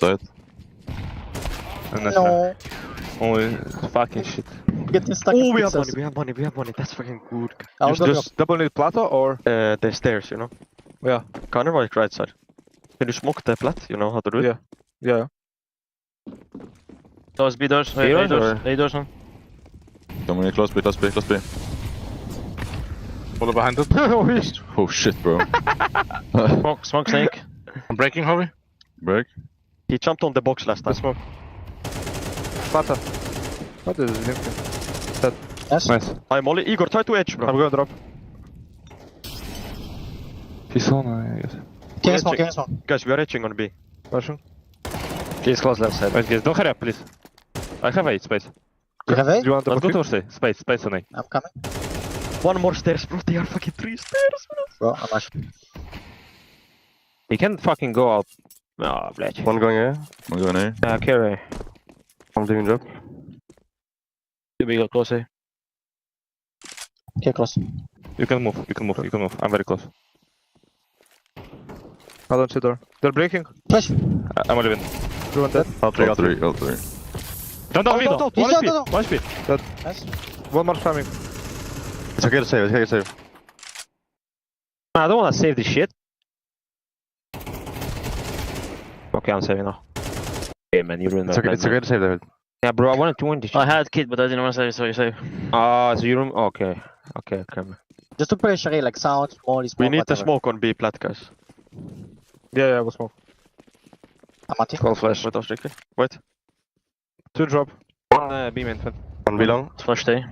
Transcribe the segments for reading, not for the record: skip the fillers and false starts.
side. No. Oh, fucking shit. Getting stuck. Oh, in we have pixels. money, we have money. That's fucking good. I'll go drop. Just double need plateau or The stairs, you know. yeah, Kind of like right side. Can you smoke the plat? You know how to do it? yeah. Those B doors, B doors A doors on. Coming in, close B. Follow behind it. Oh shit, bro. Smoke snake. I'm breaking, Harvey. Break. He jumped on the box last time. Smoke. Plateau. What is it? Yes. Nice. I'm Molly. Igor, try to edge, bro. I'm going drop. He's on, I guess. King smoke. Guys, we are edging on B. Rushing. He's close left side. Wait, guys, don't hurry up, please. I have 8 space. You have A? Do you want to Let's go push? to stay. Space on A. I'm coming. One more stairs, bro. They are fucking 3 stairs, bro. Bro, I'm actually. He can fucking go out. Oh, blech. One going A. I'm going A. Yeah, carry. I'm doing drop. We go close A. Okay, close. You can move. I'm very close. I don't see door. They're breaking. Flash. I'm only win. Two and dead. All three. Don't window. don't. One He's speed. down. One speed. Nice. One more coming. It's okay to save. I don't wanna save this shit. Okay, I'm saving now. Okay, man, you ruined that. It's okay to save, David. Yeah, bro, I wanted to win this shit. I had kid, but I didn't want to save, so you save. Ah, so you room. Okay, man. Just to pressure A, like sound, small, We need the whatever. smoke on B plat, guys. Yeah, we'll smoke. I'm anti. Call flash. Wait, Austrika. Wait. 2 drop. One B main front. One B long. Flash A.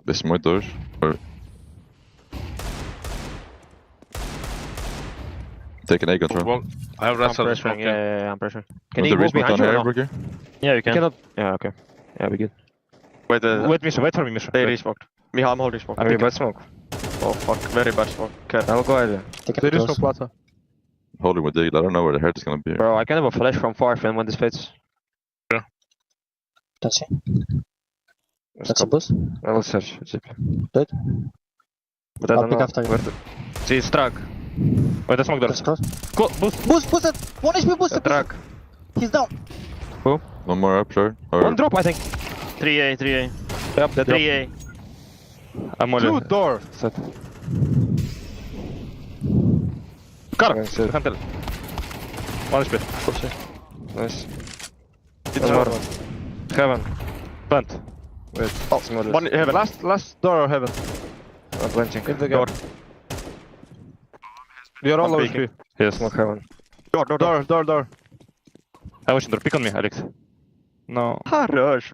This smoke doors. Or... Taking A control. Well, I have I'm rest of the pressuring, smoke. yeah, I'm pressuring. Can With you the move respawn behind down you or here, no? Brookie? Yeah, you You can. cannot. Yeah, okay. Yeah, we good. Wait, Wait for me, Misha. they re-smoked. Miha, I'm holding smoke. I mean, bad smoke. Oh fuck, very bad smoke. Careful. I'll go either. Take There it is no close. plateau. Holding with D. I don't know where the head is gonna be. Bro, I can have a flash from far friend when this fits. That's it. Let's That's a go. boost. I will search. Zip. Good. But I I'll don't pick know. after you. Where the... See, it's truck. Wait, the smoke That's doors. close. Boost. Boost it! 1 HP boost The it! truck. He's down. One more up, sure. Or... One drop, I think. 3A, 3A. Yep, that drop. 3A. I'm only. 2 door. Set. Car. Okay, so- Hunter. One speed. Nice. It's One more. Heaven. Plant. Wait. Oh, Small one heaven. Last door of heaven. I'm planting. In the Door. gap. We are all I'm low peeking. HP. Yes. Smoke heaven. Door. I was in door. Pick on me, Alex. No. Rush.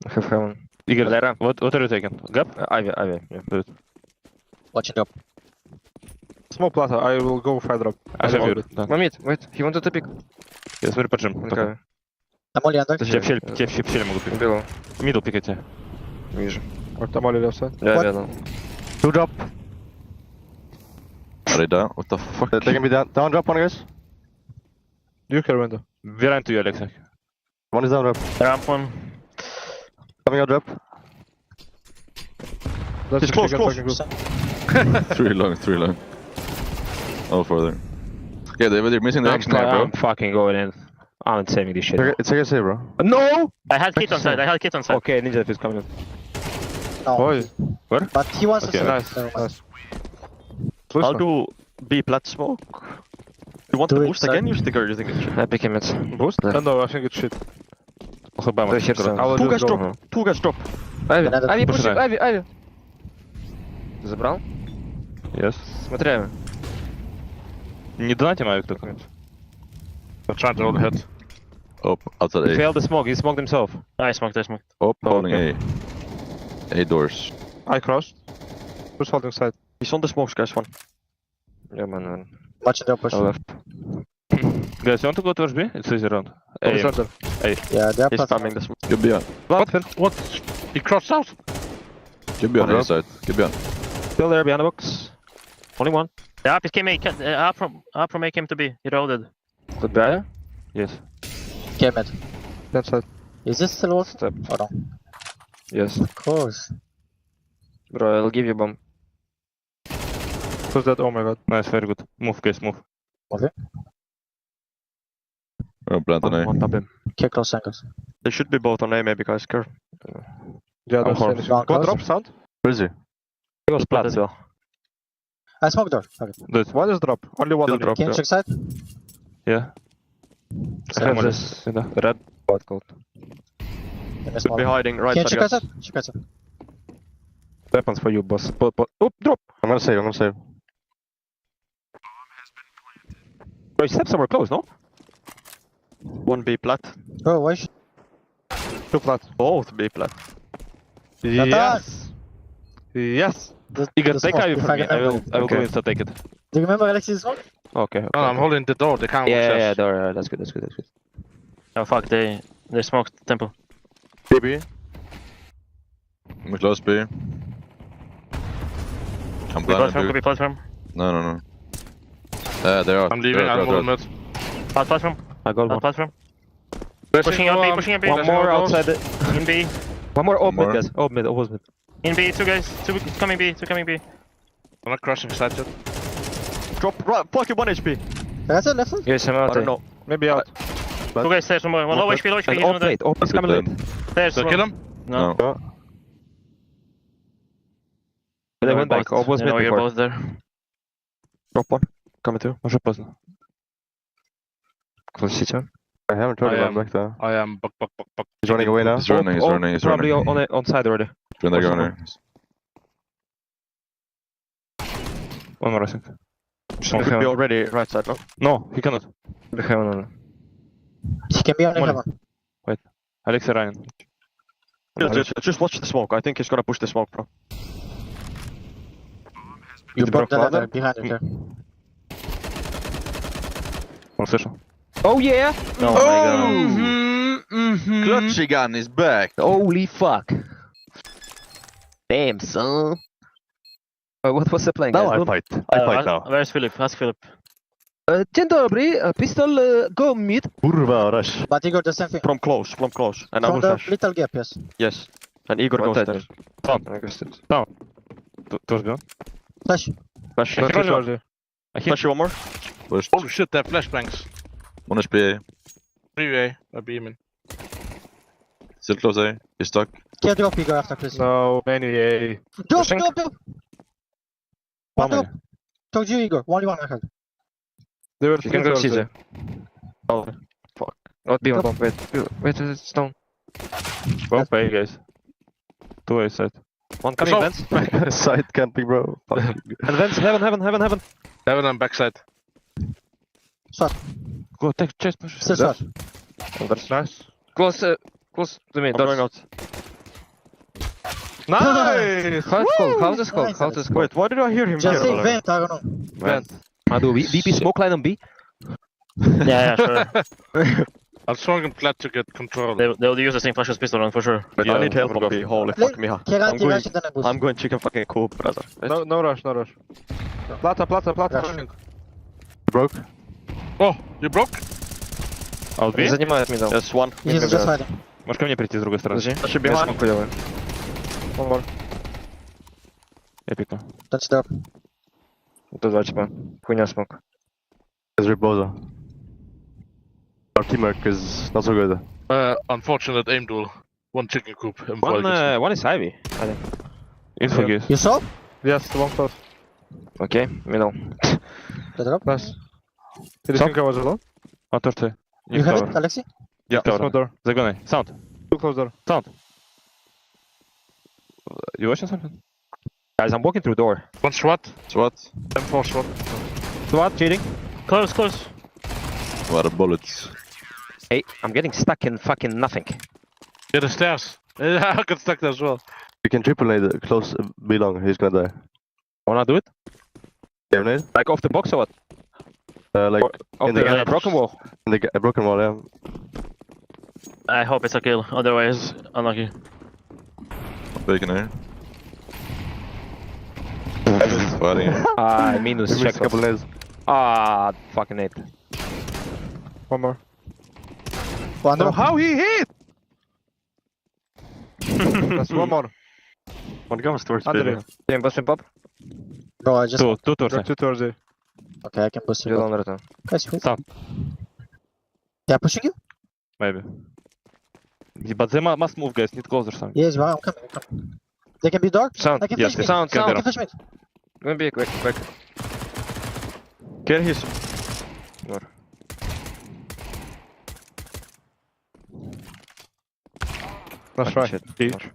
I have heaven. Igor, Lera. what are you taking? Gap? Ivy. Yeah. Do it. Watch it up. Small plateau. I will go 5 drop. I have will you. hold it. Да. Мамит, wait. He wanted to pick. Я смотрю по джим. Okay. I'm only under. Тебя в щель могут пикать. Бело. Мидл пикайте. Вижу. Or Tamale left side. Я What? рядом. 2 drop. Are they down? What the fuck? They can be down. Down drop one, guys. You care window. Behind to you, Alex. One is down drop. Ramp one. Coming out drop. That's He's if close, you close. can fucking 3 long. All further. Yeah, they're missing the action there, bro. I'm fucking going in. I'm not saving this shit. It's okay to save, bro. No! I had kit on side. Okay, Ninja is coming in. No. Boy. But he wants Okay, to Nice. Never mind. Nice. I'll do B plat smoke. You want Do the it, boost sir. again? You stick or you think it's shit? I pick him it. Boost? Yeah. No, I think it's shit. Охлобаем. Да, хер сам. I will Two just guys go. drop. 2 guys drop. Айви. Надо Айви, пушить. пуши. Айви. Ты забрал? Yes. Смотри, Айви. Не донатим, Авик только. I'm trying to hold head. Up, outside He A. failed the smoke. He smoked himself. I smoked. Up, Oh, holding okay. A. A doors. I crossed. Who's holding side? He's on the smokes, guys. One. Yeah, man. Watch it up. Push. I left. Guys, you want to go towards B? It's easy round. Who's A. under? Yeah, they're He's platform. spamming the smoke. Get beyond. What? He crossed out. Get beyond One A side. Get beyond. Still there behind the box. Only one. The up came A. Up from A came to B. He rolled. Тут B? Yes. Okay, mid. That side. Is this still worth? Step. Oh no. Yes. Of course. Bro, I'll give you bomb. Who's that? Oh my god. Nice, very good. Move, guys, move. Okay. Oh, plant on A. One tap him. Okay, close angles. They should be both on A maybe, guys. Care. Yeah, I'm that's horse. it. Long One close. drop, sound. Where is he? He was plat still. I smoke door. Okay. Dude, one is drop. Only one Still on drop. Can you check side? Yeah. Side. Someone is in the red bot code. In the Should small. be hiding right Can you side, check right guys. side? Check right side. Weapons for you, boss. But oh, drop! I'm gonna save. Bro, you stepped somewhere close, no? 1B plat. Bro, why should... Two flat. Both B plat. Yes. Yes. You can the take smoke, Ivy if from I me. I remember. will Okay. go insta take it. Do you remember Alexis' smoke? Okay. No, I'm holding the door. They can't Yeah, access. door. That's good. Oh fuck, they smoked temple. BB. I'm close B. I'm Could be blind. platform, could be platform. No. They are. I'm leaving. I'm holding mid. Platform, I got one. platform. Pushing up B, pushing up B. One more outside. In B, One more One mid, more. guys. Mid. Almost mid. in B, two guys. Two coming B, two coming B. I'm not crossing side yet. Drop right, fucking 1 HP. Right side, left side? Yes, I'm I out. don't know. Maybe out. Two guys stairs, one more. One low HP, low HP. And He's off on the late. Off is coming late. stairs. So one. kill him. No. No. They went back. Both- Almost you mid know, you're before. both there. Drop 1. Coming 2. Może poznał. Close situation. I haven't tried I to run am- back there. I am buck. He's running away now. He's running. He's Probably running. on side already. When they go in there. One more, I think. Should be already right side, no? No, he cannot. The heaven on. He can be on the One. heaven. Alex Ryan. Just watch the smoke. I think he's gonna push the smoke, bro. You Did broke the Brock ladder ladder? behind you there. One special. Oh yeah! Oh my god. Clutchy gun is back. Holy fuck. Damn, son. What was the plan, Now guys? I fight. I fight now. Where's Philip? Ask Philip. Dzień dobry, pistol, go mid. Kurwa, rush. But Igor, the same thing. From close. And I From will the flash. little gap, yes. Yes. And Igor What goes that there. I guess it. Down. Towards beyond. Flash. Flash. Flash. Flash you one more. Pushed. Oh shit, they have flashbangs. One is B. Freeway. I beam in. Still close A. He's stuck. Can drop Igor after, please. No, many A. Drop. Pushing. One drop. Told you, Igor. Only one I had. They were You can go CJ. Oh, fuck. Not be on bomb, wait, it's down. Both A, guys. 2 A side. One coming So- vents. Side camping, bro. Fuck. And vents, heaven. Heaven on backside. Go, take chest push. Still shot. Nice. Close to me, I'm going out. Nice! How's this called? Nice. Wait, why did I hear him Just here? say vent, I don't know. Vent. Madu, VP smoke line on B. Yeah, sure. I'm strong and glad to get control. They'll use the same flash as pistol run for sure. Wait, I Yeah, need help I'm from B. Holy fuck me. Can I I'm going, rush it and then boost? I'm going chicken fucking coop, brother. No rush. Plata. Rush. Broke. Oh, you broke? I'll be. Занимает меня. Yes, one. He's just hiding. Можешь ко мне прийти с другой стороны? I should be Я behind. смог делаю. One more. Я пикну. Touch drop. Тут 2 типа. Хуйня смог. There's Rebosa. Our teamwork is not so good. Unfortunate aim duel. One chicken coop. One is Ivy, I think. Info Yeah. gears. You saw? Yes, one close. Okay, middle. The drop. Nice. Did you Stop. think I was alone? On torty. You have it, Alexi? Yeah. Front door. Загоняй. Sound. Too close door. You watching something? Guys, I'm walking through door. One SWAT. SWAT. M4 SWAT. SWAT, cheating. Close. What a bullets. Hey, I'm getting stuck in fucking nothing. Yeah, the stairs. Yeah, I got stuck there as well. We can triple nade close B long. He's gonna die. Wanna do it? Yeah, nade? Like off the box or what? Like Off in the the broken wall. in the broken wall, yeah. I hope it's a kill, otherwise unlucky. Bacon here. Fighting. Minus We check. missed a couple nades. Fucking 8. One more. One drop. How he hit? That's one more. One comes towards B. Under Team bus pop. Bro, I just... Two Drop torty. 2 towards A. Okay, I can boost You you. don't return. Guys, wait. Stop. They're pushing you? Maybe. But they must move, guys. Need closer something. Yes, well, I'm coming. They can be dark. Sound. I can Yes, flash mid. Sound, I sound. can flash mid. Gonna be quick. Get his. That's right. Shit. Beach.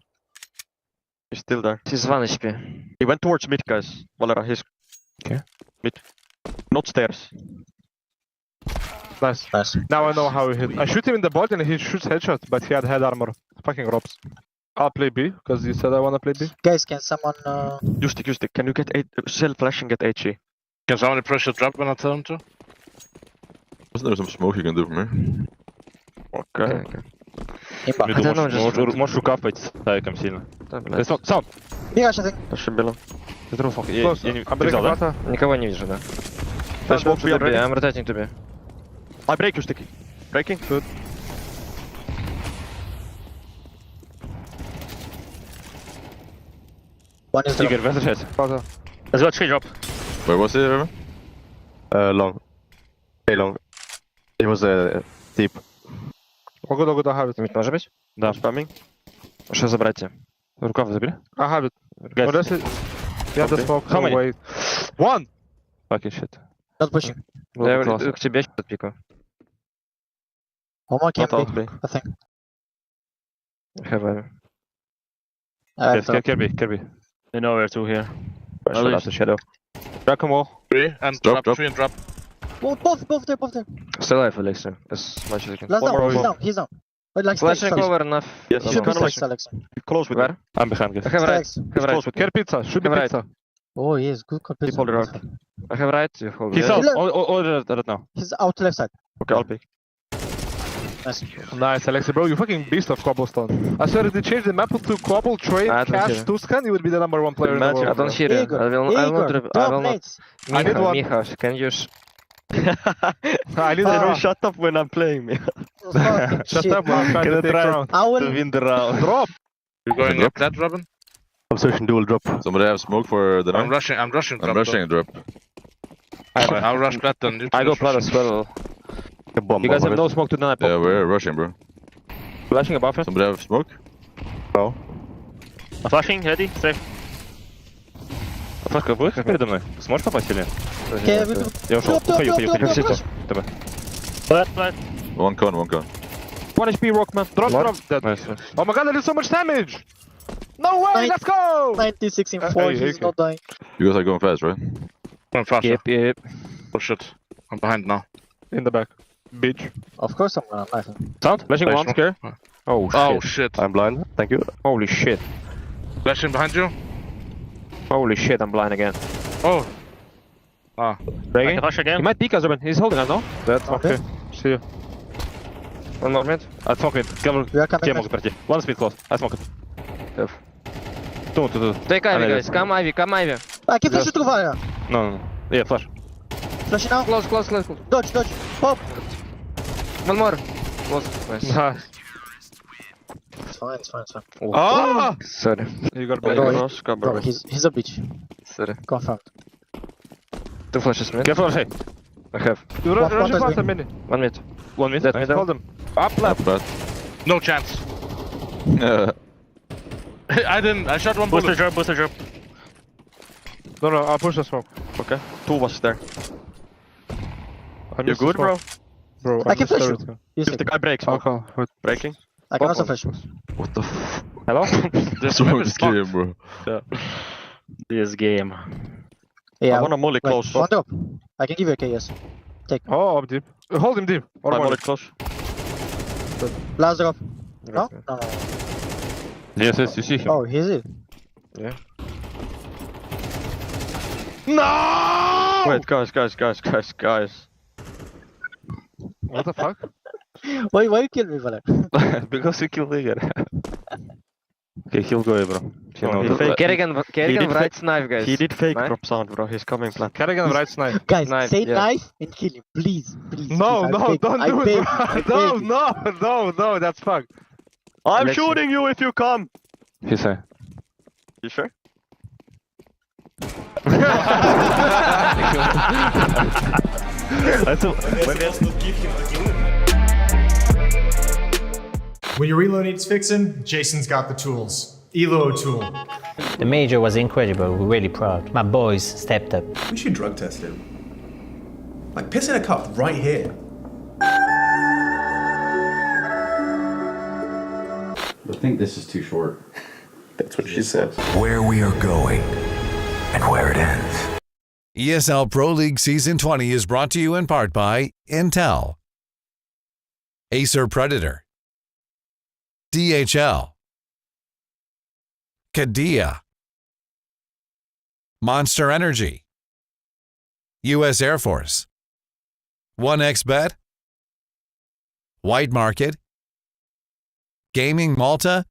He's still there. He's 1 HP. He went towards mid, guys. Valera, he's. Okay. Mid. Not stairs. Nice. Nice. Now I know how he hit. I shoot him in the body and he shoots headshot, but he had head armor. Fucking robs. I'll play B, because you said I wanna play B. Guys, can someone Justic, can you get sell flash and get HE? Can somebody press the drop when I tell him to? Wasn't there some smoke you can do from here? Okay. inbound? I don't know, just... Можешь рукапать стайком сильно. There's not sound. Mirage, I think. Flash below. There's no fucking... Close. I'm breaking water. Никого не вижу, да. There's smoke To behind B, ready. I'm rotating to B. I break you, Sticky. Breaking. Good. One is Игорь, drop. возвращайся. Water. There's got 3 drop. Where was it, Evan? Long. Very long. It was deep. Могу have it. Мид может быть? Да. Spamming. Что забрать тебе? Рукав забери. I have it. Guys. What else? Yeah, the smoke. How many? Wait. One! Fucking shit. Not pushing. Я Close. к тебе сейчас пику. One more can Not out be, B. I think. Have a... Yes, Kirby. They know where to here. I'll leave. shadow. Back him all. 3 and Drop, drop, drop. 3 and drop. Both there. Stay alive, Alexa. As much as you can. Last One down, more he's down. Wait, like Flashing stairs, over enough. Yes, You he's should be kind of stairs, Alex. close with Where? him. I'm behind, I guys. have right. Stairs. Have right. Close with Care pizza. Should be Right. pizza. Oh, yes, good call. Keep holding out. I have right. You hold. He's Yeah. out. Look. All right now. He's out to left side. Okay, I'll pick. Nice. Nice, Alexi, bro. You fucking beast of cobblestone. I swear if they change the map to cobble, train, I don't cash, care. Tuscan, you would be the #1 player in the Imagine. I world. don't hear you. Igor, I will not. I drop will not. nades. I need one. Miha, can you use... I need Ah. one. Shut up when I'm playing, man. Fucking Shut shit. up, man. I'm trying to take round. I will. win the round. Drop. You going Drop. up that, Robin? I'm searching dual drop. Somebody have smoke for the I'm night? rushing. I'm rushing. I'm rushing a drop. I'll rush plat then. You I two go rush plat rushing. as well. A bomb You guys have over no it. smoke to deny. Yeah, we're rushing, bro. Flashing above us. Somebody have smoke? No. I'm flashing, ready, safe. Флешка, будешь передо мной? Сможешь попасть или нет? Okay, we do. Я ушел. Drop, drop, drop. Тебе. Plat. One con. 1 HP Rockman. Drop. Dead. Nice. Oh my god, I did so much damage! No way, Nine- let's go! 96 in 4, hey, he's okay. not dying. You guys are going fast, right? I'm faster. Yep. Oh shit. I'm behind now. In the back. Bitch. Of course I'm gonna knife him. Sound? Flashing Flash one, one. scare. Oh shit. Oh shit. I'm blind. Thank you. Holy shit. Flashing behind you. Holy shit, I'm blind again. Oh. Ah. I Breaking. can flash He again. might peek us, Ruben. He's holding us, no? That's Okay. okay. See you. One more mid. I smoke it. We are coming Где back. могут пройти? One speed close. I smoke it. Yes. Two. Take Ivy, I guys. Come Ivy. I can flash you to Varia. No. Yeah, flash. Flash it now. Close. Dodge. Pop. One more. Close. Nice. Nice. It's fine. Ah! Sorry. You got Bro, back. Bro, he's a bitch. Sorry. Confirmed. 2 flashes mid. Careful, hey. I have. You One rush is past me. a minute. 1 mid. 1 minute. Dead Nice. middle. Hold him. Up left. But No chance. I didn't. I shot one bullet. Booster drop. No, I'll push the smoke. Okay. Two was there. I You missed the good, bro? smoke. Bro, I can missed flash you. everything. You If see. the guy breaks, smoke. Okay, wait. Breaking. I can also flash. what the f? Hello? This Smoke map is this game, fucked. bro. This game. Yeah. I want a molly wait, close. one drop. I can give you a KS. Oh, up deep. Hold him deep. Or I more. molly close. Last drop. No? No. Yes, you see him. Oh, he's it. No! Wait, guys. What the fuck? Why you kill me, Valer? Because you killed Igor. Okay, he'll go, bro. No, he fake- Kerrigan did right knife, guys. He did fake Knife? drop sound, bro. He's coming plant. Kerrigan right snipe. Guys, Knife, say yeah. knife and kill him. Please. No, please, I no, beg don't you. do I it, beg bro. you, I beg you. No, that's fuck. I'm Alexi. shooting you if you come. He say. You sure? I thought. When your reload needs fixing, Jason's got the tools. Elo tool. The major was incredible. We're really proud. My boys stepped up. We should drug test him. Like piss in a cup right here. I think this is too short. That's what she said. Where we are going and where it ends. ESL Pro League Season 20 is brought to you in part by Intel, Acer Predator, DHL, Kadia, Monster Energy, U.S. Air Force, 1xBet, White Market, Gaming Malta,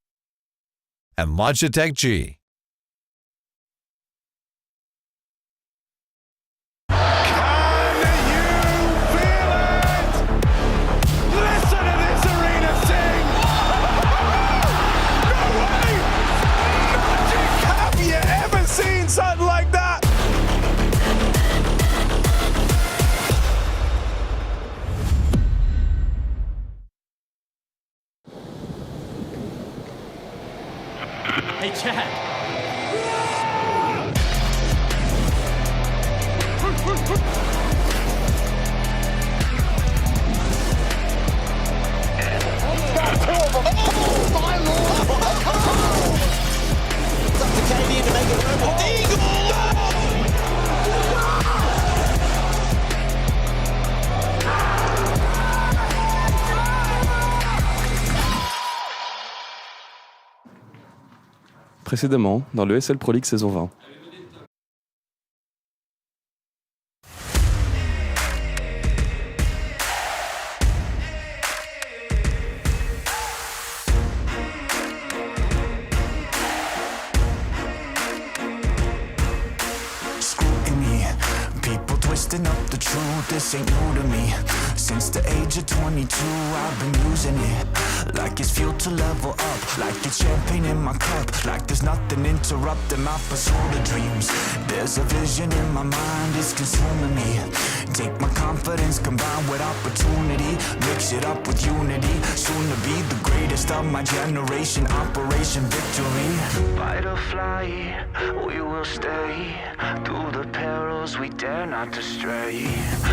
and Logitech G. Something like that. Hey, Chad. Précédemment, dans le ESL Pro League saison 20. Twisting up the truth, this ain't new to me. Since the age of 22, I've been using it like it's fuel to level up, like it's champagne in my cup, like there's nothing interrupting my pursuit of dreams. There's a vision in my mind, it's consuming me. Take my confidence combined with opportunity, mix it up with unity, soon to be the greatest of my generation. Operation Victory. Fight or fly, we will stay through the perils we dare not to stray.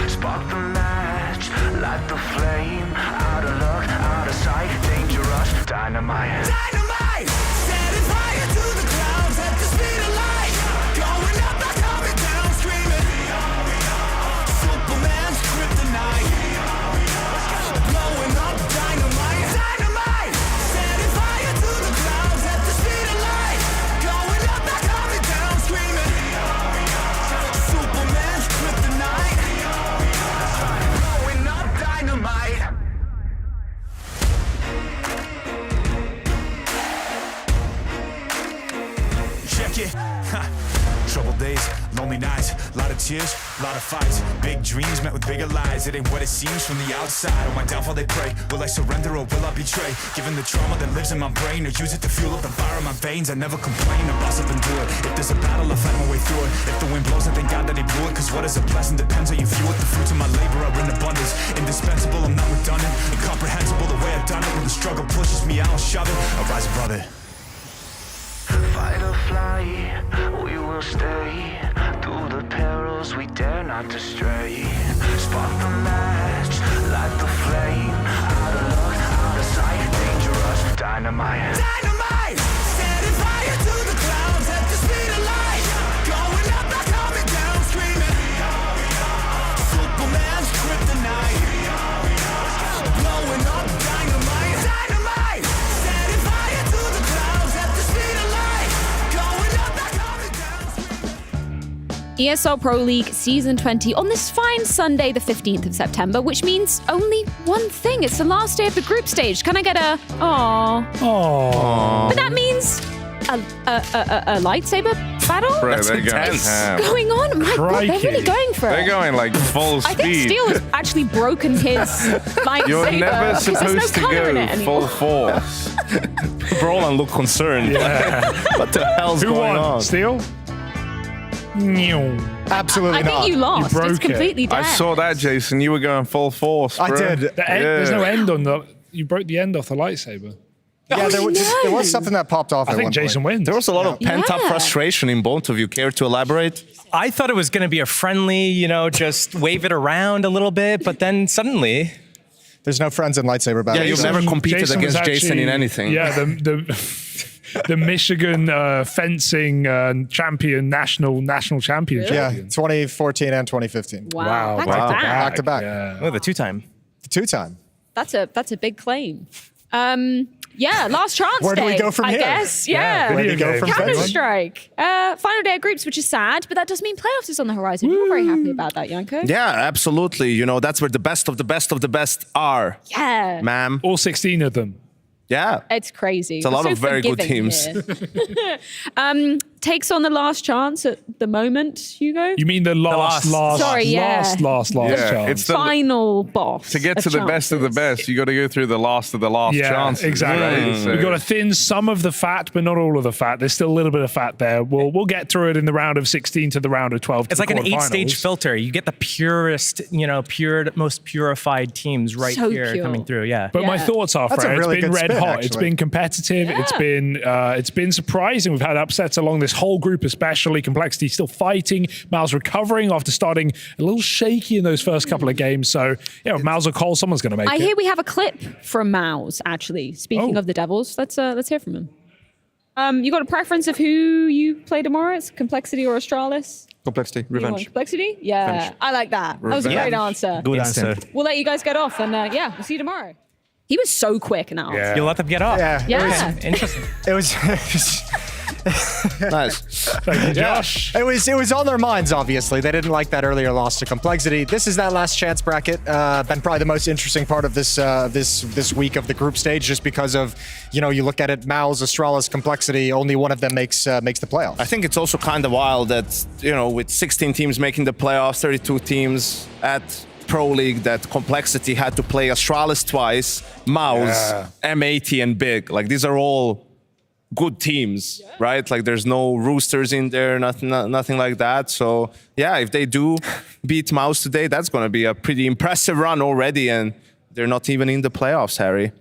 Spark the match, light the flame. Out of luck, out of sight, dangerous, dynamite. Dynamite! Setting fire to the clouds at the speed of light. Going up, not coming down, screaming. Superman's kryptonite. Blowing up, dynamite. Dynamite! Setting fire to the clouds at the speed of light. Going up, not coming down, screaming. Superman's kryptonite. Blowing up, dynamite. Check it. Troubled days, lonely nights, lot of tears, lot of fights. Big dreams met with bigger lies. It ain't what it seems from the outside. On my downfall they pray. Will I surrender or will I betray? Given the trauma that lives in my brain, or use it to fuel up the fire in my veins. I never complain, I boss up and do it. If there's a battle, I fight my way through it. If the wind blows, I thank God that he blew it. Cause what is a blessing depends how you view it. The fruits of my labor are in abundance. Indispensable, I'm not redundant. Incomprehensible the way I've done it. When the struggle pushes me, I'll shove it. I'll rise above it. Fight or fly, we will stay through the perils we dare not to stray. Spark the match, light the flame. Out of luck, out of sight, dangerous, dynamite. Dynamite! Setting fire to the clouds at the speed of light. Going up, not coming down, screaming. Superman's kryptonite. Blowing up, dynamite. Dynamite! Setting fire to the clouds at the speed of light. Going up, not coming down. ESL Pro League Season 20 on this fine Sunday, the 15th of September, which means only one thing. It's the last day of the group stage. Can I get a aww? Aww. But that means a lightsaber battle? Bro, they're going What's ham. going on? My God, they're really going for it. They're going like full speed. I think Steel has actually broken his lightsaber. You're never because there's no supposed to colour in go it anymore. full force. Roland look concerned. Yeah. What the hell's Who going won? on? Steel? Absolutely I not. think you lost. broke It's completely I dead. saw that, Jason. You were going full force, bro. I did. There's no end on the You broke the end off the lightsaber. Yeah, there was something that popped off. I think Jason wins. There was a lot of pent-up frustration in both of you. Care to elaborate? I thought it was going to be a friendly, you know, just wave it around a little bit, but then suddenly... There's no friends in lightsaber battles. Yeah, you've never competed Jason against was Jason in actually- anything. Yeah, the Michigan fencing national championship. Yeah, 2014 and 2015. Wow. Back to back. Yeah. Oh, the two-time. The two-time. That's a big claim. Yeah, last chance Where do we day, go from I here? guess. Yeah. Where do you go from fencing? Counter-Strike. Final day of groups, which is sad, but that does mean playoffs is on the horizon. We're very happy about that, Yanko. Yeah, absolutely. You know, that's where the best of the best of the best are. Yeah. Ma'am. All 16 of them. Yeah. It's crazy. It's a lot of very good teams. Takes on the last chance at the moment, Hugo? You mean the last Sorry, yeah. last Yeah, chance. it's the- Final boss. To get to the best of the best, you got to go through the last of the last Yeah, chances. exactly. Right? So- We've got to thin some of the fat, but not all of the fat. There's still a little bit of fat there. We'll get through it in the round of 16 to the round of 12. It's like an 8-stage filter. You get the purest, you know, most purified teams right So here pure. coming through. Yeah. But my thoughts are, That's a Fred, really it's been good red spin, hot. It's actually. been competitive. It's been surprising. We've had upsets along this whole group, especially. Complexity still fighting. Mouz recovering after starting a little shaky in those first couple of games. So, yeah, if Mouz or Cole, someone's going to make I it. hear we have a clip from Mouz, actually. Speaking of the Devils, let's hear from him. You got a preference of who you play tomorrow? It's Complexity or Astralis? Complexity, You want revenge. Complexity? Yeah, Revenge. I like that. That was a great answer. Good answer. We'll let you guys get off, and yeah, we'll see you tomorrow. He was so quick now. Yeah. You'll let them get off. Yeah. Interesting. It was. Nice. Thank you, Josh. It was on their minds, obviously. They didn't like that earlier loss to Complexity. This is that last chance bracket. Been probably the most interesting part of this this week of the group stage, just because of, you know, you look at it, Mouz, Astralis, Complexity, only one of them makes the playoffs. I think it's also kind of wild that, you know, with 16 teams making the playoffs, 32 teams at Pro League, that Complexity had to play Astralis twice, Mouz, M80 and Big. Like, these are all good teams, right? Like, there's no roosters in there, nothing like that. So yeah, if they do beat Mouz today, that's going to be a pretty impressive run already, and they're not even in the playoffs, Harry.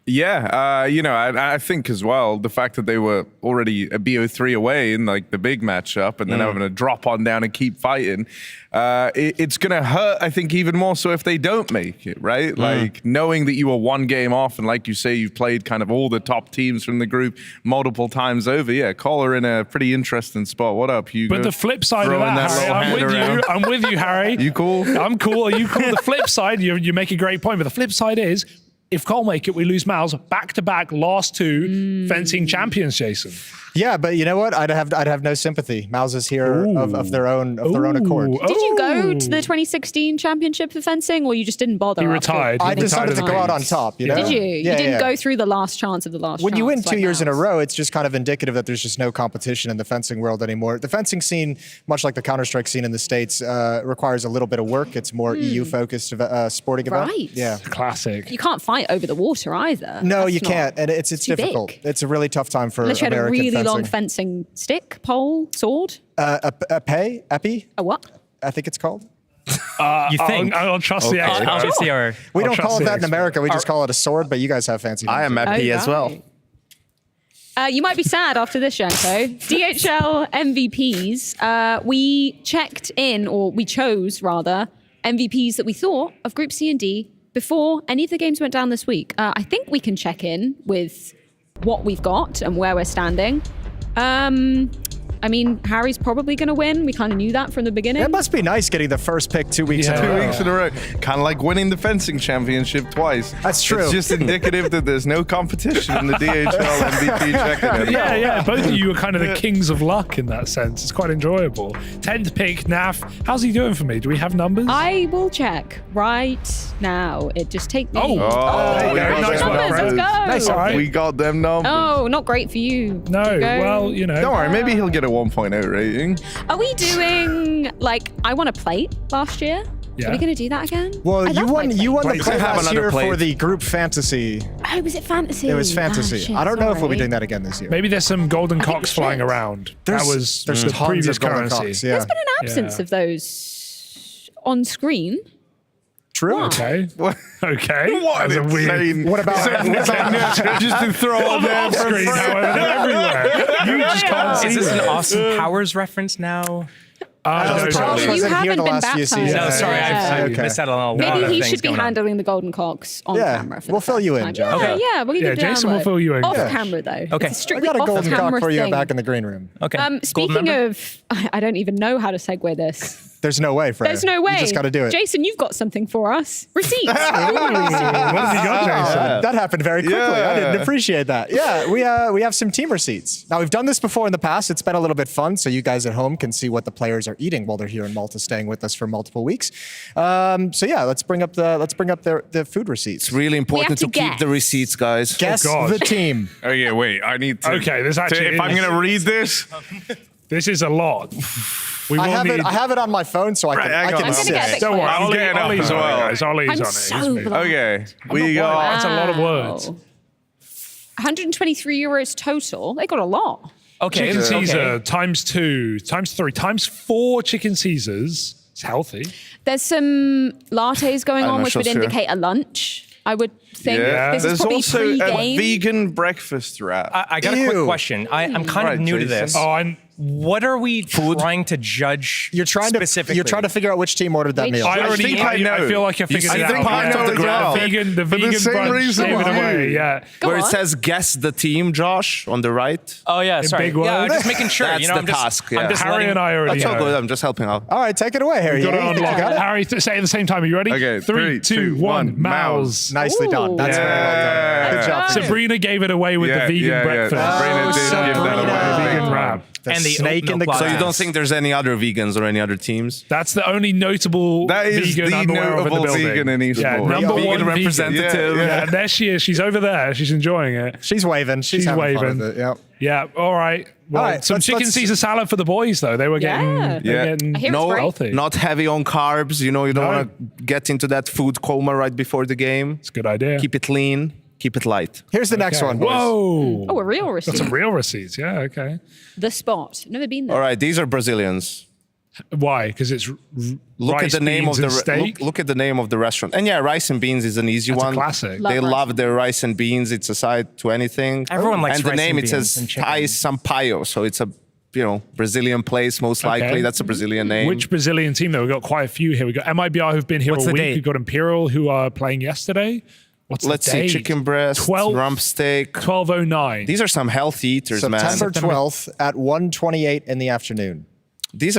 Yeah, you know, I think as well, the fact that they were already a BO3 away in like the big matchup and then having to drop on down and keep fighting, it's going to hurt, I think, even more so if they don't make it, right? Like, knowing that you are one game off, and like you say, you've played kind of all the top teams from the group multiple times over. Yeah, Cole are in a pretty interesting spot. What up, Hugo? But the flip side of that, Harry, I'm with you, Harry. You cool? I'm cool. Are you cool? The flip side, you make a great point, but the flip side is, if Cole make it, we lose Mouz back-to-back last two fencing champions, Jason. Yeah, but you know what? I'd have no sympathy. Mouz is here of their own accord. Did you go to the 2016 championship for fencing, or you just didn't bother? He retired. I decided to go out on top. You know? Did you? Yeah, You didn't go through the last chance of the last. When you win chance, 2 like years in a Mouz. row, it's just kind of indicative that there's just no competition in the fencing world anymore. The fencing scene, much like the Counter-Strike scene in the States, requires a little bit of work. It's more EU-focused sporting event. Right. Yeah. Classic. You can't fight over the water either. No, That's you not can't, and it's too difficult. big. It's a really tough time for Unless you had a American really fencing. long fencing stick, pole, sword. Epi? A what? I think it's called. You think? I'll trust the expert. Obviously, our We I'll don't trust call it the that in expert. America. We just call it a sword, but you guys have fancy names. I am happy as well. You might be sad after this, Yanko. DHL MVPs. We checked in, or we chose rather, MVPs that we thought of Group C and D before any of the games went down this week. I think we can check in with what we've got and where we're standing. I mean, Harry's probably going to win. We kind of knew that from the beginning. It must be nice getting the first pick 2 weeks in a 2 row. weeks in a row. Kind of like winning the fencing championship twice. That's true. It's just indicative that there's no competition in the DHL MVP check-in anymore. Yeah. Both of you are kind of the kings of luck in that sense. It's quite enjoyable. 10th pick, Naf. How's he doing for me? Do we have numbers? I will check right now. It just take me. we got nice them one, numbers. let's go. Nice, All right. We got them numbers. Oh, not great for you. No, Hugo. well, you know. Don't worry, maybe he'll get a 1.0 rating. Are we doing, like, I won a plate last year? Yeah. Are we going to do that again? Well, I you love my won the plate. play have last another year plate. for the group fantasy. Oh, was it fantasy? It was Oh, fantasy. shit, I don't know if we'll be sorry. doing that again this year. Maybe there's some golden think cocks we flying should. around. There's That was there's the tons previous of golden currency. cocks. Yeah. There's been an absence Yeah. of those on screen. True. Okay. Okay. What That's a weird. insane- What about just to throw on there Off for screen, however, they're everywhere. You just can't see Is this them. an Austin Powers reference now? No, Charles sorry. you wasn't here haven't the been last few baptized. seasons. No, sorry, I Okay. missed out on a lot Maybe of he things should be going on. handling the golden cocks on Yeah, camera. For we'll the fill first you in, time. Josh. Yeah, Okay. yeah, we'll give Yeah, you down Jason will low. fill you in. Off Yeah. camera though. Okay. It's a I strictly got a off golden cock camera for you thing. back in the green room. Okay. Gold Speaking member? of, I don't even know how to segue this. There's no way, Freya. There's no way. You just got to do it. Jason, you've got something for us. Receipts. What have you got, Jason? That happened very quickly. I didn't Yeah. appreciate that. Yeah, we have some team receipts. Now we've done this before in the past. It's been a little bit fun, so you guys at home can see what the players are eating while they're here in Malta, staying with us for multiple weeks. So yeah, let's bring up the food receipts. It's really important to to keep the guess. receipts, guys. Guess God. the team. Okay, wait. I need to. Okay, there's actually- If I'm gonna read this, This is a lot. We I will have need. it. I have it on my phone, so I can. Right, hang I on. can I'm gonna get a bit Don't worry, I'm Ollie, getting up Ollie's as on well. it, guys. Ollie's I'm on it. so It's me. blind. okay, we got. That's a lot of words. 123 euros total. They got a lot. Okay. Chicken Caesar okay. times 2, times 3, times 4 chicken Caesars. It's healthy. There's some lattes going I'm on, not which sure, would sure. indicate a lunch. I would think Yeah, this is there's probably also pre-game. a vegan breakfast wrap. I got a quick Ew. question. I'm kind Right, of new to Jason. this. Oh, I'm. What are we trying to judge You're trying specifically? to figure out which team ordered that Wait, mean. I already. think I know. I feel like I figured I it think out. I know as well. The vegan For the vegan same brunch reason gave it as away. you. Yeah. Go Where on. it says guess the team, Josh, on the right. Oh yeah, In sorry. big Yeah, words? just making sure. That's you know, the I'm just, task, I'm yeah. just Harry letting, and I already That's all know. good. I'm just helping out. All right, take it away, Harry. Got it You think you unlocked. got it? Harry, say it at the same time. Are you ready? Okay, 3, 2, 1. Mouse. Nicely done. That's very well done. Good job. Sabrina gave it away with the vegan breakfast. Sabrina did give that away. Vegan wrap. The And the snake oat in the milk So glass. you don't think there's any other vegans or any other teams? That's the only notable That is vegan the I'm aware of in the notable building. vegan in esports. Yeah, The number vegan one representative. Vegan. Yeah, there she is. She's over there. She's enjoying it. She's waving. She's having waving. fun with it. Yep. Yeah. All right. Well, All right, some chicken let's- Caesar salad for the boys though. They were getting. Yeah. They were Yeah. getting I hear it's No, great. healthy. not heavy on carbs. You know, you don't No. want to get into that food coma right before the game. It's a good idea. Keep it lean. Keep it light. Here's the next Okay. one, boys. Whoa. Oh, a real Got receipt. some real receipts. Yeah. Okay. The spot. Never been there. All right, these are Brazilians. Why? Because it's Look rice, at the name beans, of the and steak. look at the name of the restaurant. And yeah, rice and beans is an easy That's a one. classic. They Love love rice. their rice and beans. It's a side to anything. Everyone likes and the rice name and it beans says and chicken. Thai Sampaio, so it's a Brazilian place most likely. Okay. That's a Brazilian name. Which Brazilian team though? We've got quite a few here. We've got MIBR who've been here What's all the week. date? We've got Imperial who are playing yesterday. What's Let's the see, date? chicken breast, 12 rump steak. 12:09. These are some healthy eaters, man. September 12th at 1:28 in the afternoon. These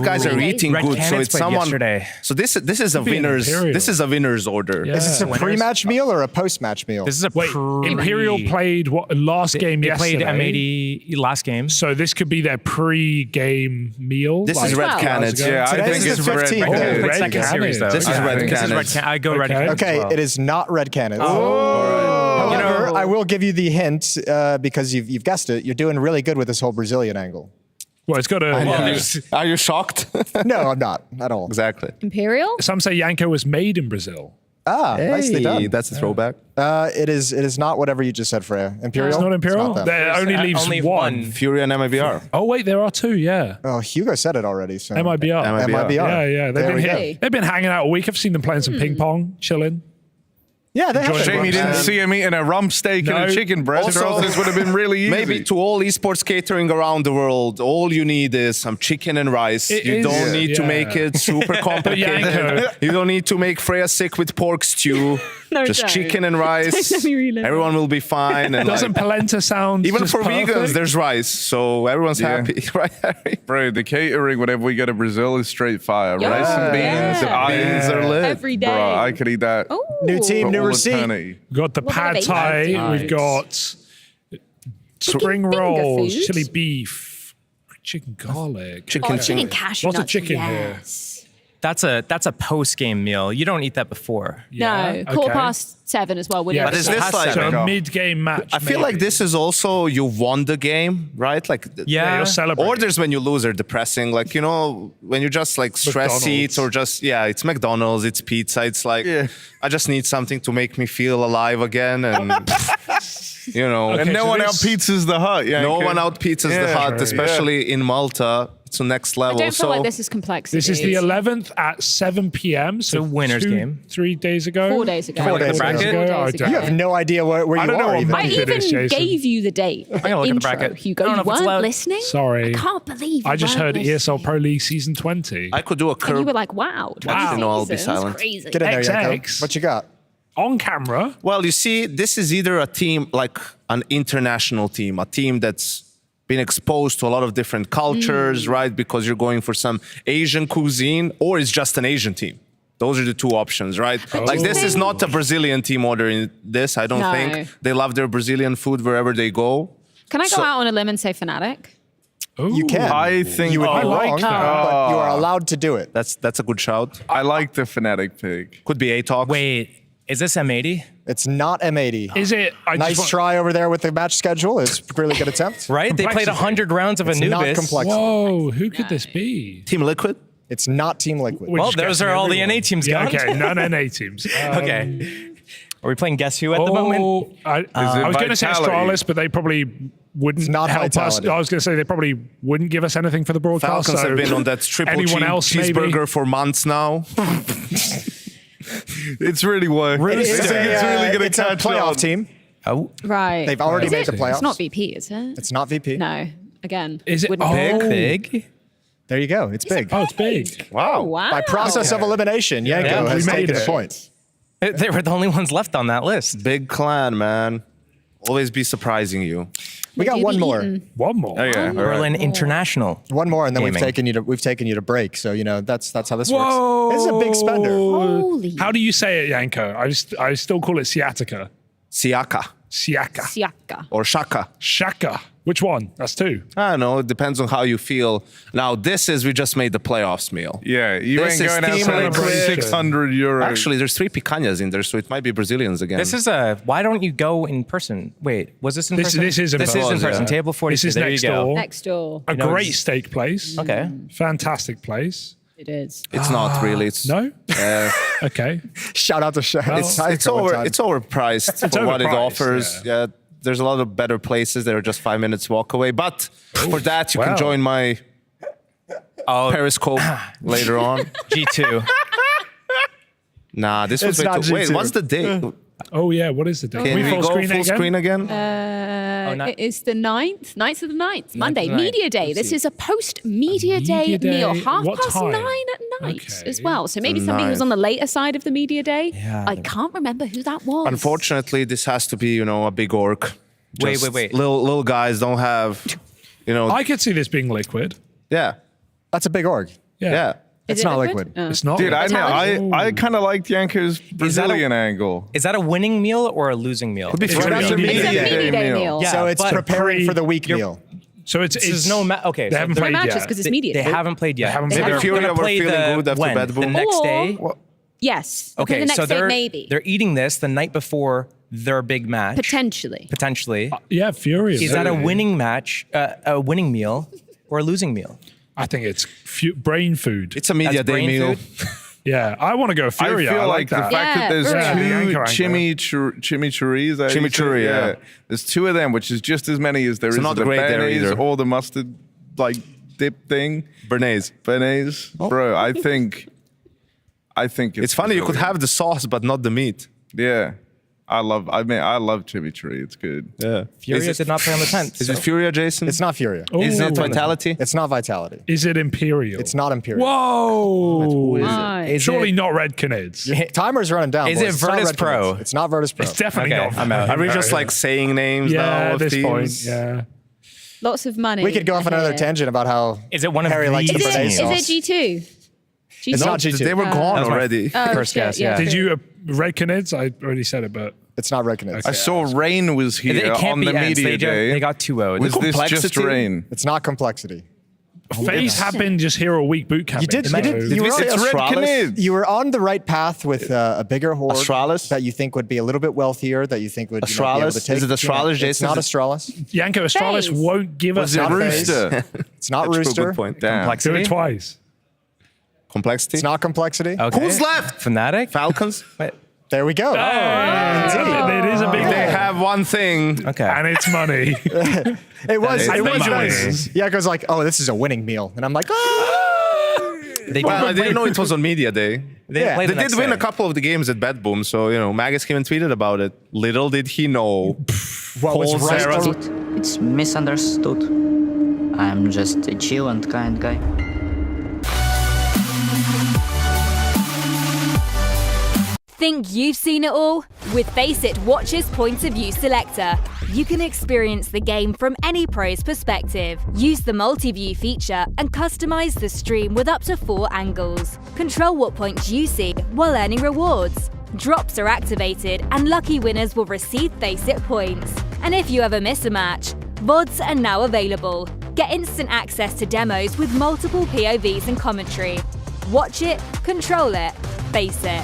guys are eating Red good. So Canids it's played someone. yesterday. So this is a Could be an winner's. Imperial. This is a winner's order. Yeah. Is this a Winners? pre-match meal or a post-match meal? This is a Wait, Imperial played what last game They yesterday. played M80 last game. So this could be their pre-game meal. This is Red Wow. Canids. Yeah, I Today's think the it's red. 15th. Oh, Canids. Red second Canids. series though. This is Yeah. Red This is Red Canids. Can- I go Red Okay. Canids Okay, as well. it is not Red Canids. Oh. However, I will give you the hint because you've guessed it. You're doing really good with this whole Brazilian angle. Well, it's got a. Are you shocked? No, I'm not at all. Exactly. Imperial? Some say Yanko was made in Brazil. Nicely done. That's a throwback. It is not whatever you just said, Freya. Imperial? It's not Imperial. them. There only leaves only one. Furia and MIBR. Oh wait, there are two. Yeah. Oh, Hugo said it already. So. MIBR. MIBR. Yeah, yeah. They've There been we here. go. They've been hanging out a week. I've seen them playing some ping pong, chilling. Yeah, they have Enjoy been. Shame you didn't And- see him eating a rump steak and No. a chicken breast, or else this would have been really easy. Maybe to all esports catering around the world, all you need is some chicken and rice. It You is- don't need to yeah. make it super complicated. Yanko. You don't need to make Freya sick with pork stew. No, Just don't. chicken and rice. Let me relive it. Everyone will be fine. And Doesn't like, polenta sound even just for vegans, perfect? there's rice, so everyone's Yeah. happy, right, Harry? Bro, the catering whenever we go to Brazil is straight fire. Yeah. Rice and beans. Yeah. Beans are lit. Every day. Bro, I could eat that. Oh. New team, for new all receipt. eternity. We've got the What pad about thai. it? We've got spring finger rolls, food. chili beef, chicken garlic. Chicken Chicken cashew Lots of nuts, chicken here. yes. That's a post game meal. You don't eat that before. Yeah, No, quarter okay. past 7 as well. Yeah, But is this Past like? seven. So a mid-game match. I feel like maybe. this is also you won the game, right? Like Yeah, you're celebrating. orders when you lose are depressing. Like, you know, when you just like stress McDonald's. eat or just, yeah, it's McDonald's, it's pizza. It's like, I just need something to make me feel alive again. And, you know, Okay, And no so one this- out pizzas the hut. Yeah, no one out pizzas the hut, Right. especially in Malta. It's the next I level. don't feel like So this is complexity. This is the 11th at 7 p.m. So It's a winner's game. 3 days ago. 4 days ago. 4 days ago. bracket? I don't You have no idea where I you don't know are what even. month I it is, even Jason. gave you the date. I'm gonna look at the intro, bracket. Hugo. I don't know You if it's weren't loud. listening. Sorry. I can't believe you I just weren't heard listening. ESL Pro League Season 20. I could do a And you curb. were like, wow. Actually, no, I'll be That's silent. crazy. Get in there, Yanko. XX. What you got? On camera. Well, you see, this is either a team like an international team, a team that's been exposed to a lot of different cultures, right? Because you're going for some Asian cuisine, or it's just an Asian team. Those are the two options, right? Like this is not a Brazilian team ordering this. I don't No. think they love their Brazilian food wherever they go. Can I go So- out on a limb and say Fnatic? You can. I think you would be I like wrong, that. but you are allowed to do it. That's a good shout. I like the Fnatic pick. Could be A-Talk. Wait, is this M80? It's not M80. Is it? Nice try over there with the match schedule. It's a really good attempt. Right? They played 100 rounds of It's not Anubis. complex. Whoa, who could this be? Team Liquid? It's not Team Liquid. We're Well, just those guessing are all the everyone. NA teams Yeah, gone. okay, none NA teams. Okay. Are we playing Guess Who at the moment? I was going to say Vitality? Astralis, but they probably wouldn't It's not help us. Vitality. I was going to say they probably wouldn't give us anything for the broadcast. Falcons so have been on that triple anyone else, cheeseburger maybe? for months now. It's really working. I think it's really going to it's a catch playoff on. team. Oh, Right. They've already Is made it? the playoffs. It's not VP, is it? It's not VP. No. Again. Is it wouldn't- big? There you go. It's big. Oh, it's big. Oh, wow. By process of elimination, Yanko Yeah, has we made taken it. the point. They were the only ones left on that list. Big clan, man. Always be surprising you. We got one more. One more. Okay. Berlin International. One more, and then Gaming. we've taken you to break. So that's how this Whoa. works. This is a big spender. Holy. How do you say it, Yanko? I still call it sciatica. Siaka Siaka. Siaka. or Shaka. Shaka. Which one? That's two. I don't know. It depends on how you feel. Now, we just made the playoffs meal. Yeah, you This ain't is going Team outside of Liquid. €600. Actually, there's 3 picanhas in there, so it might be Brazilians again. This is why don't you go in person? Wait, was this in person? This is in person. This is in person. Yeah. Table 42. This is there next you go. door. Next door. A know, great it's- steak place. Okay. Fantastic place. It is. It's not really. It's No? Okay. Shout out to Shaq. It's overpriced for what it overpriced, offers. Yeah. There's a lot of better places that are just 5 minutes walk away. But for that, you wow. can join my Periscope later on. G2. Nah, this was It's not wait. G2. What's the date? Oh, yeah. What is the date? Can we full go screen full again? screen again? It is the 9th. 9th of the 9th. Monday. of the 9th. Media Day. This is a post-media day Media day. meal. What time? 9:30 at night Okay. as well. So maybe The somebody who's 9th. on the later side of the media day. Yeah, I can't remember who that was. Unfortunately, this has to be, a big orc. Wait. Just Little guys don't have, I could see this being liquid. yeah. That's a big org. Yeah. It's it not liquid? liquid. It's not. Dude, I know. Vitality? I kind of liked Yanko's Brazilian angle. Is that a winning meal or a losing meal? Could be It's Friday. a It's a media media day meal. Yeah, So it's but preparing for the week you're- meal. So it's There's no okay. They so haven't they're- played matches yet. because it's media They day. haven't played yet. haven't They're played. gonna Furia were play feeling the good after when? Bad Bull. The next Or- day. Yes. Okay, the next so day they're maybe. they're eating this the night before their big match. Potentially. Potentially. Yeah, Furia. Is that a winning match, a winning meal, or a losing meal? I think it's brain food. It's a media That's day brain meal. food? Yeah, I want to go Furia. I feel like the that. fact that there's Yeah, two Furia. chimichurris. Chimichurri, yeah. There's 2 of them, which is just as many as there is not of the great there béarnaise either. or the mustard dip thing. Bernays. Béarnaise. Bro, I think It's funny, you could have the sauce, but not the meat. Yeah. I love chimichurri. It's good. Yeah. Furia did not play on the 10th. Is it Furia, Jason? It's not Furia. Is it Ooh. Vitality? It's not Vitality. Is it Imperial? It's not Imperial. Whoa! Is Surely it- not Red Canids. Timer's running down. Is boys. it It's not Virtus Red Pro? Canids. It's not Virtus Pro. It's definitely Okay, not. I'm out. Are we just like saying names Yeah, now at of this teams? point, yeah. Lots of money. We could go off on another here. tangent about how Is it one of Harry likes these the Is Bernays it, sauce. is it G2? G2? It's not G2. They were gone That was my already. first shit, guess, yeah. Did you Red Canids? I already said it, but It's not Red Canids. I saw Rain was here It can't on be the Ents. media day. They got 2-0'd. Was this just Complexity? Rain? It's not Complexity. FaZe have been just Hero Week boot camp. You did. You Did were we say It's Red Astralis? Canids. You were on the right path with a bigger horde Astralis? that you think would be a little bit wealthier, that you think would be able Astralis? to take. Is it Astralis, It's Jason? not Is Astralis. Yanko Astralis FaZe. won't give us Was it not FaZe. Rooster? It's not That's a Rooster. good point. Damn. Complexity? Do it twice. Complexity? It's not Complexity. Okay. Who's left? Fnatic? Falcons? Wait. There we go. It is a big They day. have one thing. Okay. And it's money. It was It's the money. nice. Yeah, it goes like, oh, this is a winning meal. And I'm like, oh. Well, I didn't know it was on media day. They didn't play They the did next win day. a couple of the games at Bad Boom, so Magus came and tweeted about it. Little did he know. What was Paul right? Serra- It's misunderstood. I'm just a chill and kind guy. Think you've seen it all? With FACEIT Watch's Point of View Selector, you can experience the game from any pro's perspective. Use the multi-view feature and customize the stream with up to 4 angles. Control what points you see while earning rewards. Drops are activated and lucky winners will receive FACEIT points. And if you ever miss a match, VODs are now available. Get instant access to demos with multiple POVs and commentary. Watch it, control it, FACEIT.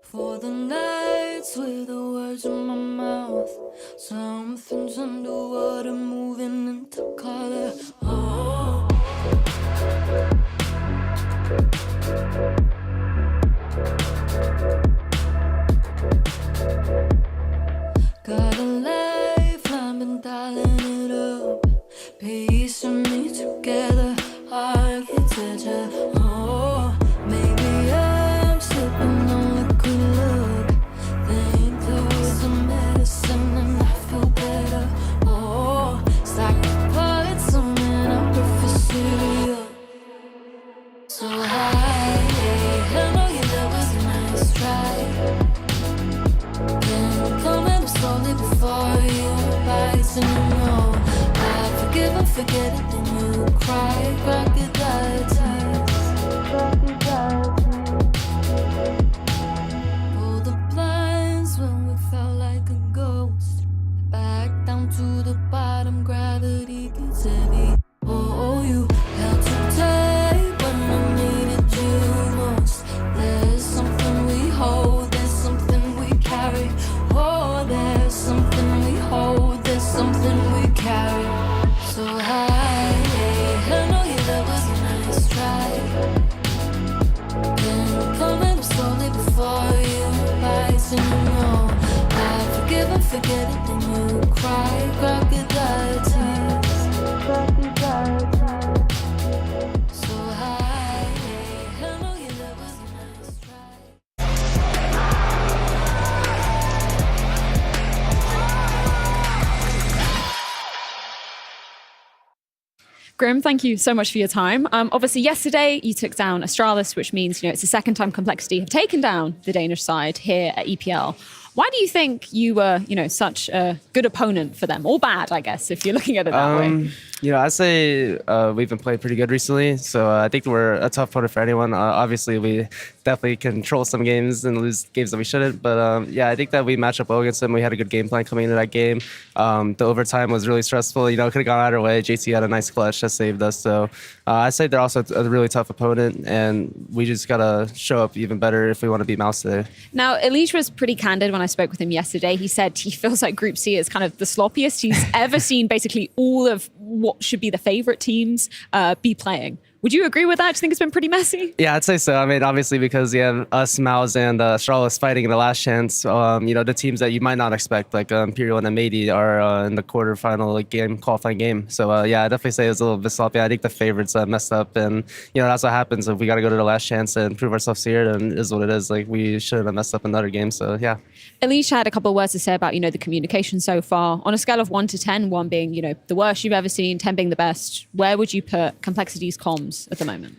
For the nights with the words in my mouth, something's underwater moving into color. Oh. Got a lifeline, been dialing it up, piecing me together, architecture. Oh, maybe I'm slipping on liquid love. Think there was a medicine and I feel better. Oh, it's like the parts of me Grim, thank you so much for your time. Obviously, yesterday you took down Astralis, which means it's the second time Complexity have taken down the Danish side here at EPL. Why do you think you were, such a good opponent for them? Or bad, I guess, if you're looking at it that way. I'd say we've been playing pretty good recently, so I think we're a tough opponent for anyone. Obviously, we definitely control some games and lose games that we shouldn't, but I think that we match up well against them. We had a good game plan coming into that game. The overtime was really stressful. It could have gone either way. JT had a nice clutch that saved us, so I'd say they're also a really tough opponent, and we just gotta show up even better if we want to beat Mouz today. Now, Elish was pretty candid when I spoke with him yesterday. He said he feels like Group C is kind of the sloppiest he's ever seen basically all of what should be the favorite teams be playing. Would you agree with that? Do you think it's been pretty messy? Yeah, I'd say so. I mean, obviously, because you have us, Mouz, and Astralis fighting in the last chance, the teams that you might not expect, like Imperial and M80, are in the quarterfinal qualifying game. So, I definitely say it's a little bit sloppy. I think the favorites messed up, and, that's what happens if we got to go to the last chance and prove ourselves here, and it is what it is. Like, we shouldn't have messed up another game, so, yeah. Alicia had a couple of words to say about, the communication so far. On a scale of 1 to 10, 1 being, the worst you've ever seen, 10 being the best, where would you put Complexity's comms at the moment?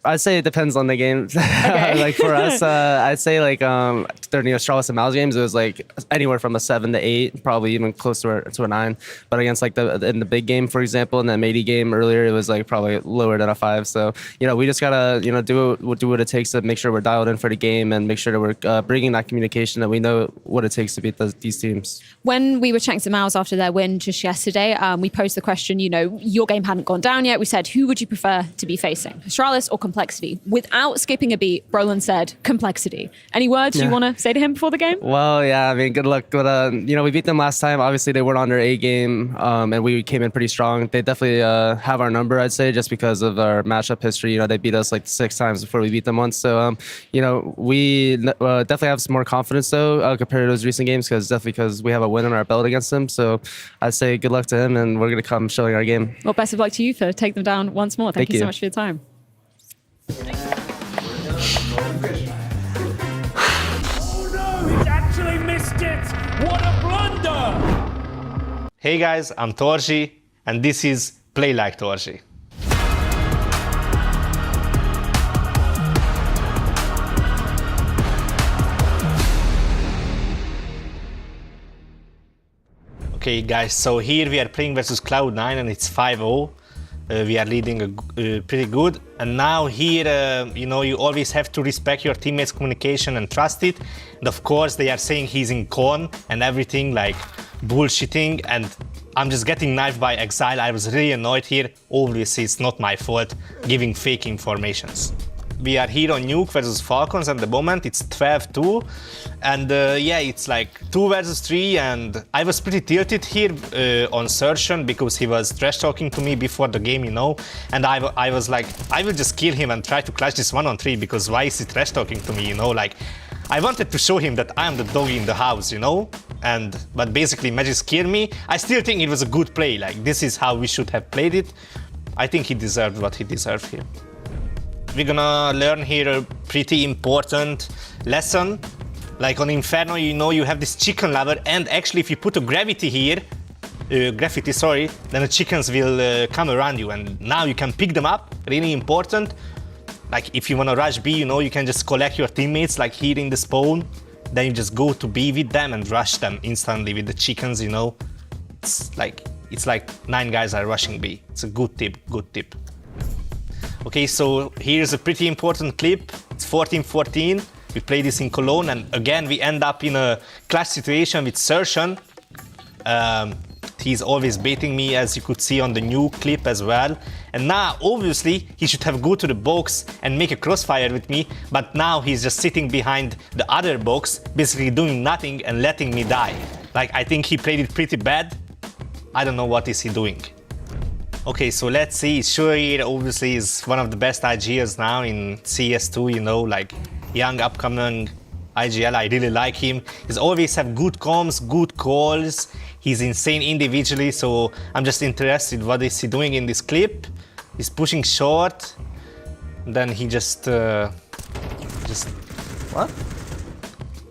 I'd say it depends on the game. Okay. Like for us, I'd say like during the Astralis and Mouz games, it was like anywhere from a 7 to 8, probably even close to a 9. But against like in the big game, for example, in that M80 game earlier, it was like probably lower than a 5. So we just gotta do what it takes to make sure we're dialed in for the game and make sure that we're bringing that communication, that we know what it takes to beat these teams. When we were chatting to Mouz after their win just yesterday, we posed the question, your game hadn't gone down yet. We said, who would you prefer to be facing, Astralis or Complexity? Without skipping a beat, Brolin said Complexity. Any words you want to say to him before the game? Well, yeah, I mean, good luck. But, we beat them last time. Obviously, they weren't on their A game, and we came in pretty strong. They definitely have our number, I'd say, just because of our matchup history. They beat us like 6 times before we beat them once. So, we definitely have some more confidence, though, compared to those recent games, because we have a win on our belt against them. So, I'd say good luck to him, and we're going to come showing our game. Well, best of luck to you for taking them down once more. Thank you so much for your time. Oh no, he's actually missed it! What a blunder! Hey guys, I'm Torji, and this is Play Like Torji. Okay guys, so here we are playing versus Cloud9 and it's 5-0. We are leading pretty good, and now here you always have to respect your teammates' communication and trust it. And of course they are saying he's in con and everything, like bullshitting, and I'm just getting knifed by Exile. I was really annoyed here. Obviously it's not my fault giving fake informations. We are here on Nuke versus Falcons at the moment. It's 12-2, and it's like 2 versus 3, and I was pretty tilted here on Surgeon because he was trash talking to me before the game, and I was like, I will just kill him and try to clutch this 1-on-3, because why is he trash talking to me, like I wanted to show him that I am the dog in the house, but basically Magic's killed me. I still think it was a good play, like this is how we should have played it. I think he deserved what he deserved here. We're gonna learn here a pretty important lesson. Like on Inferno, you have this chicken lever, and actually if you put a gravity here, then the chickens will come around you, and now you can pick them up, really important. Like if you wanna rush B, you can just collect your teammates, like here in the spawn, then you just go to B with them and rush them instantly with the chickens, It's like 9 guys are rushing B. It's a good tip. Okay, so here's a pretty important clip. It's 14-14. We play this in Cologne, and again we end up in a clash situation with Surgeon. He's always baiting me, as you could see on the new clip as well. And now, obviously, he should have go to the box and make a crossfire with me, but now he's just sitting behind the other box, basically doing nothing and letting me die. Like, I think he played it pretty bad. I don't know what is he doing. Okay, so let's see. Furia obviously is one of the best IGLs now in CS2, like young upcoming IGL. I really like him. He's always have good comms, good calls. He's insane individually, so I'm just interested what is he doing in this clip. He's pushing short. Then he just what?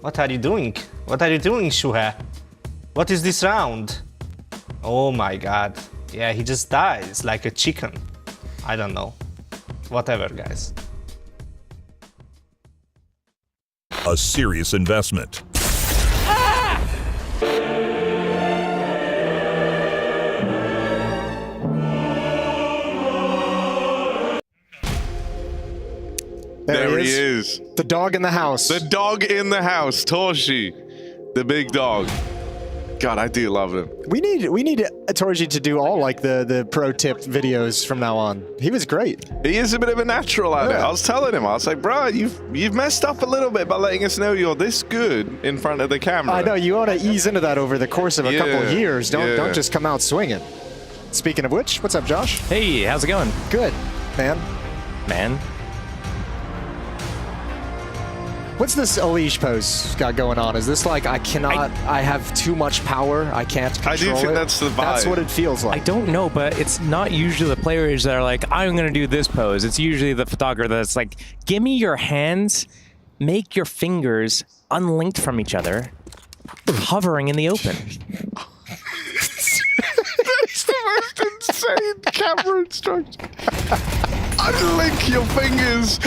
What are you doing? What are you doing, Shuha? What is this round? Oh my god. Yeah, he just dies like a chicken. I don't know. Whatever, guys. A serious investment. There he is. The dog in the house. The dog in the house, Torshi. The big dog. God, I do love him. We need Torji to do all like the pro tip videos from now on. He was great. He is a bit of a natural at it. I was telling him, I was like, bro, you've messed up a little bit by letting us know you're this good in front of the camera. I know, you ought to ease into that over the course of a couple of years. Don't just come out swinging. Speaking of which, what's up, Josh? Hey, how's it going? Good, man. Man. What's this Elige pose got going on? Is this like, I have too much power, I can't control it? I do think that's the vibe. That's what it feels like. I don't know, but it's not usually the players that are like, I'm going to do this pose. It's usually the photographer that's like, give me your hands, make your fingers unlinked from each other, hovering in the open. That's the most insane camera instruction. Unlink your fingers.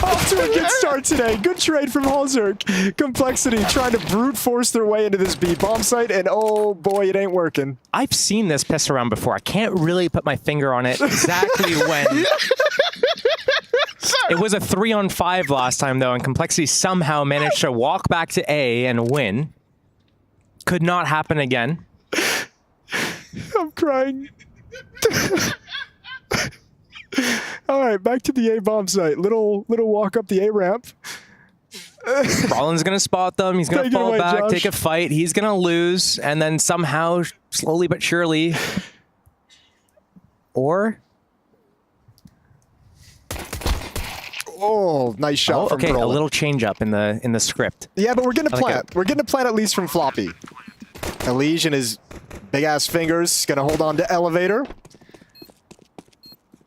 Off to a good start today. Good trade from Halzerk. Complexity trying to brute force their way into this B bomb site, and oh boy, it ain't working. I've seen this piss around before. I can't really put my finger on it exactly when. It was a 3-on-5 last time, though, and Complexity somehow managed to walk back to A and win. Could not happen again. I'm crying. All right, back to the A bomb site. Little walk up the A ramp. Rollins gonna spot them. He's gonna fall back, Josh. Take a fight. He's gonna lose, and then somehow, slowly but surely, or oh, nice shot from okay, Brolin. a little change up in the script. Yeah, but we're gonna plant. We're gonna plant at least from Floppy. Elige and his big ass fingers gonna hold on to elevator.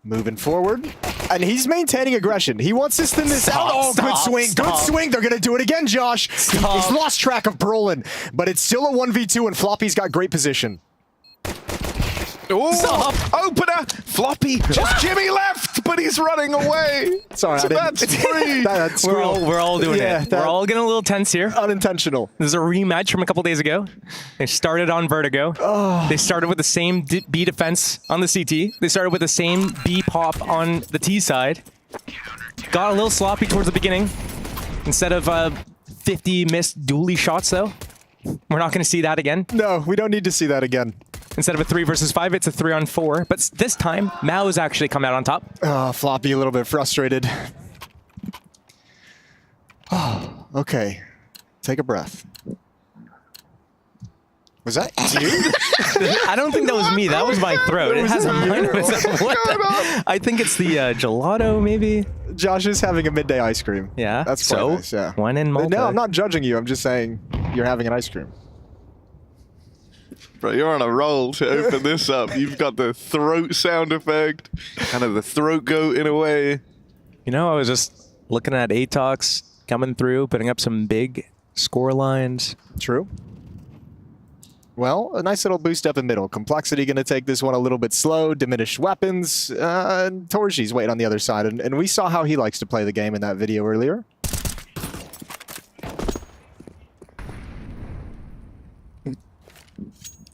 Moving forward, and he's maintaining aggression. He wants to thin this out. Oh, good swing, good swing. They're gonna do it again, Josh. He's lost track of Brolin, but it's still a 1v2, and Floppy's got great position. Oh, opener, Floppy, just Jimmy left, but he's running away. Sorry, so that's free. We're all doing it. We're all getting a little tense here. Unintentional. This is a rematch from a couple days ago. They started on Vertigo. Oh. They started with the same B defense on the CT. They started with the same B pop on the T side. Got a little sloppy towards the beginning. Instead of 50 missed dually shots, though. We're not going to see that again. No, we don't need to see that again. Instead of a 3 versus 5, it's a 3-on-4. But this time, Mouz actually come out on top. Floppy a little bit frustrated. Oh, okay. Take a breath. Was that you? I don't think that was me. That was my throat. It has a mind of its own. I think it's the gelato, maybe. Josh is having a midday ice cream. Yeah. That's quite nice, yeah. One in Malta. No, I'm not judging you. I'm just saying you're having an ice cream. Bro, you're on a roll to open this up. You've got the throat sound effect, kind of the throat goat in a way. You know, I was just looking at ATOX coming through, putting up some big score lines. True. Well, a nice little boost up in middle. Complexity going to take this one a little bit slow, diminished weapons, and Torji's waiting on the other side. And we saw how he likes to play the game in that video earlier.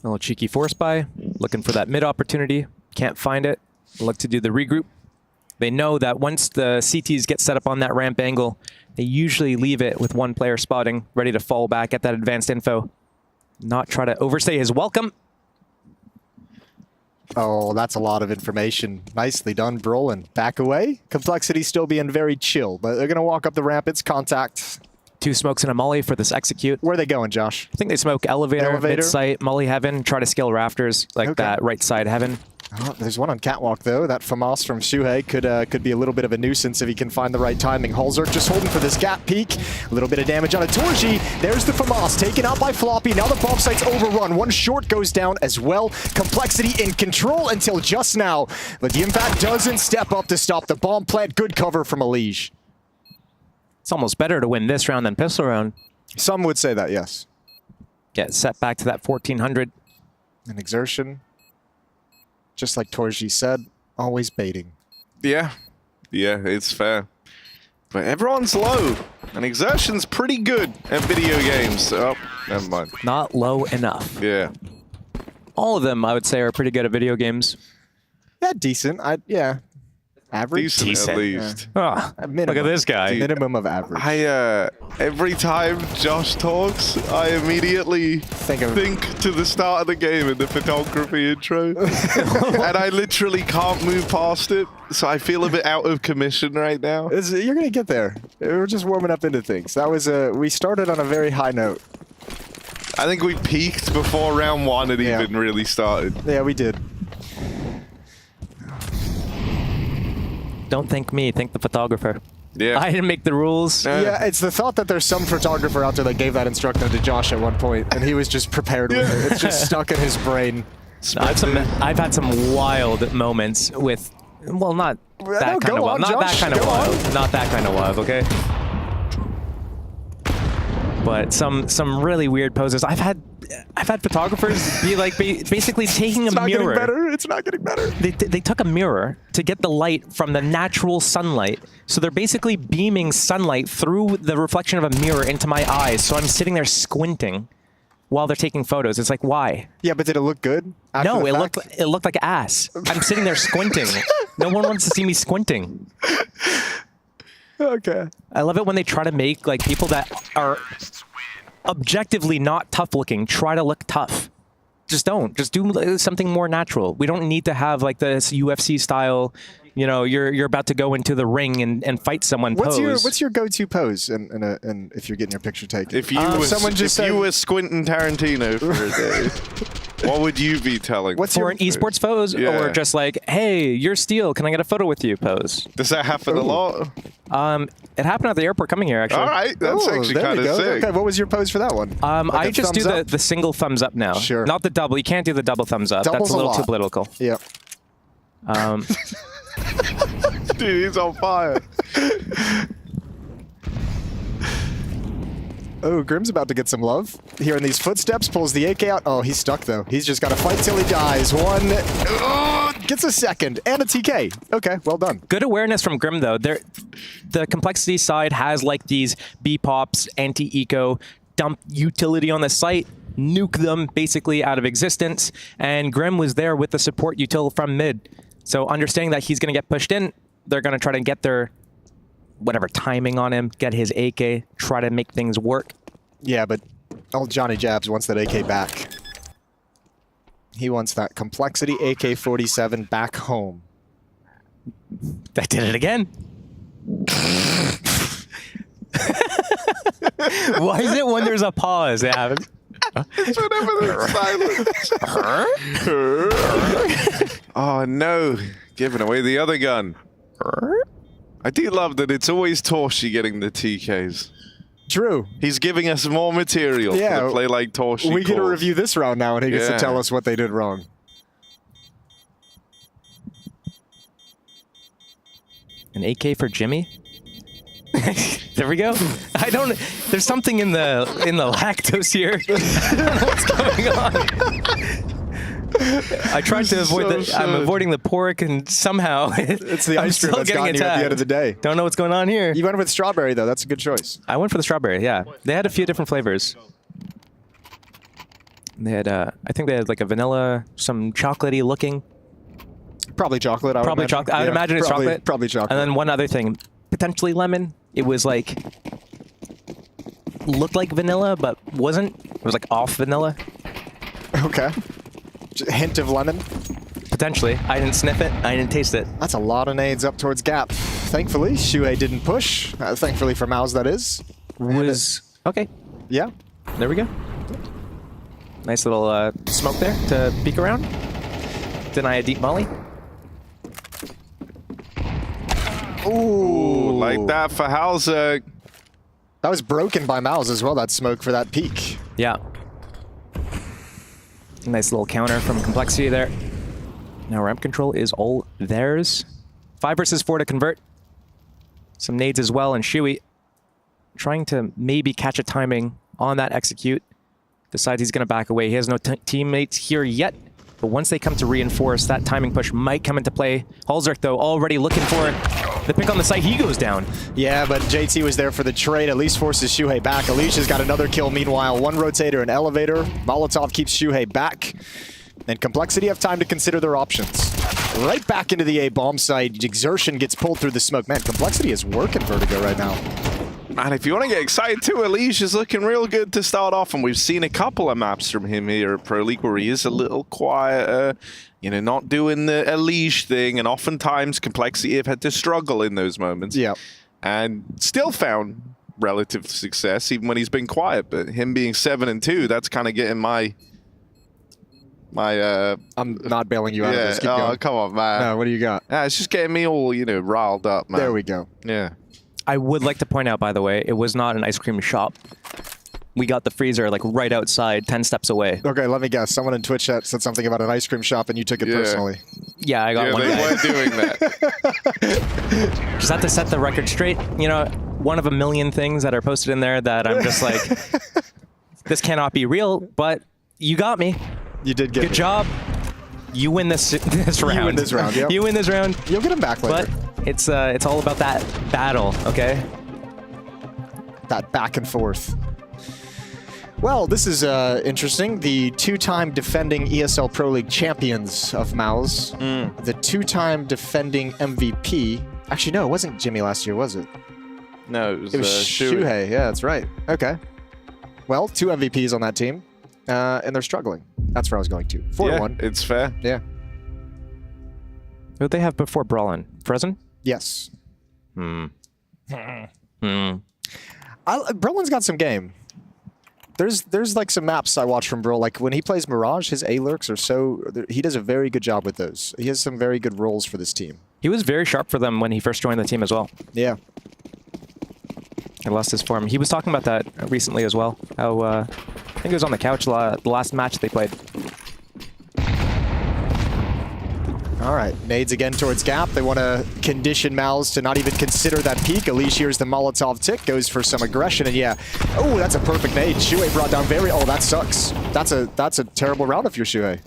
A little cheeky force buy, looking for that mid opportunity. Can't find it. Look to do the regroup. They know that once the CTs get set up on that ramp angle, they usually leave it with one player spotting, ready to fall back at that advanced info. Not try to overstay his welcome. Oh, that's a lot of information. Nicely done, Brolin. Back away. Complexity still being very chill, but they're going to walk up the ramp. It's contact. 2 smokes and a molly for this execute. Where are they going, Josh? I think they smoke elevator. Mid-site, molly heaven, try to scale rafters, like that right side heaven. Oh, there's one on catwalk, though. That FAMAS from Shuhei could be a little bit of a nuisance if he can find the right timing. Halzerk just holding for this gap peek. A little bit of damage on a Torji. There's the FAMAS taken out by Floppy. Now the bomb site's overrun. One short goes down as well. Complexity in control until just now. But the impact doesn't step up to stop the bomb plant. Good cover from Elige. It's almost better to win this round than pistol round. Some would say that, yes. get set back to that 1400. An exertion, just like Torji said, always baiting. Yeah, it's fair. But everyone's low, and exertion's pretty good at video games. Oh, never mind. Not low enough. Yeah. All of them, I would say, are pretty good at video games. Yeah, decent. Yeah. Average? Decent. At least. Oh, look at this guy. Minimum of average. Every time Josh talks, I immediately think to the start of the game in the photography intro. And I literally can't move past it, so I feel a bit out of commission right now. You're going to get there. We're just warming up into things. That was we started on a very high note. I think we peaked before round 1 had even really started. Yeah, we did. Don't thank me, thank the photographer. Yeah. I didn't make the rules. Yeah, it's the thought that there's some photographer out there that gave that instruction to Josh at one point, and he was just prepared with it. It's just stuck in his brain. I've had some wild moments with, well, not that kind of wild. Not that kind of wild. Not that kind of wild, okay? But some really weird poses. I've had photographers be like basically taking a mirror. It's not getting better. They took a mirror to get the light from the natural sunlight. So they're basically beaming sunlight through the reflection of a mirror into my eyes. So I'm sitting there squinting while they're taking photos. It's like, why? Yeah, but did it look good? No, it looked like ass. I'm sitting there squinting. No one wants to see me squinting. Okay. I love it when they try to make like people that are objectively not tough looking try to look tough. Just don't. Just do something more natural. We don't need to have like this UFC style, you know, you're about to go into the ring and fight someone pose. What's your go-to pose and if you're getting your picture taken? If you were squinting Tarantino for a day, what would you be telling? What's for an esports pose or just like, hey, you're Steel, can I get a photo with you pose? Does that happen a lot? It happened at the airport coming here, actually. All right, that's actually kind of sick. Okay, what was your pose for that one? I just do the single thumbs up now. Sure. Not the double. You can't do the double thumbs up. Double's That's a little a too lot. political. Yep. Dude, he's on fire. Oh, Grim's about to get some love. Hearing these footsteps, pulls the AK out. Oh, he's stuck, though. He's just got to fight till he dies. One. Gets a second. And a TK. Okay, well done. Good awareness from Grim, though. The complexity side has, like, these B-pops, anti-eco, dump utility on the site, nuke them, basically, out of existence. And Grim was there with the support util from mid. So understanding that he's going to get pushed in, they're going to try to get their whatever timing on him, get his AK, try to make things work. Yeah, but old Johnny Jabs wants that AK back. He wants that complexity AK-47 back home. I did it again. Why is it when there's a pause it happens? Whenever there's silence. Oh no, giving away the other gun. I do love that it's always Torshi getting the TKs. True. He's giving us more material to play like Torshi. We get to review this round now, and he gets to tell us what they did wrong. An AK for Jimmy? There we go. I don't. There's something in the lactose here. I don't know what's going on. I tried to avoid I'm avoiding the pork, and somehow it's the ice cream that's gotten you at the end of the day. Don't know what's going on here. You went with strawberry, though. That's a good choice. I went for the strawberry. Yeah, they had a few different flavors. They had, I think they had like a vanilla, some chocolatey looking. Probably chocolate. Probably chocolate. I would imagine it's chocolate. Probably chocolate. And then one other thing, potentially lemon. It was like looked like vanilla, but wasn't. It was like off vanilla. Okay. Just a hint of lemon. Potentially. I didn't sniff it. I didn't taste it. That's a lot of nades up towards Gap. Thankfully, Shuhei didn't push. Thankfully for Mouz, that is. Okay. Yeah. There we go. Nice little smoke there to peek around. Deny a deep molly. Ooh. Like that for Hauser. That was broken by Mouz as well, that smoke for that peek. Yeah. Nice little counter from Complexity there. Now ramp control is all theirs. 5 versus 4 to convert. Some nades as well, and Shuey trying to maybe catch a timing on that execute. decides he's going to back away. He has no teammates here yet, but once they come to reinforce, that timing push might come into play. Halzerk, though, already looking for the pick on the site. He goes down. Yeah, but JT was there for the trade. At least forces Shuhei back. Alicia's got another kill. Meanwhile, one rotator, an elevator. Molotov keeps Shuhei back. And Complexity have time to consider their options. Right back into the A bomb site. Exertion gets pulled through the smoke. Man, Complexity is working Vertigo right now. And if you want to get excited too, Elige is looking real good to start off, and we've seen a couple of maps from him here at Pro League where he is a little quieter, you know, not doing the Elige thing, and oftentimes Complexity have had to struggle in those moments. Yeah. And still found relative success even when he's been quiet, but him being 7-2, that's kind of getting my I'm not bailing you out of this. Keep going. Come on, man. No, what do you got? It's just getting me all, you know, riled up, man. There we go. Yeah. I would like to point out, by the way, it was not an ice cream shop. We got the freezer like right outside, 10 steps away. Okay, let me guess. Someone in Twitch chat said something about an ice cream shop and you took it personally. Yeah, I got one. They weren't doing that. Just have to set the record straight. You know, one of a million things that are posted in there that I'm just like, this cannot be real, but you got me. You did get Good job. You win this round. You win this round, yep. You win this round. You'll get him back later. But it's all about that battle, okay? That back and forth. Well, this is interesting. The two-time defending ESL Pro League champions of Mouz. The two-time defending MVP. Actually, no, it wasn't Jimmy last year, was it? No, it was Shuhei. Yeah, that's right. Okay. Well, 2 MVPs on that team, and they're struggling. That's where I was going to. 4-1. It's fair. Yeah. Who did they have before Brawlin? Frozen? Yes. Brolin's got some game. There's like some maps I watch from Bro. Like when he plays Mirage, his A-lurks are so... He does a very good job with those. He has some very good roles for this team. He was very sharp for them when he first joined the team as well. Yeah. He lost his form. He was talking about that recently as well. How, I think it was on the couch the last match they played. All right, nades again towards Gap. They want to condition Mouz to not even consider that peek. Elige hears the Molotov tick, goes for some aggression, and yeah. Oh, that's a perfect nade. Shuhei brought down very... Oh, that sucks. That's a terrible round if you're Shuhei.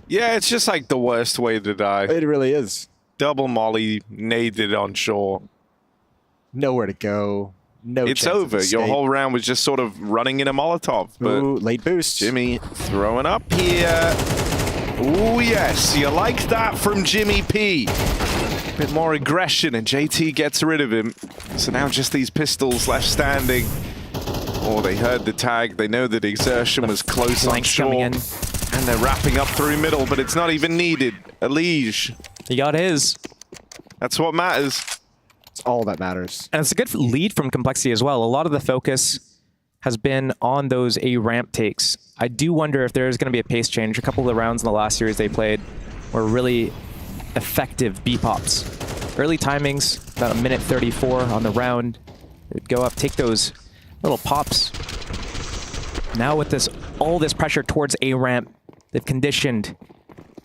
Yeah, it's just like the worst way to die. It really is. Double molly, naded on shore. Nowhere to go. No it's chance over. of escape. Your whole round was just sort of running in a Molotov. But ooh, late boost. Jimmy throwing up here. Ooh, yes. You like that from Jimmy P. A bit more aggression, and JT gets rid of him. So now just these pistols left standing. Oh, they heard the tag. They know that Exertion was close on shore. And they're wrapping up through middle, but it's not even needed. Elige. He got his. That's what matters. It's all that matters. And it's a good lead from Complexity as well. A lot of the focus has been on those A ramp takes. I do wonder if there's going to be a pace change. A couple of the rounds in the last series they played were really effective B pops. Early timings, about 1:34 on the round. They'd go up, take those little pops. Now with all this pressure towards A ramp, they've conditioned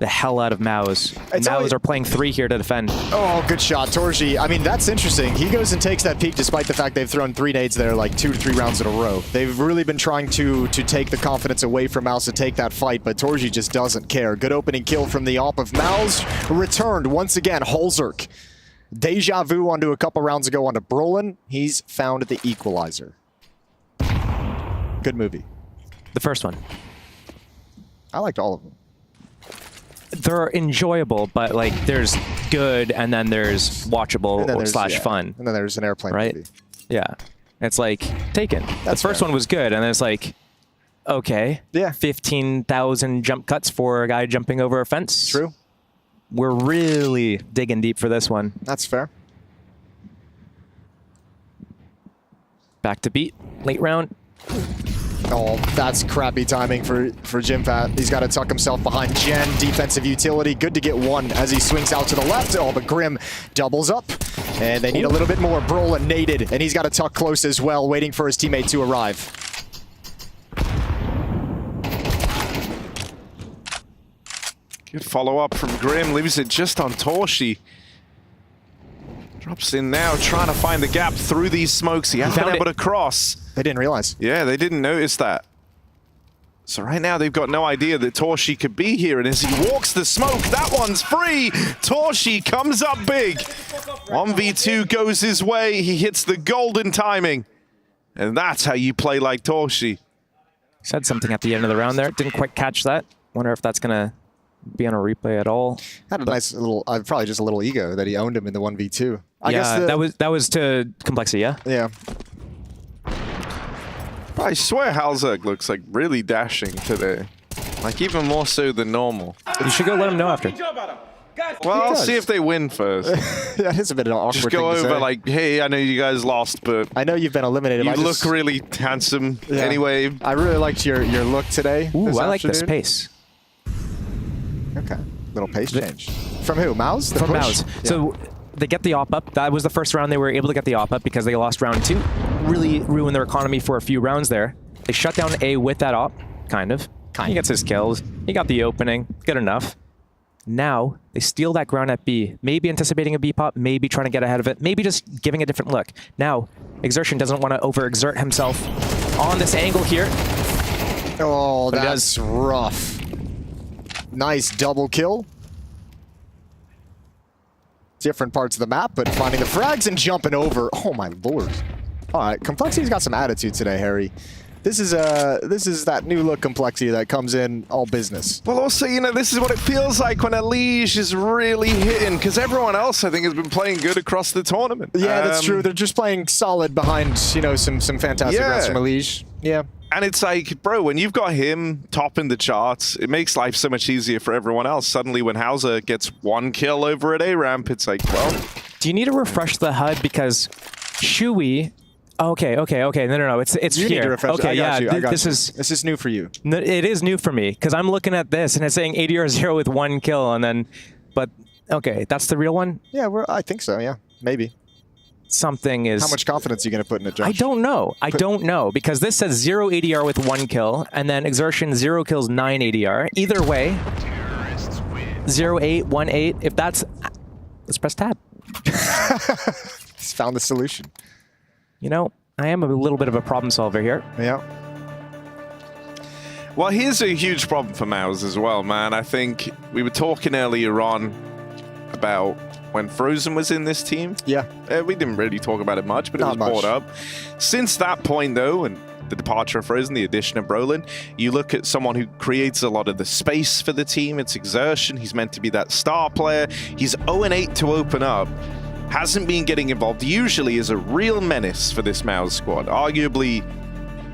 the hell out of Mouz. Mouz are playing 3 here to defend. Oh, good shot, Torji. I mean, that's interesting. He goes and takes that peek despite the fact they've thrown 3 nades there like 2 to 3 rounds in a row. They've really been trying to take the confidence away from Mouz to take that fight, but Torji just doesn't care. Good opening kill from the op of Mouz. Returned once again, Halzerk. Deja vu onto a couple rounds ago onto Brolin. He's found the equalizer. Good movie. The first one. I liked all of them. They're enjoyable, but like there's good and then there's watchable / fun. And then there's an airplane right? movie. Yeah. It's like Taken. The first one was good, and then it's like, okay. Yeah. 15,000 jump cuts for a guy jumping over a fence. True. We're really digging deep for this one. That's fair. Back to beat. Late round. Oh, that's crappy timing for Jimpat. He's got to tuck himself behind Jen. Defensive utility. Good to get one as he swings out to the left. Oh, but Grim doubles up. And they need a little bit more. Brolin naded, and he's got to tuck close as well, waiting for his teammate to arrive. Good follow-up from Grim. Leaves it just on Torshi. Drops in now, trying to find the gap through these smokes. He hasn't been able to cross. They didn't realize. Yeah, they didn't notice that. So right now they've got no idea that Torshi could be here, and as he walks the smoke, that one's free! Torshi comes up big! 1v2 goes his way, he hits the golden timing. And that's how you play like Torshi. Said something at the end of the round there, didn't quite catch that. Wonder if that's gonna be on a replay at all. Had a nice little, probably just a little ego that he owned him in the 1v2. I guess that was to Complexity, yeah? Yeah. I swear Halzerg looks like really dashing today. Like even more so than normal. You should go let him know after. Well, I'll see if they win first. Yeah, it's a bit of an awkward Just go thing to over say. like, hey, I know you guys lost, but I know you've been eliminated. you I look just, really handsome Yeah. anyway. I really liked your look today. Ooh, this I like this afternoon. pace. Okay, little pace change. From who? Mouz? The From push? Mouz. Yeah. So they get the op up. That was the first round they were able to get the op up because they lost round 2. Really ruined their economy for a few rounds there. They shut down A with that op, kind of. He gets his kills. He got the opening. Good enough. Now, they steal that ground at B. Maybe anticipating a B pop, maybe trying to get ahead of it, maybe just giving a different look. Now, Exertion doesn't want to overexert himself on this angle here. Oh, But he that's rough. Nice double kill. Different parts of the map, but finding the frags and jumping over. Oh my lord. All right, Complexity's got some attitude today, Harry. This is that new look Complexity that comes in all business. Well, also, you know, this is what it feels like when a Liege is really hitting, because everyone else, I think, has been playing good across the tournament. Yeah, that's true. They're just playing solid behind, you know, some fantastic rounds from a Liege. Yeah. And it's like, bro, when you've got him topping the charts, it makes life so much easier for everyone else. Suddenly, when Hauser gets 1 kill over at A ramp, it's like, well, Do you need to refresh the HUD because Shui? Okay. No. It's You here. need to refresh. Okay, I got yeah. you. This is new for you. It is new for me because I'm looking at this and it's saying ADR 0 with 1 kill, and then, but okay, that's the real one. Yeah, I think so. Yeah, maybe. Something is. How much confidence are you going to put in it, Josh? I don't know. I don't know because this says 0 ADR with 1 kill, and then Exertion 0 kills 9 ADR. Either way, 0-8, 1-8. If that's, let's press tab. He's found the solution. You know, I am a little bit of a problem solver here. Yeah. well, here's a huge problem for Mouz as well, man. I think we were talking earlier on about when Frozen was in this team. Yeah. We didn't really talk about it much, but it Not was brought much. up. Since that point, though, and the departure of Frozen, the addition of Brolin, you look at someone who creates a lot of the space for the team. It's Exertion. He's meant to be that star player. He's 0-8 to open up. Hasn't been getting involved. Usually is a real menace for this Mouz squad. Arguably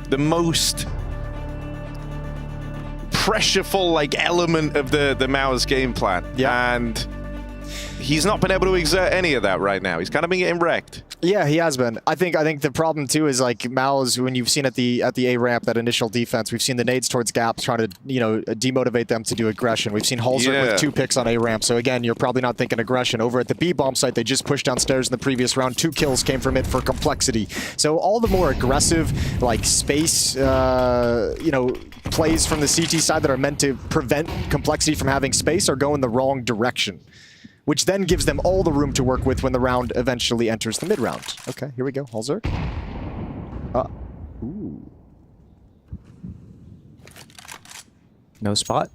the most pressureful element of the Mouz game plan. Yeah. And he's not been able to exert any of that right now. He's kind of been getting wrecked. Yeah, he has been. I think the problem too is Mouz, when you've seen at the A ramp that initial defense, we've seen the nades towards gaps trying to demotivate them to do aggression. We've seen Halzer with 2 picks on A ramp. So again, you're probably not thinking aggression. Over at the B bomb site, they just pushed downstairs in the previous round. 2 kills came from it for Complexity. So all the more aggressive space plays from the CT side that are meant to prevent Complexity from having space are going the wrong direction, which then gives them all the room to work with when the round eventually enters the mid-round. Okay, here we go, Halzer. Ooh. No spot.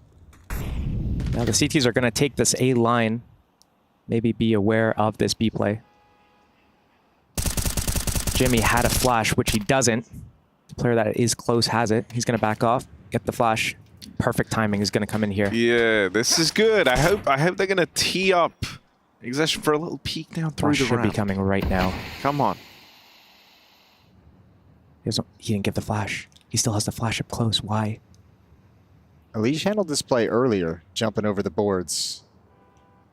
Now the CTs are going to take this A line. Maybe be aware of this B play. Jimmy had a flash, which he doesn't. The player that is close has it. He's going to back off, get the flash. Perfect timing is going to come in here. Yeah, this is good. I hope they're going to tee up Exertion for a little peek down through Flash the should ramp. be coming right now. Come on. He didn't get the flash. He still has the flash up close. Why? Elige handled this play earlier, jumping over the boards.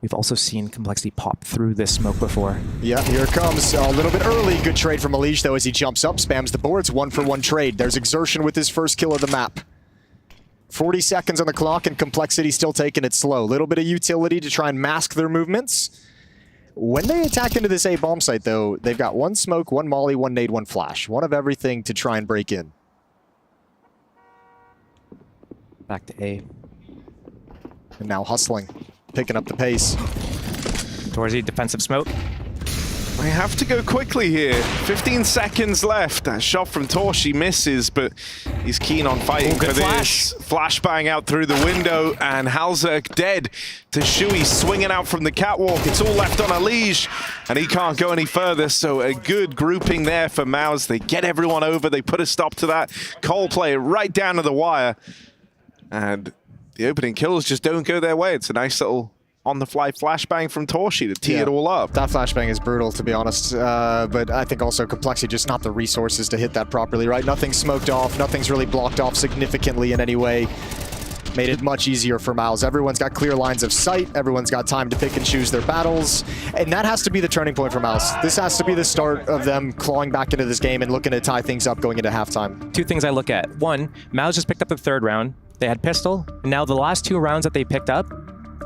We've also seen Complexity pop through this smoke before. Yeah, here it comes. A little bit early. Good trade from Elige, though, as he jumps up, spams the boards. 1-for-1 trade. There's Exertion with his first kill of the map. 40 seconds on the clock, and Complexity still taking it slow. Little bit of utility to try and mask their movements. When they attack into this A bomb site, though, they've got 1 smoke, 1 molly, 1 nade, 1 flash. One of everything to try and break in. Back to A. And now hustling, picking up the pace. Towards the defensive smoke. They have to go quickly here. 15 seconds left. That shot from Torshi misses, but he's keen on fighting for this. Flashbang out through the window, and Halzerk dead to Shui swinging out from the catwalk. It's all left on Elige, and he can't go any further, so a good grouping there for Mouz. They get everyone over, they put a stop to that. Cole play right down to the wire, and the opening kills just don't go their way. It's a nice little on-the-fly flashbang from Torshi to tee it all up. That flashbang is brutal, to be honest. But I think also Complexity just not the resources to hit that properly, right? Nothing's smoked off. Nothing's really blocked off significantly in any way. Made it much easier for Mouz. Everyone's got clear lines of sight. Everyone's got time to pick and choose their battles. And that has to be the turning point for Mouz. This has to be the start of them clawing back into this game and looking to tie things up going into halftime. Two things I look at. One, Mouz just picked up the third round. They had pistol. And now the last two rounds that they picked up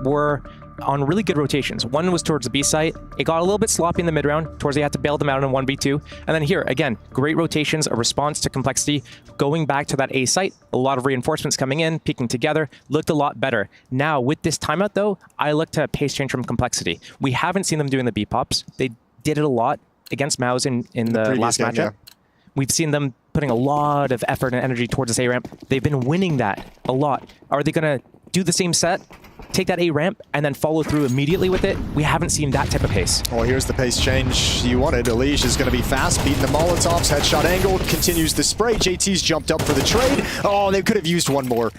were on really good rotations. One was towards the B site. It got a little bit sloppy in the mid round. Towards they had to bail them out in 1v2. And then here, again, great rotations, a response to Complexity. Going back to that A site, a lot of reinforcements coming in, peeking together, looked a lot better. Now, with this timeout though, I look to pace change from Complexity. We haven't seen them doing the B pops. They did it a lot against Mouz in the last matchup. Yeah. We've seen them putting a lot of effort and energy towards this A ramp. They've been winning that a lot. Are they gonna do the same set, take that A ramp, and then follow through immediately with it? We haven't seen that type of pace. Well, here's the pace change you wanted. Elige is going to be fast, beating the Molotovs, headshot angle, continues the spray. JT's jumped up for the trade. Oh, they could have used one more.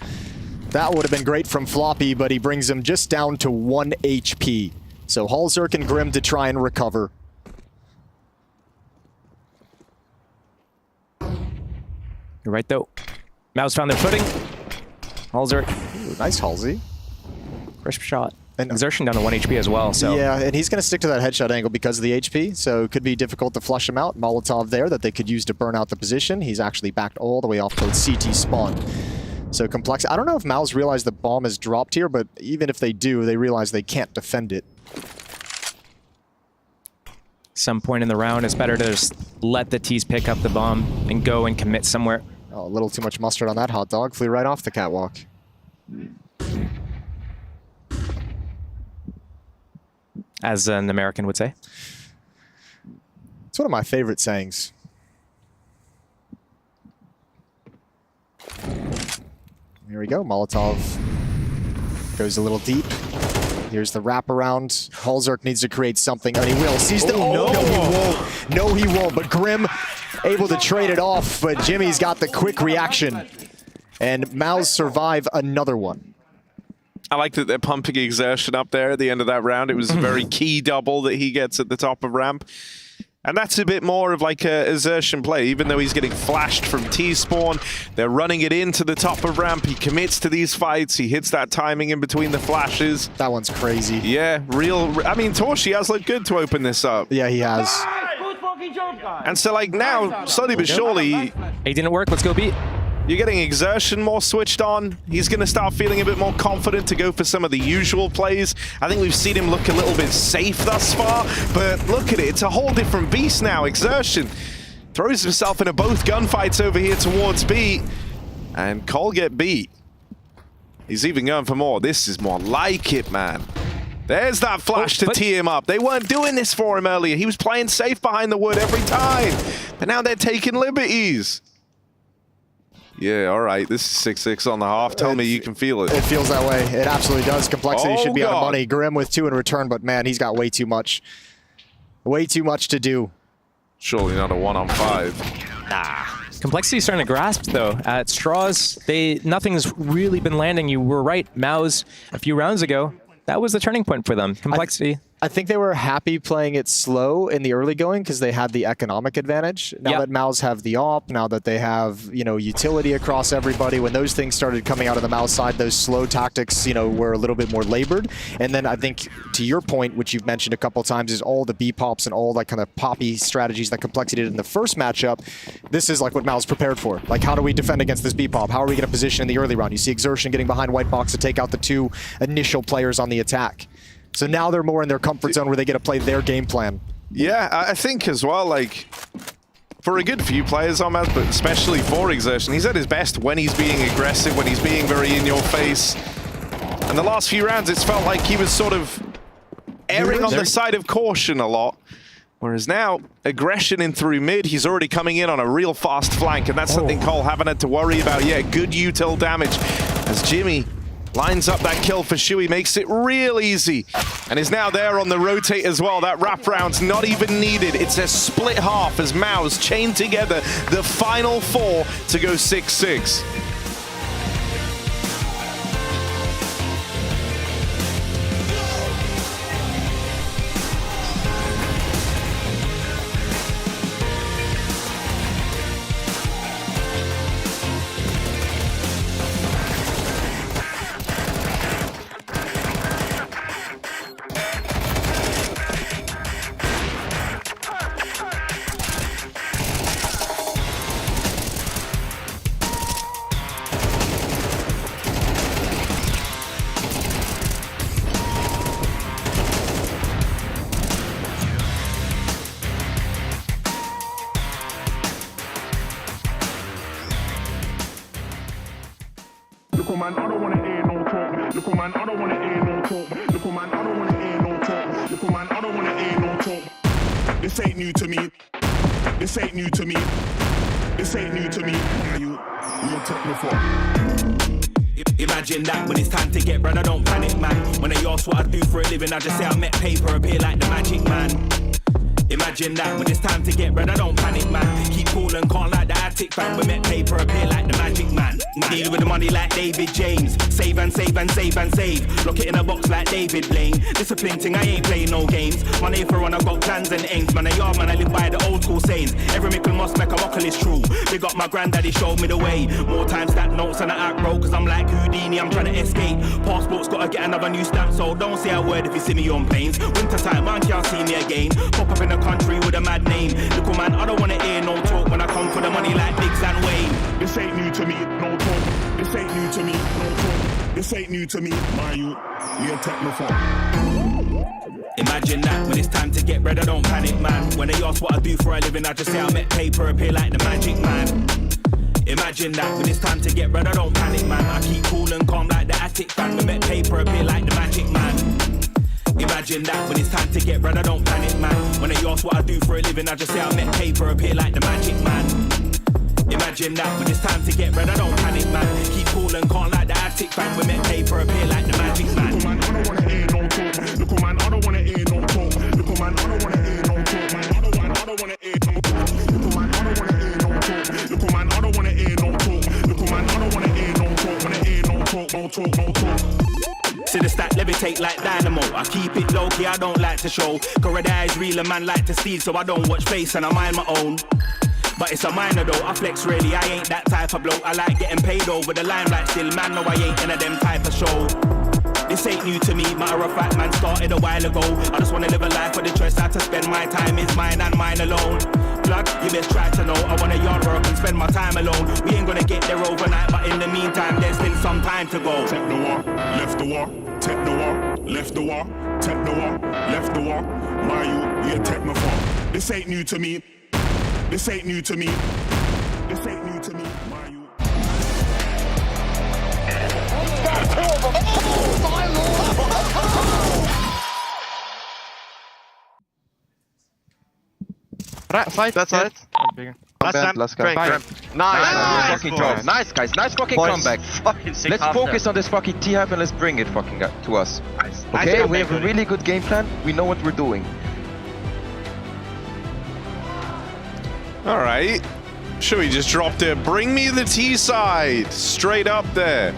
That would have been great from Floppy, but he brings him just down to 1 HP. So Halzerk and Grim to try and recover. You're right, though. Mouz found their footing. Halzerk. Ooh, nice Halsey. Crisp shot. And Exertion down to 1 HP as well, so. Yeah, and he's going to stick to that headshot angle because of the HP, so it could be difficult to flush him out. Molotov there that they could use to burn out the position. He's actually backed all the way off towards CT spawn. So complex. I don't know if Mouz realized the bomb is dropped here, but even if they do, they realize they can't defend it. Some point in the round, it's better to just let the T's pick up the bomb and go and commit somewhere. Oh, a little too much mustard on that hot dog. Flew right off the catwalk. As an American would say. It's one of my favorite sayings. Here we go. Molotov goes a little deep. Here's the wraparound. Halzerk needs to create something, and he will. Sees the... Oh, no, he won't. No, he won't. But Grim able to trade it off, but Jimmy's got the quick reaction. And Mouz survive another one. I like that they're pumping Exertion up there at the end of that round. It was a very key double that he gets at the top of ramp. And that's a bit more of like a Exertion play. Even though he's getting flashed from T-spawn, they're running it into the top of ramp. He commits to these fights. He hits that timing in between the flashes. That one's crazy. Yeah, real. I mean, Torshi has looked good to open this up. Yeah, he has. And so like now, slowly but surely... It didn't work, let's go B. You're getting Exertion more switched on. He's going to start feeling a bit more confident to go for some of the usual plays. I think we've seen him look a little bit safe thus far, but look at it. It's a whole different beast now. Exertion throws himself into both gunfights over here towards B, and Cole get beat. He's even going for more. This is more like it, man. There's that flash to tee him up. They weren't doing this for him earlier. He was playing safe behind the wood every time, but now they're taking liberties. Yeah, all right. This is 6-6 on the half. Tell me you can feel it. It feels that way. It absolutely does. Complexity should be out of money. Grim with 2 in return, but man, he's got way too much. Way too much to do. Surely not a 1-on-5. Nah. Complexity's starting to grasp, though. At Straws, nothing's really been landing. You were right. Mouz, a few rounds ago, that was the turning point for them. Complexity. I think they were happy playing it slow in the early going because they had the economic advantage. Now that Mouz have the AWP, now that they have, you know, utility across everybody, when those things started coming out of the Mouz side, those slow tactics, you know, were a little bit more labored. And then I think, to your point, which you've mentioned a couple times, is all the B-pops and all that kind of poppy strategies that Complexity did in the first matchup. This is like what Mouz prepared for. Like, how do we defend against this B-pop? How are we going to position in the early round? You see Exertion getting behind White Box to take out the 2 initial players on the attack. So now they're more in their comfort zone where they get to play their game plan. Yeah, I think as well, like, for a good few players on Mouz, but especially for Exertion, he's at his best when he's being aggressive, when he's being very in your face. And the last few rounds, it's felt like he was sort of erring on the side of caution a lot. Whereas now, aggression in through mid, he's already coming in on a real fast flank, and that's something Cole haven't had to worry about yet. Good util damage as Jimmy lines up that kill for Shui, makes it real easy, and is now there on the rotate as well. That wraparound's not even needed. It's a split half as Mouz chain together the final 4 to go 6-6. Look, man, I don't wanna hear no talk. Look, man, I don't wanna hear no talk. Look, man, I don't wanna hear no talk. Look, man, I don't wanna hear no talk. This ain't new to me. This ain't new to me. This ain't new to me. You took me for. Imagine that when it's time to get bread, I don't panic, man. When they ask what I do for a living, I just say I met paper, appear like the magic man. Imagine that when it's time to get bread, I don't panic, man. Keep cool and calm like the attic fan. We met paper, appear like the magic man. Deal with the money like David James. Save and save and save and save. Lock it in a box like David Blaine. Discipline thing, I ain't playing no games. Money for run, I got plans and aims. Man, I live by the old school sayings. Every mickle must make a muckle is true. Big up my granddaddy, showed me the way. More times that notes and I act bro, cause I'm like Houdini, I'm trying to escape. Passport's gotta get another new stamp, so don't say a word if you see me on planes. Winter time, man can't see me again. Pop up in the country with a mad name. Look, man, I don't wanna hear no talk when I come for the money like Biggs and Wayne. This ain't new to me, no talk. This ain't new to me, no talk. This ain't new to me, my you take me for. Imagine that when it's time to get bread, I don't panic, man. When they ask what I do for a living, I just say I met paper, appear like the magic man. Imagine that when it's time to get bread, I don't panic, man. I keep cool and calm like the attic fan. We met paper, appear like the magic man. Imagine that when it's time to get bread, I don't panic, man. When they ask what I do for a living, I just say I met paper, appear like the magic man. Imagine that when it's time to get bread, I don't panic, man. Keep cool and calm like the attic fan. We met paper, appear like the magic man. Look, man, I don't wanna hear no talk. Look, man, I don't wanna hear no talk. Look, man, I don't wanna hear no talk. Man, I don't wanna hear no talk. Look, man, I don't wanna hear no talk. Look, man, I don't wanna hear no talk. Look, man, I don't wanna hear no talk. Wanna hear no talk, no talk, no talk. See the stack levitate like dynamo. I keep it low key, I don't like to show. Corridor is real, a man like to steal, so I don't watch face and I mind my own. But it's a minor though, I flex really, I ain't that type of bloke. I like getting paid over the limelight still, man, no I ain't in a them type of show. This ain't new to me, matter of fact, man, started a while ago. I just wanna live a life where the choice how to spend my time is mine and mine alone. Blood, you best try to know, I wanna yard work and spend my time alone. We ain't gonna get there overnight, but in the meantime, there's still some time to go. Take the war, left the war, take the war, left the war, take the war, left the war. My you take me for. This ain't new to me. This ain't new to me. This ain't new to me. My you. Right, fight. That's it. Last guy. Nice fucking job. Nice guys. Nice fucking comeback. Let's focus on this fucking T-Hype and let's bring it fucking to us. Okay, we have a really good game plan. We know what we're doing. All right. Shui just dropped it. Bring me the T side. Straight up there.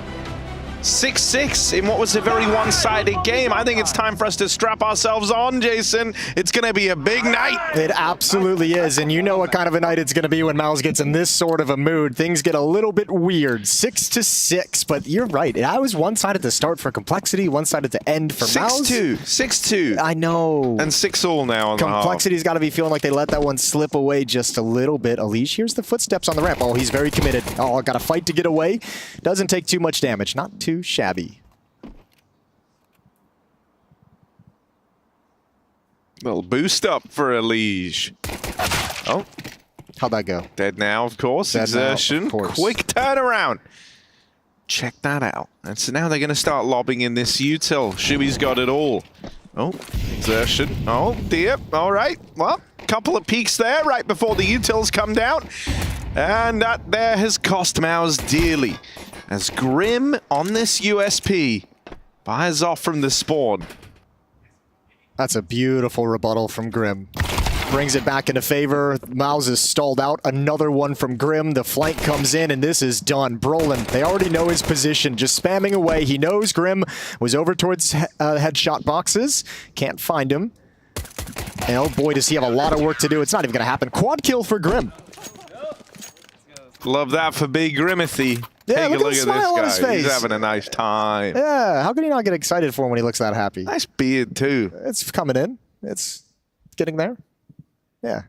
6-6 in what was a very one-sided game. I think it's time for us to strap ourselves on, Jason. It's going to be a big night. It absolutely is, and you know what kind of a night it's going to be when Mouz gets in this sort of a mood. Things get a little bit weird. 6-6, but you're right. I was one-sided to start for Complexity, one-sided to end for Mouz. 6-2. 6-2. I know. And 6-all now on Complexity's got to be feeling like they let that one slip away just a little bit. Alish hears the footsteps on the ramp. Oh, he's very committed. Oh, got to fight to get away. Doesn't take too much damage. Not too shabby. Little boost up for Alish. Oh. How'd that go? Dead now, of course. Dead Exertion. now, of course. Quick turnaround. Check that out. And so now they're going to start lobbing in this util. Shui's got it all. Oh, exertion. Oh, dear. All right. Well, couple of peaks there right before the utils come down. And that there has cost Mouz dearly. As Grim on this USP fires off from the spawn. That's a beautiful rebuttal from Grim. Brings it back into favor. Mouz is stalled out. Another one from Grim. The flank comes in, and this is done. Brolin, they already know his position. Just spamming away. He knows Grim was over towards headshot boxes. Can't find him. And oh boy, does he have a lot of work to do. It's not even going to happen. Quad kill for Grim. Love that for Big Grimathy. Yeah, Take a look the at smile on this his guy. He's face. having a nice time. Yeah, how can he not get excited for him when he looks that happy? Nice beard, too. It's coming in. It's getting there. Yeah.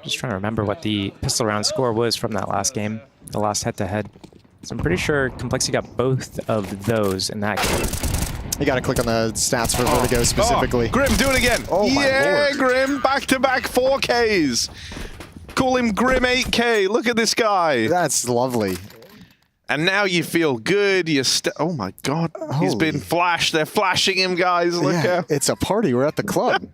Just trying to remember what the pistol round score was from that last game, the last head-to-head. So I'm pretty sure Complexity got both of those in that game. You got to click on the stats for Vertigo specifically. Grim, do it again. Oh my Lord. Grim, back-to-back 4Ks. Call him Grim 8K. Look at this guy. That's lovely. And now you feel good. Oh my God. He's been flashed. They're flashing him, guys. Look out. It's a party. We're at the club.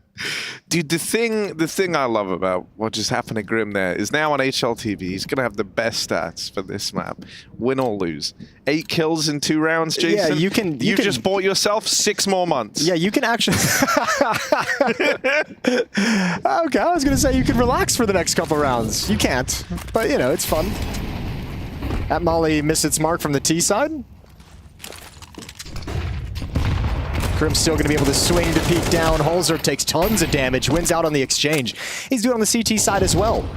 Dude, the thing I love about what just happened to Grim there is now on HLTV, he's going to have the best stats for this map. Win or lose. 8 kills in 2 rounds, Jason. Yeah, you can just bought yourself 6 more months. Yeah, you can actually... Okay, I was going to say you can relax for the next couple rounds. You can't, but you know, it's fun. That Molly missed its mark from the T side. Grim's still going to be able to swing to peek down. Holzer takes tons of damage, wins out on the exchange. He's doing it on the CT side as well.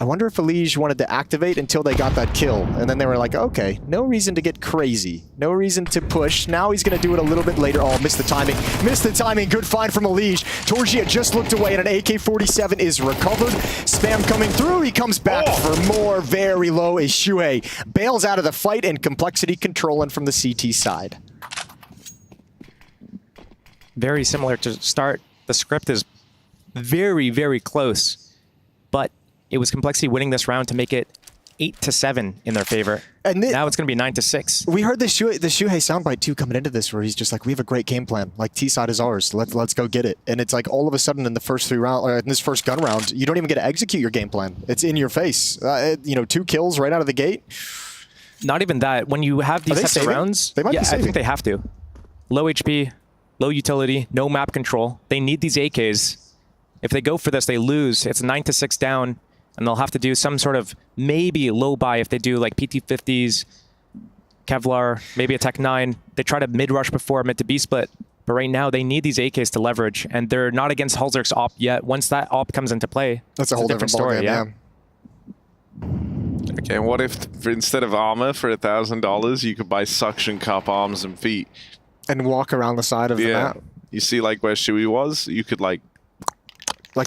I wonder if Elige wanted to activate until they got that kill. And then they were like, okay, no reason to get crazy. No reason to push. Now he's going to do it a little bit later. Oh, missed the timing. Missed the timing. Good find from Elige. Torgia just looked away and an AK-47 is recovered. Spam coming through. He comes back for more. Very low is Shuhei. Bails out of the fight and Complexity controlling from the CT side. Very similar to start. The script is very, very close. But it was Complexity winning this round to make it 8-7 in their favor. And now it's going to be 9-6. We heard the Shuhei soundbite too coming into this, where he's just like, "We have a great game plan. Like T side is ours. Let's go get it." And it's like all of a sudden in the first 3 rounds, or in this first gun round, you don't even get to execute your game plan. It's in your face. You know, 2 kills right out of the gate. Not even that. When you have these types of rounds, they might be saving. I think they have to. Low HP, low utility, no map control. They need these AKs. If they go for this, they lose. It's 9-6 down. And they'll have to do some sort of maybe low buy if they do like PT50s, Kevlar, maybe a Tech 9. They try to mid-rush before mid to B split. But right now, they need these AKs to leverage. And they're not against Hulzerk's op yet. Once that op comes into play, that's a whole different story. Yeah. Okay, and what if instead of armor for $1,000, you could buy suction cup arms and feet? And walk around the side of the map. You see like where Shui was? You could like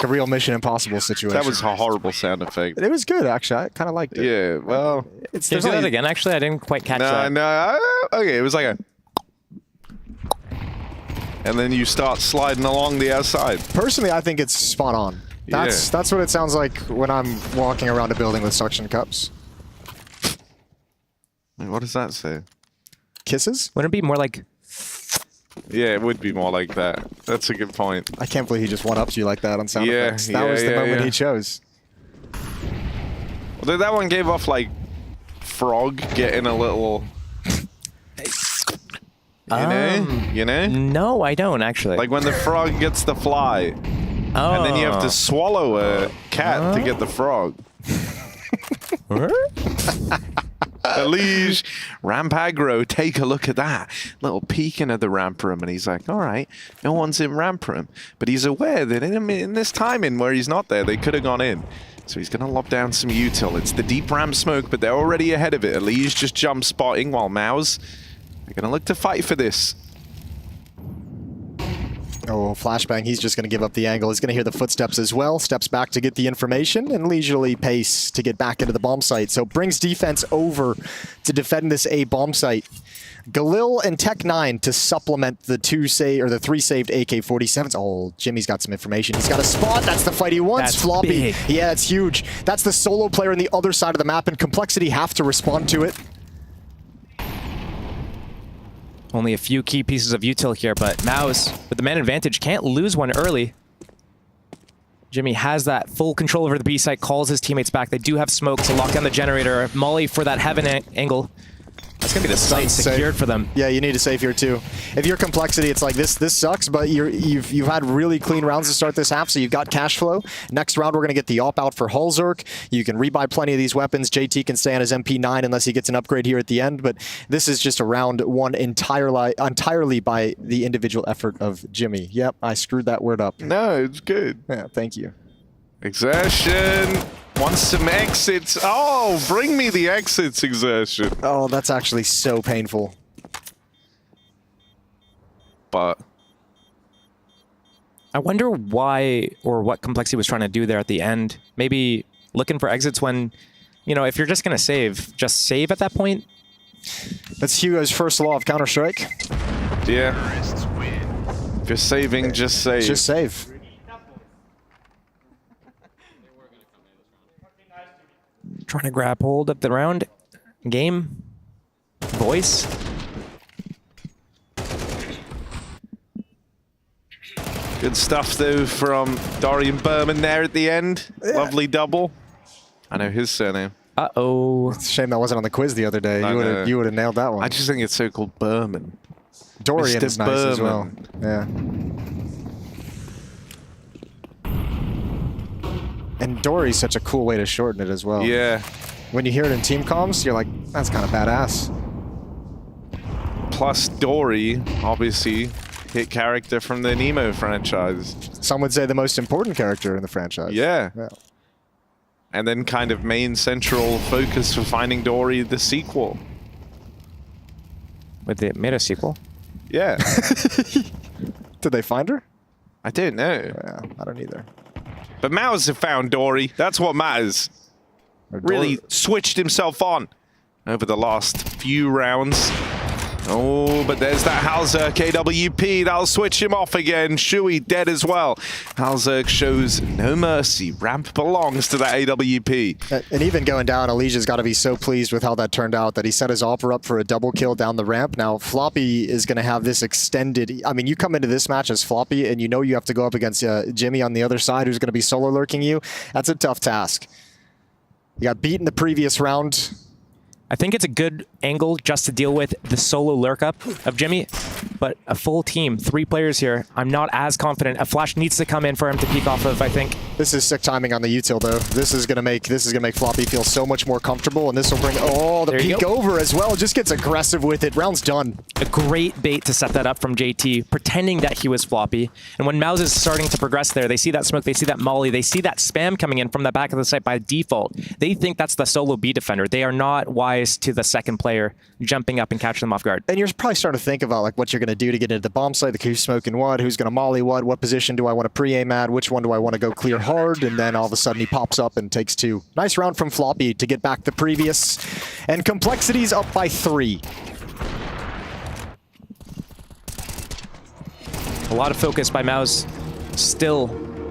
a real Mission Impossible situation. That was a horrible sound effect. It was good, actually. I kind of liked it. Yeah, well... Can you do that again? Actually, I didn't quite catch that. Okay, it was like a... And then you start sliding along the outside. Personally, I think it's spot on. That's what it sounds like when I'm walking around a building with suction cups. What does that say? Kisses? Wouldn't it be more like... Yeah, it would be more like that. That's a good point. I can't believe he just one-ups you like that on sound effects. That was the moment he chose. Well, that one gave off, like, frog getting a little... You know? No, I don't, actually. Like when the frog gets the fly. Oh. And then you have to swallow a cat to get the frog. Elige, ramp aggro, take a look at that. Little peek into the ramp room, and he's like, all right, no one's in ramp room. But he's aware that in this timing where he's not there, they could have gone in. So he's going to lob down some util. It's the deep ramp smoke, but they're already ahead of it. Elige just jump spotting while Mouz, they're going to look to fight for this. Oh, flashbang, he's just going to give up the angle. He's going to hear the footsteps as well. Steps back to get the information and leisurely pace to get back into the bomb site. So brings defense over to defend this A bomb site. Galil and Tech9 to supplement the 3 saved AK-47s. Oh, Jimmy's got some information. He's got a spot. That's the fight he wants. That's Floppy. big. Yeah, it's huge. That's the solo player on the other side of the map, and Complexity have to respond to it. Only a few key pieces of util here, but Mouz, with the man advantage, can't lose one early. Jimmy has that full control over the B site, calls his teammates back. They do have smoke to lock down the generator. Molly for that heaven angle. That's going to be the site secured for them. Yeah, you need to save here too. If you're Complexity, it's like this sucks, but you've had really clean rounds to start this half, so you've got cash flow. Next round, we're going to get the op out for Hulzerk. You can rebuy plenty of these weapons. JT can stay on his MP9 unless he gets an upgrade here at the end, but this is just a round won entirely by the individual effort of Jimmy. Yep, I screwed that word up. No, it's good. Yeah, thank you. Exertion wants some exits. Oh, bring me the exits, Exertion. Oh, that's actually so painful. But I wonder why or what Complexity was trying to do there at the end. Maybe looking for exits when, you know, if you're just going to save, just save at that point. That's Hugo's first law of Counter-Strike. Yeah. If you're saving, just save. Just save. Trying to grab hold of the round. Game. Voice. Good stuff, though, from Dorian Berman there at the end. Yeah. Lovely double. I know his surname. Uh-oh. It's a shame that wasn't on the quiz the other day. You would have nailed that one. I just think it's so called Berman. Dorian Mr. is nice Berman. as well. Yeah. And Dory's such a cool way to shorten it as well. Yeah. When you hear it in team comms, you're like, that's kind of badass. Plus Dory, obviously, hit character from the Nemo franchise. Some would say the most important character in the franchise. Yeah. And then kind of main central focus for finding Dory the sequel. With the made a sequel? Yeah. Did they find her? I don't know. Yeah, I don't either. But Mouz have found Dory. That's what matters. Really switched himself on over the last few rounds. Oh, but there's that Halzerk AWP. That'll switch him off again. Shui dead as well. Halzerk shows no mercy. Ramp belongs to that AWP. And even going down, Elijah's got to be so pleased with how that turned out that he set his offer up for a double kill down the ramp. Now, Floppy is going to have this extended... I mean, you come into this match as Floppy and you know you have to go up against Jimmy on the other side who's going to be solo lurking you. That's a tough task. You got beat in the previous round. I think it's a good angle just to deal with the solo lurk up of Jimmy, but a full team, 3 players here. I'm not as confident. A flash needs to come in for him to peek off of, I think. This is sick timing on the util though. This is gonna make Floppy feel so much more comfortable, and this will bring the peek over as well. Just gets aggressive with it. Round's done. A great bait to set that up from JT, pretending that he was Floppy. And when Mouz is starting to progress there, they see that smoke, they see that molly, they see that spam coming in from the back of the site by default. They think that's the solo B defender. They are not wise to the second player jumping up and catching them off guard. And you're probably starting to think about like what you're going to do to get into the bomb site, like who's smoking who's going to molly what position do I want to pre-aim at, which one do I want to go clear hard, and then all of a sudden he pops up and takes 2. Nice round from Floppy to get back the previous, and Complexity's up by 3. A lot of focus by Mouz still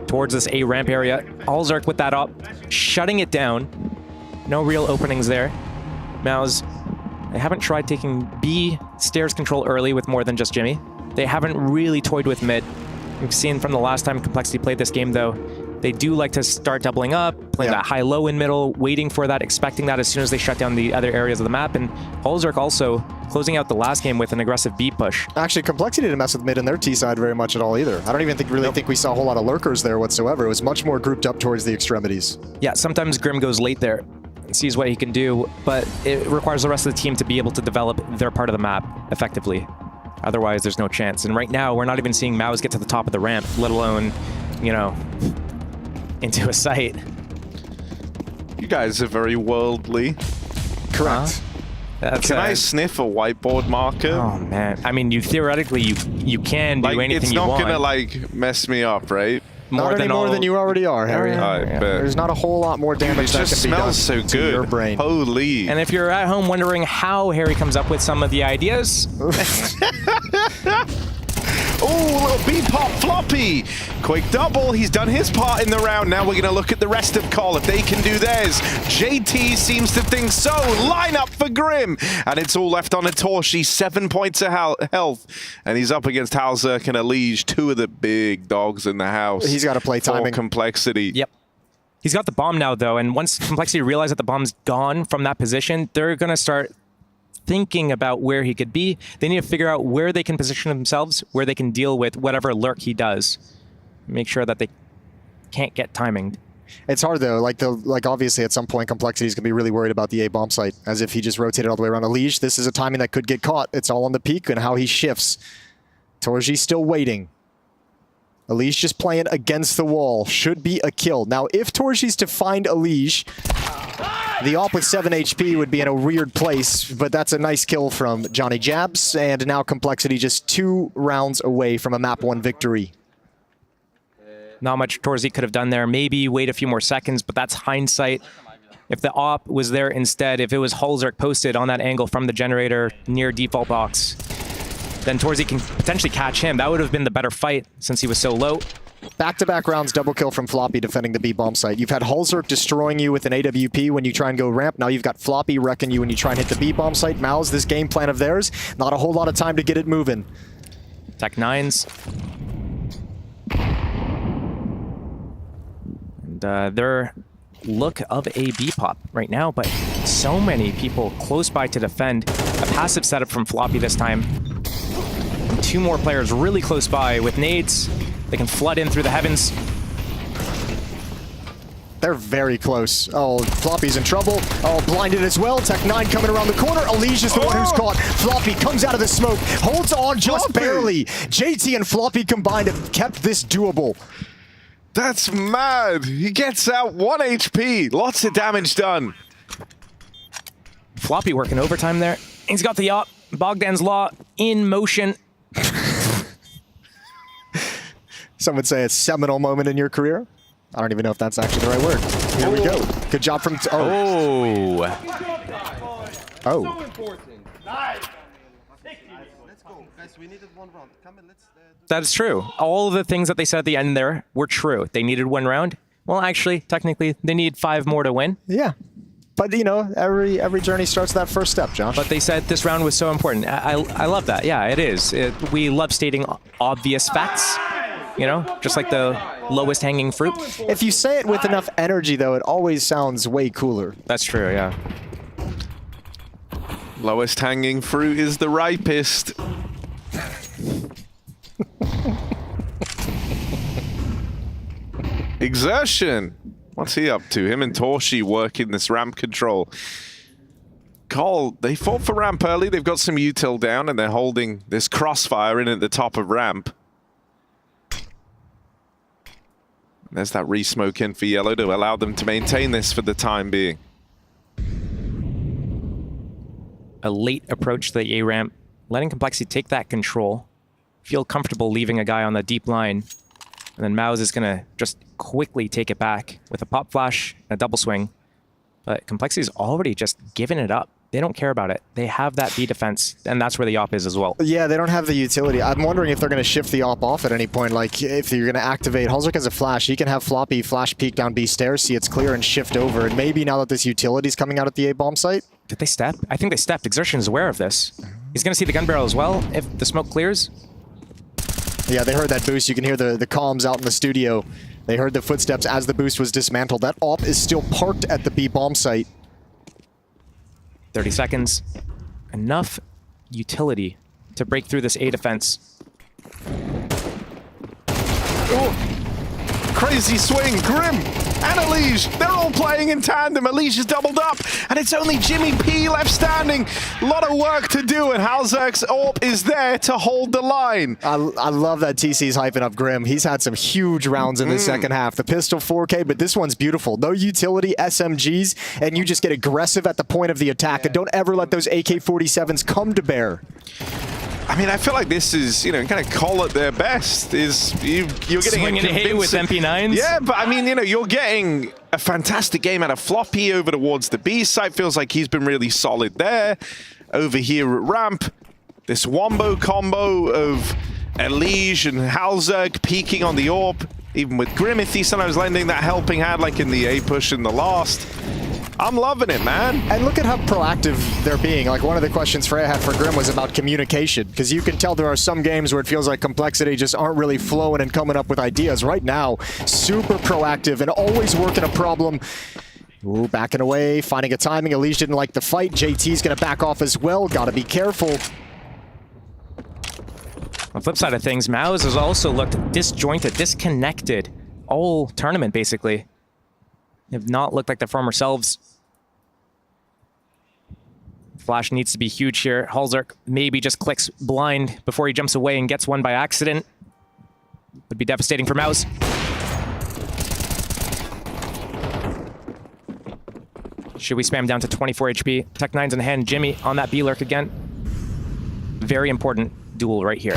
towards this A ramp area. Hulzerk with that up, shutting it down. No real openings there. Mouz, they haven't tried taking B stairs control early with more than just Jimmy. They haven't really toyed with mid. We've seen from the last time Complexity played this game, though, they do like to start doubling up, playing that high-low in middle, waiting for that, expecting that as soon as they shut down the other areas of the map. And Hulzerk also closing out the last game with an aggressive B push. Actually, Complexity didn't mess with mid in their T side very much at all either. I don't even think we saw a whole lot of lurkers there whatsoever. It was much more grouped up towards the extremities. Yeah, sometimes Grim goes late there, sees what he can do, but it requires the rest of the team to be able to develop their part of the map effectively. Otherwise, there's no chance. And right now, we're not even seeing Mouz get to the top of the ramp, let alone, you know, into a site. You guys are very worldly. Correct. Can I sniff a whiteboard marker? Oh, man. I mean, theoretically, you can do anything you want. It's not gonna, like, mess me up, right? Not any more than you already are, Harry. There's not a whole lot more damage that can be done so to your brain. Holy. And if you're at home wondering how Harry comes up with some of the ideas, oh, little B-pop floppy. Quick double. He's done his part in the round. Now we're going to look at the rest of Call if they can do theirs. JT seems to think so. Line up for Grim. And it's all left on a Torshi. 7 points of health. And he's up against Halzerk and Elige, two of the big dogs in the house. He's got to play timing. Complexity. Yep. He's got the bomb now, though. And once Complexity realizes that the bomb's gone from that position, they're going to start thinking about where he could be. They need to figure out where they can position themselves, where they can deal with whatever lurk he does. Make sure that they can't get timing. It's hard though. Like obviously at some point Complexity's gonna be really worried about the A bomb site, as if he just rotated all the way around Elige. This is a timing that could get caught. It's all on the peak and how he shifts. Torji still waiting. Elige just playing against the wall. Should be a kill. Now if Torji's to find Elige, the AWP with 7 HP would be in a weird place, but that's a nice kill from Johnny Jabs, and now Complexity just 2 rounds away from a map 1 victory. Not much Torzi could have done there. Maybe wait a few more seconds, but that's hindsight. If the AWP was there instead, if it was Halzerk posted on that angle from the generator near default box, then Torzi can potentially catch him. That would have been the better fight since he was so low. Back-to-back rounds, double kill from Floppy defending the B-bomb site. You've had Halzerk destroying you with an AWP when you try and go ramp. Now you've got Floppy wrecking you when you try and hit the B-bomb site. Mouz, this game plan of theirs, not a whole lot of time to get it moving. Tech 9s. And their look of a B-pop right now, but so many people close by to defend. A passive setup from Floppy this time. And 2 more players really close by with nades. They can flood in through the heavens. They're very close. Oh, Floppy's in trouble. Oh, blinded as well. Tech 9 coming around the corner. Elige is the one who's caught. Floppy comes out of the smoke, holds on just barely. JT and Floppy combined have kept this doable. That's mad. He gets out 1 HP. Lots of damage done. Floppy working overtime there. He's got the AWP. Bogdan's Law in motion. Some would say a seminal moment in your career. I don't even know if that's actually the right word. Here we go. Good job from... Oh. That is true. All of the things that they said at the end there were true. They needed 1 round. Well, actually, technically, they need 5 more to win. Yeah. But, you know, every journey starts that first step, Josh. But they said this round was so important. I love that. Yeah, it is. We love stating obvious facts. You know, just like the lowest hanging fruit. If you say it with enough energy, though, it always sounds way cooler. That's true, yeah. Lowest hanging fruit is the ripest. Exertion. What's he up to? Him and Torshi working this ramp control. Cole, they fought for ramp early. They've got some util down, and they're holding this crossfire in at the top of ramp. There's that re-smoke in for Yellow to allow them to maintain this for the time being. A late approach to the A ramp, letting Complexity take that control, feel comfortable leaving a guy on the deep line, and then Mouz is going to just quickly take it back with a pop flash and a double swing. But Complexity's already just given it up. They don't care about it. They have that B defense, and that's where the AWP is as well. Yeah, they don't have the utility. I'm wondering if they're going to shift the AWP off at any point. Like, if you're going to activate... Halzerk has a flash. He can have Floppy flash peek down B stairs, see it's clear, and shift over. And maybe now that this utility's coming out at the A-bomb site... Did they step? I think they stepped. Exertion is aware of this. He's going to see the gun barrel as well if the smoke clears. Yeah, they heard that boost. You can hear the comms out in the studio. They heard the footsteps as the boost was dismantled. That AWP is still parked at the B-bomb site. 30 seconds. Enough utility to break through this A defense. Oh. Crazy swing, Grim and Elige, they're all playing in tandem. Elige is doubled up, and it's only Jimmy P left standing. A lot of work to do, and Halzerk's AWP is there to hold the line. I love that TC's hyping up Grim. He's had some huge rounds in the second half. The pistol 4K, but this one's beautiful. No utility, SMGs, and you just get aggressive at the point of the attack, and don't ever let those AK-47s come to bear. I mean, I feel like this is, you know, kind of call at their best. You're getting swinging a hay with MP9s. Yeah, but I mean, you know, you're getting a fantastic game out of Floppy over towards the B side. Feels like he's been really solid there. Over here at ramp, this wombo combo of Elige and Halzerg peeking on the AWP. Even with Grimithy sometimes lending that helping hand like in the A push in the last. I'm loving it, man. And look at how proactive they're being. Like, one of the questions Freya had for Grim was about communication, because you can tell there are some games where it feels like Complexity just aren't really flowing and coming up with ideas. Right now, super proactive and always working a problem. Ooh, backing away, finding a timing. Elige didn't like the fight. JT's gonna back off as well. Gotta be careful. On the flip side of things, Mouz has also looked disjointed, disconnected all tournament, basically. They have not looked like their former selves. Flash needs to be huge here. Halzerg maybe just clicks blind before he jumps away and gets one by accident. Would be devastating for Mouz. Should we spam down to 24 HP? Tech9's in hand. Jimmy on that B-lurk again. Very important duel right here.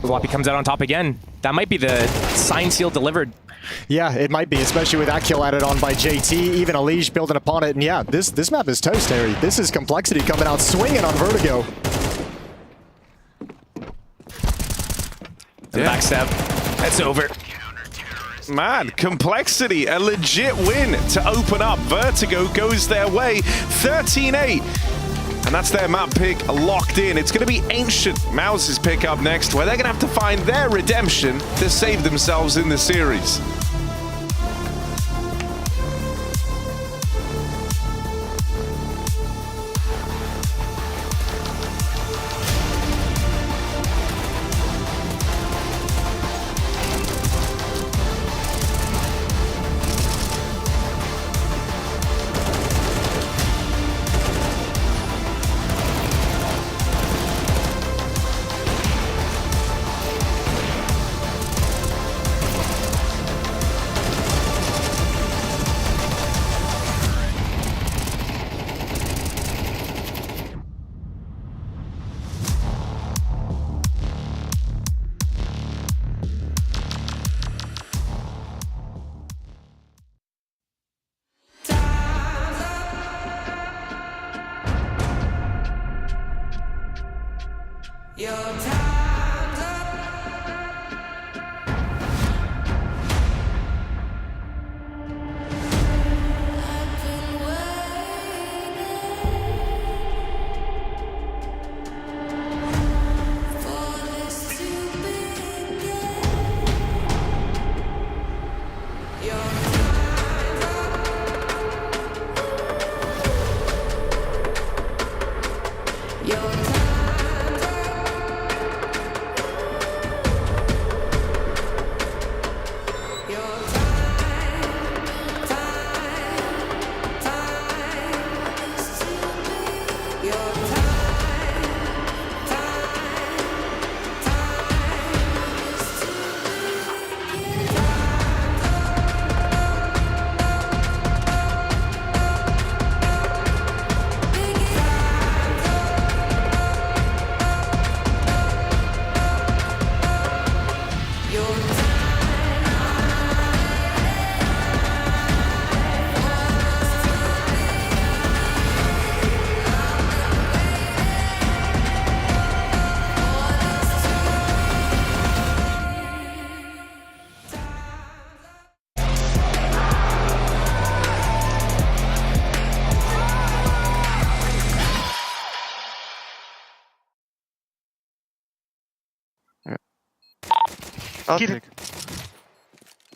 Floppy comes out on top again. That might be the sign seal delivered. Yeah, it might be, especially with that kill added on by JT. Even Elige building upon it. And yeah, this map is toast, Harry. This is Complexity coming out swinging on Vertigo. The backstab. That's over. Man, Complexity, a legit win to open up. Vertigo goes their way, 13-8. And that's their map pick locked in. It's going to be Ancient Mouz's pick up next, where they're going to have to find their redemption to save themselves in the series.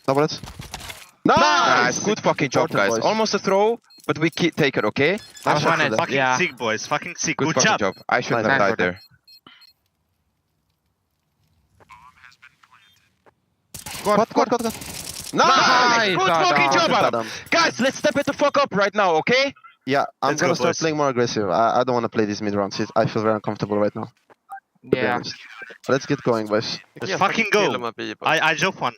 Double it. Nice! Good fucking job, guys. Almost a throw, but we take it, okay? Fucking sick, boys. Fucking sick. Good job. I shouldn't have died there. What? Nice! Good fucking job, Adam. Guys, let's step it the fuck up right now, okay? Yeah, I'm gonna start playing more aggressive. I don't want to play these mid rounds. I feel very uncomfortable right now. Yeah. Let's get going, boys. Let's fucking go. I drop one.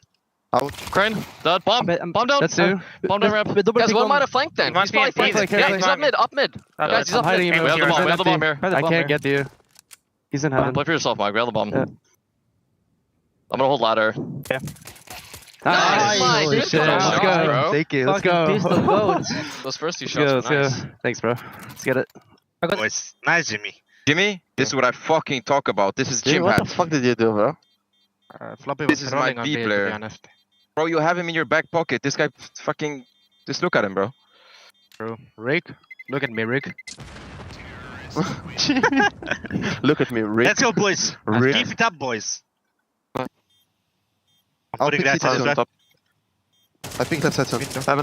Out. Crane, dead. Bomb down. That's two. Bomb down ramp. Guys, one might have flanked then. He's probably flanked. Yeah, he's up mid, up mid. Guys, he's up mid. We have the bomb here. I can't get to you. He's in heaven. Play for yourself, Mike. Grab the bomb. Yeah. I'm gonna hold ladder. Yeah. Nice, Mike. Holy Good shit. job, Let's go. bro. Thank you. Let's go. Those first two Let's go. shots were Let's nice. go. Thanks, bro. Let's get it. Boys, nice, Jimmy. Jimmy, this is what I fucking talk about. This is Jimmy, Jim what Hat. the fuck did you do, bro? Floppy This was is my rolling on B B, to be player. honest. Bro, you have him in your back pocket. This guy fucking... Just look at him, bro. True. Rick, look at me, Rick. Look at me, Rick. Let's go, boys. Rick. Keep it up, boys. I'll Putting pick that CT as on well. top. I think that's headshot.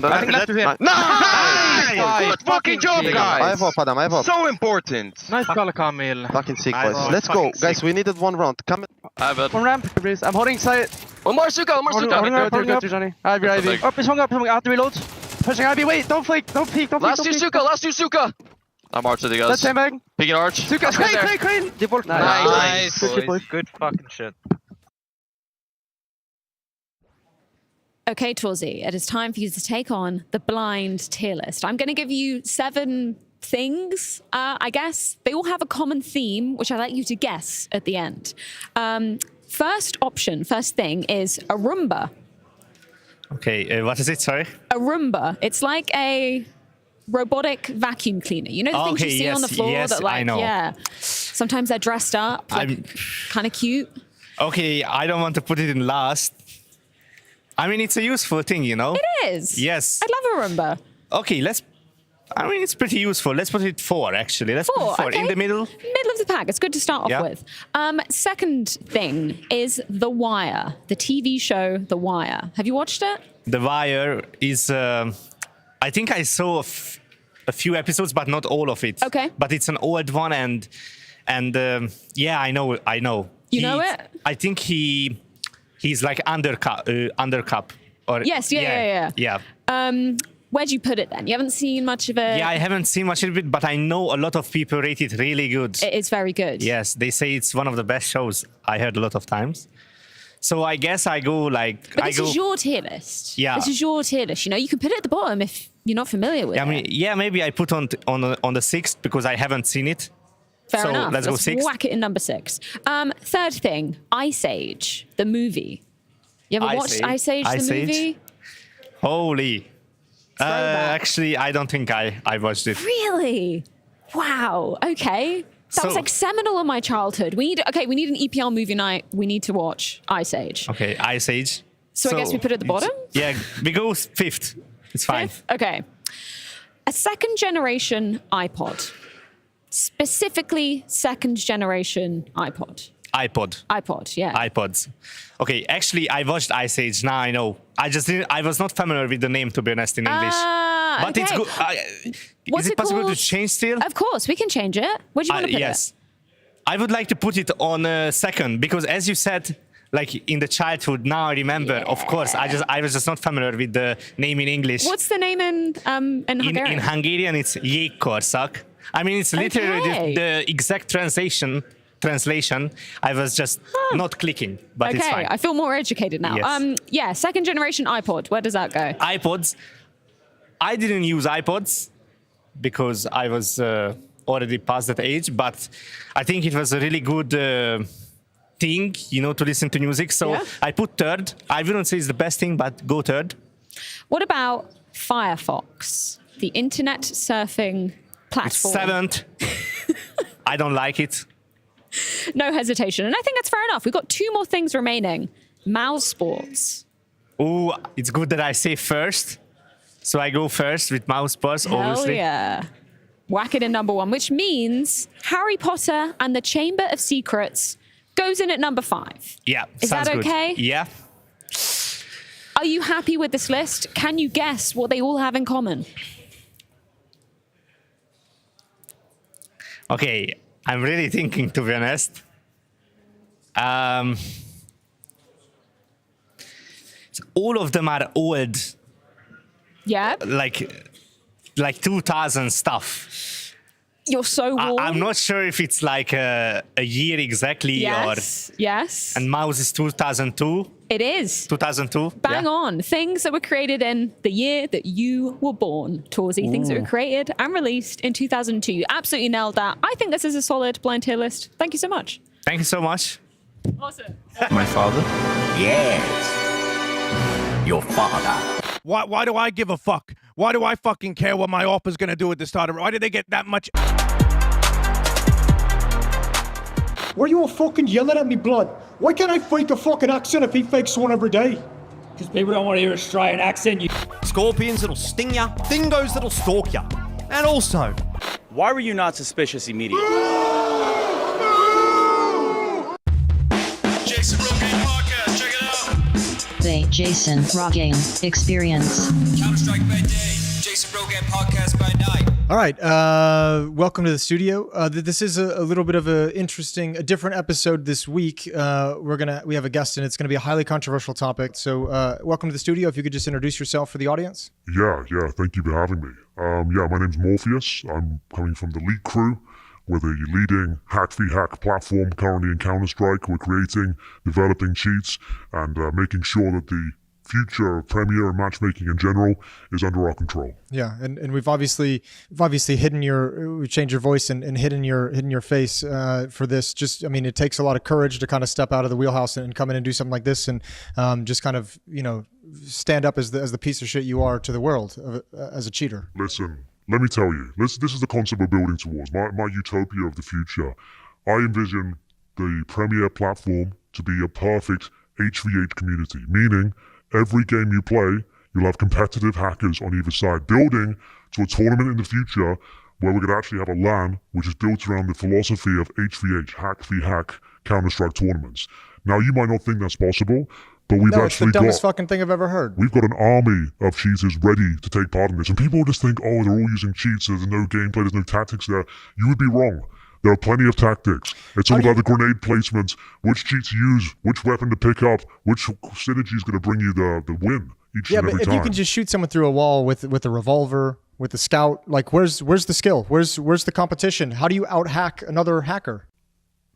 I think left is here. Nice! Good fucking job, guys! I have up, Adam, I have up. So important! Nice call, Camille. Fucking sick, Nice. boys. Let's go. Guys, we needed one round. Come I have it. One ramp, please. I'm holding sight. One more Suka, one more Holding Suka. up, Johnny. I have your That's a Ivy. big- Up, he's hung up. I have to reload. Pushing Ivy. Wait, don't flank. Don't peek. Don't peek. Last Don't two peek. Suka, last two Suka. I'm arch to the guys. Let's sandbag. Peeking arch. Suka, Let's go crane, there. crane, crane. Default. Nice. Good, boys. Good fucking shit. Okay, Torzi, it is time for you to take on the blind tier list. I'm going to give you 7 things, I guess. They all have a common theme, which I'd like you to guess at the end. First thing is a Roomba. Okay, what is it? Sorry? A Roomba. It's like a robotic vacuum cleaner. You know the things you see on the floor that, like, I know. yeah. Sometimes they're dressed up, like, kind of cute. Okay, I don't want to put it in last. I mean, it's a useful thing, you know? It is. Yes. I love a Roomba. Okay, it's pretty useful. Let's put it 4, actually. Let's put it 4. Okay. In the middle. Middle of the pack. It's good to start off with. Second thing is The Wire, the TV show The Wire. Have you watched it? The Wire is, I think I saw a few episodes, but not all of it. Okay. But it's an old one, and yeah, I know. You know it? I think he's like undercup. Or Yes, yeah. Where do you put it then? You haven't seen much of it? Yeah, I haven't seen much of it, but I know a lot of people rate it really good. It's very good. Yes, they say it's one of the best shows. I heard a lot of times. So I guess I go like... But this is your tier list. Yeah. This is your tier list. You know, you can put it at the bottom if you're not familiar with I mean, it. yeah, maybe I put on the 6th because I haven't seen it. Fair so enough. Let's go 6. Whack it in number 6. Third thing, Ice Age, the movie. You ever watched Ice Age, the movie? Holy. Actually, I don't think I watched it. Really? Wow. Okay. That was like seminal in my childhood. We need an EPL movie night. We need to watch Ice Age. Okay, Ice Age. So I guess we put it at the bottom? Yeah, we go 5th. It's fine. 5th? Okay. A second generation iPod. Specifically, second generation iPod. iPod, yeah. iPods. Okay, actually, I watched Ice Age. Now I know. I was not familiar with the name, to be honest, in English. But okay. it's good. What's is it possible called? to change still? Of course, we can change it. Where do you want to put yes. I would like to put it on 2nd because, as you said, like in the childhood, now I remember. Yeah. Of course, I was just not familiar with the name in English. What's the name in Hungarian? In Hungarian, it's Jégkorszak. I mean, it's literally the exact translation. I was just not clicking, but it's fine. I feel more educated now. Yes. Yeah, second generation iPod. Where does that go? iPods. I didn't use iPods because I was already past that age, but I think it was a really good thing, you know, to listen to music. So I put 3rd. I wouldn't say it's the best thing, but go 3rd. What about Firefox, the internet surfing platform? It's 7th. I don't like it. No hesitation. And I think that's fair enough. We've got 2 more things remaining. Mouse Sports. Oh, it's good that I say 1st. So I go 1st with Mouse Sports, obviously. Hell yeah. Whack it in number 1, which means Harry Potter and the Chamber of Secrets goes in at number 5. Yeah, Is sounds that okay? Good. Yeah. Are you happy with this list? Can you guess what they all have in common? Okay, I'm really thinking, to be honest. All of them are old. Yeah. Like 2000 stuff. You're so warm. I'm not sure if it's like a year exactly Yes. Yes. And Mouz is 2002. It is. 2002. Bang on. Things that were created in the year that you were born, Torzy. Things that were created and released in 2002. You absolutely nailed that. I think this is a solid blind tier list. Thank you so much. Thank you so much. Awesome. My father? Yes. Your father. Why do I give a fuck? Why do I fucking care what my offer's gonna do at the start of it? Why did they get that much? Why are you all fucking yelling at me, blood? Why can't I fake a fucking accent if he fakes one every day? Because people don't want to hear a Australian accent, you... Scorpions that'll sting ya, dingoes that'll stalk ya. And also... Why were you not suspicious immediately? Jason Rogan podcast, check it out. The Jason Rogan Experience. Counter-Strike by day, Jason Rogan podcast by night. All right, welcome to the studio. This is a little bit of a different episode this week. We have a guest, and it's gonna be a highly controversial topic. So, welcome to the studio. If you could just introduce yourself for the audience. Yeah. Thank you for having me. My name's Morpheus. I'm coming from the League crew. We're the leading hack v hack platform currently in Counter-Strike. We're creating, developing cheats, and making sure that the future of Premier and matchmaking in general is under our control. Yeah, and we've obviously hidden we've changed your voice and hidden your face for this. Just, I mean, it takes a lot of courage to kind of step out of the wheelhouse and come in and do something like this, and just kind of, stand up as the piece of shit you are to the world as a cheater. Listen, let me tell you, this is the concept we're building towards, my utopia of the future. I envision the Premier platform to be a perfect HVH community, meaning every game you play, you'll have competitive hackers on either side, building to a tournament in the future where we could actually have a LAN which is built around the philosophy of HVH, hack v hack, Counter-Strike tournaments. Now, you might not think that's possible, but we've it's the actually dumbest fucking thing I've ever heard. We've got an army of cheaters ready to take part in this. And people just think, oh, they're all using cheats, there's no gameplay, there's no tactics there. You would be wrong. There are plenty of tactics. It's all about the grenade placement, which cheats to use, which weapon to pick up, which synergy is going to bring you the win each and every time. Yeah, but if you can just shoot someone through a wall with a revolver, with a scout, like where's the skill? Where's the competition? How do you out-hack another hacker?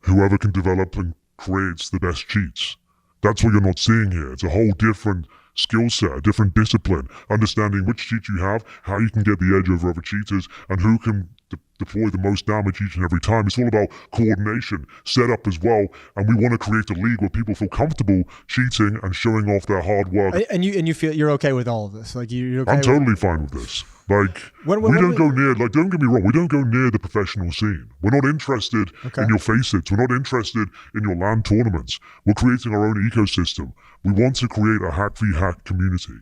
Whoever can develop and creates the best cheats. That's what you're not seeing here. It's a whole different skill set, a different discipline, understanding which cheat you have, how you can get the edge over other cheaters, and who can deploy the most damage each and every time. It's all about coordination, setup as well, and we want to create a league where people feel comfortable cheating and showing off their hard work. And you feel you're okay with all of this? Like you're okay? I'm totally fine with this. Like, we don't go near, like, don't get me wrong, we don't go near the professional scene. We're not interested in your facets. We're not interested in your LAN tournaments. We're creating our own ecosystem. We want to create a hack v hack community.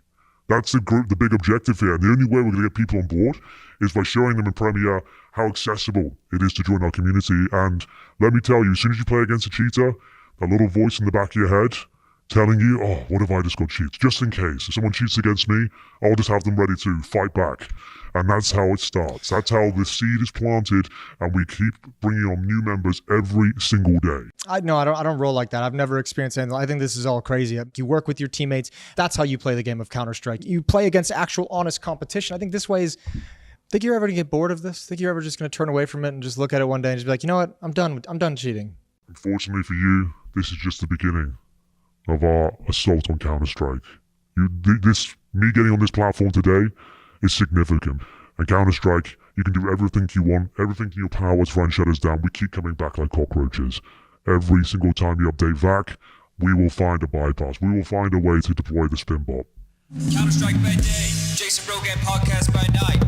That's the big objective here. And the only way we're going to get people on board is by showing them in Premier how accessible it is to join our community. And let me tell you, as soon as you play against a cheater, that little voice in the back of your head telling you, oh, what if I just got cheats? Just in case. If someone cheats against me, I'll just have them ready to fight back. And that's how it starts. That's how the seed is planted, and we keep bringing on new members every single day. I don't roll like that. I've never experienced anything. I think this is all crazy. You work with your teammates. That's how you play the game of Counter-Strike. You play against actual honest competition. I think this way is... Think you're ever going to get bored of this? Think you're ever just going to turn away from it and just look at it one day and just be like, you know what? I'm done cheating. Unfortunately for you, this is just the beginning of our assault on Counter-Strike. Me getting on this platform today is significant. And Counter-Strike, you can do everything you want, everything in your power to try and shut us down. We keep coming back like cockroaches. Every single time you update VAC, we will find a bypass. We will find a way to deploy the spin bot. Counter-Strike by day, Jason Rogan podcast by night.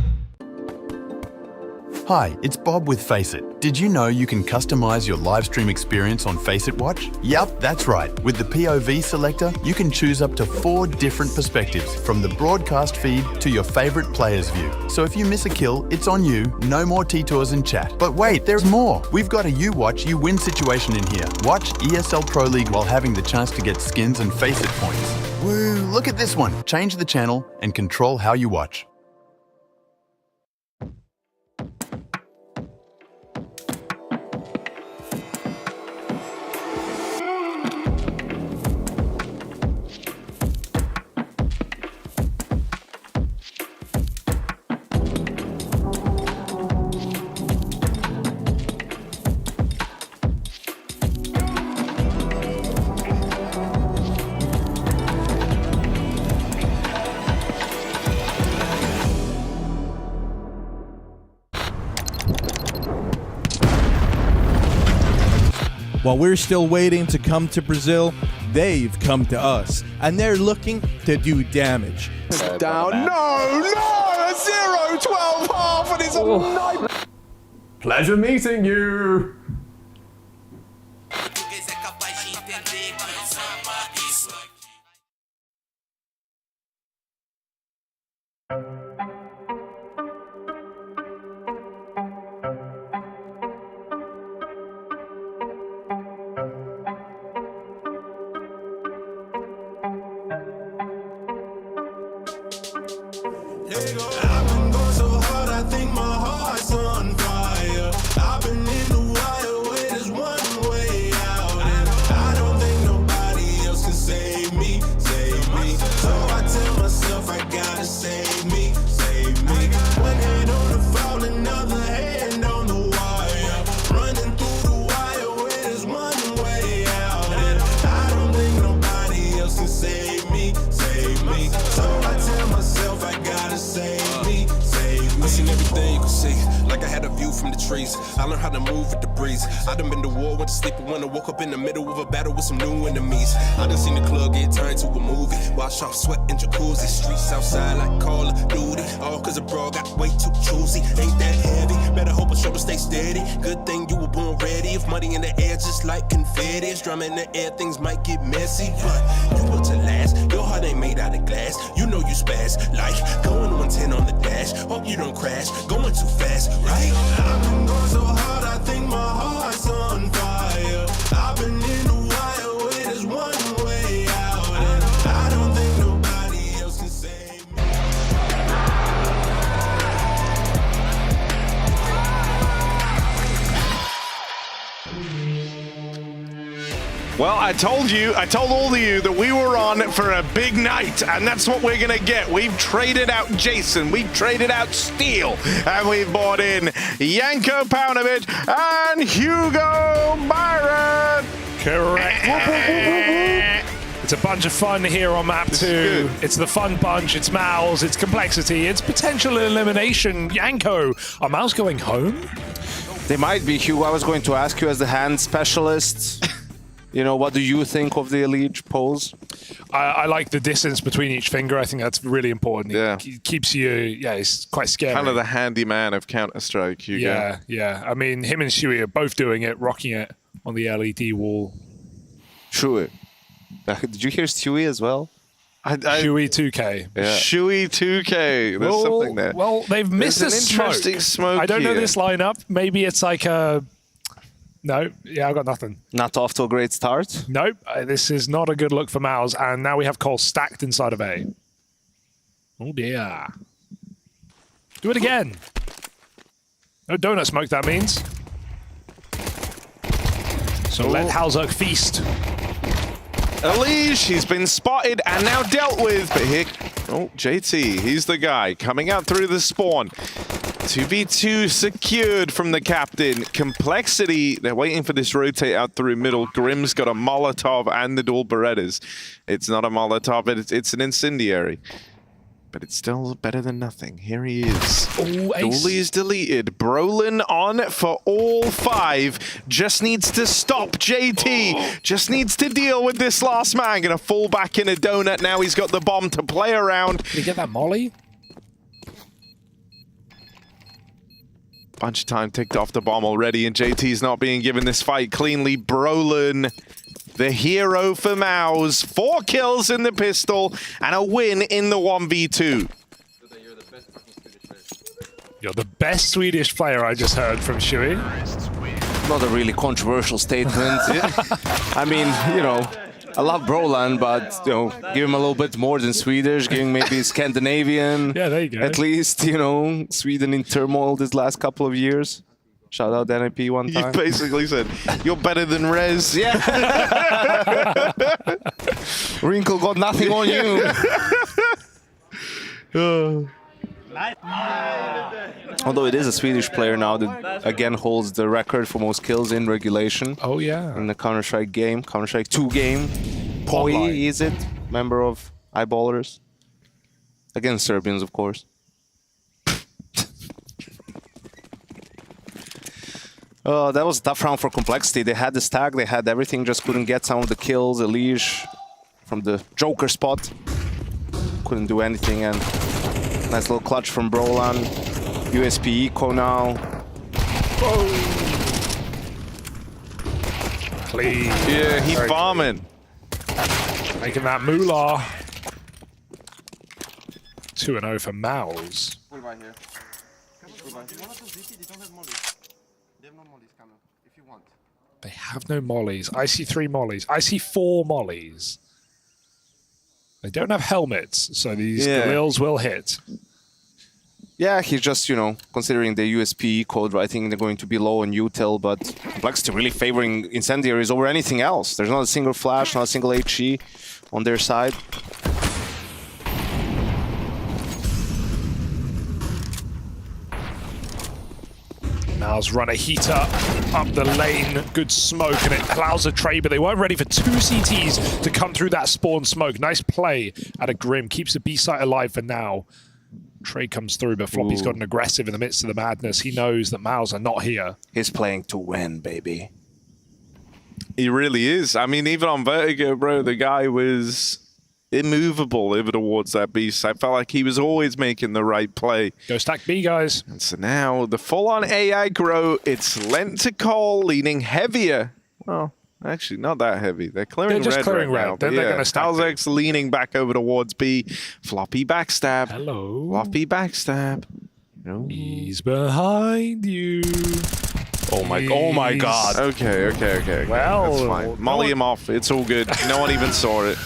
Hi, it's Bob with Faceit. Did you know you can customize your live stream experience on Faceit Watch? Yup, that's right. With the POV selector, you can choose up to 4 different perspectives, from the broadcast feed to your favorite player's view. So if you miss a kill, it's on you. No more T-Tours in chat. But wait, there's more. We've got a you watch, you win situation in here. Watch ESL Pro League while having the chance to get skins and Faceit points. Woo, look at this one. Change the channel and control how you watch. While we're still waiting to come to Brazil, they've come to us, and they're looking to do damage. Down. No! A 0-12 half, and it's a nightmare. Pleasure meeting you. I've been going so hard, I think my heart's on fire. I've been in the wire where there's one way out. And I don't think nobody else can save me, save me. So I tell myself I gotta save me, save me. One hand on the phone, another hand on the wire. Running through the wire where there's one way out. And I don't think nobody else can save me, save me. So I tell myself I gotta save me, save me. I seen everything you could see, like I had a view from the trees. I learned how to move with the breeze. I done been to war, went to sleep, and when I woke up in the middle of a battle with some new enemies. I done seen the club get turned to a movie. Wash off sweat in jacuzzi. Streets outside like Call of Duty. All cause a bro got way too choosy. Ain't that heavy, better hope a shoulder stay steady. Good thing you were born ready. If money in the air just like confetti, it's drum in the air, things might get messy. But you built to last, your heart ain't made out of glass. You know you spaz, like going 110 on the dash. Hope you don't crash, going too fast, right? I've been going so hard, I think my heart's on fire. I've been in the wire where there's one way out. And I don't think nobody else can save me. Well, I told all of you that we were on for a big night, and that's what we're gonna get. We've traded out Jason, we've traded out Steel, and we've bought in Janko Paunovic and Hugo Byron. Correct. It's a bunch of fun here on map 2. It's the fun bunch, it's Mouz, it's complexity, it's potential elimination. Janko, are Mouz going home? They might be, Hugo. I was going to ask you as the hand specialist. You know, what do you think of the Elite polls? I like the distance between each finger. I think that's really important. Yeah. It keeps you, it's quite scary. Kind of the handyman of Counter-Strike, Hugo. Yeah. I mean, him and Shui are both doing it, rocking it on the LED wall. Shui. Did you hear Stewie as well? Shui 2K. Yeah. Shui 2K. There's something there. Well, they've missed an interesting smoke. I don't know here. this lineup. Maybe it's like a... No, yeah, I've got nothing. Not off to a great start? Nope, this is not a good look for Mouz, and now we have Cole stacked inside of A. Oh dear. Do it again. No donut smoke, that means. So let Halzerk feast. Elige, he's been spotted and now dealt with, but here... Oh, JT, he's the guy coming out through the spawn. 2v2 secured from the captain. Complexity, they're waiting for this rotate out through middle. Grim's got a Molotov and the dual Berettas. It's not a Molotov, it's an incendiary. But it's still better than nothing. Here he is. Dooley is deleted. Brolin on for all 5. Just needs to stop JT. Just needs to deal with this last man. Gonna fall back in a donut. Now he's got the bomb to play around. Did he get that molly? Bunch of time ticked off the bomb already, and JT's not being given this fight cleanly. Brolin, the hero for Mouz. 4 kills in the pistol and a win in the 1v2. You're the best Swedish player, I just heard from Shui. Not a really controversial statement. I mean, you know, I love Broland, but, you know, give him a little bit more than Swedish, give him maybe Scandinavian. Yeah, there you go. At least, you know, Sweden in turmoil this last couple of years. Shout out NIP one time. You basically said, you're better than Rez. Yeah. Wrinkle got nothing on you. Although it is a Swedish player now that again holds the record for most kills in regulation. Oh yeah. In the Counter-Strike game, Counter-Strike 2 game. Poi, is it? Member of Eyeballers. Against Serbians, of course. That was a tough round for Complexity. They had the stack, they had everything, just couldn't get some of the kills. Elige from the Joker spot. Couldn't do anything, and nice little clutch from Brolan. USP Eco now. Clean. Yeah, he's Very farming. clean. Making that moolah. 2-0 for Mouz. What about here? They have no mollies. I see 3 mollies. I see 4 mollies. They don't have helmets, so these Galils will hit. Yeah, he's just, you know, considering the USP code, I think they're going to be low on util, but Complexity really favoring Incendiaries over anything else. There's not a single flash, not a single HE on their side. Mouz run a heater up the lane, good smoke, and it allows a trade, but they weren't ready for 2 CTs to come through that spawn smoke. Nice play out of Grim, keeps the B site alive for now. Trade comes through, but Floppy's gotten aggressive in the midst of the madness. He knows that Mouz are not here. He's playing to win, baby. He really is. I mean, even on Vertigo, bro, the guy was immovable over towards that beast. I felt like he was always making the right play. Go stack B, guys. And so now the full-on A aggro, it's lent to Cole, leaning heavier. Well, actually, not that heavy. They're clearing They're just red clearing right red. now. Then they're going to stack Halzek's leaning back over towards B. Floppy backstab. Hello. Floppy backstab. No. He's behind you. Oh my god. Okay. Well, that's fine. Molly him off. It's all good. No one even saw it.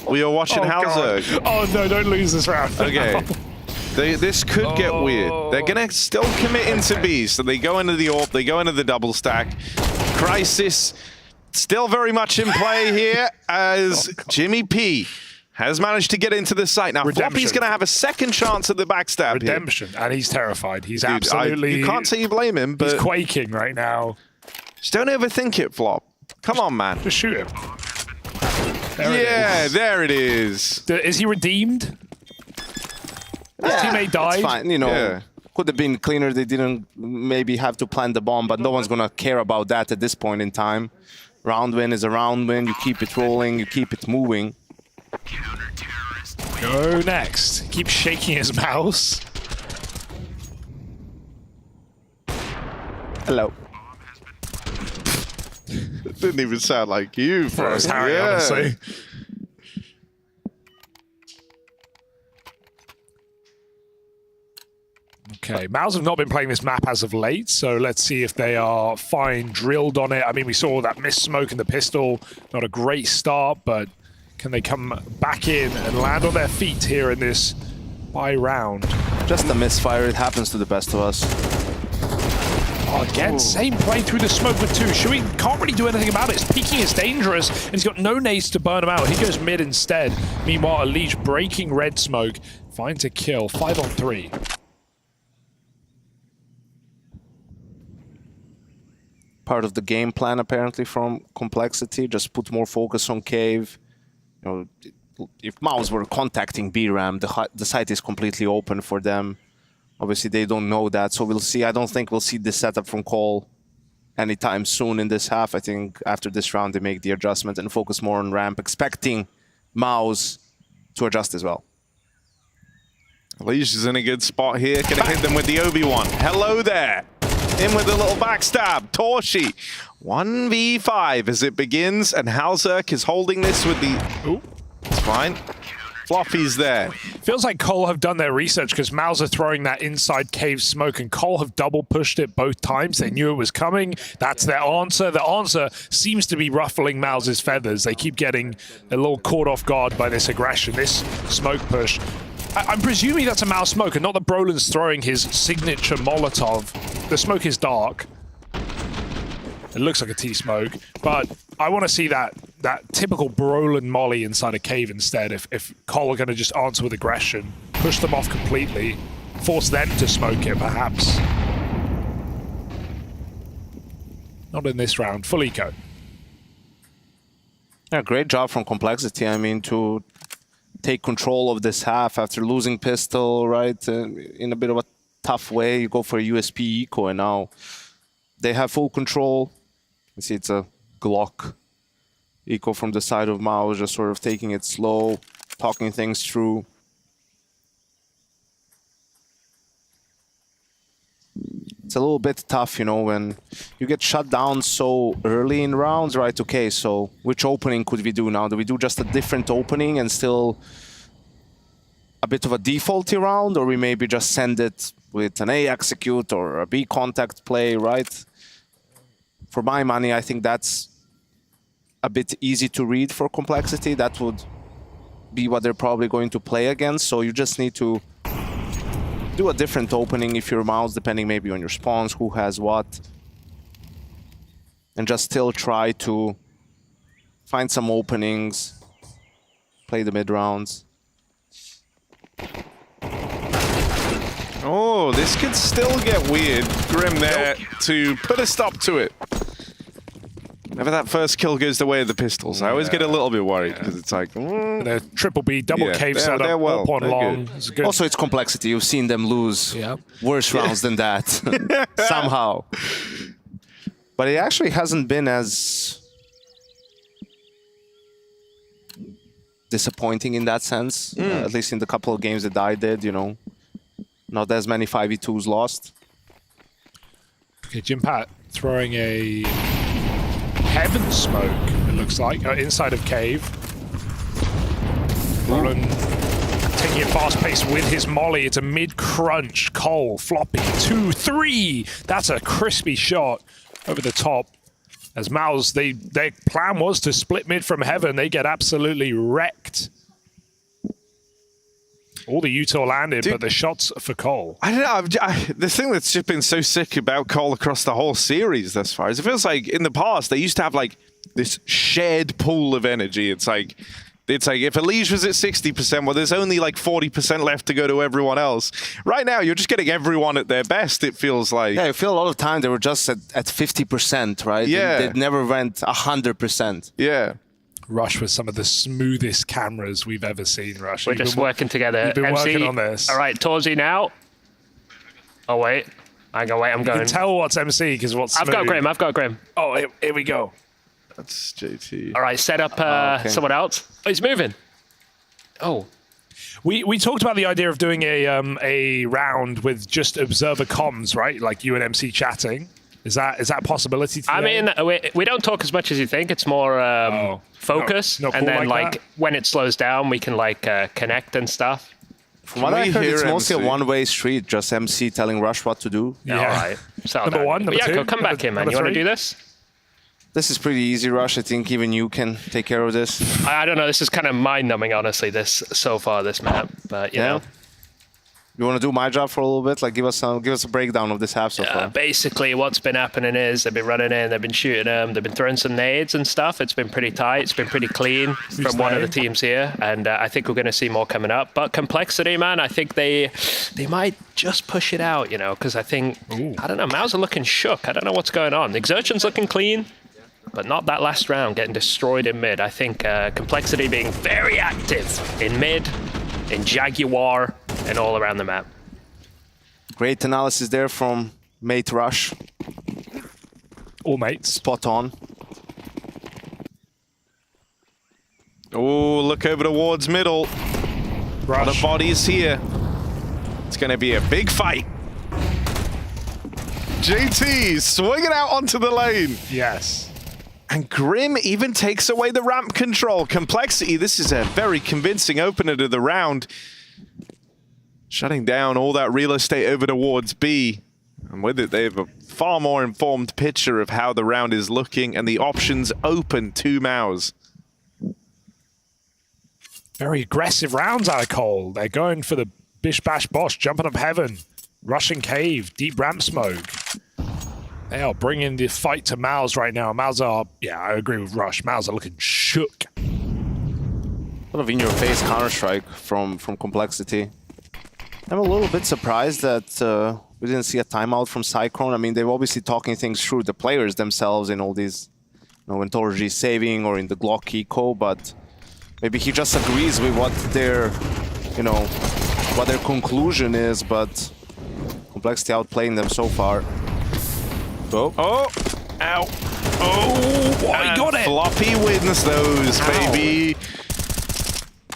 We are watching Halzek. Oh no, don't lose this round. Okay. This could get weird. They're going to still commit into B, so they go into the AWP, they go into the double stack. Crisis still very much in play here as Jimmy P has managed to get into the site. Now, Floppy's going to have a second chance at the backstab Redemption, and he's terrified. He's Dude, absolutely... you can't say you blame him, but... He's quaking right now. Just don't overthink it, Flop. Come on, man. Just shoot him. There it is. Is he redeemed? His teammate died? It's fine, you know. Could have been cleaner. They didn't maybe have to plant the bomb, but no one's going to care about that at this point in time. Round win is a round win. You keep it rolling. You keep it moving. Go next. Keep shaking his mouse. Hello. It didn't even sound like you, bro. It's Harry, honestly. Okay, Mouz have not been playing this map as of late, so let's see if they are fine drilled on it. I mean, we saw that miss smoke in the pistol. Not a great start, but can they come back in and land on their feet here in this bye round? Just a misfire. It happens to the best of us. Oh, again, same play through the smoke with 2. Shui can't really do anything about it. His peeking is dangerous, and he's got no nades to burn him out. He goes mid instead. Meanwhile, Elige breaking red smoke. Finds a kill. 5 on 3. Part of the game plan, apparently, from Complexity. Just put more focus on Cave. You know, if Mouz were contacting B-Ram, the site is completely open for them. Obviously, they don't know that, so we'll see. I don't think we'll see this setup from Cole anytime soon in this half. I think after this round, they make the adjustment and focus more on ramp, expecting Mouz to adjust as well. Elige is in a good spot here. Gonna hit them with the Obi-Wan. Hello there. In with a little backstab. Torshi. 1v5 as it begins, and Halzek is holding this with the... Ooh, it's fine. Floppy's there. Feels like Cole have done their research because Mouz are throwing that inside cave smoke, and Cole have double pushed it both times. They knew it was coming. That's their answer. The answer seems to be ruffling Mouz's feathers. They keep getting a little caught off guard by this aggression, this smoke push. I'm presuming that's a Mouz smoke and not that Brolan's throwing his signature Molotov. The smoke is dark. It looks like a T-smoke, but I want to see that typical Brolan molly inside a cave instead. If Cole are going to just answer with aggression, push them off completely, force them to smoke it, perhaps. Not in this round. Full eco. Yeah, great job from Complexity. I mean, to take control of this half after losing pistol, right? In a bit of a tough way, you go for a USP eco, and now they have full control. You see it's a Glock eco from the side of Mouz, just sort of taking it slow, talking things through. It's a little bit tough, you know, when you get shut down so early in rounds, right? Okay, so which opening could we do now? Do we do just a different opening and still a bit of a defaulty round, or we maybe just send it with an A execute or a B contact play, right? For my money, I think that's a bit easy to read for Complexity. That would be what they're probably going to play against, so you just need to do a different opening if you're Mouz, depending maybe on your spawns, who has what. And just still try to find some openings, play the mid rounds. Oh, this could still get weird. Grim there to put a stop to it. Whenever that first kill goes the way of the pistols, I always get a little bit worried because it's like... The triple B, double cave setup, they're well. up on They're long. good. It's good. Also, it's Complexity. You've seen them lose worse rounds than that, somehow. But it actually hasn't been as disappointing in that sense, at least in the couple of games that I did, you know. Not as many 5v2s lost. Okay, Jimpat throwing a heaven smoke, it looks like, inside of cave. Roland taking it fast-paced with his molly. It's a mid-crunch. Cole floppy. 2-3. That's a crispy shot over the top. As Mouz, their plan was to split mid from heaven. They get absolutely wrecked. All the util landed, but the shots for Cole. I don't know. The thing that's just been so sick about Cole across the whole series thus far is it feels like in the past they used to have like this shared pool of energy. It's like if Elige was at 60%, well, there's only like 40% left to go to everyone else. Right now, you're just getting everyone at their best, it feels like. Yeah, I feel a lot of time they were just at 50%, right? Yeah. They never went 100%. Yeah. Rush with some of the smoothest cameras we've ever seen, Rush. We're just working together. You've been MC, working on this. All right, Torzy now. Oh, wait. I'm going. You can tell what's MC because what's I've got Grim. Oh, here we go. That's JT. All right, set up someone else. Oh, he's moving. Oh. We talked about the idea of doing a round with just observer comms, right? Like you and MC chatting. Is that a possibility today? I mean, we don't talk as much as you think. It's more focus. Not and cool then, like when it slows down, we can, connect and stuff. From what I heard, it's mostly a one-way street, just MC telling Rush what to do. Yeah. All right. So Number one, number two. Come back in, man. You want to do this? This is pretty easy, Rush. I think even you can take care of this. I don't know. This is kind of mind-numbing, honestly, this map. But, you know. You want to do my job for a little bit? Like, give us a breakdown of this half so far. Basically, what's been happening is they've been running in, they've been shooting them, they've been throwing some nades and stuff. It's been pretty tight. It's been pretty clean from one of the teams here, and I think we're going to see more coming up. But Complexity, man, I think they might just push it out, you know, because I think, I don't know, Mouz are looking shook. I don't know what's going on. The Exertion's looking clean, but not that last round, getting destroyed in mid. I think Complexity being very active in mid, in Jaguar, and all around the map. Great analysis there from Mate Rush. All mates. Spot on. Oh, look over towards middle. Rush. A lot of bodies here. It's going to be a big fight. JT swinging out onto the lane. Yes. And Grim even takes away the ramp control. Complexity, this is a very convincing opener to the round. Shutting down all that real estate over towards B. And with it, they have a far more informed picture of how the round is looking and the options open to Mouz. Very aggressive rounds out of Cole. They're going for the bish bash bosh, jumping up heaven, rushing cave, deep ramp smoke. They are bringing the fight to Mouz right now. Mouz are, yeah, I agree with Rush. Mouz are looking shook. Sort of in-your-face Counter-Strike from Complexity. I'm a little bit surprised that we didn't see a timeout from Cyclone. I mean, they're obviously talking things through, the players themselves in all these, you know, when Torji is saving or in the Glock eco, but maybe he just agrees with what their, you know, what their conclusion is, but Complexity outplaying them so far. Oh. Ow. Oh, he got it. Floppy wins those, baby.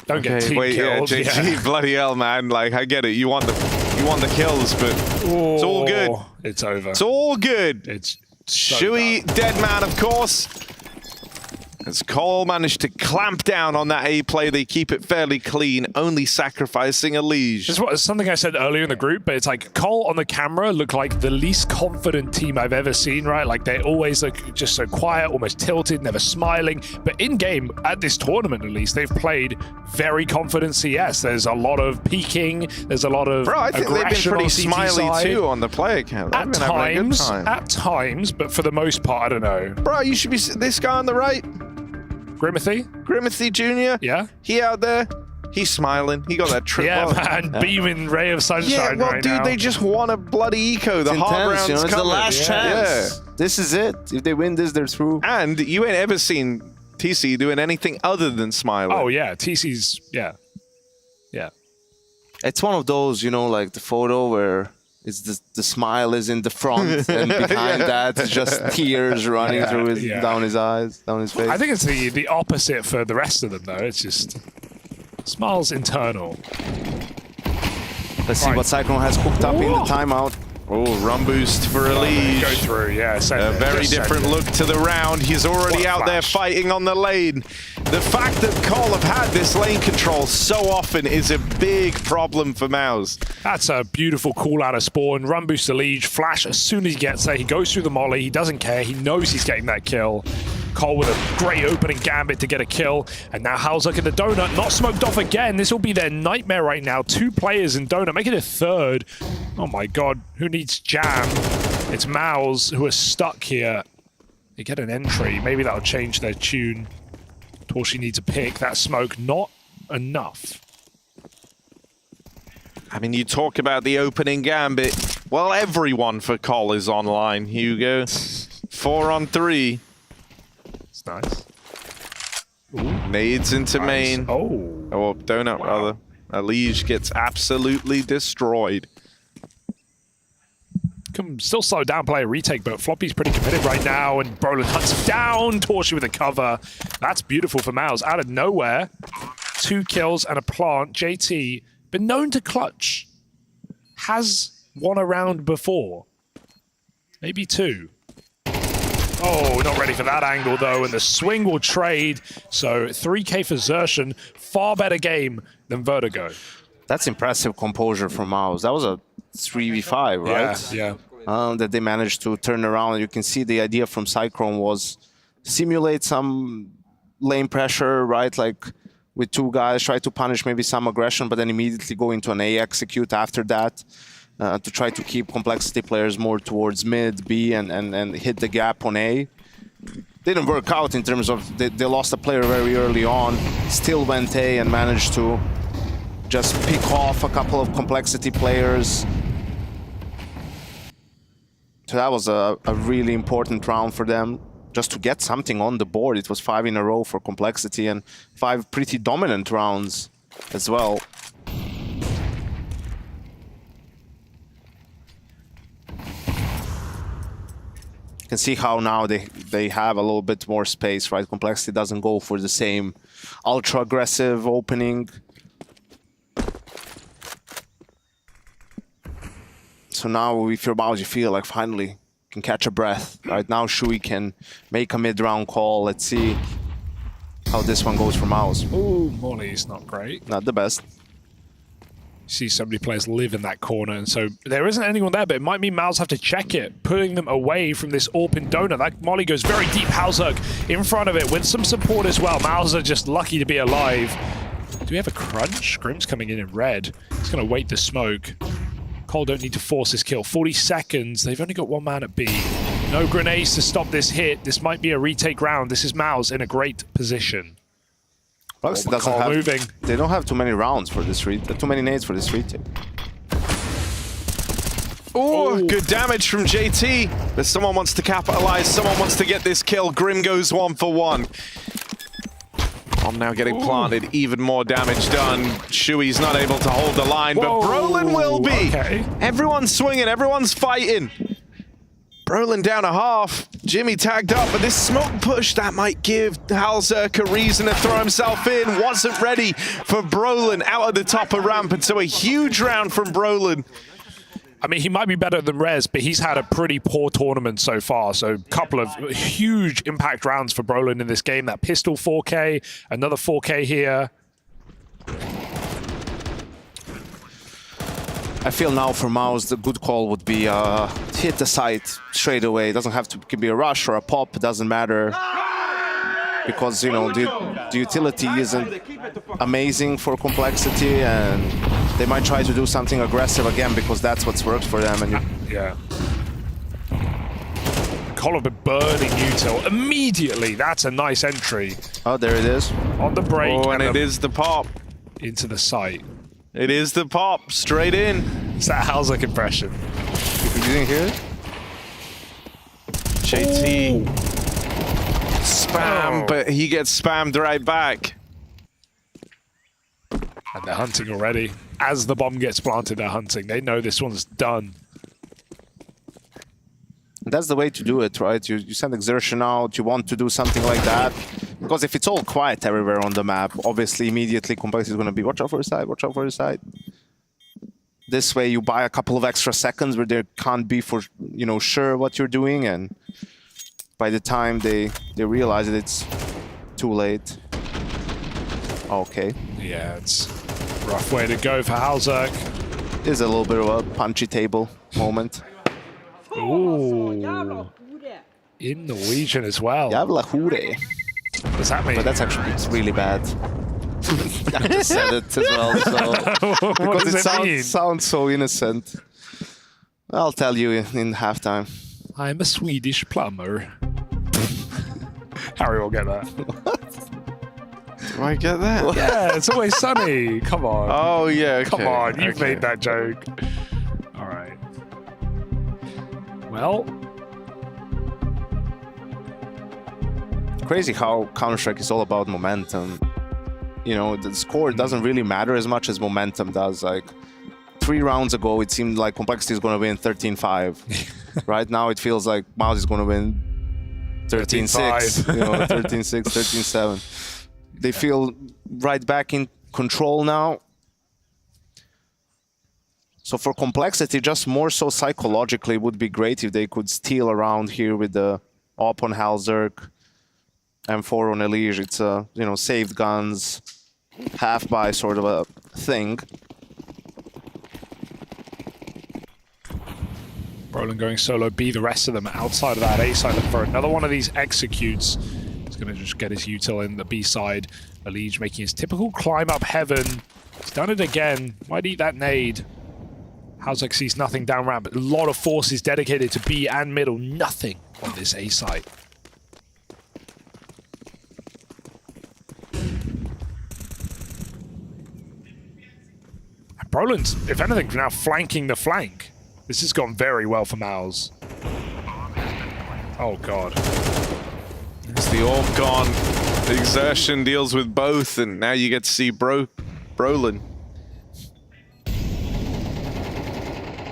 Don't get team wait, killed. Yeah, JT, bloody hell, man. Like, I get it. You want the kills, but it's all good. It's over. It's all good. It's so Shui, dead man, of course. As Cole managed to clamp down on that A play, they keep it fairly clean, only sacrificing a Liege. It's something I said earlier in the group, but it's like Cole on the camera look like the least confident team I've ever seen, right? Like they always look just so quiet, almost tilted, never smiling. But in game, at this tournament at least, they've played very confident CS. There's a lot of peeking, there's a lot of Bro, I think they've been pretty smiley too on the player account. At times, but for the most part, I don't know. Bro, you should be this guy on the right. Grimothy Jr. Yeah. He out there. He's smiling. He got that trip. Yeah, man. Beaming ray of sunshine. Yeah, well, right dude, now. they just won a bloody eco. The hard round's It's coming. the last chance. Yeah. This is it. If they win this, they're through. And you ain't ever seen TC doing anything other than smiling. Oh, yeah. TC's, yeah. It's one of those, like the photo where it's the smile is in the front and behind that is just tears running through down his eyes, down his face. I think it's the opposite for the rest of them, though. It's just smiles internal. Let's see what Cyclone has cooked up in the timeout. Oh, run boost for a lead. Go through, yeah. A very different look to the round. He's already out there fighting on the lane. The fact that Cole have had this lane control so often is a big problem for Mouz. That's a beautiful call out of spawn. Run boost to Liege. Flash as soon as he gets there. He goes through the molly. He doesn't care. He knows he's getting that kill. Cole with a great opening gambit to get a kill. And now Halzuk in the donut. Not smoked off again. This will be their nightmare right now. 2 players in donut. Make it a third. Oh my god. Who needs jam? It's Mouz who are stuck here. They get an entry. Maybe that'll change their tune. Torshi needs a pick. That smoke, not enough. I mean, you talk about the opening gambit. Well, everyone for Cole is online, Hugo. 4 on 3. It's nice. Ooh. Nades into main. Oh, donut, rather. A Liege gets absolutely destroyed. Can still slow down, play a retake, but Floppy's pretty committed right now, and Brolin hunts him down. Torshi with a cover. That's beautiful for Mouz. Out of nowhere, 2 kills and a plant. JT, been known to clutch. Has won a round before. Maybe 2. Oh, not ready for that angle, though, and the swing will trade. So 3K for Xertion. Far better game than Vertigo. That's impressive composure from Mouz. That was a 3v5, right? Yeah. That they managed to turn around. You can see the idea from Cyclone was simulate some lane pressure, right? Like with 2 guys, try to punish maybe some aggression, but then immediately go into an A execute after that to try to keep complexity players more towards mid, B, and hit the gap on A. Didn't work out in terms of they lost a player very early on, still went A and managed to just pick off a couple of complexity players. So that was a really important round for them, just to get something on the board. It was 5 in a row for complexity and 5 pretty dominant rounds as well. You can see how now they have a little bit more space, right? Complexity doesn't go for the same ultra aggressive opening. So now if you're Mouz, you feel like finally you can catch a breath. Right now Shui can make a mid-round call. Let's see how this one goes for Mouz. Ooh, Molly's not great. Not the best. See so many players live in that corner, and so there isn't anyone there, but it might mean Mouz have to check it, pulling them away from this AWP donut. That Molly goes very deep. Halzuk in front of it with some support as well. Mouz are just lucky to be alive. Do we have a crunch? Grim's coming in red. He's going to wait the smoke. Cole don't need to force this kill. 40 seconds. They've only got 1 man at B. No grenades to stop this hit. This might be a retake round. This is Mouz in a great position. Doesn't have, moving. They don't have too many rounds for this retake. Too many nades for this retake. Oh, good damage from JT. But someone wants to capitalize. Someone wants to get this kill. Grim goes 1 for 1. I'm now getting planted. Even more damage done. Shui's not able to hold the line, but Brolin will be. Okay. Everyone's swinging. Everyone's fighting. Brolin down a half. Jimmy tagged up, but this smoke push, that might give Halzerk a reason to throw himself in. Wasn't ready for Brolin out of the top of ramp, and so a huge round from Brolin. I mean, he might be better than Rez, but he's had a pretty poor tournament so far. So a couple of huge impact rounds for Brolin in this game. That pistol 4K, another 4K here. I feel now for Mouz, the good call would be hit the site straight away. It doesn't have to be a rush or a pop, it doesn't matter. Because, you know, the utility isn't amazing for complexity, and they might try to do something aggressive again because that's what's worked for them. And yeah. Call of a burning util immediately. That's a nice entry. Oh, there it is. On the break. Oh, and it is the pop. Into the site. It is the pop, straight in. It's that Halzerk impression. You didn't hear it? JT. Spam, but he gets spammed right back. And they're hunting already. As the bomb gets planted, they're hunting. They know this one's done. That's the way to do it, right? You send exertion out, you want to do something like that. Because if it's all quiet everywhere on the map, obviously immediately complexity is going to be watch out for your side, watch out for your side. This way you buy a couple of extra seconds where they can't be for, you know, sure what you're doing, and by the time they realize it, it's too late. Okay. Yeah, it's a rough way to go for Halzerk. Is a little bit of a punchy table moment. Ooh. In Norwegian as well. Jävla hore. What does that mean? But that's actually, it's really bad. I just said it as well, so because it sounds so innocent. I'll tell you in halftime. I'm a Swedish plumber. Harry will get that. Do I get that? Yeah, it's always sunny. Come on. Oh yeah. Okay. Come on, you've made that joke. All right. Well. Crazy how Counter-Strike is all about momentum. You know, the score doesn't really matter as much as momentum does. Like 3 rounds ago, it seemed like Complexity is going to win 13-5. Right now, it feels like Mouz is going to win 13-6. You know, 13-6, 13-7. They feel right back in control now. So for Complexity, just more so psychologically, would be great if they could steal around here with the op on Halzerk. M4 on Elige, it's a, you know, saved guns, half buy sort of a thing. Brolin going solo B, the rest of them outside of that A side looking for another one of these executes. He's going to just get his util in the B side. Elige making his typical climb up heaven. He's done it again. Might eat that nade. Halzerk sees nothing down ramp. A lot of forces dedicated to B and middle. Nothing on this A side. Brolin's, if anything, now flanking the flank. This has gone very well for Mouz. Oh, God. It's the orb gone. The exertion deals with both, and now you get to see Brolin.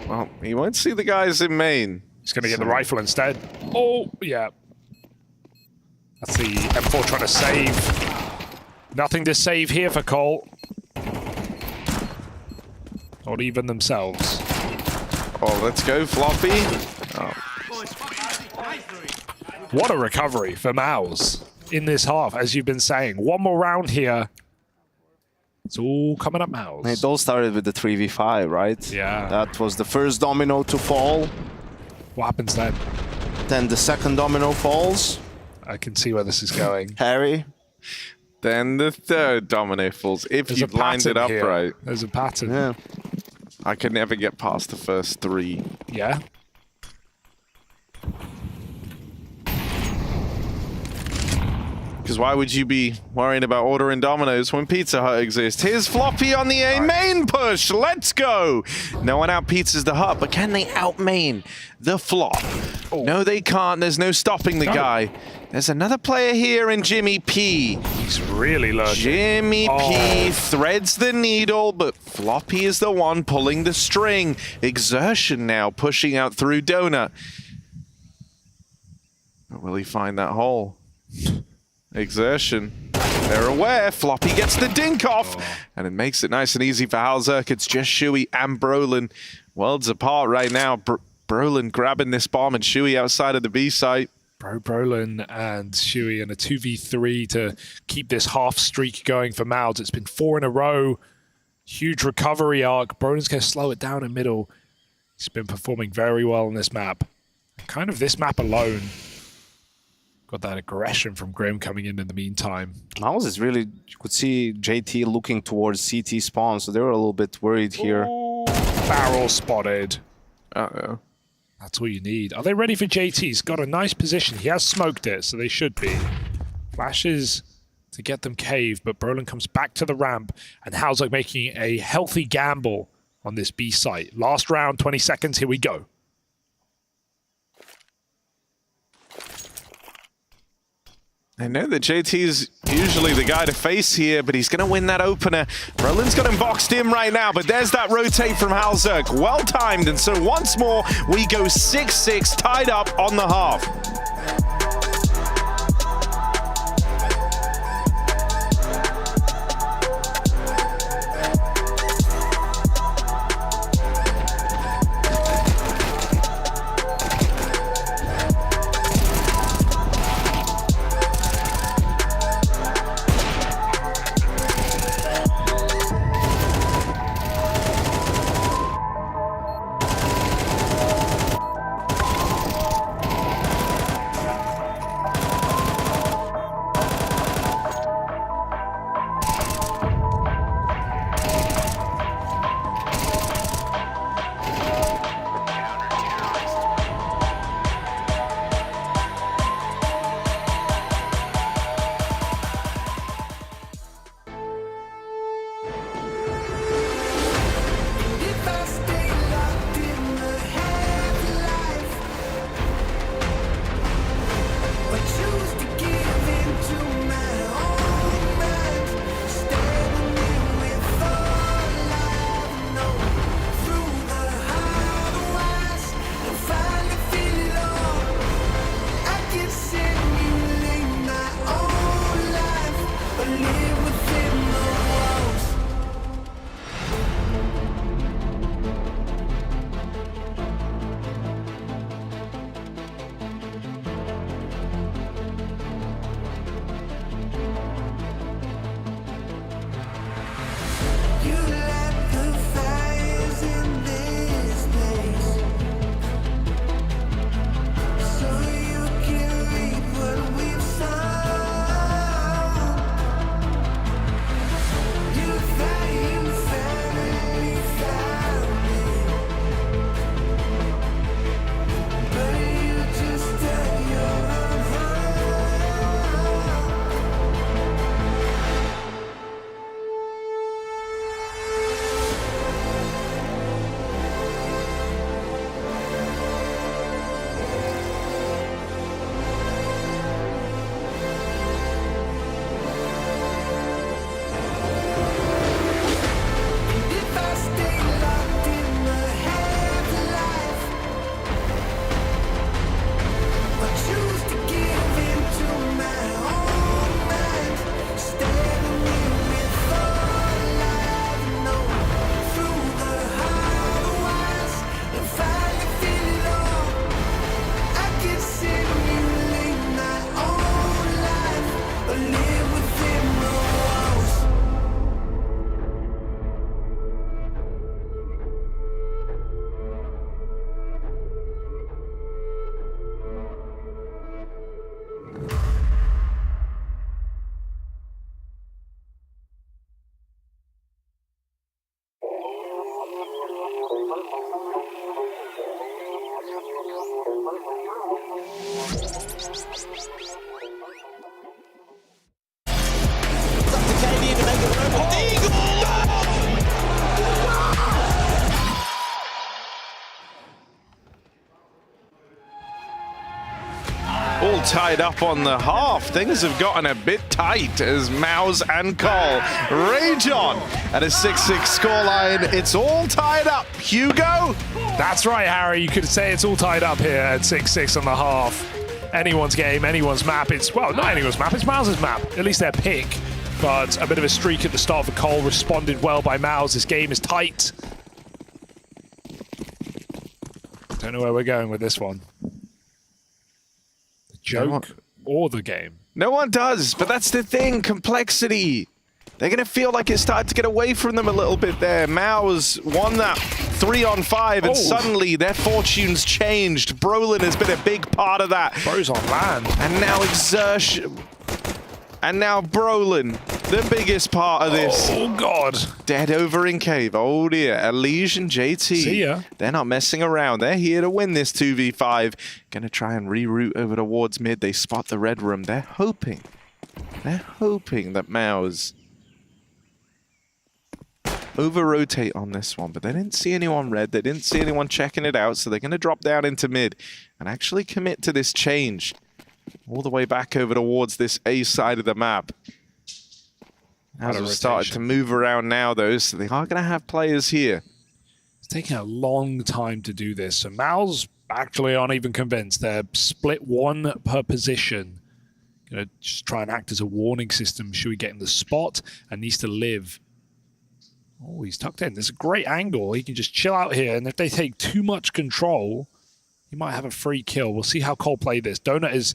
Well, he won't see the guys in main. He's going to get the rifle instead. Oh, yeah. That's the M4 trying to save. Nothing to save here for Cole. Not even themselves. Oh, let's go, Floppy. Oh. What a recovery for Mouz in this half, as you've been saying. One more round here. It's all coming up Mouz. It all started with the 3v5, right? Yeah. That was the first domino to fall. What happens then? Then the second domino falls. I can see where this is going. Harry. Then the third domino falls, if you've lined it up here. right. There's a pattern. Yeah. I could never get past the first 3. Yeah. Because why would you be worrying about ordering dominoes when Pizza Hut exists? Here's Floppy on the A main push. Let's go. No one out pizzas the Hut, but can they out main the Flop? Oh. No, they can't. There's no stopping the guy. There's another player here in Jimmy P. He's really lurking. Jimmy P threads the needle, but Floppy is the one pulling the string. Exertion now pushing out through Donut. But will he find that hole? Exertion. They're aware. Floppy gets the dink off. And it makes it nice and easy for Halzerk. It's just Shuey and Brolin. Worlds apart right now. Brolin grabbing this bomb and Shuey outside of the B site. Brolin and Shuey in a 2v3 to keep this half streak going for Mouz. It's been 4 in a row. Huge recovery arc. Brolin's going to slow it down in middle. He's been performing very well on this map. Kind of this map alone. Got that aggression from Grim coming in the meantime. Mouz is really, you could see JT looking towards CT spawn, so they were a little bit worried here. Ooh, barrel spotted. Uh-oh. That's all you need. Are they ready for JT? He's got a nice position. He has smoked it, so they should be. Flashes to get them cave, but Brolin comes back to the ramp, and Halzerk making a healthy gamble on this B site. Last round, 20 seconds, here we go. I know that JT's usually the guy to face here, but he's going to win that opener. Brolin's got him boxed in right now, but there's that rotate from Halzerk. Well timed, and so once more, we go 6-6, tied up on the half. All tied up on the half. Things have gotten a bit tight as Mouz and Cole rage on at a 6-6 scoreline. It's all tied up. Hugo? That's right, Harry. You could say it's all tied up here at 6-6 on the half. anyone's game, anyone's map. It's, well, not anyone's map, it's Mouz's map. At least their pick. But a bit of a streak at the start for Cole, responded well by Mouz. This game is tight. Don't know where we're going with this one. The joke or the game? No one does, but that's the thing. Complexity. They're going to feel like it started to get away from them a little bit there. Mouz won that 3-on-5, and suddenly their fortunes changed. Brolin has been a big part of that. Bro's on land. And now Exertion. And now Brolin, the biggest part of this. Oh, God. Dead over in cave. Oh, dear. Elige and JT. See ya. They're not messing around. They're here to win this 2v5. Going to try and reroute over towards mid. They spot the red room. They're hoping that Mouz over-rotate on this one, but they didn't see anyone red. They didn't see anyone checking it out, so they're going to drop down into mid and actually commit to this change all the way back over towards this A side of the map. As we've started to move around now, though, so they are going to have players here. It's taking a long time to do this, so Mouz actually aren't even convinced. They're split one per position. Going to just try and act as a warning system. Should we get in the spot and needs to live? Oh, he's tucked in. There's a great angle. He can just chill out here, and if they take too much control, he might have a free kill. We'll see how Cole play this. Donut is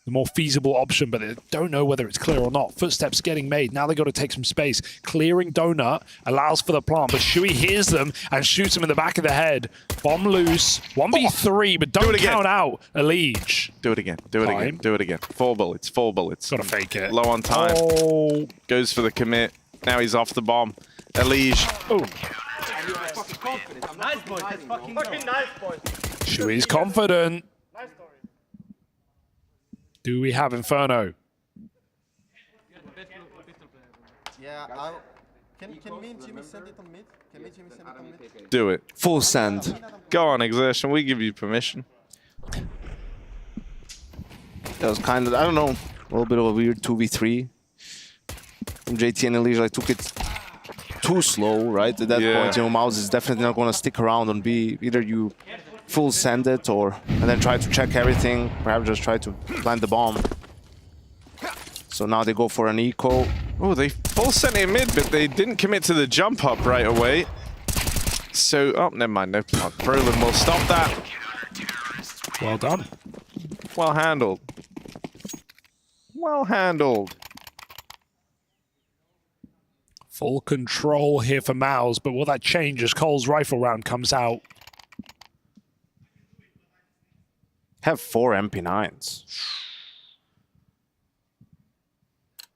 the more feasible option, but they don't know whether it's clear or not. Footsteps getting made. Now they got to take some space. Clearing Donut allows for the plant, but Shui hears them and shoots him in the back of the head. Bomb loose. 1v3, but don't count out Elige. Do it again. Do it again. Do it again. 4 bullets. 4 bullets. Got to fake it. Low on time. Oh. Goes for the commit. Now he's off the bomb. Elige. Oh. Nice, boys. Fucking nice, boys. Shui's confident. Do we have Inferno? Yeah, can me and Jimmy send it on mid? Can me and Jimmy send it on mid? Do it. Full send. Go on, Exertion. We give you permission. That was kind of, I don't know, a little bit of a weird 2v3. From JT and Elige, I took it too slow, right? At that point, you know, Mouz is definitely not going to stick around on B. Either you full send it and then try to check everything, perhaps just try to plant the bomb. So now they go for an eco. Oh, they full sent it mid, but they didn't commit to the jump up right away. So, oh, never mind. No, Brolin will stop that. Well done. Well handled. Well handled. Full control here for Mouz, but will that change as Cole's rifle round comes out? Have 4 MP9s.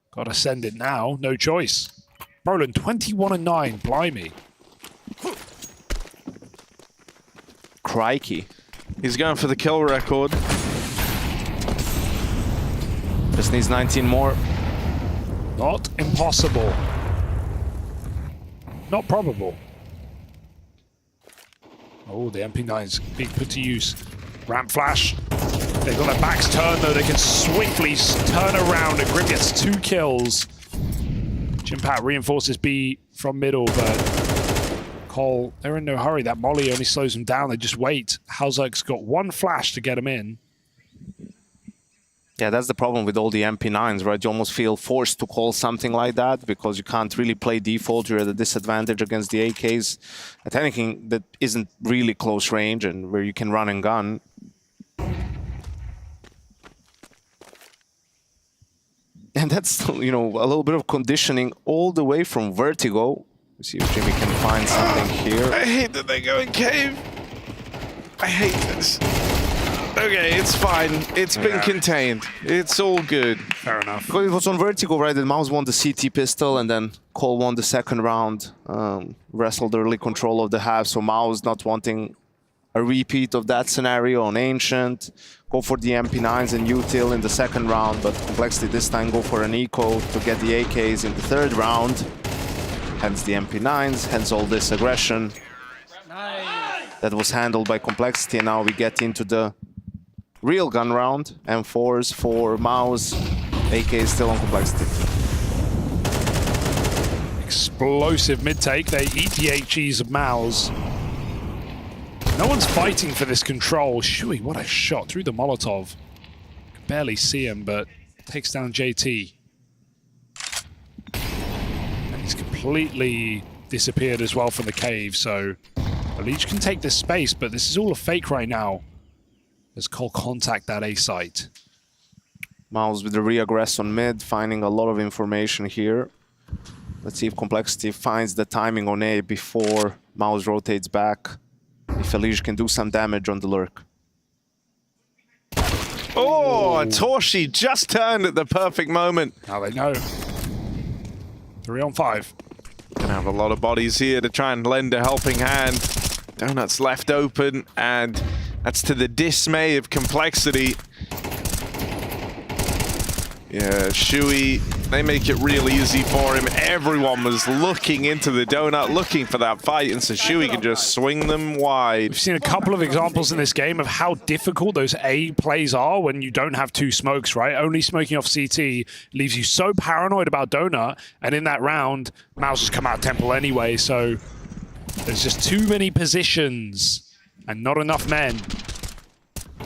Gotta send it now, no choice. Brolin, 21-9, blimey. Crikey. He's going for the kill record. Just needs 19 more. Not impossible. Not probable. Oh, the MP9's being put to use. Ramp flash. They've got their backs turned, though. They can swiftly turn around, and Grim gets 2 kills. Jimpat reinforces B from middle, but Cole, they're in no hurry. That molly only slows them down. They just wait. Halzerk's got 1 flash to get him in. Yeah, that's the problem with all the MP9s, right? You almost feel forced to call something like that because you can't really play default. You're at a disadvantage against the AKs at anything that isn't really close range and where you can run and gun. And that's, you know, a little bit of conditioning all the way from Vertigo. Let's see if Jimmy can find something here. I hate that they go in cave. I hate this. Okay, it's fine. It's been contained. It's all good. Fair enough. Well, it was on Vertigo, right? That Mouz won the CT pistol, and then Cole won the second round. Wrestled early control of the half, so Mouz not wanting a repeat of that scenario on Ancient. Go for the MP9s and Util in the second round, but Complexity this time go for an eco to get the AKs in the third round. Hence the MP9s, hence all this aggression. That was handled by Complexity, and now we get into the real gun round. M4s for Mouz, AK still on Complexity. Explosive mid-take. They eat the HEs of Mouz. No one's fighting for this control. Shui, what a shot through the Molotov. barely see him, but takes down JT. And he's completely disappeared as well from the cave, so Leech can take this space, but this is all a fake right now as Cole contact that A site. Mouz with the re-aggress on mid, finding a lot of information here. Let's see if Complexity finds the timing on A before Mouz rotates back. If Elige can do some damage on the lurk. Oh, Torshi just turned at the perfect moment. Now they know. 3 on 5. Gonna have a lot of bodies here to try and lend a helping hand. Donut's left open, and that's to the dismay of Complexity. Yeah, Shui, they make it real easy for him. Everyone was looking into the Donut, looking for that fight, and so Shui can just swing them wide. We've seen a couple of examples in this game of how difficult those A plays are when you don't have 2 smokes, right? Only smoking off CT leaves you so paranoid about Donut, and in that round, Mouz has come out Temple anyway, so there's just too many positions and not enough men.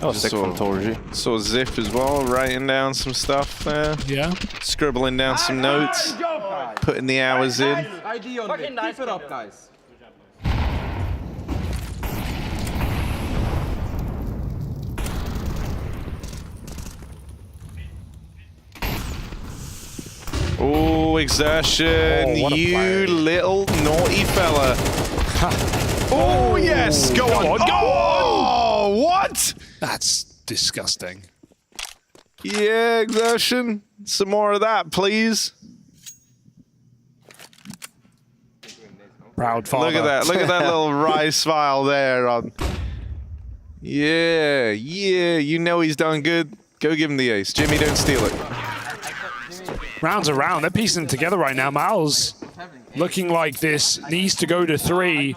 Oh, sick from Tori. Saw Ziff as well, writing down some stuff there. Yeah. Scribbling down some notes, putting the hours in. ID on me. Keep it up, guys. Oh, exertion, you little naughty fella. Oh, yes, go on. Oh, what? That's disgusting. Yeah, exertion. Some more of that, please. Proud father. Look at that. Look at that little wry smile there. Yeah, you know he's done good. Go give him the ace. Jimmy, don't steal it. Rounds around. They're piecing it together right now. Mouz looking like this needs to go to 3.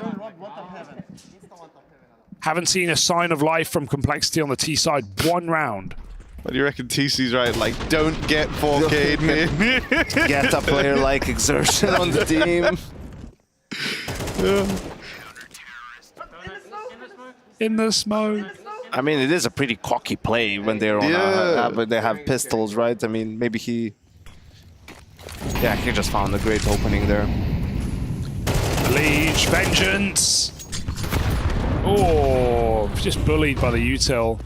Haven't seen a sign of life from Complexity on the T side. 1 round. What do you reckon TC's right? Like, don't get 4K'd me. Get a player like exertion on the team. In the smoke. I mean, it is a pretty cocky play when they're on when they have pistols, right? I mean, maybe he... Yeah, he just found a great opening there. Leech, vengeance. Oh, just bullied by the util.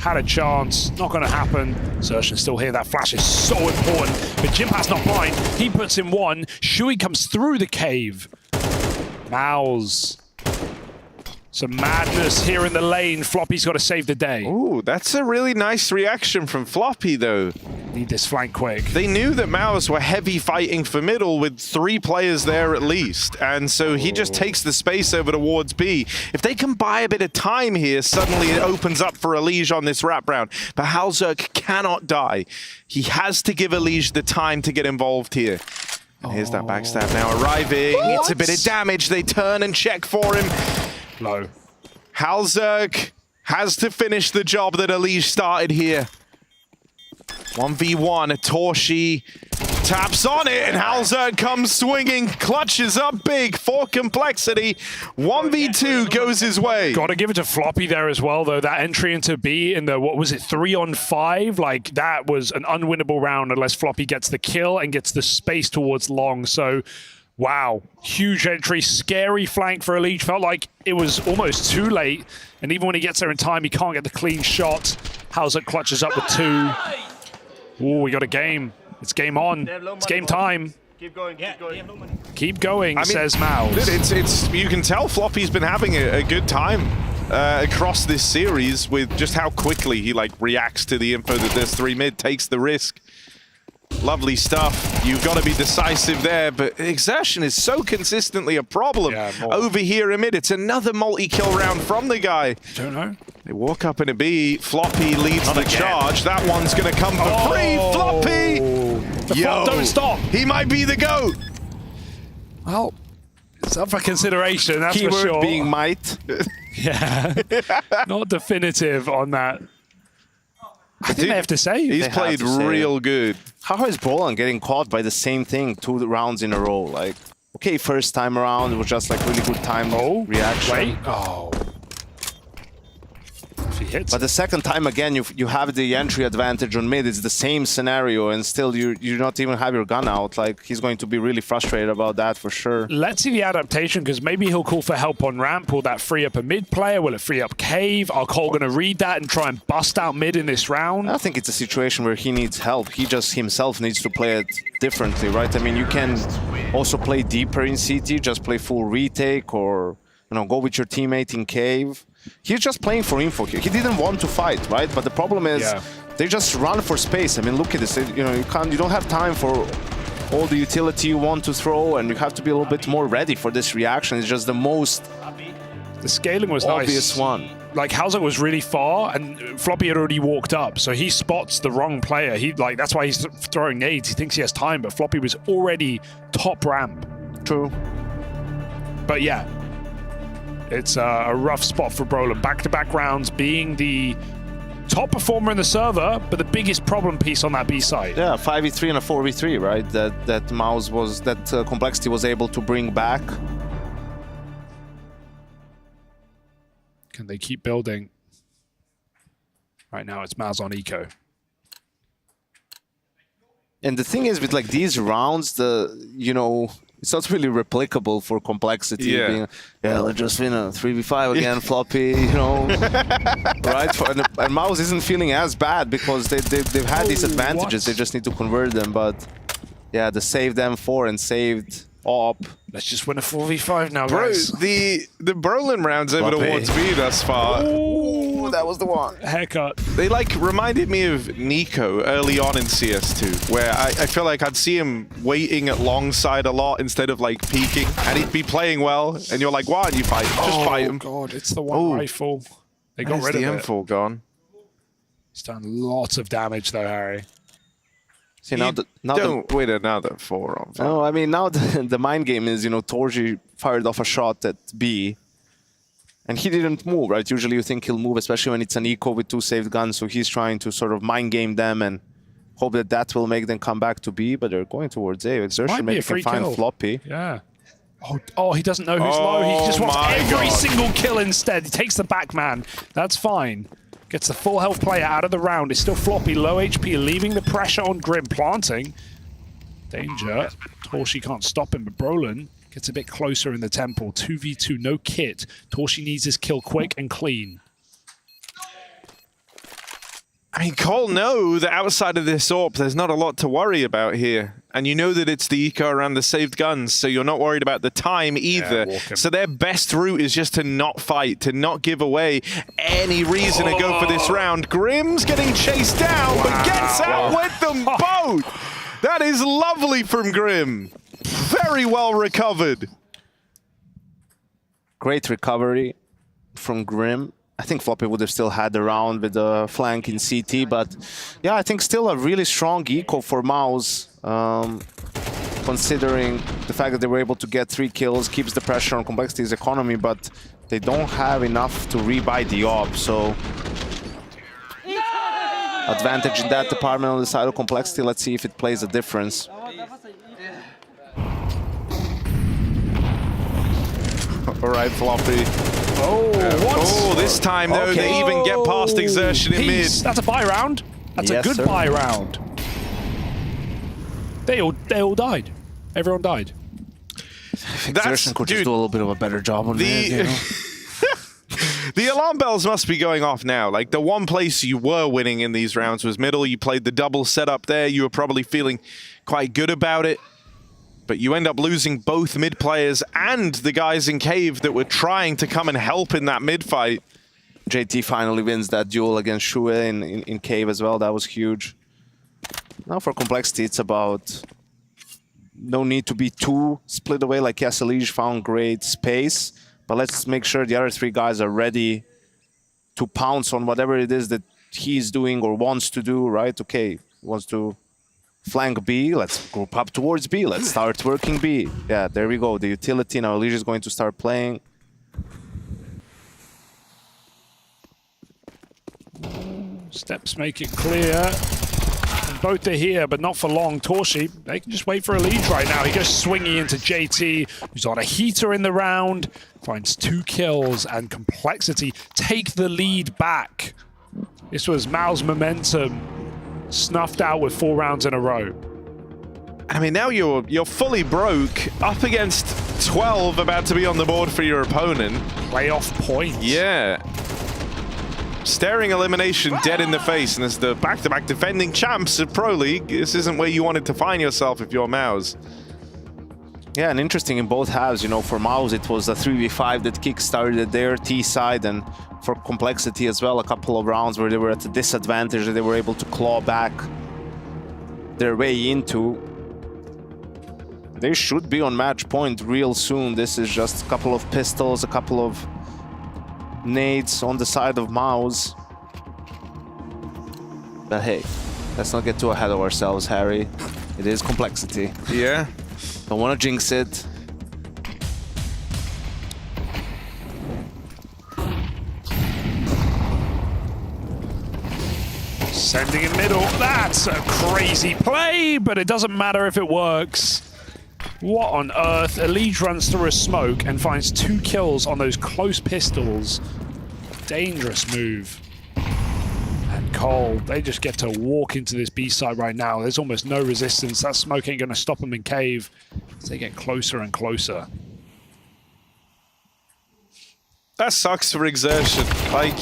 Had a chance, not going to happen. Xertion still here. That flash is so important. But Jimpat's not blind. He puts in 1. Shui comes through the cave. Mouz. Some madness here in the lane. Floppy's got to save the day. Ooh, that's a really nice reaction from Floppy, though. Need this flank quick. They knew that Mouz were heavy fighting for middle with 3 players there at least, and so he just takes the space over towards B. If they can buy a bit of time here, suddenly it opens up for Elige on this wrap round. But Halzerk cannot die. He has to give Elige the time to get involved here. And here's that backstab now arriving. What? It's a bit of damage. They turn and check for him. Low. Halzerk has to finish the job that Elige started here. 1v1, Torshi taps on it, and Halzerk comes swinging, clutches up big for Complexity. 1v2 goes his way. Got to give it to Floppy there as well, though. That entry into B in the, what was it, 3 on 5? Like, that was an unwinnable round unless Floppy gets the kill and gets the space towards long. So, wow, huge entry, scary flank for Elige. Felt like it was almost too late, and even when he gets there in time, he can't get the clean shot. Halzerk clutches up with 2. Ooh, we got a game. It's game on. It's game time. Keep going, keep going. Keep going, says Mouz. It's you can tell Floppy's been having a good time across this series with just how quickly he like reacts to the info that there's 3 mid, takes the risk. Lovely stuff. You've got to be decisive there, but exertion is so consistently a problem. Over here in mid, it's another multi-kill round from the guy. Don't know. They walk up in a B. Floppy leads the charge. That one's going to come for free. Floppy! The Flop don't stop. He might be the GOAT. Well, it's up for consideration, that's Keyword for sure. being might. Yeah. Not definitive on that. I think they have to say. He's played real good. How is Bolan getting caught by the same thing 2 rounds in a row? Like, okay, first time around, it was just like really good time reaction. Wait. Oh. If he hits. But the second time again, you have the entry advantage on mid. It's the same scenario, and still you not even have your gun out. Like, he's going to be really frustrated about that for sure. Let's see the adaptation, because maybe he'll call for help on ramp. Will that free up a mid player? Will it free up Cave? Are Cole going to read that and try and bust out mid in this round? I think it's a situation where he needs help. He just himself needs to play it differently, right? I mean, you can also play deeper in CT, just play full retake, or go with your teammate in Cave. He's just playing for info here. He didn't want to fight, right? But the problem is they just run for space. I mean, look at this. You don't have time for all the utility you want to throw, and you have to be a little bit more ready for this reaction. It's just the most the scaling was obvious nice. one. Like, Hauser was really far, and Floppy had already walked up, so he spots the wrong player. That's why he's throwing nades. He thinks he has time, but Floppy was already top ramp. True. But yeah, it's a rough spot for Brolin. Back-to-back rounds, being the top performer in the server, but the biggest problem piece on that B side. Yeah, 5v3 and a 4v3, right? That Mouz was, that Complexity was able to bring back. Can they keep building? Right now, it's Mouz on eco. And the thing is, with like these rounds, it's not really replicable for Complexity. Yeah. Let's just win a 3v5 again, Floppy, right? And Mouz isn't feeling as bad because they've had these advantages. They just need to convert them. But yeah, the saved M4 and saved op. Let's just win a 4v5 now, Bro, guys. the Brolin rounds over towards B thus far. Ooh, that was the one. Haircut. They reminded me of Nico early on in CS2, where I feel like I'd see him waiting at long side a lot instead of like peeking, and he'd be playing well, and you're like, why don't you fight? Just fight him. Oh god, it's the one rifle. They got rid of the it. M4 gone. He's done lots of damage though, Harry. See, don't win another 4 on 5. No, I mean, now the mind game is, Tori fired off a shot at B, and he didn't move, right? Usually you think he'll move, especially when it's an eco with 2 saved guns, so he's trying to sort of mind game them and hope that will make them come back to B, but they're going towards A. Exertion maybe can find Floppy. Yeah. Oh, he doesn't know who's low. He just wants every single kill instead. He takes the back man. That's fine. Gets the full health player out of the round. It's still Floppy, low HP, leaving the pressure on Grim, planting. Danger. Torshi can't stop him, but Brolin gets a bit closer in the temple. 2v2, no kit. Torshi needs his kill quick and clean. I mean, Cole know that outside of this AWP, there's not a lot to worry about here. And you know that it's the eco around the saved guns, so you're not worried about the time either. So their best route is just to not fight, to not give away any reason to go for this round. Grim's getting chased down, but gets out with them both. That is lovely from Grim. Very well recovered. Great recovery from Grim. I think Floppy would have still had the round with the flank in CT, but yeah, I think still a really strong eco for Mouz, considering the fact that they were able to get 3 kills, keeps the pressure on Complexity's economy, but they don't have enough to rebuy the op, so advantage in that department on the side of Complexity. Let's see if it plays a difference. All right, Floppy. What? Oh, this time, though, they even get past exertion in mid. That's a buy round. That's a good buy round. They all died. Everyone died. Exertion could just do a little bit of a better job on mid, The alarm bells must be going off now. Like, the one place you were winning in these rounds was middle. You played the double setup there. You were probably feeling quite good about it. But you end up losing both mid players and the guys in Cave that were trying to come and help in that mid fight. JT finally wins that duel against Shue in Cave as well. That was huge. Now for Complexity, it's about no need to be too split away. Like, yes, Elige found great space, but let's make sure the other 3 guys are ready to pounce on whatever it is that he's doing or wants to do, right? Okay, wants to flank B, let's group up towards B, let's start working B. Yeah, there we go, the utility. Now Elige is going to start playing. Steps make it clear. both are here, but not for long. Torshi, they can just wait for a lead right now. He goes swinging into JT, who's on a heater in the round, finds 2 kills, and Complexity take the lead back. This was Mouz momentum snuffed out with 4 rounds in a row. I mean, now you're fully broke, up against 12 about to be on the board for your opponent. Playoff points. Yeah. Staring elimination dead in the face, and as the back-to-back defending champs of Pro League, this isn't where you wanted to find yourself if you're Mouz. Yeah, and interesting in both halves, you know, for Mouz it was a 3v5 that kick-started their T side, and for Complexity as well, a couple of rounds where they were at a disadvantage that they were able to claw back their way into. They should be on match point real soon. This is just a couple of pistols, a couple of nades on the side of Mouz. But hey, let's not get too ahead of ourselves, Harry. It is Complexity. Yeah. Don't want to jinx it. Sending in middle. That's a crazy play, but it doesn't matter if it works. What on earth? Elite runs through a smoke and finds 2 kills on those close pistols. Dangerous move. And Cole, they just get to walk into this B side right now. There's almost no resistance. That smoke ain't going to stop them in cave as they get closer and closer. That sucks for Exertion. Like,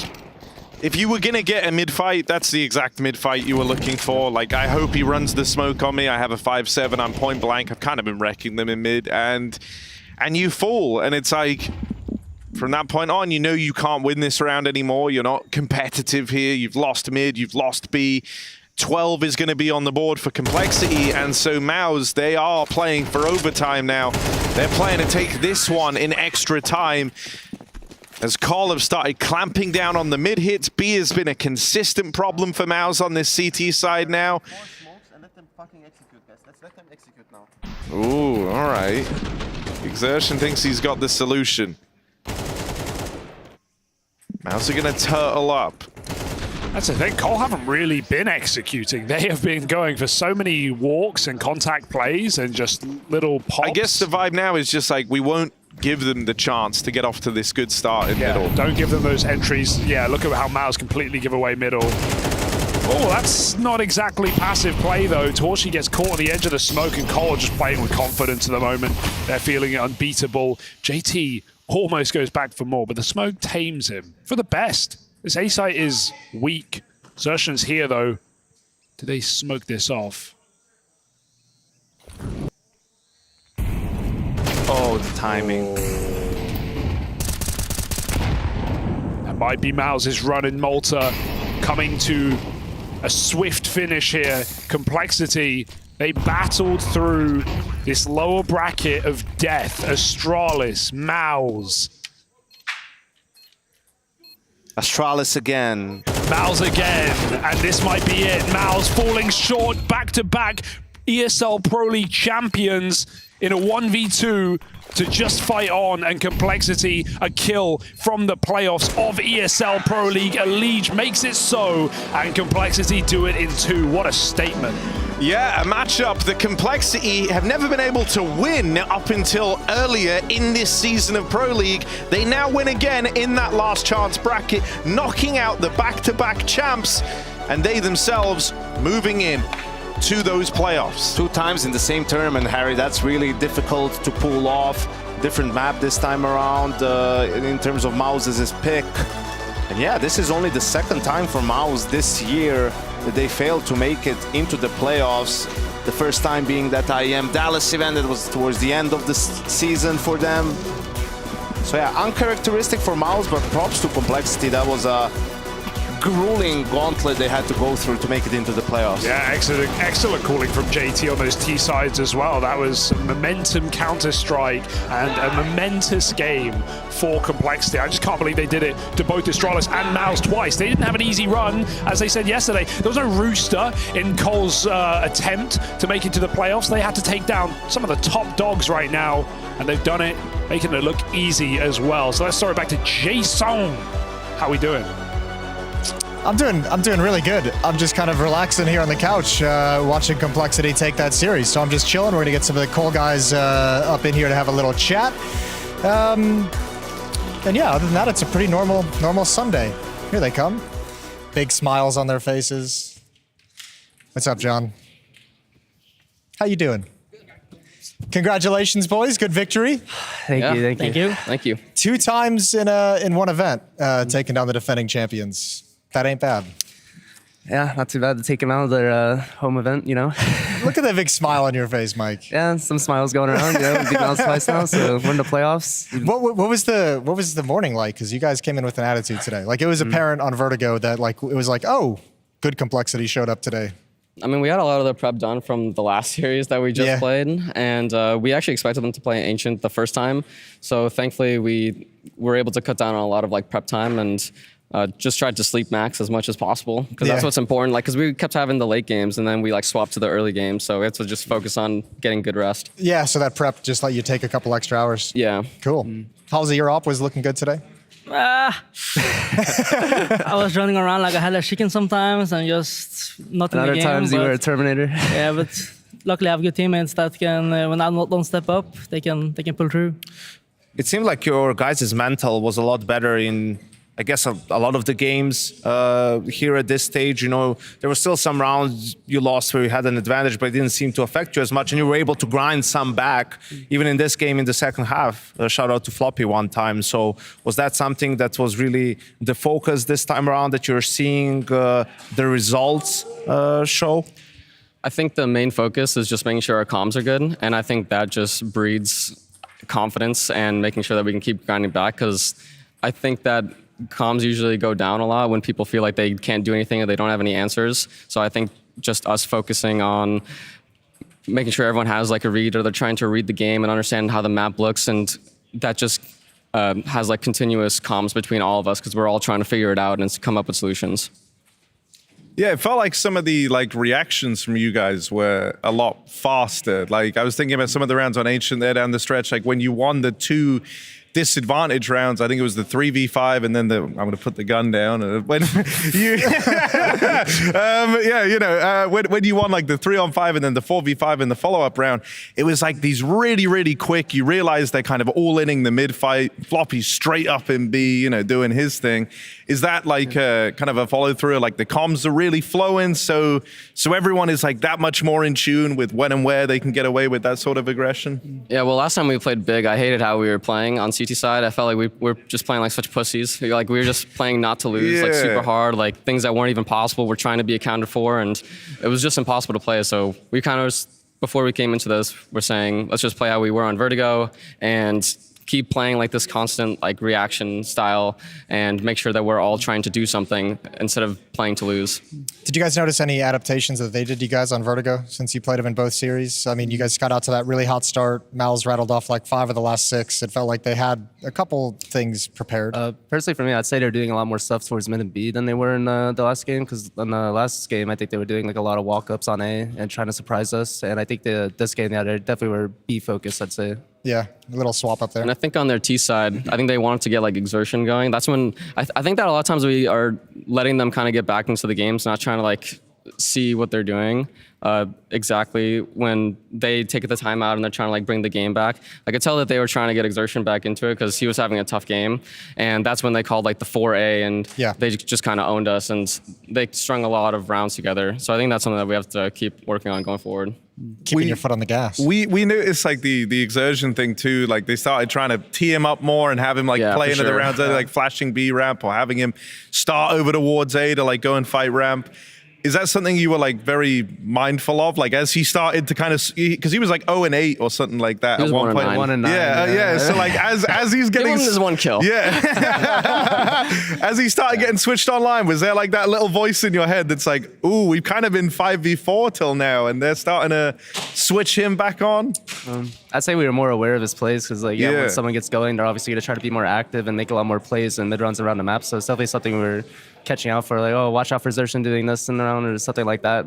if you were gonna get a mid-fight, that's the exact mid-fight you were looking for. Like, I hope he runs the smoke on me. I have a 5-7, I'm point blank. I've kind of been wrecking them in mid, and you fall. And it's like, from that point on, you know you can't win this round anymore. You're not competitive here. You've lost mid, you've lost B. 12 is going to be on the board for Complexity, and so Mouz, they are playing for overtime now. They're playing to take this one in extra time. As Call have started clamping down on the mid hits, B has been a consistent problem for Mouz on this CT side now. Ooh, all right. Exertion thinks he's got the solution. Mouz are going to turtle up. That's the thing, Cole haven't really been executing. They have been going for so many walks and contact plays and just little pops. I guess the vibe now is just like, we won't give them the chance to get off to this good start in middle. Don't give them those entries. Yeah, look at how Mouz completely give away middle. Oh, that's not exactly passive play though. Torshi gets caught on the edge of the smoke, and Cole are just playing with confidence at the moment. They're feeling unbeatable. JT almost goes back for more, but the smoke tames him for the best. This A site is weak. Xertion's here though. Do they smoke this off? Oh, the timing. That might be Mouz's run in Malta coming to a swift finish here. Complexity, they battled through this lower bracket of death. Astralis, Mouz. Astralis again. Mouz again, and this might be it. Mouz falling short, back-to-back ESL Pro League champions in a 1v2 to just fight on, and Complexity a kill from the playoffs of ESL Pro League. Elite makes it so, and Complexity do it in 2. What a statement. Yeah, a matchup that Complexity have never been able to win up until earlier in this season of Pro League. They now win again in that last chance bracket, knocking out the back-to-back champs, and they themselves moving in to those playoffs. 2 times in the same tournament, Harry. That's really difficult to pull off. Different map this time around in terms of Mouz's pick. And yeah, this is only the 2nd time for Mouz this year that they failed to make it into the playoffs. The first time being that IEM Dallas event that was towards the end of the season for them. So yeah, uncharacteristic for Mouz, but props to Complexity. That was a grueling gauntlet they had to go through to make it into the playoffs. Yeah, excellent calling from JT on those T sides as well. That was a momentum counter-strike and a momentous game for Complexity. I just can't believe they did it to both Astralis and Mouz twice. They didn't have an easy run, as they said yesterday. There was no rooster in Cole's attempt to make it to the playoffs. They had to take down some of the top dogs right now, and they've done it, making it look easy as well. So let's throw it back to Jason. How we doing? I'm doing really good. I'm just kind of relaxing here on the couch, watching Complexity take that series. So I'm just chilling. We're gonna get some of the Cole guys up in here to have a little chat. And yeah, other than that, it's a pretty normal Sunday. Here they come. Big smiles on their faces. What's up, John? How you doing? Congratulations, boys. Good victory. Thank you. 2 times in one event, taking down the defending champions. That ain't bad. Yeah, not too bad to take them out of their home event, you know. Look at that big smile on your face, Mike. Yeah, some smiles going around. You know, we've beaten us twice now, so we're in the playoffs. What was the morning like? Because you guys came in with an attitude today. Like, it was apparent on Vertigo that like it was like, oh, good Complexity showed up today. I mean, we had a lot of the prep done from the last series that we just played, and we actually expected them to play Ancient the first time. So thankfully, we were able to cut down on a lot of like prep time and just tried to sleep max as much as possible because that's what's important. Like, because we kept having the late games and then we like swapped to the early games, so we had to just focus on getting good rest. Yeah, so that prep just let you take a couple extra hours. Yeah. Cool. How's your op? Was looking good today? I was running around like I had a chicken sometimes and just not in the game. Other times you were a Terminator. Yeah, but luckily I have good teammates that can, when I don't step up, they can pull through. It seemed like your guys' mental was a lot better in, I guess, a lot of the games here at this stage. You know, there were still some rounds you lost where you had an advantage, but it didn't seem to affect you as much, and you were able to grind some back, even in this game in the second half. Shout out to Floppy one time. So was that something that was really the focus this time around, that you're seeing the results show? I think the main focus is just making sure our comms are good, and I think that just breeds confidence and making sure that we can keep grinding back, because I think that comms usually go down a lot when people feel like they can't do anything or they don't have any answers. So I think just us focusing on making sure everyone has like a read, or they're trying to read the game and understand how the map looks, and that just has like continuous comms between all of us, because we're all trying to figure it out and come up with solutions. Yeah, it felt like some of the like reactions from you guys were a lot faster. Like, I was thinking about some of the rounds on Ancient there down the stretch. Like, when you won the 2 disadvantage rounds, I think it was the 3v5 and then I'm going to put the gun down. When you, when you won like the 3-on-5 and then the 4v5 in the follow-up round, it was like these really, really quick. You realize they're kind of all-inning the mid-fight. Floppy's straight up in B, doing his thing. Is that like kind of a follow-through? Like, the comms are really flowing, so everyone is like that much more in tune with when and where they can get away with that sort of aggression? Yeah, well, last time we played big, I hated how we were playing on CT side. I felt like we were just playing like such pussies. Like, we were just playing not to lose, like super hard, like things that weren't even possible were trying to be accounted for, and it was just impossible to play. So we kind of, before we came into this, we're saying, let's just play how we were on Vertigo and keep playing like this constant like reaction style and make sure that we're all trying to do something instead of playing to lose. Did you guys notice any adaptations that they did to you guys on Vertigo since you played them in both series? I mean, you guys got out to that really hot start. Mal's rattled off like 5 of the last 6. It felt like they had a couple things prepared. Personally, for me, I'd say they're doing a lot more stuff towards mid and B than they were in the last game, because in the last game, I think they were doing like a lot of walk-ups on A and trying to surprise us. And I think this game, yeah, they definitely were B focused, I'd say. Yeah, a little swap up there. And I think on their T side, I think they wanted to get like exertion going. That's when I think that a lot of times we are letting them kind of get back into the games, not trying to like see what they're doing exactly when they take the time out and they're trying to like bring the game back. I could tell that they were trying to get exertion back into it because he was having a tough game, and that's when they called like the 4A, and they just kind of owned us, and they strung a lot of rounds together. So I think that's something that we have to keep working on going forward. Keeping your foot on the gas. We noticed like the exertion thing too. Like, they started trying to tee him up more and have him like play into the rounds, like flashing B ramp, or having him start over towards A to like go and fight ramp. Is that something you were like very mindful of? Like, as he started to kind of, because he was like 0-8 or something like that at one point. 1-9. Yeah. So like as he's getting his 1 kill. Yeah. As he started getting switched online, was there like that little voice in your head that's like, ooh, we've kind of been 5v4 till now, and they're starting to switch him back on? I'd say we were more aware of his plays, because like when someone gets going, they're obviously going to try to be more active and make a lot more plays and mid runs around the map. So it's definitely something we're catching out for like, oh, watch out for Xerxen doing this in the round or something like that.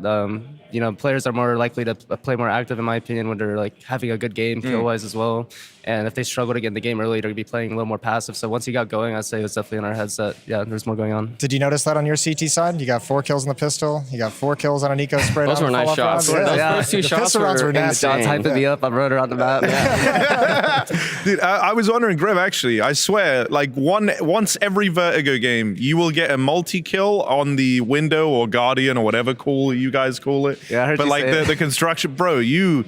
You know, players are more likely to play more active, in my opinion, when they're like having a good game kill-wise as well. And if they struggle to get in the game early, they're gonna be playing a little more passive. So once he got going, I'd say it was definitely in our heads that there's more going on. Did you notice that on your CT side? You got 4 kills on the pistol. You got 4 kills on an eco spray. Those were nice shots. Those first 2 shots were nasty. John's hyping me up. I wrote around the map. Dude, I was wondering, Griv, actually, I swear, like once every Vertigo game, you will get a multi-kill on the Window or Guardian or whatever you guys call it. Yeah, I heard but you like say the construction, bro, you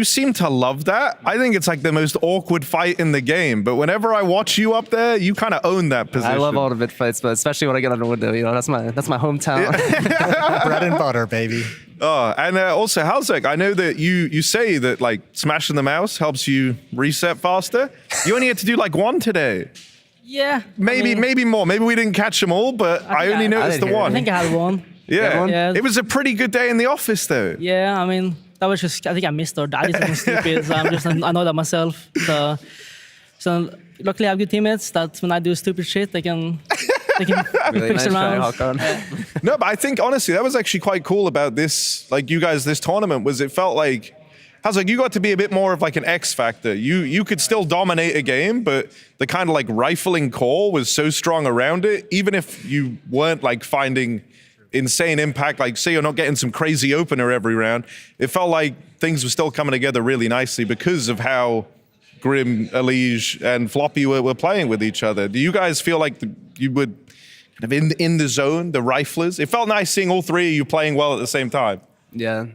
seem to love that. I think it's like the most awkward fight in the game. But whenever I watch you up there, you kind of own that position. I love all the mid fights, but especially when I get on the Window, you know, that's my hometown. Bread and butter, baby. Oh, and also, Halzek, I know that you say that like smashing the mouse helps you reset faster. You only had to do like 1 today. Yeah. Maybe more. Maybe we didn't catch them all, but I only noticed the one. I think I had 1. Yeah. It was a pretty good day in the office, though. Yeah, I mean, that was just, I think I missed or I did something stupid, so I'm just annoyed at myself. So luckily I have good teammates that when I do stupid shit, they can Really fix nice around. try, No, but I think, honestly, that was actually quite cool about this, like you guys, this tournament, was it felt like, I was like, you got to be a bit more of like an X factor. You could still dominate a game, but the kind of like rifling core was so strong around it, even if you weren't like finding insane impact, like say you're not getting some crazy opener every round, it felt like things were still coming together really nicely because of how Grim, Elige, and Floppy were playing with each other. Do you guys feel like you would kind of in the zone, the riflers? It felt nice seeing all 3 of you playing well at the same time. Yeah.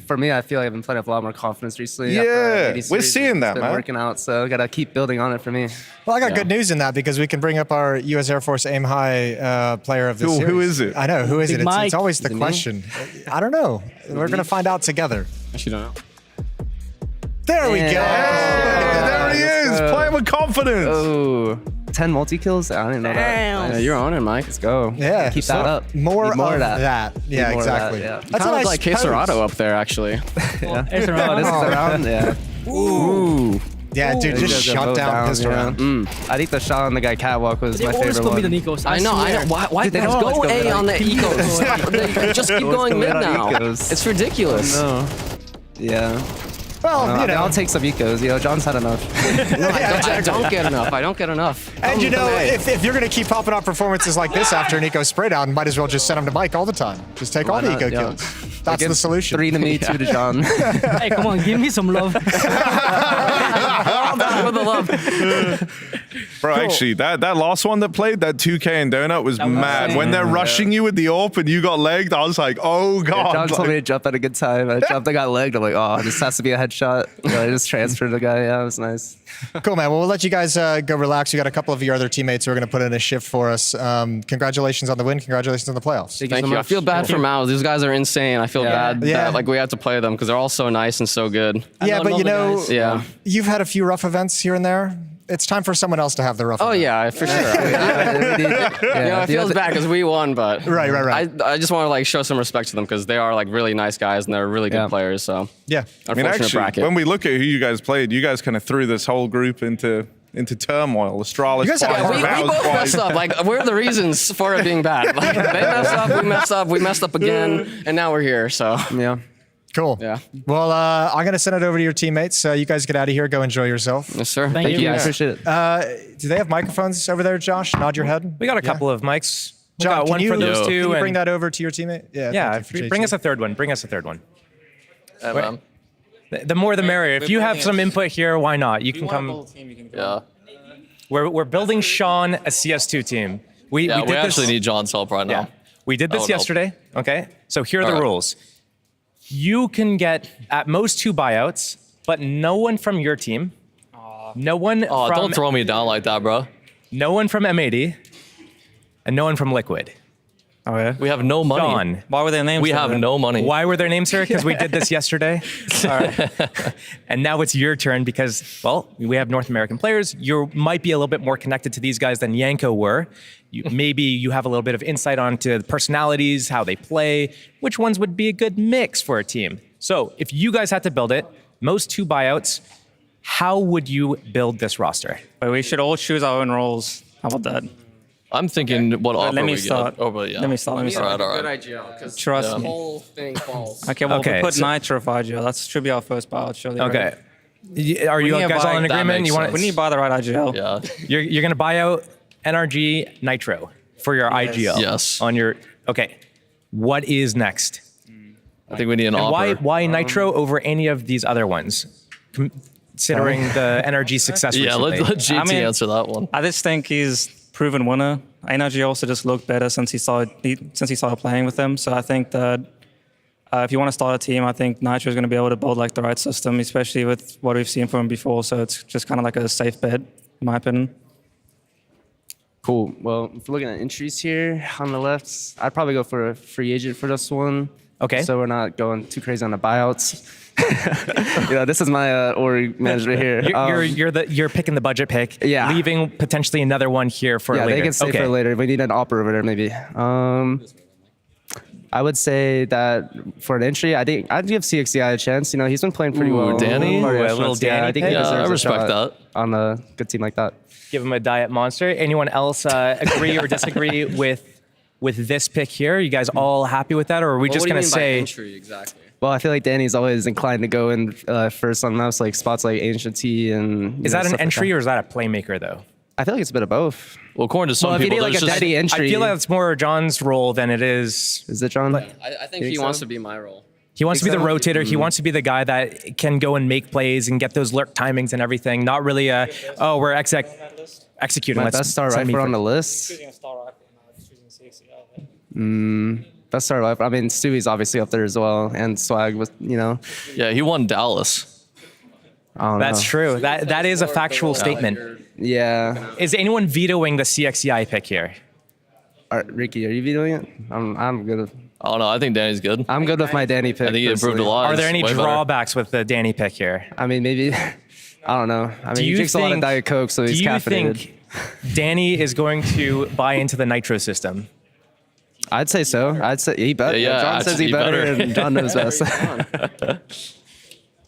For me, I feel like I've been playing with a lot more confidence recently. Yeah, we're seeing that, it's been man. working out, so gotta keep building on it for me. Well, I got good news in that because we can bring up our U.S. Air Force Aim High player of the series. Who is it? I know, who is it? It's always the Is it me? question. I don't know. We're going to find out together. Actually, don't know. There we go. There he is, playing with confidence. Oh, 10 multi-kills? I didn't know that. Yeah, you're on it, Mike. Let's go. Yeah. Keep that up. More Need more of of that. Yeah, Need more of exactly. that, yeah. That's Kind a of nice like pose. Queserato up there, actually. Yeah. It's around. This is around, yeah. Ooh. Yeah, dude, These just guys are shut both down pistol yeah. round. I think the shot on the guy catwalk was They my always favorite put me one. the Ecos. I know. Why Dude, they just always go go A mid on the ecos? They just keep Always going go mid mid on now. ecos. It's ridiculous. No. Yeah. Well, you know. I'll take some ecos. You know, John's had enough. No, I don't get enough. I don't get enough. And you know, if you're going to keep popping off performances like this after an eco spray down, might as well just send them to Mike all the time. Just take all the eco kills. That's the solution. 3 to me, 2 to John. Hey, come on, give me some love. For the love. Bro, actually, that last one that played, that 2K and Donut was mad. When they're rushing you with the AWP and you got legged, I was like, oh god. Yeah, John told me to jump at a good time. I jumped, I got legged. I'm like, oh, this has to be a headshot. I just transferred the guy. Yeah, it was nice. Cool, man. Well, we'll let you guys go relax. We got a couple of your other teammates who are going to put in a shift for us. Congratulations on the win. Congratulations on the playoffs. Thank you. I feel bad for Mouz. These guys are insane. I feel bad that like we have to play them because they're all so nice and so good. Yeah, but you know, yeah, you've had a few rough events here and there. It's time for someone else to have the rough. Oh event. yeah, for sure. It feels bad because we won, but right. I just want to like show some respect to them because they are like really nice guys and they're really good players. So yeah, I mean, actually, bracket. when we look at who you guys played, you guys kind of threw this whole group into turmoil. Astralis, we both messed up. Like we're the reasons for it being bad. Like, they messed up, we messed up again, and now we're here. So yeah. Cool. Yeah. Well, I'm going to send it over to your teammates. You guys get out of here. Go enjoy yourself. Yes, sir. Thank you guys. Appreciate it. Do they have microphones over there, Josh? Nod your head. We got a couple of mics. We John, got one for those two. Can you bring and that over to your teammate? yeah, bring us a third one. Bring us a third one. The more the merrier. If you have some input here, why not? You can come. Yeah. We're building Sean a CS2 team. We did this, actually need John's help right now. Yeah. We did this would help. yesterday. Okay. So here are the rules. You can get at most 2 buyouts, but no one from your team. No one from... don't throw me down like that, bro. No one from M80. And no one from Liquid. Oh, yeah? We have no money. Sean. Why were their names We have no money. Why were their names here? Because we did this yesterday. All right. And now it's your turn because, well, we have North American players. You might be a little bit more connected to these guys than Yanko were. Maybe you have a little bit of insight onto the personalities, how they play, which ones would be a good mix for a team. So if you guys had to build it, most 2 buyouts, how would you build this roster? We should all choose our own roles. How about that? I'm thinking what offer let me we start. get. Oh, but yeah. Let me start. All right. Trust me. whole thing falls. Okay, well, Okay, we put so- Nitro for IGL. That should be our first buyout, surely. Okay. Right? Are you guys all in agreement? You want? We need to buy the right IGL. Yeah. You're gonna buy out NRG Nitro for your IGL. Yes. On your. Okay. What is next? I think we need an And offer. why Nitro over any of these other ones? Considering the NRG success Yeah, recently. let GT answer that one. I just think he's proven winner. NRG also just looked better since he started playing with them. So I think that if you want to start a team, I think Nitro is going to be able to build like the right system, especially with what we've seen from him before. So it's just kind of like a safe bet, in my opinion. Cool. Well, if we're looking at entries here on the left, I'd probably go for a free agent for this one. Okay. So we're not going too crazy on the buyouts. This is my org manager here. You're picking the budget pick. Yeah. Leaving potentially another one here for later. They can stay for later. We need an opera over there maybe. I would say that for an entry, I think I'd give CXCI a chance. He's been playing pretty well. Danny? A little Danny I think pick? he deserves I a respect shot that. on a good team like that. Give him a diet monster. Anyone else agree or disagree with this pick here? You guys all happy with that, or are we just gonna say entry exactly? Well, I feel like Danny's always inclined to go in first on maps like spots like Ancient T and. Is that an entry or is that a playmaker though? I feel like it's a bit of both. Well, according to some if you people, need like a there's daddy entry, I feel like it's more John's role than it is. Is it John? I think he wants to be my role. He wants to be the rotator. He wants to be the guy that can go and make plays and get those lurk timings and everything. Not really we're executing. My best star rifle on the list. Best star rifle. I mean, Stewie's obviously up there as well, and Swag was, Yeah, he won Dallas. That's true. That is a factual statement. Yeah. Is anyone vetoing the CXCI pick here? Ricky, are you vetoing it? I'm good. Oh no, I think Danny's good. I'm good with my Danny pick. I think he improved a lot. Are there any Way better. drawbacks with the Danny pick here? I mean, maybe. I don't know. I mean, he drinks a lot of Diet Coke, so he's caffeinated. Do you think Danny is going to buy into the Nitro system? I'd say so. I'd say he better. Yeah, John says he better, and John knows best.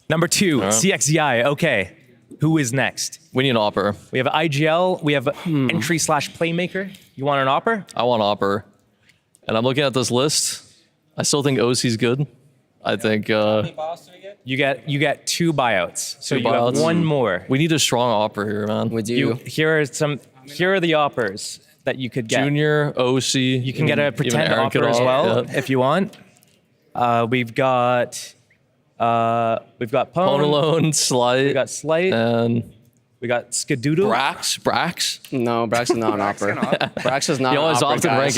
Number 2, right. CXCI. Okay. Who is next? We need an opper. We have IGL. We have entry/playmaker. You want an opper? I want opper. And I'm looking at this list. I still think OC's good. I think You get 2 buyouts. So you buyouts. have one more. we need a strong opper here, man. We do. Here are the offers that you could get. Junior, OC. You can get a pretend Aaron offer could as all- well yeah. if you want. We've got Pone. Alone, Slight. We got Slight. And We got Skadoodle. Brax. No, Brax is not an opera. Brax is not You an always opera, often guys. rank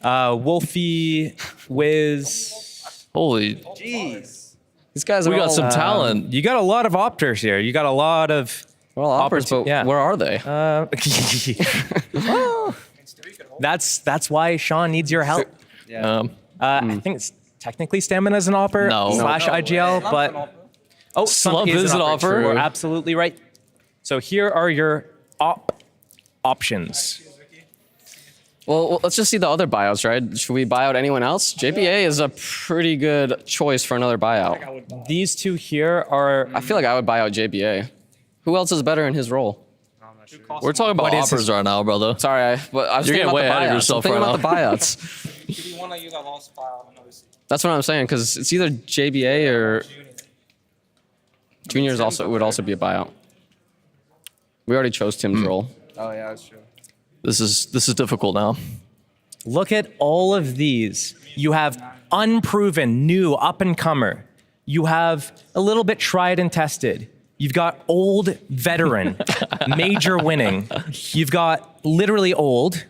us. Wolfie, Wiz. Holy. Jeez. These guys are We got all, some talent. You got a lot of opters here. You got a lot of. Well, operas, but Where are they? That's why Sean needs your help. I think it's technically stamina as an offer slash IGL, but Slump is an offer. We're absolutely right. So here are your options. Well, let's just see the other buyouts, right? Should we buy out anyone else? JBA is a pretty good choice for another buyout. These 2 here are. I feel like I would buy out JBA. Who else is better in his role? We're talking about What is offers right now, brother. Sorry, but I was You're thinking getting about way the ahead of buyouts. yourself I'm thinking right about the buyouts. If you want to use our last buyout, That's what I'm saying, because it's either JBA or Junior would also be a buyout. We already chose Tim's role. Oh yeah, that's true. This is difficult now. Look at all of these. You have unproven, new, up-and-comer. You have a little bit tried and tested. You've got old veteran, major winning. You've got literally old.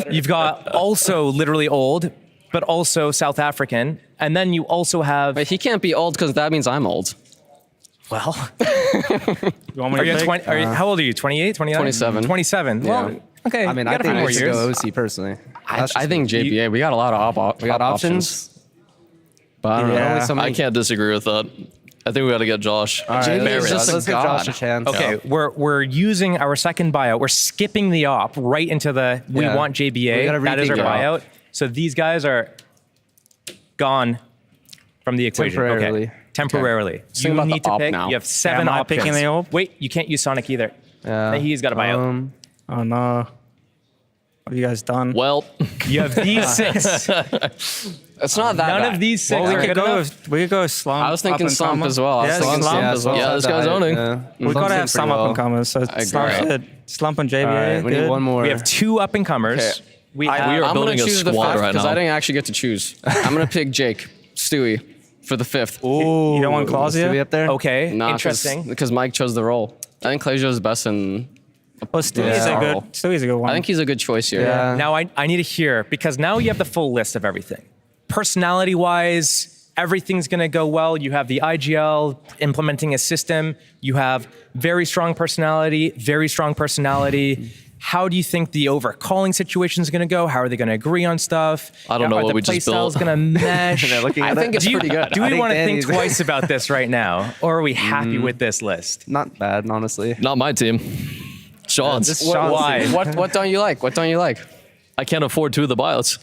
You've got also literally old, but also South African. And then you also have... But he can't be old because that means I'm old. Well... You want me to pick? How old are you? 28, 29? 27. 27. Yeah. Well, okay. I mean, you I got a think few I more should years. go OC personally. I think JBA. We got a lot of options. But I don't know. Only so I many. can't disagree with that. I think we got to get Josh. All right, Barrett. let's give Josh a chance. Okay, we're using our second buyout. We're skipping the op right into the we Yeah. want We JBA. gotta That is our rethink our buyout. So these guys are gone from the equation. Temporarily. Okay. Temporarily. Just think You about need the to op pick. now. You have 7 am I options. picking the op? Wait, you can't use Sonic either. Yeah. He's got a buyout. Oh no. What have you guys done? Well, you have these 6. It's not that None bad. of these 6 Well, are good enough. we could go slump. I was thinking up and slump comma. as well. I was Yeah, thinking slump. slump as well. Yeah, this guy's owning. We got to have some up and comers, so I slump agree. good. Slump and JVA. All right, we need good. one more. We have 2 up and comers. Okay. We I'm have, going to choose the 5th right because now. I didn't actually get to choose. I'm going to pick Jake Stewie for the 5th. Ooh. You don't want Clausia? Stewie up there? Okay, Nah, interesting. Because Mike chose the role. I think Claudio is best in. Well, Stewie's Yeah. a good one. I think he's a good choice here. Yeah. Now I need to hear, because now you have the full list of everything. Personality-wise, everything's going to go well. You have the IGL implementing a system. You have very strong personality, very strong personality. How do you think the overcalling situation is going to go? How are they going to agree on stuff? I don't know Are what the we just built. playstyles going to mesh? I think it's pretty good. Do we want to think Danny's- twice about this right now? Or are we happy with this list? Not bad, honestly. Not my team. Sean's. Just Sean's Why? team. What don't you like? What don't you like? I can't afford 2 of the buyouts.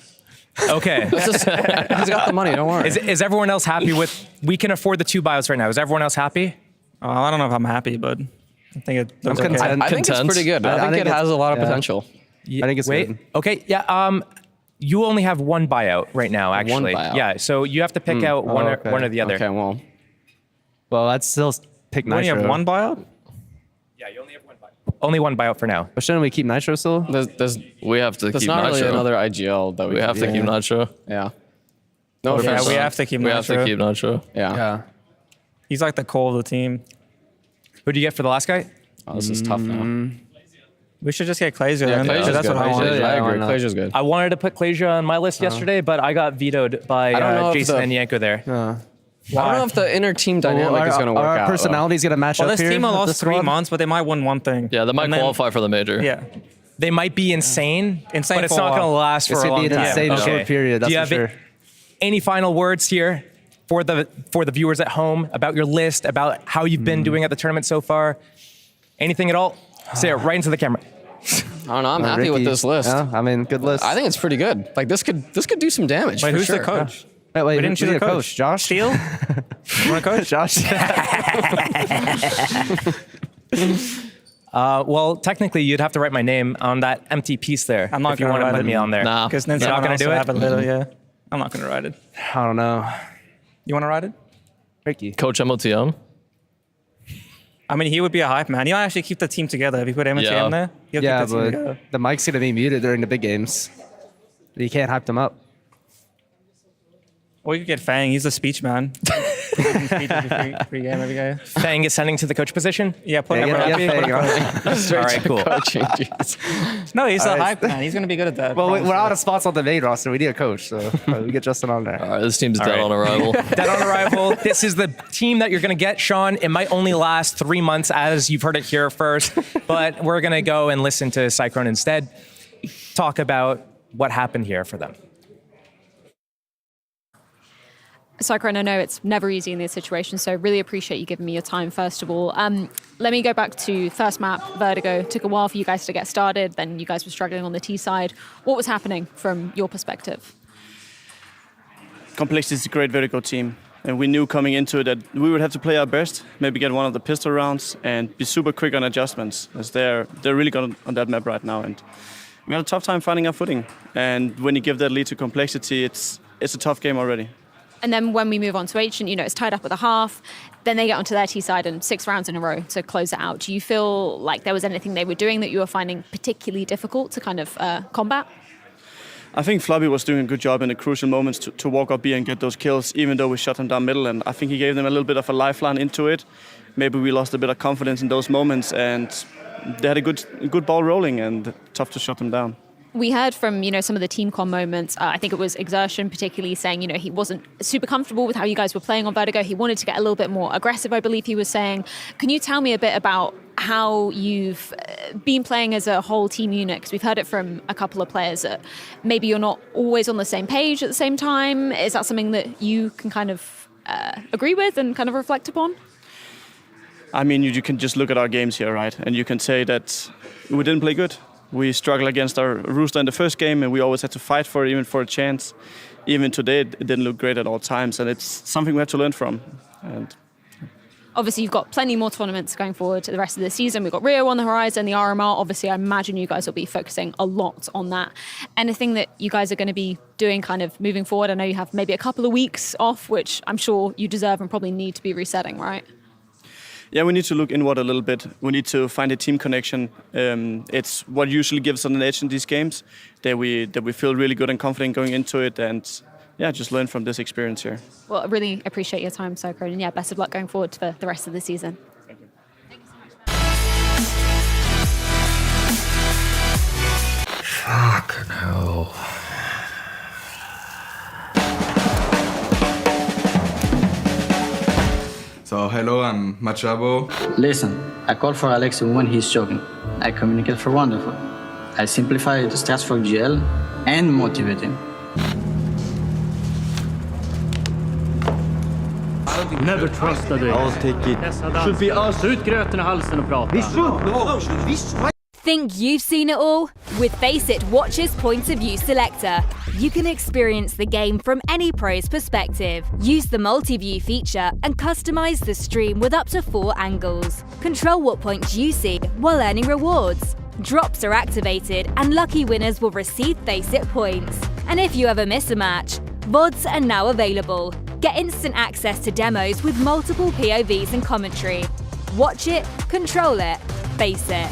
Okay. He's got the money. Don't worry. Is everyone else happy with, we can afford the 2 buyouts right now. Is everyone else happy? I don't know if I'm happy, but I think it looks okay. content. I think it's pretty good. I think it has a lot of potential. I think it's good. Okay. Yeah. You only have 1 buyout right now, actually. buyout. Yeah. So you have to pick out one or the other. Okay, well. Well, I'd still pick When Nitro. you have 1 buyout? Yeah, you only have 1 buyout. Only 1 buyout for now. But shouldn't we keep Nitro still? We have to There's keep not Nacho. really another IGL that We have to keep Nacho. Yeah. No Yeah, offense. we have to keep We have to Nacho. keep Nacho. Yeah. He's like the core of the team. Who do you get for the last guy? Oh, this is tough now. We should just get Clasia Yeah, then. Clasia's That's good. what I want. I Yeah, why agree. not? Clasia's good. I wanted to put Clasia on my list yesterday, but I got vetoed by I don't know if Jason the- and Yanko there. I don't know if the inner team dynamic is going to work Our out. personality's gonna match Well, up this here. team will with lost this 3 squad? months, but they might win one thing. Yeah, they might And then- qualify for the major. Yeah. They might be insane, Insane but it's for a not going to while. last for It's a gonna long be an time. insane short period. That's Do you for have sure. any final words here for the viewers at home about your list, about how you've been doing at the tournament so far? Anything at all? Say it right into the camera. I don't know. I'm happy with Ricky. this list. Yeah, I mean, good list. I think it's pretty good. Like this could do some damage. Wait, for who's sure. the coach? Wait, We we didn't choose need a coach. Josh? Steele? You want a coach? Josh? Well, technically, you'd have to write my name on that empty piece there. I'm not if you gonna want to write put it. me on there. Nah. Because then You're not someone gonna else do will it? have a little, yeah. I'm not going to write it. I don't know. You want to write it? Ricky. Coach MOTM. I mean, he would be a hype man. He'll actually keep the team together. If you put MTM Yeah. there, he'll Yeah, keep the team but together. the mic's gonna be muted during the big games. You can't hype them up. Or you could get Fang. He's the speech man. Speech every free game, every game. Fang is sending to the coach position? Yeah, put Yeah, him get happy. Fang on. All right, cool. Coaching. No, he's All a right. hype man. He's going to be good at that. Well, promise we're you. out of spots on the main roster. We need a coach, so we get Justin on there. All right, this team's All dead right. on arrival. Dead on arrival. This is the team that you're going to get, Sean. It might only last 3 months, as you've heard it here first, but we're going to go and listen to Cyclone instead talk about what happened here for them. Cyclone, I know it's never easy in these situations, so really appreciate you giving me your time, first of all. Let me go back to first map, Vertigo. Took a while for you guys to get started, then you guys were struggling on the T side. What was happening from your perspective? Complexity is a great Vertigo team, and we knew coming into it that we would have to play our best, maybe get one of the pistol rounds, and be super quick on adjustments, as they're really good on that map right now. And we had a tough time finding our footing, and when you give that lead to Complexity, it's a tough game already. And then when we move on to Ancient, it's tied up at the half. Then they get onto their T side and 6 rounds in a row to close it out. Do you feel like there was anything they were doing that you were finding particularly difficult to kind of combat? I think Floppy was doing a good job in the crucial moments to walk up B and get those kills, even though we shut him down middle. And I think he gave them a little bit of a lifeline into it. Maybe we lost a bit of confidence in those moments, and they had a good ball rolling, and tough to shut them down. We heard from, some of the team con moments. I think it was Exertion particularly saying, he wasn't super comfortable with how you guys were playing on Vertigo. He wanted to get a little bit more aggressive, I believe he was saying. Can you tell me a bit about how you've been playing as a whole team unit? Because we've heard it from a couple of players that maybe you're not always on the same page at the same time. Is that something that you can kind of agree with and kind of reflect upon? I mean, you can just look at our games here, right? And you can say that we didn't play good. We struggled against our Rooster in the first game, and we always had to fight for it, even for a chance. Even today, it didn't look great at all times, and it's something we have to learn from. And Obviously, you've got plenty more tournaments going forward to the rest of the season. We've got Rio on the horizon, the RMR. Obviously, I imagine you guys will be focusing a lot on that. Anything that you guys are going to be doing kind of moving forward? I know you have maybe a couple of weeks off, which I'm sure you deserve and probably need to be resetting, right? Yeah, we need to look inward a little bit. We need to find a team connection. It's what usually gives us an edge in these games, that we feel really good and confident going into it, and yeah, just learn from this experience here. Well, I really appreciate your time, Soko, and yeah, best of luck going forward for the rest of the season. Thank you. Fuck no. So hello, I'm Machabo. Listen, I call for Alex when he's joking. I communicate for Wonderful. I simplify the stats for GL and motivate him. Never trust a dig. I'll take it. Should be ös ut gröten i halsen och prata. Think you've seen it all? With FACEIT Watch's Point of View Selector, you can experience the game from any pro's perspective. Use the multi-view feature and customize the stream with up to 4 angles. Control what points you see while earning rewards. Drops are activated and lucky winners will receive FACEIT points. And if you ever miss a match, VODs are now available. Get instant access to demos with multiple POVs and commentary. Watch it, control it, FACEIT.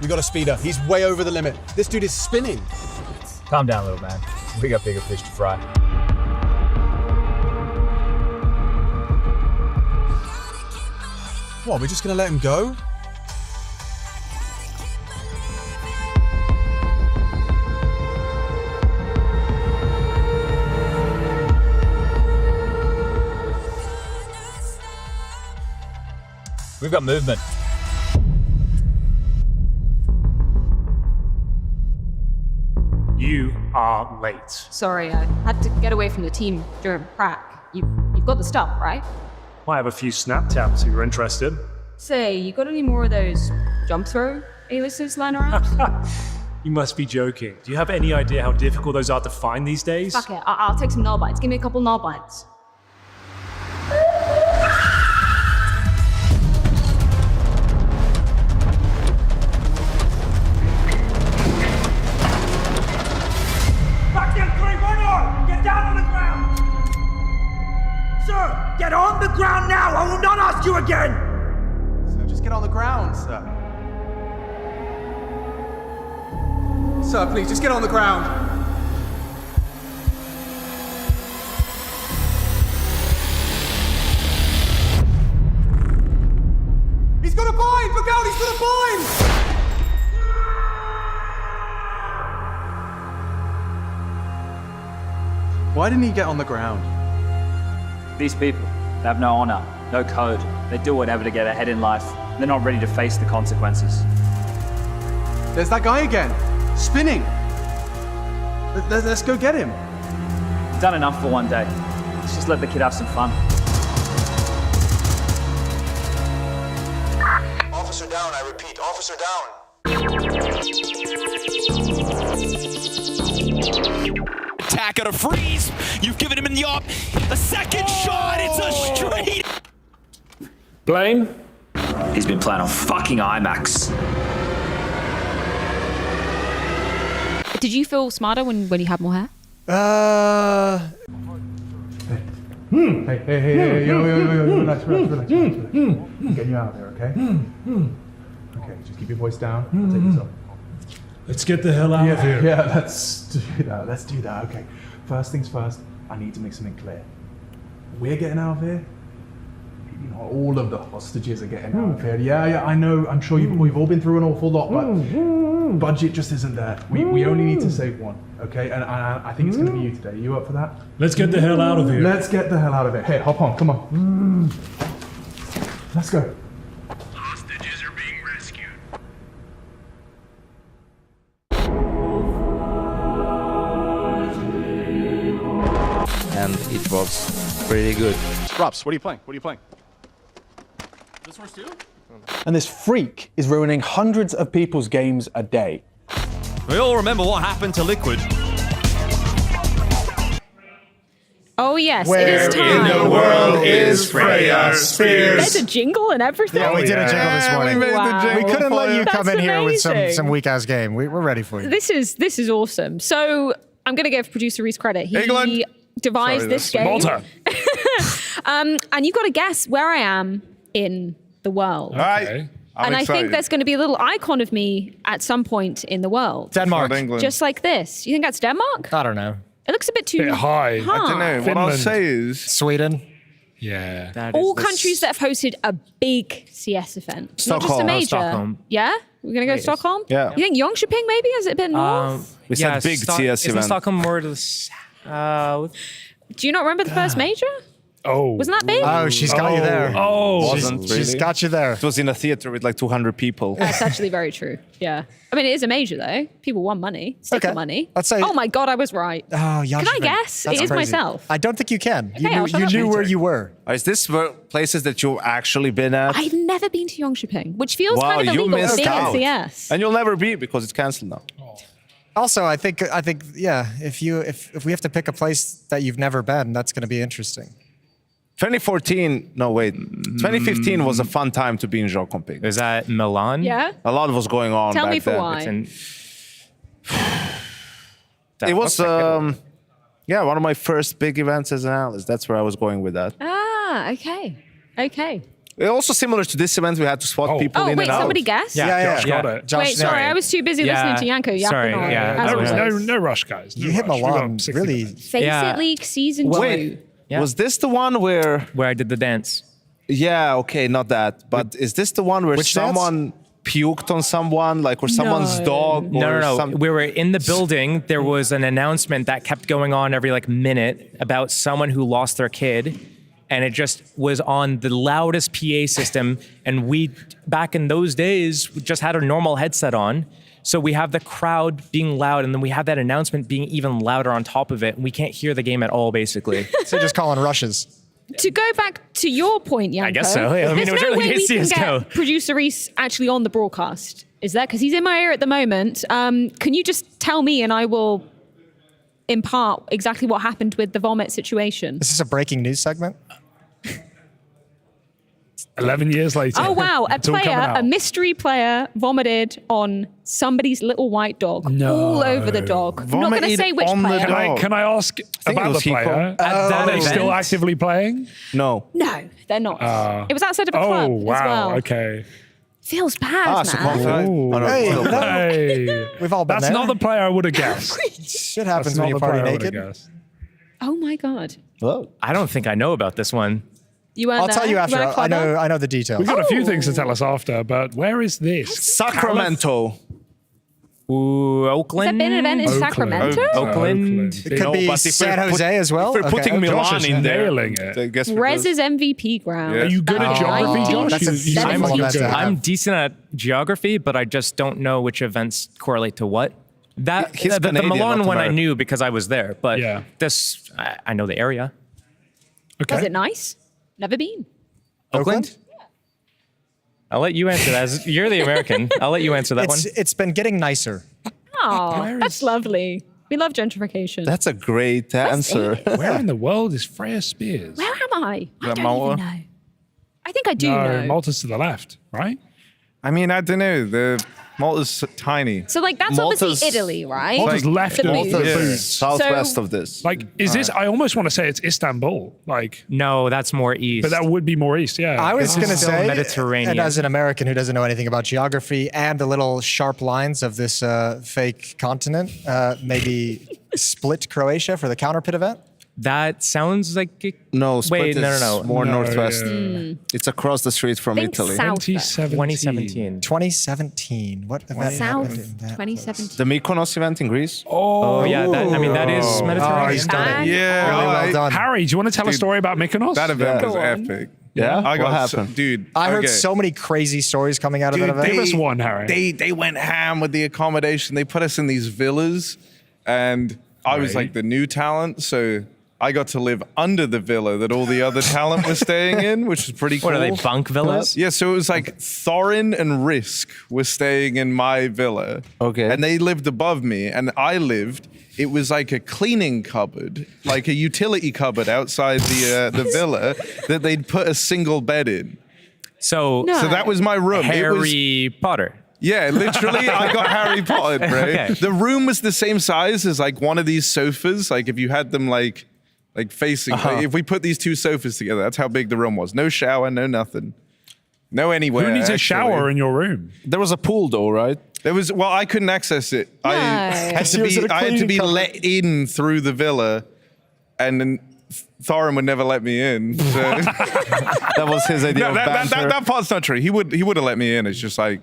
We got a speeder. He's way over the limit. This dude is spinning. Calm down, little man. We got bigger fish to fry. What, we're just gonna let him go? We've got movement. You are late. Sorry, I had to get away from the team during prac. You've got the stuff, right? I have a few snap taps if you're interested. Say, you got any more of those jump throw A-listers lying around? You must be joking. Do you have any idea how difficult those are to find these days? Fuck it, I'll take some null bites. Give me a couple null bites. Get on the ground now! I will not ask you again! So just get on the ground, sir. Sir, please, just get on the ground. He's got a bind! Look out, he's got a bind! Why didn't he get on the ground? These people, they have no honor, no code. They do whatever to get ahead in life. They're not ready to face the consequences. There's that guy again, spinning. Let's go get him. You've done enough for one day. Let's just let the kid have some fun. Officer down, I repeat, officer down. Attack out of freeze. You've given him in the op. A second shot. It's a straight. Blame? He's been playing on fucking IMAX. Did you feel smarter when you had more hair? Hey, yo, relax. I'm getting you out of there, okay? Okay, just keep your voice down. I'll take this off. Let's get the hell out of here. Yeah, let's do that. Okay, first things first, I need to make something clear. We're getting out of here all of the hostages are getting out of here. Yeah, I know. I'm sure we've all been through an awful lot, but budget just isn't there. We only need to save one, okay? And I think it's going to be you today. You up for that? Let's get the hell out of here. Let's get the hell out of here. Hey, hop on. Come on. Let's go. Hostages are being rescued. And it was pretty good. Robs, what are you playing? What are you playing? This one's too? And this freak is ruining hundreds of people's games a day. We all remember what happened to Liquid. Oh yes, Where it is time. in the world is Freya Spears? There's a jingle and everything. Yeah, we did a jingle this morning. Wow. We couldn't let you come That's in here with amazing. some weak ass game. We're ready for you. This is awesome. So I'm going to give producer Reese credit. He England. devised Sorry, this that's game. Malta. And you've got to guess where I am in the world. All right. I'm I think excited. there's going to be a little icon of me at some point in the world. Denmark. Not England. Just like this. You think that's Denmark? I don't know. It looks a bit too high. I don't know. What I'll say is Sweden. Yeah. All countries that have hosted a big CS event. Not just a Stockholm. major. Stockholm. Yeah? We're going to go to Yes. Stockholm? Yeah. You think Jönköping maybe? Is it a bit north? We said big CS Isn't event. Stockholm more to the south? Do you not remember the first major? Oh. Wasn't that big? Oh, she's got you there. Oh. She's got you there. It was in a theater with like 200 people. That's actually very true. Yeah. I mean, it is a major though. People won money. Sticker money. Let's say. Oh my God, I was right. Oh, Can I guess? That's It is crazy. myself. I don't think you can. Okay, I'll shut You up. knew where you were. Is this places that you've actually been at? I've never been to Jönköping, which feels Wow, kind of you illegal missed being out. in CS. And you'll never be because it's cancelled now. Also, I think, yeah. If we have to pick a place that you've never been, that's going to be interesting. 2014, no wait, 2015 was a fun time to be in Jönköping. Is that Milan? Yeah. A lot was going on Tell back me for then. why. It was, yeah, one of my first big events as an analyst. That's where I was going with that. Ah, okay. Okay. Also similar to this event, we had to spot people Oh, in wait, and out. somebody guessed? Yeah. Josh got it. Josh, Wait, sorry, I was too busy listening to Yanko yapping Sorry, on. yeah. as always. No rush, guys. No You hit rush. We got Milan 60 really. minutes. Face Yeah. It League Season 2. Wait, was this the one where I did the dance. Yeah, okay, not that. But is this the one where Which dance? someone puked on someone, like or someone's dog? No, or no. some- We were in the building. There was an announcement that kept going on every minute about someone who lost their kid. And it just was on the loudest PA system. And we, back in those days, we just had a normal headset on. So we have the crowd being loud, and then we have that announcement being even louder on top of it. And we can't hear the game at all, basically. So just calling rushes. To go back to your point, Yanko, I guess so. I mean, it there's was no really way good we can CS:GO. get producer Reese actually on the broadcast. Is that because he's in my ear at the moment? Can you just tell me, and I will impart exactly what happened with the vomit situation? Is this a breaking news segment? 11 years later. Oh wow! It's all coming out. A mystery player, vomited on somebody's little white dog, all over the dog. I'm not going to Vomited say which on the player. dog. Can I ask think it about the was Hiko. player? At that Are they still event? actively playing? No. No, they're not. It was outside of a club Oh, wow. as well. Okay. Feels bad, so man. confident. Ooh. Oh, no, Hey, still no. playing. Hey. We've all been That's there. not the player I would have guessed. Shit happens That's when not you the party player I would have naked. guessed. Oh my god! Whoa. I don't think I know about this one. You weren't I'll tell there? you after. weren't I clever? know the details. We've got a few Oh. things to tell us after, but where is this? Sacramento. Ooh, Has Oakland. there been an event in Oakland. Sacramento? Oakland. It could be but if San we're Jose as well. If we're putting Okay. Josh Milan is in there, nailing it. I guess we're Rez's MVP ground. Yeah. Are you good at Oh. geography, Josh? That's a You seem beautiful like you're event to good. have. I'm decent at geography, but I just don't know which events correlate to what. That He's the Canadian, Milan not one I American. knew because I was there, but Yeah. this I know the area. Okay. Was it nice? Never been. Oakland. I'll let you answer that. You're the American. I'll let you answer that one. It's been getting nicer. Oh, that's lovely. We love gentrification. That's a great answer. Where in the world is Freya Spears? Where am I? I don't Malta? even know. I think I do No, know. Malta's to the left, right? I mean, I don't know. The Malta's tiny. So like that's obviously Malta's- Italy, right? Malta's left The of booth. the Yeah, booth. southwest So- of this. Like, is this? I almost want to say it's Istanbul. Like, No, that's more east. but that would be more east. Yeah. I was This going to is still say, Mediterranean. and as an American who doesn't know anything about geography and the little sharp lines of this fake continent, maybe split Croatia for the counterpit event. That sounds like it. No, Split Wait, is no. more No, northwest. yeah. It's across the street from Think Italy. south. 2017. 2017. What event South happened in that 2017. The Mykonos event in Greece. Oh, yeah. That, I mean, that is Mediterranean. he's done it. Yeah, Really well done. Harry, do you want to tell a story about Mykonos? that event was Go on. epic. Yeah? I got What happened? dude. I heard okay. so many crazy stories coming out of that event. Give us one, Harry. They went ham with the accommodation. They put us in these villas, and I was like the new talent, so I got to live under the villa that all the other talent was staying in, which was pretty cool. What are they, bunk villas? Yeah, so it was like Thorin and Risk were staying in my villa. Okay. And they lived above me, and I lived. It was like a cleaning cupboard, like a utility cupboard outside the villa that they'd put a single bed in. So that was my room. Harry Potter. Yeah, literally, I got Harry Potter, bro. Okay. The room was the same size as like one of these sofas. Like if you had them like facing, like, if we put these two sofas together, that's how big the room was. No shower, no nothing. No anywhere. Who needs a actually. shower in your room? There was a pool though, right? There was, well, I couldn't access it. I had to be let in through the villa, and then Thorin would never let me in. So. That was his idea of banter. That part's not true. He would have let me in. It's just like,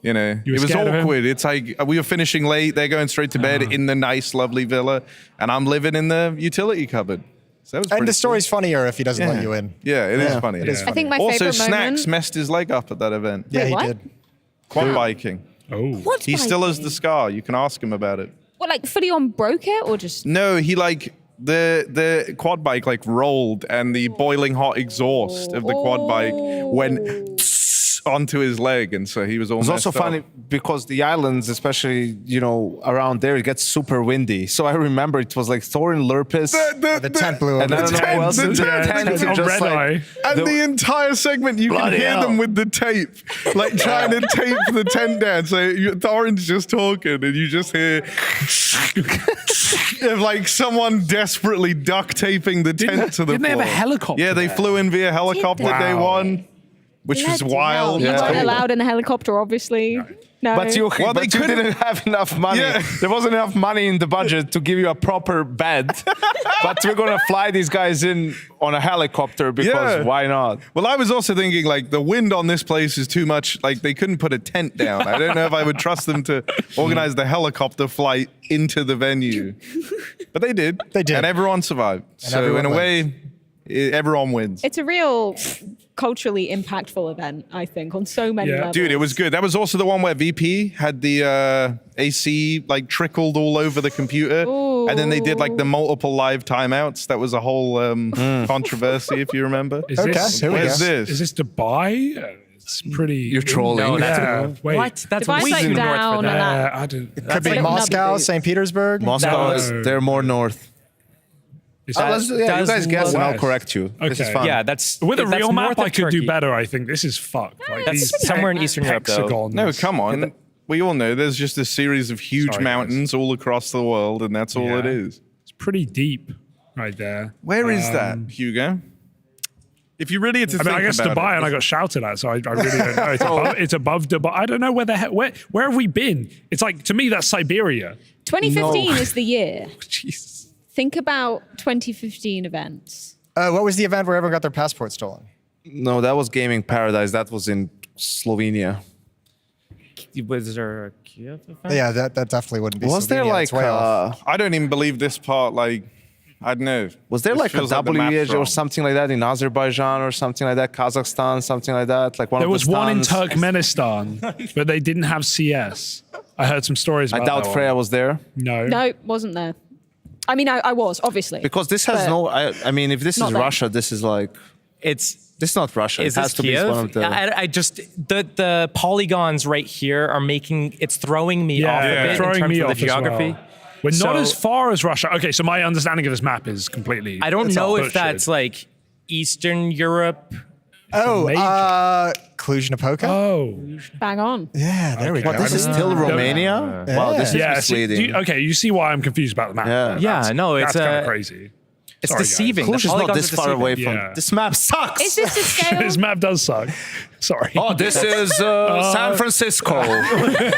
you know, You were it was scared of him? awkward. It's like we were finishing late. They're going straight to bed in the nice, lovely villa, and I'm living in the utility cupboard. So that was And pretty the story's funnier if he doesn't let you in. Yeah, it is funny. It is I funny. think my Also, favorite Snacks moment. messed his leg up at that event. Yeah, Wait, he what? did. Quad biking. Oh. What He still has biking? the scar. You can ask him about it. What, like fully on broke it or just? No, he like the quad bike like rolled, and the boiling hot exhaust of the quad bike went onto his leg, and so he was all It was also messed up. funny because the islands, especially, around there, it gets super windy. So I remember it was like Thorin Lurpus. The tent blew and over. I don't know who else. the tent was on just red like- eye. And the entire segment, you can Bloody hear hell. them with the tape, like trying to tape the tent down. So Thorin's just talking, and you just hear of like someone desperately duct taping the tent to the Didn't they have a floor. helicopter Yeah, they there? flew in via helicopter day one, which was Bloody hell. wild. You Yeah. weren't allowed in the helicopter, obviously. No. But you, Well, they but you couldn't- didn't have enough money. Yeah. There wasn't enough money in the budget to give you a proper bed. But we're gonna fly these guys in on a helicopter because Yeah. why not? Well, I was also thinking like the wind on this place is too much. Like they couldn't put a tent down. I don't know if I would trust them to organize the helicopter flight into the venue, but they did. They did. and everyone survived. So everyone in a way, everyone wins. It's a real culturally impactful event, I think, on so many levels. Dude, it was good. That was also the one where VP had the AC like trickled all over the computer, and then they did like the multiple live timeouts. That was a whole controversy, if you remember. Is this, here we Where's go. this? Is this Dubai? It's pretty. You're trolling. No, that's Yeah, wait. What? That's Dubai's way like too north down for and that. I don't. Could be like Moscow, another- St. Petersburg. Moscow No. is they're more north. Is Oh, that- let's, yeah, you does guys guess and I'll west. correct you. This is Okay. fun. Yeah, that's with a that's real map, north of I could do Turkey. better. I think this is fucked. Like That's these somewhere in Eastern Europe, though. hexagons. No, come on. We all know there's just a series of huge Sorry, guys. mountains all across the world, and that's all it Yeah. is. It's pretty deep right there. Where is that, Hugo? If you really had to I think mean, I guess about Dubai, it, and I got shouted at, so I really don't know. It's above Dubai. I don't know where the heck. Where have we been? It's like, to me, that's Siberia. 2015 is the year. Jesus. Think about 2015 events. What was the event where everyone got their passport stolen? No, that was Gaming Paradise. That was in Slovenia. Was there a Kiev event? Yeah, that definitely wouldn't be. Was there Slovenia, like it's way off. I don't even believe this part. Like, I don't know. was there This like a feels the map's WEG or wrong. something like that in Azerbaijan or something like that, Kazakhstan, something like that? Like one There of was the one in stands? Turkmenistan, but they didn't have CS. I heard some stories I about doubt that Freya one. was there. No. No, wasn't there. I mean, I was, obviously. Because this has But no. I mean, if this not is there. Russia, this is like. This is not Russia. Is it has this to Kiev? be one of the. I just the polygons right here are making it's throwing me off a bit in throwing terms me of the off as geography. well. We're not So- as far as Russia. Okay, so my understanding of this map is completely. I don't it's know all if that's like Eastern Europe. Oh, major. Cluj-Napoca? Oh. Bang on. Yeah, there we go. What, this is still Romania? Wow, this is Yeah, misleading. okay, you see why I'm confused about the map. Yeah. there. Yeah, That's- no, it's that's kind a- of crazy. It's Sorry, deceiving. Cluj is not this far away from. Yeah. This map sucks. Is this the scale? This map does suck. Sorry. Oh, this is San Francisco.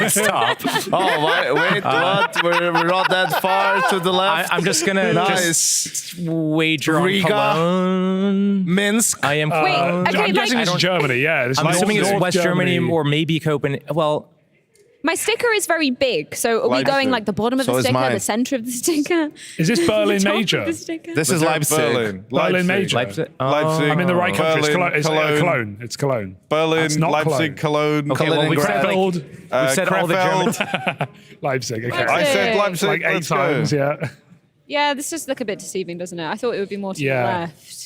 Stop. Oh, wait, what? We're not that far to the left. I'm just gonna just wager Riga, on Cologne. Minsk. I am. Wait, I'm okay, guessing like, it's Germany. Yeah, I'm assuming it's West Germany or maybe Copenhagen. Well, my sticker is very big, so are we going like the bottom of So the is sticker, mine. the center of the sticker? Is this Berlin Top of Major? the sticker? This is Leipzig. Berlin Major. Leipzig. I'm in the right country. It's Berlin, Cologne. It's Cologne. Cologne. It's Cologne. Berlin, That's not Leipzig, Cologne. okay. Well, we've said, Krefeld. we've said all the German. Leipzig. Okay. I said Leipzig. Like 8 let's go. times. Yeah. Yeah, this does look a bit deceiving, doesn't it? I thought it would be more to Yeah. the left.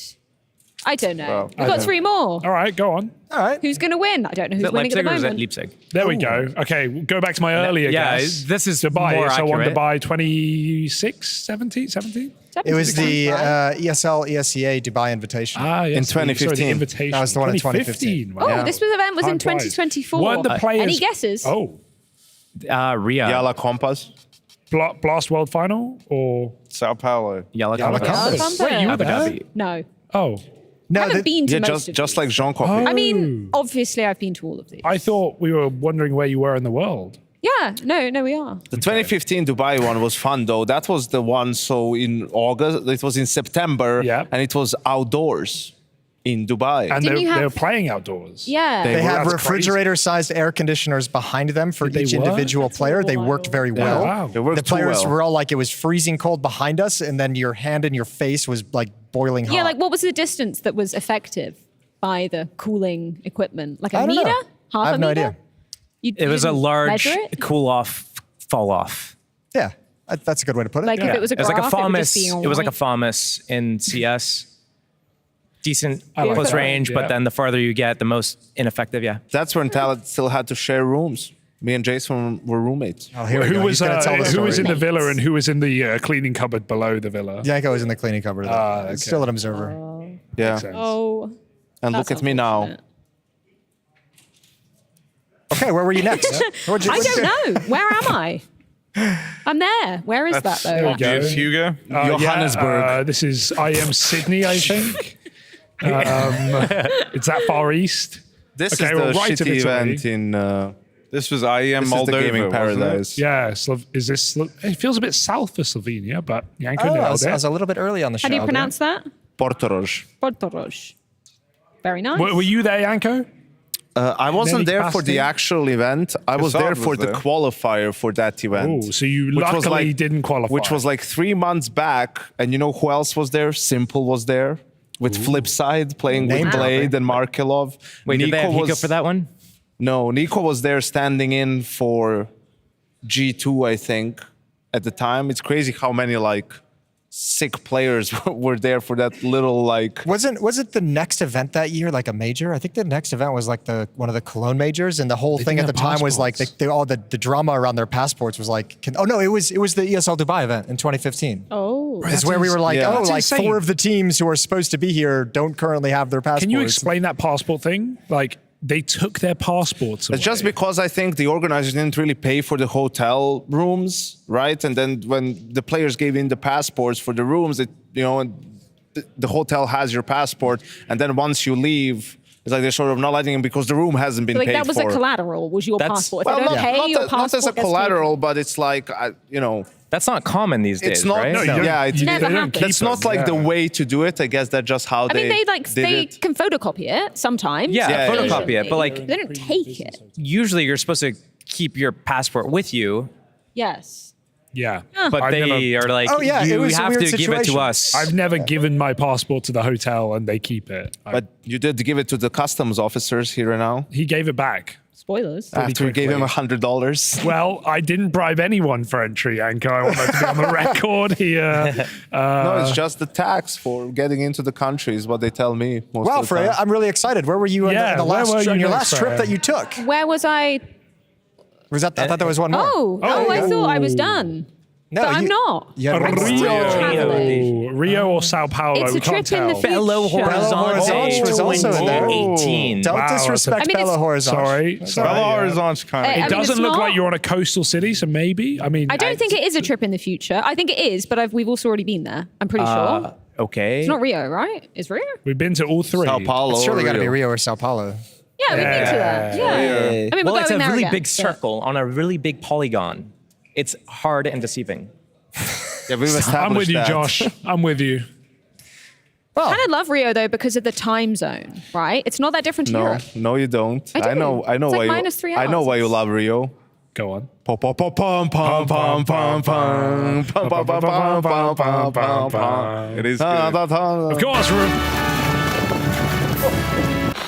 I don't know. Well, We've got 3 more. All right, go on. All right. Who's going to win? I don't know Is who's it winning at Leipzig the or is it moment. Leipzig? There we go. Okay, go back to my earlier Yeah, guess. this is Dubai. more So I won accurate. Dubai 26, 17, 17? It was the ESL, ESEA Dubai Invitation. Ah, yes. In Sorry, the 2015. invitation. That was the one in 2015. Oh, Wow. this event was in Time flies. 2024. Weren't the players... Any guesses? Oh, Ria. Yala Compass. Blast World Final or... Sao Paulo. Yala Compass. Compass. Wait, you were Abu there? Dhabi. No. Oh, No, I haven't been to Yeah, most of just these. like Jean Copy. I mean, obviously I've been to all of these. I thought we were wondering where you were in the world. Yeah, no, we are. The 2015 Dubai one was fun though. That was the one. So in August, it was in September, Yeah. and it was outdoors in Dubai. And Didn't you they have- were playing outdoors. Yeah. They had That's refrigerator-sized air conditioners behind them for Did they each work? individual player. They worked very well. wow. They worked The players too well. were all like, it was freezing cold behind us, and then your hand in your face was like boiling hot. Yeah, like what was the distance that was effective by the cooling equipment? Like I a don't know. meter? Half I have a no meter? idea. It was a didn't large measure it? cool off, fall off. Yeah, that's a good way to put it. Like if yeah. it was a It was like a graph, it would just FAMAS. be It was like a white. FAMAS in CS. Decent like close that, range, yeah. but then the farther you get, the most ineffective. Yeah. That's when Talent still had to share rooms. Me and Jason were roommates. Oh, here we Who go. was He's gonna tell the who was in story. the villa and who was in the cleaning cupboard below the villa? Yanko was in the cleaning cupboard. okay. Still an observer. Yeah. sense. Oh. And that's look at me now. unfortunate. Okay, where were you next? What'd you- I don't know. Where am I? I'm there. Where is that though? go. Yes, Hugo. Johannesburg. This is IM Sydney, I think. It's that far east. This Okay, is the well, right of shitty Italy. event in. This was IEM This is the Moldova, gaming wasn't it? paradise. Yeah, is this? It feels a bit south of Slovenia, but Yanko Oh, I nailed was, I it. was a little bit early on the show. How do you pronounce that? Portorož. Portorož. Very nice. Were you there, Yanko? I wasn't Nelly there for the Pasty? actual event. I was Kassab there was for the there. qualifier for that event. Oh, so you which was luckily didn't qualify. Which was like 3 months back. And you know who else was there? Simple was there with Flipside playing Name with Blade dropping. and Markelov. Wait, did they have Hiko for that one? No, Nico was there standing in for G2, I think, at the time. It's crazy how many like sick players were there for that little like. Was it the next event that year like a major? I think the next event was like one of the Cologne majors, and the whole thing at the didn't have time was like all the drama around their passports was like. Oh no, it was the ESL Dubai event in 2015. Oh. It's where we were like, Yeah. oh, That's like insane. 4 of the teams who are supposed to be here don't currently have their passports. Can you explain that passport thing? Like they took their passports away. It's just because I think the organizers didn't really pay for the hotel rooms, right? And then when the players gave in the passports for the rooms, the hotel has your passport, and then once you leave, it's like they're sort of not letting him because the room hasn't been So, like paid that was for. a collateral, was your passport. If Well, they don't not, pay, not, your a- passport not as a gets taken. collateral, but it's like, That's not common these days, it's not. right? No, you yeah, don't- it's, Never happened. that's not like the way to do it. I guess that's just how I mean, they did they it. can photocopy it sometimes. Yeah, Yeah, photocopy yeah. it, but like they don't take it. usually you're supposed to keep your passport with you, Yes. Yeah. but I've they never- are like, Oh, yeah, it you was a have weird to give it to situation. us. I've never given my passport to the hotel and they keep it. But you did give it to the customs officers here and now. He gave it back. Spoilers. After you gave him quickly. $100. Well, I didn't bribe anyone for entry, Yanko. I want that to be on the record here. No, it's just the tax for getting into the country is what they tell me most Wow, of the Freya, time. I'm really excited. Where were you on Yeah, the where were last you on your next, last trip Freya? that you took? Where was I? Was that? I thought there was one more. Oh, I thought I was done. No, but I'm not. Yeah, Rio or Sao Paulo. It's a we can't trip in the tell. future. Belo Horizonte was also in there. 2018. Don't Wow, disrespect I mean, Belo it's- Horizonte. Sorry. Belo yeah. Horizonte's kind I of. mean, It doesn't it's look not- like you're on a coastal city, so maybe. I mean, I don't think it is a trip in the future. I think it is, but we've also already been there. I'm pretty sure. okay. It's not Rio, right? Is Rio? We've been to all three. Sao Paulo. It's surely got to be Rio. Rio or Sao Paulo. Yeah, we've been to that. Yeah. I mean, Well, we're it's a going there really again, big but- circle on a really big polygon. It's hard and deceiving. Yeah, we've established I'm with you, that. Josh. I'm with you. Well, I kind of love Rio though because of the time zone, right? It's not that different to No, Europe. no, you don't. I do. I know It's like why minus 3 you. I know hours. why you love Rio. Go on. Pum pum pum pum pum pum pum pum pum pum pum pum pum pum pum. It is good. Of course, Rube.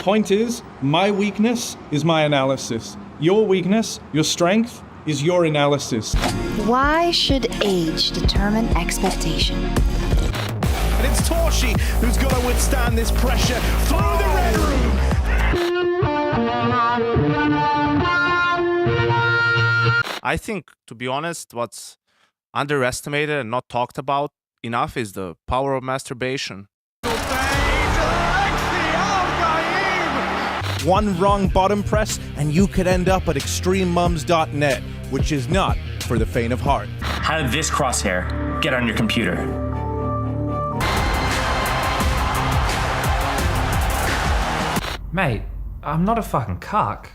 Point is, my weakness is my analysis. Your weakness, your strength, is your analysis. Why should age determine expectation? And it's Torshi who's got to withstand this pressure through the red room. I think, to be honest, what's underestimated and not talked about enough is the power of masturbation. One wrong bottom press and you could end up at extrememums.net, which is not for the faint of heart. How did this crosshair get on your computer? Mate, I'm not a fucking cuck.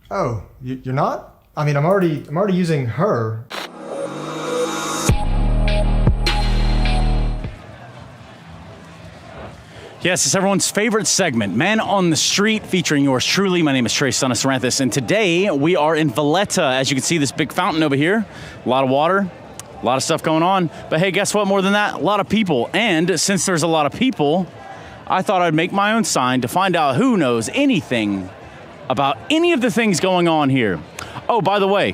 Oh, you're not? I mean, I'm already using her. Yes, it's everyone's favorite segment, Man on the Street, featuring yours truly. My name is Trey Sonasaranthus, and today we are in Valletta. As you can see, this big fountain over here, a lot of water, a lot of stuff going on. But hey, guess what? More than that, a lot of people. And since there's a lot of people, I thought I'd make my own sign to find out who knows anything about any of the things going on here. Oh, by the way,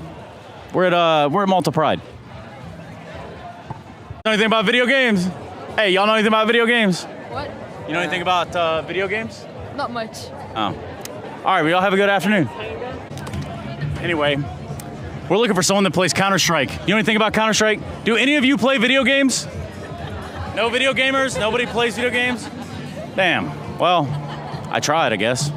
we're at Malta Pride. Know anything about video games? Hey, y'all know anything about video games? What? You know anything about video games? Not much. Oh. All right, we all have a good afternoon. Anyway, we're looking for someone that plays Counter-Strike. You know anything about Counter-Strike? Do any of you play video games? No video gamers? Nobody plays video games? Damn. Well, I tried, I guess.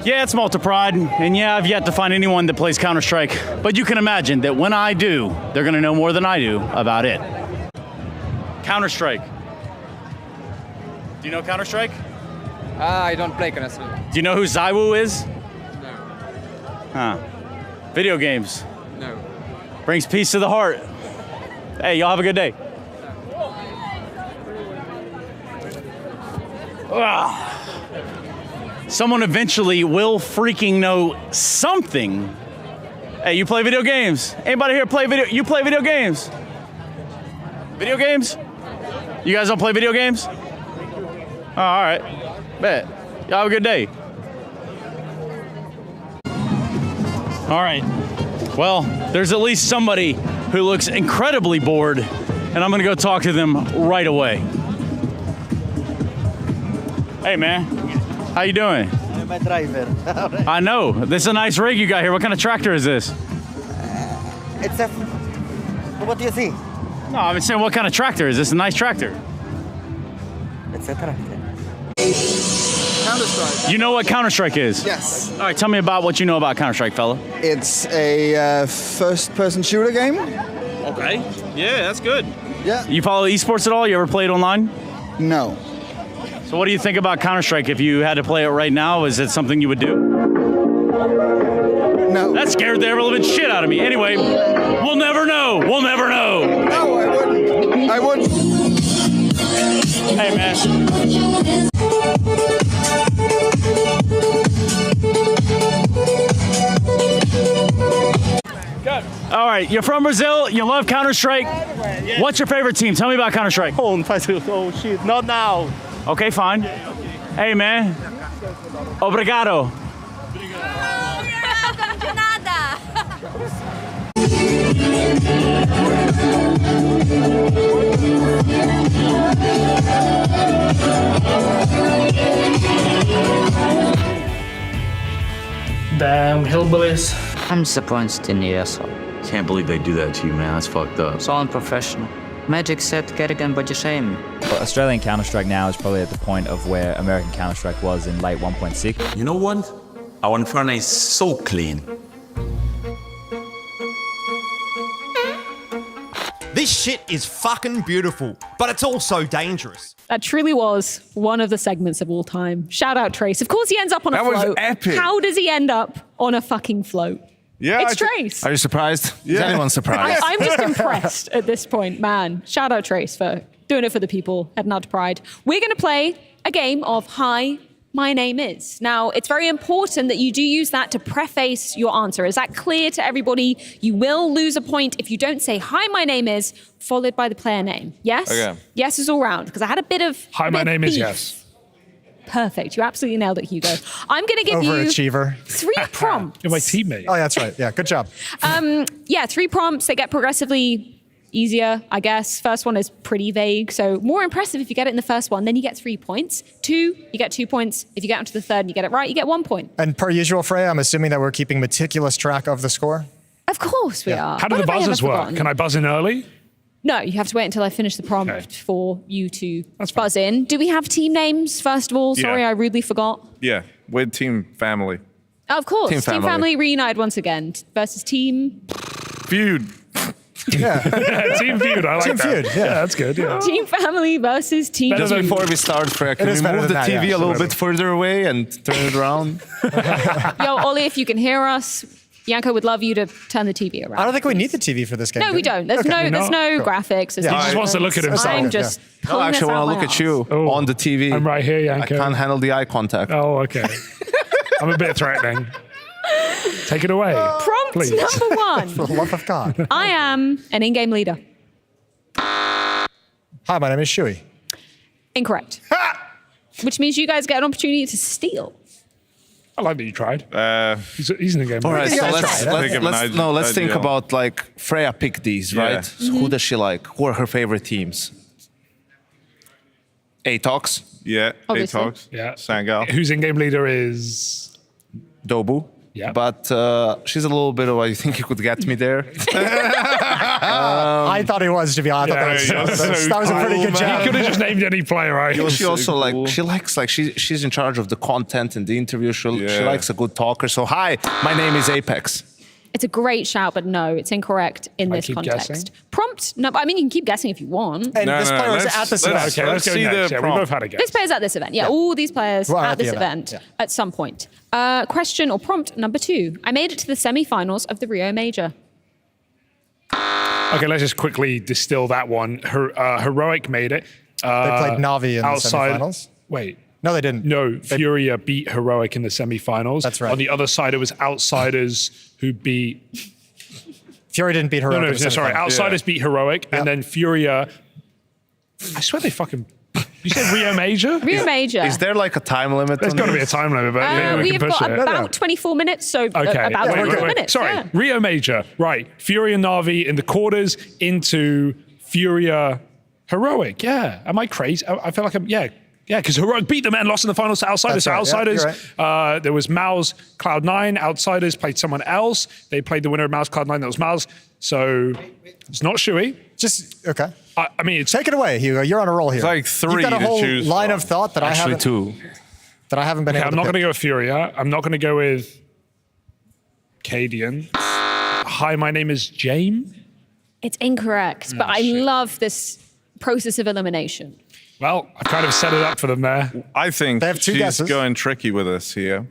Yeah, it's Malta Pride, and yeah, I've yet to find anyone that plays Counter-Strike. But you can imagine that when I do, they're gonna know more than I do about it. Counter-Strike. Do you know Counter-Strike? I don't play Counter-Strike. Do you know who Zywoo is? No. Huh. Video games. No. Brings peace to the heart. Hey, y'all have a good day. Ugh. Someone eventually will freaking know something. Hey, you play video games? Anybody here play video? You play video games? Video games? You guys don't play video games? Oh, all right. Bet. Y'all have a good day. All right. Well, there's at least somebody who looks incredibly bored, and I'm gonna go talk to them right away. Hey, man. How you doing? I'm a driver. I know. This is a nice rig you got here. What kind of tractor is this? It's a... What do you see? No, I'm saying what kind of tractor is this? A nice tractor. It's a tractor. Counter-Strike. You know what Counter-Strike is? Yes. All right, tell me about what you know about Counter-Strike, fella. It's a first-person shooter game. Okay. Yeah, that's good. Yeah. You follow esports at all? You ever played online? No. So what do you think about Counter-Strike? If you had to play it right now, is it something you would do? No. That scared the ever-living shit out of me. Anyway, we'll never know. We'll never know. No, I wouldn't. I wouldn't. Hey, man. All right, you're from Brazil. You love Counter-Strike. What's your favorite team? Tell me about Counter-Strike. Oh, shit. Not now. Okay, fine. Hey, man. Obrigado. Damn hillbillies. I'm disappointed in ESL. Can't believe they do that to you, man. That's fucked up. It's all unprofessional. Magic said Kerrigan body shame. But Australian Counter-Strike now is probably at the point of where American Counter-Strike was in late 1.6. You know what? Our Inferno is so clean. The This shit is fucking beautiful, but it's also dangerous. That truly was one of the segments of all time. Shout out Trace. Of course he ends up on a float. That was epic. How does he end up on a fucking float? Yeah, It's Trace. Are you surprised? Is anyone surprised? I'm just impressed at this point, man. Shout out Trace for doing it for the people, heading out to Pride. We're going to play a game of Hi, My Name Is. Now, it's very important that you do use that to preface your answer. Is that clear to everybody? You will lose a point if you don't say, Hi, my name is, followed by the player name. Yes? Okay. Yes is all round, because I had a bit of Hi, my name is yes. Perfect. You absolutely nailed it, Hugo. I'm going to give you Overachiever. 3 prompts. You're my teammate. Oh, that's right. Yeah, good job. 3 prompts. They get progressively easier, I guess. First one is pretty vague, so more impressive if you get it in the first one. Then you get 3 points. 2, you get 2 points. If you get onto the third and you get it right, you get 1 point. And per usual, Freya, I'm assuming that we're keeping meticulous track of the score. Of course we are. How do the What have I ever buzzers work? forgotten? Can I buzz in early? No, you have to wait until I finish the prompt for you to buzz in. Do we have team names, first of all? Sorry, I rudely forgot. Yeah, we're team family. Oh, of course. Team Team family. family reunited once again versus team... Feud. Yeah. Team feud. I like Team that. feud, yeah. That's good. Yeah. Team family versus team... Just before we start, Freya, can is we better move the than that, TV yeah. a little bit further away and turn it around? Yo, Ollie, if you can hear us, Yanko would love you to turn the TV around. I don't think we need the TV for this game. No, we don't. There's no graphics. There's Yeah. no He just wants to look at himself. I'm Yeah. just No, pulling actually, this I out want to my look at arse. you on the TV. I'm right here, I Yanko. can't handle the eye contact. Oh, okay. I'm a bit threatening. Take it away. Prompt please. number 1. For the love of God. I am an in-game leader. Hi, my name is Shui. Incorrect. Which means you guys get an opportunity to steal. I like that you tried. He's in the game. All right, so guys let's, tried, let's think idea. about like Freya picked these, Yeah. right? So who does she like? Who are her favorite teams? Atox, Yeah, Obviously. Atox. Yeah. Sangal. Whose in-game leader is... Dobu. Yeah. But she's a little bit of I think you could get me there. I thought he was, to be honest. I thought that was a pretty good You job. could have just named any player, right? She also she likes she's in charge of the content and the interview. She likes a good talker. So hi, my name is Apex. It's a great shout, but no, it's incorrect in this keep context. guessing? Prompt, no, I mean, you can keep guessing if you want. And this player was at this event. Okay, let's go see next. the Yeah, we prompt. both had a guess. This player's at this event. Yeah, all these players Well, at the this event, event at some point. Question or prompt number 2. I made it to the semi-finals of the Rio Major. Okay, let's just quickly distill that one. Heroic made it. They played Navi in the outside. semifinals. Wait. No, they didn't. No, Furia beat Heroic in the semifinals. That's right. On the other side, it was Outsiders who beat... Fury didn't beat Heroic. No, in the sorry. semifinals. Outsiders beat Heroic, and then Furia... I swear they fucking... You said Rio Major? Rio Major. Is there like a time limit? There's on got to be a this? time limit, but maybe we We've can push got it. about 24 minutes, so Okay. about 24 minutes. Sorry, yeah. Rio Major. Right. Furia and Navi in the quarters into Furia Heroic. Yeah. Am I crazy? I feel like I'm... Yeah, because Heroic beat them and lost in the finals to Outsiders. That's So right, yeah, Outsiders, you're there was Mouz, Cloud9. Outsiders played someone else. They played the winner of Mouz, Cloud9. That was Mouz. So it's not Shui. Just, okay. I mean, it's... Take it away, Hugo. You're on a roll here. It's like 3 You've got a to whole choose line from. of thought that Actually, I haven't 2. been able I'm to not going to pick. go with Furia. I'm not going to go with Cadian. Hi, my name is James. It's incorrect, but I love this process of elimination. Well, I kind of set it up for them there. I think They have 2 she's guesses. going tricky with us here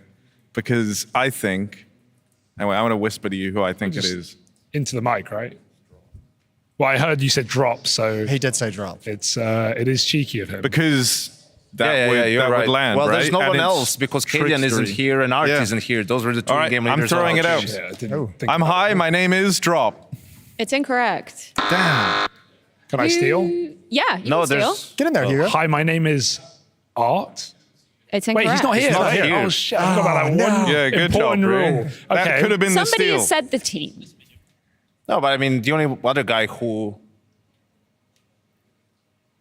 because I think... Anyway, I'm going to whisper to you who I think it is. Into the mic, right? Well, I heard you said drop, so He did say drop. it is cheeky of him. Because that you're right. would land, well, right? there's no And one it's else because Kadian isn't trickstery. here and Art Yeah. isn't here. Those were the 2 All right, game I'm leaders. throwing it of our out. team. Yeah, I didn't think I'm high, my name is Drop. It's incorrect. Damn. Can I steal? Yeah, you No, can steal. there's Get in there, Hugo. Hi, my name is Art. It's Wait, incorrect. he's not here. not right? here. Oh, shit. I forgot about that one Yeah, good job, important Brie. rule. That Okay. could have been the Somebody steal. has said the team. No, but I mean, the only other guy who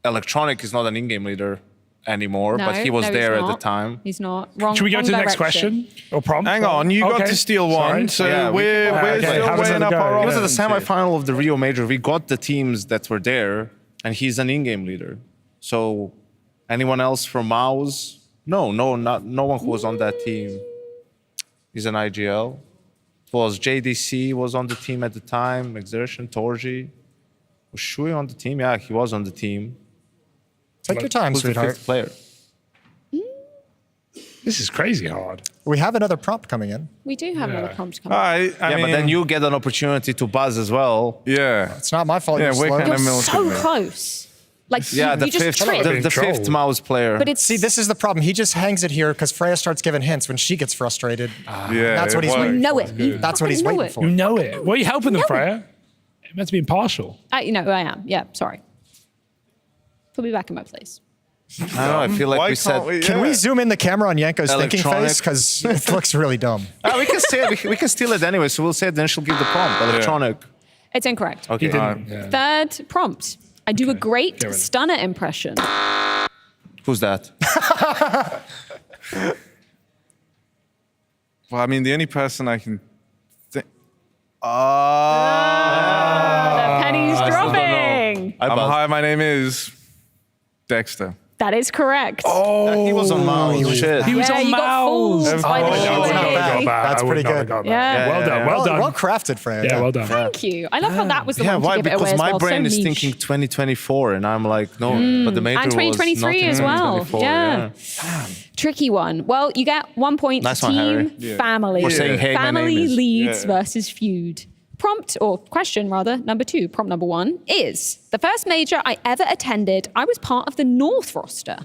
Electronic is not an in-game leader anymore, No, but he was no, there he's at the not. time. He's not. Wrong. Should we go wrong to the next direction. question? Or prompt? Hang on, you got Okay. to steal one, Sorry. so Yeah, we're okay, still how does weighing it up go? our He was at the options here. semifinal of the Rio Major. We got the teams that were there, and he's an in-game leader. So, anyone else from Mouz? No one who was on that team. He's an IGL. Was JDC was on the team at the time. Exertion, Torji. Was Shui on the team? Yeah, he was on the team. Take your time, Who's the sweetheart. 5th player? This is crazy hard. We have another prompt coming in. We do have another prompt coming. Yeah, but then you get an opportunity to buzz as well. Yeah. It's not my fault. Yeah, you're we're slow. kind of You're milking so it. close. Like Yeah, you just tripped. the 5th Mouz player. But it's See, this is the problem. He just hangs it here because Freya starts giving hints when she gets frustrated. Yeah, That's what it he's works. waiting know for. it. That's what he's know waiting it. for. You know it. Well, you're helping them, Freya. You're meant to be impartial. you know who I am. Yeah, sorry. Put me back in my place. I don't know. I feel like Why we said. can't we- Can we zoom in the camera on Yanko's thinking Electronic. face? Because it looks really dumb. We can say it. We can steal it anyway. So we'll say it. Then she'll give the prompt. Electronic. It's incorrect. Okay. Third prompt. I do a great stunner impression. Who's that? Well, I mean, the only person I can think. The penny's dropping. Hi, my name is Dexter. That is correct. Oh, he was on Mouz. Shit. He was on you got Mouz. fooled by the delay. That's pretty good. Yeah. Well done. Well done. Well crafted, Freya. Yeah, well done. Thank you. I love how that was the Yeah, one why? to give it away Because as my well. brain so is niche. thinking 2024, and I'm like, no. But the major And 2023 was as not in well. 2024, Yeah. Tricky one. Well, you get 1 point. Nice one, Team Harry. family. We're saying, hey, my family name is. leads versus feud. Prompt, or question rather, number 2, prompt number 1 is the first major I ever attended. I was part of the North roster.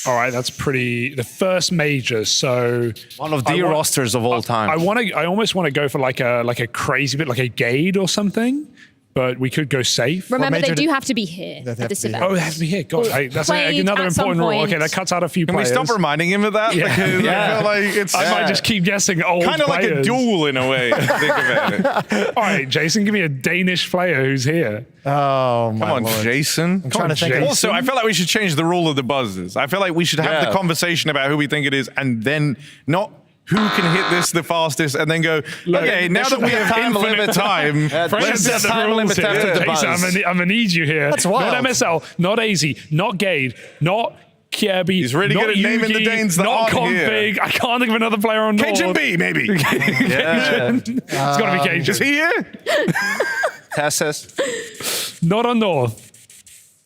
All right, that's pretty. The first major, so One of the rosters of all time. I almost want to go for like a crazy bit, like a Gade or something. But we could go safe. Remember, they do have to be here at this event. Oh, they have to be here. God, that's Played another at some important rule. point. Okay, that cuts out a few Can we players. stop reminding him of that? Yeah. Because I feel like it's. I might just keep guessing old Kind of like a players. duel in a way. Think about it. All right, Jason, give me a Danish player who's here. Oh, my Come on, Lord. Jason. I'm trying to think. Also, I feel like we should change the rule of the buzzers. I feel like we should have the conversation about who we think it is, and then not who can hit this the fastest, and then go. Okay, now that we have infinite time, Let's set the rules here. Jason, I'm gonna need you here. That's wild. Not MSL, not AZ, not Gade, not Kierby. He's really not good at naming the Yugi, Danes that not aren't here. Config. I can't think of another player on North. Cajun B, maybe. Cajun. It's got to be Cajun. Is he here? Tessus. Not on North.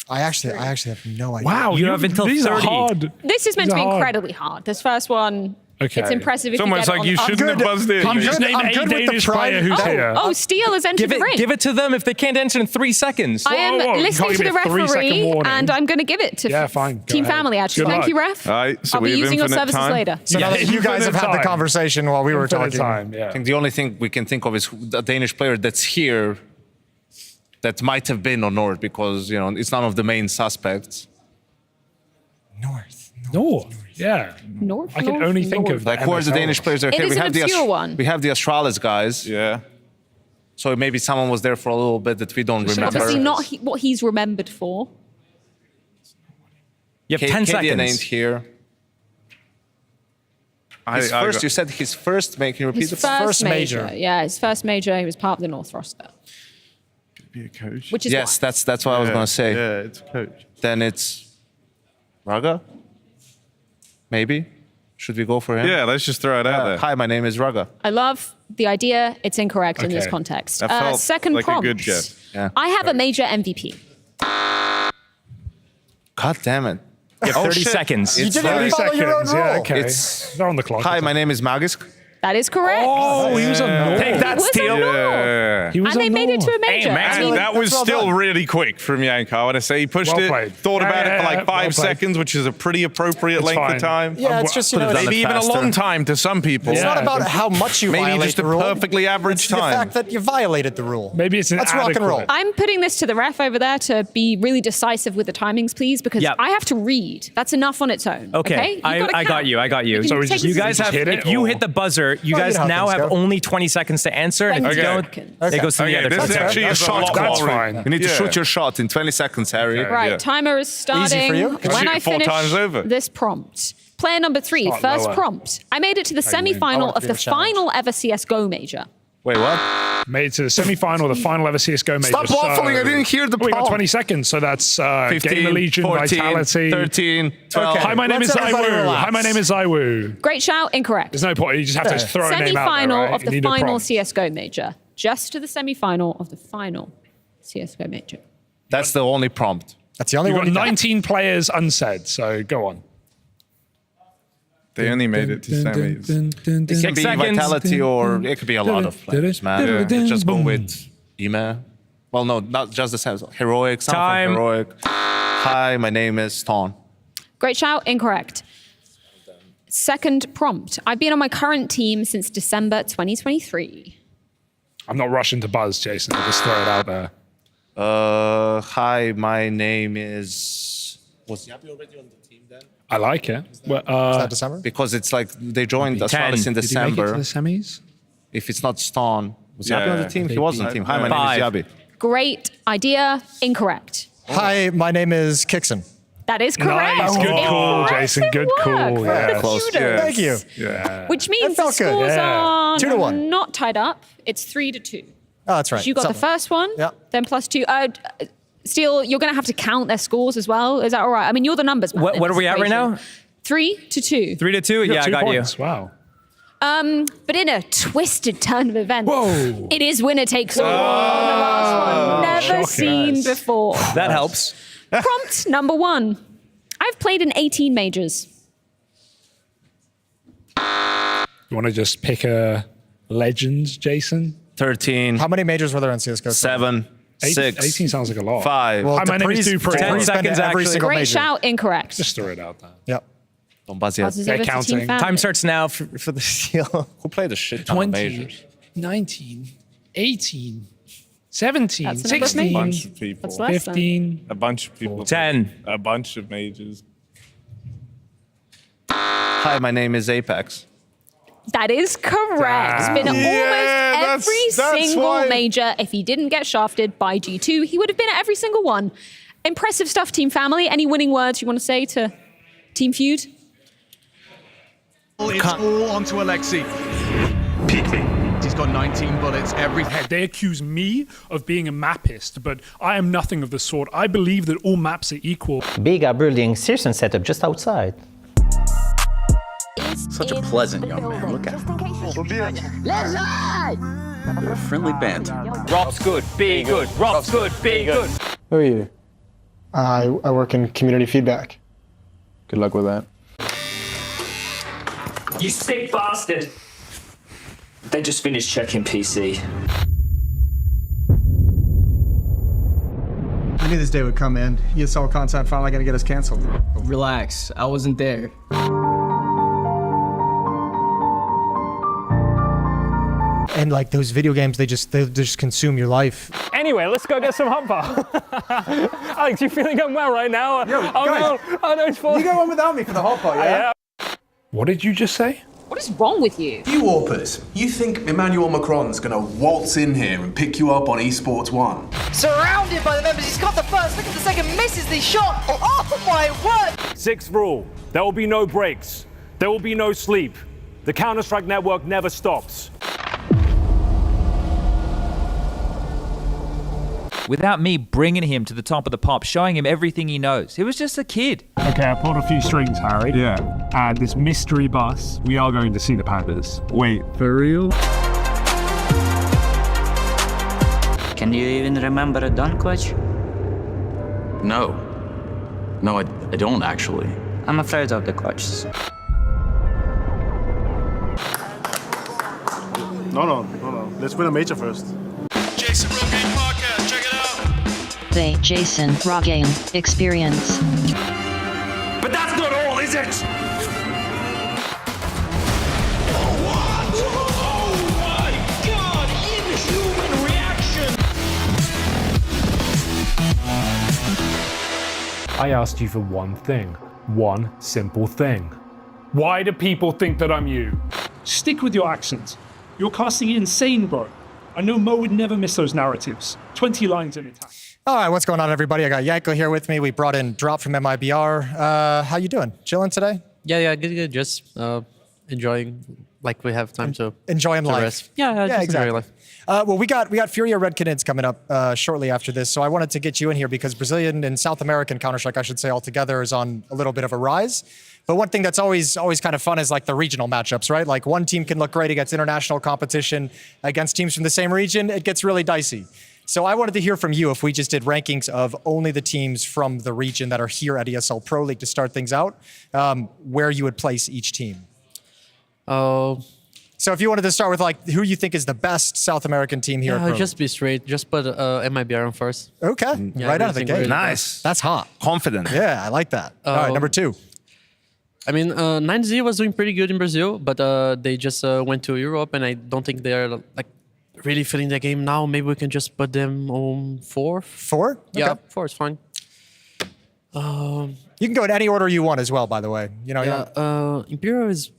I actually have no idea. Wow, You have until these 30. are hard. This is meant to be These are hard. incredibly hard. This first one, Okay. it's impressive if It's you almost get it like on you the- shouldn't have buzzed in. I'm just name I'm a good with the Danish pride. player who's here. Oh, Steel has entered the ring. Give it to them if they can't answer in 3 seconds. I am Whoa, whoa, listening you to can't the give me a 3-second referee, warning. and I'm going to give it to Yeah, fine. Go Team ahead. Family, actually. Good Thank luck. you, ref. All right, so I'll we be have using your infinite services time? later. So now Yeah, that you guys have infinite had the time. conversation while we were Infinite talking. time, yeah. I think the only thing we can think of is a Danish player that's here that might have been on North, because it's none of the main suspects. North. Yeah. North. I can only think of Like, who are the MSL. Danish players that are It here? is an obscure one. We have the Astralis guys. Yeah. So maybe someone was there for a little bit that we don't remember. Obviously not what he's remembered for. You have 10 Kadian ain't seconds. here. You said his first make. Can you repeat His the first major. Yeah, his first major. He was part of the North roster. Be a coach. Which is Yes, why. that's what I was going to say. Yeah, it's a coach. Then it's Raga? Maybe? Should we go for him? Yeah, let's just throw it out there. Hi, my name is Raga. I love the idea. It's incorrect in this Okay. context. That felt Second like a prompt. good guess. Yeah. I have a major MVP. God damn it. You have 30 shit. seconds. You It's didn't very- even follow your own Seconds, yeah, rule. okay. It's- They're on the clock. Hi, my name is Magisk. That is correct. Oh, he was on North. Take that, He was Steel. on North. Yeah. He was And they on made it to a North. major. Hey, man, I mean, That was that's well still done. really quick from Yanko. I want to say he pushed Well it, played. thought about it for like Well 5 played. seconds, which is a pretty appropriate It's length fine. of time. Yeah, it's just, Could've done Maybe it even a faster. long time to some people. It's Yeah. not about how much you Maybe violate just a the rule. perfectly average It's the time. fact that you violated the rule. Maybe it's Let's rock and roll. inadequate. I'm putting this to the ref over there to be really decisive with the timings, please, because Yep. I have to read. That's enough on its own. Okay, You've gotta I got count. you. I got you. can So we take just- this You guys just have, hit it, if you or- hit the buzzer, you Well, guys you know how now things have go. only 20 seconds to answer, and if you don't, Okay. it goes to the Okay, other this person. actually is a lot That's more. fine. You need to Yeah. shoot your shot in 20 seconds, Harry. Right, Yeah. timer is starting for you? when Shoot I it 4 finish times over. this prompt. Player number 3, Start first lower. prompt. I made it to the I semi-final want of to the do a challenge. final ever CSGO major. Wait, what? Made it to the semi-final, the final ever CSGO major. Stop waffling, I didn't hear the We got prompt. 20 seconds, so that's 15, Gamer Legion, 14, Vitality. 13, 12. Hi, my name Let's is everybody Zaiwu. relax. Hi, my name is Zaiwu. Great shout, incorrect. There's no point. You just have to throw a name out there, Semi-final right? of You the need a final prompt. CSGO major. Just to the semi-final of the final CSGO major. That's the only prompt. That's the only You've one. got 19 players unsaid, so go on. They only made it to semis. It can be Vitality or it could be a lot of players, man. Yeah. Just go with Ime. Well, no, not just the semis. Heroic, something Time. Heroic. Hi, my name is Stone. Great shout, incorrect. Second prompt. I've been on my current team since December 2023. I'm not rushing to buzz, Jason. I'll just throw it out there. Hi, my name is... Was Yabi already on the team then? I like it. Well, Is that December? Because it's like they joined Astralis in Did he make it to December. the semis? If it's not Stone, was Yabi on Yeah. the team? He was on the team. Hi, my Five. name is Yabi. Great idea, incorrect. Hi, my name is Kixon. That is correct. Nice. Good call, Jason. Good call. Work. Yeah. Close. Kudos. Thank you. Yeah. Which means That the felt good. scores Yeah. are 2-1. not tied up. It's 3-2. Oh, that's right. You got the Something. first one, Yep. then +2. Steele, you're going to have to count their scores as well. Is that all right? I mean, you're the numbers man. What in are this we at right equation. now? 3-2. 3-2. Yeah, I 2 got points. Wow. But in a twisted turn of events, it is winner takes all on the last one. Never Shocking. seen Nice. before. That helps. Prompt number 1. I've played in 18 majors. You want to just pick a legend, Jason? 13, How many majors were there in CSGO? 7, 6, 18 sounds like a lot. 5. Well, Hi, my name is Dupree's- Dupree. 10 Dupree's been to seconds, every actually. single Great major. shout, incorrect. Just throw it out there. Yep. Don't buzz yet. Buzzes They're over to counting. Team Fan. Time starts now for the Steel. Who played a shit ton of majors? 19, 18, 17, That's enough for me. 16, Bunch of people. That's less than. 15. A bunch of people. 10. A bunch of majors. Hi, my name is Apex. That is correct. It's been at almost every single major. If he didn't get shafted by G2, he would have been at every single one. Impressive stuff, Team Family. Any winning words you want to say to Team Feud? It's all onto Alexi. He's got 19 bullets every head. They accuse me of being a mappist, but I am nothing of the sort. I believe that all maps are equal. Big building Searson setup just outside. Such a pleasant young man. Look at him. Friendly banter. Rob's good, be good. Rob's good, be good. Who are you? I work in community feedback. Good luck with that. You sick bastard! They just finished checking PC. I knew this day would come, man. ESL content finally gonna get us canceled. Relax, I wasn't there. And like those video games, they just consume your life. Anyway, let's go get some hot bar. Alex, you feeling unwell right now? Yo, oh guys, no, it's fine. You go on without me for the hot pot, yeah? What did you just say? What is wrong with you? You Warpers, you think Emmanuel Macron's gonna waltz in here and pick you up on Esports 1? Surrounded by the members, he's got the first, look at the second, misses the shot. Oh my word! Sixth rule, there will be no breaks. There will be no sleep. The Counter-Strike network never stops. Without me bringing him to the top of the pop, showing him everything he knows. He was just a kid. Okay, I pulled a few strings, Harry. Yeah. And this mystery bus, we are going to see the Panthers. Wait, for real? Can you even remember a dunk coach? No. No, I don't actually. I'm afraid of the coaches. No. Let's win a major first. Jason Real Game Podcast, check it out. The Jason Raw Game Experience. But that's not all, is it? I asked you for one thing. One simple thing. Why do people think that I'm you? Stick with your accent. You're casting insane, bro. I know Mo would never miss those narratives. 20 lines in attack. All right, what's going on, everybody? I got Yanko here with me. We brought in Drop from MIBR. How you doing? Chilling today? Yeah, good. Just enjoying, like we have time to enjoying life. Rest. Yeah, just exactly. enjoying life. Well, we got Furia Red Canids coming up shortly after this, so I wanted to get you in here because Brazilian and South American Counter-Strike, I should say, altogether is on a little bit of a rise. But one thing that's always kind of fun is like the regional matchups, right? Like one team can look great against international competition. Against teams from the same region, it gets really dicey. So I wanted to hear from you if we just did rankings of only the teams from the region that are here at ESL Pro League to start things out, where you would place each team. So if you wanted to start with like who you think is the best South American team here at Pro League. Just be straight. Just put MIBR on first. Okay, Yeah, right out of the everything gate. really Nice. That's hot. Confident. Yeah, I like that. All right, number 2. I mean, 9Z was doing pretty good in Brazil, but they just went to Europe, and I don't think they're like really feeling the game now. Maybe we can just put them on 4. 4? Yeah, Okay. 4 is fine. You can go in any order you want as well, by the way. You know, Imperial is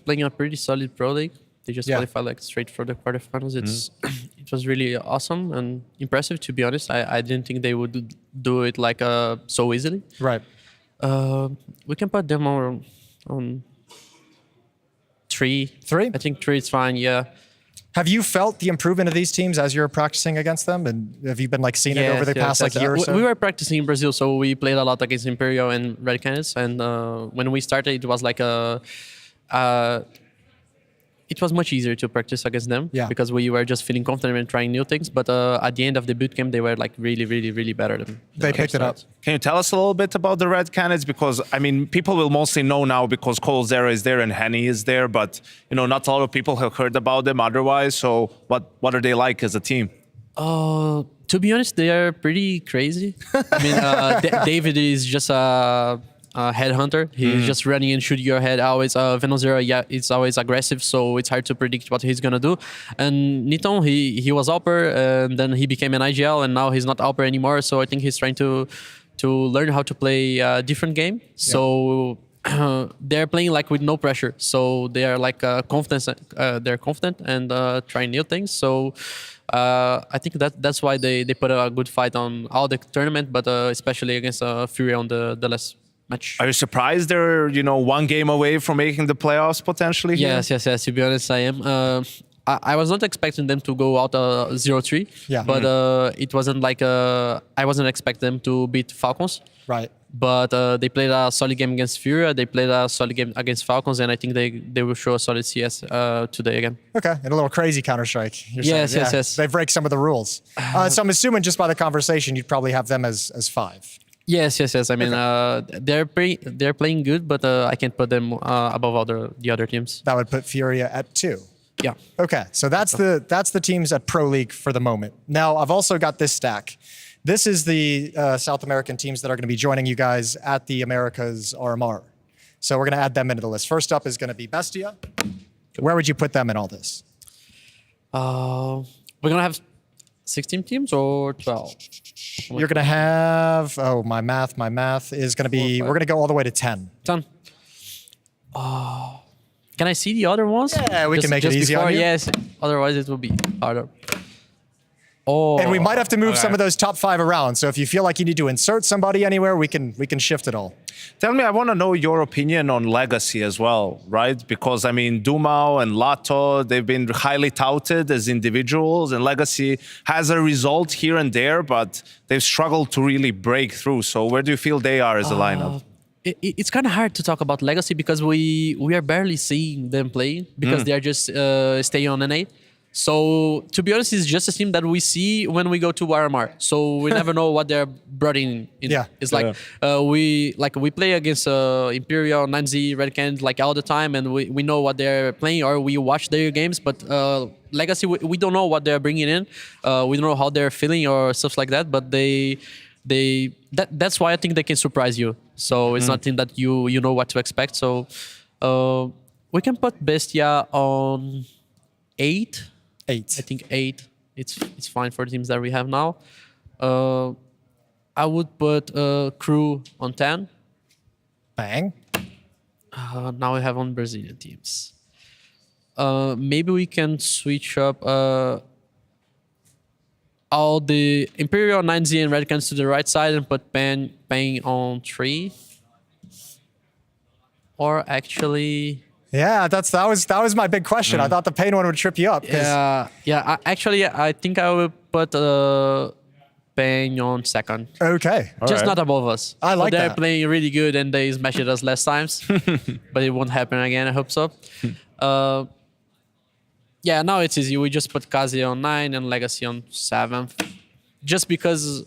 playing a pretty solid Pro League. They just Yeah. qualified like straight for the quarterfinals. It was really awesome and impressive, to be honest. I didn't think they would do it like so easily. Right. We can put them on 3. 3? I think 3 is fine. Yeah. Have you felt the improvement of these teams as you're practicing against them? And have you been like seeing it over the past like year or so? We were practicing in Brazil, so we played a lot against Imperial and Red Canids. And when we started, it was like it was much easier to practice against them because we were just feeling confident and trying new things. But at the end of the boot camp, they were like really, really, really better than they picked it up. Can you tell us a little bit about the Red Canids? Because I mean, people will mostly know now because Cole Zera is there and Henny is there, but you know, not a lot of people have heard about them otherwise. So what are they like as a team? To be honest, they are pretty crazy. I mean, David is just a headhunter. He's just running and shooting your head always. Venozera, it's always aggressive, so it's hard to predict what he's gonna do. And Niton, he was Alper, and then he became an IGL, and now he's not Alper anymore. So I think he's trying to learn how to play a different game. So they're playing like with no pressure. So they are like confident. They're confident and trying new things. So I think that's why they put a good fight on all the tournament, but especially against Furia on the last match. Are you surprised they're, you know, one game away from making the playoffs potentially? Yes. To be honest, I am. I was not expecting them to go out 0-3. Yeah. But it wasn't like I wasn't expecting them to beat Falcons. Right. But they played a solid game against Furia. They played a solid game against Falcons, and I think they will show a solid CS today again. Okay, and a little crazy Counter-Strike. Yes. They break some of the rules. So I'm assuming just by the conversation, you'd probably have them as 5. Yes. I mean, they're playing good, but I can't put them above the other teams. That would put Furia at 2. Yeah. Okay, so that's the teams at Pro League for the moment. Now, I've also got this stack. This is the South American teams that are going to be joining you guys at the Americas RMR. So we're going to add them into the list. First up is going to be Bestia. Where would you put them in all this? We're going to have 16 teams or 12? You're going to have, my math is going to be, we're going to go all the way to 10. 10. Can I see the other ones? Yeah, we can make it easy on you. Yes, otherwise it will be harder. And we might have to move some of those top 5 around. So if you feel like you need to insert somebody anywhere, we can shift it all. Tell me, I want to know your opinion on Legacy as well, right? Because I mean, Dumao and Lato, they've been highly touted as individuals, and Legacy has a result here and there, but they've struggled to really break through. So where do you feel they are as a lineup? It's kind of hard to talk about Legacy because we are barely seeing them play because they are just staying on NA. So to be honest, it's just a team that we see when we go to RMR. So we never know what they're brought in. Yeah. It's like we play against Imperial, 9Z, Red Canids like all the time, and we know what they're playing or we watch their games. But Legacy, we don't know what they're bringing in. We don't know how they're feeling or stuff like that. But that's why I think they can surprise you. So it's not a team that you know what to expect. So we can put Bestia on 8. 8. I think 8. It's fine for the teams that we have now. I would put Crew on 10. Bang. Now we have on Brazilian teams. Maybe we can switch up all the Imperial, 9Z, and Red Canids to the right side and put Pain on 3. Or actually... Yeah, that was my big question. I thought the Pain one would trip you up. I think I will put Pain on 2nd. Okay. Just not above us. I like that. They're playing really good and they smashed us last times. But it won't happen again, I hope so. Yeah, now it's easy. We just put Kazi on 9 and Legacy on 7th. Just because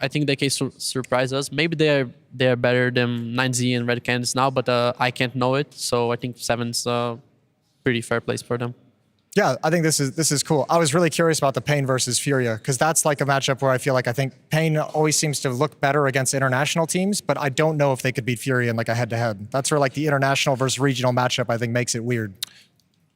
I think they can surprise us. Maybe they're better than 9Z and Red Canids now, but I can't know it. So I think 7's a pretty fair place for them. Yeah, I think this is cool. I was really curious about the Pain versus Furia, because that's like a matchup where I feel like I think Pain always seems to look better against international teams, but I don't know if they could beat Furia in like a head-to-head. That's where like the international versus regional matchup I think makes it weird.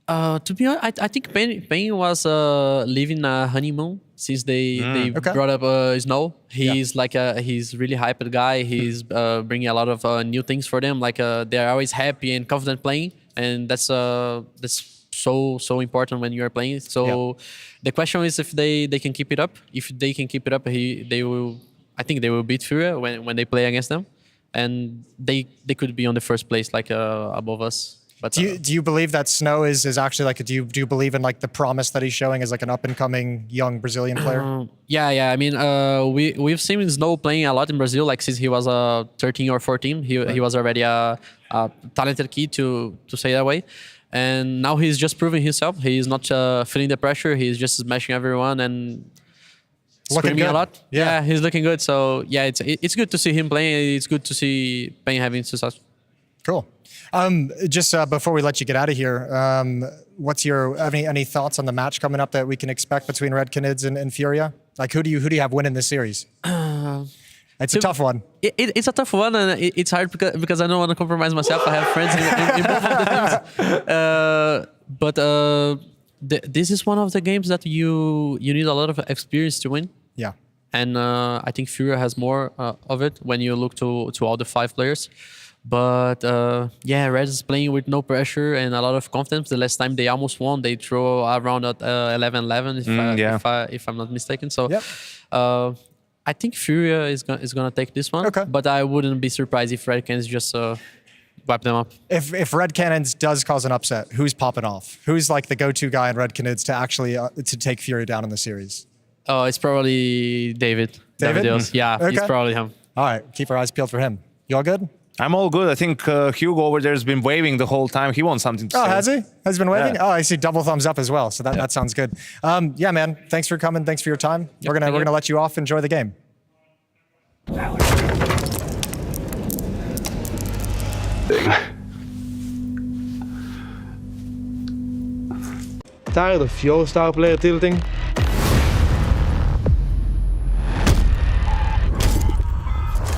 To be honest, I think Pain was living a honeymoon since they brought up Snow. He's he's really hyped guy. He's bringing a lot of new things for them. Like they're always happy and confident playing, and that's so important when you are playing. So the question is if they can keep it up. If they can keep it up, they will. I think they will beat Furia when they play against them, and they could be on the first place like above us. But do you believe that Snow is actually like do you believe in like the promise that he's showing as like an up and coming young Brazilian player? Yeah. I mean, we've seen Snow playing a lot in Brazil. Like since he was 13 or 14, he was already a talented kid to say that way. And now he's just proving himself. He's not feeling the pressure. He's just smashing everyone and looking good a lot. Yeah, he's looking good. So yeah, it's good to see him playing. It's good to see Pain having success. Cool. Just before we let you get out of here, what's your any thoughts on the match coming up that we can expect between Red Canids and Furia? Like who do you have winning this series? It's a tough one. It's a tough one, and it's hard because I don't want to compromise myself. I have friends in both of the teams. But this is one of the games that you need a lot of experience to win. Yeah. And I think Furia has more of it when you look to all the 5 players. But Red is playing with no pressure and a lot of confidence. The last time they almost won, they throw around at 11-11 if I'm not mistaken. So I think Furia is gonna take this one. Okay. But I wouldn't be surprised if Red Canids just wipe them up. If Red Canids does cause an upset, who's popping off? Who's like the go-to guy in Red Canids to actually to take Furia down in the series? Oh, it's probably David. David Dios. Yeah, okay. He's probably him. All right, keep our eyes peeled for him. You all good? I'm all good. I think Hugo over there has been waving the whole time. He wants something to say. Oh, has he? Has he been waving? Yeah. Oh, I see double thumbs up as well. So that sounds good. Yeah, man. Thanks for coming. Thanks for your time. We're gonna let you off. Enjoy the game. Tired of your star player tilting?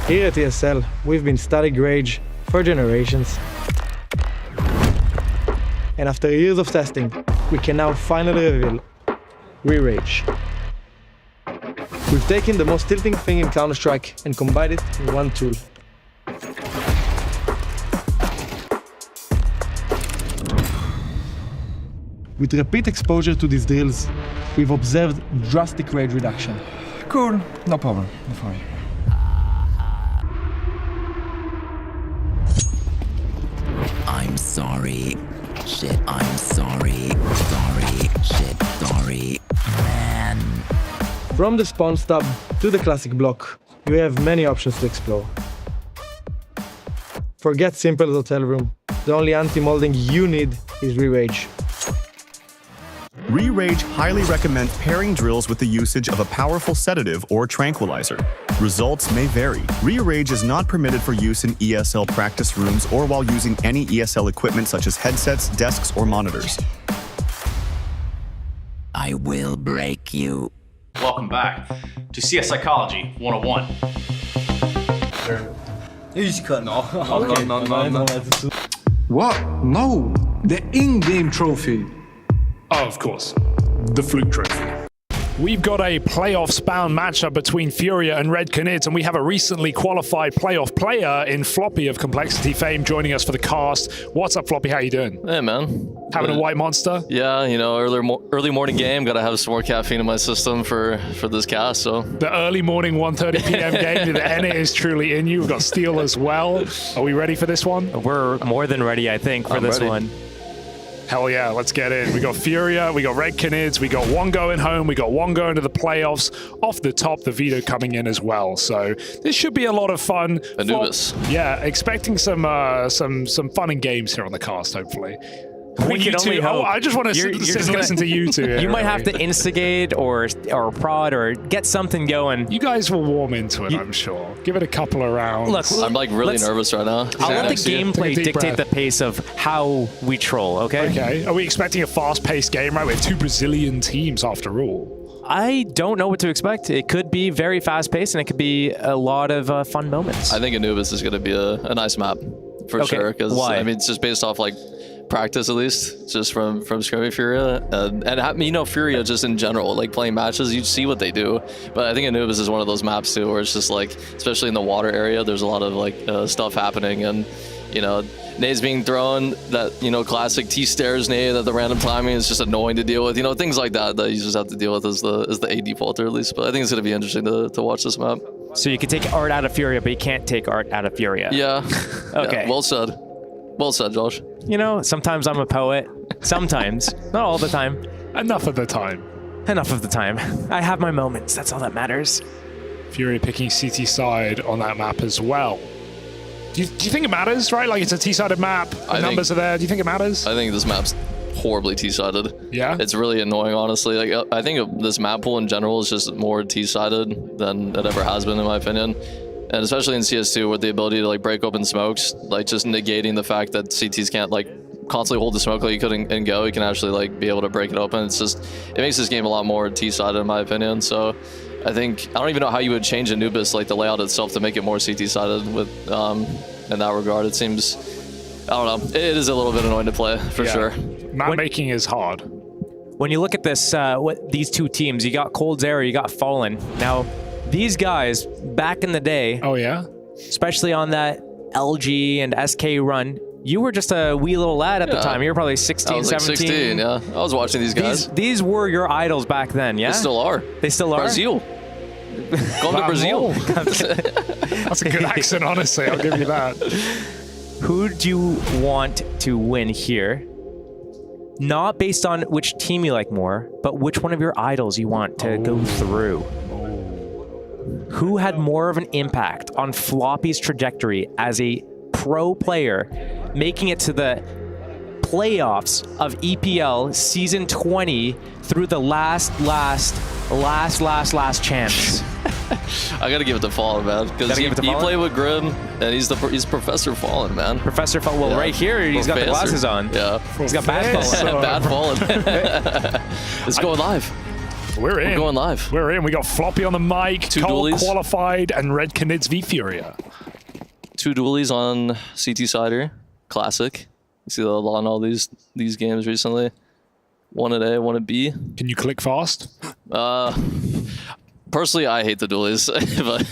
Here at ESL, we've been studying Rage for generations. And after years of testing, we can now finally reveal Re-Rage. We've taken the most tilting thing in Counter-Strike and combined it in one tool. With repeat exposure to these drills, we've observed drastic rage reduction. Cool, no problem. I'm sorry. Shit, I'm sorry. Sorry. Shit, sorry. Man. From the spawn stub to the classic block, you have many options to explore. Forget simple hotel room. The only anti-molding you need is Re-Rage. Re-Rage highly recommends pairing drills with the usage of a powerful sedative or tranquilizer. Results may vary. Re-Rage is not permitted for use in ESL practice rooms or while using any ESL equipment such as headsets, desks, or monitors. I will break you. Welcome back to CS Psychology 101. What? No! The in-game trophy. Oh, of course. The Fluke Trophy. We've got a playoffs-bound matchup between Furia and Red Canids, and we have a recently qualified playoff player in Floppy of Complexity fame joining us for the cast. What's up, Floppy? How you doing? Hey, man. Having a white monster? Yeah, you know, early morning game. Got to have some more caffeine in my system for this cast, so. The early morning 1:30 p.m. game. The NA is truly in you. We've got Steel as well. Are we ready for this one? We're more than ready, I think, for this one. Hell yeah, let's get in. We got Furia, we got Red Canids, we got one going home, we got one going to the playoffs. Off the top, the Vito coming in as well. So this should be a lot of fun. Anubis. Yeah, expecting some fun and games here on the cast, hopefully. We can only two. hope. I just want to sit and listen to you two. You might have Harry. to instigate or prod or get something going. You guys will warm into it, I'm sure. Give it a couple of rounds. Look, I'm like really nervous right now. I'll let the Take a gameplay deep dictate breath. the pace of how we troll, okay? Okay. Are we expecting a fast-paced game, right? We have two Brazilian teams, after all. I don't know what to expect. It could be very fast-paced, and it could be a lot of fun moments. I think Anubis is going to be a nice map for Okay, sure. Because why? I mean, it's just based off like practice, at least, just from scrimming Furia, and you know, Furia just in general, like playing matches, you see what they do. But I think Anubis is one of those maps too, where it's just like, especially in the water area, there's a lot of like stuff happening, and you know, nades being thrown, that, you know, classic T-stairs nade at the random timing is just annoying to deal with. You know, things like that you just have to deal with as the A defaulter, at least. But I think it's going to be interesting to watch this map. So you can take art out of Furia, but you can't take art out of Furia. Yeah. Okay. Yeah, well said. Well said, Josh. You know, sometimes I'm a poet. Sometimes. Not all the time. Enough of the time. Enough of the time. I have my moments. That's all that matters. Furia picking CT side on that map as well. Do you think it matters, right? Like, it's a T-sided map. The numbers are there. Do you think it matters? I think this map's horribly T-sided. Yeah? It's really annoying, honestly. Like, I think this map pool in general is just more T-sided than it ever has been, in my opinion. And especially in CS2, with the ability to like break open smokes, like just negating the fact that CTs can't like constantly hold the smoke like you could in Go, you can actually like be able to break it open. It's just, it makes this game a lot more T-sided, in my opinion. So I don't even know how you would change Anubis, like the layout itself, to make it more CT-sided with in that regard. It seems, I don't know, it is a little bit annoying to play for sure. Map making is hard. When you look at this, these two teams, you got Cold Zero, you got Fallen. Now, these guys, back in the day, oh yeah, especially on that LG and SK run, you were just a wee little lad at the time. You were probably 16, I was 17. like 16, yeah. I was watching these guys. These were your idols back then, yeah? They still are. They still are? Brazil. Come to Brazil. That's a good accent, honestly. I'll give you that. Who do you want to win here? Not based on which team you like more, but which one of your idols you want to go through. Who had more of an impact on Floppy's trajectory as a pro player, making it to the playoffs of EPL Season 20 through the last chance? I gotta give it to Fallen, man, because he played with Grim, and he's Professor Fallen, man. Professor Fallen. Well, right here, he's got the glasses on. Yeah, he's got bad Fallen. Bad Fallen. It's going live. We're in. We're going live. We're in. We got Floppy on the mic, Two Cole dualies. qualified, and Red Canids v Furia. Two dualies on CT Cider. Classic. You see that a lot in all these games recently. One at A, one at B. Can you click fast? Personally, I hate the dualies, but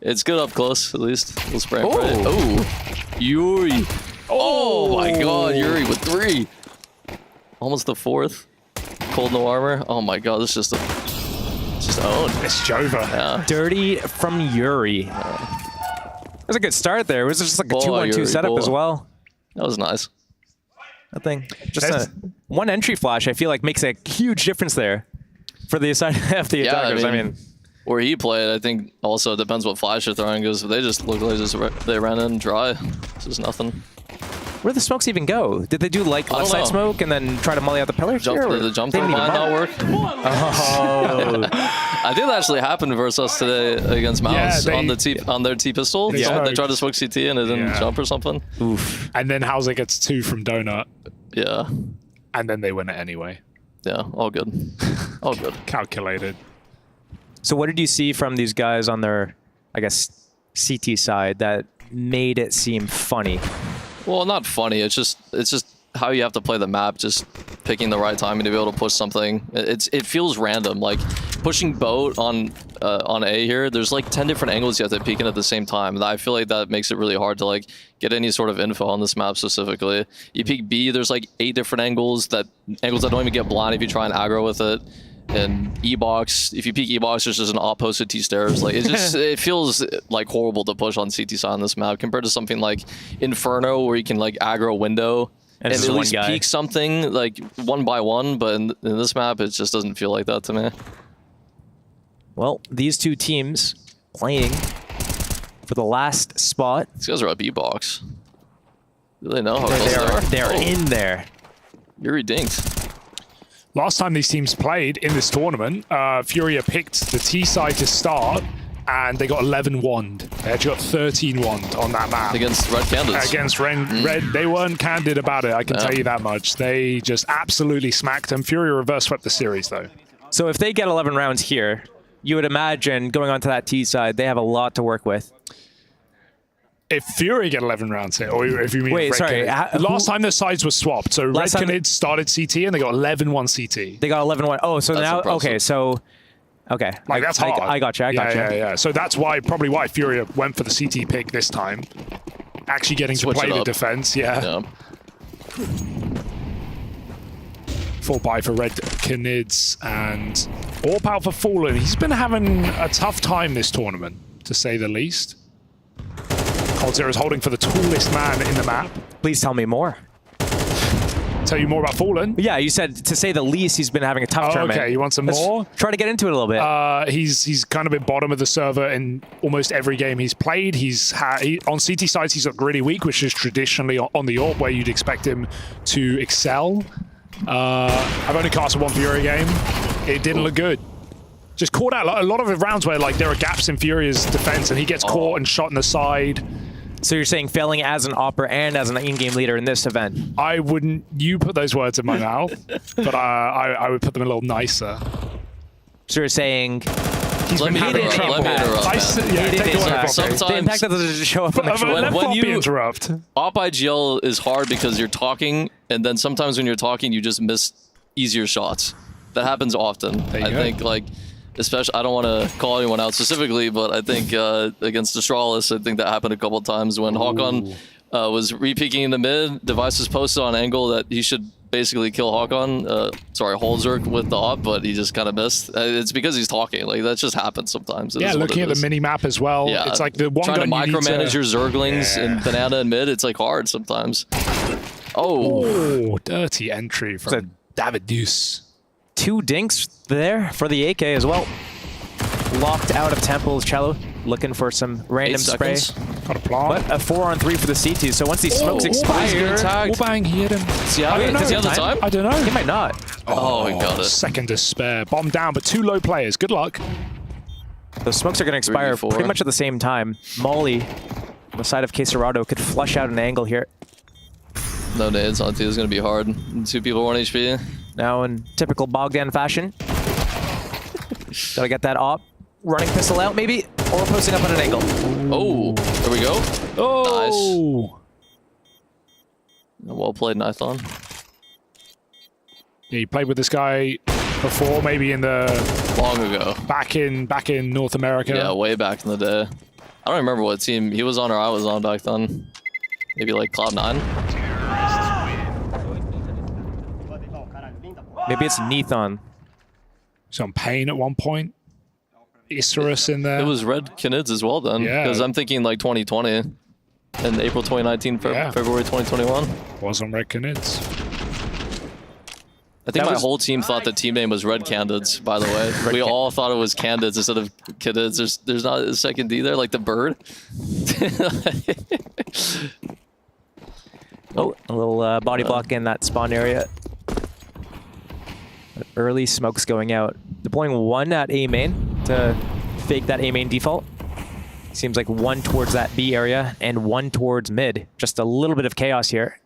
it's good up close, at least. We'll spray and pray. Oh, Yuri. Oh my god, Yuri with 3. Almost the 4th. Cold no armor. Oh my god, this is just owned. It's Jova. Yeah. Dirty from Yuri. That was a good start there. It was just like a 2-1-2 setup as well. That was nice. That thing. Just one entry flash, I feel like, makes a huge difference there for the attackers. I mean, where he played, I think also depends what flash you're throwing, because they just look like they ran in dry. This is nothing. Where did the smokes even go? Did they do like left side smoke and then try to molly out the pillar? Did the jump through might not work? Oh. I think that actually happened versus us today against Mouz on their T pistol. They tried to smoke CT and it didn't jump or something. Oof. And then Hauser gets 2 from Donut. Yeah. And then they win it anyway. Yeah, all good. All good. Calculated. So what did you see from these guys on their, I guess, CT side that made it seem funny? Well, not funny. It's just how you have to play the map. Just picking the right timing to be able to push something. It feels random. Like pushing boat on A here. There's like 10 different angles you have to peek in at the same time. And I feel like that makes it really hard to like get any sort of info on this map specifically. You peek B. There's like 8 different angles that don't even get blind if you try and aggro with it. And E-box, if you peek E-box, there's just an opposite T-stairs. Like it feels like horrible to push on CT side on this map compared to something like Inferno, where you can like aggro window and at least peek something like 1 by 1. But in this map, it just doesn't feel like that to me. Well, these two teams playing for the last spot. These guys are up E-box. Do they know how close they are? They're in there. Yuri dinks. Last time these teams played in this tournament, Furia picked the T side to start, and they got 11 wand. They actually got 13 wand on that map. Against Red Canids. Against Red, they weren't candid about it, I can tell you that much. They just absolutely smacked them. Furia reverse swept the series, though. So if they get 11 rounds here, you would imagine going onto that T side, they have a lot to work with. If Fury get 11 rounds here, or if you mean Wait, Red sorry. Last time the sides were swapped, so Red Canids started CT and they got 11-1 CT. They got 11-1. Oh, so That's now, impressive. okay, so, okay. Like, that's hard. I got you, I got you. Yeah. So that's probably why Furia went for the CT pick this time. Actually getting Switch to play it the up. defense, yeah. Full buy for Red Canids and all power for Fallen. He's been having a tough time this tournament, to say the least. Coldzera is holding for the tallest man in the map. Please tell me more. Tell you more about Fallen? Yeah, you said, to say the least, he's been having a tough tournament. Okay, you want some Let's more? Try to get into it a little bit. He's kind of been bottom of the server in almost every game he's played. On CT sides, he's looked really weak, which is traditionally on the AWP where you'd expect him to excel. I've only cast a one Fury game. It didn't look good. Just caught out a lot of rounds where like there are gaps in Furia's defense and he gets caught and shot in the side. So you're saying failing as an opera and as an in-game leader in this event? I wouldn't. You put those words in my mouth, but I would put them a little nicer. So you're saying he's been having trouble. The impact that doesn't show up on the show. When you interrupt, op IGL is hard because you're talking, and then sometimes when you're talking, you just miss easier shots. That happens often. I think like. Especially, I don't want to call anyone out specifically, but I think against Astralis, I think that happened a couple of times when Håkon was re-peeking in the mid. Device was posted on angle that he should basically kill Håkon, sorry, Holzerk with the op, but he just kind of missed. It's because he's talking. Like, that just happens sometimes. Yeah, looking at the mini-map as well. Yeah, it's like the one trying to gun micromanage your Zerglings and Banana and mid, it's like hard sometimes. Oh, dirty entry from David Deuce. 2 dinks there for the AK as well. Locked out of Temple's Cello, looking for some random spray. Got a plant. But a 4-on-3 for the CT, so once these smokes expire... Wallbang, he hit him. Does he have the time? I don't know. He might not. Oh, he got it. Second despair. Bomb down, but 2 low players. Good luck. Those smokes are going to expire pretty much at the same time. Molly, on the side of Quesarado, could flush out an angle here. No nades on 2 is going to be hard. 2 people, 1 HP. Now in typical Bogdan fashion. Gotta get that op. Running pistol out, maybe? Or posting up on an angle. Oh, there we go. Oh! Nice. Well played, Nithon. Yeah, you played with this guy before, maybe in the... Long ago. Back in North America. Yeah, way back in the day. I don't remember what team he was on or I was on back then. Maybe like Cloud9. Maybe it's Nithon. Some pain at one point. Isurus in there. It was Red Canids as well then. Yeah. Because I'm thinking like 2020 and April 2019, February 2021. Was on Red Canids. I think my whole team thought the team name was Red Candids, by the way. We all thought it was Candids instead of Canids. There's not a second D there, like the bird. Oh, a little body block in that spawn area. Early smokes going out. Deploying 1 at A main to fake that A main default. Seems like 1 towards that B area and 1 towards mid. Just a little bit of chaos here.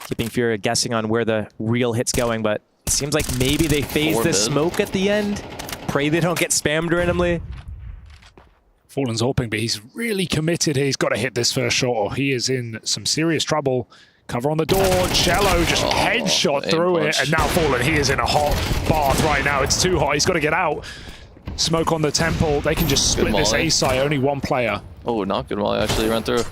Keeping Furia guessing on where the real hit's going, but it seems like maybe they phase the smoke at the end. Pray they don't get spammed randomly. Fallen's hoping, but he's really committed. He's got to hit this first shot or he is in some serious trouble. Cover on the door, Cello just headshot through it, and now Fallen, he is in a hot bath right now. It's too hot, he's got to get out. Smoke on the temple, they can just split this A side, only 1 player. Oh, not good Molly, actually ran through.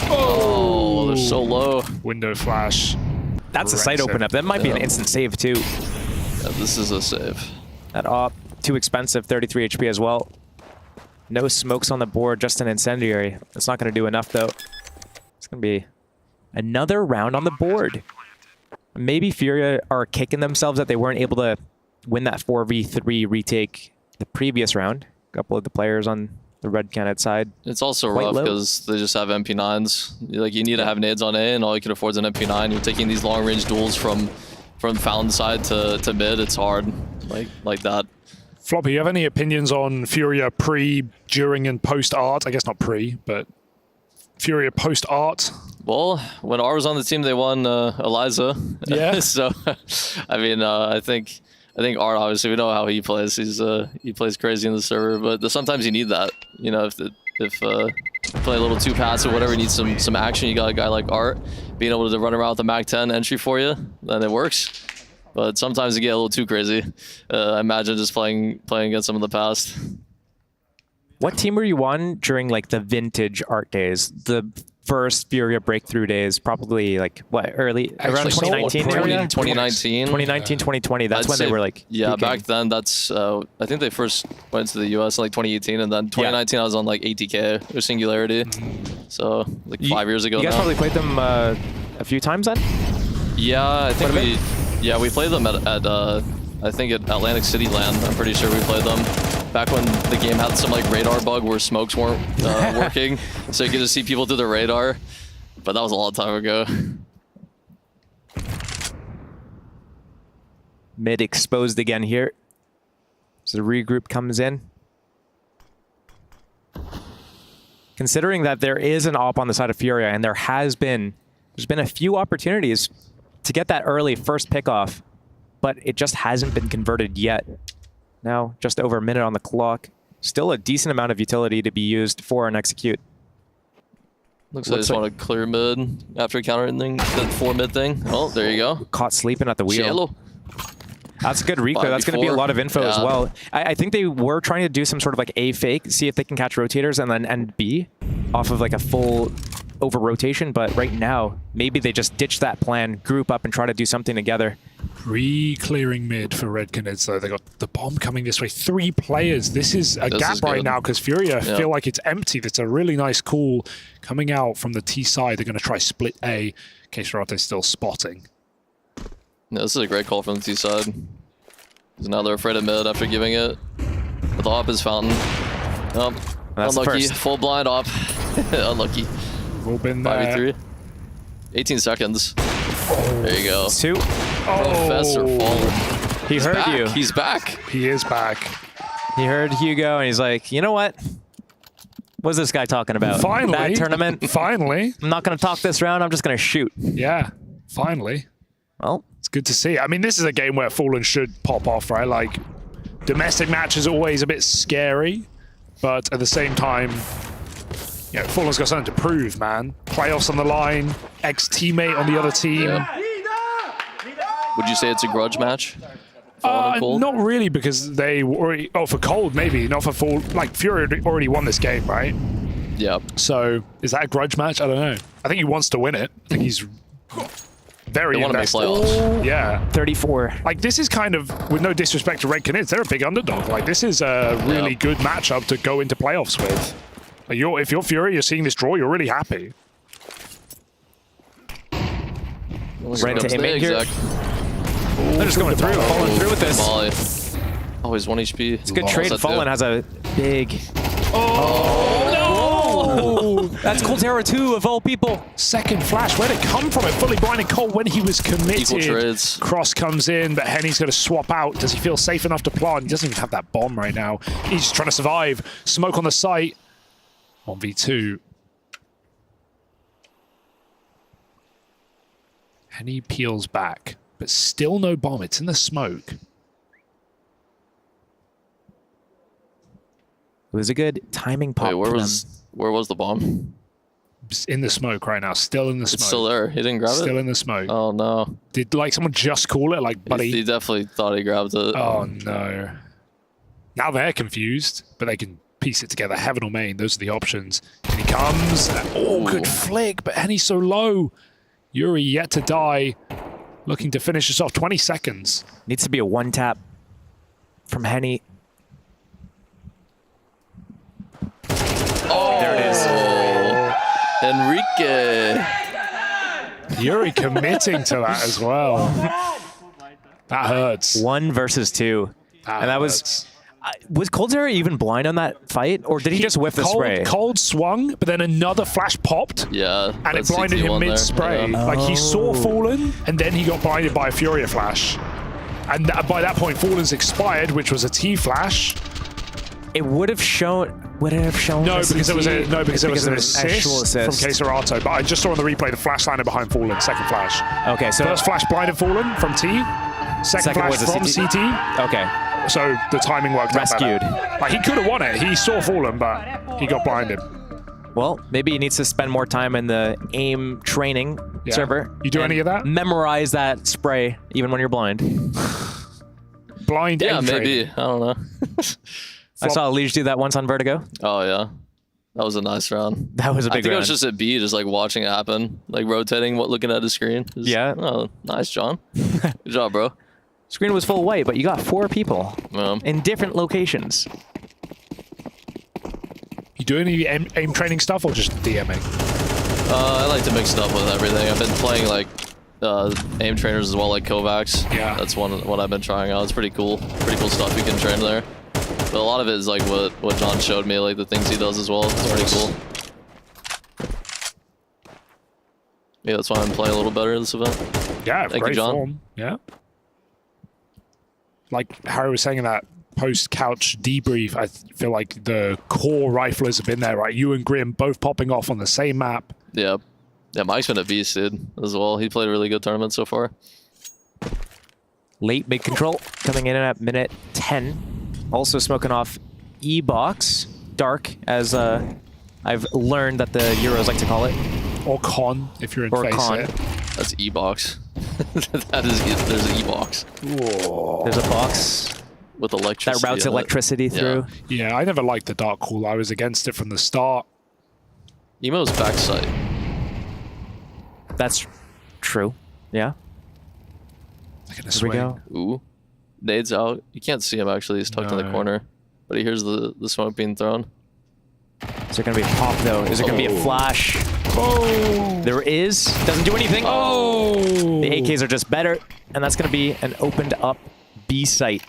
Oh, they're so low. Window flash. That's a site open up. That might be an instant save too. Yeah, this is a save. That op, too expensive, 33 HP as well. No smokes on the board, just an incendiary. That's not going to do enough though. It's going to be another round on the board. Maybe Furia are kicking themselves that they weren't able to win that 4v3 retake the previous round. A couple of the players on the red Canids side. It's also quite rough low. because they just have MP9s. Like, you need to have nades on A, and all you can afford is an MP9. You're taking these long-range duels from fountain side to mid. It's hard, like that. Floppy, you have any opinions on Furia pre, during, and post art? I guess not pre, but Furia post art. Well, when R was on the team, they won Eliza. Yeah. So, I mean, I think Art, obviously, we know how he plays. He plays crazy in the server, but sometimes you need that. You know, if play a little too passive, whatever, you need some action. You got a guy like Art being able to run around with the Mac 10 entry for you, then it works. But sometimes you get a little too crazy. I imagine just playing against some of the past. What team were you on during like the vintage Art days? The first Furia breakthrough days, probably like what, around 2019 area? 2019. 2019, 2020. That's when they were like yeah, peaking. back then that's I think they first went to the US in like 2018, and then 2019 I was on like ATK or Singularity. So like 5 years ago. You guys now. probably played them a few times then? Yeah, I think we played them at I think at Atlantic City Land. I'm pretty sure we played them back when the game had some like radar bug where smokes weren't working, so you could just see people through the radar. But that was a long time ago. Mid exposed again here. So the regroup comes in. Considering that there is an op on the side of Furia, and there's been a few opportunities to get that early first pick off, but it just hasn't been converted yet. Now, just over a minute on the clock. Still a decent amount of utility to be used for an execute. Looks like I just want to clear mid after countering the 4 mid thing. Oh, there you go. Caught sleeping at the wheel. Cielo. That's a good recall. That's going to be a lot of info as well. I think they were trying to do some sort of like A fake, see if they can catch rotators, and then end B off of like a full over rotation. But right now, maybe they just ditch that plan, group up, and try to do something together. Pre-clearing mid for Red Canids, though. They got the bomb coming this way. 3 players. This is a gap right now because Furia feel like it's empty. That's a really nice call coming out from the T side. They're going to try split A in case Rote's still spotting. Yeah, this is a great call from the T side. Because now they're afraid of mid after giving it. But the op is fountain. Oh, unlucky. Full blind op. Unlucky. We've all been there. 5v3. 18 seconds. There you go. 2. Professor Fallen. He heard back. you. He's back. He is back. He heard Hugo, and he's like, you know what? What's this guy talking about? Finally. That tournament? Finally. I'm not going to talk this round. I'm just going to shoot. Yeah. Finally. Well, it's good to see. I mean, this is a game where Fallen should pop off, right? Like, domestic matches are always a bit scary, but at the same time, you know, Fallen's got something to prove, man. Playoffs on the line, ex-teammate on the other team. Yeah. Would you say it's a grudge match? Not really, because they already... Oh, for Cold, maybe. Not for Fall. Like, Fury already won this game, right? Yeah. So, is that a grudge match? I don't know. I think he wants to win it. I think he's very invested. They want to make playoffs. Yeah. 34. Like, this is kind of, with no disrespect to Red Canids, they're a big underdog. Like, this is a really good matchup to go into playoffs with. Like, if you're Fury, you're seeing this draw, you're really happy. Right to aim here. They're just going through, following through with this. Volley. Oh, he's 1 HP. It's a good trade. Fallen has a big... Oh, no! That's Colterra 2 of all people. Second flash. Where'd it come from? It fully blinded Cole when he was committed. Equal trades. Cross comes in, but Henny's going to swap out. Does he feel safe enough to plant? He doesn't even have that bomb right now. He's just trying to survive. Smoke on the site. 1v2. Henny peels back, but still no bomb. It's in the smoke. It was a good timing pop. Wait, where was the bomb? It's in the smoke right now. Still in the smoke. It's still there. He didn't grab it? Still in the smoke. Oh, no. Did like someone just call it? Like, buddy. He definitely thought he grabbed it. Oh, no. Now they're confused, but they can piece it together. Heaven or main, those are the options. And he comes. Oh, good flick, but Henny's so low. Yuri yet to die. Looking to finish this off. 20 seconds. Needs to be a one tap from Henny. Oh, there it is. Enrique. Yuri committing to that as well. That hurts. 1 versus 2. That was... Was Cold Zero even blind on that fight, or did he just whiff the spray? Cold swung, but then another flash popped. Yeah, and it blinded him mid-spray. Yeah. Like he saw Fallen, and then he got blinded by a Furia flash. And by that point, Fallen's expired, which was a T flash. It would have shown. Would it have shown? No, because it was an actual assist from Keserato. But I just saw on the replay the flash landed behind Fallen, second flash. Okay, so first flash blinded Fallen from T. Second flash was a from CT. Okay. So the timing worked Rescued. out better. Like he could have won it. He saw Fallen, but he got blinded. Well, maybe he needs to spend more time in the aim training server. You do any of that? Memorize that spray, even when you're blind. Blind aim maybe. training. I don't know. I saw Liege do that once on Vertigo. Oh, yeah. That was a nice round. That was a big I think round. I was just at B, just like watching it happen, like rotating, looking at his screen. Yeah. Oh, nice, John. Good job, bro. Screen was full white, but you got 4 people in different locations. You do any aim training stuff or just DMing? I like to mix stuff with everything. I've been playing like aim trainers as well, like Kovacs. Yeah. That's what I've been trying out. It's pretty cool. Pretty cool stuff you can train there. But a lot of it is like what John showed me, like the things he does as well. It's pretty cool. Yeah, that's why I'm playing a little better this event. Yeah, Thank great you, John. form. Yeah. Like Harry was saying in that post-couch debrief, I feel like the core riflers have been there, right? You and Grim both popping off on the same map. Yeah. Yeah, Mike's been a beast, dude, as well. He played a really good tournament so far. Late mid control coming in at minute 10. Also smoking off E-Box. Dark, as I've learned that the Euros like to call it. Or Con, if you're in or face con. it. That's E-Box. There's an E-Box. There's a box with electricity. that routes electricity through. Yeah, I never liked the dark call. I was against it from the start. Emo's backside. That's true. Yeah. Look at Here we go. Ooh. Nade's out. You can't see him actually. He's tucked in the corner. But he hears the smoke being thrown. Is there going to be a pop, though? Is there going to be a flash? Oh! There is. Doesn't do anything. Oh! The AKs are just better. And that's going to be an opened up B site.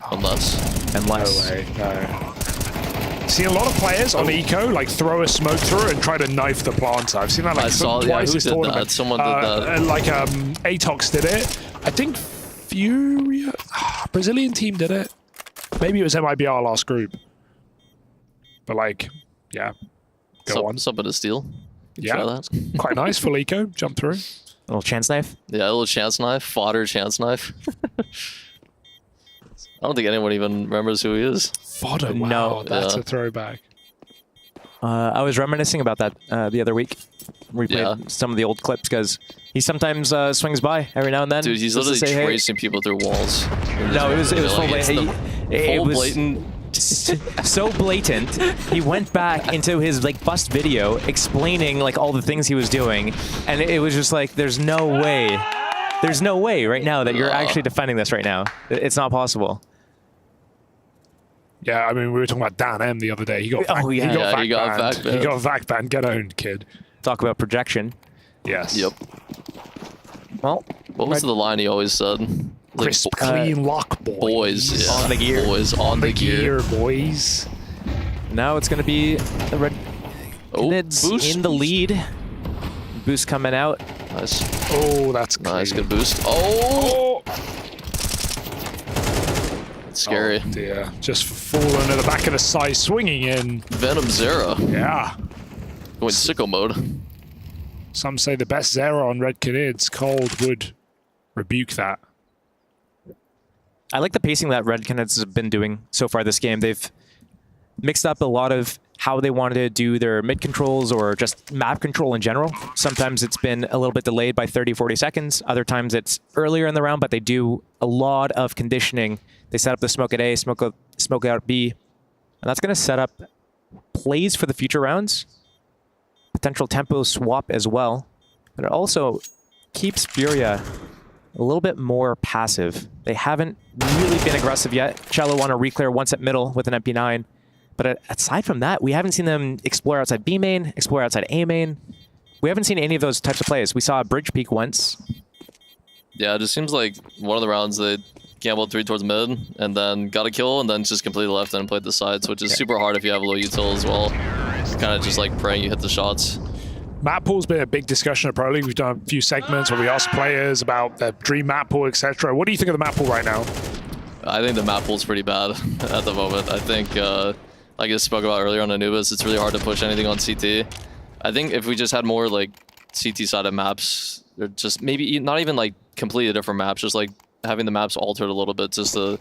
Unless. No way. No. See a lot of players on Eco like throw a smoke through and try to knife the planter. I've seen that like twice who this did tournament. that? Someone did that. Like Atox did it. I think Furia, Brazilian team did it. Maybe it was MIBR last group. But like, yeah, go on. Something to steal. Yeah, try that. Quite nice for Eco. Jump through. A little chance knife. Yeah, a little chance knife. Fodder chance knife. I don't think anyone even remembers who he is. Fodder, wow, No. that's a throwback. I was reminiscing about that the other week. Replayed some of the old clips because he sometimes swings by every now and then. Dude, he's just to literally say, hey. tracing people through walls. No, it was full blatant. It was blatant. so blatant. He went back into his like bust video explaining like all the things he was doing, and it was just like, there's no way right now that you're actually defending this right now. It's not possible. Yeah, I mean, we were talking about Dan M the other day. He got Oh, yeah. he got vac banned. He got vac banned. Get owned, kid. Talk about projection. Yes. Yep. Well, what was the line he always said? Like, Crisp, clean lock, boys. Boys, yeah. On the gear. Boys on the gear. Boys. Now it's going to be the Red Canids boost. in the lead. Boost coming out. Nice. Oh, that's nice. clean. Good boost. Oh! It's scary. Oh, dear. Just falling at the back of the side, swinging in. Venom Zera. Yeah. Going sicko mode. Some say the best Zera on Red Canids. Cold would rebuke that. I like the pacing that Red Canids have been doing so far this game. They've mixed up a lot of how they wanted to do their mid controls or just map control in general. Sometimes it's been a little bit delayed by 30, 40 seconds. Other times it's earlier in the round, but they do a lot of conditioning. They set up the smoke at A, smoke out at B, and that's going to set up plays for the future rounds. Potential tempo swap as well, but it also keeps Furia a little bit more passive. They haven't really been aggressive yet. Cello won a reclear once at middle with an MP9. But aside from that, we haven't seen them explore outside B main, explore outside A main. We haven't seen any of those types of plays. We saw a bridge peek once. Yeah, it just seems like one of the rounds they gambled 3 towards mid, and then got a kill, and then just completely left and played the sides, which is super hard if you have low util as well. Kind of just like praying you hit the shots. Map pool's been a big discussion at Pro League. We've done a few segments where we ask players about their dream map pool, etc. What do you think of the map pool right now? I think the map pool's pretty bad at the moment. I think, like I spoke about earlier on Anubis, it's really hard to push anything on CT. I think if we just had more like CT-sided maps, or just maybe not even like completely different maps, just like having the maps altered a little bit just to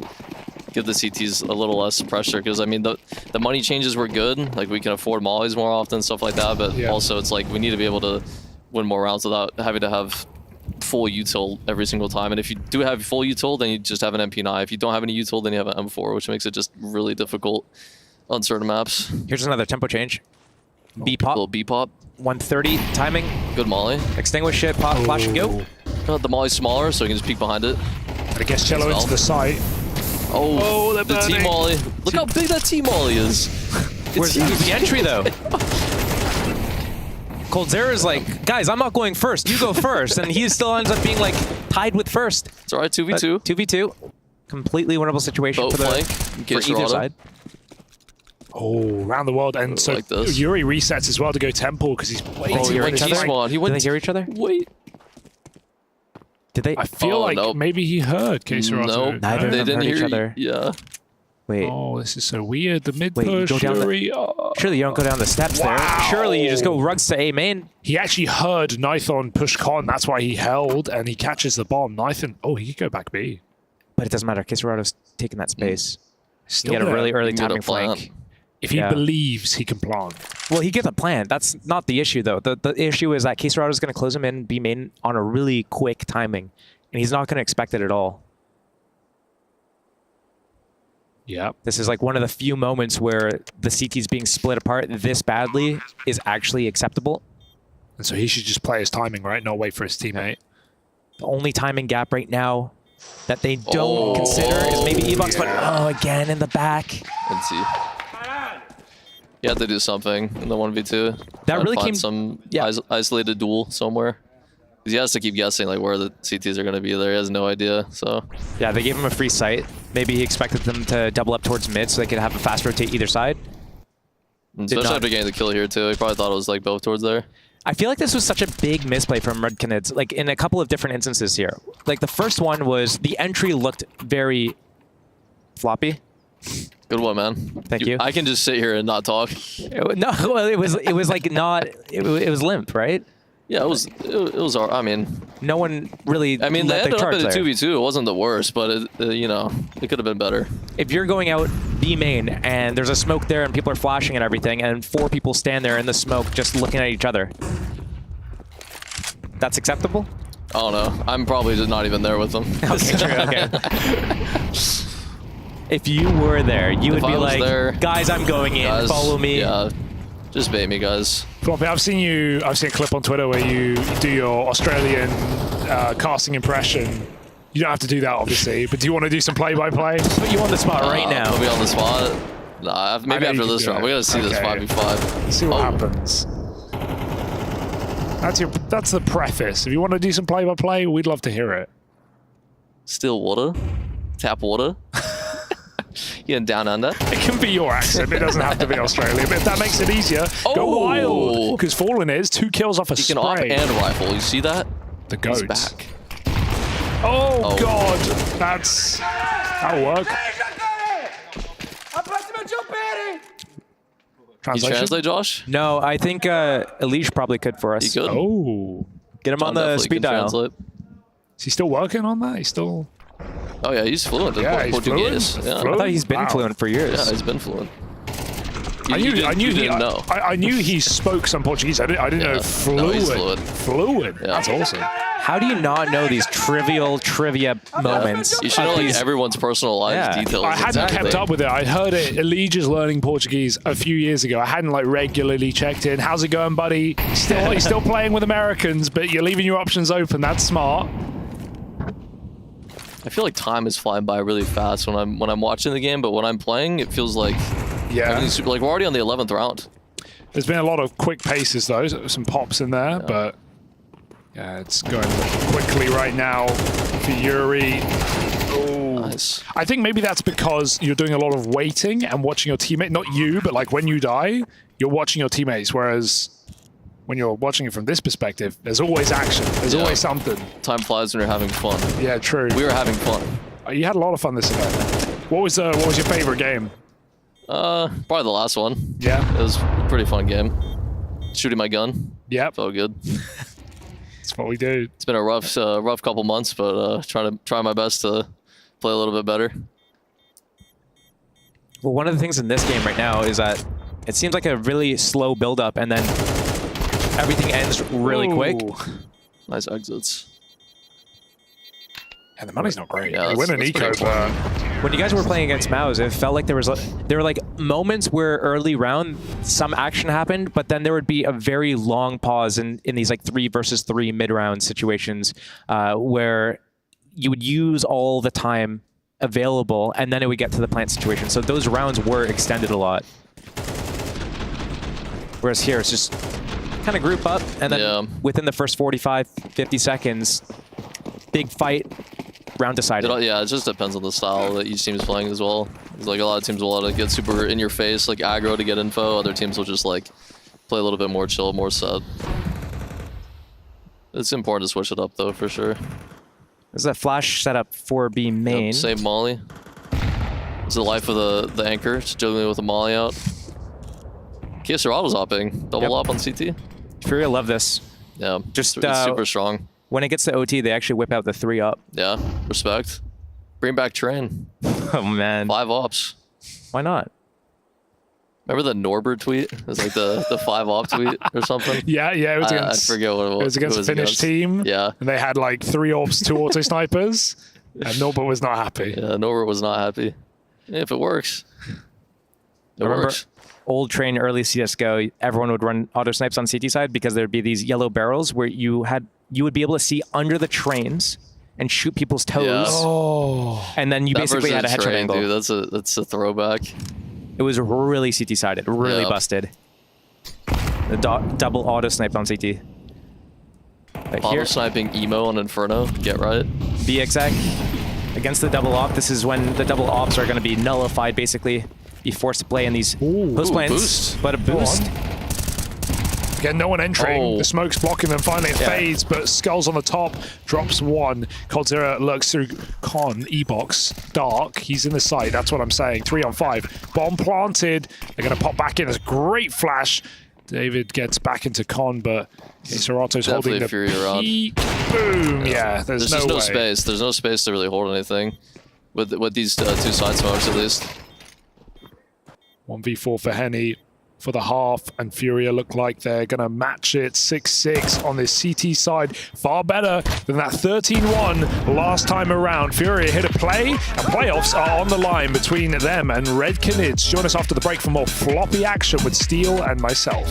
give the CTs a little less pressure. Because I mean, the money changes were good. Like we can afford mollies more often, stuff like that. But also it's like we need to be able to win more rounds without having to have full util every single time. And if you do have full util, then you just have an MP9. If you don't have any util, then you have an M4, which makes it just really difficult on certain maps. Here's another tempo change. B-pop. Little B-pop. 130 timing. Good molly. Extinguish it, pop, flash, and go. The molly's smaller, so you can just peek behind it. I guess Cello into the site. Oh, the T-molly. Look how big that T-molly is. Where's the entry, though? Coldzera's like, guys, I'm not going first. You go first. And he still ends up being like tied with first. It's all right, 2v2. 2v2. Completely winnable situation for either side. Oh, around the world. And so like Yuri resets as well to go temple because he's waiting. Did they hear each other? He went Did they hear each other? Wait. Did they? I feel like maybe he heard Keserato. No, neither of them didn't heard hear each other. Yeah. Wait. Oh, this is so weird. The mid Wait, push, you go down Yuri. Surely you don't go down the steps there. Surely you just go rugs to A main. He actually heard Nithon push con. That's why he held, and he catches the bomb. Nithon, he could go back B. But it doesn't matter. Keserato's taking that space. Still he had a really early He made a timing plan. flank. If he believes he can plant. Well, he gets a plan. That's not the issue, though. The issue is that Keserato's going to close him in B main on a really quick timing, and he's not going to expect it at all. Yeah. This is like one of the few moments where the CT's being split apart this badly is actually acceptable. And so he should just play his timing, right? Not wait for his teammate. The only timing gap right now that they don't consider is maybe Evox, but again in the back. Let's see. You have to do something in the 1v2. That really find came some isolated duel somewhere. He has to keep guessing like where the CTs are going to be there. He has no idea. So yeah, they gave him a free sight. Maybe he expected them to double up towards mid so they could have a fast rotate either side. Especially after getting the kill here too. He probably thought it was like both towards there. I feel like this was such a big misplay from Red Canids, like in a couple of different instances here. Like the first one was the entry looked very floppy. Good one, man. Thank you. I can just sit here and not talk. No, well, it was like not. It was limp, right? Yeah, it was. I mean, no one really. I mean, they ended up in a there. 2v2. It wasn't the worst, but it could have been better. If you're going out B main and there's a smoke there and people are flashing and everything, and 4 people stand there in the smoke just looking at each other, that's acceptable? I don't know. I'm probably just not even there with them. Okay, true. Okay. If you were there, you would be like, guys, I'm going in. Guys, follow me. Yeah, just bait me, guys. Floppy, I've seen a clip on Twitter where you do your Australian casting impression. You don't have to do that, obviously, but do you want to do some play-by-play? Put you on the spot right now. Put me on the spot. Nah, maybe after this round. We gotta see this 5v5. See what happens. That's the preface. If you want to do some play-by-play, we'd love to hear it. Still water? Tap water? Yeah, down under. It can be your accent. It doesn't have to be Australian. But if that makes it easier, go wild. Because Fallen is 2 kills off a spray. He can op and rifle. You see that? The goats. He's back. Oh, God. That'll work. Can you translate, Josh? No, I think Elish probably could for us. He could? Oh. Get him on the speed dial. Translate. Is he still working on that? He's still... Oh yeah, he's fluent in he's Portuguese. fluent. Yeah. I thought he's been fluent for years. Yeah, he's been fluent. I knew he spoke some Portuguese. I didn't know fluent. No, he's fluent. Fluent. Yeah. That's awesome. How do you not know these trivial trivia moments? You should know like everyone's personal life details. I hadn't kept up with it. I heard it. Elijah's learning Portuguese a few years ago. I hadn't like regularly checked in. How's it going, buddy? He's still playing with Americans, but you're leaving your options open. That's smart. I feel like time is flying by really fast when I'm watching the game, but when I'm playing, it feels like like we're already on the 11th round. There's been a lot of quick paces though, some pops in there, but Yeah, it's going quickly right now for Yuri. Oh, nice. I think maybe that's because you're doing a lot of waiting and watching your teammate. Not you, but like when you die, you're watching your teammates. Whereas when you're watching it from this perspective, there's always action. There's always something. Time flies when you're having fun. Yeah, true. We were having fun. You had a lot of fun this event. What was your favorite game? Probably the last one. Yeah. It was a pretty fun game. Shooting my gun. Yeah. Felt good. That's what we do. It's been a rough couple months, but try my best to play a little bit better. Well, one of the things in this game right now is that it seems like a really slow build-up, and then everything ends really quick. Nice exits. And the money's not great. Yeah, we win an eco, but when you guys were playing against Mouz, it felt like there were like moments where early round some action happened, but then there would be a very long pause in these like 3 versus 3 mid-round situations where you would use all the time available, and then it would get to the plant situation. So those rounds were extended a lot. Whereas here, it's just kind of group up, and then within the first 45, 50 seconds, big fight, round decided. Yeah, it just depends on the style that each team is playing as well. It's like a lot of teams will get super in your face, like aggro to get info. Other teams will just like play a little bit more chill, more set. It's important to switch it up though, for sure. There's a flash setup for B main. Yep, save Molly. It's the life of the anchor, just juggling with a Molly out. KSR auto hopping, double up on CT. Furia love this. Yeah, just it's super strong. When it gets to OT, they actually whip out the 3 up. Yeah, respect. Bring back Train. Oh man. 5 ops. Why not? Remember the Norbert tweet? It was like the 5 op tweet or something. Yeah, it was against. I forget what it was. It was against a Finnish team. Yeah, and they had like 3 ops, 2 auto snipers, and Norbert was not happy. Yeah, Norbert was not happy. If it works, it works. Old Train early CS:GO, everyone would run auto snipes on CT side because there'd be these yellow barrels where you would be able to see under the trains and shoot people's toes. Yeah. Oh. And then you basically had a headshot Train, angle. Dude, that's a throwback. It was really CT sided, really busted. The double auto snipe on CT. Right auto sniping emo on Inferno. Get right. BXX against the double op. This is when the double ops are going to be nullified, basically. Be forced to play in these post plants. Boost. But a boost. Again, no one entering. The smoke's blocking them. Finally, it fades, but Skull's on the top. Drops 1. Coldzera lurks through Con, E-box. Dark. He's in the site. That's what I'm saying. 3 on 5. Bomb planted. They're going to pop back in. It's a great flash. David gets back into Con, but Sorato's holding the Furia peak. Boom. Yeah, there's just no no way. space. There's no space to really hold anything with these 2 side smokes at least. 1v4 for Henny for the half, and Furia look like they're going to match it 6-6 on this CT side. Far better than that 13-1 last time around. Furia hit a play, and playoffs are on the line between them and Red Canids. Join us after the break for more floppy action with Steel and myself.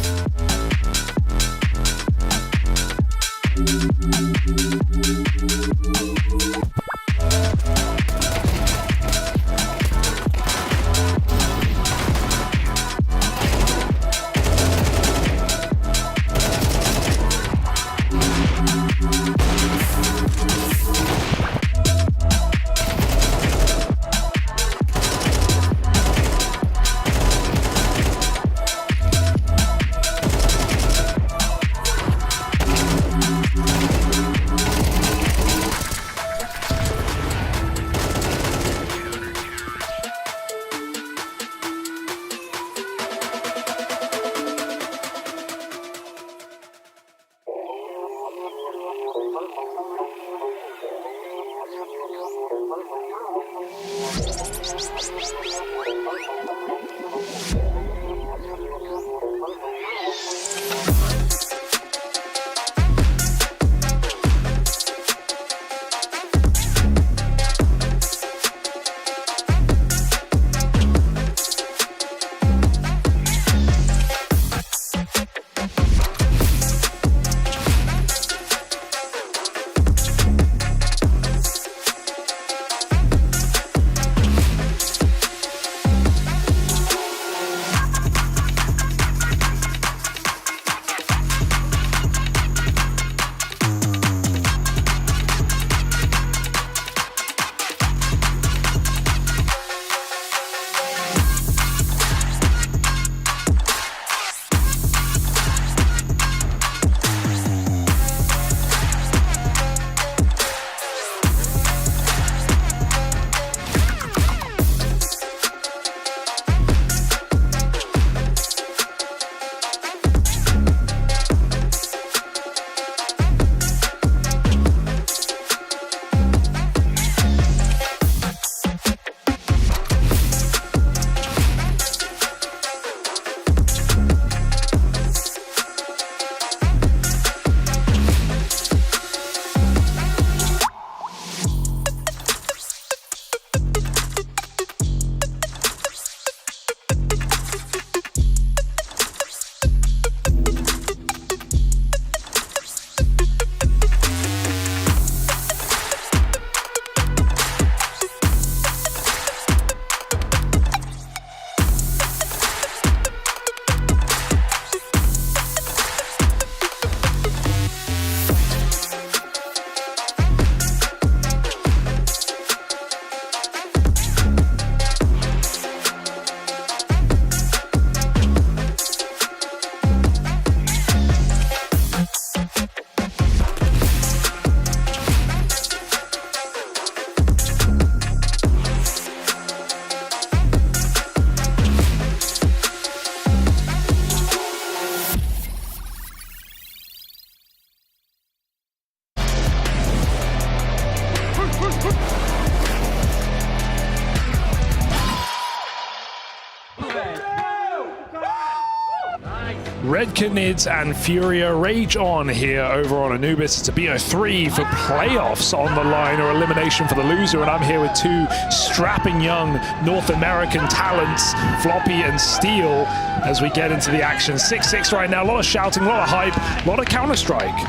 Red Canids and Furia rage on here over on Anubis. It's a BO3 for playoffs on the line, or elimination for the loser, and I'm here with two strapping young North American talents, Floppy and Steel, as we get into the action. 6-6 right now, a lot of shouting, a lot of hype, a lot of Counter-Strike.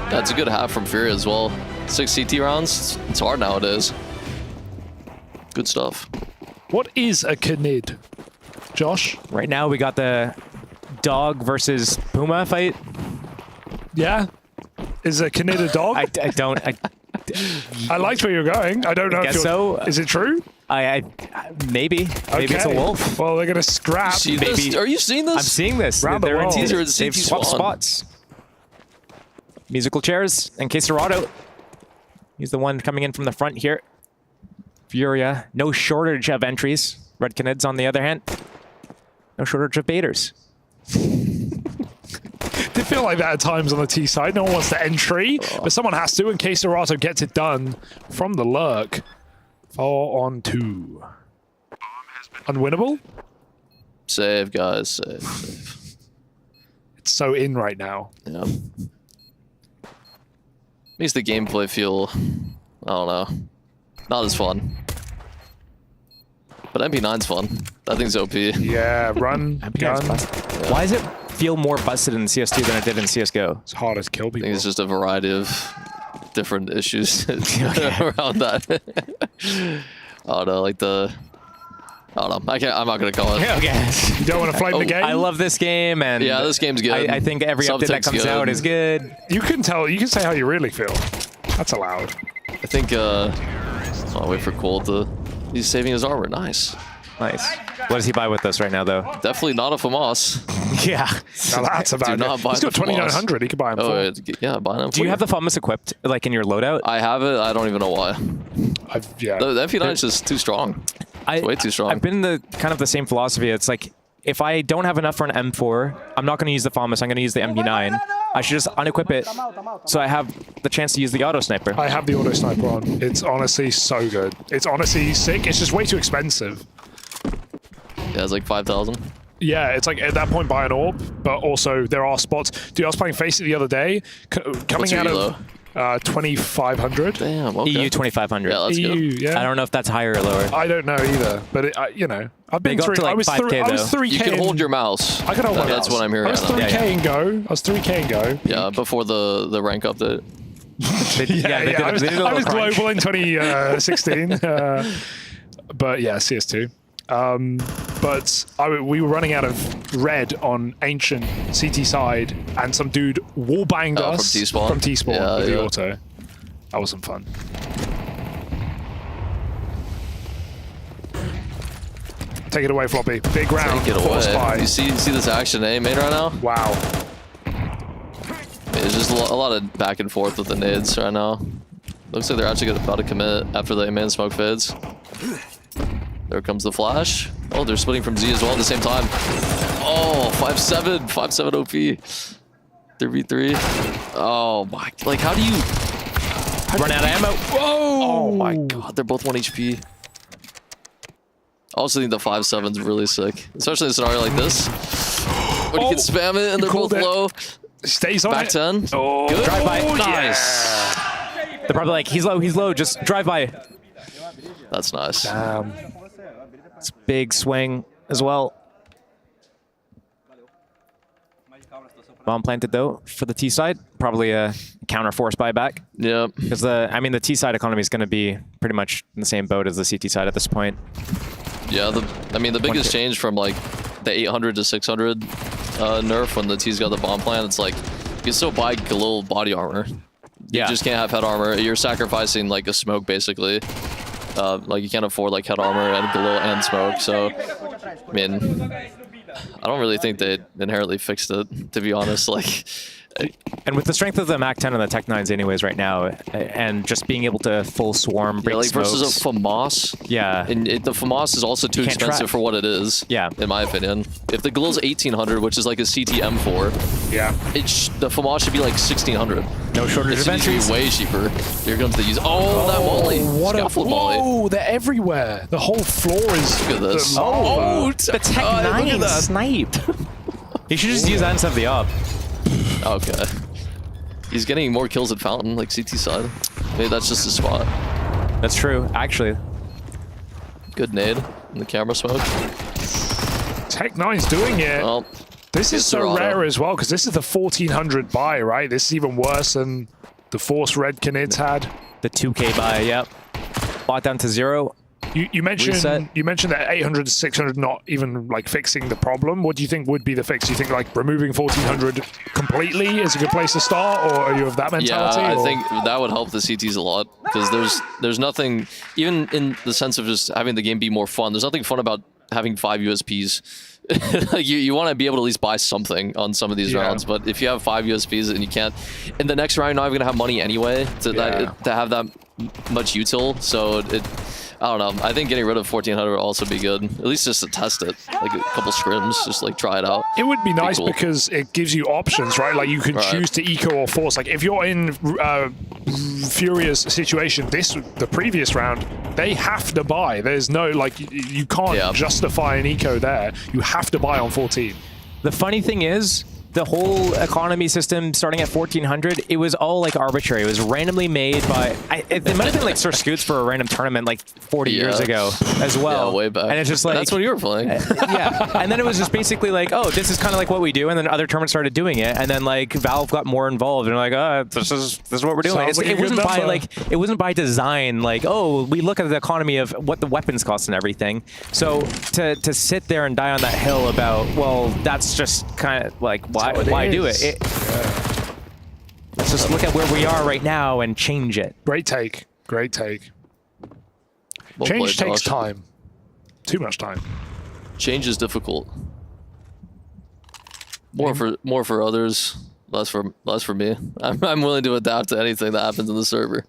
That's a good half from Furia as well. 6 CT rounds, it's hard nowadays. Good stuff. What is a Canid, Josh? Right now we got the dog versus Puma fight. Yeah? Is a Canid a dog? I don't... I liked where you're going. I don't know if you're... so. Is it true? Maybe. Maybe it's a wolf. Well, they're going to scrap. Maybe. Are you seeing this? I'm seeing this. They're in teaser and They've CT swapped Swan. spots. Musical chairs and Queserado. He's the one coming in from the front here. Furia, no shortage of entries. Red Canids, on the other hand, no shortage of baiters. They feel like that at times on the T side. No one wants to entry, but someone has to, and Queserato gets it done from the lurk. 4-on-2. Unwinnable? Save, guys. Save. It's so in right now. Yeah. Makes the gameplay feel, I don't know, not as fun. But MP9's fun. That thing's OP. Yeah, run, gun. Yeah. Why does it feel more busted in CS2 than it did in CSGO? It's hard to kill people. I think it's just a variety of different issues around that. I don't know, like the... I don't know. I'm not going to call it. Okay. You don't want to flame the game? I love this game, and yeah, this game's good. I think every update that comes out is good. You can tell. You can say how you really feel. That's allowed. I think. I'll wait for Cole to. He's saving his armor. Nice. Nice. What does he buy with us right now, though? Definitely not a FAMAS. Yeah. Now that's about it. He's got 2,900. He could buy him for. Yeah, buy him. Do you have the FAMAS equipped, like in your loadout? I have it. I don't even know why. Yeah. The MP9 is just too strong. It's way too strong. I've been the kind of the same philosophy. It's like, if I don't have enough for an M4, I'm not going to use the FAMAS. I'm going to use the MP9. I should just unequip it so I have the chance to use the auto sniper. I have the auto sniper on. It's honestly so good. It's honestly sick. It's just way too expensive. Yeah, it's like 5,000. Yeah, it's like at that point buy an orb, but also there are spots. Dude, I was playing Face It the other day, coming out of 2,500. Damn, okay. EU 2,500. Yeah, that's good. Yeah. I don't know if that's higher or lower. I don't know either, but it, you know, I've been They go up through. to like I was 5K I was though. 3K. You can hold your mouse. I can hold my That's mouse. what I'm hearing. I was 3K and go. I was 3K and go. Yeah, before the rank update. I was global in 2016. But yeah, CS2. But we were running out of red on ancient CT side, and some dude wall banged us from T-spawn with the auto. That was some fun. Take it away, Floppy. Big round. Take it away. Spy. You see this action made right now? Wow. There's just a lot of back and forth with the nades right now. Looks like they're actually about to commit after the main smoke fades. There comes the flash. Oh, they're splitting from Z as well at the same time. Oh, 5-7. 5-7 OP. 3v3. Oh my, like how do you... Run out of ammo. Whoa! Oh my god, they're both 1 HP. I also think the 5-7's really sick. Especially in a scenario like this. When you can spam it and they're both low. Stays on Back it. 10. Oh, good. Drive by. Nice. They're probably like, he's low, just drive by. That's nice. It's a big swing as well. Bomb planted though for the T side. Probably a counter force buyback. Yep. Because the T side economy is going to be pretty much in the same boat as the CT side at this point. Yeah, the biggest change from like the 800 to 600 nerf when the T's got the bomb plant, it's like you can still buy Galil body armor. You just can't have head armor. You're sacrificing like a smoke basically. Like you can't afford like head armor and Galil and smoke. So I mean, I don't really think they inherently fixed it, to be honest. Like, and with the strength of the MAC-10 and the Tech 9s anyways right now, and just being able to full swarm, break like smokes. versus a FAMAS. Yeah. And the FAMAS is also too expensive for what it is. Yeah. In my opinion. If the Galil's 1,800, which is like a CT M4, yeah, the FAMAS should be like 1,600. No shortage of entries. Way cheaper. Here comes the use. Oh, that molly. What Scaffold molly. Whoa, they're everywhere. The whole floor is... Look at this. The Tech 9 sniped. He should just use that instead of the up. Okay. He's getting more kills at Fountain, like CT side. Maybe that's just his spot. That's true, actually. Good nade in the camera smoke. Tech9's doing it. Well, this is so rare as well, because this is the 1400 buy, right? This is even worse than the Force Red Canids had. The 2K buy, yep. Bought down to 0. You mentioned that 800 to 600 not even like fixing the problem. What do you think would be the fix? Do you think like removing 1400 completely is a good place to start, or are you of that mentality? Yeah, I think that would help the CTs a lot, because there's nothing, even in the sense of just having the game be more fun, there's nothing fun about having 5 USPs. Like you want to be able to at least buy something on some of these rounds, but if you have 5 USPs and you can't, in the next round you're not even gonna have money anyway to have that much util, so I don't know. I think getting rid of 1400 would also be good. At least just to test it. Like a couple scrims, just like try it out. It would be nice cool. because it gives you options, right? Like you can choose to eco or force. Like if you're in Furia's situation, the previous round, they have to buy. There's no, like, you can't justify an eco there. You have to buy on 14. The funny thing is, the whole economy system starting at 1400, it was all like arbitrary. It was randomly made by, it might have been like Sir Scoots for a random tournament like 40 years ago as well. Yeah, way back. And it's just like, that's when you were playing. Yeah, and then it was just basically like, oh, this is kind of like what we do, and then other tournaments started doing it, and then like Valve got more involved, and like, oh, this is what we're doing. Like It wasn't by design, like, oh, we look at the economy of what the weapons cost and everything. So to sit there and die on that hill about, well, that's just kind of like, why do it? Let's just look at where we are right now and change it. Great take. Great take. Well Change played, takes Josh. time. Too much time. Change is difficult. More for others, less for me. I'm willing to adapt to anything that happens in the server.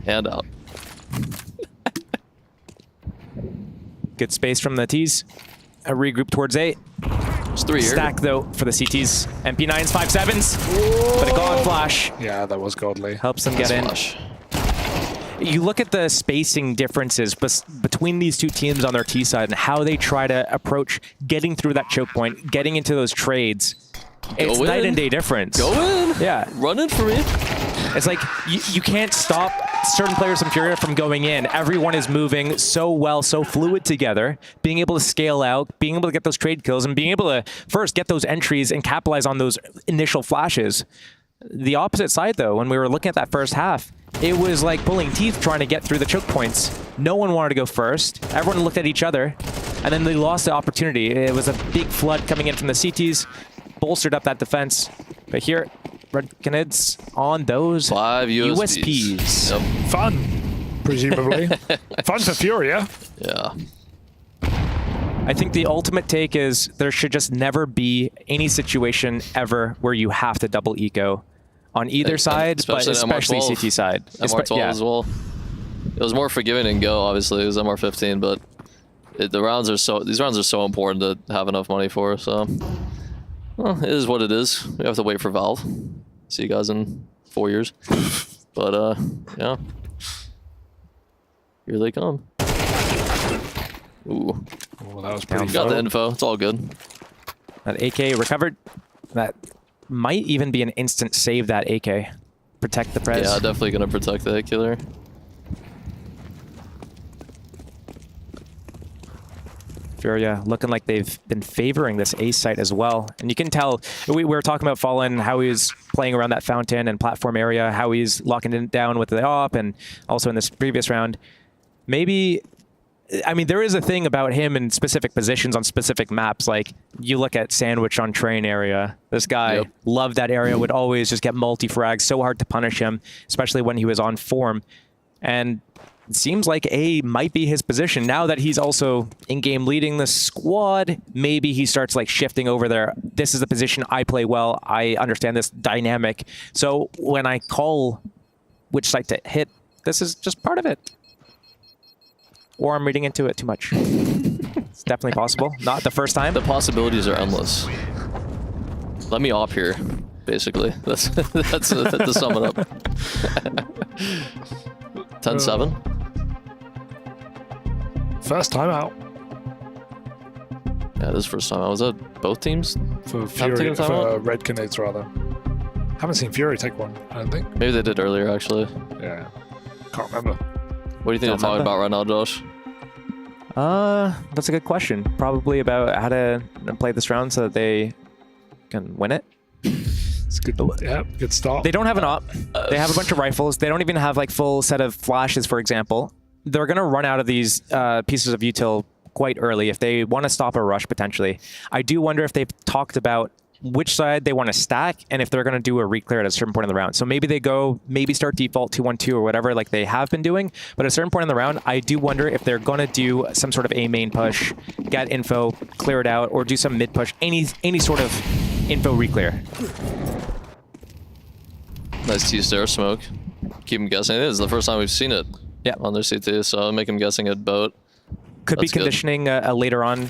Hand out. Good space from the T's. A regroup towards 8. It's 3 here. Stack though for the CTs. MP9s, 5.7s. But a God Flash. Yeah, that was godly. Helps them get in. Flash. You look at the spacing differences between these two teams on their T side and how they try to approach getting through that choke point, getting into those trades. It's night and day difference. Go in. Yeah. Run it for me. It's like you can't stop certain players from Furia from going in. Everyone is moving so well, so fluid together, being able to scale out, being able to get those trade kills, and being able to first get those entries and capitalize on those initial flashes. The opposite side, though, when we were looking at that first half, it was like pulling teeth trying to get through the choke points. No one wanted to go first. Everyone looked at each other, and then they lost the opportunity. It was a big flood coming in from the CTs, bolstered up that defense. But here, Red Canids on those 5 USPs. Yep. Fun, presumably. Fun for Furia. Yeah. I think the ultimate take is there should just never be any situation ever where you have to double eco on either side, but especially CT side. MR12 as well. It was more forgiving in Go, obviously. It was MR15, but these rounds are so important to have enough money for. So, well, it is what it is. We have to wait for Valve. See you guys in 4 years. But yeah, here they come. Ooh, that was pretty. You got the info. It's all good. That AK recovered. That might even be an instant save. That AK. Protect the Prez. Yeah, definitely gonna protect the killer. Furia looking like they've been favoring this A site as well. And you can tell, we were talking about Fallen, how he's playing around that fountain and platform area, how he's locking it down with the op, and also in this previous round. Maybe, I mean, there is a thing about him in specific positions on specific maps. Like, you look at Sandwich on train area. This guy loved that area, would always just get multi-frags, so hard to punish him, especially when he was on form. And it seems like A might be his position. Now that he's also in-game leading the squad, maybe he starts like shifting over there. This is the position I play well. I understand this dynamic. So when I call which site to hit, this is just part of it. Or I'm reading into it too much. It's definitely possible. Not the first time. The possibilities are endless. Let me op here, basically. That's to sum it up. 10-7. First time out. Yeah, this is first time. I was at both teams. For Have Fury, taken a for timeout? Red Canids rather. Haven't seen Fury take one, I don't think. Maybe they did earlier, actually. Yeah. Can't remember. What do you think they're talking about right now, Josh? That's a good question. Probably about how to play this round so that they can win it. It's good. Yeah, good start. They don't have an op. They have a bunch of rifles. They don't even have like full set of flashes, for example. They're gonna run out of these pieces of util quite early if they want to stop a rush potentially. I do wonder if they've talked about which side they want to stack and if they're going to do a re-clear at a certain point in the round. So maybe they maybe start default 2-1-2 or whatever like they have been doing. But at a certain point in the round, I do wonder if they're going to do some sort of A main push, get info, clear it out, or do some mid push, any sort of info re-clear. Nice T-stair smoke. Keep them guessing. This is the first time we've seen it on their CT, so make them guessing at boat. Could be conditioning a later on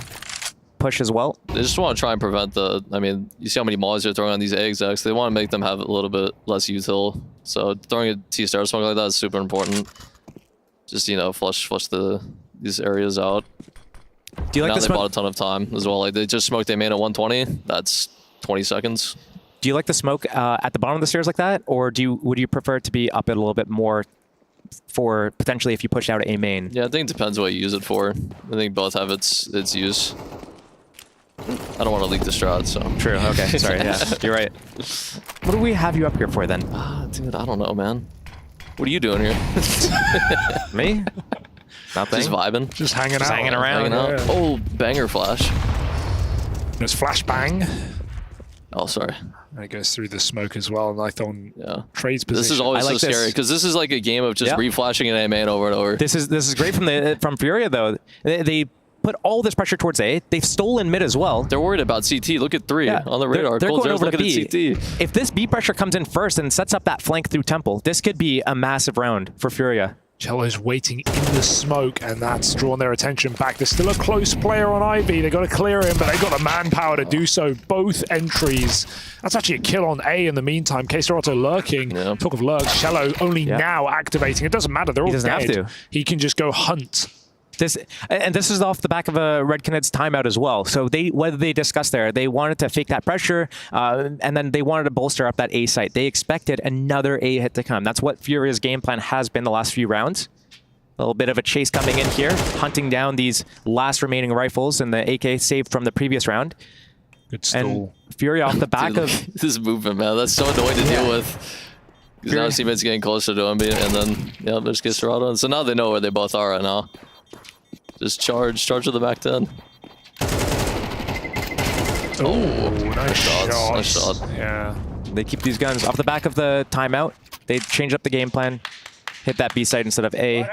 push as well. They just want to try and prevent the... I mean, you see how many mollies they're throwing on these A execs. They want to make them have a little bit less util. So throwing a T-star smoke like that is super important. Just, you know, flush these areas out. Do you like now the they smoke? bought a ton of time as well. Like, they just smoked their main at 120. That's 20 seconds. Do you like the smoke at the bottom of the stairs like that? Or would you prefer it to be up it a little bit more for potentially if you push out A main? Yeah, I think it depends what you use it for. I think both have its use. I don't want to leak the strat, so. True, okay, sorry, yeah, you're right. What do we have you up here for then? Dude, I don't know, man. What are you doing here? Me? Nothing. Just vibing. Just hanging out. Hanging around. Hanging out. Yeah. Oh, banger flash. There's flash bang. Oh, sorry. And it goes through the smoke as well, and I thought trades position. This is always so scary, because this is like a game of just reflashing an A main over and over. This is great from Furia though. They put all this pressure towards A. They've stolen mid as well. They're worried about CT. Look at 3 on the radar. They're Cold going Zero's over to looking B. at CT. If this B pressure comes in first and sets up that flank through Temple, this could be a massive round for Furia. Cello's waiting in the smoke, and that's drawn their attention back. There's still a close player on Ivy. They've got to clear him, but they've got the manpower to do so. Both entries. That's actually a kill on A in the meantime. Queserato lurking. Talk of lurks. Cello only now activating. It doesn't matter. They're all doesn't dead. have to. He can just go hunt. This is off the back of a Red Canids timeout as well. So what did they discuss there? They wanted to fake that pressure, and then they wanted to bolster up that A site. They expected another A hit to come. That's what Furia's game plan has been the last few rounds. A little bit of a chase coming in here, hunting down these last remaining rifles and the AK saved from the previous round. Good stall. And Furia off the back Dude, of... this movement, man. That's so annoying to deal with. Because now teammates getting closer to him, and then, there's Queserato. And so now they know where they both are right now. Just charge to the back 10. Oh, nice shot. Nice shot. Yeah. They keep these guns off the back of the timeout. They change up the game plan, hit that B site instead of A.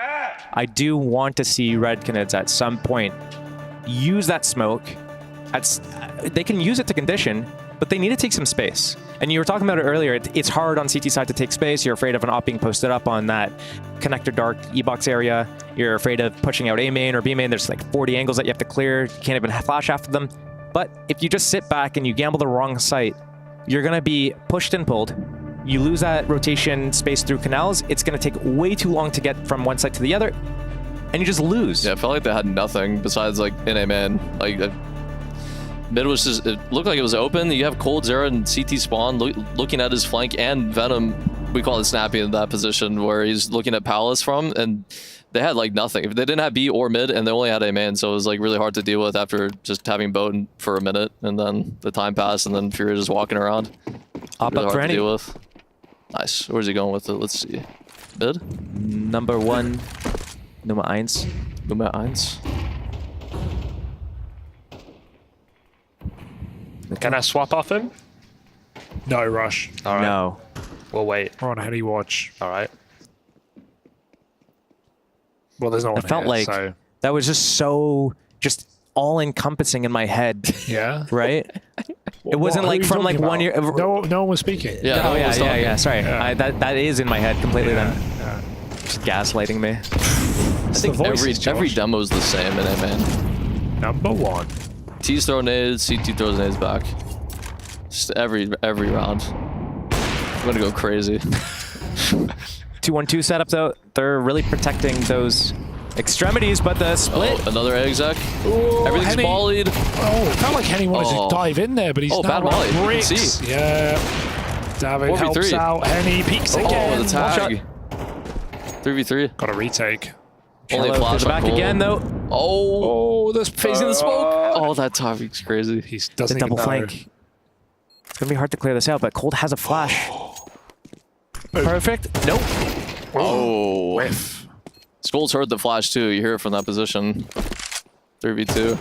I do want to see Red Canids at some point use that smoke. They can use it to condition, but they need to take some space. And you were talking about it earlier, it's hard on CT side to take space. You're afraid of an op being posted up on that connector dark E-box area. You're afraid of pushing out A main or B main. There's like 40 angles that you have to clear. You can't even flash after them. But if you just sit back and you gamble the wrong site, you're gonna be pushed and pulled. You lose that rotation space through canals. It's gonna take way too long to get from one site to the other, and you just lose. Yeah, I felt like they had nothing besides like in A main. Like mid was just, it looked like it was open. You have Cold Zero and CT spawn looking at his flank, and Venom, we call it Snappy in that position where he's looking at Palace from, and they had like nothing. They didn't have B or mid, and they only had A main, so it was like really hard to deal with after just having boat for a minute, and then the time passed, and then Furia just walking around. Up Really for hard to any. deal with. Nice. Where's he going with it? Let's see. Mid? Number 1, Nummer 1. Nummer 1. Can I swap off him? No rush. All right. No. We'll wait. We're on heady watch. All right. Well, there's no one It felt here, like so. that was just so all-encompassing in my head. Yeah. Right? It wasn't What? like Who are you from like talking 1 year. about? No one was speaking. Yeah. Oh no one was talking. yeah. Sorry, Yeah. that is in my head completely. Yeah, Then yeah. just gaslighting me. I think every demo's the same in A main. Number 1. T's throw nades, CT throws nades back. Just every round. I'm gonna go crazy. 2-1-2 setups out. They're really protecting those Extremities, but the split. Oh, another exec. Ooh, Everything's Henny. mollied. Oh, it felt like Henny wanted to dive in there, but he's bad now molly. on You can bricks. see. Yeah. David 4v3. helps out. Henny peeks again. Oh, the tag. 3v3. Got a retake. Only a Shallow flash to the back on gold. again, though. Oh, this facing the smoke. Oh, that timing's crazy. He The doesn't even double know. flank. It's gonna be hard to clear this out, but Cold has a flash. Perfect. Nope. Oh. Whiff. Skulls heard the flash too. You hear it from that position. 3v2.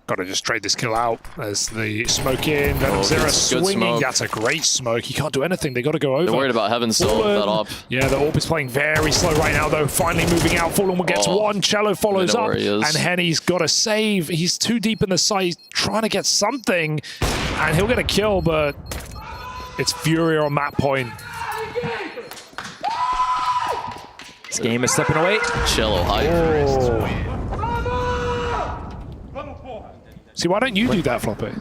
Gotta just trade this kill out as the smoke in. Venom Zero good swinging. smoke. That's a great smoke. He can't do anything. They gotta go over. They're worried about Heaven still with that op. Yeah, the AWP is playing very slow right now, though. Finally moving out. Fallen will get one. Cello follows up. where he is. And Henny's got a save. He's too deep in the side. He's trying to get something. And he'll get a kill, but it's Furia on that point. This game is slipping away. Cello high. See, why don't you do that, Floppy?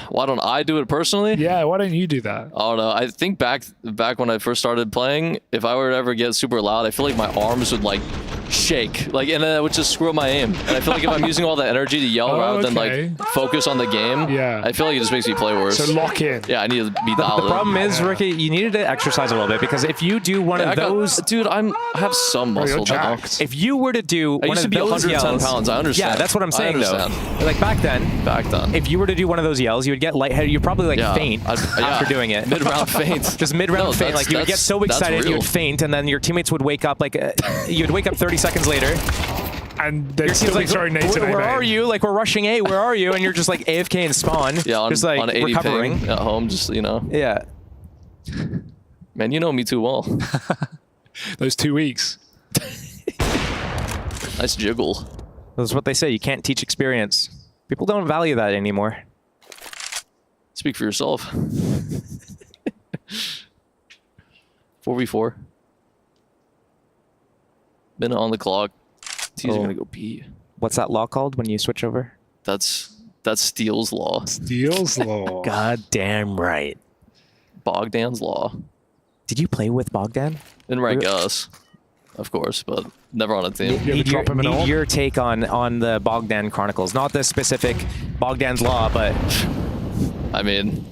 Why don't I do it personally? Yeah, why don't you do that? I don't know. I think back when I first started playing, if I were to ever get super loud, I feel like my arms would like shake, like, and then it would just screw up my aim. And I feel like if I'm using all that energy to yell rather than like focus on the game, I feel like it just makes me play worse. So lock in. Yeah, I need to be The dialed in. problem is, Ricky, you needed to exercise a little bit because if you do one of those, dude, I have some muscle now. if you were to do I one used to of be those 110 yells, pounds. I understand. Yeah, that's what I'm saying though. understand. Like back then, if you were to do one of those yells, you would get lightheaded. You'd probably like faint after doing it. Mid-round faint. Just mid-round No, faint. Like you would get so excited, you would faint, and then your teammates would wake up. Like you'd wake up 30 seconds later. And they'd your still team's be like, throwing nades where are you? Like, we're rushing A, where are you? And you're just like AFK and spawn. Yeah, on, just like on 80 recovering. ping at home, just, you know. Yeah. Man, you know me too well. Those 2 weeks. Nice jiggle. That's what they say. You can't teach experience. People don't value that anymore. Speak for yourself. 4v4. Minute on the clock. T's gonna go pee. What's that law called when you switch over? That's Steele's law. Steele's law. God damn right. Bogdan's law. Did you play with Bogdan? In rank us, of course, but never on a team. Need your take on the Bogdan Chronicles. Not the specific Bogdan's law, but... I mean,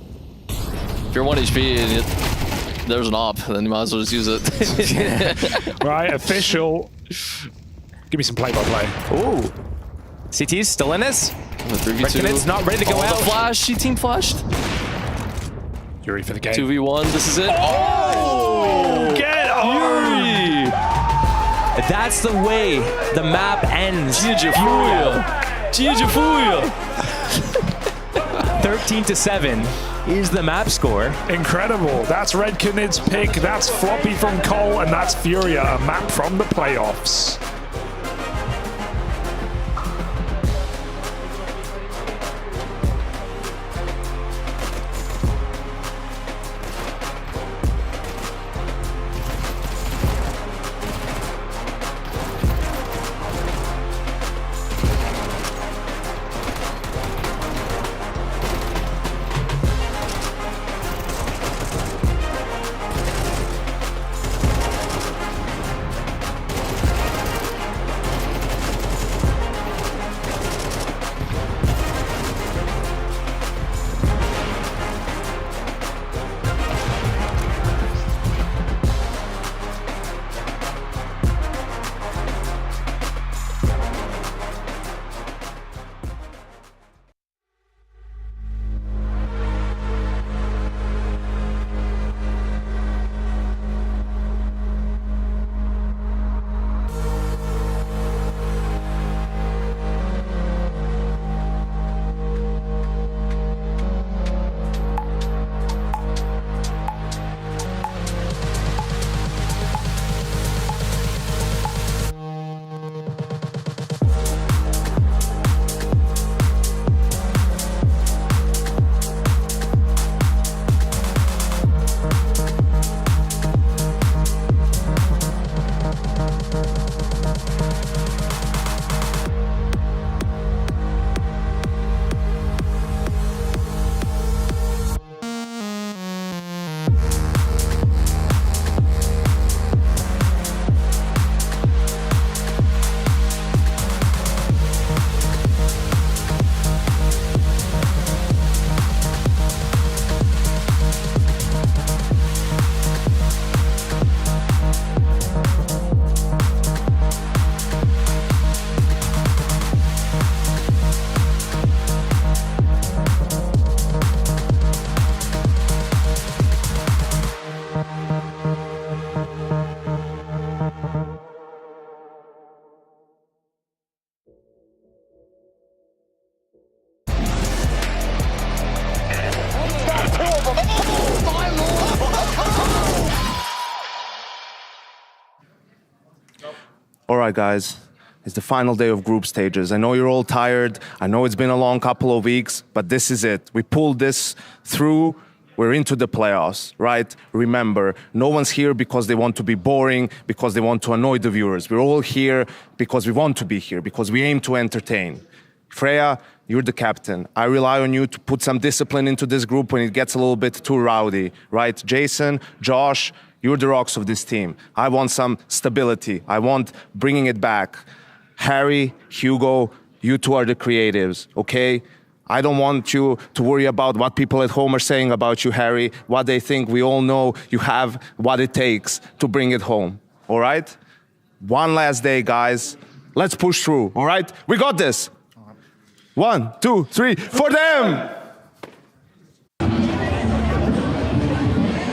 if you're 1 HP and there's an op, then you might as well just use it. Right, official. Give me some play-by-play. Ooh. CT's still in this? The 3v2. Canids not ready to go out. The flash. She team flashed. Yuri for the game. 2v1. This is it. Oh! Get Yuri! That's the way the map ends. GG Furia. 13-7 is the map score. Incredible. That's Red Canids' pick. That's Floppy from Cole, and that's Furia, a map from the playoffs. All right, guys. It's the final day of group stages. I know you're all tired. I know it's been a long couple of weeks, but this is it. We pulled this through. We're into the playoffs, right? Remember, no one's here because they want to be boring, because they want to annoy the viewers. We're all here because we want to be here, because we aim to entertain. Freya, you're the captain. I rely on you to put some discipline into this group when it gets a little bit too rowdy, right? Jason, Josh, you're the rocks of this team. I want some stability. I want bringing it back. Harry, Hugo, you two are the creatives, okay? I don't want you to worry about what people at home are saying about you, Harry, what they think. We all know you have what it takes to bring it home, all right? One last day, guys. Let's push through, all right? We got this. 1, 2, 3, for them!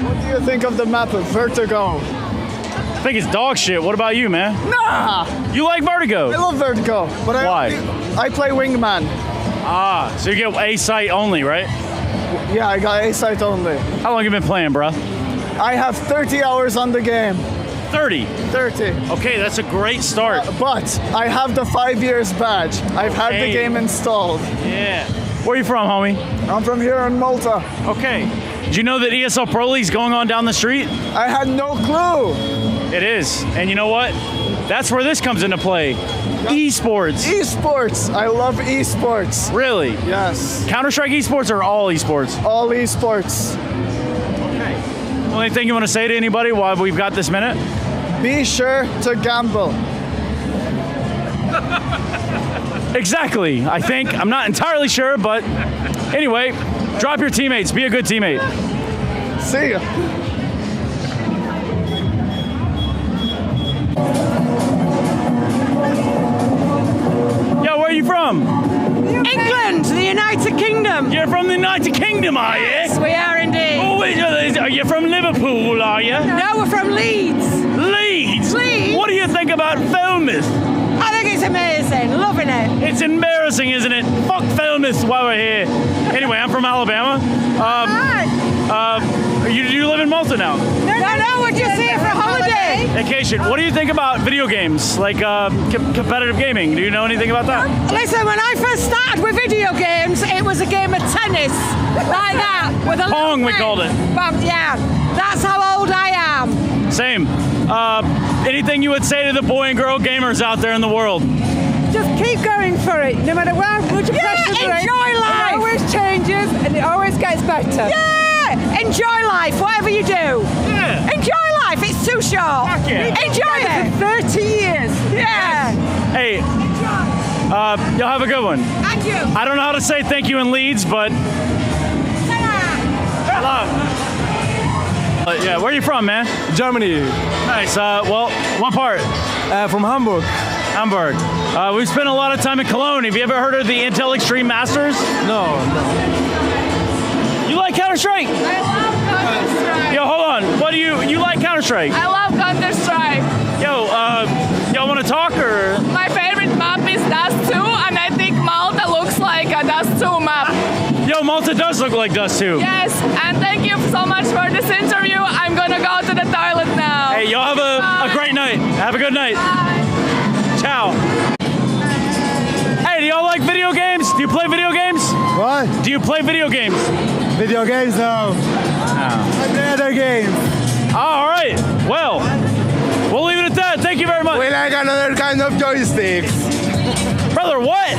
What do you think of the map of Vertigo? I think it's dog shit. What about you, man? Nah! You like Vertigo? I love Vertigo, but Why? I play wingman. Ah, so you get A site only, right? Yeah, I got A site only. How long have you been playing, bro? I have 30 hours on the game. 30? 30. Okay, that's a great start. But I have the 5 years badge. I've had the game installed. Yeah. Where are you from, homie? I'm from here in Malta. Okay. Did you know that ESL Pro League's going on down the street? I had no clue. It is. And you know what? That's where this comes into play. Esports. Esports. I love esports. Really? Yes. Counter-Strike esports or all esports? All esports. Okay. Well, anything you want to say to anybody while we've got this minute? Be sure to gamble. Exactly. I think. I'm not entirely sure, but anyway, drop your teammates. Be a good teammate. See ya. Yo, where are you from? England, the United Kingdom. You're from the United Kingdom, are you? Yes, we are indeed. Oh, are you from Liverpool, are you? No, we're from Leeds. Leeds? Leeds. What do you think about Falmouth? I think it's amazing. Loving it. It's embarrassing, isn't it? Fuck Falmouth while we're here. Anyway, I'm from Alabama. You live in Malta now? No, we're just here for a holiday. Vacation. What do you think about video games, like competitive gaming? Do you know anything about that? Listen, when I first started with video games, it was a game of tennis, like that. With a Pong, we called it. But yeah, that's how old I am. Same. Anything you would say to the boy and girl gamers out there in the world? Just keep going for it, no matter how much pressure there is. Enjoy life. It always changes and it always gets better. Yeah! Enjoy life, whatever you do. Yeah. Enjoy life, it's too short. Yeah. Enjoy it. For 30 years. Yeah. Hey, y'all have a good one. Thank you. I don't know how to say thank you in Leeds, but... Hello. Yeah, where are you from, man? Germany. Nice. Well, what part? From Hamburg. Hamburg. We've spent a lot of time in Cologne. Have you ever heard of the Intel Extreme Masters? No. You like Counter-Strike? I love Counter-Strike. Yo, hold on. What do you like Counter-Strike? I love Counter-Strike. Yo, y'all want to talk or? My favorite map is Dust 2, and I think Malta looks like a Dust 2 map. Yo, Malta does look like Dust 2. Yes, and thank you so much for this interview. I'm gonna go to the toilet now. Hey, y'all have a great night. Have a good night. Bye. Ciao. Hey, do y'all like video games? Do you play video games? What? Do you play video games? Video games, no. I play other games. All right. Well, we'll leave it at that. Thank you very much. We like another kind of joysticks. Brother, what?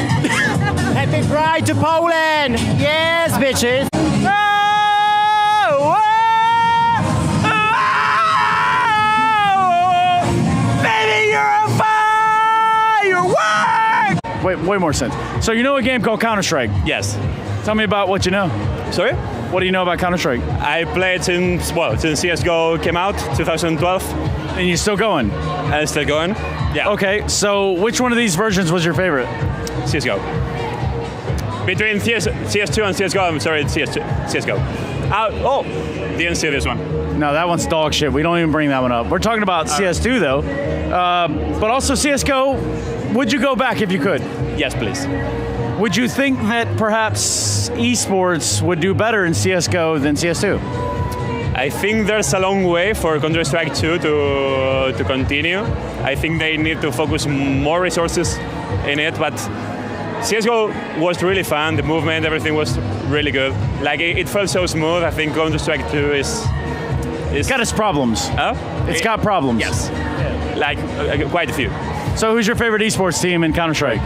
Happy Pride to Poland. Yes, bitches. Baby, you're a firework! Wait, way more sense. So you know a game called Counter-Strike? Yes. Tell me about what you know. Sorry? What do you know about Counter-Strike? I played since CSGO came out, 2012. And you're still going? Still going. Yeah. Okay, so which one of these versions was your favorite? CSGO. Between CS2 and CSGO, I'm sorry, it's CSGO. Didn't see this one. No, that one's dog shit. We don't even bring that one up. We're talking about CS2 though. But also CSGO, would you go back if you could? Yes, please. Would you think that perhaps esports would do better in CSGO than CS2? I think there's a long way for Counter-Strike 2 to continue. I think they need to focus more resources in it, but CSGO was really fun. The movement, everything was really good. Like it felt so smooth. I think Counter-Strike 2 is it's got its problems. It's got problems. Yes, like quite a few. So who's your favorite esports team in Counter-Strike?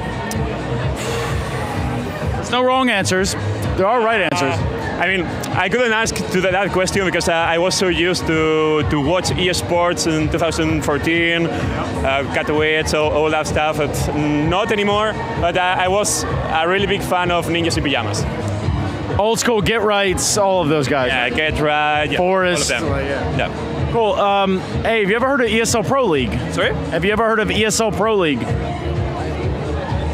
There's no wrong answers. There are right answers. I mean, I couldn't ask to that question because I was so used to watch esports in 2014, Katowice, all that stuff. But not anymore. But I was a really big fan of Ninjas in Pyjamas. Old school Get Rights, all of those guys. Yeah, Get Right, yeah, Forrest. all of them. Yeah. Cool. Hey, have you ever heard of ESL Pro League? Sorry? Have you ever heard of ESL Pro League?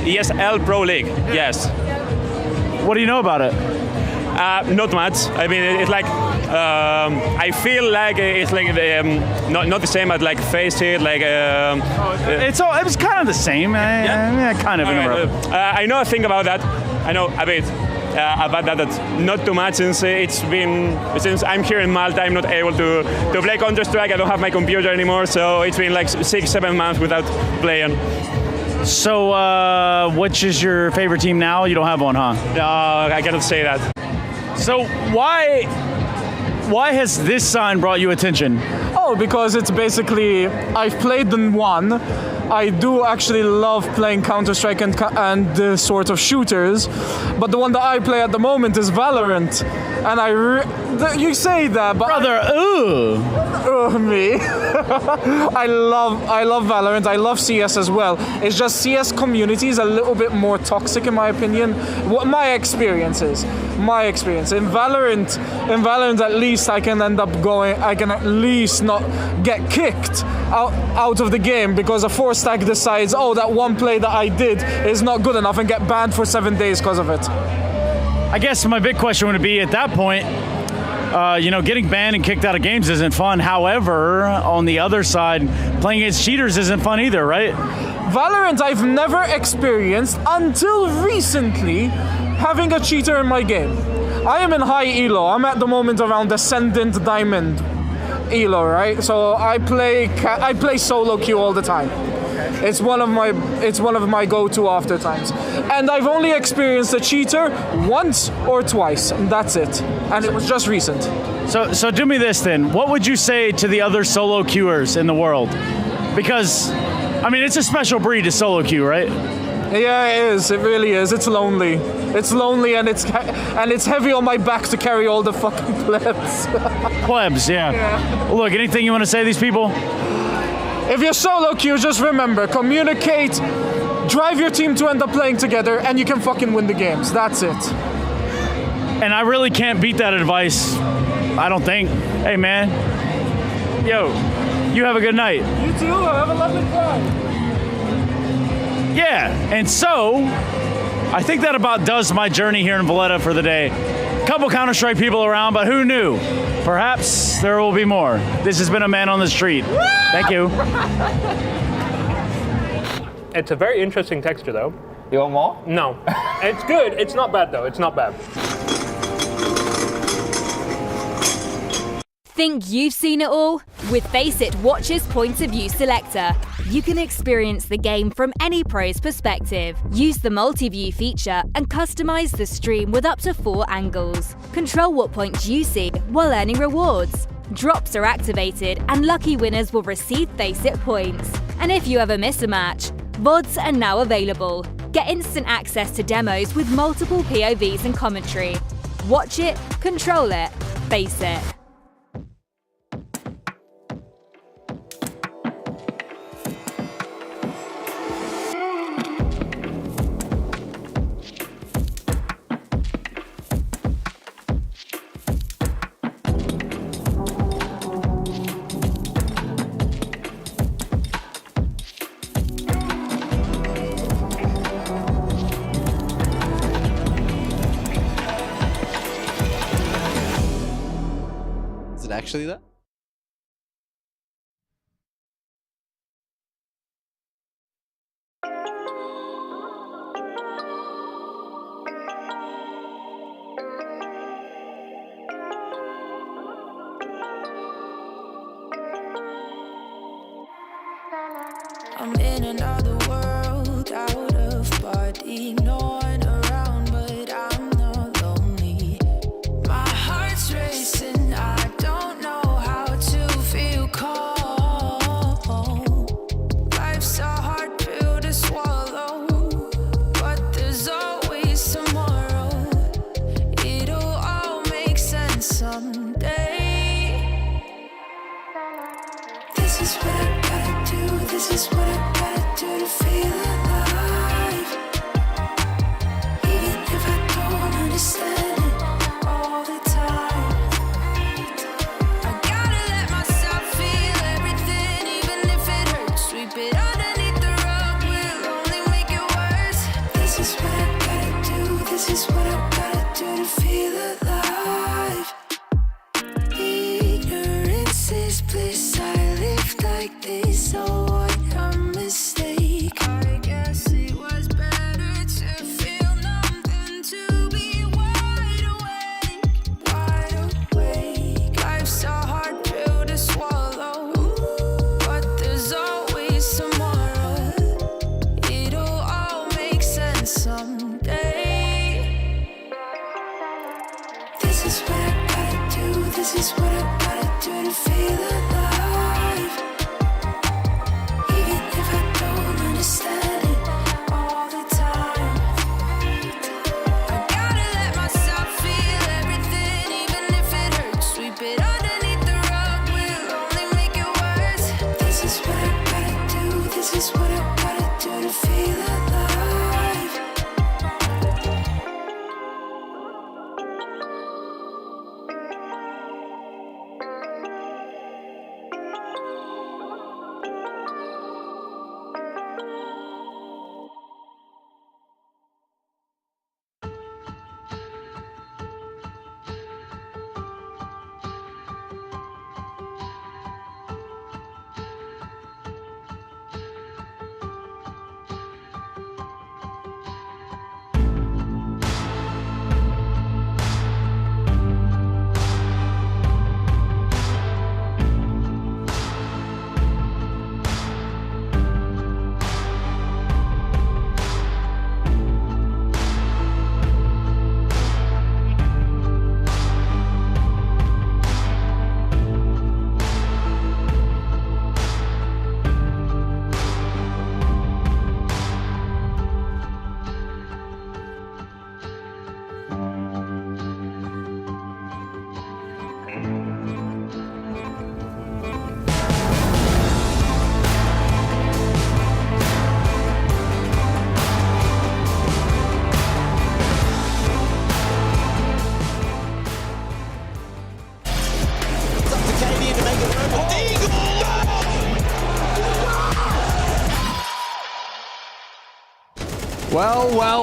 ESL Pro League, yes. What do you know about it? Not much. I mean, it's like I feel like it's like not the same as like Face It, like. It was kind of the same. Yeah, kind of. I know a thing about that. I know a bit about that. Not too much since since I'm here in Malta. I'm not able to play Counter-Strike. I don't have my computer anymore, so it's been like 6-7 months without playing. So, which is your favorite team now? You don't have one, huh? No, I cannot say that. So why has this sign brought you attention? Oh, because it's basically, I've played in one. I do actually love playing Counter-Strike and the sort of shooters, but the one that I play at the moment is Valorant. And you say that, but brother, me. I love Valorant. I love CS as well. It's just CS community is a little bit more toxic in my opinion. What my experience is. In Valorant at least I can at least not get kicked out of the game because a 4-stack decides, oh, that one play that I did is not good enough and get banned for 7 days because of it. I guess my big question would be at that point, getting banned and kicked out of games isn't fun. However, on the other side, playing against cheaters isn't fun either, right? Valorant I've never experienced until recently having a cheater in my game. I am in high elo. I'm at the moment around Ascendant Diamond elo, right? So I play solo queue all the time. It's one of my go-to after times. And I've only experienced a cheater once or twice, and that's it. And it was just recent. So do me this then. What would you say to the other solo queuers in the world? Because, I mean, it's a special breed to solo queue, right? Yeah, it is. It really is. It's lonely. It's lonely and it's heavy on my back to carry all the fucking plebs. Plebs, yeah. Look, anything you want to say to these people? If you're solo queue, just remember, communicate, drive your team to end up playing together, and you can fucking win the games. That's it. And I really can't beat that advice, I don't think. Hey, man. Yo, you have a good night. You too. Have a lovely time. Yeah, and so, I think that about does my journey here in Valletta for the day. Couple Counter-Strike people around, but who knew? Perhaps there will be more. This has been A Man on the Street. Thank you. It's a very interesting texture, though. You want more? No. It's good. It's not bad, though. It's not bad. Think you've seen it all? With Faceit Watch's Point of View Selector, you can experience the game from any pro's perspective. Use the multi-view feature and customize the stream with up to 4 angles. Control what points you see while earning rewards. Drops are activated and lucky winners will receive Faceit points. And if you ever miss a match, VODs are now available. Get instant access to demos with multiple POVs and commentary. Watch it, control it, Faceit. Actually that? I'm in another world, out of body. No one around, but I'm not lonely. My heart's racing, I don't know how to feel calm. Life's a hard pill to swallow, but there's always tomorrow. It'll all make sense someday. This is what I gotta do, this is what I gotta do to feel alive. Even if I don't understand it all the time, I gotta let myself feel everything, even if it hurts. Sweep it underneath the rug, will only make it worse. This is what I gotta do, this is what I gotta do to feel alive. Ignorance is bliss, I lived like this, so what a mistake. I guess it was better to feel numb than to be wide awake. Wide awake. Life's a hard pill to swallow, but there's always tomorrow. It'll all make sense someday. This is what I gotta do, this is what I gotta do to feel alive. Even if I don't understand it all the time, I gotta let myself feel everything, even if it hurts. Sweep it underneath the rug, will only make it worse. This is what I gotta do, this is what I gotta do to feel alive.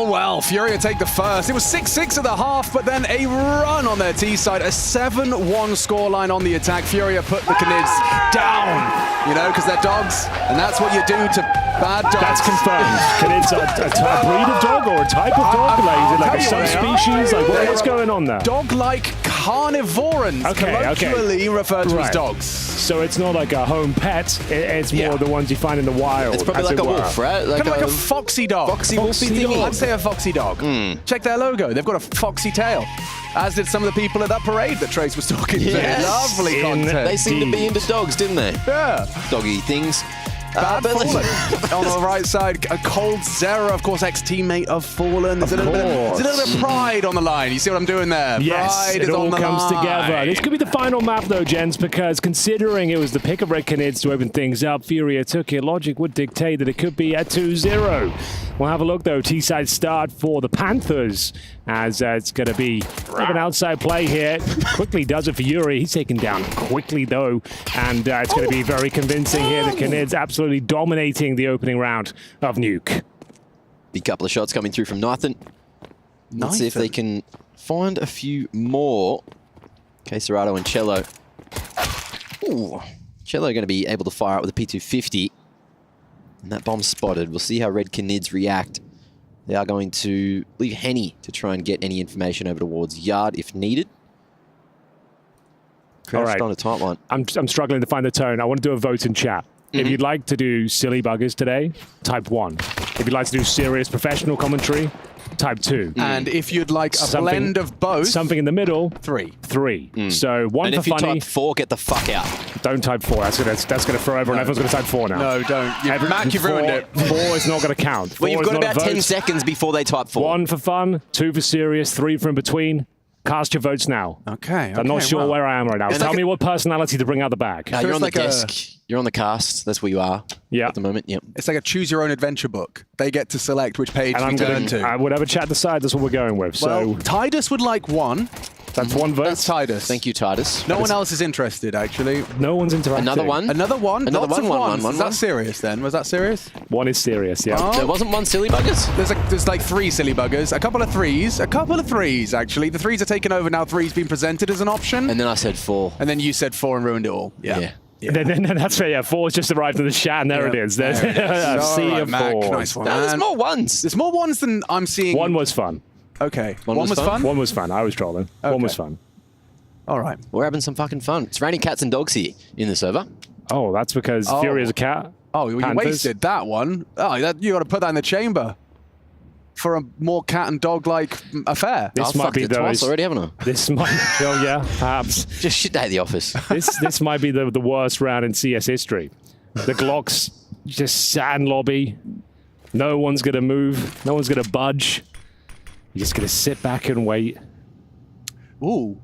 Well, Furia take the first. It was 6-6 at the half, but then a run on their T side. A 7-1 scoreline on the attack. Furia put the Canids down, you know, because they're dogs, and that's what you do to bad dogs. That's confirmed. Canids are a breed of dog or a type of dog? Is it like a subspecies? Like what's going on there? Dog-like carnivorans, colloquially referred to as dogs. So it's not like a home pet, it's more the ones you find in the wild. It's probably like a wolf, right? Like a foxy dog. Foxy thingy. I'd say a foxy dog. Check their logo. They've got a foxy tail. As did some of the people at that parade that Trace was talking to. Lovely content. They seemed to be into dogs, didn't they? Yeah. Doggy things. Bad Fallen. On the right side, a cold Zera, of course, ex-teammate of Fallen. There's a little bit of pride on the line. You see what I'm doing there? Yes, pride it is all on the comes line. together. This could be the final map, though, gents, because considering it was the pick of Red Canids to open things up, Furia took it. Logic would dictate that it could be at 2-0. We'll have a look, though. T-side start for the Panthers, as it's going to be an outside play here. Quickly does it for Yuri. He's taken down quickly, though, and it's going to be very convincing here. The Canids absolutely dominating the opening round of Nuke. Big couple of shots coming through from Nathan. Let's see if they can find a few more. Queserato and Cello. Ooh, Cello going to be able to fire out with a P250. And that bomb's spotted. We'll see how Red Canids react. They are going to leave Henny to try and get any information over towards Yard if needed. Crouched on a tight one. I'm struggling to find the tone. I want to do a vote in chat. If you'd like to do silly buggers today, type 1. If you'd like to do serious professional commentary, type 2. And if you'd like a blend of both, something in the middle, 3. 3. So 1 And for if you funny. type 4, get the fuck out. Don't type 4. That's gonna throw everyone. Everyone's gonna type 4 now. No, don't. Mac, you've ruined it. 4 is not gonna count. Well, 4 you've is got not a about 10 vote. seconds before they type 4. 1 for fun, 2 for serious, 3 for in between. Cast your votes now. Okay. I'm not sure where I am right now. And Tell like me what personality to bring out the bag. You're on the desk. You're on the cast. That's where you are at the moment. Yep. It's like a choose your own adventure book. They get to select which page And we I'm turn gonna, to. whatever chat decides, that's what we're going with. Well, So Titus would like 1. that's 1 vote. That's Titus. Thank you, Titus. No one else is interested, actually. No one's interacting. Another one? Another one? Another Lots one, of one, ones. one, Is one. that serious then? Was that serious? 1 is serious, yeah. Oh. There wasn't one silly buggers? There's like 3 silly buggers, a couple of 3s, actually. The 3s are taken over now. 3's been presented as an option. And then I said 4. And then you said 4 and ruined it all. Yeah. Then that's right, yeah. 4's just arrived in the chat, and there it is. There's There it is. a sea All right, of Mac, 4s. nice one. No, there's man. more ones. There's more ones than I'm seeing. 1 was fun. Okay. One was was fun? fun? 1 was fun. I was trolling. 1 was fun. All right. We're having some fucking fun. It's raining cats and dogs here in the server. Oh, that's because Furia is a cat. Oh, you Panthers. wasted that one. Oh, you got to put that in the chamber for a more cat and dog like affair. This might be twice those. already, haven't I? This might. Oh yeah, perhaps. Just shit day at the office. This might be the worst round in CS history. The Glocks just sat in lobby. No one's gonna move. No one's gonna budge. You're just gonna sit back and wait. Ooh.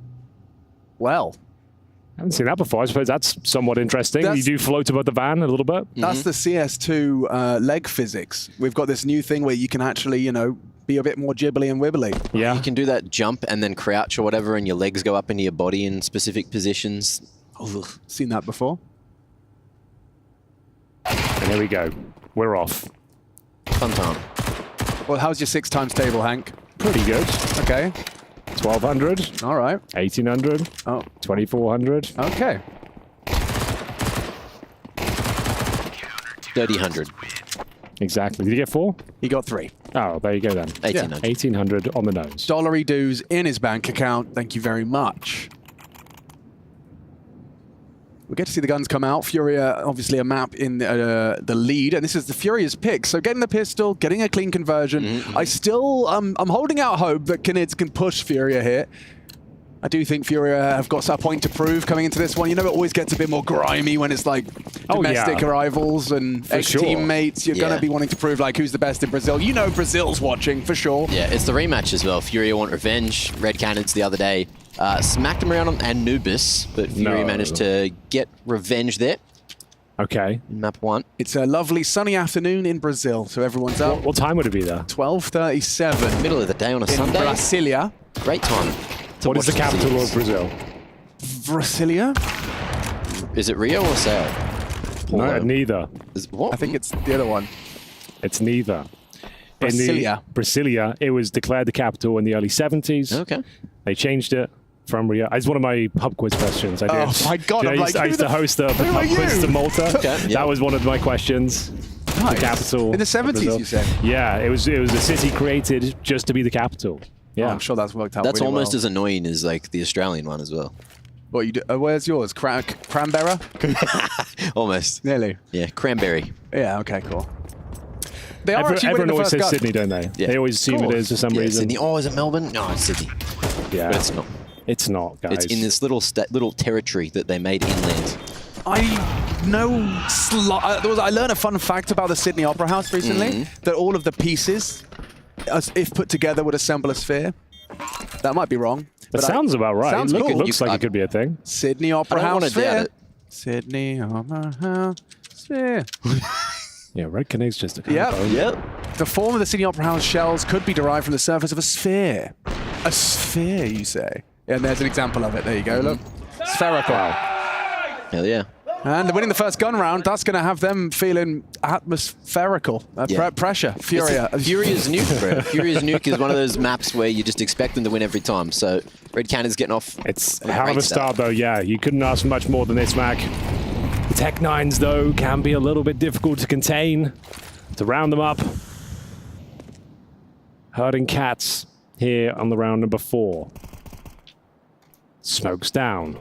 Well. I haven't seen that before. I suppose that's somewhat interesting. You do float above the van a little bit. That's the CS2 leg physics. We've got this new thing where you can actually, be a bit more jibbly and wibbly. Yeah. You can do that jump and then crouch or whatever, and your legs go up into your body in specific positions. Oh, seen that before. And here we go. We're off. Fun time. Well, how's your 6 times table, Hank? Pretty good. Okay. 1200. All right. 1800. Oh. 2400. Okay. 3000. Exactly. Did you get 4? He got 3. Oh, there you go then. 1800. 1800 on the nose. Dollary dues in his bank account. Thank you very much. We get to see the guns come out. Furia, obviously a map in the lead, and this is the Furia's pick. So getting the pistol, getting a clean conversion. I still, I'm holding out hope that Canids can push Furia here. I do think Furia have got a point to prove coming into this one. It always gets a bit more grimy when it's like domestic rivals and ex-teammates. You're going to be wanting to prove like who's the best in Brazil. Brazil's watching for sure. Yeah, it's the rematch as well. Furia want revenge. Red Canids the other day smacked him around on Anubis, but Furia managed to get revenge there. Okay. In map 1. It's a lovely sunny afternoon in Brazil, so everyone's up. What time would it be there? 12:37. Middle of the day on a in Sunday. Brasilia. Great time. What is the capital of Brazil? Brasilia? Is it Rio or Sao? No, neither. What? I think it's the other one. It's neither. Brasilia. Brasilia, it was declared the capital in the early 70s. Okay. They changed it from Rio. It's one of my pub quiz questions. I did. Oh my God, I used to host the pub quiz to Malta. That was one of my questions. Nice. The capital. In the 70s, Brazil. you said? Yeah, it was a city created just to be the capital. Yeah. Oh, I'm sure that's worked out That's really almost well. as annoying as like the Australian one as well. What you do? Where's yours? Cranberra? Almost. Nearly. Yeah, cranberry. Yeah, okay, cool. They are actually Everyone winning the always first says gun. Sydney, don't they? Yeah. They always assume it is for some reason. Sydney. Oh, is it Melbourne? No, it's Sydney. Yeah. But it's not. It's not, guys. It's in this little territory that they made inland. I learned a fun fact about the Sydney Opera House recently, that all of the pieces, if put together, would assemble a sphere. That might be wrong. That sounds about right. Sounds cool. Looks like it could be a thing. Sydney Opera I don't House want to doubt sphere. it. Sydney Opera House sphere. Yeah, Red Canids just a Yep. The form of the Sydney Opera House shells could be derived from the surface of a sphere. A sphere, you say? Yeah, and there's an example of it. There you go, look. Spherical. Hell yeah. And they're winning the first gun round. That's going to have them feeling atmospherical. Pressure. Furia. Furia's Nuke, bro. Furia's Nuke is one of those maps where you just expect them to win every time. So Red Cannon's getting off. It's a hell of a start, though. Yeah, you couldn't ask much more than this, Mac. The Tech Nines, though, can be a little bit difficult to contain, to round them up. Herding cats here on the round number 4. Smokes down.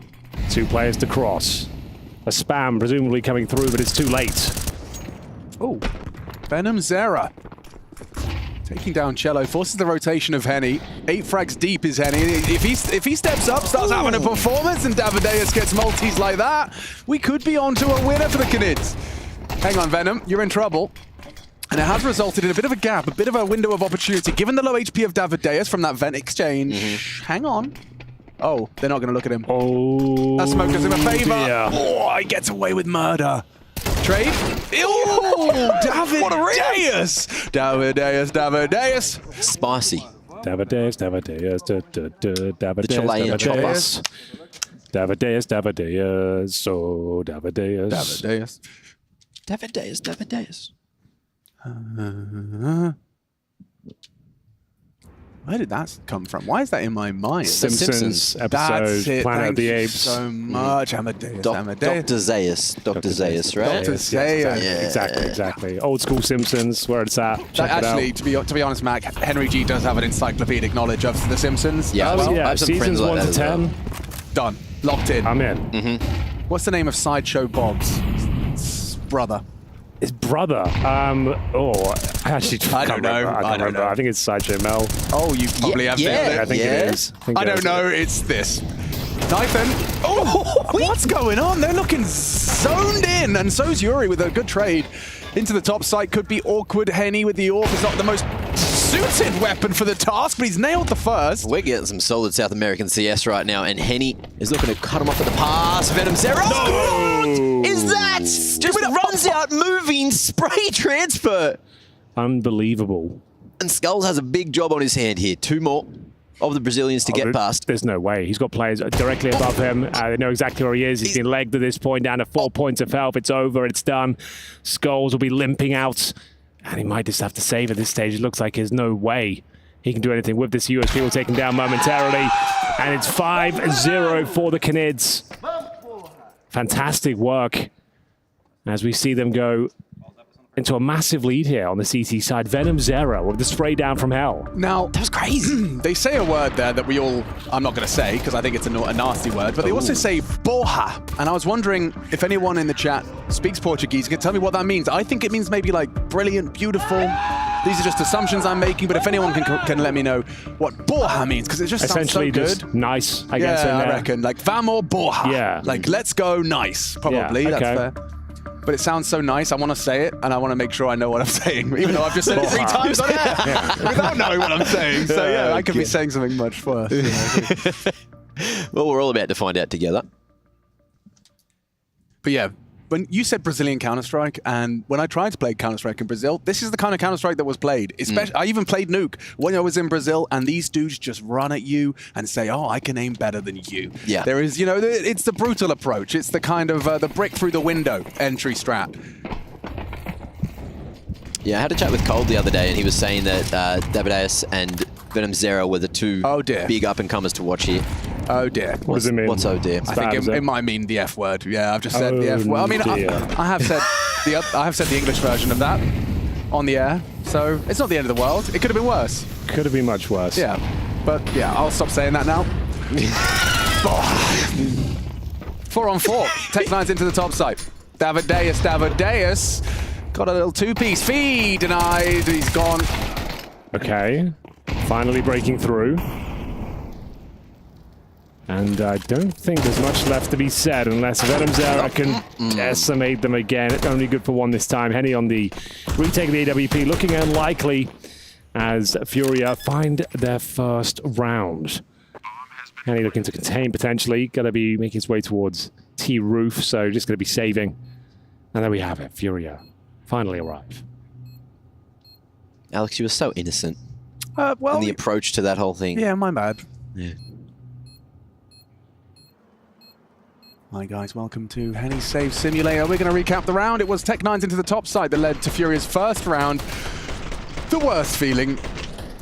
2 players to cross. A spam presumably coming through, but it's too late. Oh, Venom Zera. Taking down Cello, forces the rotation of Henny. 8 frags deep is Henny. If he steps up, starts having a performance, and Davideus gets multis like that, we could be on to a winner for the Canids. Hang on, Venom, you're in trouble. And it has resulted in a bit of a gap, a bit of a window of opportunity, given the low HP of Davideus from that vent exchange. Hang on. Oh, they're not going to look at him. Oh, that smoke does him a favor. Dear. Oh, he gets away with murder. Trade. Oh, Davideus! Davideus. Spicy. Davideus. The Chilean choppers. Davideus. So Davideus. Davideus. Where did that come from? Why is that in my mind? Simpsons episode, That's it. Planet of the Thank you Apes. so much, Amadeus. Dr. Zaius, right? Dr. Zaius. Exactly. Old school Simpsons, where it's at. Check Actually, it out. to be honest, Mac, Henry G does have an encyclopedic knowledge of The Simpsons. Yeah, as well. Yeah, seasons 1 to 10. Done. Locked in. I'm in. What's the name of Sideshow Bob's brother? His brother. Actually, I don't know. I don't remember. I think it's Sideshow Mel. Oh, you probably have nailed it. I think it is. I don't know. It's this. Nathan. Oh, what's going on? They're looking zoned in, and so's Yuri with a good trade into the top site. Could be awkward. Henny with the AWP is not the most suited weapon for the task, but he's nailed the first. We're getting some solid South American CS right now, and Henny is looking to cut him off at the pass. Venom Zero. No! Is that just runs out, moving, spray transfer? Unbelievable. And Skulls has a big job on his hand here. 2 more of the Brazilians to get past. There's no way. He's got players directly above him. They know exactly where he is. He's been legged at this point, down to 4 points of health. It's over. It's done. Skulls will be limping out. And he might just have to save at this stage. It looks like there's no way he can do anything with this. USP will take him down momentarily. And it's 5-0 for the Canids. Fantastic work as we see them go into a massive lead here on the CT side. Venom Zero with the spray down from hell. Now, that was crazy. They say a word there that we all, I'm not going to say because I think it's a nasty word, but they also say porra. And I was wondering if anyone in the chat speaks Portuguese, can tell me what that means. I think it means maybe like brilliant, beautiful. These are just assumptions I'm making, but if anyone can let me know what porra means, because it just sounds so good. Just nice, I guess. Yeah, I reckon. Like, vamos porra. Yeah. Like, let's go nice, probably. Yeah, okay. That's fair. But it sounds so nice, I want to say it, and I want to make sure I know what I'm saying, even though I've just said it 3 times on air without knowing what I'm saying. So yeah, I could be saying something much worse. Well, we're all about to find out together. But yeah, when you said Brazilian Counter-Strike, and when I tried to play Counter-Strike in Brazil, this is the kind of Counter-Strike that was played. Especially, I even played Nuke when I was in Brazil, and these dudes just run at you and say, oh, I can aim better than you. Yeah. There is, it's the brutal approach. It's the kind of the brick through the window entry strat. Yeah, I had a chat with Cole the other day, and he was saying that Davideus and Venom Zero were the 2 big up-and-comers to watch here. Oh dear. What does it mean? What's oh dear? I think it might mean the F word. Yeah, I've just said the F word. I mean, I have said the English version of that on the air, so it's not the end of the world. It could have been worse. Could have been much worse. Yeah, but yeah, I'll stop saying that now. 4 on 4. Tech9's into the top side. Davideus got a little 2-piece feed denied. He's gone. Okay, finally breaking through. And I don't think there's much left to be said unless Venom Zera can decimate them again. Only good for 1 this time. Henny on the retake of the AWP, looking unlikely as Furia find their first round. Henny looking to contain potentially. Going to be making his way towards T roof, so just going to be saving. And there we have it. Furia finally arrive. Alex, you were so innocent well, in the approach to that whole thing. Yeah, my bad. Yeah. Hi guys, welcome to Henny's Save Simulator. We're going to recap the round. It was Tech9's into the top side that led to Furia's first round. The worst feeling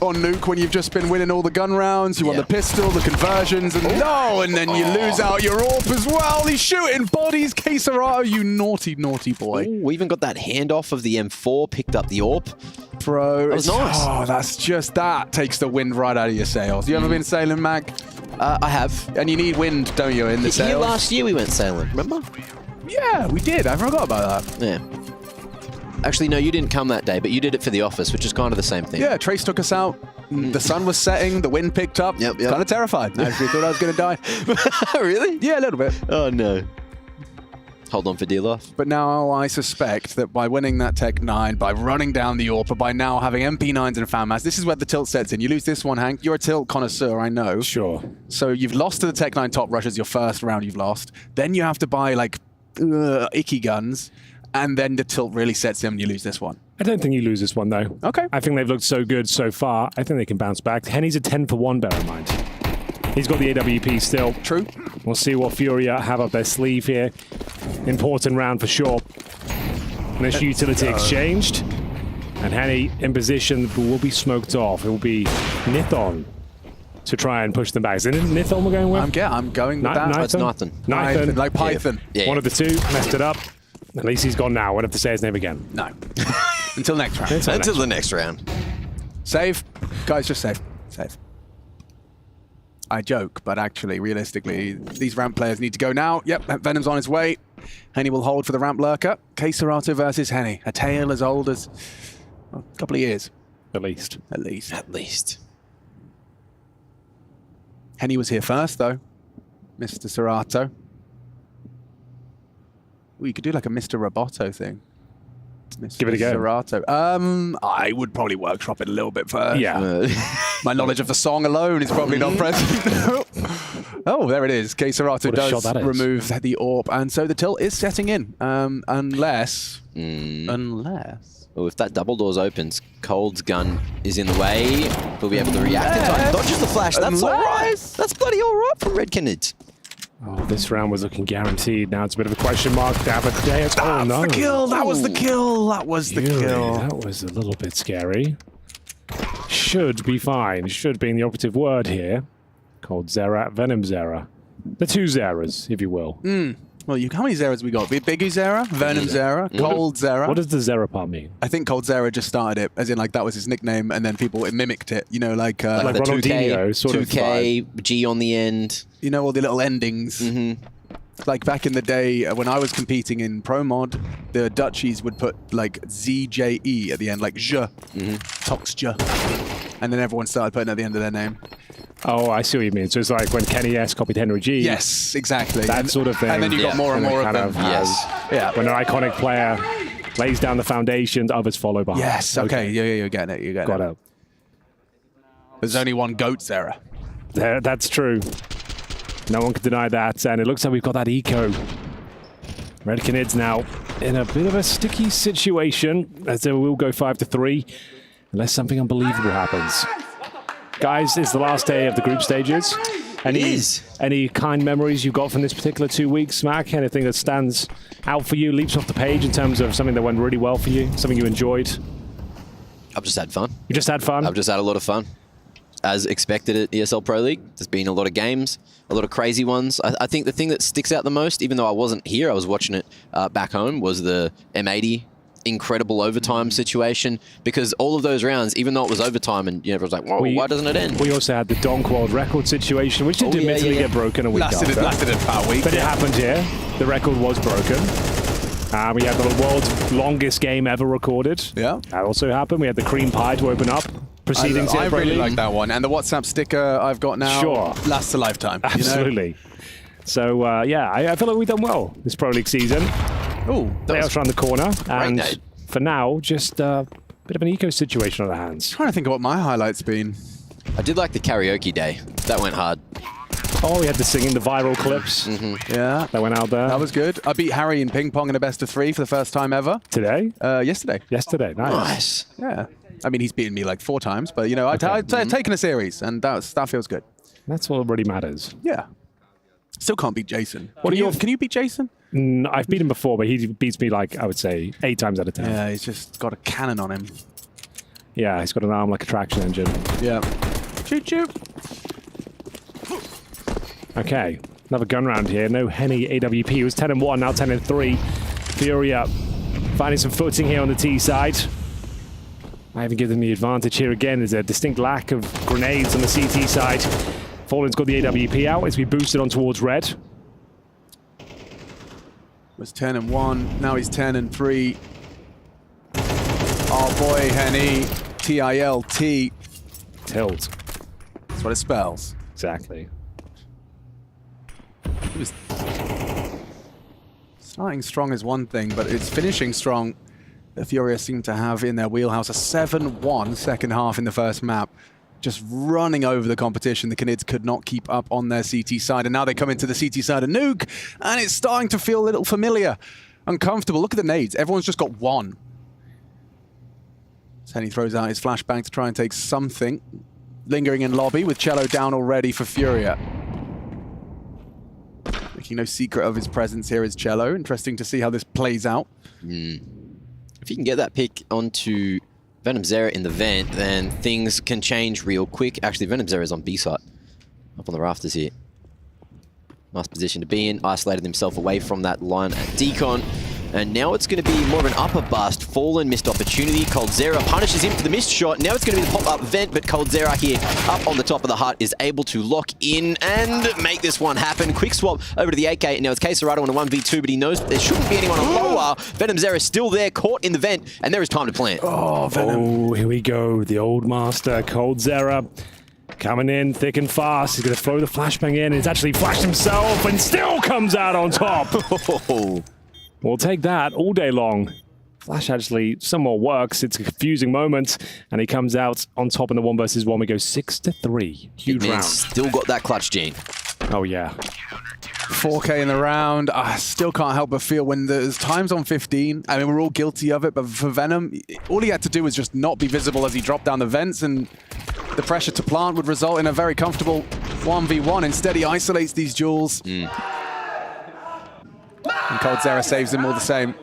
on Nuke when you've just been winning all the gun rounds. You won the pistol, the conversions, and and then you lose out your AWP as well. He's shooting bodies. Quesarato, you naughty, naughty boy. Ooh, we even got that handoff of the M4, picked up the AWP. Bro, that was nice. Oh, that takes the wind right out of your sails. You ever been sailing, Mag? I have. And you need wind, don't you, in the sails? Last year we went sailing, remember? Yeah, we did. I forgot about that. Yeah. Actually, no, you didn't come that day, but you did it for the office, which is kind of the same thing. Yeah, Trace took us out. The sun was setting, the wind picked up. Yep. Kind of terrified. I actually thought I was going to die. Really? Yeah, a little bit. Oh, no. Hold on for dear life. But now I suspect that by winning that Tech 9, by running down the AWP, by now having MP9s and fan mass, this is where the tilt sets in. You lose this one, Hank. You're a tilt connoisseur, I know. Sure. So you've lost to the Tech 9 top rushers, your first round you've lost. Then you have to buy like icky guns, and then the tilt really sets in and you lose this one. I don't think you lose this one, though. Okay. I think they've looked so good so far. I think they can bounce back. Henny's a 10 for 1, bear in mind. He's got the AWP still. True. We'll see what Furia have up their sleeve here. Important round for sure. This utility exchanged. And Henny in position will be smoked off. It will be Nithon to try and push them back. Is it Nithon we're going with? I'm going with that. It's Nathan. Nathan. Like Python. Yeah. One of the two. Messed it up. At least he's gone now. Won't have to say his name again. No. Until next round. Until the next round. Save. Guys, just save. Save. I joke, but actually, realistically, these ramp players need to go now. Yep, Venom's on his way. Henny will hold for the ramp lurker. Keserato versus Henny. A tale as old as a couple of years. At least. At least. At least. Henny was here first, though. Mr. Serato. Ooh, you could do like a Mr. Roboto thing. Mr. Give it a go. Serato. I would probably workshop it a little bit first. Yeah. My knowledge of the song alone is probably not present. Oh, there it is. Keserato does remove the AWP, and so the tilt is setting in. Unless... Well, if that double doors opens, Cold's gun is in the way. We'll be able to react in time. Dodges the flash. That's all right. That's bloody all right for Red Canids. Oh, this round was looking guaranteed. Now it's a bit of a question mark. That's the kill. That was the kill. That was the kill. That was a little bit scary. Should be fine. Should being the operative word here. Cold Zera, Venom Zera. The two Zeras, if you will. Well, how many Zeras we got? Biggie Zera, Venom Zera, Cold Zera. What does the Zera part mean? I think Cold Zera just started it, as in like that was his nickname, and then people mimicked it. You know, like the Ronaldinho, 2K, G on the end. You know, all the little endings. Like back in the day when I was competing in Pro Mod, the Dutchies would put like ZJE at the end, like Je, Toxje, and then everyone started putting at the end of their name. Oh, I see what you mean. So it's like when Kenny S copied Henry G. Yes, exactly. That sort of thing. And then you got more and more of them. Yeah. When an iconic player lays down the foundation, others follow behind. Yes, okay. Yeah, you're getting it. You're getting Got it. it. There's only one GOAT Zera. That's true. No one can deny that. And it looks like we've got that eco. Red Canids now in a bit of a sticky situation as they will go 5-3 unless something unbelievable happens. Guys, it's the last day of the group stages. Any kind memories you got from this particular 2 weeks, Smack? Anything that stands out for you, leaps off the page in terms of something that went really well for you, something you enjoyed? I've just had fun. You just had fun? I've just had a lot of fun. As expected at ESL Pro League, there's been a lot of games, a lot of crazy ones. I think the thing that sticks out the most, even though I wasn't here, I was watching it back home, was the M80 incredible overtime situation, because all of those rounds, even though it was overtime and everyone's like, whoa, why doesn't it end? We also had the Donk World record situation, which did admittedly get broken a week after. Lasted about a week. But it happened here. The record was broken. We had the world's longest game ever recorded. Yeah. That also happened. We had the cream pie to open up proceedings here. I really like that one. And the WhatsApp sticker I've got now lasts a lifetime. Absolutely. You know? So, yeah, I feel like we've done well this Pro League season. Oh, playoffs around the corner. And night. for now, just a bit of an eco situation on our hands. I'm trying to think of what my highlight's been. I did like the karaoke day. That went hard. Oh, we had the singing, the viral clips. Yeah. That went out there. That was good. I beat Harry in ping pong in a best of 3 for the first time ever. Today? Yesterday. Yesterday, nice. Yeah. I mean, he's beaten me like 4 times, but, you know, I've taken a series, and that feels good. That's what really matters. Yeah. Still can't beat Jason. Can you beat Jason? I've beat him before, but he beats me like, I would say, 8 times out of 10. Yeah, he's just got a cannon on him. Yeah, he's got an arm like a traction engine. Yeah. Choo-choo. Okay, another gun round here. No Henny AWP. It was 10-1, now 10-3. Furia finding some footing here on the T side. I haven't given them the advantage here again. There's a distinct lack of grenades on the CT side. Fallen's got the AWP out as we boosted on towards red. Was 10 and 1. Now he's 10 and 3. Oh boy, Henny. T-I-L-T. Tilt. That's what it spells. Exactly. It was starting strong is one thing, but it's finishing strong. The Furia seem to have in their wheelhouse a 7-1 second half in the first map. Just running over the competition. The Canids could not keep up on their CT side, and now they come into the CT side of Nuke, and it's starting to feel a little familiar. Uncomfortable. Look at the nades. Everyone's just got one. Henny throws out his flashbang to try and take something. Lingering in lobby with Cello down already for Furia. Making no secret of his presence here is Cello. Interesting to see how this plays out. If you can get that pick onto Venom Zera in the vent, then things can change real quick. Actually, Venom Zera is on B site. Up on the rafters here. Nice position to be in. Isolated himself away from that line at Decon. And now it's going to be more of an upper bust. Fallen, missed opportunity. coldzera punishes him for the missed shot. Now it's going to be the pop-up vent, but coldzera here up on the top of the hut is able to lock in and make this one happen. Quick swap over to the AK. And now it's K-Serato on a 1v2, but he knows there shouldn't be anyone on lower. Venom Zera is still there, caught in the vent, and there is time to plant. Oh, Venom. Oh, here we go. The old master, coldzera. Coming in thick and fast. He's going to throw the flashbang in. He's actually flashed himself and still comes out on top. We'll take that all day long. Flash actually somewhat works. It's a confusing moment, and he comes out on top in the 1 versus 1. We go 6-3. Huge round. Still got that clutch gene. Oh, yeah. 4K in the round. I still can't help but feel when there's times on 15, I mean, we're all guilty of it, but for Venom, all he had to do was just not be visible as he dropped down the vents, and the pressure to plant would result in a very comfortable 1v1. Instead, he isolates these duels. And coldzera saves him all the same.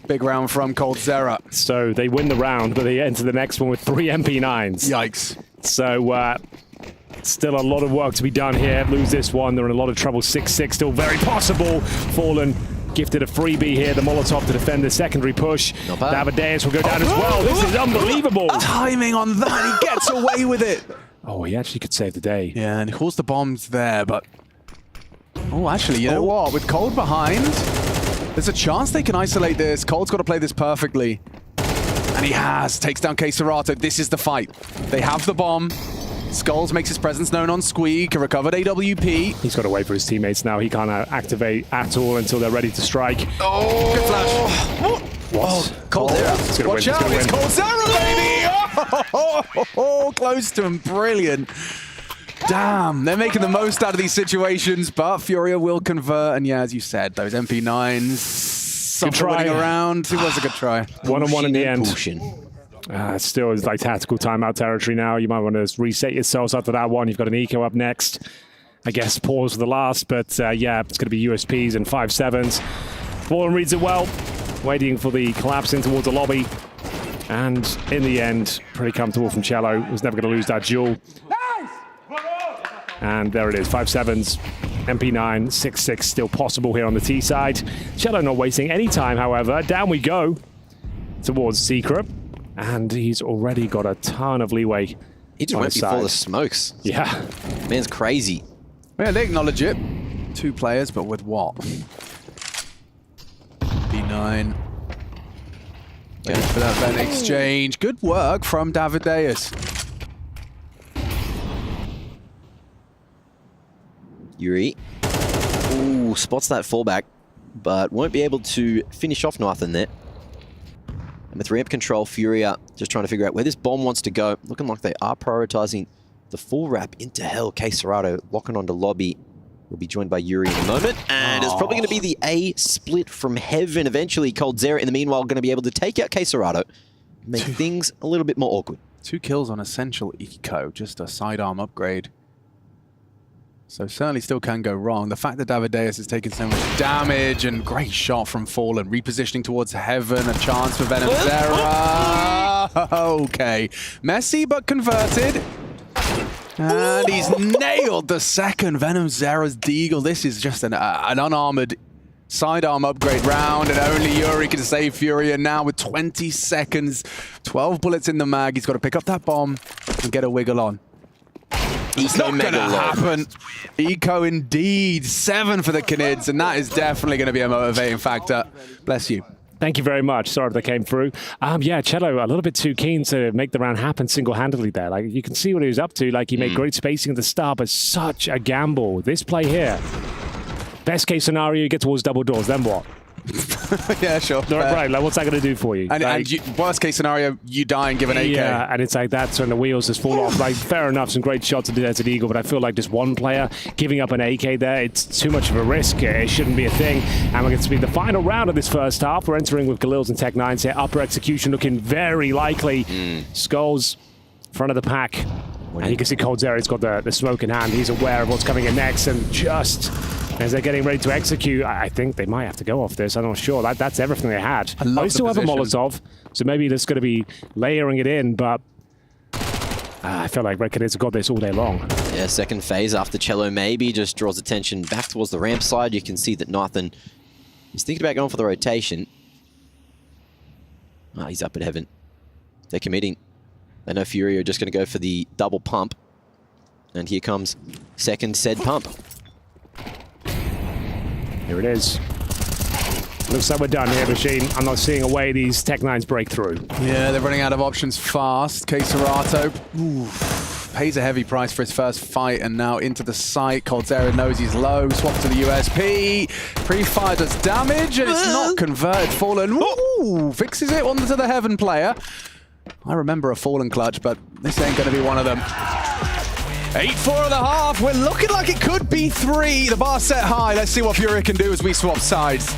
Big round from coldzera. So they win the round, but they enter the next one with 3 MP9s. Yikes. So still a lot of work to be done here. Lose this one, they're in a lot of trouble. 6-6, still very possible. Fallen gifted a freebie here, the Molotov to defend the secondary push. Davideus will go down as well. This is unbelievable. Timing on that, he gets away with it. Oh, he actually could save the day. Yeah, and he calls the bombs there, but... Oh, actually, you know what? With Cold behind, there's a chance they can isolate this. Cold's got to play this perfectly. And he has. Takes down K-Serato. This is the fight. They have the bomb. Skulls makes his presence known on Squeak. A recovered AWP. He's got to wait for his teammates now. He can't activate at all until they're ready to strike. Oh! Good flash. What? coldzera. Watch out, it's coldzera, baby! Oh, close to him. Brilliant. Damn, they're making the most out of these situations, but Furia will convert. And yeah, as you said, those MP9s running around. It was a good try. 1-on-1 in the end. Still is like tactical timeout territory now. You might want to reset yourselves after that one. You've got an eco up next. I guess pause for the last, but yeah, it's going to be USPs and 5-7s. Fallen reads it well, waiting for the collapse in towards the lobby. And in the end, pretty comfortable from Cello. Was never going to lose that duel. And there it is, 5-7s, MP9, 6-6 still possible here on the T side. Cello not wasting any time, however. Down we go towards Secret. And he's already got a ton of leeway. He just went before the smokes. Yeah. Man's crazy. Yeah, they acknowledge it. 2 players, but with what? B9. Going for that vent exchange. Good work from Davideus. Yuri. Ooh, spots that fallback, but won't be able to finish off Nathan there. And with ramp control, Furia just trying to figure out where this bomb wants to go. Looking like they are prioritizing the full wrap into hell. K-Serato locking onto lobby. Will be joined by Yuri in a moment. And it's probably going to be the A split from heaven eventually. coldzera in the meanwhile going to be able to take out K-Serato. Make things a little bit more awkward. 2 kills on Essential Eco, just a sidearm upgrade. So certainly still can go wrong. The fact that Davideus is taking so much damage and great shot from Fallen, repositioning towards heaven, a chance for Venom Zera. Okay, messy but converted. And he's nailed the second Venom Zera's Deagle. This is just an unarmored sidearm upgrade round, and only Yuri can save Furia now with 20 seconds. 12 bullets in the mag. He's got to pick up that bomb and get a wiggle on. It's not going to happen. Eco indeed. 7 for the Canids, and that is definitely going to be a motivating factor. Bless you. Thank you very much. Sorry if they came through. Yeah, Cello, a little bit too keen to make the round happen single-handedly there. Like, you can see what he was up to. Like, he made great spacing at the start, but such a gamble. This play here, best case scenario, you get towards double doors. Then what? Yeah, sure. Right, like, what's that going to do for you? And worst case scenario, you die and give an AK. Yeah, and it's like that's when the wheels just fall off. Like, fair enough, some great shots at the Desert Eagle, but I feel like just one player giving up an AK there, it's too much of a risk. It shouldn't be a thing. And we're going to be the final round of this first half. We're entering with Galils and Tech9s here. Upper execution looking very likely. Skulls, front of the pack. And you can see Coldzera's got the smoke in hand. He's aware of what's coming in next, and just as they're getting ready to execute, I think they might have to go off this. I'm not sure. That's everything they had. They still have a Molotov, so maybe they're going to be layering it in, but I feel like Red Canids have got this all day long. Yeah, second phase after Cello maybe just draws attention back towards the ramp side. You can see that Nathan is thinking about going for the rotation. He's up in heaven. They're committing. They know Furia are just going to go for the double pump. And here comes second said pump. Here it is. Looks like we're done here, Machine. I'm not seeing a way these Tech9s break through. Yeah, they're running out of options fast. Caserato pays a heavy price for his first fight, and now into the site. Coldzera knows he's low. Swap to the USP. Pre-fire does damage, and it's not converted. Fallen. Ooh, fixes it onto the Heaven player. I remember a Fallen clutch, but this ain't going to be one of them. 8-4 of the half. We're looking like it could be 3. The bar set high. Let's see what Furia can do as we swap sides.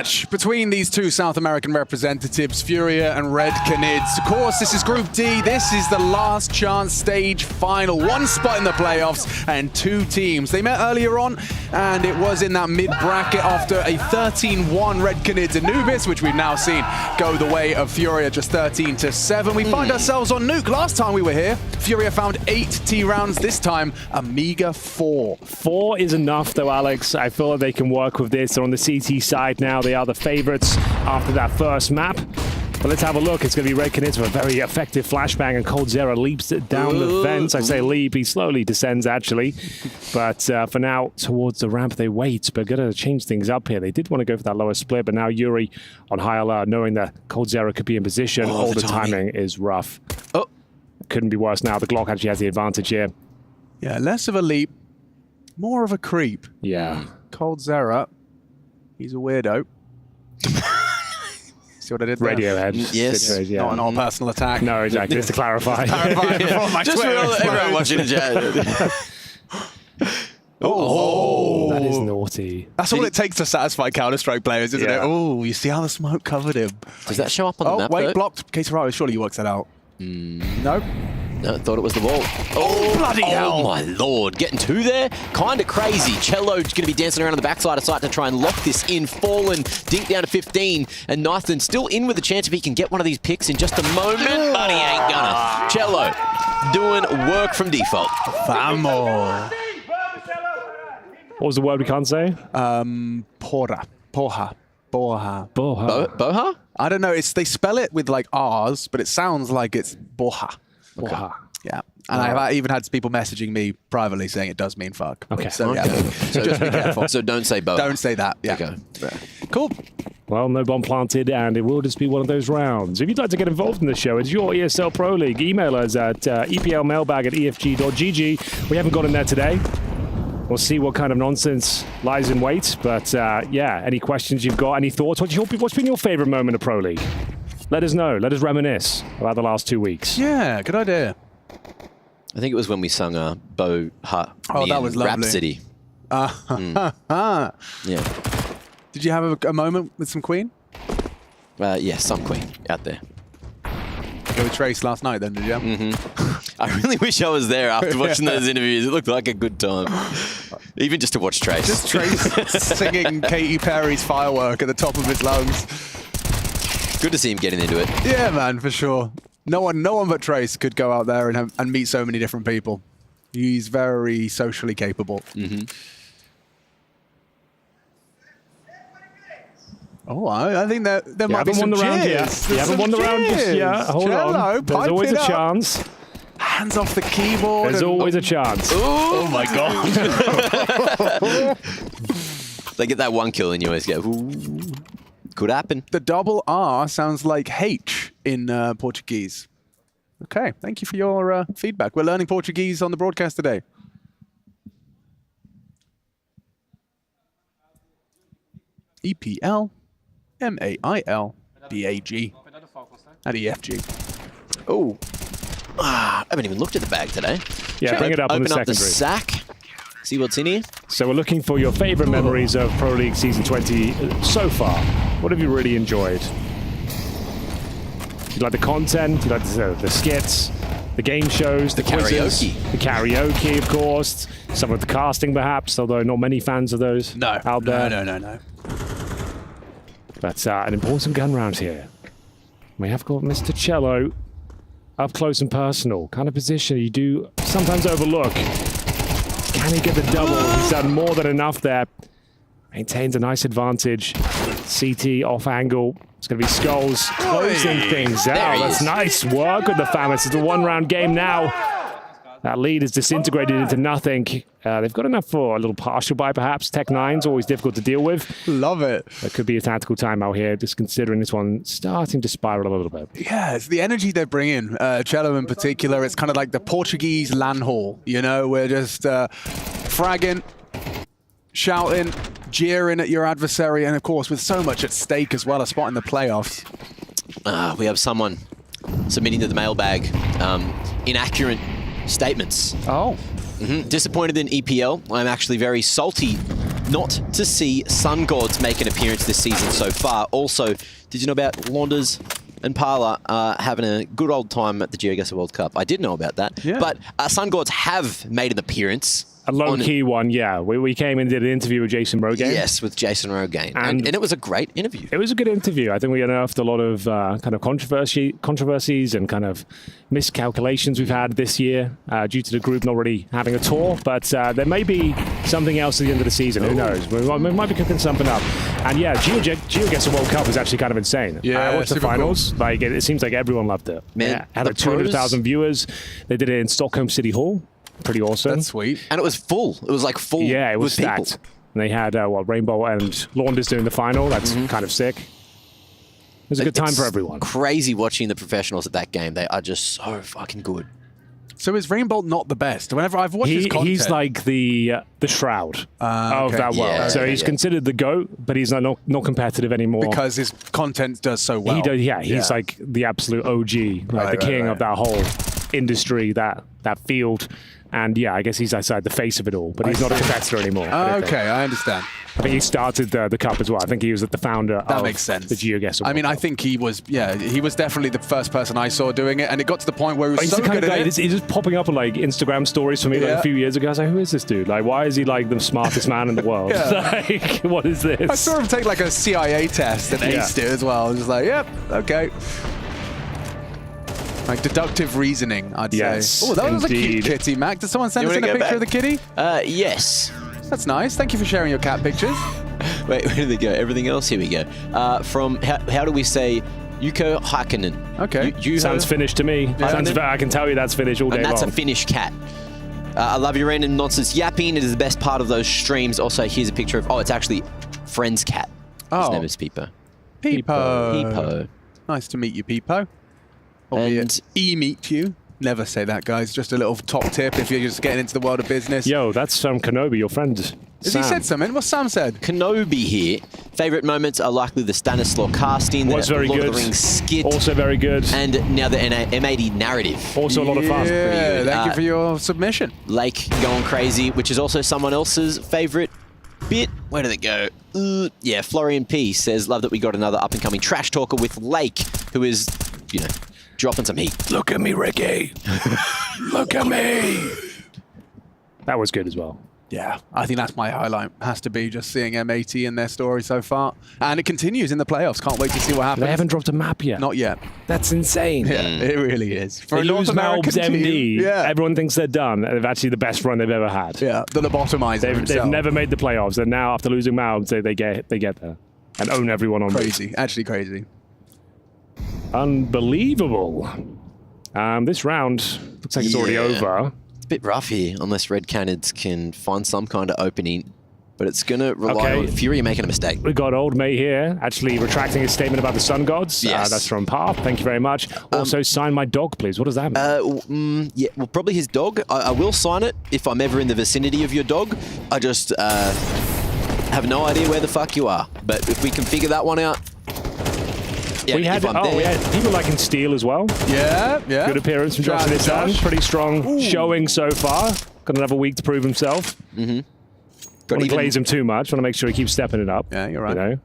match between these two South American representatives, Furia and Red Canids. Of course, this is Group D. This is the last chance stage final. One spot in the playoffs and two teams. They met earlier on, and it was in that mid-bracket after a 13-1 Red Canids Anubis, which we've now seen go the way of Furia, just 13-7. We find ourselves on Nuke. Last time we were here, Furia found 8 T rounds. This time, a meager 4. 4 is enough, though, Alex. I feel like they can work with this. They're on the CT side now. They are the favorites after that first map. But let's have a look. It's going to be Red Canids with a very effective flashbang, and coldzera leaps down the fence. I say leap, he slowly descends, actually. But for now, towards the ramp, they wait. But going to change things up here. They did want to go for that lower split, but now Yuri on high alert, knowing that coldzera could be in position. All the timing is rough. Oh, couldn't be worse now. The Glock actually has the advantage here. Yeah, less of a leap, more of a creep. Yeah. coldzera, he's a weirdo. See what I did there? Radiohead. Yes. Yeah. Not a personal attack. No, exactly. Just to clarify. Just for everyone watching the chat. Oh, that is naughty. That's all it takes to satisfy Counter-Strike players, isn't it? Oh, you see how the smoke covered him. Does that show up on the map? Oh, wait, though? blocked. Cateraro, surely you worked that out. No. No, thought it was the wall. Oh, bloody hell. Oh, my lord. Getting 2 there? Kind of crazy. Cello's going to be dancing around on the backside of site to try and lock this in. Fallen, dink down to 15. And Nathan still in with a chance if he can get one of these picks in just a moment, but he ain't gonna. Cello doing work from default. Vamos. What was the word we can't say? Porra. Boha. Boha? I don't know. They spell it with like R's, but it sounds like it's Boha. Boha. Yeah. And I've even had people messaging me privately saying it does mean fuck. Okay. So, yeah. So just be careful. So don't say boha. Don't say that. Yeah. Okay. Cool. Well, no bomb planted, and it will just be one of those rounds. If you'd like to get involved in the show, it's your ESL Pro League. Email us at eplmailbag@efg.gg. We haven't got in there today. We'll see what kind of nonsense lies in wait. But yeah, any questions you've got, any thoughts? What's been your favorite moment of Pro League? Let us know. Let us reminisce about the last 2 weeks. Yeah, good idea. I think it was when we sung Boha. Oh, that was lovely. Rhapsody. Yeah. Did you have a moment with some Queen? Yeah, some Queen out there. Go with Trace last night then, did you? I really wish I was there after watching those interviews. It looked like a good time. Even just to watch Trace. Just Trace singing Katy Perry's Firework at the top of his lungs. Good to see him getting into it. Yeah, man, for sure. No one but Trace could go out there and meet so many different people. He's very socially capable. Oh, I think there might be some cheers. You haven't won the round just yet. Hold on. There's always a chance. Hands off the keyboard. There's always a chance. Oh my god. They get that one kill and you always go, ooh. Could happen. The double R sounds like H in Portuguese. Okay, thank you for your feedback. We're learning Portuguese on the broadcast today. EPL, MAIL, BAG, and EFG. Oh. I haven't even looked at the bag today. Yeah, bring it up on the Open up the secondary. sack. See what's in here. So we're looking for your favorite memories of Pro League Season 20 so far. What have you really enjoyed? Do you like the content? Do you like the skits? The game shows? The quizzes? karaoke. The karaoke, of course. Some of the casting, perhaps, although not many fans of those out there. No. But an important gun round here. We have got Mr. Cello up close and personal. Kind of position you do sometimes overlook. Can he get the double? He's done more than enough there. Maintains a nice advantage. CT off angle. It's going to be Skulls closing things out. That's nice work with the Famous. It's a one-round game now. That lead is disintegrated into nothing. They've got enough for a little partial buy, perhaps. Tech 9's always difficult to deal with. Love it. There could be a tactical timeout here, just considering this one starting to spiral a little bit. Yeah, it's the energy they're bringing. Cello in particular, it's kind of like the Portuguese LAN hall. You know, we're just fragging, shouting, jeering at your adversary, and of course, with so much at stake as well, a spot in the playoffs. We have someone submitting to the mailbag inaccurate statements. Oh. Disappointed in EPL. I'm actually very salty not to see Sun Gods make an appearance this season so far. Also, did you know about Launders and Parla having a good old time at the GeoGuessr World Cup? I did know about that. Yeah. But Sun Gods have made an appearance. A low-key one, yeah. We came and did an interview with Jason Rogaine. Yes, with Jason Rogaine. And it was a great interview. It was a good interview. I think we unearthed a lot of kind of controversies and kind of miscalculations we've had this year due to the group not really having a tour. But there may be something else at the end of the season. Who knows? We might be cooking something up. And yeah, GeoGuessr World Cup is actually kind of insane. Yeah, I watched the finals. Cool. Like it seems like everyone loved it. Man, yeah, had like 200,000 viewers. They did it in Stockholm City Hall. Pretty awesome. That's sweet. And it was full. It was like full. Yeah, it was with stacked. people. And they had Rainbow and Launders doing the final. That's kind of sick. It was a good time for everyone. Crazy watching the professionals at that game. They are just so fucking good. So is Rainbolt not the best? Whenever I've watched his content, he's like the Shroud of that world. Yeah, so he's considered the GOAT, but he's not competitive anymore. because his content does so well. He does, he's like the absolute OG, like the king of that whole industry, that field. And yeah, I guess he's outside the face of it all, but he's not a competitor anymore. Okay, I understand. I think he started the cup as well. I think he was the founder That of makes sense. the GeoGuessr. I mean, I think he was definitely the first person I saw doing it, and it got to the point where he was he's so the kind good of guy, at it. he's just popping up on like Instagram stories for me like a few years ago. I was like, who is this dude? Like, why is he like the smartest man in the world? Like, what is this? I saw him take like a CIA test and aced it as well. I was just like, yep, okay. Like deductive reasoning, I'd say. Oh, that was a cute kitty, Mac. Did someone send us in a picture of the kitty? Yes. That's nice. Thank you for sharing your cat pictures. Wait, where did they go? Everything else? Here we go. From, how do we say, Yuko Hakkinen? Okay. Sounds Finnish to me. I can tell you that's Finnish all day long. And that's long. a Finnish cat. I love your random nonsense yapping. It is the best part of those streams. Also, here's a picture of, it's actually Friend's cat. His name is Peepo. Peepo. Nice to meet you, Peepo. And meet you. Never say that, guys. Just a little top tip if you're just getting into the world of business. Yo, that's Kenobi, your friend. Has he said something? What's Sam said? Kenobi here. Favorite moments are likely the Stanislaw casting, was the very Lord good. of the Rings skit. Also very good. And now the M80 narrative. Also a lot of fun. Yeah, thank you for your submission. Lake going crazy, which is also someone else's favorite bit. Where did it go? Yeah, Florian P says, love that we got another up-and-coming trash talker with Lake, who is, dropping some heat. Look at me, Ricky. Look at me. That was good as well. Yeah, I think that's my highlight. Has to be just seeing M80 and their story so far. And it continues in the playoffs. Can't wait to see what happens. They haven't dropped a map yet. Not yet. That's insane. Yeah, it really is. For a North American MD, yeah. Everyone thinks they're done. And they've actually the best run they've ever had. Yeah, the lobotomizer They've never made the playoffs. And now, after losing Mouz, they get there and own everyone on crazy. Actually crazy. Unbelievable. This round looks like it's already over. It's a bit rough here, unless Red Canids can find some kind of opening. But it's going to rely on Furia making a mistake. We got Old May here, actually retracting his statement about the Sun Gods. Yes. That's from Path. Thank you very much. Also, sign my dog, please. What does that mean? Yeah, well, probably his dog. I will sign it if I'm ever in the vicinity of your dog. I just have no idea where the fuck you are. But if we can figure that one out. Yeah, we had people like in Steel as well. Yeah. Good appearance from Josh and his son. Pretty strong showing so far. Got another week to prove himself. Mm-hmm. When he plays him too much, want to make sure he keeps stepping it up. Yeah, you're right.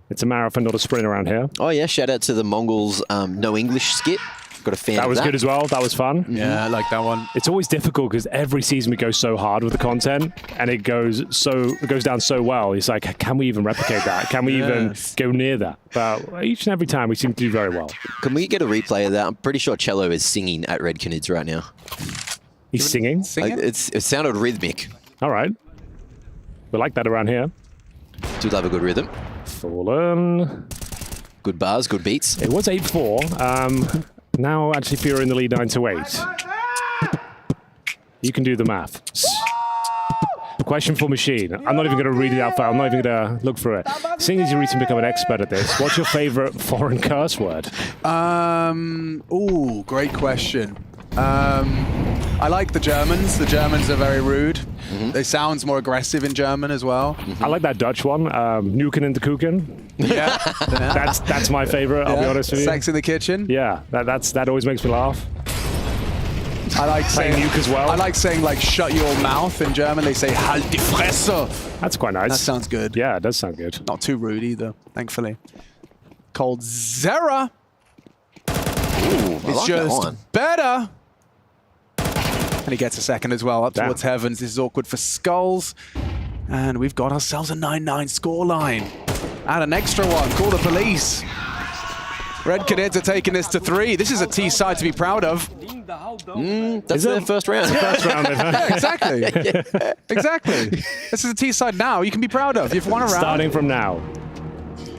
It's a marathon, not a sprint around here. Oh yeah, shout out to the Mongols No English skit. Got a fan that of was that. good as well. That was fun. Yeah, I like that one. It's always difficult because every season we go so hard with the content and it goes down so well. It's like, can we even replicate that? Can we even go near that? But each and every time we seem to do very well. Can we get a replay of that? I'm pretty sure Cello is singing at Red Canids right now. He's singing? It sounded rhythmic. All right. We like that around here. Do love a good rhythm. Fallen. Good bars, good beats. It was 8-4. Now actually Furia in the lead 9-8. You can do the math. Question for Machine. I'm not even going to read it out file. I'm not even going to look for it. Seeing as you recently become an expert at this, what's your favorite foreign curse word? Great question. I like the Germans. The Germans are very rude. They sound more aggressive in German as well. I like that Dutch one. Nuken in the Kuchen. Yeah. That's my favorite, I'll be honest with you. Sex in the kitchen. Yeah, that always makes me laugh. I like saying saying Nuke as well. I like saying like "shut your mouth" in German. They say "halt die Fresse." That's quite nice. That sounds good. Yeah, it does sound good. Not too rude either, thankfully. Cold Zera. It's like that just one. better. And he gets a second as well, up towards Heavens. This is awkward for Skulls. And we've got ourselves a 9-9 scoreline. And an extra one. Call the police. Red Canids are taking this to 3. This is a T side to be proud of. That's their first round. First round. Yeah, exactly. Exactly. This is a T side now you can be proud of. You've won a round. Starting from now.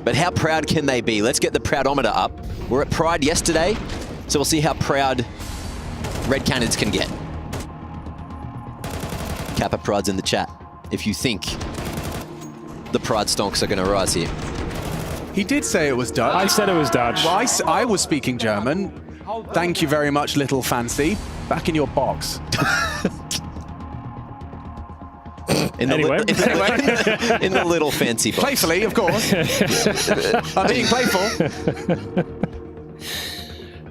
But how proud can they be? Let's get the proudometer up. We're at Pride yesterday, so we'll see how proud Red Canids can get. Kappa Pride's in the chat. If you think the Pride stonks are going to rise here. He did say it was Dutch. I said it was Dutch. Well, I was speaking German. Thank you very much, little fancy. Back in your box. In the little fancy box. Playfully, of course. I'm being playful.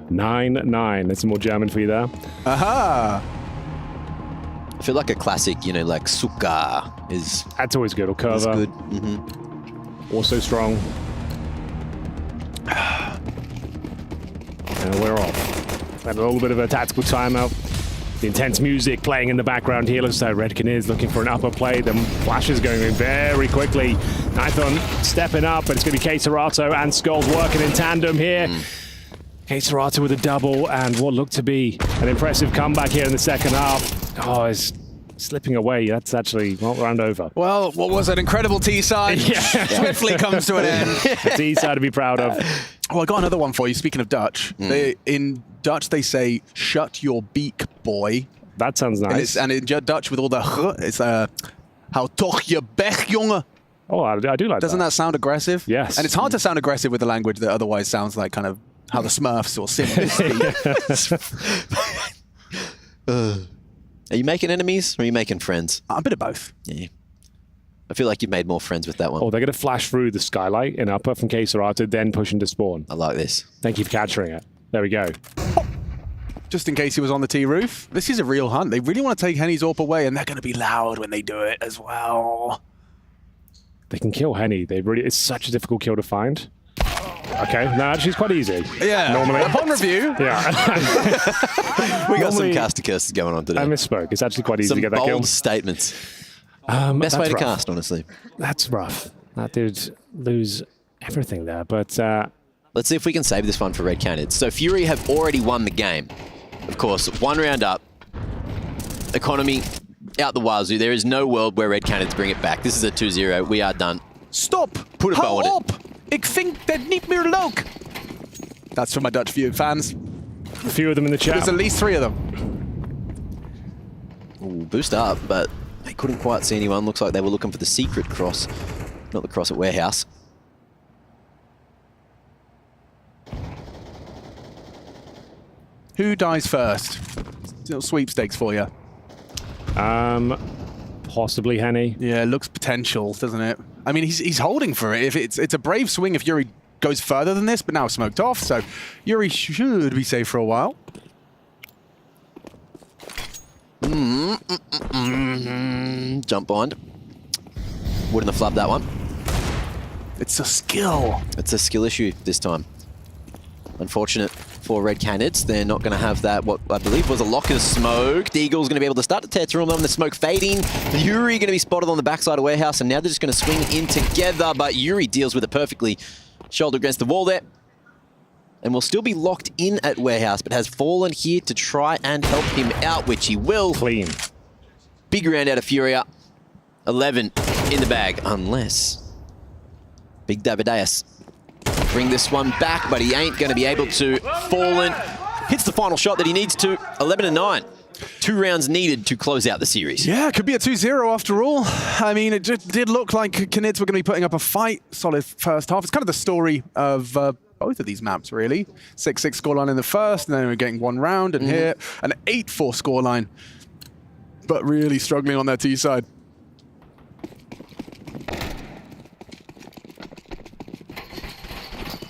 9-9. That's some more German for you there. Aha. I feel like a classic, you know, like Suka is... That's always good. Or Curva. That's good. Also strong. And we're off. Had a little bit of a tactical timeout. The intense music playing in the background here. Looks like Red Canids looking for an upper play. The flashes going in very quickly. Nithon stepping up, but it's going to be K-Serato and Skulls working in tandem here. K-Serato with a double and what looked to be an impressive comeback here in the second half. Oh, it's slipping away. That's actually not round over. Well, what was an incredible T-side? Swiftly comes to an end. A T-side to be proud of. Oh, I got another one for you. Speaking of Dutch, in Dutch they say "shut your beak, boy." That sounds nice. And in Dutch with all the it's "hou toch je bek, jongen." Oh, I do like Doesn't that sound aggressive? Yes. And it's hard to sound aggressive with a language that otherwise sounds like kind of how the Smurfs or Sims speak. Are you making enemies or are you making friends? A bit of both. Yeah. I feel like you've made more friends with that one. Oh, they're going to flash through the skylight in upper from K-Serato, then push into spawn. I like this. Thank you for capturing it. There we go. Just in case he was on the T roof. This is a real hunt. They really want to take Henny's AWP away, and they're going to be loud when they do it as well. They can kill Henny. It's such a difficult kill to find. Okay, no, actually it's quite easy. Yeah, normally. Upon review. Yeah. We got some caster curses going on today. I misspoke. It's actually quite easy some to get that kill. bold statements. Best way to cast, honestly. That's rough. That did lose everything there, but... Let's see if we can save this one for Red Canids. So Fury have already won the game. Of course, 1 round up. Economy out the wazoo. There is no world where Red Canids bring it back. This is a 2-0. We are done. Stop! Put a bow on it. Ik vind dat niet meer leuk. That's for my Dutch view fans. A few of them in the chat. There's at least 3 of them. Ooh, boost up, but they couldn't quite see anyone. Looks like they were looking for the secret cross, not the cross at Warehouse. Who dies first? Little sweepstakes for you. Possibly Henny. Yeah, looks potential, doesn't it? I mean, he's holding for it. If it's a brave swing if Yuri goes further than this, but now smoked off, so Yuri should be safe for a while. Jump behind. Wouldn't have flubbed that one. It's a skill. It's a skill issue this time. Unfortunate for Red Canids. They're not going to have that, what I believe was a Locker's smoke. Deagle's going to be able to start to tear through them. The smoke fading. Yuri going to be spotted on the backside of Warehouse, and now they're just going to swing in together, but Yuri deals with it perfectly. Shoulder against the wall there. And will still be locked in at Warehouse, but has fallen here to try and help him out, which he will. Clean. Big round out of Furia. 11 in the bag, unless Big Davideus bring this one back, but he ain't going to be able to. Fallen hits the final shot that he needs to. 11-9. 2 rounds needed to close out the series. Yeah, it could be a 2-0 after all. I mean, it just did look like Canids were going to be putting up a fight. Solid first half. It's kind of the story of both of these maps, really. 6-6 scoreline in the first, and then we're getting 1 round, and here an 8-4 scoreline. But really struggling on their T side.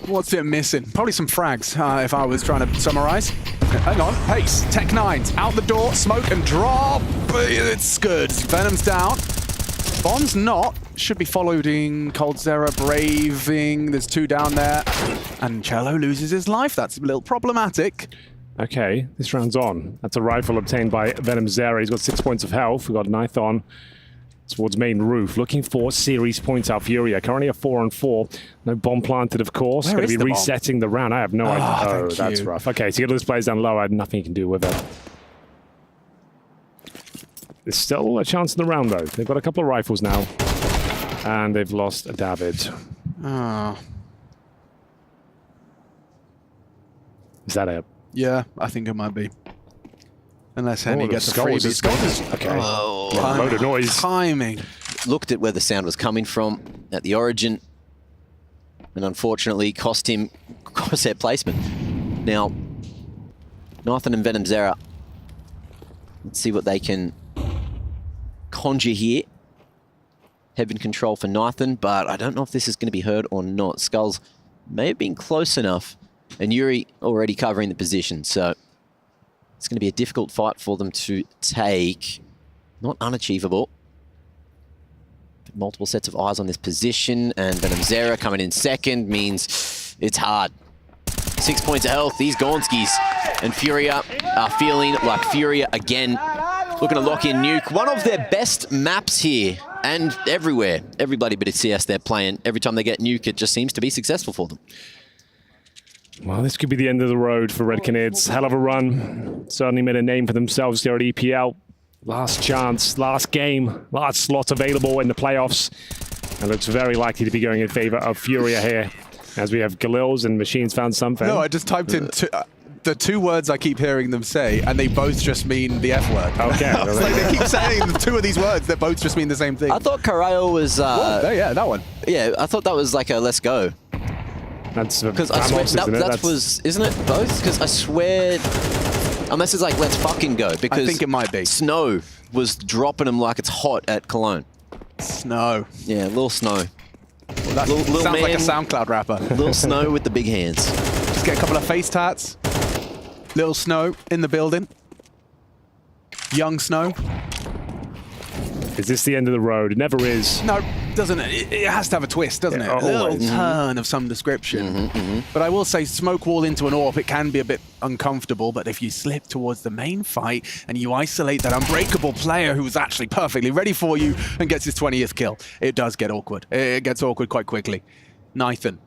What's it missing? Probably some frags, if I was trying to summarize. Hang on, pace, Tech 9's out the door, smoke and drop. It's good. Venom's down. Bond's not. Should be following Coldzera, Braving. There's 2 down there. And Cello loses his life. That's a little problematic. Okay, this round's on. That's a rifle obtained by Venom Zera. He's got 6 points of health. We've got Nithon towards main roof, looking for series points out. Furia currently a 4-on-4. No bomb planted, of course. Going to be resetting the round. I have no idea. Oh, that's rough. Okay, so you get all these players down low. I had nothing you can do with it. There's still a chance in the round, though. They've got a couple of rifles now. And they've lost a David. Oh. Is that it? Yeah, I think it might be. Unless Henny gets a freebie. Okay. Oh, load of noise. Timing. Looked at where the sound was coming from at the origin, and unfortunately cost him crosshair placement. Now, Nathan and Venom Zera, let's see what they can conjure here. Heaven control for Nathan, but I don't know if this is going to be heard or not. Skulls may have been close enough, and Yuri already covering the position, so it's going to be a difficult fight for them to take. Not unachievable. But multiple sets of eyes on this position, and Venom Zera coming in second means it's hard. 6 points of health, these Gonskis, and Furia are feeling like Furia again. Looking to lock in Nuke. One of their best maps here, and everywhere. Every bloody bit of CS they're playing. Every time they get Nuke, it just seems to be successful for them. Well, this could be the end of the road for Red Canids. Hell of a run. Certainly made a name for themselves here at EPL. Last chance, last game, last slot available in the playoffs. And looks very likely to be going in favor of Furia here. As we have Galils and Machines found something. No, I just typed in the 2 words I keep hearing them say, and they both just mean the F word. Okay. It's like they keep saying the 2 of these words that both just mean the same thing. I thought Carrillo was... yeah, that one. Yeah, I thought that was like a let's go. That's because I swear isn't it both? Because I swear, unless it's like let's fucking go. Because I think it might be. Snow was dropping them like it's hot at Cologne. Snow. Yeah, Lil Snow. Well, that sounds man, like a SoundCloud rapper. Lil Snow with the big hands. Just get a couple of face tats. Lil Snow in the building. Young Snow. Is this the end of the road? It never is. No, doesn't it? It has to have a twist, doesn't it? A little turn of some description. But I will say, smoke wall into an AWP, it can be a bit uncomfortable, but if you slip towards the main fight and you isolate that unbreakable player who's actually perfectly ready for you and gets his 20th kill, it does get awkward. It gets awkward quite quickly. Nathan.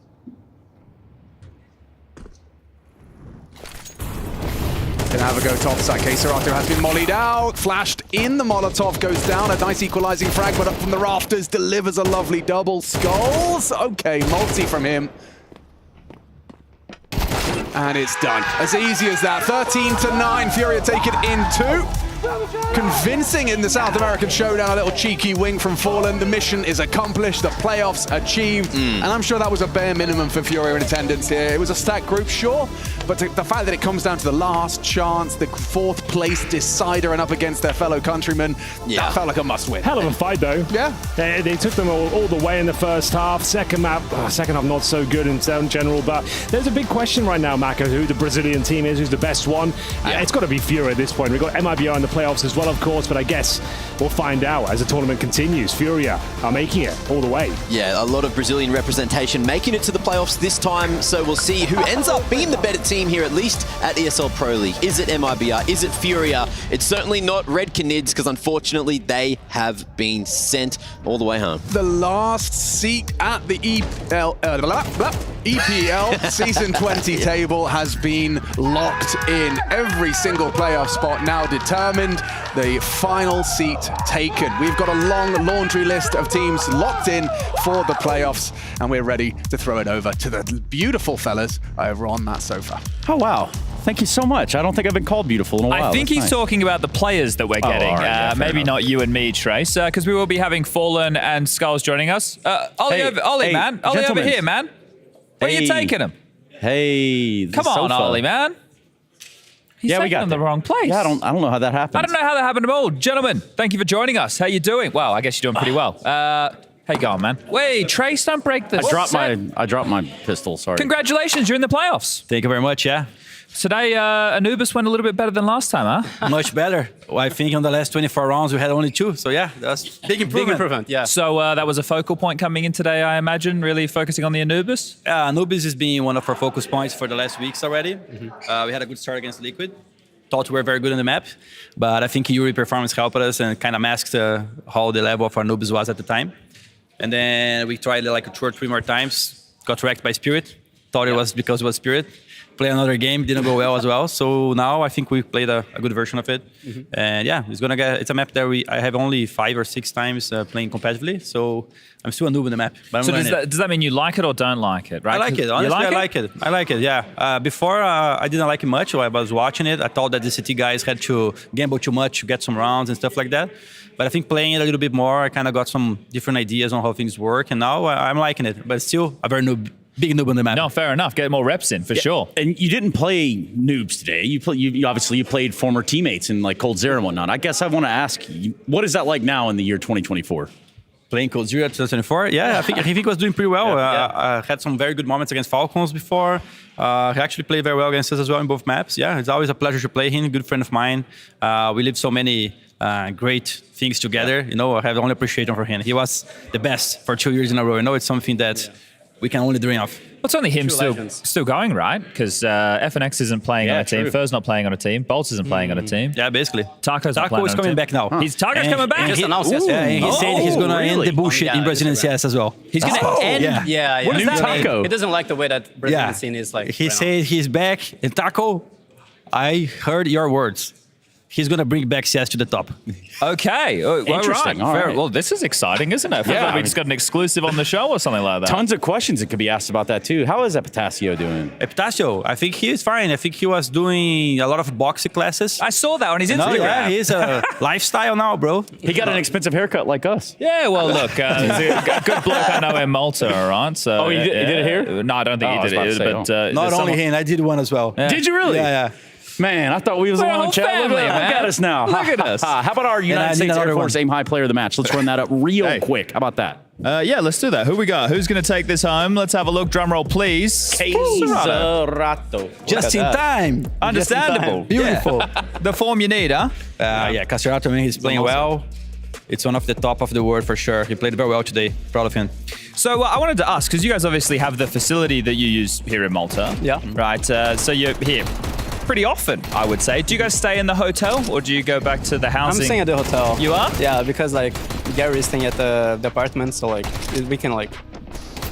Gonna have a go topside. Serato has been mollied out, flashed in, the Molotov goes down, a nice equalizing frag, but up from the rafters, delivers a lovely double. Skulls, okay, multi from him. And it's done. As easy as that. 13-9, Furia take it in 2. Convincing in the South American showdown, a little cheeky wing from Fallen. The mission is accomplished, the playoffs achieved, and I'm sure that was a bare minimum for Furia in attendance here. It was a stacked group, sure, but the fact that it comes down to the last chance, the 4th place decider and up against their fellow countrymen, that felt like a must-win. Hell of a fight, though. Yeah. They took them all the way in the first half. Second half not so good in general, but there's a big question right now, Maka, who the Brazilian team is, who's the best one. It's got to be Furia at this point. We've got MIBR in the playoffs as well, of course, but I guess we'll find out as the tournament continues. Furia are making it all the way. Yeah, a lot of Brazilian representation making it to the playoffs this time, so we'll see who ends up being the better team here, at least at ESL Pro League. Is it MIBR? Is it Furia? It's certainly not Red Canids, because unfortunately they have been sent all the way home. The last seat at the EPL Season 20 table has been locked in. Every single playoff spot now determined. The final seat taken. We've got a long laundry list of teams locked in for the playoffs, and we're ready to throw it over to the beautiful fellas over on that sofa. Oh, wow. Thank you so much. I don't think I've been called beautiful in a while. I think he's talking about the players that we're getting. Maybe not you and me, Trace, because we will be having Fallen and Skulls joining us. Ollie, man. Ollie over here, man. Where are you taking him? Hey, come on, Ollie, man. He's taking him in the wrong place. Yeah, I don't know how that happened. I don't know how that happened at all. Gentlemen, thank you for joining us. How you doing? Well, I guess you're doing pretty well. Hey, go on, man. Wait, Trace, don't break this. I dropped my pistol. Sorry. Congratulations, you're in the playoffs. Thank you very much. Yeah. Today, Anubis went a little bit better than last time, huh? Much better. Well, I think on the last 24 rounds we had only 2. So yeah, that's big improvement. Big improvement, yeah. So that was a focal point coming in today, I imagine, really focusing on the Anubis? Anubis has been one of our focus points for the last weeks already. We had a good start against Liquid. Thought we were very good on the map, but I think Yuri performance helped us and kind of masked how the level of Anubis was at the time. And then we tried like 2 or 3 more times, got wrecked by Spirit. Thought it was because it was Spirit. Play another game, didn't go well as well. So now I think we played a good version of it. And yeah, it's a map that I have only 5 or 6 times playing competitively. So I'm still a noob in the map. But so does that mean you like it or don't like it, right? I like it, honestly, I like it, yeah. Before, I didn't like it much while I was watching it. I thought that the CT guys had to gamble too much to get some rounds and stuff like that. But I think playing it a little bit more, I kind of got some different ideas on how things work. And now I'm liking it, but still a very big noob on the map. No, fair enough. Get more reps in, for sure. And you didn't play noobs today. You obviously played former teammates in like Cold Zero and whatnot. I guess I want to ask, what is that like now in the year 2024? Playing Cold Zero 2024? Yeah, I think he was doing pretty well. I had some very good moments against Falcons before. He actually played very well against us as well in both maps. Yeah, it's always a pleasure to play him. Good friend of mine. We lived so many great things together. You know, I have only appreciation for him. He was the best for 2 years in a row. I know it's something that we can only dream of. Well, it's only him still going, right? Because FNX isn't playing on a team, Fur's not playing on a team, Bolts isn't playing on a team. Yeah, basically. Taco is coming back now. Taco's coming back? He said he's going to end the bullshit in Brazilian CS as well. He's going to end? Yeah. What does that mean? He doesn't like the way that Brazilian scene is like. He said he's back. And Taco, I heard your words. He's going to bring back CS to the top. Okay. Interesting. All right. Fair. Well, this is exciting, isn't it? Yeah. We just got an exclusive on the show or something like that. Tons of questions that could be asked about that too. How is Epitasio doing? Epitasio, I think he is fine. I think he was doing a lot of boxing classes. I saw that on his Instagram. Yeah, he's a lifestyle now, bro. He got an expensive haircut like us. Yeah, well, look, a good bloke I know in Malta, all right? So, he did it here? No, I don't think he did it. But not only him, I did one as well. Yeah. Did you really? Yeah. Man, I thought we was on chat. Family, Look at us now. Look at us. How about our United States Air Force Aim High Player of the Match? Let's run that up real quick. How about that? Yeah, let's do that. Who we got? Who's going to take this home? Let's have a look. Drum roll, please. Caserato. Just in time. Understandable. Beautiful. The form you need, huh? Yeah, Caserato, man, he's playing well. It's one of the top of the world for sure. He played very well today. Proud of him. So I wanted to ask, because you guys obviously have the facility that you use here in Malta. Yeah. Right. So you're here pretty often, I would say. Do you guys stay in the hotel or do you go back to the housing? I'm staying at the hotel. You are? Yeah, because like Gary is staying at the apartment, so like we can like.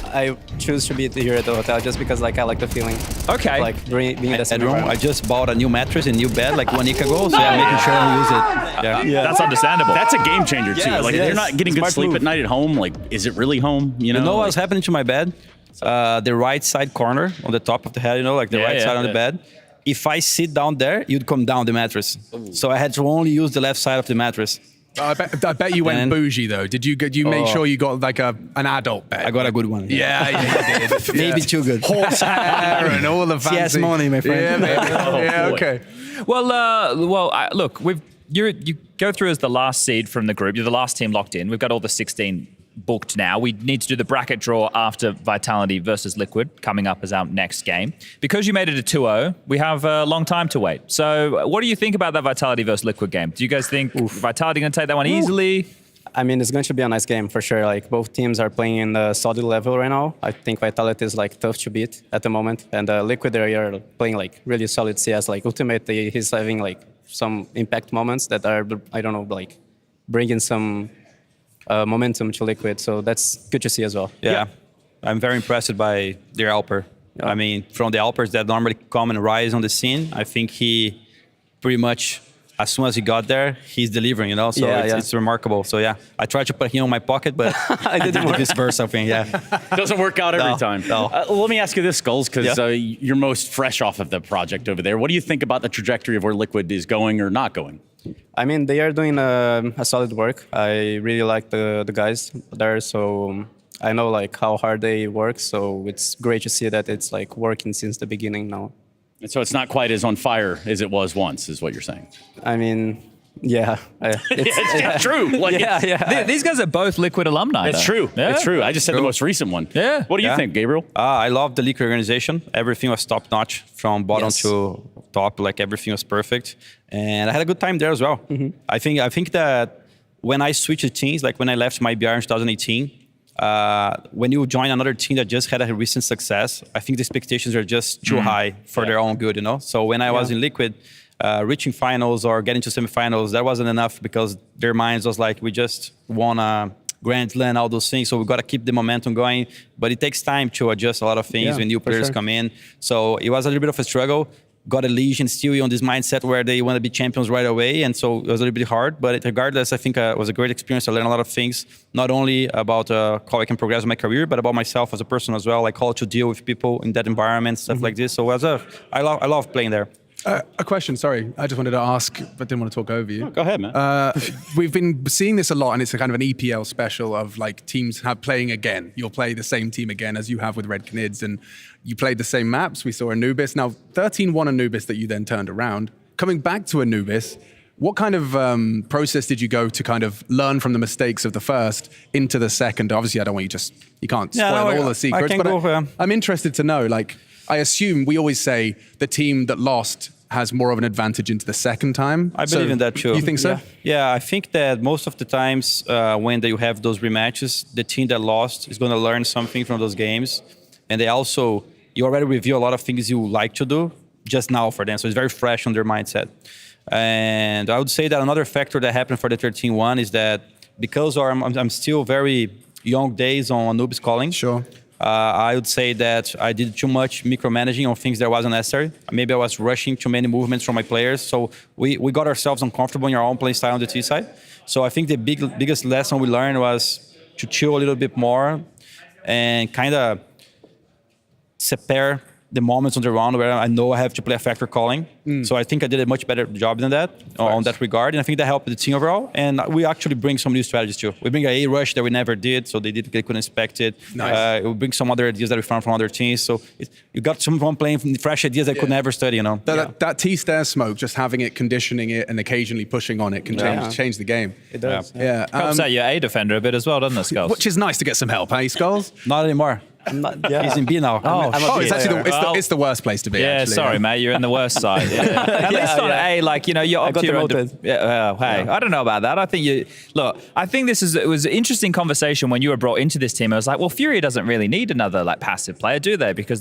I choose to be here at the hotel just because like I like the feeling. Okay. Of, like being in the same room. environment. I just bought a new mattress and new bed like 1 week ago, so I'm making sure I use it. Yeah. That's understandable. That's a game changer too. Yes, like yes. you're not getting good sleep at night at home. Like, is it really home? You know what's happening to my bed? The right side corner on the top of the head, like the right side on the bed. If I sit down there, you'd come down the mattress. So I had to only use the left side of the mattress. I bet you went bougie though. Did you make sure you got like an adult bed? I got a good one. Yeah, you did. Maybe too good. Horsehair and all the fancy. CS money, my friend. Yeah, okay. Well, look, you go through as the last seed from the group. You're the last team locked in. We've got all the 16 booked now. We need to do the bracket draw after Vitality versus Liquid coming up as our next game. Because you made it a 2-0, we have a long time to wait. So what do you think about that Vitality versus Liquid game? Do you guys think Vitality going to take that one easily? I mean, it's going to be a nice game for sure. Like both teams are playing in the solid level right now. I think Vitality is like tough to beat at the moment, and Liquid they are playing like really solid CS. Like Ultimate, he's having like some impact moments that are like bringing some momentum to Liquid. So that's good to see as well. Yeah. I'm very impressed by their Alper. Yeah. I mean, from the Alpers that normally come and rise on the scene, I think he pretty much, as soon as he got there, he's delivering, So it's remarkable. So yeah, I tried to put him on my pocket, but I didn't vice versa thing, Doesn't work out every time. No. Let me ask you this, Skulls, because you're most fresh off of the project over there. What do you think about the trajectory of where Liquid is going or not going? I mean, they are doing a solid work. I really like the guys there, so I know like how hard they work. So it's great to see that it's like working since the beginning now. And so it's not quite as on fire as it was once, is what you're saying. I mean, Yeah. It's true. Like, These guys are both Liquid alumni. It's though. true. Yeah. It's true. I just said the most recent one. Yeah. What do you think, Gabriel? I love the Liquid organization. Everything was top notch from bottom Yes. to top. Like everything was perfect, and I had a good time there as well. I think that when I switched teams, like when I left my BR in 2018, when you join another team that just had a recent success, I think the expectations are just too high for their own good, you know? So when I was in Liquid, reaching finals or getting to semifinals, that wasn't enough because their minds was like, we just won a Grand Slam, all those things, so we got to keep the momentum going. But it takes time to adjust a lot of things when new players come in. So it was a little bit of a struggle. Got a Legion still on this mindset where they want to be champions right away, and so it was a little bit hard. But regardless, I think it was a great experience. I learned a lot of things, not only about how I can progress in my career, but about myself as a person as well, like how to deal with people in that environment, stuff like this. So I love playing there. A question, sorry. I just wanted to ask, but didn't want to talk over you. Go ahead, man. We've been seeing this a lot, and it's a kind of an EPL special of like teams playing again. You'll play the same team again as you have with Red Canids, and you played the same maps. We saw Anubis. Now, 13-1 Anubis that you then turned around. Coming back to Anubis, what kind of process did you go to kind of learn from the mistakes of the first into the second? Obviously, I don't want you can't spoil all the secrets, but I'm interested to know, like, I assume we always say the team that lost has more of an advantage into the second time. I believe in that too. You think so? Yeah, I think that most of the times when you have those rematches, the team that lost is going to learn something from those games. And you already review a lot of things you like to do just now for them. So it's very fresh on their mindset. And I would say that another factor that happened for the 13-1 is that because I'm still very young days on Anubis calling. Sure. I would say that I did too much micromanaging on things that wasn't necessary. Maybe I was rushing too many movements from my players. So we got ourselves uncomfortable in our own play style on the T side. So I think the biggest lesson we learned was to chill a little bit more and kind of separate the moments on the round where I know I have to play a factor calling. So I think I did a much better job than that on that regard. And I think that helped the team overall. And we actually bring some new strategies too. We bring a A-rush that we never did, so they couldn't expect it. Nice. We bring some other ideas that we found from other teams. So you got someone playing from fresh ideas that could never study, you know. That T-stair smoke, just having it, conditioning it, and occasionly pushing on it can change the game. It does. Yeah. Helps out your A defender a bit as well, doesn't it, Skulls? Which is nice to get some help, hey, Skulls? Not anymore. He's in B now. It's actually it's the worst place to be. Yeah, actually, sorry, mate. You're in the worst side. At least on A, like, you know, you're up to your hey, I don't know about that. I think it was an interesting conversation when you were brought into this team. I was like, well, Furia doesn't really need another like passive player, do they? Because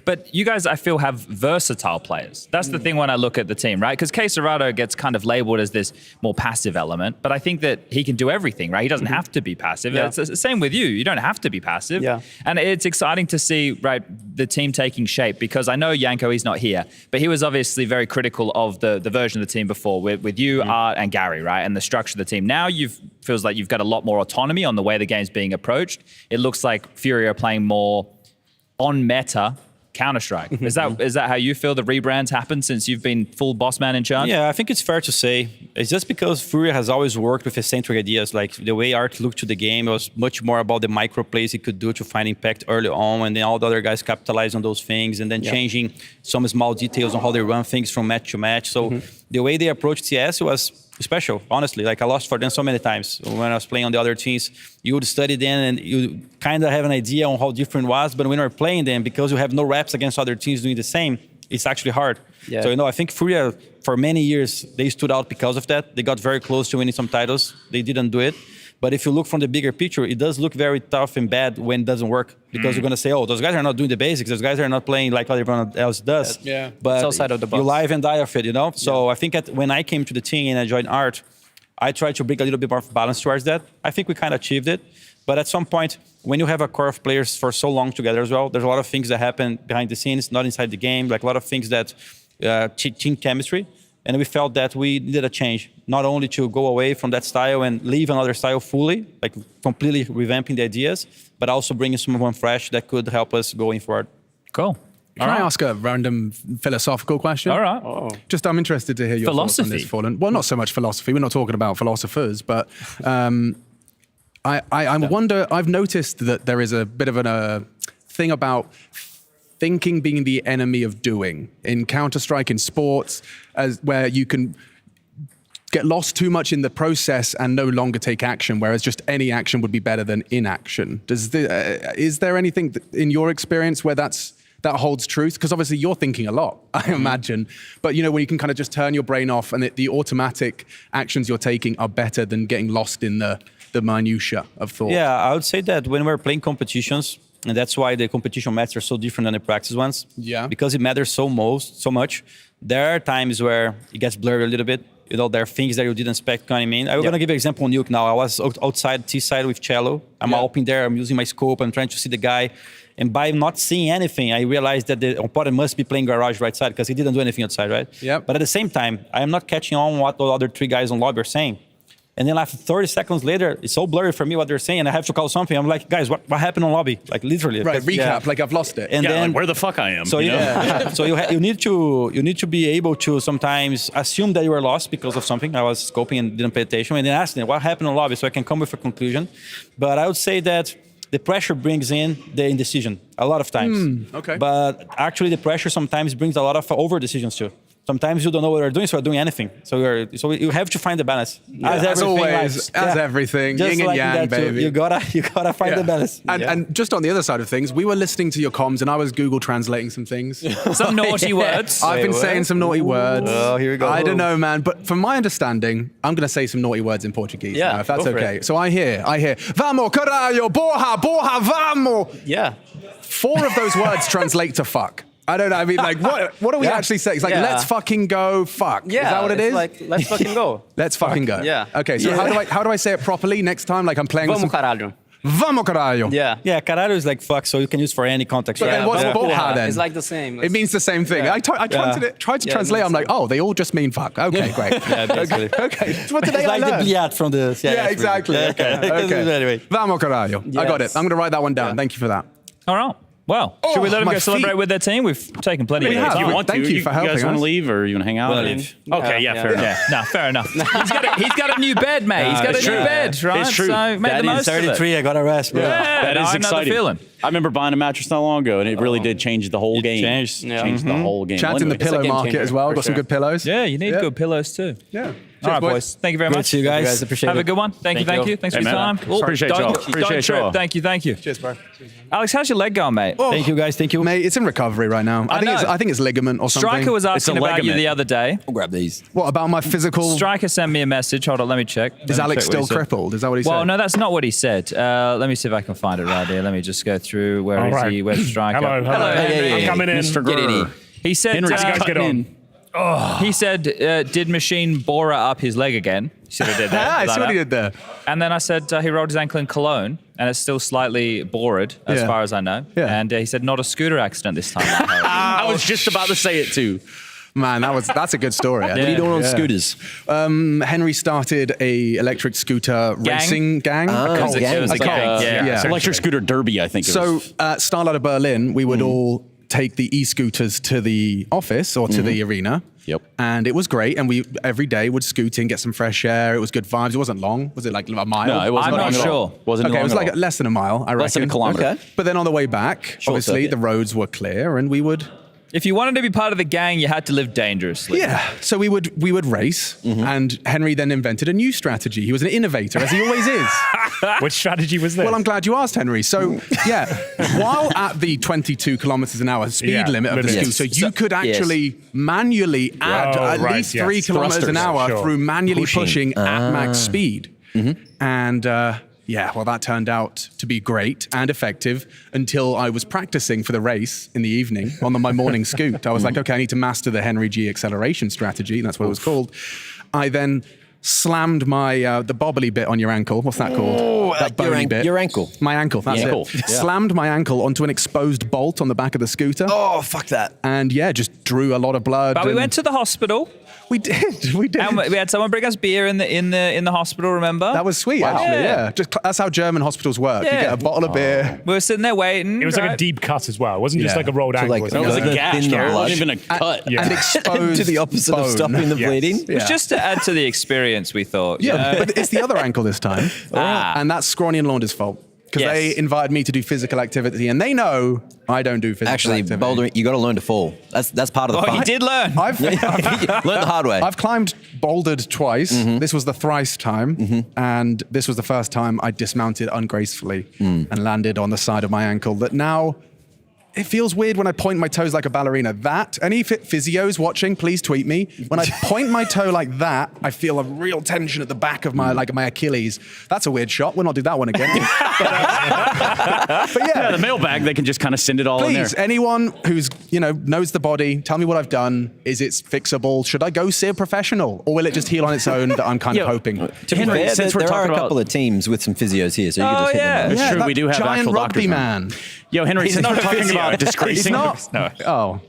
but you guys, I feel, have versatile players. That's the thing when I look at the team, right? Because Serato gets kind of labeled as this more passive element, but I think that he can do everything, right? He doesn't have to be passive. It's the same with you. You don't have to be passive. Yeah. And it's exciting to see, right, the team taking shape, because I know Yanko, he's not here, but he was obviously very critical of the version of the team before with you, Art, and Gary, right, and the structure of the team. Now feels like you've got a lot more autonomy on the way the game's being approached. It looks like Furia are playing more on meta Counter-Strike. Is that how you feel the rebrands happened since you've been full boss man in charge? Yeah, I think it's fair to say. It's just because Furia has always worked with eccentric ideas. Like the way Art looked to the game, it was much more about the micro plays he could do to find impact early on, and then all the other guys capitalize on those things, and then changing some small details on how they run things from match to match. So the way they approached CS was special, honestly. Like I lost for them so many times. When I was playing on the other teams, you would study them and you kind of have an idea on how different it was, but when you're playing them, because you have no reps against other teams doing the same, it's actually hard. Yeah. So, I think Furia, for many years, they stood out because of that. They got very close to winning some titles. They didn't do it. But if you look from the bigger picture, it does look very tough and bad when it doesn't work, because you're going to say, oh, those guys are not doing the basics. Those guys are not playing like everyone else does. Yeah. But it's outside of the box. You live and die of it, So I think when I came to the team and I joined Art, I tried to bring a little bit more balance towards that. I think we kind of achieved it. But at some point, when you have a core of players for so long together as well, there's a lot of things that happen behind the scenes, not inside the game, like a lot of things that team chemistry. And we felt that we needed a change, not only to go away from that style and leave another style fully, like completely revamping the ideas, but also bringing someone fresh that could help us going forward. Cool. Can I ask a random philosophical question? All right. Just, I'm interested to hear your thoughts on this, Fallen. Well, not so much philosophy. We're not talking about philosophers, but I wonder, I've noticed that there is a bit of a thing about thinking being the enemy of doing in Counter-Strike, in sports, where you can get lost too much in the process and no longer take action, whereas just any action would be better than inaction. Is there anything in your experience where that holds truth? Because obviously you're thinking a lot, I imagine. But when you can kind of just turn your brain off and the automatic actions you're taking are better than getting lost in the minutia of thought. Yeah, I would say that when we're playing competitions, and that's why the competition matches are so different than the practice ones. Yeah. Because it matters so much. There are times where it gets blurred a little bit. There are things that you didn't expect coming in. I'm going to give you an example on Nuke now. I was outside T-side with Cello. I'm open there. I'm using my scope. I'm trying to see the guy. And by not seeing anything, I realized that the opponent must be playing garage right side because he didn't do anything outside, right? Yep. But at the same time, I am not catching on what the other 3 guys on lobby are saying. And then after 30 seconds later, it's so blurry for me what they're saying, and I have to call something. I'm like, guys, what happened on lobby? Like literally. Right, recap, like I've lost it. And then like, where the fuck I am. So so you need to be able to sometimes assume that you were lost because of something. I was scoping and didn't pay attention, and then ask them what happened on lobby, so I can come with a conclusion. But I would say that the pressure brings in the indecision a lot of times. Okay. But actually, the pressure sometimes brings a lot of over decisions too. Sometimes you don't know what you're doing, so you're doing anything. So you have to find the balance. As always, everything, just yin and like yang, that, baby. You gotta find the balance. And just on the other side of things, we were listening to your comms, and I was Google translating some things. Some naughty words. I've been saying some naughty words. Oh, here we go. I don't know, man. But from my understanding, I'm going to say some naughty words in Portuguese now, if that's okay. So I hear, vamos, caralho, porra, vamos. Yeah. 4 of those words translate to fuck. I don't know. I mean, like, what do we actually say? It's like, let's fucking go, fuck. Yeah, is that what it is? Like, let's fucking go. Let's fucking go. Yeah. Okay, so how do I say it properly next time? Like I'm playing Vamos, with some... caralho. Vamos, caralho. Yeah. Yeah, caralho is like fuck, so you can use for any context. But then what's porra then? It's like the same. It means the same thing. I tried to translate. I'm like, oh, they all just mean fuck. Okay, great. Yeah, basically. Okay. What did It's like the bliat from the... Yeah, exactly. Okay. Anyway. Vamos, caralho. I got it. Yes. I'm going to write that one down. Thank you for that. All right. Well, should we let them my go celebrate feet. with their team? We've taken plenty of We time. have. If you want to, Thank you for helping guys want us. to leave or you want to hang out? We'll leave. Okay, fair enough. No, fair enough. He's got a new bed, mate. He's got a it's new true. bed, right? It's true. So make the most of it. 33, I got a rest, bro. Yeah, That no, is I know the exciting. feeling. I remember buying a mattress not long ago, and it really did change the whole game. Changed. Changed the whole game. Chance in the pillow market as well. Got some good pillows. Yeah, you need good pillows too. Yeah. All right, boys. Thank you very much. to you guys. Appreciate Have a it. good one. Thank you. Thanks for your time. Appreciate y'all. Appreciate trip. y'all. Thank you. Cheers, bro. Alex, how's your leg going, mate? Thank you, guys. Thank you. Mate, it's in recovery right now. I think it's ligament or something. Striker was asking a about you ligament. the other day. I'll grab these. What about my physical? Striker sent me a message. Hold on, let me check. Is Alex still crippled? crippled? Is that what he said? Well, no, that's not what he said. Let me see if I can find it right here. Let me just go through. Where is he? Where's Striker? Hello. Henry. I'm coming in. Mr. Get Grr. in. He said, Henry's get on. He said, did Machine bore up his leg again? You see what I did there? I Like see what that. he did there. And then I said he rolled his ankle in Cologne, and it's still slightly bored, as Yeah. far as I know. Yeah. And he said, not a scooter accident this time. I was just about to say it too. Man, that's a good story. What are you doing on scooters? Henry started a electric scooter racing gang. Oh, A cult. It was a gang. Yeah. It's electric scooter derby, I think. So, start out of Berlin, we would all take the e-scooters to the office or to the arena. Yep. And it was great. And we every day would scoot in, get some fresh air. It was good vibes. It wasn't long. Was it like a mile? No, it wasn't I'm long not at all. sure. Wasn't Okay, long it was at like all. less than a mile, I reckon. Less than a kilometer. Okay. But then on the way back, obviously circuit. the roads were clear and we would... If you wanted to be part of the gang, you had to live dangerously. Yeah, so we would race, and Henry then invented a new strategy. He was an innovator, as he always is. Which strategy was this? Well, I'm glad you asked, Henry. So, yeah, while at the 22 kilometers an hour speed limit of the scooter, you could actually manually add at least 3 kilometers an hour through manually pushing at max speed. And yeah, well, that turned out to be great and effective until I was practicing for the race in the evening on my morning scoot. I was like, okay, I need to master the Henry G acceleration strategy. That's what it was called. I then slammed my the bobbly bit on your ankle. What's that called? That bony bit. Your ankle. My ankle. That's Ankle. it. Slammed my ankle onto an exposed bolt on the back of the scooter. Oh, fuck that. And yeah, just drew a lot of blood. But we went to the hospital. We did. We did. And we had someone bring us beer in the hospital. Remember? That was sweet, actually. Yeah. Just that's how German hospitals work. You get a bottle of beer. We were sitting there waiting. It was like a deep cut as well. It wasn't just like a rolled ankle. like- it was like a a gash. thin It blood. wasn't even a cut. And exposed to the opposite of bone. stopping the bleeding. It was just to add to the experience, we thought. Yeah, you know? but it's the other ankle this time. And that's Scrawny and Launder's fault. because they invited me to do physical activity, and they know I don't do physical activity. Bouldering, you got to learn to fall. That's part of the fun. You did learn. I've learned the hard way. I've climbed bouldered twice. This was the thrice time, and this was the first time I dismounted ungracefully and landed on the side of my ankle. That now. It feels weird when I point my toes like a ballerina. That, any physios watching, please tweet me. When I point my toe like that, I feel a real tension at the back of my my Achilles. That's a weird shot. We'll not do that one again. But yeah, the mailbag, they can just kind of send it all in there. Please, anyone who's, knows the body, tell me what I've done. Is it fixable? Should I go see a professional? Or will it just heal on its own that I'm kind of hoping? To be fair, there are a couple of teams with some physios here, so you can just hit them. It's true, we do have giant actual rugby doctors. man. Yo, Henry, since we're talking about disgracing... No. Oh.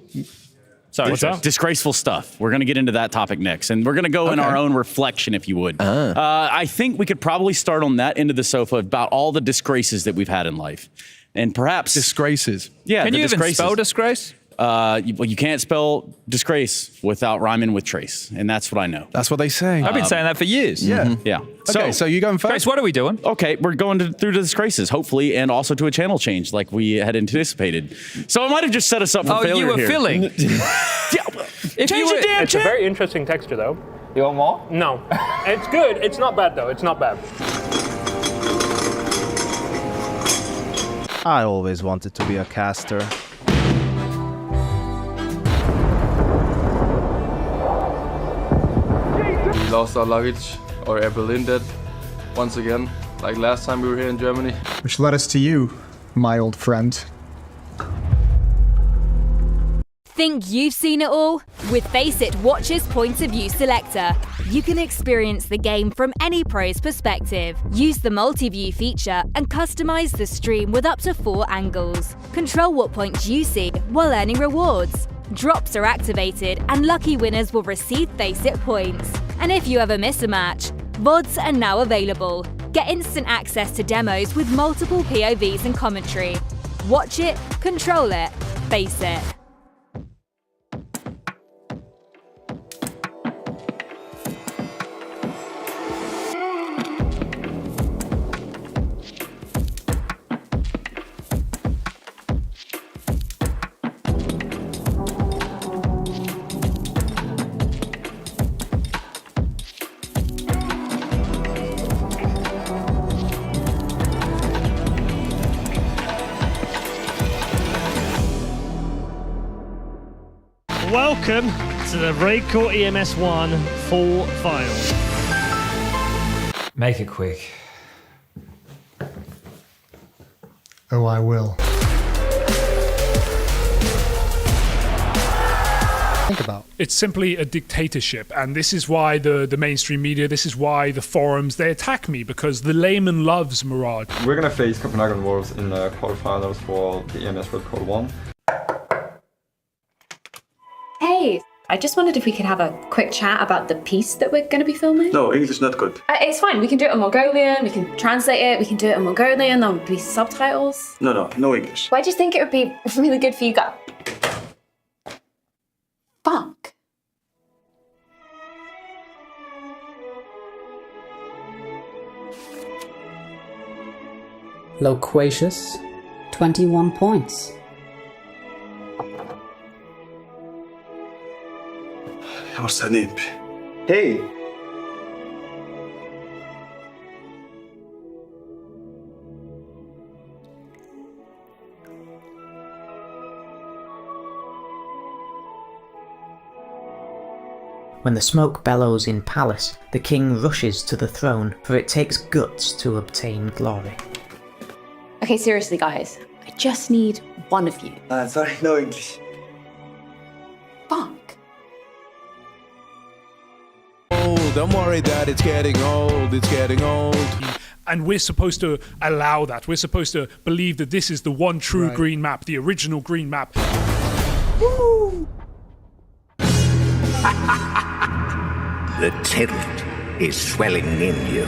Sorry, disgraceful stuff. We're going to get into that topic next, and we're going to go in our own reflection, if you would. I think we could probably start on that end of the sofa about all the disgraces that we've had in life, and perhaps disgraces. Yeah, can you even spell disgrace? You can't spell disgrace without rhyming with trace, and that's what I know. That's what they say. I've been saying that for years. Yeah. Yeah. Okay, so you going first? Grace, what are we doing? Okay, we're going through the disgraces, hopefully, and also to a channel change like we had anticipated. So it might have just set us up for failure you were here. filling. Change the damn It's a very interesting texture, though. You want more? No. It's good. It's not bad, though. It's not bad. I always wanted to be a caster. We lost our luggage, our Air Berlin debt, once again, like last time we were here in Germany. Which led us to you, my old friend. Think you've seen it all? With Faceit Watch's Point of View Selector, you can experience the game from any pro's perspective. Use the multi-view feature and customize the stream with up to 4 angles. Control what points you see while earning rewards. Drops are activated and lucky winners will receive Faceit points. And if you ever miss a match, VODs are now available. Get instant access to demos with multiple POVs and commentary. Watch it, control it, Faceit. Welcome to the Vertigo EMS1 full final. Make it quick. Oh, I will. Think about. It's simply a dictatorship, and this is why the mainstream media, this is why the forums, they attack me, because the layman loves Mirage. We're gonna face Copenhagen Wolves in the quarterfinals for the EMS World Code 1. Hey, I just wondered if we could have a quick chat about the piece that we're going to be filming. No, English is not good. It's fine, we can do it in Mongolian, we can translate it, we can do it in Mongolian, there will be subtitles. No English. Well, I just think it would be really good for you guys. Fuck. Loquacious, 21 points. What's her name? Hey! When the smoke bellows in palace, the king rushes to the throne, for it takes guts to obtain glory. Okay, seriously, guys. I just need one of you. Sorry, no English. Fuck. Oh, don't worry, Dad. It's getting old. It's getting old. And we're supposed to allow that. We're supposed to believe that this is the one true green map, the original green map. Woo! The tilt is swelling in you.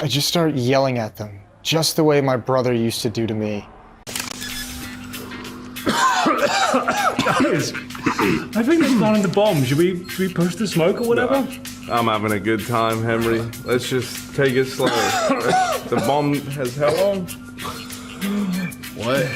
I just start yelling at them, just the way my brother used to do to me. Guys, I think they're planting the bomb. Should we push the smoke or whatever? I'm having a good time, Henry. Let's just take it slow. The bomb has how long? What?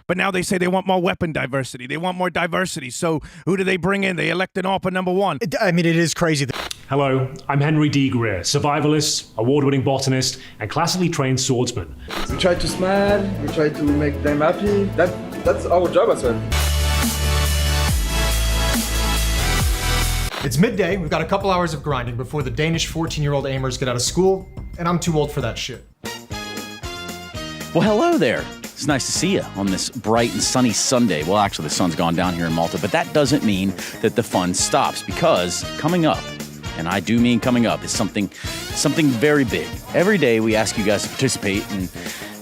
But now they say they want more weapon diversity. They want more diversity. So who do they bring in? They elect an AWPer #1. I mean, it is crazy. Hello, I'm Henry D. Greer, survivalist, award-winning botanist, and classically trained swordsman. We try to smile, we try to make them happy. That's our job as well. It's midday. We've got a couple hours of grinding before the Danish 14-year-old aimers get out of school, and I'm too old for that shit. Well, hello there. It's nice to see you on this bright and sunny Sunday. Well, actually, the sun's gone down here in Malta, but that doesn't mean that the fun stops, because coming up, and I do mean coming up, is something very big. Every day we ask you guys to participate and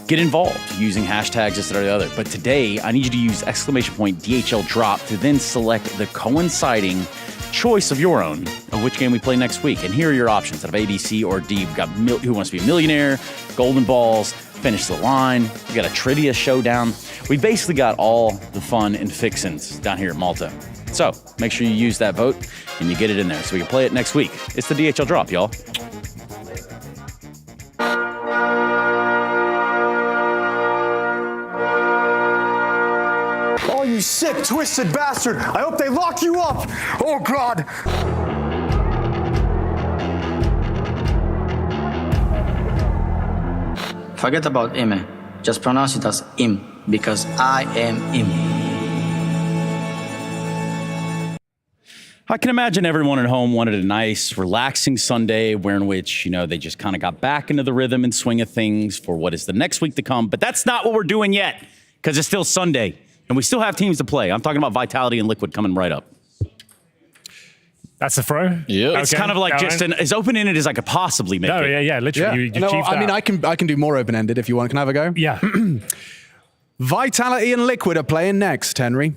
get involved using hashtags, this, that, or the other. But today, I need you to use !DHL drop to then select the coinciding choice of your own of which game we play next week. And here are your options out of A, B, C, or D. We've got Who Wants to Be a Millionaire, Golden Balls, Finish the Line. We got a trivia showdown. We basically got all the fun and fixins down here at Malta. So make sure you use that vote and you get it in there so we can play it next week. It's the DHL drop, y'all. Oh, you sick, twisted bastard! I hope they lock you up! Oh, God! Forget about Ime. Just pronounce it as Im, because I am Im. I can imagine everyone at home wanted a nice, relaxing Sunday in which, they just kind of got back into the rhythm and swing of things for what is the next week to come. But that's not what we're doing yet, because it's still Sunday, and we still have teams to play. I'm talking about Vitality and Liquid coming right up. That's the throw? Yeah. It's kind of like just as open-ended as I could possibly make it. Yeah, literally. Yeah. You I mean, I can do more open-ended if you want. Can I have a go? Yeah. Vitality and Liquid are playing next, Henry.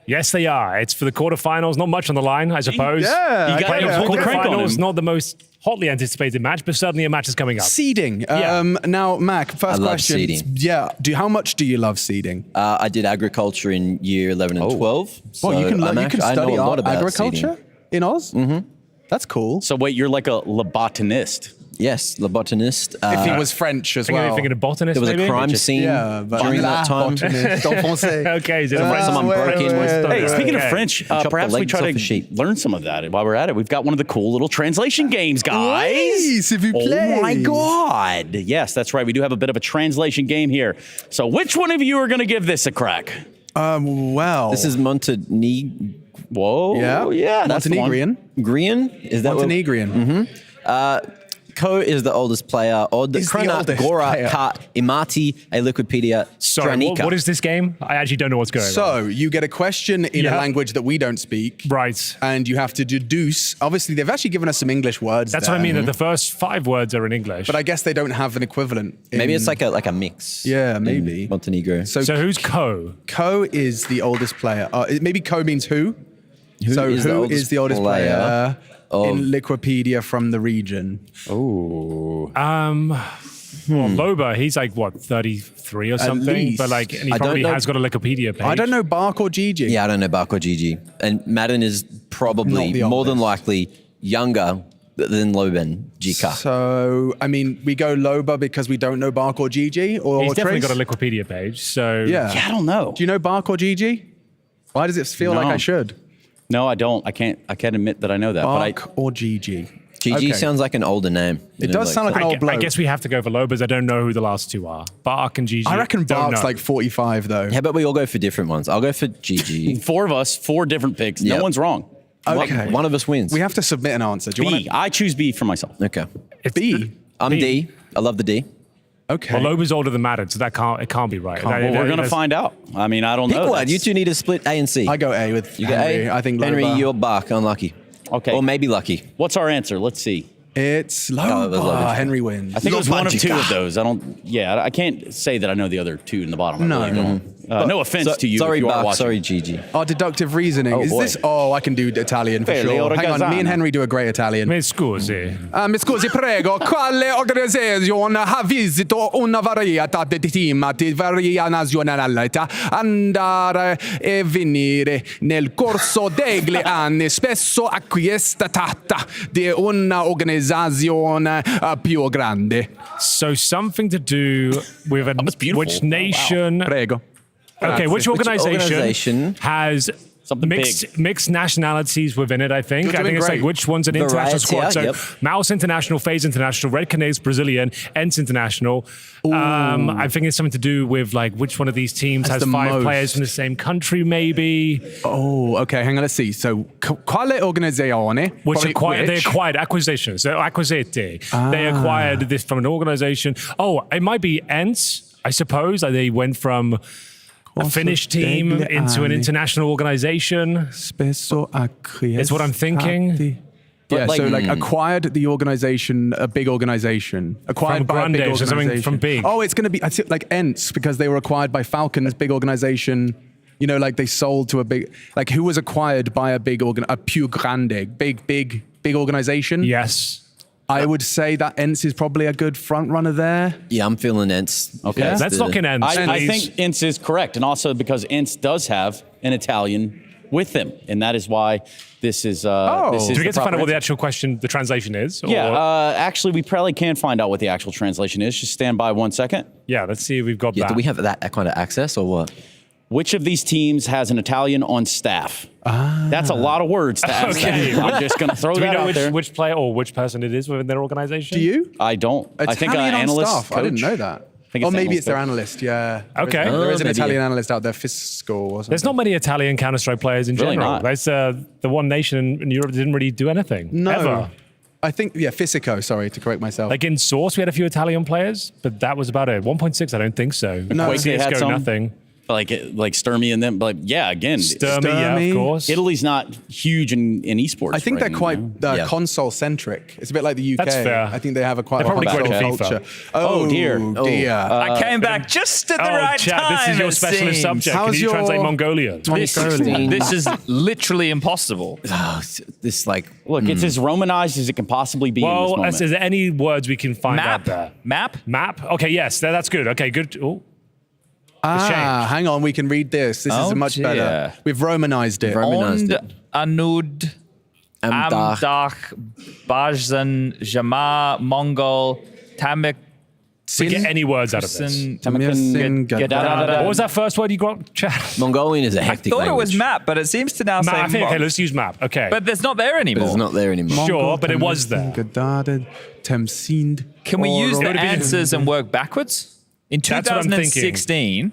Yes, they are. It's for the quarterfinals. Not much on the line, I suppose. Yeah. You got the quarterfinals, not the most hotly anticipated match, but certainly a match is coming up. Seeding. Now, Mac, first question. Seeding. Yeah. How much do you love seeding? I did agriculture in year 11 and 12. So you can study agriculture seeding. in Oz? Mm-hmm. That's cool. So wait, you're like a lobotomist. Yes, lobotomist. If he was French as well. Thinking of botanist, there was maybe? a crime scene during that time. Okay, is it someone broke in. Hey, speaking of French, perhaps we try to learn some of that while we're at it. We've got one of the cool little translation games, guys. Oui, s'il vous plaît. Oh my God. Yes, that's right. We do have a bit of a translation game here. So which one of you are going to give this a crack? Well. This is Montenegro. Whoa. Yeah, that's Montenegrin. Grian? Is that Montenegrin. Ko is the oldest player. Od Krona Gora Ka Imati a Liquipedia Stranica. What is this game? I actually don't know what's going on. So you get a question in a language that we don't speak. Right. And you have to deduce. Obviously, they've actually given us some English words. That's what I mean. That the first 5 words are in English. But I guess they don't have an equivalent. Maybe it's like a mix. Yeah, maybe. Montenegro. So who's Ko? Ko is the oldest player. Maybe Ko means who? Who is the oldest player in Liquipedia from the region? Oh. Loba, he's like, what, 33 or something? But and he probably has got a Liquipedia page. I don't know Bark or Gigi. Yeah, I don't know Bark or Gigi. And Madden is probably more than likely younger than Loben Jika. So, I mean, we go Loba because we don't know Bark or Gigi? Or he's definitely Trace? got a Liquipedia page, so... Yeah, I don't know. Do you know Bark or Gigi? Why does it feel like I should? No, I don't. I can't admit that I know that. Bark or Gigi? Gigi sounds like an older name. It does sound like an old bloke. I guess we have to go for Lobas. I don't know who the last 2 are. Bark and Gigi. I reckon Bark's like 45, though. How about we all go for different ones? I'll go for Gigi. 4 of us, 4 different picks. No one's wrong. Okay. One of us wins. We have to submit an answer. Do you B. I choose B for myself. Okay. It's B. I'm D. I love the D. Okay. Well, Loba's older than Madden, so it can't be right. Well, we're going to find out. I mean, I don't know. Pick one. You two need to split A and C. I go A with you Henry. Go A? I think Henry, Loba. you're Bark. Unlucky. Okay. Or maybe lucky. What's our answer? Let's see. It's Loba. Henry wins. I think it was one of 2 of those. I can't say that I know the other 2 in the bottom. No. No offense to you. Sorry, if you are Bach. watching. Sorry, Gigi. Our deductive reasoning. Is boy. this? Oh, I can do Italian for sure. Hang on, me and Henry do a great Italian. Mi scusi. Mi scusi, prego. Quale organizzazione ha visto una varietà di team di varia nazionalità andare e venire nel corso degli anni, spesso acquistata di una organizzazione più grande. So something to do with which nation? Prego. Okay, which organization organization has Something mixed nationalities within it, I think. You're I think doing it's great. like which one's an international Variety, squad. So yep. Mouse International, FaZe International, Red Canids Brazilian, Ents International. I think it's something to do with like which one of these teams That's has the 5 most. players from the same country, maybe. Oh, okay. Hang on. Let's see. So, quale organizzazione? They acquired acquisitions. So acquisite. They acquired this from an organization. Oh, it might be Ents, I suppose. Like they went from a Finnish team into an international organization. Spesso Is what I'm thinking. Yeah, so like acquired the organization, a big organization. Acquired From by Grande, a big so organization. something from big. Oh, it's going to be like Ents because they were acquired by Falcons, big organization. You know, like they sold to a big, like who was acquired by a più grande, big organization? Yes. I would say that Ents is probably a good front runner there. Yeah, I'm feeling Ents. Okay. Yeah, let's lock in Ents. I think Ince is correct, and also because Ince does have an Italian with them, and that is why this is. This is Do we the get to find proper out what the answer. actual question, the translation is? Or? Yeah, actually, we probably can find out what the actual translation is. Just stand by 1 second. Yeah, let's see if we've got Yeah, that. do we have that kind of access or what? Which of these teams has an Italian on staff? That's a lot of words to ask. Okay. I'm just going to throw Do we that know out there. which player or which person it is within their organization? Do you? I don't. I think Italian on analyst. staff. I didn't coach. know that. think Or it's maybe analyst it's their coach. analyst, yeah. Okay. There is an maybe. Italian analyst out there, Fisco or something. There's not many Italian Counter-Strike players in Really general. not. There's the one nation in Europe that didn't really do anything. No. Ever. I think, Fisico, sorry, to correct myself. Like in Source, we had a few Italian players, but that was about it. 1.6, I don't think so. No. Quake, they had CSGO, some. nothing. Like Sturmy and them, but yeah, again, Sturmy, yeah, of course. Italy's not huge in esports. I think right they're quite now. console centric. It's a bit like the UK. That's fair. I think they have a quite They're probably console great in FIFA. culture. Oh, dear. I came back just at the right Chad, time. this is your it specialist seems. subject. Can you translate Mongolian? This is literally impossible. This like Look, it's as Romanized as it can possibly be in this Well, moment. is there any words we can find out there? Map? Map? Okay, yes, that's good. Okay, good. Oh. Hang on, we can read this. This is Oh, much dear. better. We've Romanized it. Anud, Amdach, Bajzan, Jama, Mongol, Tamik. Get any words out of this. What was that first word you got, Chad? Mongolian is a I hectic thought language. it was map, but it seems to now Map, say I think, okay, Mong. let's use map. Okay. But it's not there anymore. It's not there anymore. Sure, but it was there. Can we use the Would it be- answers and work backwards? In That's what I'm thinking. 2016,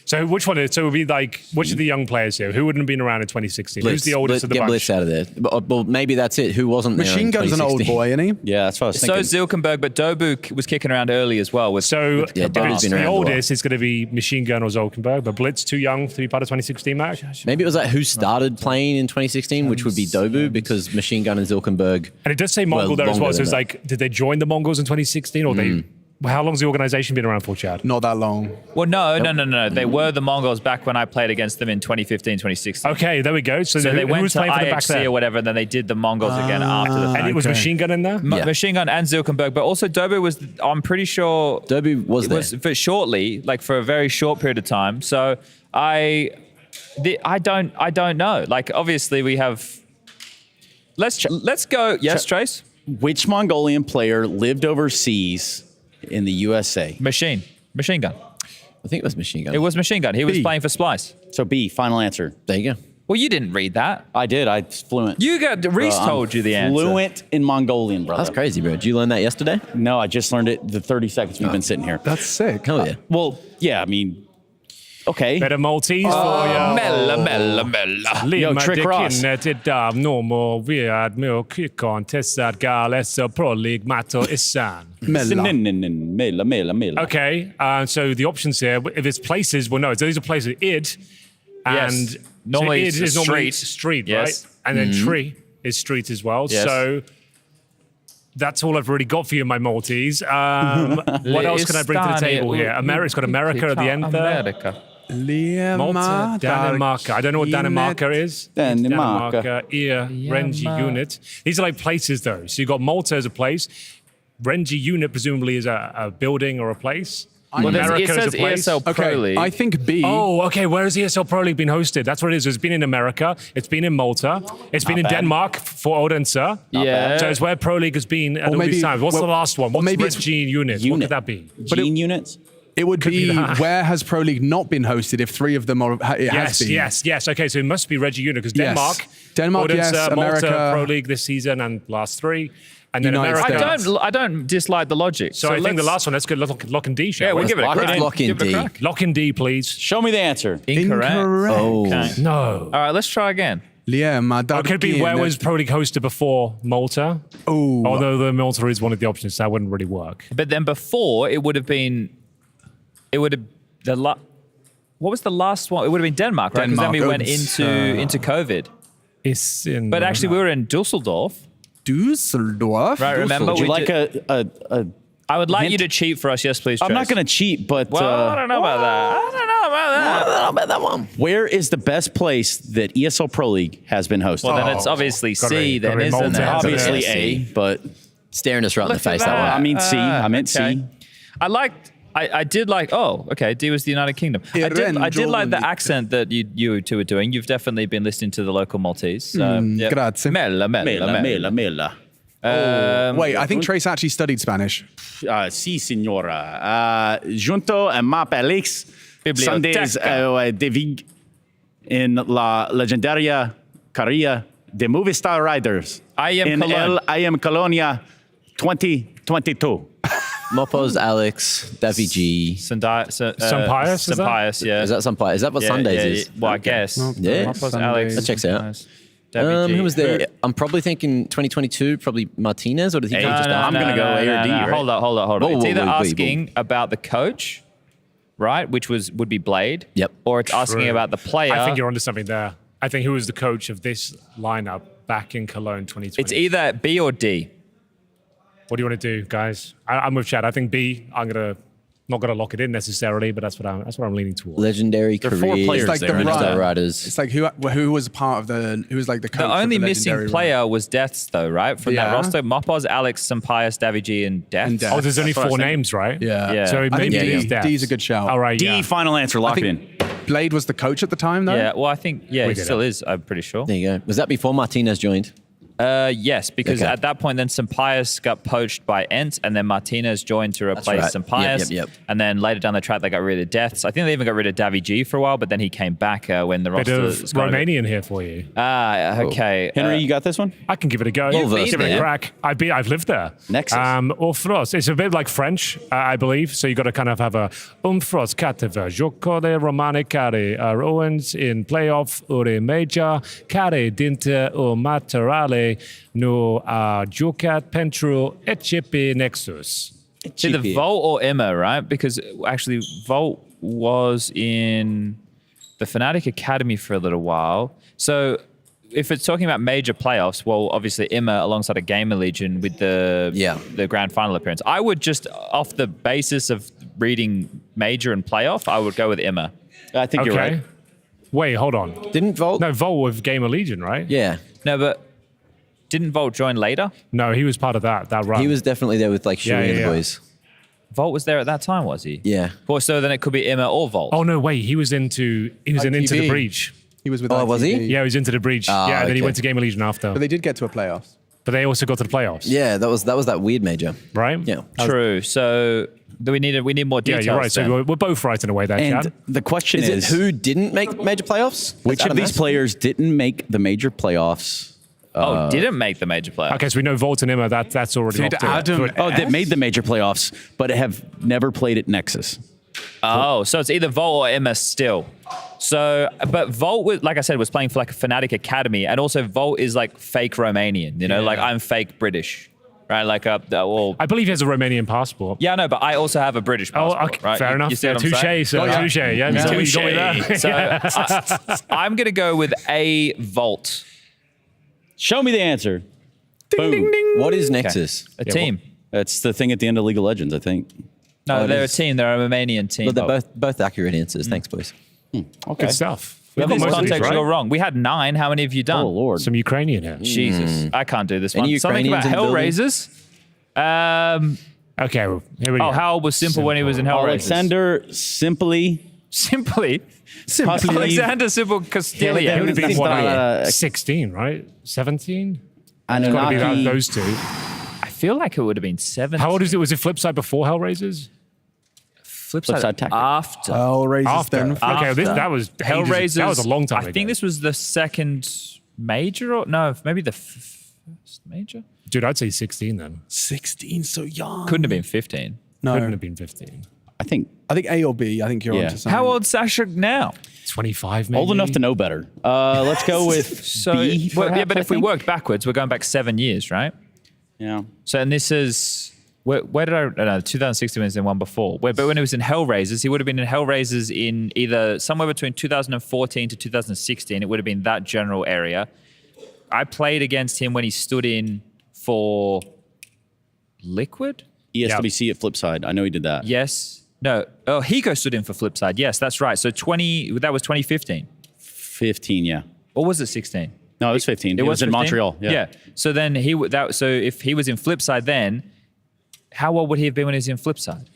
So which one? So it would be like, which of the young players here? Who wouldn't have been around in 2016? Who's the oldest of the Get bunch? Blitz out of there. Well, maybe that's it. Who wasn't there? Machine in Gun's an old 2016? boy, isn't he? Yeah, that's what I was so thinking. Zilkenberg, but Dobu was kicking around early as well. So Yeah, if Dobu's it's been the around a while. oldest, it's going to be Machine Gun or Zolkenberg, but Blitz too young to be part of 2016 match. Maybe it was like who started playing in 2016, which would be Dobu, because Machine Gun and Zilkenberg. And it does say Mongol there as well. longer So it's than like, did they join the Mongols in 2016 or they? How long's the organization been around for, Chad? Not that long. Well, no. They were the Mongols back when I played against them in 2015, 2016. Okay, there we go. So they who went was to playing for them back IHC then? or whatever, and then they did the Mongols again after the fact. And it was Machine Gun in there? Machine Gun and Zilkenberg, but also Dobu was, I'm pretty sure... Dobu was there. for shortly, like for a very short period of time. So I don't know. Like, obviously we have... Let's go... Yes, Trace? Which Mongolian player lived overseas in the USA? Machine Gun. I think it was Machine Gun. It was Machine Gun. He was B. playing for Splice. So B, final answer. There you go. Well, you didn't read that. I did. I fluent. Reese told you the answer. Fluent in Mongolian, brother. That's crazy, bro. Did you learn that yesterday? No, I just learned it the 30 seconds we've been sitting here. That's sick. Hell yeah. Well, yeah, I mean, okay. Better Maltese for you. Mella. Yo, Trick Ross. Normal, vi är med kikon, tessad galesa, pro league, mato, isan. Mela. Okay, so the options here, if it's places, well, no, these are places. Id, and Yes. Normally so id it's is normally street. street, Yes. right? And then tree is street as well. Yes. So that's all I've really got for you, my Maltese. What else can I bring to the table here? It's got America at the end there. America. Malta, Danimarca. I don't know what Danimarca is. Danimarca. Renji unit. These are like places though. So you got Malta as a place. Renji unit presumably is a building or a place. Well, America it says is a place. ESL Pro League. I think B. Oh, okay. Where has ESL Pro League been hosted? That's what it is. It's been in America. It's been in Malta. It's been in bad. Denmark for Odense. Yeah. So it's where Pro League has been at all these times. What's the last one? What's maybe Gene unit? What could that be? Gene units? It would be where has Pro League not been hosted if 3 of them are, it has been. Yes. Okay, so it must be Reggie Unit because Denmark, Odense, Malta, America, Pro League this season and last 3. And then United America. I don't dislike the logic. So I think the last one, let's go lock and D, shall Yeah, we'll give it a crack. Lock in D. Lock and D, please. Show me the answer. Incorrect. Oh. Okay. No. All right, let's try again. Could it be where was Pro League hosted before Malta? Oh. Although the Malta is one of the options, so that wouldn't really work. But then before, it would have been... What was the last one? It would have been Denmark, right? Because then we went into COVID. It's in... But actually, we were in Dusseldorf. Dusseldorf? Right, remember? Would you like a I would like hint? you to cheat for us. Yes, please, I'm not Trace. going to cheat, but... Well, I don't know about that. I don't know about that. one. Where is the best place that ESL Pro League has been hosted? Well, then it's obviously C, then, isn't it? Obviously Yeah, A, C. but... Staring us right in the Look face at that way. I mean C. I meant okay. C. I did like. Oh, okay. D was the United Kingdom. I did like the accent that you two were doing. You've definitely been listening to the local Maltese. So, yep. Grazie. Mela. Wait, I think Trace actually studied Spanish. Sí, signora. Junto a Map Alex, Sundays de Vig in la legendaria carrera de Movie Star Riders. I am Colonia 2022. Mopos, Alex, Davy G. Sampayas, yeah. Is that Sampayas? Is that what Sundays is? Well, I guess. Yeah. Mopos, Alex. That checks out. Davy G. Who was there? I'm probably thinking 2022, probably Martinez, or did he come just after? I'm going to go A or D, right? Hold on. Whoa, It's either whoa, asking about the coach, right, which would be Blade. Yep. Or it's asking about the player. I think you're onto something there. I think who was the coach of this lineup back in Cologne 2020? It's either B or D. What do you want to do, guys? I'm with Chad. I think B. Not gonna lock it in necessarily, but that's what I'm leaning towards. Legendary There are 4 careers. players It's like there. the run. Riders. It's like who was part of who was like the coach The of only the missing legendary player was Deaths, though, right? From that Yeah. roster, Mopos, Alex, Sampayas, Davy G, and Deaths. Oh, there's only That's what I 4 was thinking. names, right? Yeah. So I think maybe it is D. Deaths. D's a good shout. All right, D, yeah. final answer. Lock it in. Blade was the coach at the time, though? Yeah, well, I think, he did still it. is, I'm pretty sure. There you go. Was that before Martinez joined? Yes, because Okay. at that point, then Sampayas got poached by Ent, and then Martinez joined to replace right. Sampayas. Yep. And then later down the track, they got rid of Deaths. I think they even got rid of Davy G for a while, but then he came back when the Bit roster of was kind of- Romanian here for you. Okay. Henry, you got this one? I can give it a go. Well versed Give it a there. crack. I've lived there. Nexus. Ofros. It's a bit like French, I believe. So you got to kind of have a Fros Cateva, Jocole Romane Care, Owens in playoff, Ure Major, Care Dinte o Materiale, no Jocat Pentru Ecipe Nexus. It's either Volt or Emma, right? Because actually, Volt was in the Fnatic Academy for a little while. So if it's talking about major playoffs, well, obviously Emma alongside a Gamer Legion with the grand final appearance. I would just, off the basis of reading major and playoff, I would go with Emma. I think you're right. Wait, hold on. Didn't Volt? No, Volt with Gamer Legion, right? Yeah. No, but didn't Volt join later? No, he was part of that run. He was definitely there with like Shuri and the boys. Volt was there at that time, was he? Yeah. Well, so then it could be Emma or Volt. Oh no, wait, he was in Into the Breach. He was with Oh, was he? Yeah, he was Into the Breach. Yeah, and then he went to Gamer Legion after. But they did get to a playoffs. But they also got to the playoffs. Yeah, that was that weird major. Right? Yeah. True. So we need more details. Yeah, you're right. then. So we're both right in a way there, And Chad. the question Is is, it who didn't make major playoffs? which of these players didn't make the major playoffs? Didn't make the major playoffs. Okay, so we know Volt and Emma, that's already Did locked in. Adam Oh, that made the major playoffs, but have never played at Nexus. Oh, so it's either Volt or Emma still. So, but Volt, was, like I said, was playing for like a Fnatic Academy, and also Volt is like fake Romanian. You know, like I'm fake British, right? Like well, I believe he has a Romanian passport. yeah, no, but I also have a British passport. Oh, okay, right? fair You enough. see what I'm Touche, saying? sir. Touche. Yeah, Touche. you got me there. So I'm gonna go with a Volt. Show me the answer. Boom. Ding, ding. What is Nexus? A team. That's the thing at the end of League of Legends, I think. No, it they're is. a team. They're a Romanian team. Well, they're both accurate answers. Thanks, boys. Good stuff. In this most of these, context, right? you're wrong. We had 9. How many have you done? Oh, Lord. Some Ukrainian here. Jesus, I can't do this one. Any Something about Ukrainians in the Hellraisers. Okay, well, here we go. Oh, how was Simple when he was in Hellraisers? Alexander Simply. Alexander Simple Castilla. He would have been, what, Uh, 16, right? 17? Anunnaki. It's got to be those two. I feel like it would have been 7. How old is it? Was it Flipside before Hellraisers? Flipside Tactic. after. Hellraisers then. Okay, that was Hellraisers. That was a long time ago. I think this was the second major, or no, maybe the first major. Dude, I'd say 16 then. 16, so young. Couldn't have been 15. No. Couldn't have been 15. I think A or B. I think you're onto something. How old's Sasha now? 25, maybe. old enough to know better. Let's go with B. Well, yeah, perhaps, but I if we think. worked backwards, we're going back 7 years, right? Yeah. So, and this is where did I? No, 2016 was in one before. But when it was in Hellraisers, he would have been in Hellraisers in either somewhere between 2014 to 2016. It would have been that general area. I played against him when he stood in for Liquid. ESWC at Flipside. I know he did that. Yes. No. Oh, Higo stood in for Flipside. Yes, that's right. So that was 2015. 15, yeah. Or was it 16? No, it was 15. It was in 15? Montreal. Yeah. So then so if he was in Flipside then, how old would he have been when he was in Flipside?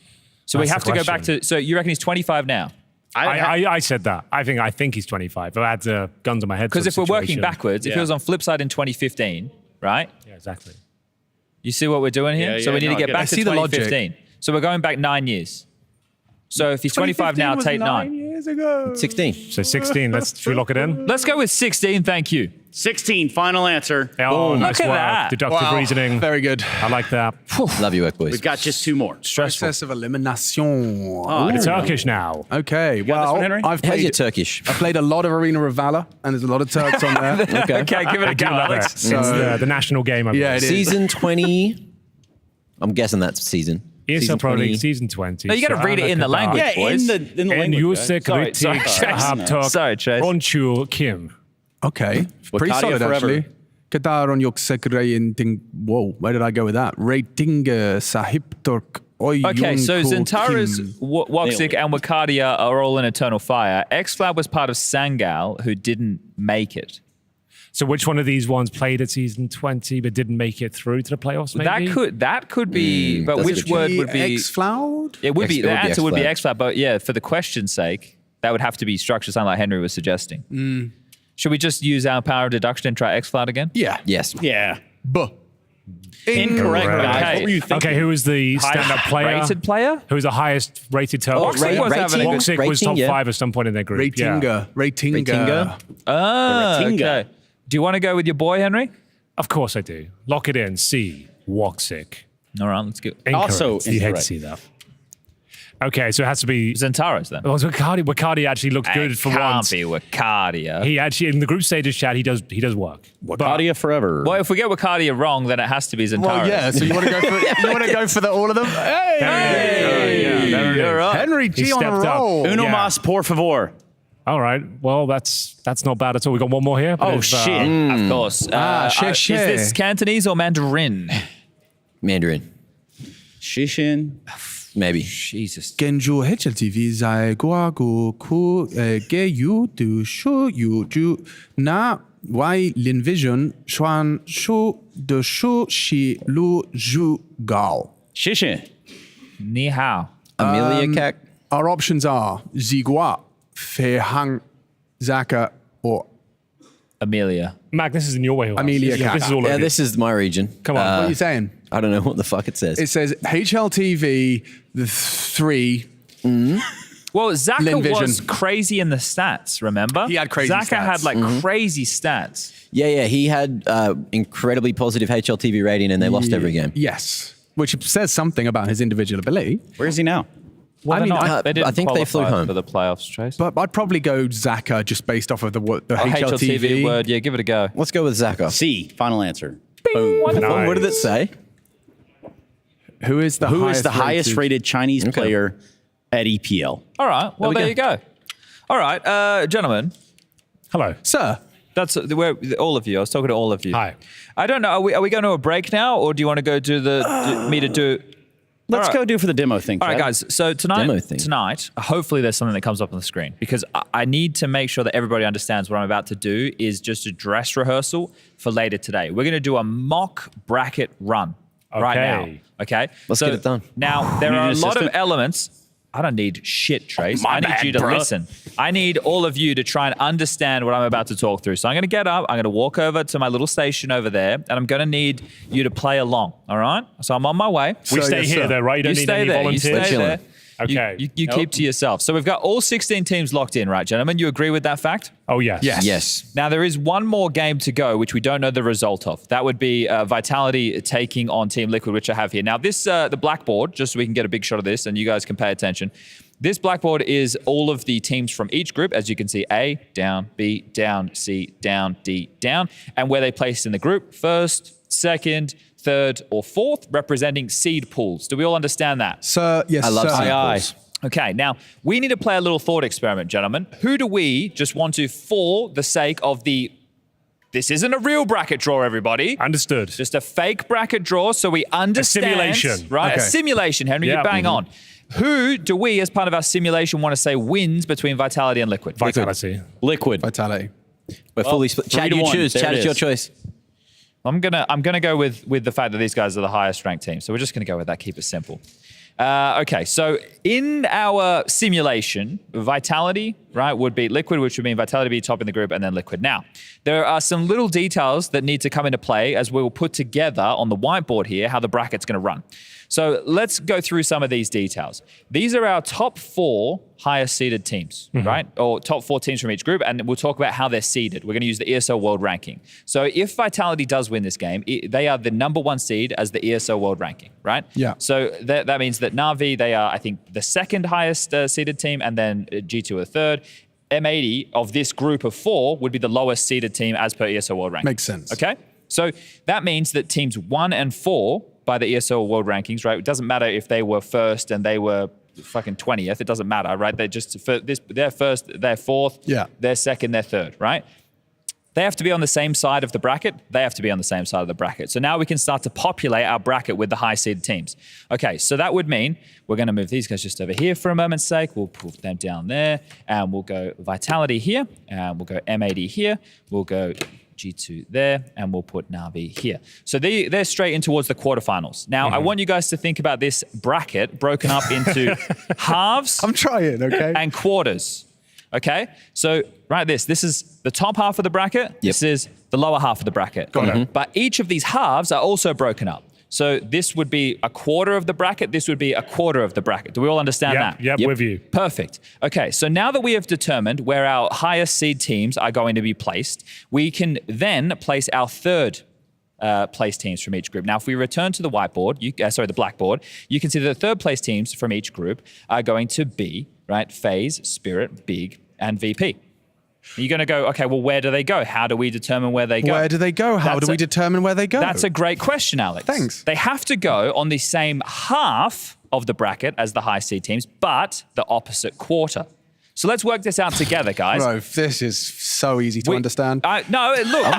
So we have to go back to. So you reckon he's 25 now? I said that. I think he's 25. I had guns on my head. Because if we're working backwards, if he was on Flipside in 2015, right? Yeah, exactly. You see what we're doing here? Yeah, so we need to get I back to see the 2015. So we're going back 9 years. So if he's 25 now, take 9. years ago. 16. So 16. Should we lock it in? Let's go with 16. Thank you. 16, final answer. Oh, Boom. nice Look at work. that. Deductive reasoning. Very good. I like that. Love you, work boys. We've got just 2 more. Stressful. Process of elimination. It's Turkish now. Okay, got this well, one, Henry? I've How's played your Turkish? I've played a lot of Arena of Valor, and there's a lot of Turks on there. Okay. Okay, give it a I do go, love Alex. it. It's the national game. I Yeah, believe. it is. Season 20. I'm guessing that's season. ESL Pro 20. League season 20. No, you gotta read it in the language. Yeah, boys. in the En language. Yusik right? Sorry, Ritik sorry. Habtok Sorry, Chase. Ronchul Kim. Okay, pretty Wakadia solid forever. actually. Kadar on your rating. Whoa, where did I go with that? Rating Sahip Turk. Okay, so Oyunko Zentara's, Kim. Woxic, and Wakadia are all in Eternal Fire. Xflab was part of Sangal, who didn't make it. So which one of these ones played at season 20 but didn't make it through to the playoffs? Maybe That could be, but that's which good. word would be? X-Floud? It would be. It The would be answer would be Xflab. Xflab, but yeah, for the question's sake, that would have to be structured, something like Henry was suggesting. Should we just use our power of deduction and try Xflab again? Yeah. Yes. Yeah. Buh. Incorrect, guys. Okay. What were you thinking? Okay, who was the stand-up player? Rated player? Who was the highest rated Turk? Oh, Woxic was having a good. Woxic was top rating, yeah. 5 at some point in their group. Ratinga. Ratinga. Ratinga. Okay. Do you want to go with your boy, Henry? Of course I do. Lock it in. C. Woxic. All right, let's go. Incorrect. Also You hate to incorrect. see that. Okay, so it has to be. Zentaros then. Well, Wakadia actually looked good for can't once. be Wakadia. He actually in the group stages chat he does work. Wakadia forever. Well, if we get Wakadia wrong, then it has to be Zentaros. Well, yeah. So you want to go for all of them? Hey, You're right. Henry He G on a stepped up. roll. Uno Yeah. mas, por favor. All right. Well, that's not bad at all. We got one more here. but Oh, if, shit. Of course. shit. Is this Cantonese or Mandarin? Mandarin. Shishin. Maybe. Jesus. Genju HLTV zai gua gu ku ge yu du shu yu ju na wai lin vision xuan shu de shu shi lu ju gao. Shishin. Ni hao. Amelia Kak. Our options are Zigua, Fei Hang, Zaka, or Amelia. Mac, this is in your way. Amelia This Kaka. is all Yeah, over you. this is my region. Come on. what are you saying? I don't know what the fuck it says. It says HLTV, the 3. Well, Zaka Lin Vision. was crazy in the stats, remember? He had crazy Zaka had stats. like crazy stats. Yeah, he had incredibly positive HLTV rating and they lost every game. Yes. Which says something about his individual ability. Where is he now? Well, I mean, they didn't I think they flew qualify home. for the playoffs, Trace. But I'd probably go Zaka just based off of the HLTV HLTV. word, yeah, give it a go. Let's go with Zaka. C. Final answer. Nice. What did it say? Who is the highest rated Chinese player at EPL? All right, well, there you go. All right, gentlemen. Hello. Sir. That's where all of you. I was talking to all of you. Hi. I don't know. Are we going to a break now, or do you want to go to the me to do? Let's go do for the demo thing. All right, Chad. guys. So tonight, hopefully there's something that comes up on the screen because I need to make sure that everybody understands what I'm about to do is just a dress rehearsal for later today. We're going to do a mock bracket run right now. Okay? Let's get it done. Now, there are a lot of elements. I don't need shit, Trace. I need you to listen. I need all of you to try and understand what I'm about to talk through. So I'm going to get up. I'm going to walk over to my little station over there, and I'm going to need you to play along. All right? So I'm on my way. We stay here, though, right? You don't need any volunteers? You stay there. Okay. You keep to yourself. So we've got all 16 teams locked in, right, gentlemen? You agree with that fact? Oh, yes. Yes. Now, there is one more game to go, which we don't know the result of. That would be Vitality taking on Team Liquid, which I have here. Now, this the blackboard, just so we can get a big shot of this and you guys can pay attention. This blackboard is all of the teams from each group. As you can see, A, down, B, down, C, down, D, down, and where they placed in the group, first, second, third, or fourth, representing seed pools. Do we all understand that? Sir, yes, I love seed pools. Okay, now we need to play a little thought experiment, gentlemen. Who do we just want to, for the sake of this isn't a real bracket draw, everybody. Understood. Just a fake bracket draw, so we understand. A simulation. Right, Okay. a simulation, Henry, you bang on. Who do we, as part of our simulation, want to say wins between Vitality and Liquid? Vitality. Liquid. Vitality. We're fully split. Chad, you choose. Chad, it's your choice. I'm gonna go with the fact that these guys are the highest ranked team. So we're just gonna go with that. Keep it simple. Okay, so in our simulation, Vitality, right, would beat Liquid, which would mean Vitality be top in the group and then Liquid. Now, there are some little details that need to come into play as we will put together on the whiteboard here how the bracket's going to run. So let's go through some of these details. These are our top 4 highest seeded teams, right? Or top 4 teams from each group, and we'll talk about how they're seeded. We're going to use the ESL World Ranking. So if Vitality does win this game, they are the #1 seed as the ESL World Ranking, right? Yeah. So that means that Na'Vi, they are, I think, the second highest seeded team, and then G2 are third. M80 of this group of 4 would be the lowest seeded team as per ESL World Ranking. Makes sense. Okay? So that means that teams 1 and 4 by the ESL World Rankings, right? It doesn't matter if they were first and they were fucking 20th. It doesn't matter, right? They're just they're first, they're fourth, they're second, they're third, right? They have to be on the same side of the bracket. They have to be on the same side of the bracket. So now we can start to populate our bracket with the high seeded teams. Okay, so that would mean we're going to move these guys just over here for a moment's sake. We'll put them down there, and we'll go Vitality here, and we'll go M80 here. We'll go G2 there, and we'll put Na'Vi here. So they're straight in towards the quarterfinals. Now, I want you guys to think about this bracket broken up into halves. I'm trying, okay? And quarters. Okay? So, this is the top half of the bracket. This is the lower half of the bracket. Got it. But each of these halves are also broken up. So this would be a quarter of the bracket. This would be a quarter of the bracket. Do we all understand that? Yep, with you. Perfect. Okay, so now that we have determined where our highest seed teams are going to be placed, we can then place our third place teams from each group. Now, if we return to the whiteboard, the blackboard, you can see that the third place teams from each group are going to be, right, FaZe, Spirit, Big, and VP. You're going to go, okay, well, where do they go? How do we determine where they go? Where do they go? How do we determine where they go? That's a great question, Alex. Thanks. They have to go on the same half of the bracket as the high seed teams, but the opposite quarter. So let's work this out together, guys. Bro, this is so easy to understand. No, look,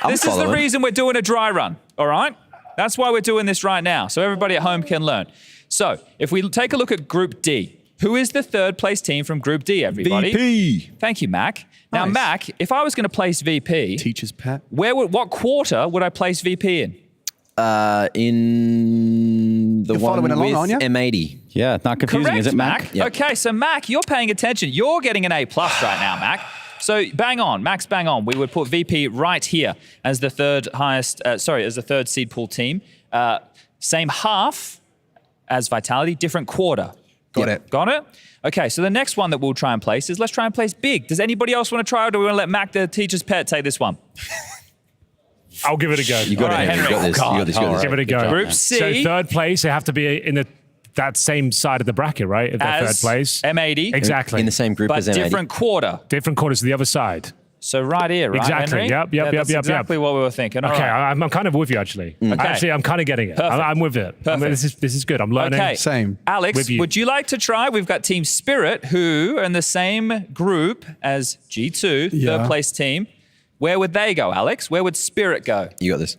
this is the reason we're doing a dry run, all right? That's why we're doing this right now, so everybody at home can learn. So if we take a look at Group D, who is the third place team from Group D, everybody? VP. Thank you, Mac. Now, Nice. Mac, if I was going to place VP, Teacher's pet. what quarter would I place VP in? In the You're one following along, with aren't you? M80. Yeah, it's not confusing, Correct, is it, Mac? Yep. Okay, so Mac, you're paying attention. You're getting an A+ right now, Mac. So bang on, Mac's bang on. We would put VP right here as the third highest, as the third seed pool team. Same half as Vitality, different quarter. Got it. Got it? Okay, so the next one that we'll try and place is let's try and place Big. Does anybody else want to try, or do we want to let Mac, the teacher's pet, take this one? I'll give it a go. You got it, Henry. You got this. You got this. You got this. Give it a go. Group C. So third place, they have to be in that same side of the bracket, right? If they're third place. M80. Exactly. In the same group But as M80. different quarter. Different quarters to the other side. So right here, right, Exactly. Henry? Yep. That's exactly what we were thinking. All Okay, right. I'm kind of with you, actually. Okay. Actually, I'm kind of getting it. Perfect. I'm with it. I mean, this is good. I'm learning. Okay. Same. Alex, With you. would you like to try? We've got Team Spirit, who are in the same group as G2, Yeah. third place team. Where would they go, Alex? Where would Spirit go? You got this.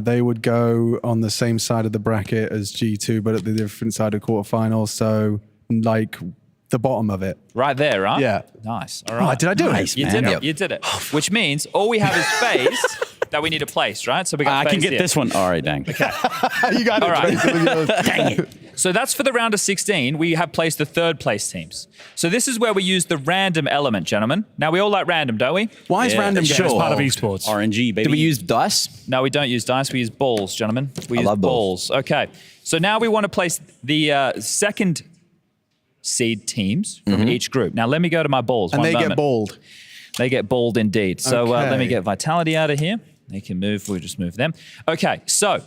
They would go on the same side of the bracket as G2, but at the different side of quarterfinals. So, like, the bottom of it. Right there, right? Yeah. Nice. All right. Did I do it? You did it. You did it. Which means all we have is phase that we need to place, right? So we got I can phase get here. this one. All right, dang. Okay. You got it. All right. Dang it. So that's for the round of 16. We have placed the third place teams. So this is where we use the random element, gentlemen. Now, we all like random, don't we? Why is random It's part of esports. RNG, baby. Do we use dice? No, we don't use dice. We use balls, gentlemen. We use love balls. Okay. So now we want to place the second seed teams from each group. Now, let me go to my balls. And One they moment. get balled. They get balled indeed. So let me Okay. get Vitality out of here. They can move. We'll just move them. Okay. So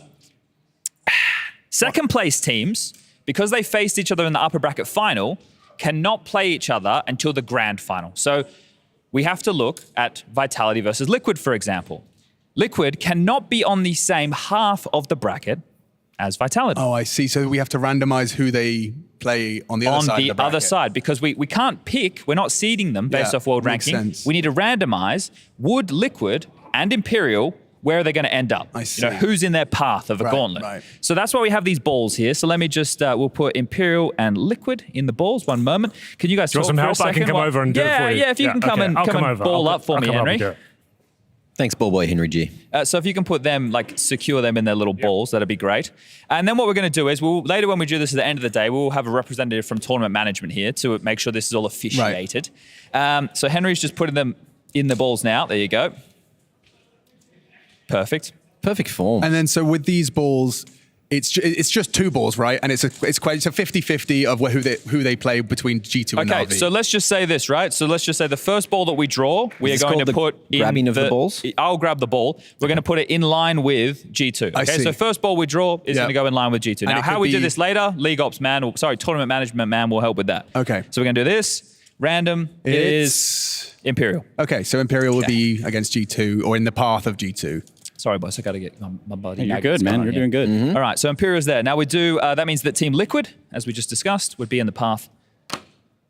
second place teams, because they faced each other in the upper bracket final, cannot play each other until the grand final. So we have to look at Vitality versus Liquid, for example. Liquid cannot be on the same half of the bracket as Vitality. Oh, I see. So we have to randomize who they play on the other side of the bracket. other side, because we can't pick, we're not seeding them based Yeah, off world makes ranking. sense. We need to randomize would Liquid and Imperial, where are they going to end up? I see. You know, who's in their path of a Right, gauntlet? right. So that's why we have these balls here. So let me just, we'll put Imperial and Liquid in the balls. One moment. Can you guys Do you talk want some for a help? I second? can come over and do it for you. Yeah, if you can come okay. and I'll come and over. ball I'll up for I'll me, come over and Henry. do it. Thanks, ball boy Henry G. So if you can put them, like secure them in their little balls, that'd be great. And then what we're going to do is later when we do this at the end of the day, we'll have a representative from tournament management here to make sure this is all officiated. So Henry's just putting them in the balls now. There you go. Perfect. Perfect form. And then so with these balls, it's just two balls, right? And it's a 50-50 of who they play between G2 and Na'Vi. Okay, so let's just say this, right? So let's just say the first ball that we draw, we are going to put in grabbing of the balls? I'll grab the ball. We're going to put it in line with G2. I Okay, see. so first ball we draw is going to go in line with G2. And Now, it how could we do be- this later, tournament management man will help with that. Okay. So we're going to do this. Random is It's Imperial. okay. So Imperial would be against G2 or in the path of G2. Sorry, boss. I got to get my body. Hey, you're good, man. You're doing good. All right, so Imperial's there. Now we do, that means that Team Liquid, as we just discussed, would be in the path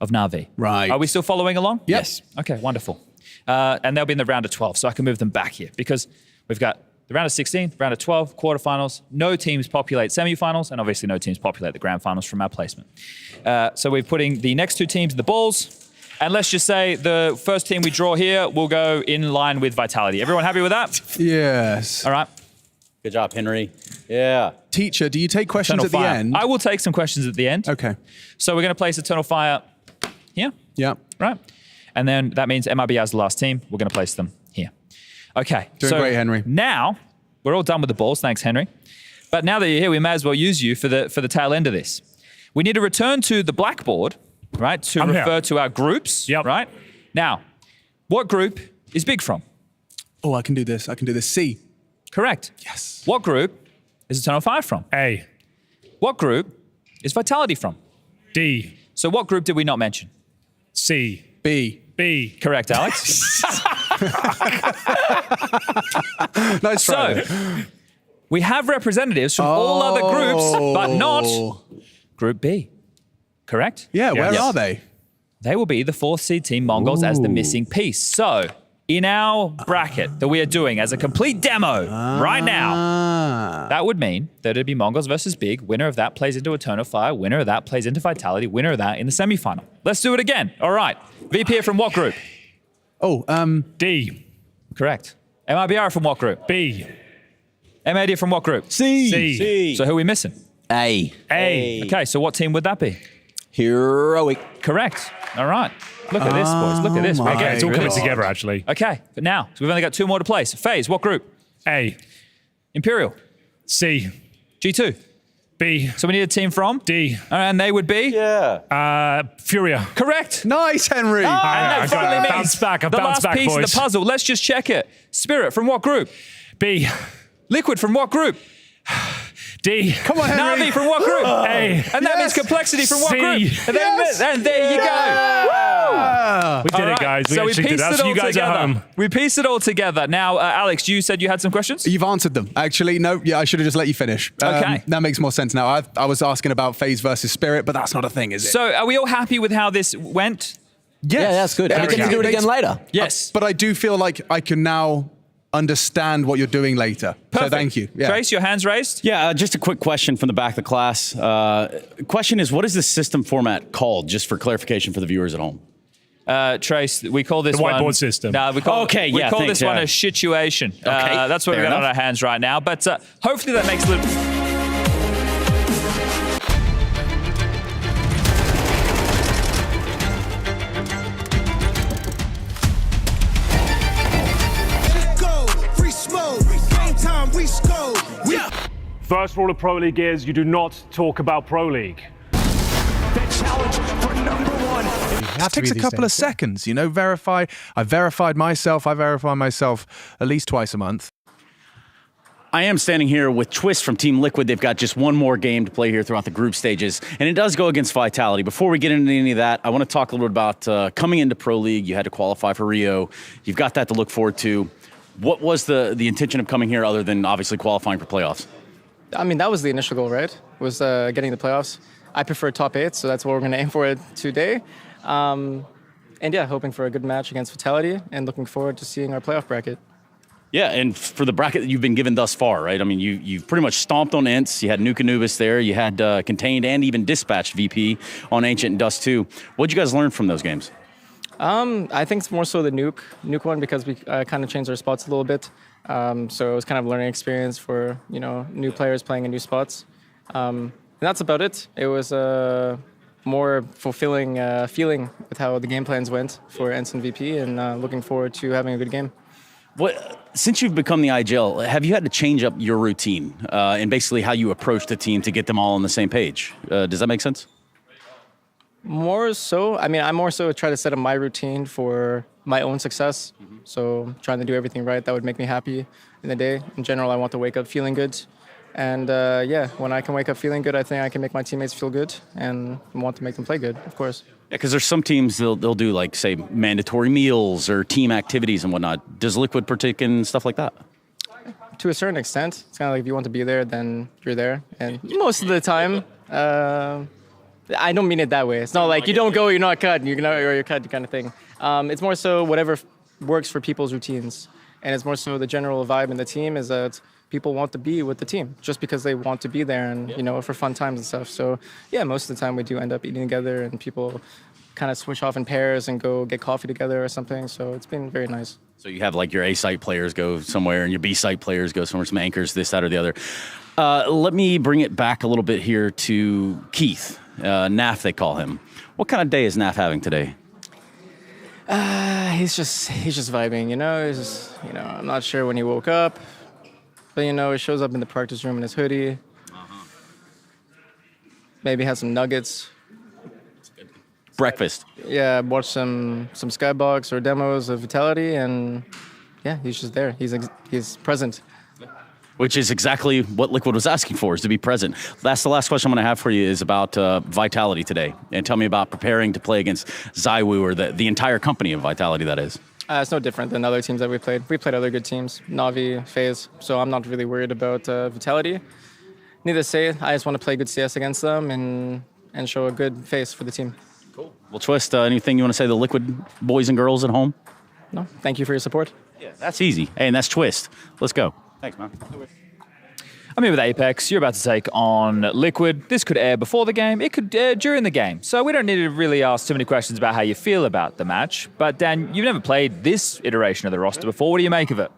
of Na'Vi. Right. Are we still following along? Yes. Okay, wonderful. And they'll be in the round of 12, so I can move them back here because we've got the round of 16, round of 12, quarterfinals. No teams populate semifinals, and obviously no teams populate the grand finals from our placement. So we're putting the next two teams in the balls. And let's just say the first team we draw here will go in line with Vitality. Everyone happy with that? Yes. All right. Good job, Henry. Yeah. Teacher, do you take questions Eternal at the Fire. end? I will take some questions at the end. Okay. So we're going to place Eternal Fire here, Yeah. right? And then that means MIB as the last team. We're going to place them here. Okay. Doing great, Henry. Now we're all done with the balls. Thanks, Henry. But now that you're here, we may as well use you for the tail end of this. We need to return to the blackboard, right, to I'm refer here. to our groups, right? Now, what group is Big from? Oh, I can do this. I can do this. C. Correct. Yes. What group is Eternal Fire from? A. What group is Vitality from? D. So what group did we not mention? C. B. B. Correct, Alex. Nice try. So, we have representatives from all other groups, but not Group B. Correct? Yeah, where Yes. are they? They will be the fourth seed team Mongols as the missing piece. So, in our bracket that we are doing as a complete demo right now, that would mean that it'd be Mongols versus Big. Winner of that plays into Eternal Fire. Winner of that plays into Vitality. Winner of that in the semifinal. Let's do it again. All right. VP from what group? Oh, D. Correct. MIBR from what group? B. MAD from what group? C. C. So who are we missing? A. A. Okay, so what team would that be? Heroic. Correct. All right. Look at this, boys. Look at this. We're Okay, getting it's all through coming this. together, actually. Okay, but now, so we've only got two more to place. FaZe, what group? A. Imperial. C. G2. B. So we need a team from? D. And they would be? Furia. Correct. Nice, Henry. And I that got finally it. means Bounce back. I've the bounced last back, piece of boys. the puzzle. Let's just check it. Spirit from what group? B. Liquid from what group? D. Come on, Henry. Navi from what group? A. And that means complexity from what C. group? And there you go. We did All it, right, guys. We so we actually did pieced that. it So all you guys together. at home. We pieced it all together. Now, Alex, you said you had some questions? You've answered them. Actually, no. Yeah, I should have just let you finish. Okay. That makes more sense now. I was asking about FaZe versus Spirit, but that's not a thing, is it? So are we all happy with how this went? yes. Yeah, that's good. And we can do it again later. Yes. But I do feel like I can now understand what you're doing later. Perfect. So thank you. Yeah. Trace, your hand's raised? Yeah, just a quick question from the back of the class. Question is, what is the system format called, just for clarification for the viewers at home? Trace, we call this the one... whiteboard system. No, we call thanks, this one a situation. Okay, that's what we've got on our hands right now. But hopefully that makes a little... First rule of Pro League is you do not talk about Pro League. The challenge for number one. It takes a couple of seconds, you know, verify. I verify myself at least twice a month. I am standing here with Twist from Team Liquid. They've got just one more game to play here throughout the group stages, and it does go against Vitality. Before we get into any of that, I want to talk a little bit about coming into Pro League. You had to qualify for Rio. You've got that to look forward to. What was the intention of coming here other than obviously qualifying for playoffs? I mean, that was the initial goal, right? Was getting the playoffs. I prefer top 8, so that's what we're going to aim for today. And yeah, hoping for a good match against Vitality and looking forward to seeing our playoff bracket. Yeah, and for the bracket that you've been given thus far, right? I mean, you've pretty much stomped on Ints. You had Nuke Anubis there. You had Contained and even Dispatched VP on Ancient and Dust 2. What did you guys learn from those games? I think it's more so the Nuke one because we kind of changed our spots a little bit. So it was kind of a learning experience for, you know, new players playing in new spots. And that's about it. It was a more fulfilling feeling with how the game plans went for Ensign VP and looking forward to having a good game. Since you've become the IGL, have you had to change up your routine and basically how you approach the team to get them all on the same page? Does that make sense? More so, I mean, I more so try to set up my routine for my own success. So trying to do everything right that would make me happy in the day. In general, I want to wake up feeling good. And yeah, when I can wake up feeling good, I think I can make my teammates feel good and want to make them play good, of course. Yeah, because there's some teams, they'll do like, say, mandatory meals or team activities and whatnot. Does Liquid partake in stuff like that? To a certain extent. It's kind of like if you want to be there, then you're there. And most of the time, I don't mean it that way. It's not like you don't go, you're not cut, or you're cut kind of thing. It's more so whatever works for people's routines. And it's more so the general vibe in the team is that people want to be with the team just because they want to be there and, you know, for fun times and stuff. So, yeah, most of the time we do end up eating together and people kind of switch off in pairs and go get coffee together or something. So it's been very nice. So you have like your A-site players go somewhere and your B-site players go somewhere, some anchors, this, that, or the other. Let me bring it back a little bit here to Keith. Naf, they call him. What kind of day is Naf having today? He's just vibing, you know. He's just, you know, I'm not sure when he woke up, but you know, he shows up in the practice room in his hoodie. Maybe has some nuggets. Breakfast. Yeah, watch some Skybox or demos of Vitality, and yeah, he's just there. He's present. Which is exactly what Liquid was asking for, is to be present. That's the last question I'm going to have for you is about Vitality today. And tell me about preparing to play against Zywoo, or the entire company of Vitality, that is. It's no different than other teams that we played. We played other good teams, Na'Vi, FaZe, so I'm not really worried about Vitality. Needless to say, I just want to play good CS against them and show a good face for the team. Cool. Well, Twist, anything you want to say to the Liquid boys and girls at home? No, thank you for your support. Yeah, that's easy. Hey, and that's Twist. Let's go. Thanks, man. I'm here with Apex. You're about to take on Liquid. This could air before the game. It could air during the game. So we don't need to really ask too many questions about how you feel about the match. But Dan, you've never played this iteration of the roster before. What do you make of it?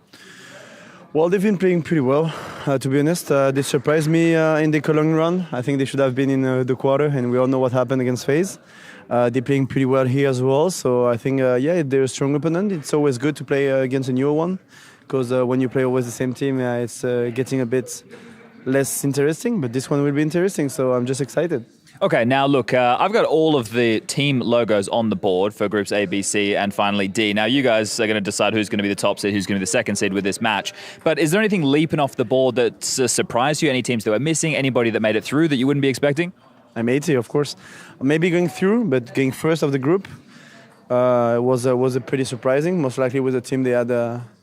Well, they've been playing pretty well, to be honest. They surprised me in the Cologne run. I think they should have been in the quarter, and we all know what happened against FaZe. They're playing pretty well here as well. So I think, yeah, they're a strong opponent. It's always good to play against a newer one, because when you play always the same team, it's getting a bit less interesting, but this one will be interesting, so I'm just excited. Okay, now look, I've got all of the team logos on the board for groups A, B, C, and finally D. Now, you guys are going to decide who's going to be the top seed, who's going to be the second seed with this match. But is there anything leaping off the board that surprised you? Any teams that were missing? Anybody that made it through that you wouldn't be expecting? I'm 80, of course. Maybe going through, but going first of the group was a pretty surprising. Most likely with the team they had,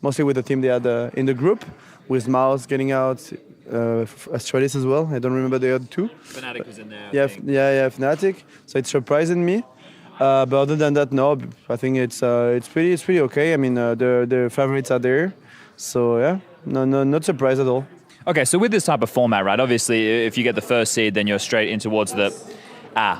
mostly with the team they had in the group, with Mouz getting out. Astralis as well. I don't remember the other two. Fnatic was in there. Yeah, Fnatic. So it's surprising me. But other than that, no. I think it's pretty okay. I mean, the favorites are there. So yeah, not surprised at all. Okay, so with this type of format, right, obviously if you get the first seed, then you're straight in towards the...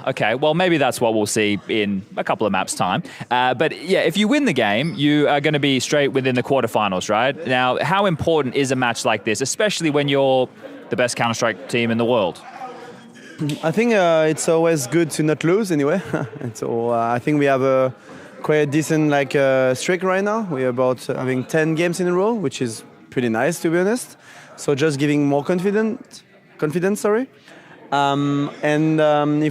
okay, well maybe that's what we'll see in a couple of maps' time. But yeah, if you win the game, you are going to be straight within the quarterfinals, right? Now, how important is a match like this, especially when you're the best Counter-Strike team in the world? I think it's always good to not lose anyway. And so I think we have a quite decent streak right now. We're about having 10 games in a row, which is pretty nice to be honest. So just giving more confidence. If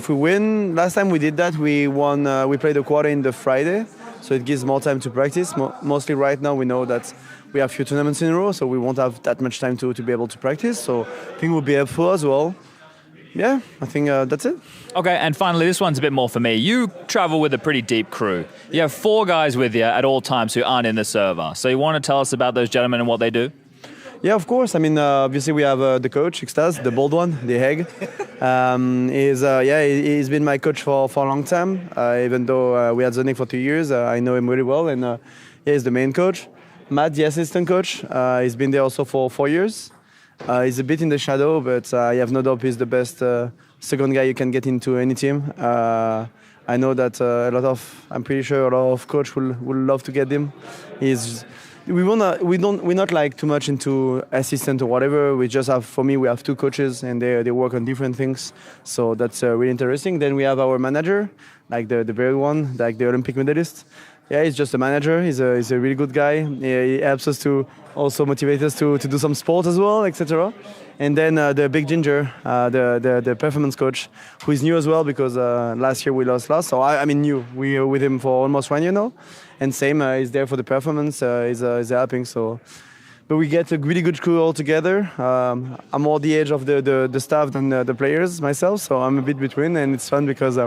we win, last time we did that, we won. We played the quarter in the Friday, so it gives more time to practice. Mostly right now, we know that we have a few tournaments in a row, so we won't have that much time to be able to practice. So I think it will be helpful as well. Yeah, I think that's it. Okay, and finally, this one's a bit more for me. You travel with a pretty deep crew. You have 4 guys with you at all times who aren't in the server. So you want to tell us about those gentlemen and what they do? Yeah, of course. I mean, obviously we have the coach, Xtaz, the bold one, the egg. He's been my coach for a long time. Even though we had Zonic for 2 years, I know him really well, and he's the main coach. Matt, the assistant coach, he's been there also for 4 years. He's a bit in the shadow, but I have no doubt he's the best second guy you can get into any team. I know that I'm pretty sure a lot of coach will love to get him. We're not like too much into assistant or whatever. We just have, for me, we have 2 coaches and they work on different things. So that's really interesting. Then we have our manager, like the very one, like the Olympic medalist. Yeah, he's just a manager. He's a really good guy. He helps us to also motivate us to do some sport as well, etc. And then the big ginger, the performance coach, who is new as well because last year we lost. So I mean new. We are with him for almost 1 year now. And same, he's there for the performance. He's helping. So, but we get a really good crew all together. I'm more the age of the staff than the players myself, so I'm a bit between, and it's fun because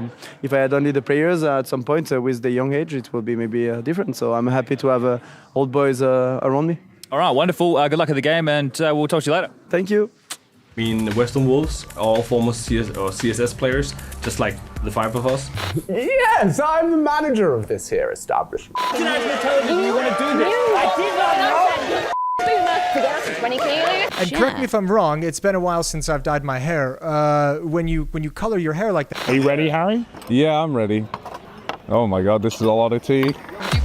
if I had only the players at some point with the young age, it will be maybe different. So I'm happy to have old boys around me. All right, wonderful. Good luck at the game, and we'll talk to you later. Thank you. I mean, Western Wolves are all former CSS players, just like the 5 of us. Yes, I'm the manager of this here establishment. Did I tell you want to do this? I did not know. And correct me if I'm wrong, it's been a while since I've dyed my hair. When you color your hair like that... Are you ready, Harry? Yeah, I'm ready. Oh my god, this is a lot of tea. Do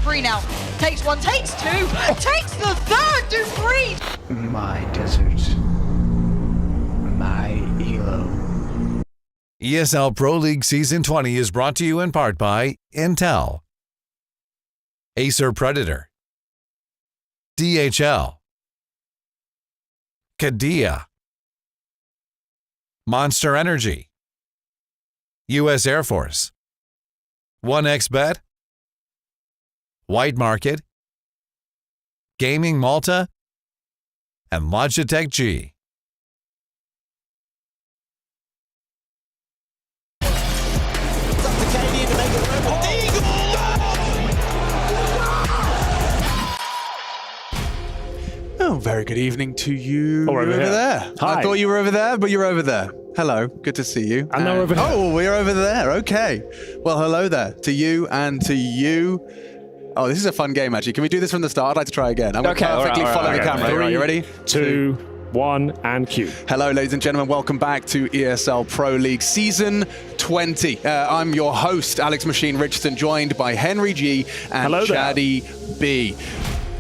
3 now. Takes 1, takes 2, takes the 3rd, do 3! My desert. My Elo. ESL Pro League Season 20 is brought to you in part by Intel, Acer Predator, DHL, Kadia, Monster Energy, U.S. Air Force, 1xBet, White Market, Gaming Malta, and Logitech G. Oh, very good evening to you. Oh, over there. Hi. I thought you were over there, but you're over there. Hello, good to see you. I'm now over here. Oh, we're over there. Okay. Well, hello there to you and to you. Oh, this is a fun game, actually. Can we do this from the start? I'd like to try again. I'm okay, perfectly following the camera. 3, Are you ready? 2, 1, and cue. Hello, ladies and gentlemen. Welcome back to ESL Pro League Season 20. I'm your host, Alex Machine Richardson, joined by Henry G and Shaddy B.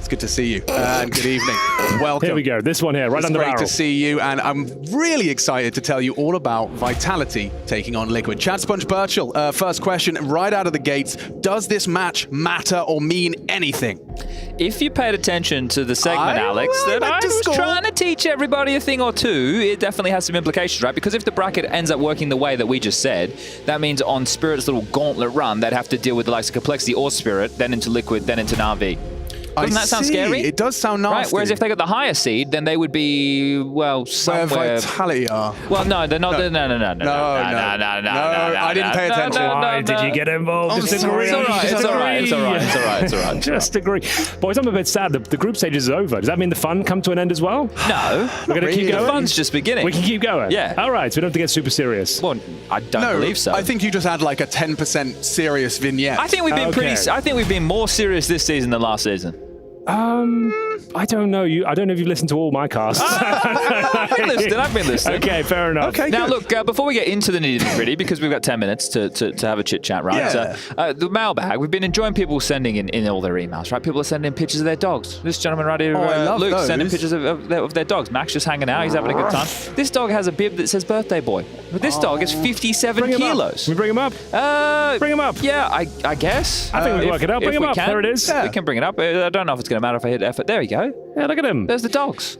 Good to see you and good evening. Welcome. Here we go. This one here, right on the barrel. It's great to see you, and I'm really excited to tell you all about Vitality taking on Liquid. Chad Sponge Birchall, first question right out of the gates. Does this match matter or mean anything? If you paid attention to the segment, Alex, that I was trying to teach everybody a thing or two, it definitely has some implications, right? Because if the bracket ends up working the way that we just said, that means on Spirit's little gauntlet run, they'd have to deal with the likes of Complexity or Spirit, then into Liquid, then into Na'Vi. Doesn't that sound scary? It does sound nasty. Right, whereas if they got the higher seed, then they would be, well, somewhere... Where Vitality are. Well, no, they're not... No, I didn't pay attention. Why did you get involved? It's all right. Just agree. Boys, I'm a bit sad. The group stage is over. Does that mean the fun come to an end as well? No. We're going to keep going? The fun's just beginning. We can keep going? Yeah. All right, so we don't have to get super serious. Well, I don't believe so. I think you just had like a 10% serious vignette. I think we've been I think we've been more serious this season than last season. I don't know. I don't know if you've listened to all my casts. I've been listening. Okay, fair enough. Okay, now, good. look, before we get into the nitty-gritty, because we've got 10 minutes to have a chit-chat, right? Yeah. The mailbag, we've been enjoying people sending in all their emails, right? People are sending in pictures of their dogs. This gentleman right here, I love Luke, those. sending pictures of their dogs. Max just hanging out. He's having a good time. This dog has a bib that says birthday boy. But this dog is 57 kilos. Can we bring him up? Bring him up. Yeah, I guess. I think we can work it out. Bring him up. There it is. We can bring it up. I don't know if it's going to matter if I hit effort. There we go. Yeah, look at him. There's the dogs.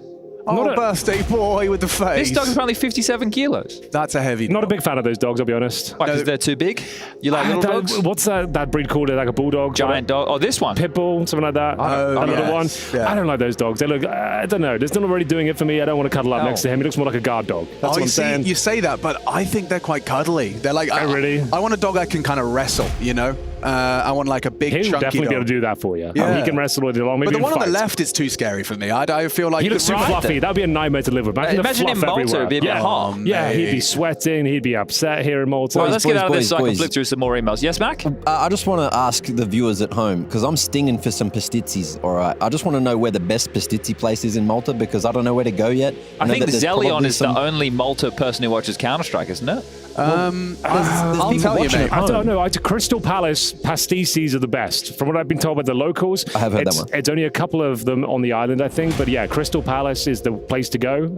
Oh, birthday boy with the face. This dog is apparently 57 kilos. That's a heavy dog. Not a big fan of those dogs, I'll be honest. Why, because they're too big? You like little dogs? What's that breed called? Like a bulldog? Giant dog? Oh, this one? Pitbull, something like that. Another one. Yeah. I don't like those dogs. They look, I don't know. They're not really doing it for me. I don't want to cuddle up next to him. He looks more like a guard dog. That's what I'm saying. You say that, but I think they're quite cuddly. They're like, really? I want a dog that can kind of wrestle, you know? I want like a big chunky He'll definitely dog. be able to do that for you. Yeah. He can wrestle with it along. Maybe But the one on fight. the left is too scary for me. I feel like He looks super fluffy. That would be a nightmare to live with. Imagine in Malta, it'd be a bit hot. Yeah, he'd be sweating. He'd be upset here in Malta. Well, let's get out of this so I can flip through some more emails. Yes, Mac? I just want to ask the viewers at home, because I'm stinging for some pastizzis, all right? I just want to know where the best pastizzi place is in Malta, because I don't know where to go yet. I think Zelion is some... the only Malta person who watches Counter-Strike, isn't it? I'll tell you, mate. I don't know. Crystal Palace pastisses are the best. From what I've been told by the locals, I have heard that one. It's only a couple of them on the island, I think. But yeah, Crystal Palace is the place to go.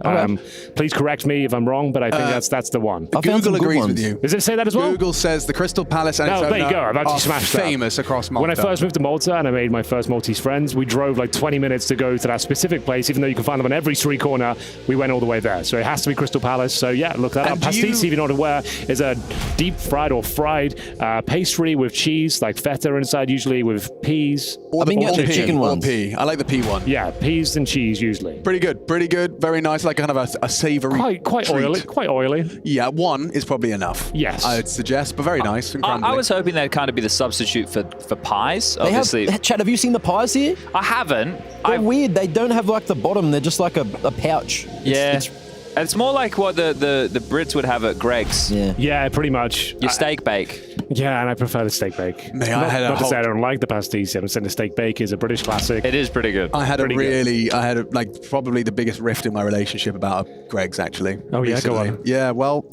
Please correct me if I'm wrong, but I think that's the one. Google agrees with you. Does it say that as well? Google says the Crystal Palace and its there you go. I've actually smashed that. famous across Malta. When I first moved to Malta and I made my first Maltese friends, we drove like 20 minutes to go to that specific place. Even though you can find them on every street corner, we went all the way there. So it has to be Crystal Palace. So yeah, look that up. Pastis, if you're not aware, is a deep fried or fried pastry with cheese, like feta inside, usually with peas. I've been getting the chicken ones. Pea. I like the pea one. Yeah, peas and cheese usually. Pretty good. Very nice. Like kind of a savoury Quite oily. Quite oily. Yeah, one is probably enough. Yes. I would suggest, but very nice and crumbly. I was hoping that'd kind of be the substitute for pies, obviously. Chad, have you seen the pies here? I haven't. They're weird. They don't have like the bottom. They're just like a pouch. It's more like what the Brits would have at Greg's. Yeah, pretty much. Your steak bake. Yeah, and I prefer the steak bake. Not to say I don't like the pastis. I'm saying the steak bake is a British classic. It is pretty good. I had probably the biggest rift in my relationship about Greg's, actually. Oh, yeah, recently. go on. Yeah, well,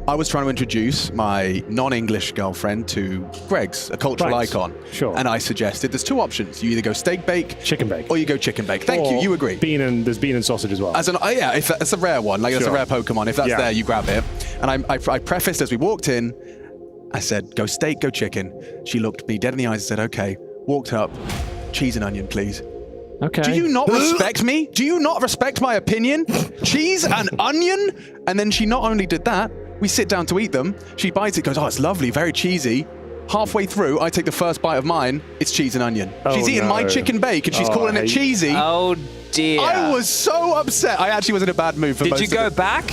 I was trying to introduce my non-English girlfriend to Greg's, a cultural icon. Sure. And I suggested there's two options. You either go steak bake, chicken bake, or you go chicken bake. Thank you. You agree. There's bean and sausage as well. If it's a rare one. Like it's a rare Pokemon. If that's there, you grab it. And I prefaced as we walked in, I said, go steak, go chicken. She looked me dead in the eyes and said, okay. Walked up, cheese and onion, please. Okay. Do you not respect me? Do you not respect my opinion? Cheese and onion? And then she not only did that, we sit down to eat them. She bites it, goes, oh, it's lovely, very cheesy. Halfway through, I take the first bite of mine. It's cheese and onion. She's eating my chicken bake and she's calling it cheesy. Oh, dear. I was so upset. I actually was in a bad mood for most of it. Did you go back?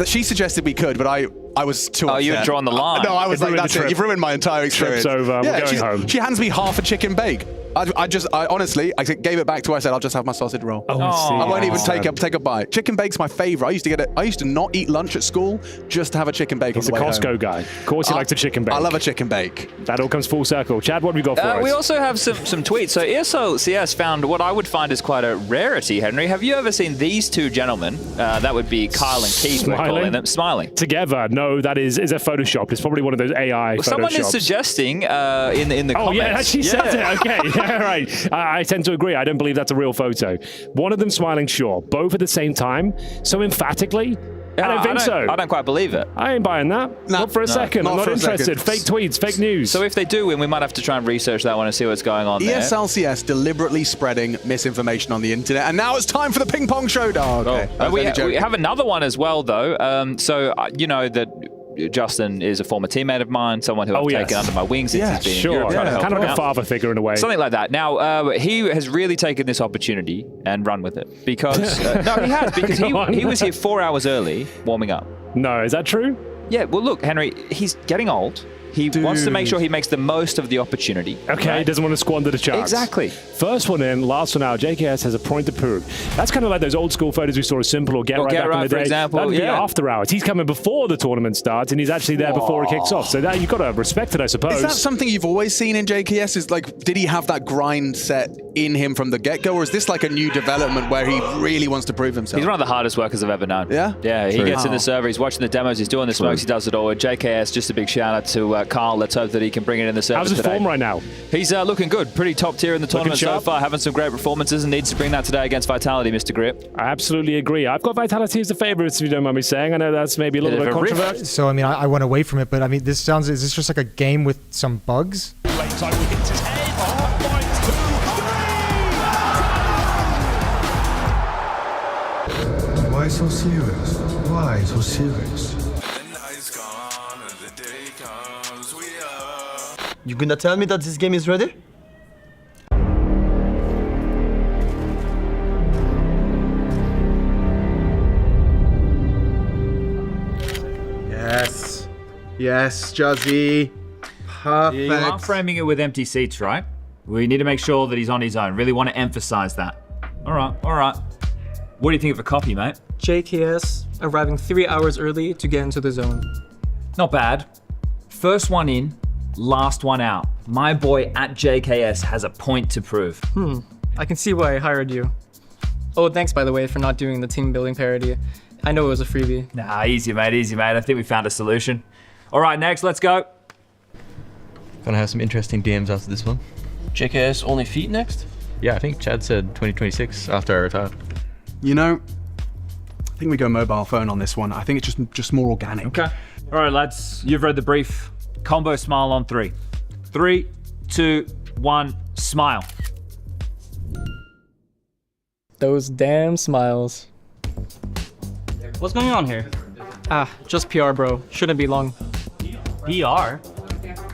She suggested we could, but I was too upset. Oh, you had drawn the line. No, I was like, that's it. You've ruined my entire experience. Trip's over. We're going home. She hands me half a chicken bake. I honestly gave it back to her. I said, I'll just have my sausage roll. Oh, I see. I won't even take a bite. Chicken bake's my favorite. I used to not eat lunch at school just to have a chicken bake. He's a Costco guy. Of course he likes a chicken bake. I love a chicken bake. That all comes full circle. Chad, what have we got for us? We also have some tweets. So ESL CS found what I would find is quite a rarity, Henry. Have you ever seen these two gentlemen? That would be Kyle and Keith, we're calling them, smiling. Together? No, that is a Photoshop. It's probably one of those AI Photoshops. Someone is suggesting in the comments. Oh, yeah, actually says it. Okay, yeah, right. I tend to agree. I don't believe that's a real photo. One of them smiling, sure. Both at the same time, so emphatically. I don't think so. I don't quite believe it. I ain't buying that. Not for a second. I'm not interested. Fake tweets, fake news. So if they do win, we might have to try and research that one and see what's going on there. ESLCS deliberately spreading misinformation on the internet, and now it's time for the ping pong showdown. We have another one as well, though. So you know that Justin is a former teammate of mine, someone who I've taken under my wings since he's been in Europe. Kind of like a father figure in a way. Something like that. Now, he has really taken this opportunity and run with it because... no, he has, because he was here 4 hours early warming up. No, is that true? Yeah, well, look, Henry, he's getting old. He wants to make sure he makes the most of the opportunity. Okay, right? He doesn't want to squander the chance. Exactly. First one in, last one out. JKS has a point to prove. That's kind of like those old school photos we saw as Simple or Get Right back in the day. For example, that'd be after hours. He's coming before the tournament starts, and he's actually there before it kicks off. So that you've got to respect it, I suppose. Is that something you've always seen in JKS? Is like, did he have that grind set in him from the get-go, or is this like a new development where he really wants to prove himself? He's one of the hardest workers I've ever known. Yeah? Yeah, he gets in the server, he's watching the demos, he's doing the smokes, he does it all. JKS, just a big shout out to Carl. Let's hope that he can bring it in the server How's his today. form right now? He's looking good, pretty top tier in the tournament so far, having some great performances, and needs to bring that today against Vitality, Mr. Grip. I absolutely agree. I've got Vitality as the favourites, if you don't mind me saying. I know that's maybe a little bit controversial. So, I mean, I went away from it, but I mean, is this just like a game with some bugs? Why so serious? Why so serious? You gonna tell me that this game is ready? Yes. Yes, Juzzy. Perfect. You are framing it with empty seats, right? We need to make sure that he's on his own. Really want to emphasize that. All right, all right. What do you think of a copy, mate? JKS arriving 3 hours early to get into the zone. Not bad. First one in, last one out. My boy at JKS has a point to prove. I can see why I hired you. Oh, thanks, by the way, for not doing the team building parody. I know it was a freebie. Nah, easy, mate, easy, mate. I think we found a solution. All right, next, let's go. Gonna have some interesting DMs after this one. JKS only feet next? Yeah, I think Chad said 2026 after I retired. You know, I think we go mobile phone on this one. I think it's just more organic. Okay. All right, lads, you've read the brief. Combo smile on 3. 3, 2, 1, smile. Those damn smiles. What's going on here? Just PR, bro. Shouldn't be long. PR?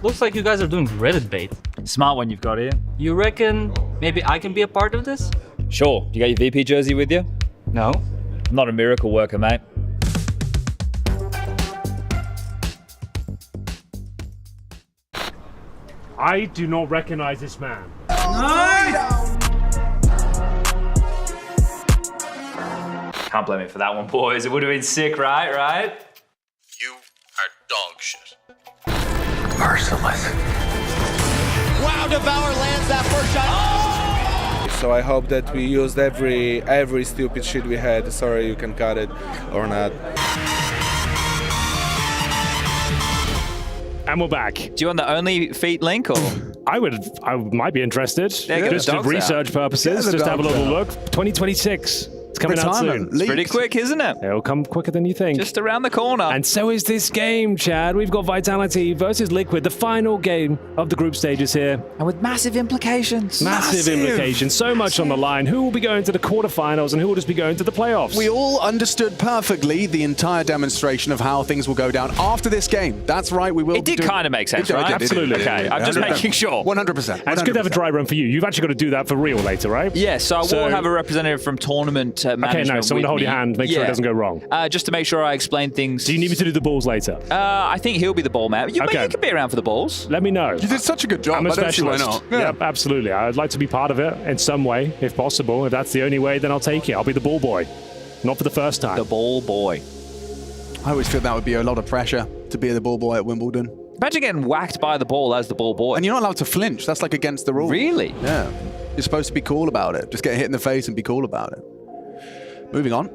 Looks like you guys are doing Reddit bait. Smart one you've got here. You reckon maybe I can be a part of this? Sure. You got your VP jersey with you? No. I'm not a miracle worker, mate. I do not recognize this man. Can't blame me for that one, boys. It would have been sick, right? You are dog shit. Merciless. Wow, Devour lands that first shot. Oh! So I hope that we used every stupid shit we had. Sorry, you can cut it or not. And we're back. Do you want the only feet link or? I might be interested. Just for research purposes. Just have a little look. 2026. It's coming out soon. It's pretty quick, isn't it? It'll come quicker than you think. Just around the corner. And so is this game, Chad. We've got Vitality versus Liquid, the final game of the group stages here. And with massive implications. Massive implications. So much on the line. Who will be going to the quarterfinals and who will just be going to the playoffs? We all understood perfectly the entire demonstration of how things will go down after this game. That's right, we will. It did kind of make sense, right? Absolutely. Okay, I'm just making sure. 100%. And it's good to have a dry run for you. You've actually got to do that for real later, right? Yeah, so I will have a representative from tournament management. Okay, nice. Someone to hold your hand, make sure it doesn't go wrong. Just to make sure I explain things. Do you need me to do the balls later? I think he'll be the ball man. You can be around for the balls. Let me know. You did such a good job. I'm a I don't see why specialist. not. Yep, absolutely. I'd like to be part of it in some way, if possible. If that's the only way, then I'll take it. I'll be the ball boy. Not for the first time. The ball boy. I always feel that would be a lot of pressure to be the ball boy at Wimbledon. Imagine getting whacked by the ball as the ball boy. And you're not allowed to flinch. That's like against the rules. Really? Yeah. You're supposed to be cool about it. Just get hit in the face and be cool about it. Moving on.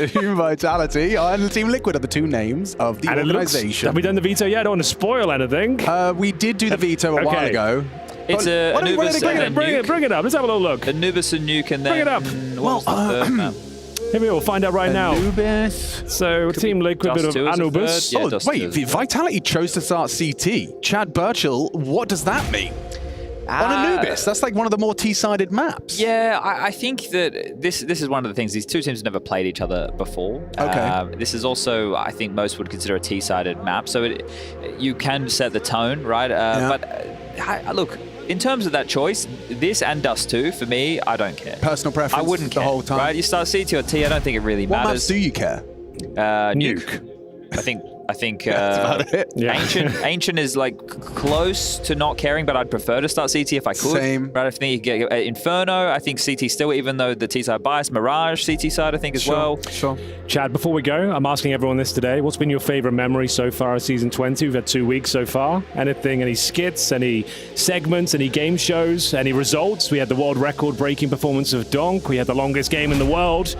Team Vitality and Team Liquid are the two names of the organization. Have we done the veto yet? I don't want to spoil anything. We did do the veto a while ago. It's Anubis and Nuke. Bring it up. Let's have a little look. Anubis and Nuke and then... Bring it up. Here we go. We'll find out right now. Anubis. So Team Liquid, bit of Anubis. Yeah, wait, Vitality chose to start CT. Chad Burchill, what does that mean? On Anubis, that's like one of the more T-sided maps. Yeah, I think that this is one of the things. These two teams have never played each other before. Okay. This is also, I think most would consider a T-sided map, so you can set the tone, right? But look, in terms of that choice, this and Dust 2, for me, I don't care. Personal preference. I wouldn't care, the whole time. Right? You start CT or T, I don't think it really matters. What maps do you care? Nuke. I think I think that's about it. Yeah. Ancient is like close to not caring, but I'd prefer to start CT if I could. Same. But I think you get Inferno. I think CT still, even though the T side bias. Mirage CT side, I think as well. Sure. Chad, before we go, I'm asking everyone this today. What's been your favorite memory so far of season 20? We've had 2 weeks so far. Anything? Any skits? Any segments? Any game shows? Any results? We had the world record-breaking performance of Donk. We had the longest game in the world.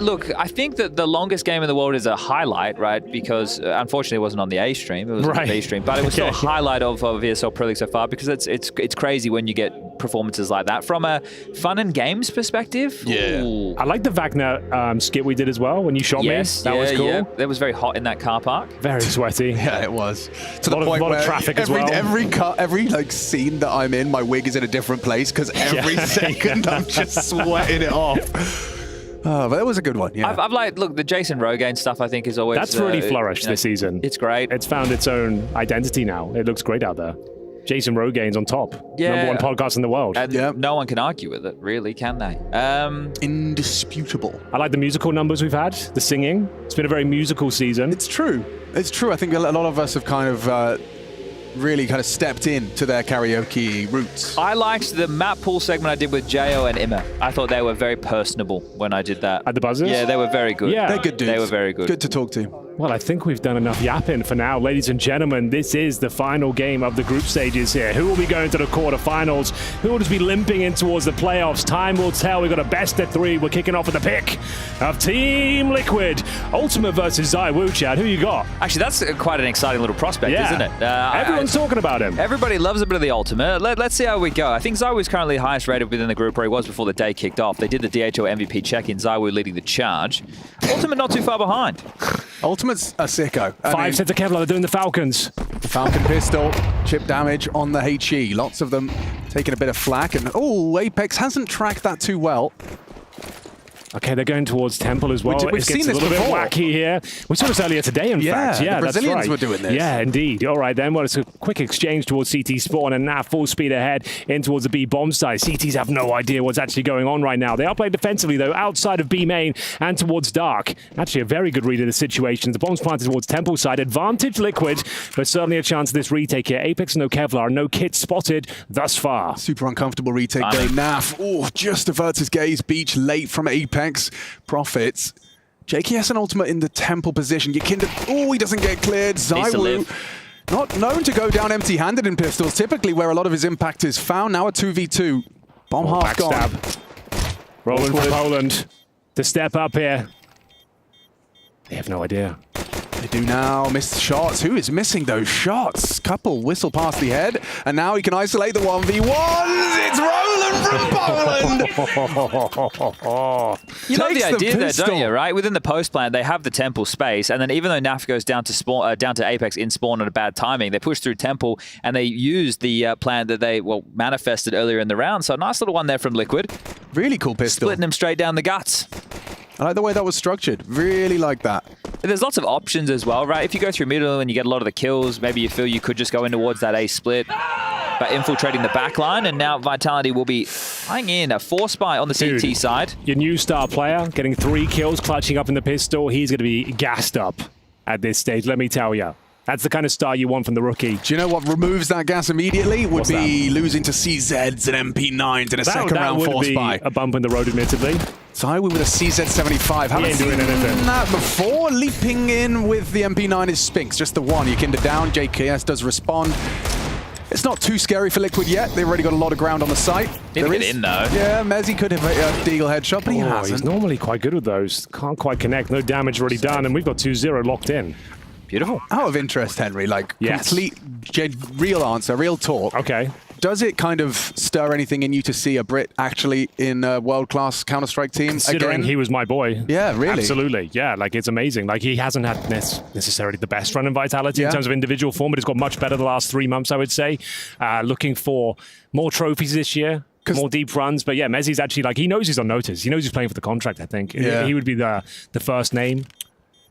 Look, I think that the longest game in the world is a highlight, right? Because unfortunately it wasn't on the A stream. It was on the B stream. But it was still a highlight of ESL Pro League so far because it's crazy when you get performances like that. From a fun and games perspective, ooh. I like the Wagner skit we did as well when you shot me. That was cool. Yeah. It was very hot in that car park. Very sweaty. Yeah, it was. To the point where traffic every like scene that I'm in, my wig is in a different place because every second I'm just sweating it off. But that was a good one. Yeah, I've liked, look, the Jason Rogaine stuff I think is always... That's really flourished this season. It's great. It's found its own identity now. It looks great out there. Jason Rogaine's on top. Yeah. #1 podcast in the world. No one can argue with it, really, can they? Indisputable. I like the musical numbers we've had, the singing. It's been a very musical season. It's true. It's true. I think a lot of us have kind of really kind of stepped into their karaoke roots. I liked the map pool segment I did with Jo and Emma. I thought they were very personable when I did that. At the buzzers? Yeah, they were very good. Yeah. They're good dudes. They were very good. Good to talk to. Well, I think we've done enough yapping for now. Ladies and gentlemen, this is the final game of the group stages here. Who will be going to the quarterfinals? Who will just be limping in towards the playoffs? Time will tell. We've got a best of 3. We're kicking off with the pick of Team Liquid. Ultimate versus ZywOo, Chad. Who you got? Actually, that's quite an exciting little prospect, isn't it? Everyone's talking about him. Everybody loves a bit of the Ultimate. Let's see how we go. I think ZywOo is currently highest rated within the group, where he was before the day kicked off. They did the DHL MVP check-in. ZywOo leading the charge. Ultimate not too far behind. Ultimate's a sicko. 5 sets of Kevlar. They're doing the Falcons. The Falcon pistol, chip damage on the HE. Lots of them taking a bit of flack. And Apex hasn't tracked that too well. Okay, they're going towards Temple as well. We've seen this a little bit wacky here. We saw this earlier today, in fact. Yeah, the Brazilians that's right. were doing this. Yeah, indeed. All right, then. Well, it's a quick exchange towards CT spawn, and now full speed ahead in towards the B bomb site. CTs have no idea what's actually going on right now. They are playing defensively, though, outside of B main and towards Dark. Actually, a very good read of the situation. The bomb's planted towards Temple side. Advantage Liquid, but certainly a chance of this retake here. Apex, no Kevlar, no kit spotted thus far. Super uncomfortable retake though. Naf, just averts his gaze. Beach late from Apex. Profits. JKS and Ultimate in the Temple position. Yakinda, he doesn't get cleared. ZywOo, not known to go down empty-handed in pistols, typically where a lot of his impact is found. Now a 2v2. Bomb half gone. Rolling for Poland to step up here. They have no idea. They do now. Missed shots. Who is missing those shots? Couple whistle past the head, and now he can isolate the 1v1s. It's Roland from Poland. You love the idea there, don't you, right? Within the post plant, they have the Temple space, and then even though Naf goes down to spawn, down to Apex in spawn at a bad timing, they push through Temple, and they use the plant that they manifested earlier in the round. So a nice little one there from Liquid. Really cool pistol. Splitting him straight down the guts. I like the way that was structured. Really like that. There's lots of options as well, right? If you go through middle and you get a lot of the kills, maybe you feel you could just go in towards that A split by infiltrating the back line, and now Vitality will be flying in a 4-spy on the CT side. Your new star player getting 3 kills, clutching up in the pistol. He's going to be gassed up at this stage, let me tell you. That's the kind of star you want from the rookie. Do you know what removes that gas immediately? Would be losing to CZs and MP9s in a second round 4-spy. A bump in the road, admittedly. ZywOo with a CZ75. Haven't seen that before. Leaping in with the MP9 is Spinks. Just the one. Yakinda down. JKS does respond. It's not too scary for Liquid yet. They've already got a lot of ground on the site. Didn't get in, though. Yeah, Mezzi could have a Deagle headshot, but he hasn't. He's normally quite good with those. Can't quite connect. No damage already done, and we've got 2-0 locked in. Beautiful. Out of interest, Henry, complete, real answer, real talk. Okay. Does it kind of stir anything in you to see a Brit actually in a world-class Counter-Strike team Considering again? he was my boy. Yeah, really. Absolutely. Yeah, it's amazing. He hasn't had necessarily the best run in Vitality in terms of individual form, but he's got much better the last 3 months, I would say. Looking for more trophies this year. More deep runs, but yeah, Mezzi's actually he knows he's on notice. He knows he's playing for the contract, I think. Yeah. He would be the first name.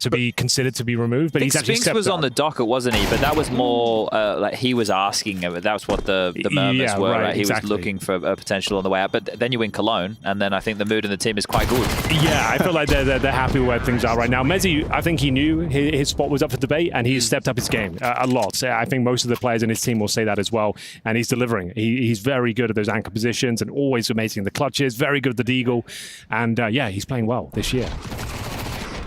to be considered to be removed, but he's actually Spinks was on the docket, wasn't he? But that was more like he was asking of it. That was what the murmurs were. Right? He was looking for a potential on the way out. But then you win Cologne, and then I think the mood in the team is quite good. Yeah, I feel like they're happy with where things are right now. Mezzi, I think he knew his spot was up for debate, and he's stepped up his game a lot. So I think most of the players in his team will say that as well, and he's delivering. He's very good at those anchor positions and always amazing the clutches, very good at the deagle, and yeah, he's playing well this year.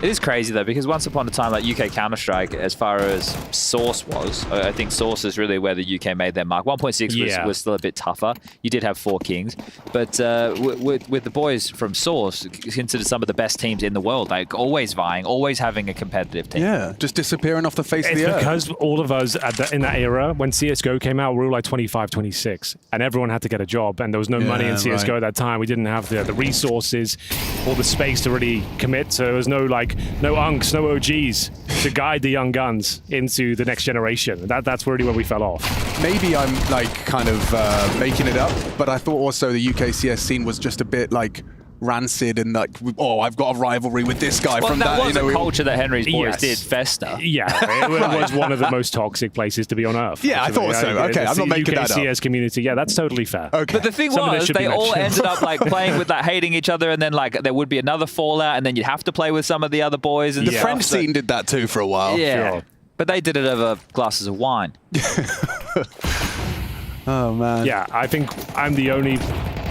It is crazy though, because once upon a time, like UK Counter-Strike, as far as Source was, I think Source is really where the UK made their mark. 1.6 was still a bit tougher. You did have 4 Kings, but with the boys from Source, considered some of the best teams in the world, like always vying, always having a competitive team. Yeah, just disappearing off the face of the earth. It's because all of us in that era, when CSGO came out, we were like 25, 26, and everyone had to get a job, and there was no money in CSGO at that time. We didn't have the resources or the space to really commit, so there was no unks, no OGs to guide the young guns into the next generation. That's really where we fell off. Maybe I'm like kind of making it up, but I thought also the UK CS scene was just a bit like rancid and like, oh, I've got a rivalry with this guy from that. That was a culture that Henry's boys did fester. Yeah, it was one of the most toxic places to be on Earth. Yeah, actually. I thought so. Okay, I'm not making UK that up. CS community, yeah, that's totally fair. Okay. But the thing was, they all ended up like playing with like hating each other, and then like there would be another fallout, and then you'd have to play with some of the other boys. And the French scene did that too for a while. Yeah, sure. But they did it over glasses of wine. Oh man. Yeah, I think I'm the only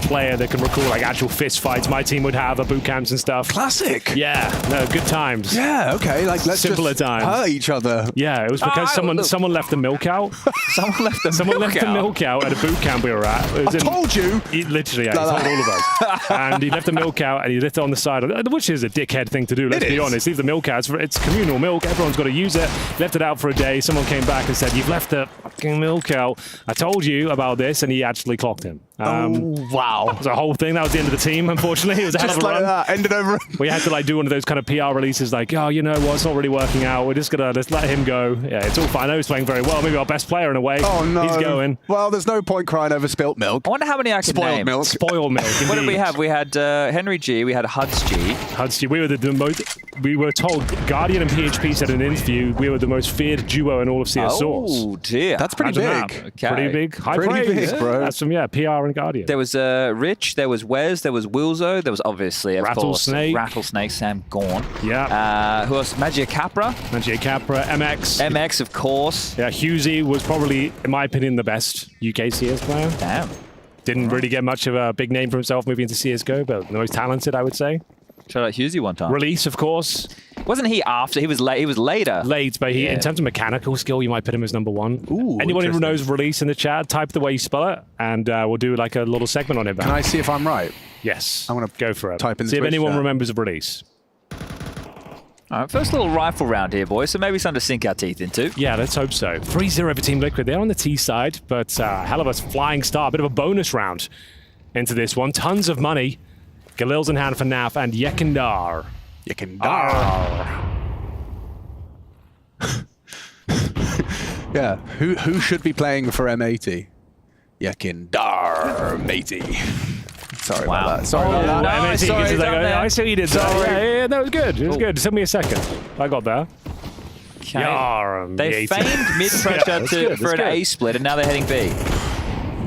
player that can recall like actual fist fights my team would have at boot camps and stuff. Classic. Yeah, no, good times. Yeah, okay, like let's simpler just times. hurt each other. Yeah, it was because someone left the milk out. Someone left the milk out at a boot camp we were at. I told you. He literally, he told all of us. And he left the milk out and he left it on the side, which is a dickhead thing to do. Let's be honest. Leave the milk out. It's communal milk. Everyone's got to use it. Left it out for a day. Someone came back and said, "You've left the fucking milk out. I told you about this," and he actually clocked him. Wow. It was a whole thing. That was the end of the team, unfortunately. It was a hell of a run. That. Ended over. We had to like do one of those kind of PR releases like, oh, you know what, it's not really working out. We're just going to let him go. Yeah, it's all fine. I know he's playing very well. Maybe our best player in a way. Oh, no. He's going. Well, there's no point crying over spilt milk. I wonder how many I could name. Milk. Spoiled milk. What did we have? We had Henry G. We had Huds G. Huds G. We were the most. We were told, Guardian and PHP said in an interview, we were the most feared duo in all of CS Source. Oh, dear. That's pretty big. Okay. Pretty big. High pretty praise. big, bro. That's from, PR and Guardian. There was Rich, there was Wes, there was Wilzo, there was obviously, of Rattlesnake. course, Rattlesnake, Sam Gorn. Yeah. Who else? Magia Capra. MX. MX, of course. Yeah, Husey was probably, in my opinion, the best UK CS player. Damn. Didn't really get much of a big name for himself moving into CSGO, but the most talented, I would say. Shout out Husey one time. Release, of course. Wasn't he after? He was late. He was later. Late, but in terms of mechanical skill, you might put him as number 1. Ooh, anyone who knows Release in the chat, type the way you spell it, and we'll do like a little segment on him. Can I see if I'm right? Yes. I want to go for it. Type in see if anyone remembers of Release. All right, first little rifle round here, boys, so maybe something to sink our teeth into. Yeah, let's hope so. 3-0 for Team Liquid. They're on the T side, but hell of a flying start. A bit of a bonus round into this one. Tons of money. Galil's in hand for Naf and Yekindar. Yeah, who should be playing for M80? Yekindar, matey. Sorry about that. Sorry about that. I see you did. Sorry. Yeah, that was good. It was good. Just give me a second. I got there. Okay. They feigned mid-pressure for an A split, and now they're heading B.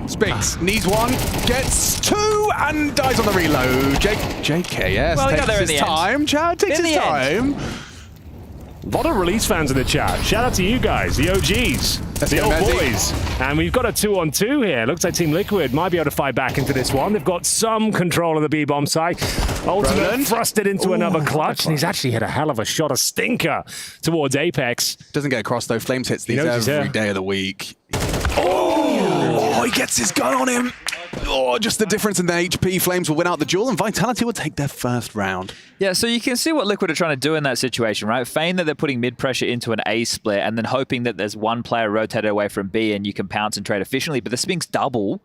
Spinks needs 1, gets 2, and dies on the reload. JKS takes his time. Chad takes his time. A lot of Release fans in the chat. Shout out to you guys, the OGs, the old boys. And we've got a 2-on-2 here. Looks like Team Liquid might be able to fight back into this one. They've got some control of the B-bomb site. Ultimate thrusted into another clutch, and he's actually hit a hell of a shot, a stinker towards Apex. Doesn't get across though. Flames hits these every day of the week. Oh, he gets his gun on him. Oh, just the difference in the HP. Flames will win out the duel, and Vitality will take their first round. Yeah, so you can see what Liquid are trying to do in that situation, right? Feign that they're putting mid-pressure into an A split, and then hoping that there's one player rotated away from B, and you can pounce and trade efficiently. But the Spinks double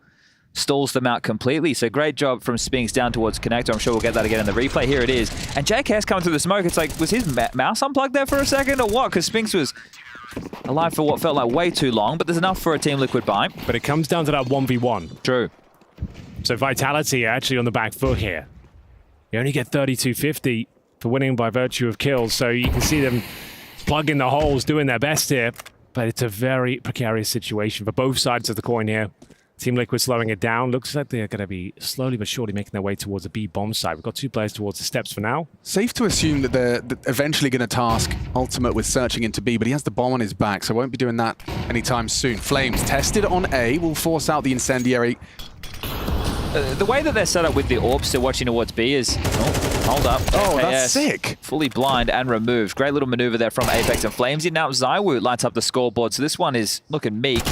stalls them out completely. So great job from Spinks down towards Connector. I'm sure we'll get that again in the replay. Here it is. And JKS coming through the smoke. It's like, was his mouse unplugged there for a second, or what? Because Spinks was alive for what felt like way too long, but there's enough for a Team Liquid buy. But it comes down to that 1v1. True. So Vitality are actually on the back foot here. You only get 3250. for winning by virtue of kills. So you can see them plugging the holes, doing their best here. But it's a very precarious situation for both sides of the coin here. Team Liquid slowing it down. Looks like they're going to be slowly but surely making their way towards the B bomb side. We've got 2 players towards the steps for now. Safe to assume that they're eventually going to task Ultimate with searching into B, but he has the bomb on his back, so won't be doing that anytime soon. Flames tested on A, will force out the incendiary. The way that they're set up with the orb still watching towards B is... Oh, hold up. Oh, that's sick. Fully blind and removed. Great little maneuver there from Apex and Flamesy. Now ZywOo lights up the scoreboard, so this one is looking meek.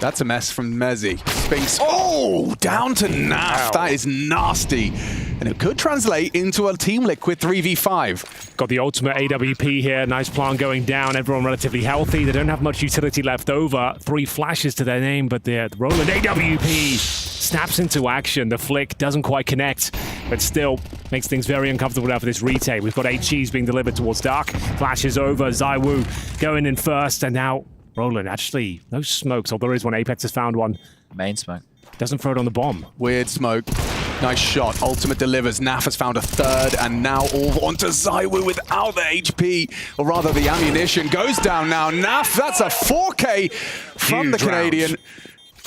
That's a mess from Mezzy. Spinks. Oh, down to Naf. Wow. That is nasty. And it could translate into a Team Liquid 3v5. Got the ultimate AWP here. Nice plant going down. Everyone relatively healthy. They don't have much utility left over. 3 flashes to their name, but the Roland AWP snaps into action. The flick doesn't quite connect, but still makes things very uncomfortable now for this retake. We've got HGs being delivered towards Dark. Flashes over. ZywOo going in first, and now Roland, actually, no smokes, although there is one. Apex has found one. Main smoke. Doesn't throw it on the bomb. Weird smoke. Nice shot. Ultimate delivers. Naf has found a 3rd, and now all onto ZywOo without the HP, or rather the ammunition. Goes down now. Naf, that's a 4K from Huge the Canadian. round.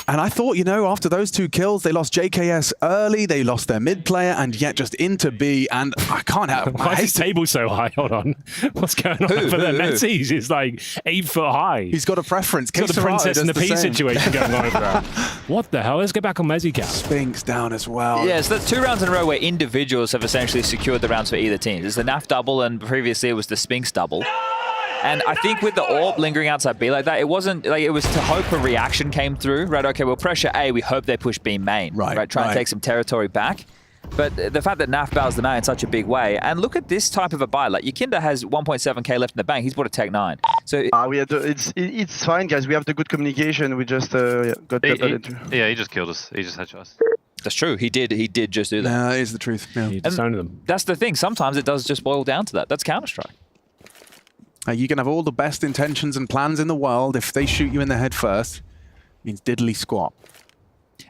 And I thought, you know, after those 2 kills, they lost JKS early, they lost their mid player, and yet just into B, and I can't have... Why is his table so high? Hold on. What's going on over there? Mezzy's is like 8 foot high. He's got a preference. He's got the Princess and the Pea situation going on over there. What the hell? Let's get back on Mezzy cap. Spinks down as well. Yeah, so that's 2 rounds in a row where individuals have essentially secured the rounds for either team. There's the Naf double, and previously it was the Spinks double. And I think with the orb lingering outside B like that, it wasn't like it was to hope a reaction came through, right? Okay, we'll pressure A, we hope they push B main, right? Try and take some territory back. But the fact that Naf bails them out in such a big way, and look at this type of a buy. Like Yakinda has 1.7k left in the bank. He's bought a Tech 9. So we had it's fine, guys. We have the good communication. We just got yeah, he just killed us. He just headshot us. That's true. He did just do that. No, that is the truth. Yeah. He disowned them. That's the thing. Sometimes it does just boil down to that. That's Counter-Strike. You can have all the best intentions and plans in the world. If they shoot you in the head first, it means diddly squat.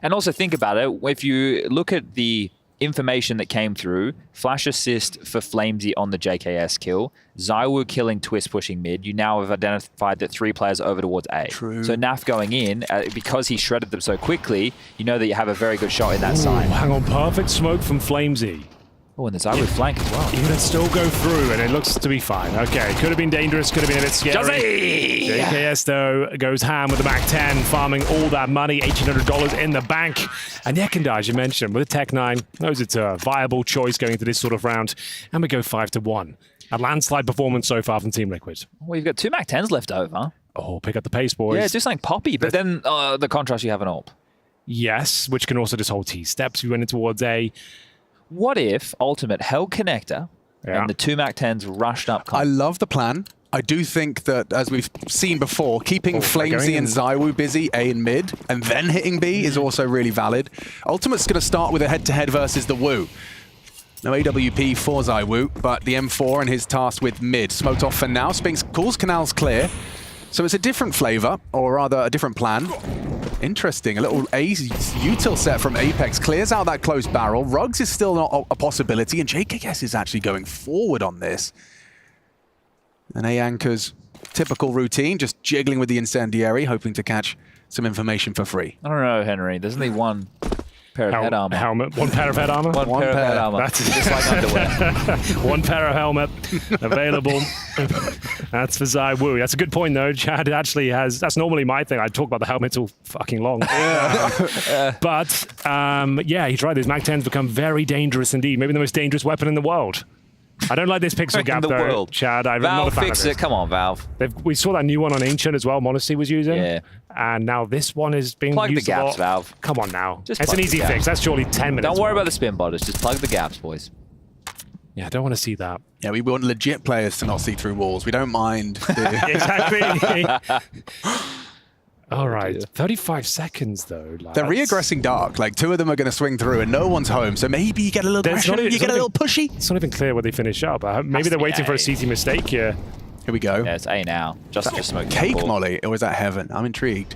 And also think about it. If you look at the information that came through, flash assist for Flamesy on the JKS kill, ZywOo killing Twist pushing mid, you now have identified that 3 players over towards A. True. So Naf going in, because he shredded them so quickly, you know that you have a very good shot in that side. Hang on, perfect smoke from Flamesy. Oh, and the ZywOo flank as well. You're going to still go through, and it looks to be fine. Okay, could have been dangerous, could have been a bit scary. JKS, though, goes ham with the back 10, farming all that money, $1,800 in the bank. And Yakinda, as you mentioned, with a Tech 9, knows it's a viable choice going into this sort of round. And we go 5-1. A landslide performance so far from Team Liquid. Well, you've got 2 Mac 10s left over. Oh, pick up the pace, boys. Yeah, just like Poppy, but then the contrast, you have an AWP. Yes, which can also just hold T steps. We went in towards A. What if Ultimate held Connector and the 2 Mac 10s rushed up? I love the plan. I do think that, as we've seen before, keeping Flamesy and ZywOo busy A and mid, and then hitting B is also really valid. Ultimate's going to start with a head-to-head versus the Woo. No AWP for ZywOo, but the M4 and his task with mid. Smoked off for now. Spinks calls canals clear. So it's a different flavor, or rather a different plan. Interesting, a little util set from Apex. Clears out that close barrel. Ruggs is still not a possibility, and JKS is actually going forward on this. And A-Anchor's typical routine, just jiggling with the incendiary, hoping to catch some information for free. I don't know, Henry. There's only one pair of head armor. Helmet. One pair of head armor? One pair of head armor. That's just like underwear. One pair of helmet available. That's for ZywOo. That's a good point, though. Chad actually has... That's normally my thing. I talk about the helmets all fucking long. But, yeah, he's right. These Mac 10s become very dangerous indeed. Maybe the most dangerous weapon in the world. I don't like this pixel gap, though, Chad. I'm not a fan fix of this. it. Come on, Valve. We saw that new one on Ancient as well, Modesty was using. Yeah. And now this one is being plug used the gaps, a lot. Valve. Come on now. Just it's an easy fix. That's surely 10 minutes. Don't worry about the spin botters. Just plug the gaps, boys. Yeah, I don't want to see that. Yeah, we want legit players to not see through walls. We don't mind. Exactly. All right, 35 seconds though. Like, they're re-aggressing dark. Like 2 of them are going to swing through, and no one's home. So maybe you get a little aggression, you get a little pushy. It's not even clear where they finish up. Maybe they're waiting for a CT mistake here. Here we go. Yeah, it's A now. Just smoke. Cake molly, or is that heaven? I'm intrigued.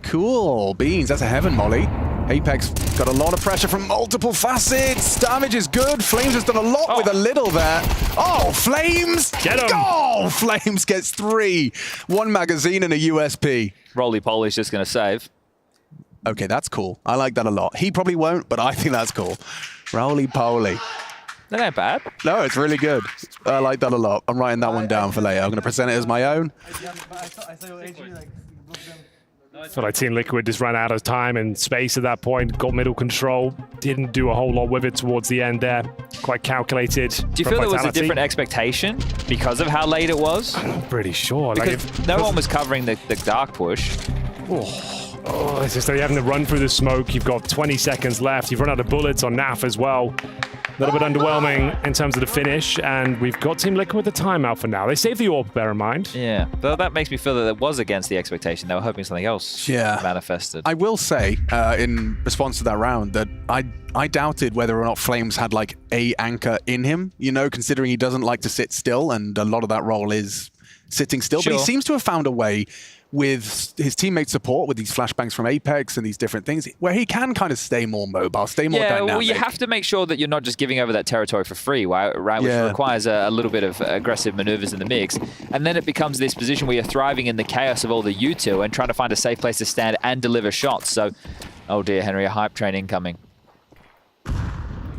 Cool beans. That's a heaven molly. Apex got a lot of pressure from multiple facets. Damage is good. Flames has done a lot with a little there. Oh, Flames! Get him! Oh, Flames gets 3. 1 magazine and a USP. Roly-poly's just going to save. Okay, that's cool. I like that a lot. He probably won't, but I think that's cool. Roly-poly. That ain't bad. No, it's really good. I like that a lot. I'm writing that one down for later. I'm going to present it as my own. I feel like Team Liquid just ran out of time and space at that point, got middle control, didn't do a whole lot with it towards the end there. Quite calculated. Do you feel there was a different expectation because of how late it was? I'm not pretty sure. Because no one was covering the dark push. Oh, it's just that you're having to run through the smoke. You've got 20 seconds left. You've run out of bullets on NAF as well. A little bit underwhelming in terms of the finish, and we've got Team Liquid with the timeout for now. They saved the AWP, bear in mind. Yeah, but that makes me feel that it was against the expectation. They were hoping something else manifested. I will say, in response to that round, that I doubted whether or not Flames had like a anchor in him, you know, considering he doesn't like to sit still, and a lot of that role is sitting still. But he seems to have found a way with his teammate support, with these flashbangs from Apex and these different things, where he can kind of stay more mobile, stay more dynamic. Well, you have to make sure that you're not just giving over that territory for free, right? Which requires a little bit of aggressive maneuvers in the mix. And then it becomes this position where you're thriving in the chaos of all the U2 and trying to find a safe place to stand and deliver shots. So, oh dear, Henry, a hype train incoming.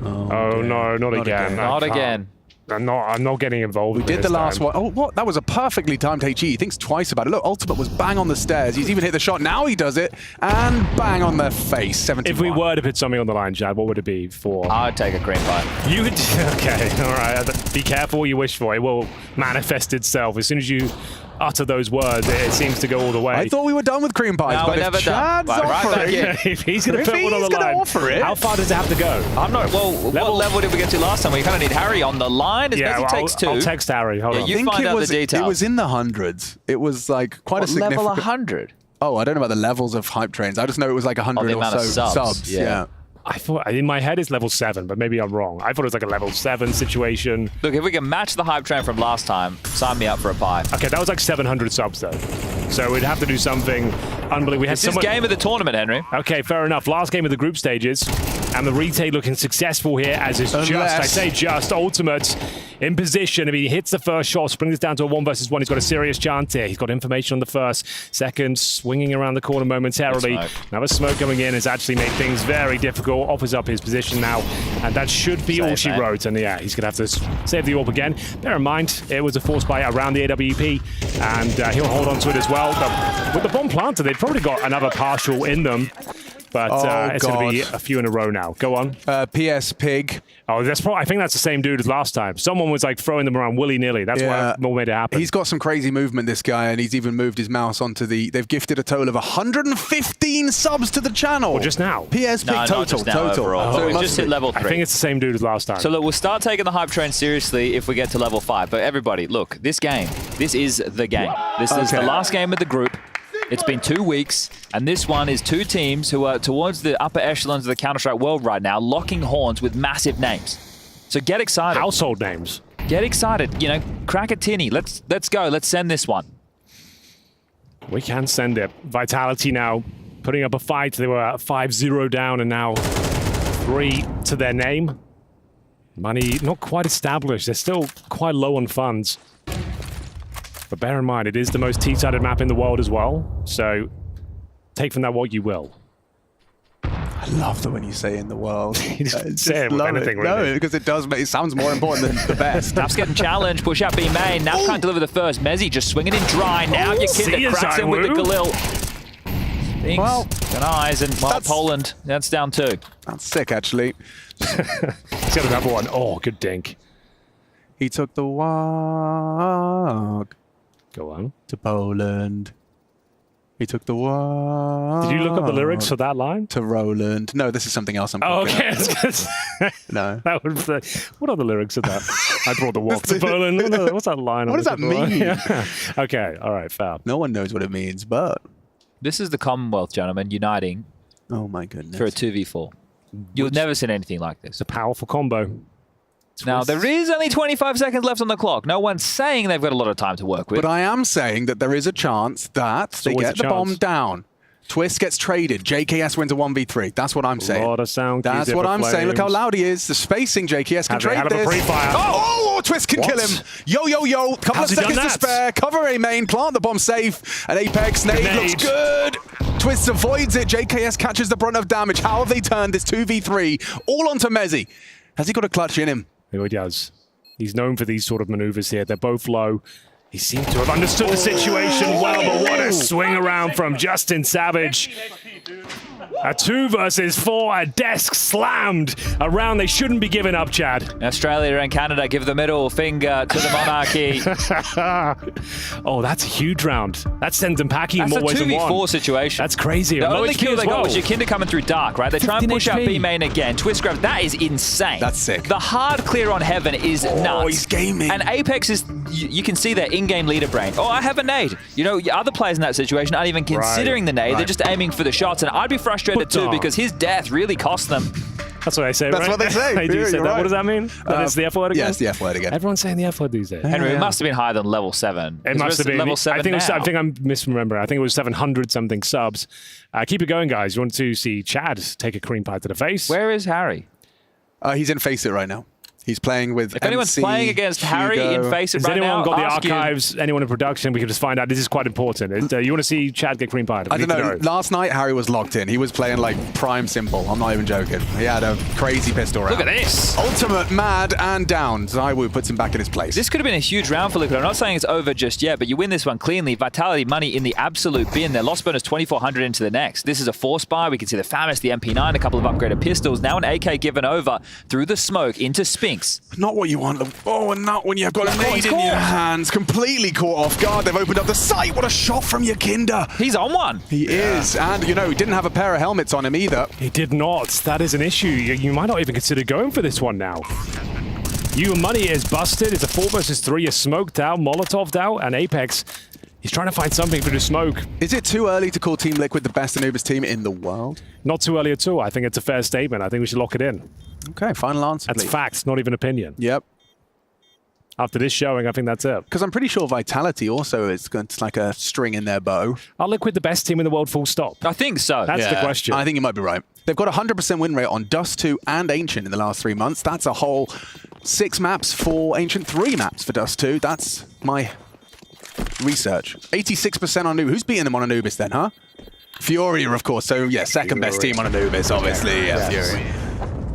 Oh no, not again. Not again. I'm not getting involved. We did the last one. Oh, what? That was a perfectly timed HE. He thinks twice about it. Look, Ultimate was bang on the stairs. He's even hit the shot. Now he does it. And bang on the face. 71. If we were to put something on the line, Chad, what would it be for? I'd take a cream pie. You would? Okay, all right. Be careful what you wish for. It will manifest itself. As soon as you utter those words, it seems to go all the way. I thought we were done with cream pies, but if Chad's offering it, if he's going to put one on the line, how far does it have to go? I'm not. Well, what level did we get to last time? We kind of need Harry on the line. It takes 2. I'll text Harry. Hold on. You find out the details. It was in the hundreds. It was like quite a significant level 100. Oh, I don't know about the levels of hype trains. I just know it was like 100 or so subs. Yeah. I thought, in my head, it's level 7, but maybe I'm wrong. I thought it was like a level 7 situation. Look, if we can match the hype train from last time, sign me up for a pie. Okay, that was like 700 subs, though. So we'd have to do something unbelievable. This is game of the tournament, Henry. Okay, fair enough. Last game of the group stages. And the retake looking successful here, as is Ultimate in position. If he hits the first shot, springs it down to a 1 versus 1. He's got a serious chance here. He's got information on the first. Second, swinging around the corner momentarily. Another smoke coming in has actually made things very difficult. Offers up his position now, and that should be all she wrote. And yeah, he's going to have to save the AWP again. Bear in mind, it was a force buy around the AWP, and he'll hold on to it as well. But with the bomb planter, they've probably got another partial in them. But it's going to be a few in a row now. Go on. PS Pig. Oh, I think that's the same dude as last time. Someone was like throwing them around willy-nilly. That's what made it happen. He's got some crazy movement, this guy, and he's even moved his mouse onto the... They've gifted a total of 115 subs to the channel. Or just now? PS Pig total. So we just hit level 3. I think it's the same dude as last time. So look, we'll start taking the hype train seriously if we get to level 5. But everybody, look, this is the game. This is the last game of the group. It's been 2 weeks, and this one is 2 teams who are towards the upper echelons of the Counter-Strike world right now, locking horns with massive names. So get excited. Household names. Get excited. You know, crack a tinny. Let's go. Let's send this one. We can send it. Vitality now putting up a fight. They were 5-0 down, and now 3 to their name. Money not quite established. They're still quite low on funds. But bear in mind, it is the most T-sided map in the world as well. So take from that what you will. I love that when you say "in the world." Say it with anything, really. No, because it sounds more important than the best. Naf's getting challenged. Push out B main. Naf can't deliver the first. Mezzi just swinging in dry. Now your kid that cracks him with the Galil. Got eyes, and Poland. That's down 2. That's sick, actually. He's got another one. Oh, good dink. He took the walk. Go on. To Poland. He took the walk. Did you look up the lyrics for that line? To Roland. No, this is something else I'm okay. No. That was what are the lyrics of that? I brought the walk to Poland. What's that line? What does that mean? Yeah. Okay, all right, fair. No one knows what it means, but... This is the Commonwealth, gentlemen, uniting. Oh my goodness. For a 2v4. You've never seen anything like this. It's a powerful combo. Now, there is only 25 seconds left on the clock. No one's saying they've got a lot of time to work with. But I am saying that there is a chance that they get the bomb down. Twist gets traded. JKS wins a 1v3. That's what I'm saying. A lot of sound. That's what I'm saying. Look how loud he is. The spacing, JKS can trade this. Oh, Twist can kill him. Yo. Couple of seconds to spare. Cover A main. Plant the bomb safe. And Apex nade looks good. Twist avoids it. JKS catches the brunt of damage. How have they turned this 2v3 all onto Mezzy? Has he got a clutch in him? He does. He's known for these sort of maneuvers here. They're both low. He seems to have understood the situation well, but what a swing around from Justin Savage. A 2 versus 4, a desk slammed. A round they shouldn't be giving up, Chad. Australia and Canada give the middle finger to the monarchy. Oh, that's a huge round. That sends them packing in more ways than one. That's a 2v4 situation. That's crazy. The only kill they got was Yakinda coming through dark, right? They try and push out B main again. Twist grabs. That is insane. That's sick. The hard clear on Heaven is nuts. Oh, he's gaming. And Apex is, you can see their in-game leader brain. Oh, I have a nade. You know, other players in that situation aren't even considering the nade. They're just aiming for the shots. And I'd be frustrated too because his death really cost them. That's what they say, That's right? what they say. They do say that. Right. What does that mean? That is the F word again? Yeah, it's the F word again. Everyone's saying the F word these days. Henry, it must have been higher than level 7. It must have been. Level 7 I think I'm misremembering. I think it was 700-something subs. Keep it going, guys. You want to see Chad take a cream pie to the face? Where is Harry? He's in Face It right now. He's playing with If anyone's playing against Harry in Face It Has right now, anyone got the archives? Anyone in production? We can just find out. This is quite important. You want to see Chad get cream pie? I don't know. Last night, Harry was locked in. He was playing like prime simple. I'm not even joking. He had a crazy pistol round. Look at this. Ultimate, mad, and down. Zaiwu puts him back in his place. This could have been a huge round for Liquid. I'm not saying it's over just yet, but you win this one cleanly. Vitality money in the absolute bin. Their loss bonus 2,400 into the next. This is a force buy. We can see the Famis, the MP9, a couple of upgraded pistols. Now an AK given over through the smoke into Spinks. Not what you want. Oh, and not when you've got a nade in your hands. Completely caught off guard. They've opened up the sight. What a shot from Yakinda. He's on one. He is. And, you know, he didn't have a pair of helmets on him either. He did not. That is an issue. You might not even consider going for this one now. Your money is busted. It's a 4 versus 3. You're smoked out, Molotoved out, and Apex, he's trying to find something through the smoke. Is it too early to call Team Liquid the best Anubis team in the world? Not too early at all. I think it's a fair statement. I think we should lock it in. Okay, final answer, That's facts, not even opinion. Yep. After this showing, I think that's it. Because I'm pretty sure Vitality also is like a string in their bow. Are Liquid the best team in the world, full stop? I think so. That's the question. I think you might be right. They've got a 100% win rate on Dust 2 and Ancient in the last 3 months. That's a whole 6 maps for Ancient, 3 maps for Dust 2. That's my research. 86% on Anubis. Who's beating them on Anubis then, huh? Furia, of course. So, yeah, second best team on Anubis, obviously. Yeah, Furia.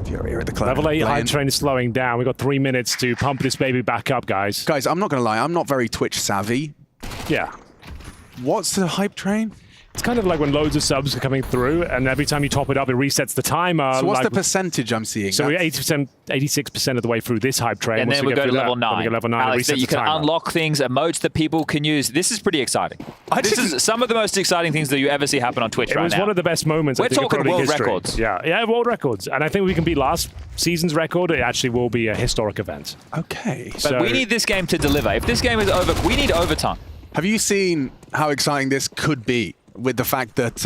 Furia at the club. Level 8 hype train is slowing down. We've got 3 minutes to pump this baby back up, guys. Guys, I'm not going to lie. I'm not very Twitch savvy. Yeah. What's the hype train? It's kind of like when loads of subs are coming through, and every time you top it up, it resets the timer. So what's the percentage I'm seeing? So we're 80%, 86% of the way through this hype train. And then we go to level 9. Then we go level 9. Alex, that you can unlock things, emotes that people can use. This is pretty exciting. This is some of the most exciting things that you ever see happen on Twitch right now. It was one of the best moments. We're talking world history. records. Yeah, world records. And I think we can beat last season's record. It actually will be a historic event. Okay. But we need this game to deliver. If this game is over, we need overtime. Have you seen how exciting this could be? With the fact that,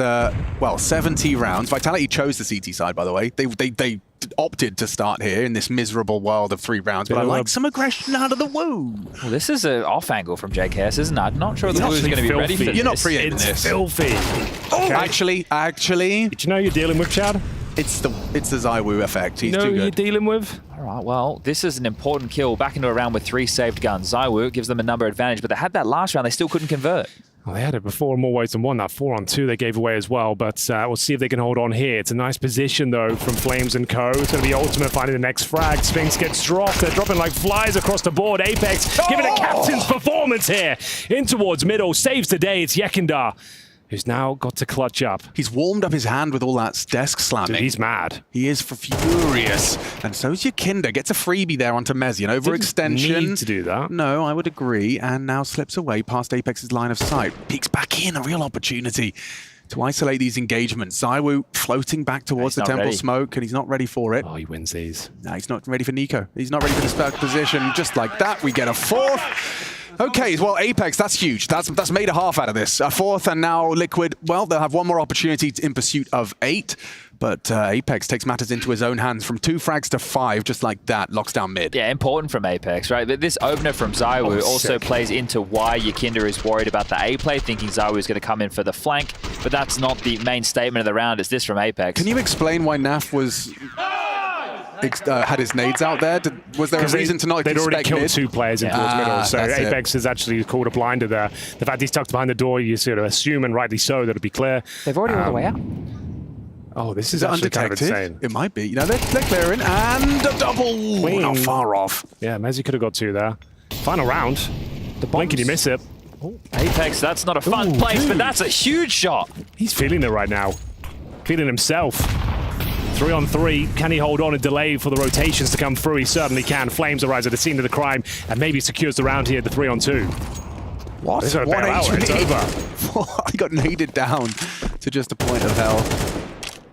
well, 70 rounds. Vitality chose the CT side, by the way. They opted to start here in this miserable world of 3 rounds. But I like some aggression out of the woo. Well, this is an off angle from JKS, isn't it? I'm not sure the woo is going to be ready for this. You're not pre-aiming this. It's filthy. Oh, okay. Actually. Did you know you're dealing with, Chad? It's the Zaiwu effect. He's too good. You're dealing with? All right, well, this is an important kill. Back into a round with 3 saved guns. Zaiwu gives them a number advantage, but they had that last round. They still couldn't convert. Well, they had it before in more ways than one. That 4-on-2 they gave away as well, but we'll see if they can hold on here. It's a nice position, though, from Flames and Co. It's going to be Ultimate finding the next frag. Sphinx gets dropped. They're dropping like flies across the board. Apex giving a captain's performance here. In towards middle. Saves the day. It's Yakinda, who's now got to clutch up. He's warmed up his hand with all that desk slamming. Dude, he's mad. He is furious. And so's Yakinda. Gets a freebie there onto Mezzy. An overextension. Didn't need to do that. No, I would agree. And now slips away past Apex's line of sight. Peeks back in. A real opportunity to isolate these engagements. Zaiwu floating back towards the temple smoke, and he's not ready for it. Oh, he wins these. No, he's not ready for Nico. He's not ready for the spec position. Just like that, we get a 4th. Okay, well, Apex, that's huge. That's made a half out of this. A 4th, and now Liquid, well, they'll have one more opportunity in pursuit of 8. But Apex takes matters into his own hands from 2 frags to 5, just like that, locks down mid. Yeah, important from Apex, right? But this opener from Zaiwu also plays into why Yakinda is worried about the A play, thinking Zaiwu is going to come in for the flank. but that's not the main statement of the round. It's this from Apex. Can you explain why Naf was had his nades out there? Was there a reason to not they'd already expect killed mid? 2 players in towards middle, so Apex has actually called a blinder there. The fact he's tucked behind the door, you sort of assume, and rightly so, that it'll be clear. They've already all the way out. Oh, this is it actually kind of undetected? insane. It might be. You know, they're clearing, and a double. Wing. Not far off. Yeah, Mezzi could have got 2 there. Final round. The blink, can you miss it? Apex, that's not a fun place, but that's a huge shot. He's feeling it right now. Feeling himself. 3-on-3. Can he hold on and delay for the rotations to come through? He certainly can. Flames arise at the scene of the crime and maybe secures the round here, the 3-on-2. What? It's over. He got naded down to just a point of hell.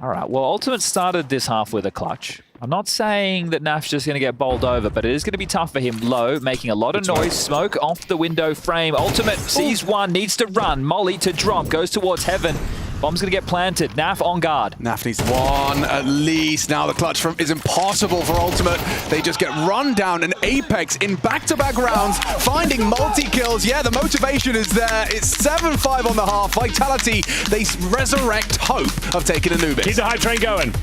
All right, well, Ultimate started this half with a clutch. I'm not saying that Naf's just going to get bowled over, but it is going to be tough for him. Low, making a lot of noise. Smoke off the window frame. Ultimate sees one, needs to run. Molly to drop, goes towards heaven. Bomb's going to get planted. Naf on guard. Naf needs one at least. Now the clutch is impossible for Ultimate. They just get run down, and Apex in back-to-back rounds, finding multi-kills. Yeah, the motivation is there. It's 7-5 on the half. Vitality, they resurrect hope of taking Anubis. Keep the hype train going.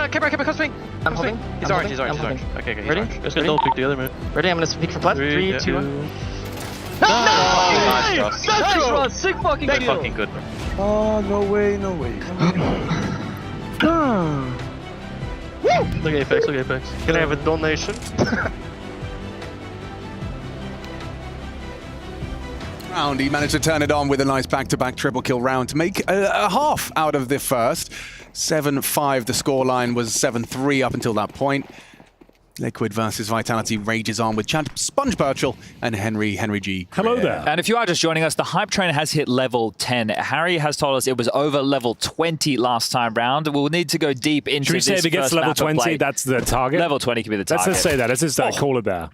Keep back, close swing. I'm holding. He's orange, he's orange, he's orange. Okay, he's ready? orange. Just gonna double pick the other move. Ready? I'm gonna peek for plat. 3, 2, 1. Nice! Nice run! Sick fucking Thank kill! fucking good. Oh, no way, no way. Look at Apex, look at Apex. Can I have a donation? Round, he managed to turn it on with a nice back-to-back triple kill round to make a half out of the first. 7-5, the scoreline was 7-3 up until that point. Liquid versus Vitality rages on with Chad Sponge Birchall and Henry G. Hello there. And if you are just joining us, the hype train has hit level 10. Harry has told us it was over level 20 last time round. We'll need to go deep into this. Should we say if it gets to level 20, that's the target? Level 20 could be the target. Let's just say that. Let's just call it there.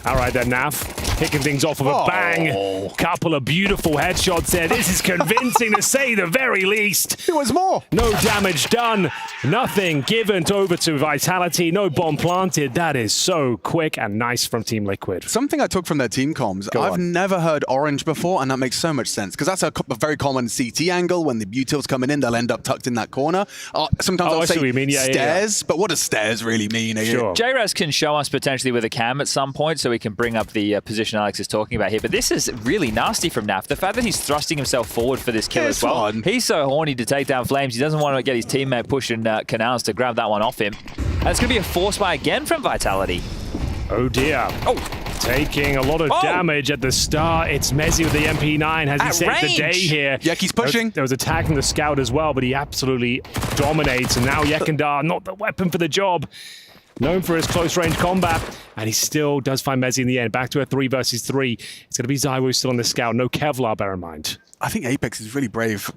All right then, Naf. Kicking things off with a bang. Couple of beautiful headshots there. This is convincing to say the very least. It was more. No damage done. Nothing given over to Vitality. No bomb planted. That is so quick and nice from Team Liquid. Something I took from their team comms. I've never heard orange before, and that makes so much sense, because that's a very common CT angle. When the Butil's coming in, they'll end up tucked in that corner. Sometimes I'll say stairs, but what does stairs really mean? Sure. JRaz can show us potentially with a cam at some point, so we can bring up the position Alex is talking about here. But this is really nasty from Naf. The fact that he's thrusting himself forward for this kill as well. He's so horny to take down Flames. He doesn't want to get his teammate pushing Canids to grab that one off him. And it's going to be a force buy again from Vitality. Oh dear. Taking a lot of damage at the start. It's Mezzi with the MP9. Has he saved the day here? Yeki's pushing. There was attack from the scout as well, but he absolutely dominates. And now Yekindar, not the weapon for the job. Known for his close-range combat, and he still does find Mezzi in the end. Back to a 3 versus 3. It's going to be Zywoo still on the scout. No Kevlar, bear in mind. I think Apex is really brave.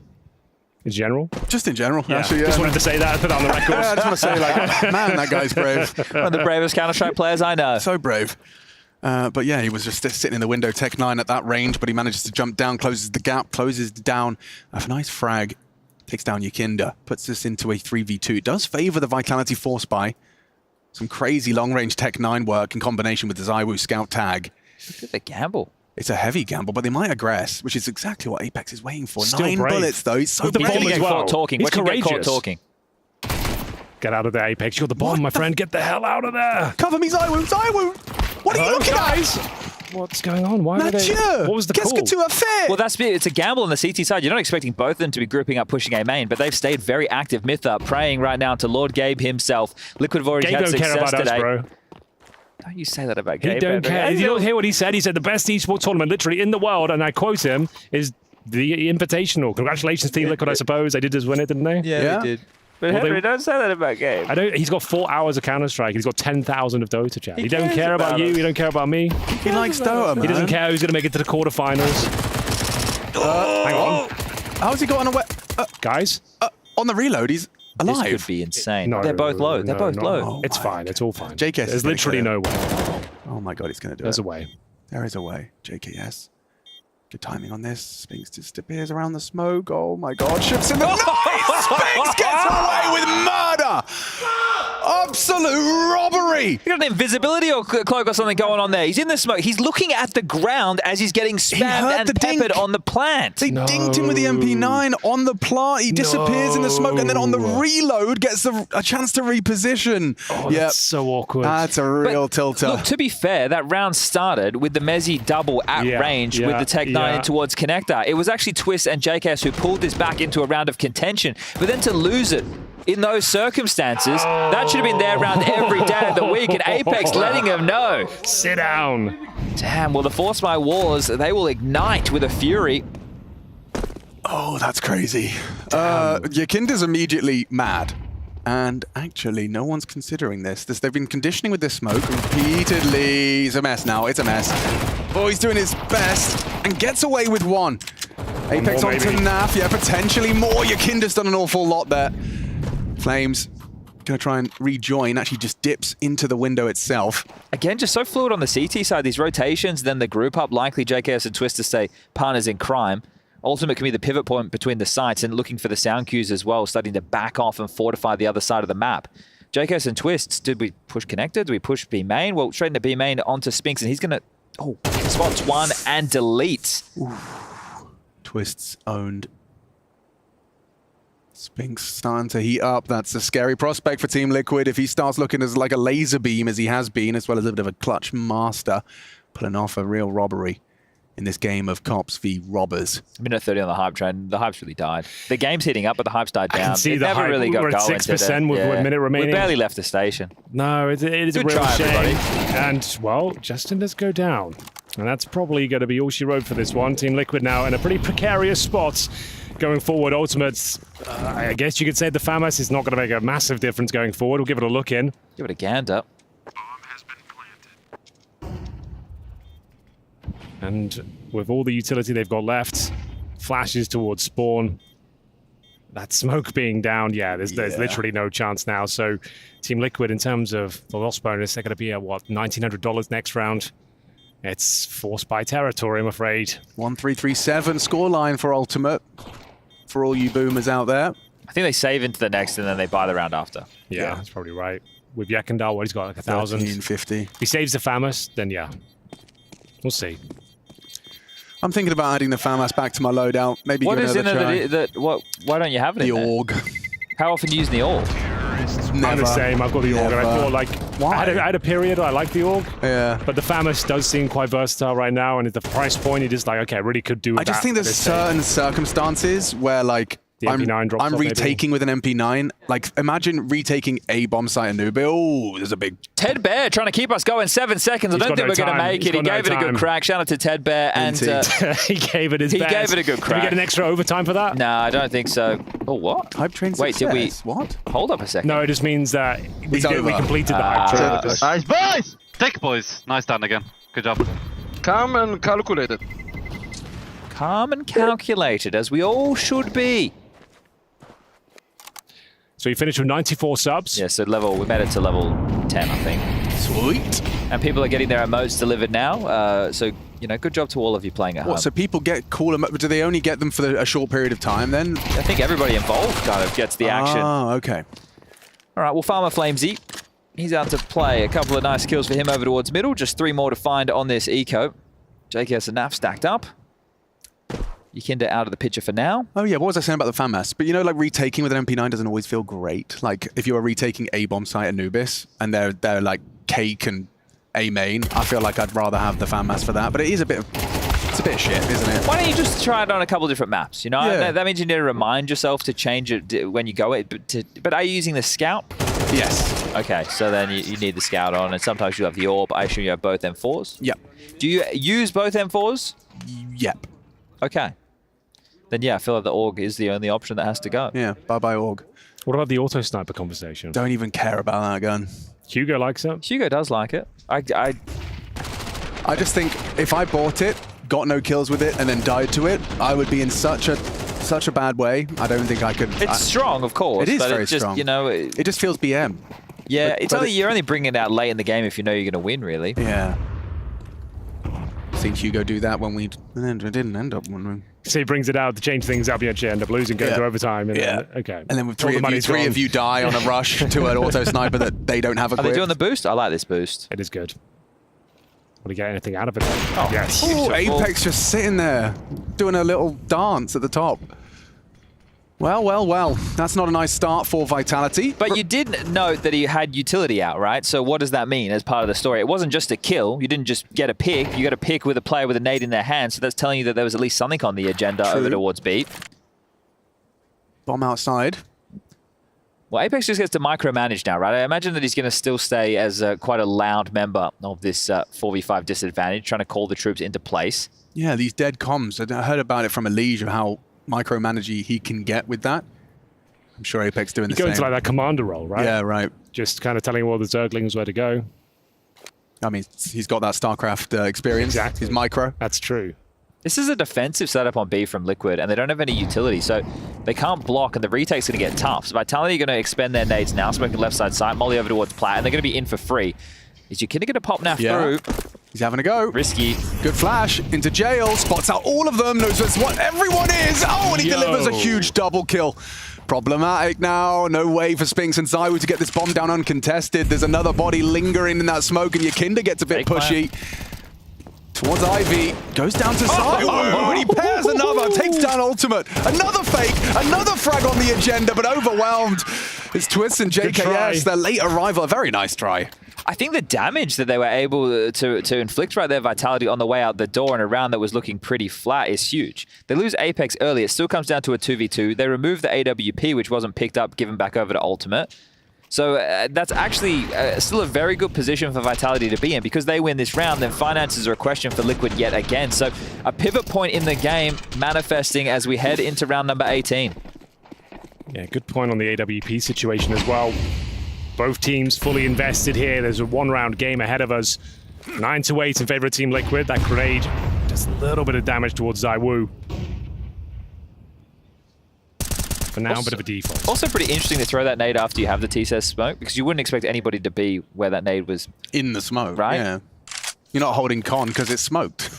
In general? Just in general, yeah. actually, yeah. Just wanted to say that, put that on the record. I just want to say, like, man, that guy's brave. One of the bravest Counter-Strike players I know. So brave. But yeah, he was just sitting in the window, Tech 9 at that range, but he manages to jump down, closes the gap, closes down. A nice frag. Takes down Yakinda, puts this into a 3v2. It does favor the Vitality force buy. Some crazy long-range Tech 9 work in combination with the Zywoo scout tag. Look at the gamble. It's a heavy gamble, but they might aggress, which is exactly what Apex is waiting for. Still 9 brave. bullets, though. He's so brave. He's going to get caught talking. He's courageous. Get caught talking. Get out of there, Apex. You got the bomb, my friend. Get the hell out of there. Cover me, Zywoo. Zywoo! What are you looking at? What's going on? Why are they? What was the call? Well, it's a gamble on the CT side. You're not expecting both of them to be grouping up, pushing A main, but they've stayed very active. Mytha praying right now to Lord Gabe himself. Liquid have already had success about today. Us, bro. Don't you say that about Gabe. He don't care. You don't hear what he said. He said the best esports tournament literally in the world, and I quote him, is the Invitational. Congratulations, Team Liquid, I suppose. They did just win it, didn't they? Yeah, they did. But Henry, don't say that about Gabe. He's got 4 hours of Counter-Strike. He's got 10,000 of Dota chat. He don't care about you. He don't care about me. He likes Dota, man. He doesn't care who's going to make it to the quarterfinals. Hang on. How's he got on a guys? On the reload, he's alive. This could be insane. No, they're both low. They're both low. Oh It's fine. It's all fine. JKS There's literally no way. Oh my god, he's going to do There's it. a way. There is a way. JKS. Good timing on this. Spinks disappears around the smoke. Oh my god. Shifts in the... Nice! Spinks gets away with murder! Absolute robbery! You got an invisibility or cloak or something going on there. He's in the smoke. He's looking at the ground as he's getting spammed and peppered on the plant. They dinged him with the MP9 on the plant. He disappears in the smoke, and then on the reload gets a chance to reposition. Oh, that's so awkward. That's a real tilter. Look, to be fair, that round started with the Mezzi double at range with the Tech 9 towards Connector. It was actually Twist and JKS who pulled this back into a round of contention, but then to lose it in those circumstances, that should have been their round every day of the week, and Apex letting them know. Sit down. Damn, well, the Force by Wars, they will ignite with a Fury. Oh, that's crazy. Yakinda's immediately mad. And actually, no one's considering this. They've been conditioning with this smoke repeatedly. It's a mess now. It's a mess. Boy's doing his best and gets away with one. Apex onto Naf. Yeah, potentially more. Yakinda's done an awful lot there. Flames going to try and rejoin. Actually just dips into the window itself. Again, just so fluid on the CT side. These rotations, then the group up. Likely JKS and Twist to stay partners in crime. Ultimate can be the pivot point between the sites and looking for the sound cues as well, starting to back off and fortify the other side of the map. JKS and Twists, did we push Connector? Did we push B main? Well, straight into B main onto Spinks, and he's going to spots one and deletes. Twists owned. Spinks starting to heat up. That's a scary prospect for Team Liquid. If he starts looking as like a laser beam as he has been, as well as a bit of a clutch master, pulling off a real robbery in this game of cops v robbers. Minute 30 on the hype train. The hype's really died. The game's heating up, but the hype's died down. I can see it the never hype. really got We're at going. 6% with 1 minute remaining. We barely left the station. No, it is a Good real try, shame. everybody. And, well, Justin does go down. And that's probably going to be all she wrote for this one. Team Liquid now in a pretty precarious spot going forward. Ultimates, I guess you could say the FAMAS is not going to make a massive difference going forward. We'll give it a look in. Give it a gander. And with all the utility they've got left, flashes towards spawn. That smoke being down, there's literally no chance now. So Team Liquid, in terms of the loss bonus, they're going to be at, what, $1,900 next round. It's forced by territory, I'm afraid. 1-3-3-7 scoreline for Ultimate, for all you boomers out there. I think they save into the next and then they buy the round after. Yeah, that's probably right. With Yekindar, what he's got, like 1,000. 1350. If he saves the FAMAS, then yeah. We'll see. I'm thinking about adding the FAMAS back to my loadout. Maybe What give is it in another it try. why don't you have it The in there? org. How often do you use the org? Never. I'm the same. I've got the org, and I thought, like, Why? I had a period where I liked the org. Yeah. But the FAMAS does seem quite versatile right now, and at the price point, it is like, okay, I really could do I just think there's certain circumstances where, like, The MP9 drops I'm off, maybe. retaking with an MP9. Like, imagine retaking a bomb site Anubis. Oh, there's a big... Ted Bear trying to keep us going 7 seconds. I He's don't got think no we're going to time. make He's it. He got no gave it a good time. crack. Shout out to Ted Bear. And he gave it his best. He gave it a good crack. Did we get an extra overtime for that? No, I don't think so. Oh, what? Hype train Wait, did we... success. What? Hold up a second. No, it just means that we It's over. completed the hype train. Nice, boys! Take, boys. Nice stand again. Good job. Calm and calculated. Calm and calculated, as we all should be. So you finished with 94 subs. Yeah, so we made it to level 10, I think. Sweet. And people are getting their emotes delivered now. So, you know, good job to all of you playing at home. What, so people get cool emotes? Do they only get them for a short period of time then? I think everybody involved kind of gets the action. Oh, okay. All right, well, Farmer Flamesy, he's out to play. A couple of nice kills for him over towards middle. Just 3 more to find on this eco. JKS and NAF stacked up. Yekindar out of the picture for now. Oh yeah, what was I saying about the FAMAS? But you know, like retaking with an MP9 doesn't always feel great. Like if you were retaking a bomb site Anubis and they're like cake and a main, I feel like I'd rather have the FAMAS for that. But it is a bit of shit, isn't it? Why don't you just try it on a couple of different maps? You know, Yeah. that means you need to remind yourself to change it when you go it. But are you using the scout? Yes. Okay, so then you need the scout on, and sometimes you have the orb. I assume you have both M4s. Yep. Do you use both M4s? Yep. Okay. Then yeah, I feel like the org is the only option that has to go. Yeah, bye-bye org. What about the auto sniper conversation? Don't even care about that gun. Hugo likes it. Hugo does like it. I just think if I bought it, got no kills with it, and then died to it, I would be in such a bad way. I don't think I could. It's strong, of course. It is but very it's just, strong. You know, it just feels BM. Yeah, But you're only bringing it out late in the game if you know you're going to win, really. Yeah. Seen Hugo do that when we didn't end up winning. So he brings it out to change things up. You actually end up losing, going to overtime. And then, okay. And then with three of you die on a rush to an auto sniper that they don't have Are equipped. they doing the boost? I like this boost. It is good. Will he get anything out of it? Oh, yes. Oh, Apex just sitting there, doing a little dance at the top. Well. That's not a nice start for Vitality. But you did note that he had utility out, right? So what does that mean as part of the story? It wasn't just a kill. You didn't just get a pick. You got a pick with a player with a nade in their hand. So that's telling you that there was at least something on the agenda over towards beat. Bomb outside. Well, Apex just gets to micromanage now, right? I imagine that he's going to still stay as quite a loud member of this 4v5 disadvantage, trying to call the troops into place. Yeah, these dead comms. I heard about it from Elige of how micromanagey he can get with that. I'm sure Apex doing the same. He goes into like that commander role, right? Yeah, right. Just kind of telling all the Zerglings where to go. I mean, he's got that StarCraft experience. Exactly. He's micro. That's true. This is a defensive setup on B from Liquid, and they don't have any utility, so they can't block, and the retake's going to get tough. So Vitality are going to expend their nades now, smoking left side side, molly over towards Plat, and they're going to be in for free. Is Yekindar going to pop now through? He's having a go. Risky. Good flash into jail. Spots out all of them. Knows what everyone is. Oh, and he delivers a huge double kill. Problematic now. No way for Spinks and Zywoo to get this bomb down uncontested. There's another body lingering in that smoke, and Yekindar gets a bit pushy. Towards Ivy, goes down to Zywoo, and he pairs another, takes down Ultimate. Another fake, another frag on the agenda, but overwhelmed. It's Twist and JKS, their late arrival. A very nice try. I think the damage that they were able to inflict right there, Vitality, on the way out the door in a round that was looking pretty flat is huge. They lose Apex early. It still comes down to a 2v2. They remove the AWP, which wasn't picked up, given back over to Ultimate. So that's actually still a very good position for Vitality to be in. Because they win this round, then finances are a question for Liquid yet again. So a pivot point in the game manifesting as we head into round number 18. Yeah, good point on the AWP situation as well. Both teams fully invested here. There's a one-round game ahead of us. 9-8 in favor of Team Liquid. That grenade does a little bit of damage towards Zaiwu. For now, a bit of a default. Also pretty interesting to throw that nade after you have the TCS smoke, because you wouldn't expect anybody to be where that nade was. In the smoke, right? Yeah. You're not holding con because it's smoked.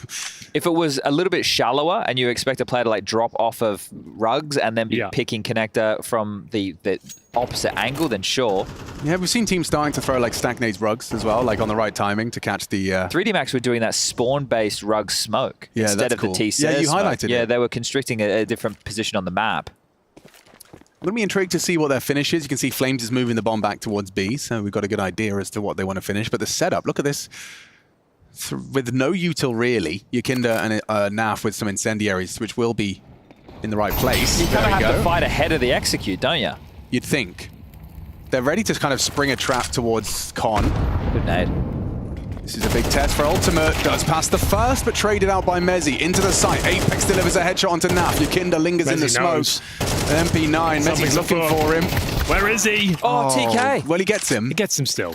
If it was a little bit shallower and you expect a player to like drop off of rugs and then be picking connector from the opposite angle, then sure. Yeah, we've seen teams starting to throw like stack nades rugs as well, like on the right timing to catch the... 3D Max were doing that spawn-based rug smoke instead of cool. the TCS Yeah, you smoke. highlighted it. Yeah, they were constricting a different position on the map. I'm going to be intrigued to see what their finish is. You can see Flames is moving the bomb back towards B, so we've got a good idea as to what they want to finish. But the setup, look at this. With no util really, Yukinda and Naf with some incendiaries, which will be in the right place. You kind of have to fight ahead of the execute, don't you? You'd think. They're ready to kind of spring a trap towards Con. Good nade. This is a big test for Ultimate. Does pass the first, but traded out by Mezzy. Into the site. Apex delivers a headshot onto Naf. Yukinda lingers in the smoke. MP9. Mezzy's looking for him. Where is he? Oh, TK. Well, he gets him. He gets him still.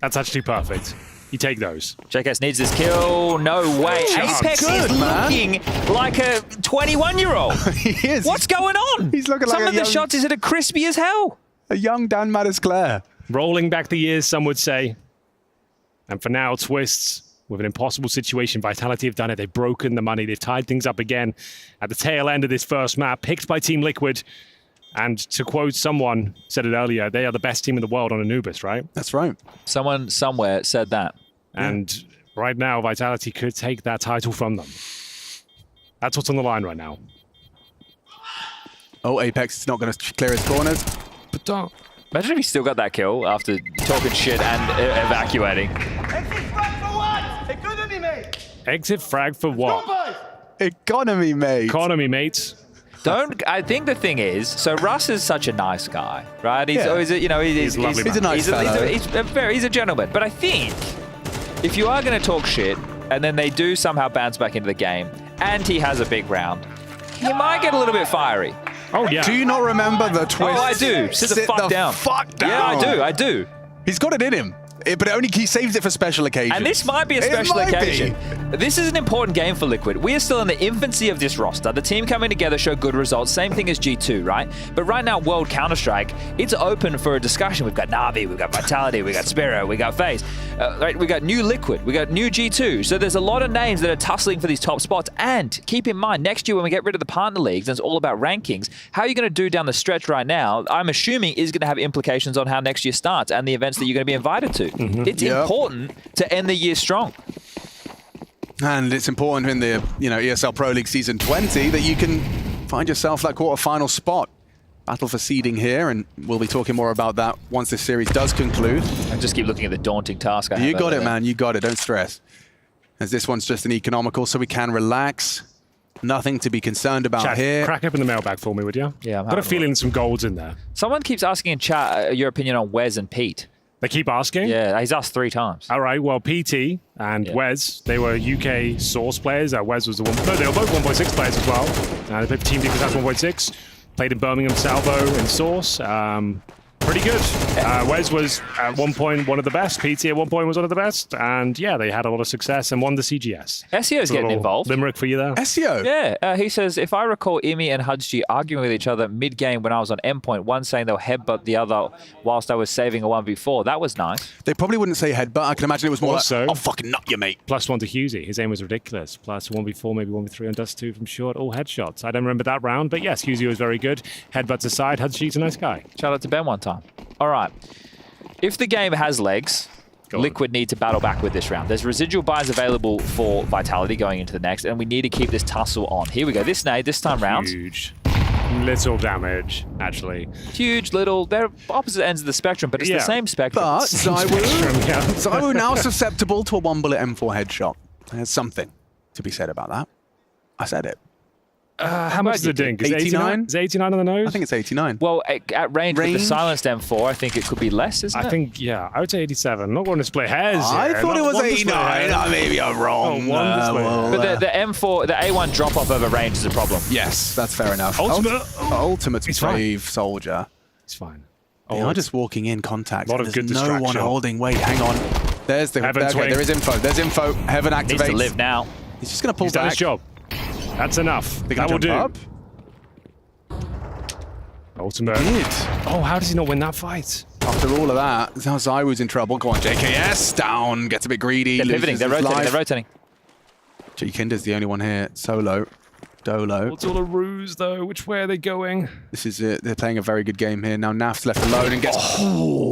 That's actually perfect. You take those. JKS needs this kill. No way. Apex is looking like a 21-year-old. He is. What's going on? He's looking like Some of the shots is at a crispy as hell. A young Dan Mattis-Clare. Rolling back the years, some would say. And for now, Twists, with an impossible situation, Vitality have done it. They've broken the money. They've tied things up again at the tail end of this first map, picked by Team Liquid. And to quote someone, said it earlier, they are the best team in the world on Anubis, right? That's right. Someone somewhere said that. And right now, Vitality could take that title from them. That's what's on the line right now. Oh, Apex is not going to clear his corners. But don't. Imagine if he still got that kill after talking shit and evacuating. Exit frag for what? Economy, mate. Economy, mates. I think the thing is, so Russ is such a nice guy, right? He's always, you know, he's lovely. He's a nice fellow. He's a gentleman. But I think if you are going to talk shit and then they do somehow bounce back into the game and he has a big round, he might get a little bit fiery. Oh, yeah. Do you not remember the twist? Oh, I do. Sit the fuck down. Fuck down. Yeah, I do. He's got it in him. But he saves it for special occasions. And this might be a special occasion. This is an important game for Liquid. We are still in the infancy of this roster. The team coming together showed good results. Same thing as G2, right? But right now, World Counter-Strike, it's open for a discussion. We've got Na'Vi, we've got Vitality, we've got Spiro, we got FaZe. Right? We got new Liquid, we got new G2. So there's a lot of names that are tussling for these top spots. And keep in mind, next year when we get rid of the partner leagues, and it's all about rankings, how are you going to do down the stretch right now, I'm assuming is going to have implications on how next year starts and the events that you're going to be invited to. It's important to end the year strong. And it's important in the ESL Pro League Season 20 that you can find yourself that quarterfinal spot. Battle for seeding here, and we'll be talking more about that once this series does conclude. And just keep looking at the daunting task I have. You got it, man. You got it. Don't stress. As this one's just an economical, so we can relax. Nothing to be concerned about chat, here. Crack up in the mailbag for me, would you? Yeah, I've got a feeling some golds in there. Someone keeps asking in chat your opinion on Wes and Pete. They keep asking? Yeah, he's asked 3 times. All right, well, PT and Wes, they were UK Source players. Wes was the one. No, they were both 1.6 players as well. They played for Team Defense 1.6. Played in Birmingham, Salvo, and Source. Pretty good. Wes was at one point one of the best. PT at one point was one of the best. And yeah, they had a lot of success and won the CGS. SEO's getting involved. Limerick for you there. SEO? Yeah. He says, if I recall Imi and Hudgy arguing with each other mid-game when I was on endpoint, one saying they'll headbutt the other whilst I was saving a 1v4. That was nice. They probably wouldn't say headbutt. I can imagine it was more also, like, I'll fucking nut you, mate. +1 to Husey. His aim was ridiculous. Plus 1v4, maybe 1v3 on Dust 2 from short. All headshots. I don't remember that round, but yes, Husey was very good. Headbutts aside, Hudgy's a nice guy. Shout out to Ben one time. All right. If the game has legs, Liquid need to battle back with this round. There's residual buys available for Vitality going into the next, and we need to keep this tussle on. Here we go. This nade, this time round. Huge. Little damage, actually. Huge, little. They're opposite ends of the spectrum, but it's the same spectrum. But Zywoo now susceptible to a 1-bullet M4 headshot. There's something to be said about that. I said it. How much is it doing? 89? Is it 89 on the nose? I think it's 89. Well, at range with the silenced M4, I think it could be less, isn't it? I think, yeah, I would say 87. Not going to split hairs. I thought it was 89. Maybe I'm wrong. But the M4, the A1 drop off over range is a problem. Yes, that's fair enough. Ultimate brave soldier. It's fine. They are just walking in contact. A lot of good distraction. No one holding. Wait, hang on. There's the. Okay, there is info. There's info. Heaven activates. Needs to live now. He's just going to pull He's back. done his job. That's enough. That will do. Up. Ultimate. Oh, how does he not win that fight? After all of that, now Zywoo's in trouble. Go on, JKS down. Gets a bit greedy. They're pivoting. They're rotating. They're rotating. Kinder's the only one here. Solo. Dolo. It's all a ruse, though. Which way are they going? This is it. They're playing a very good game here. Now Naf's left alone and gets...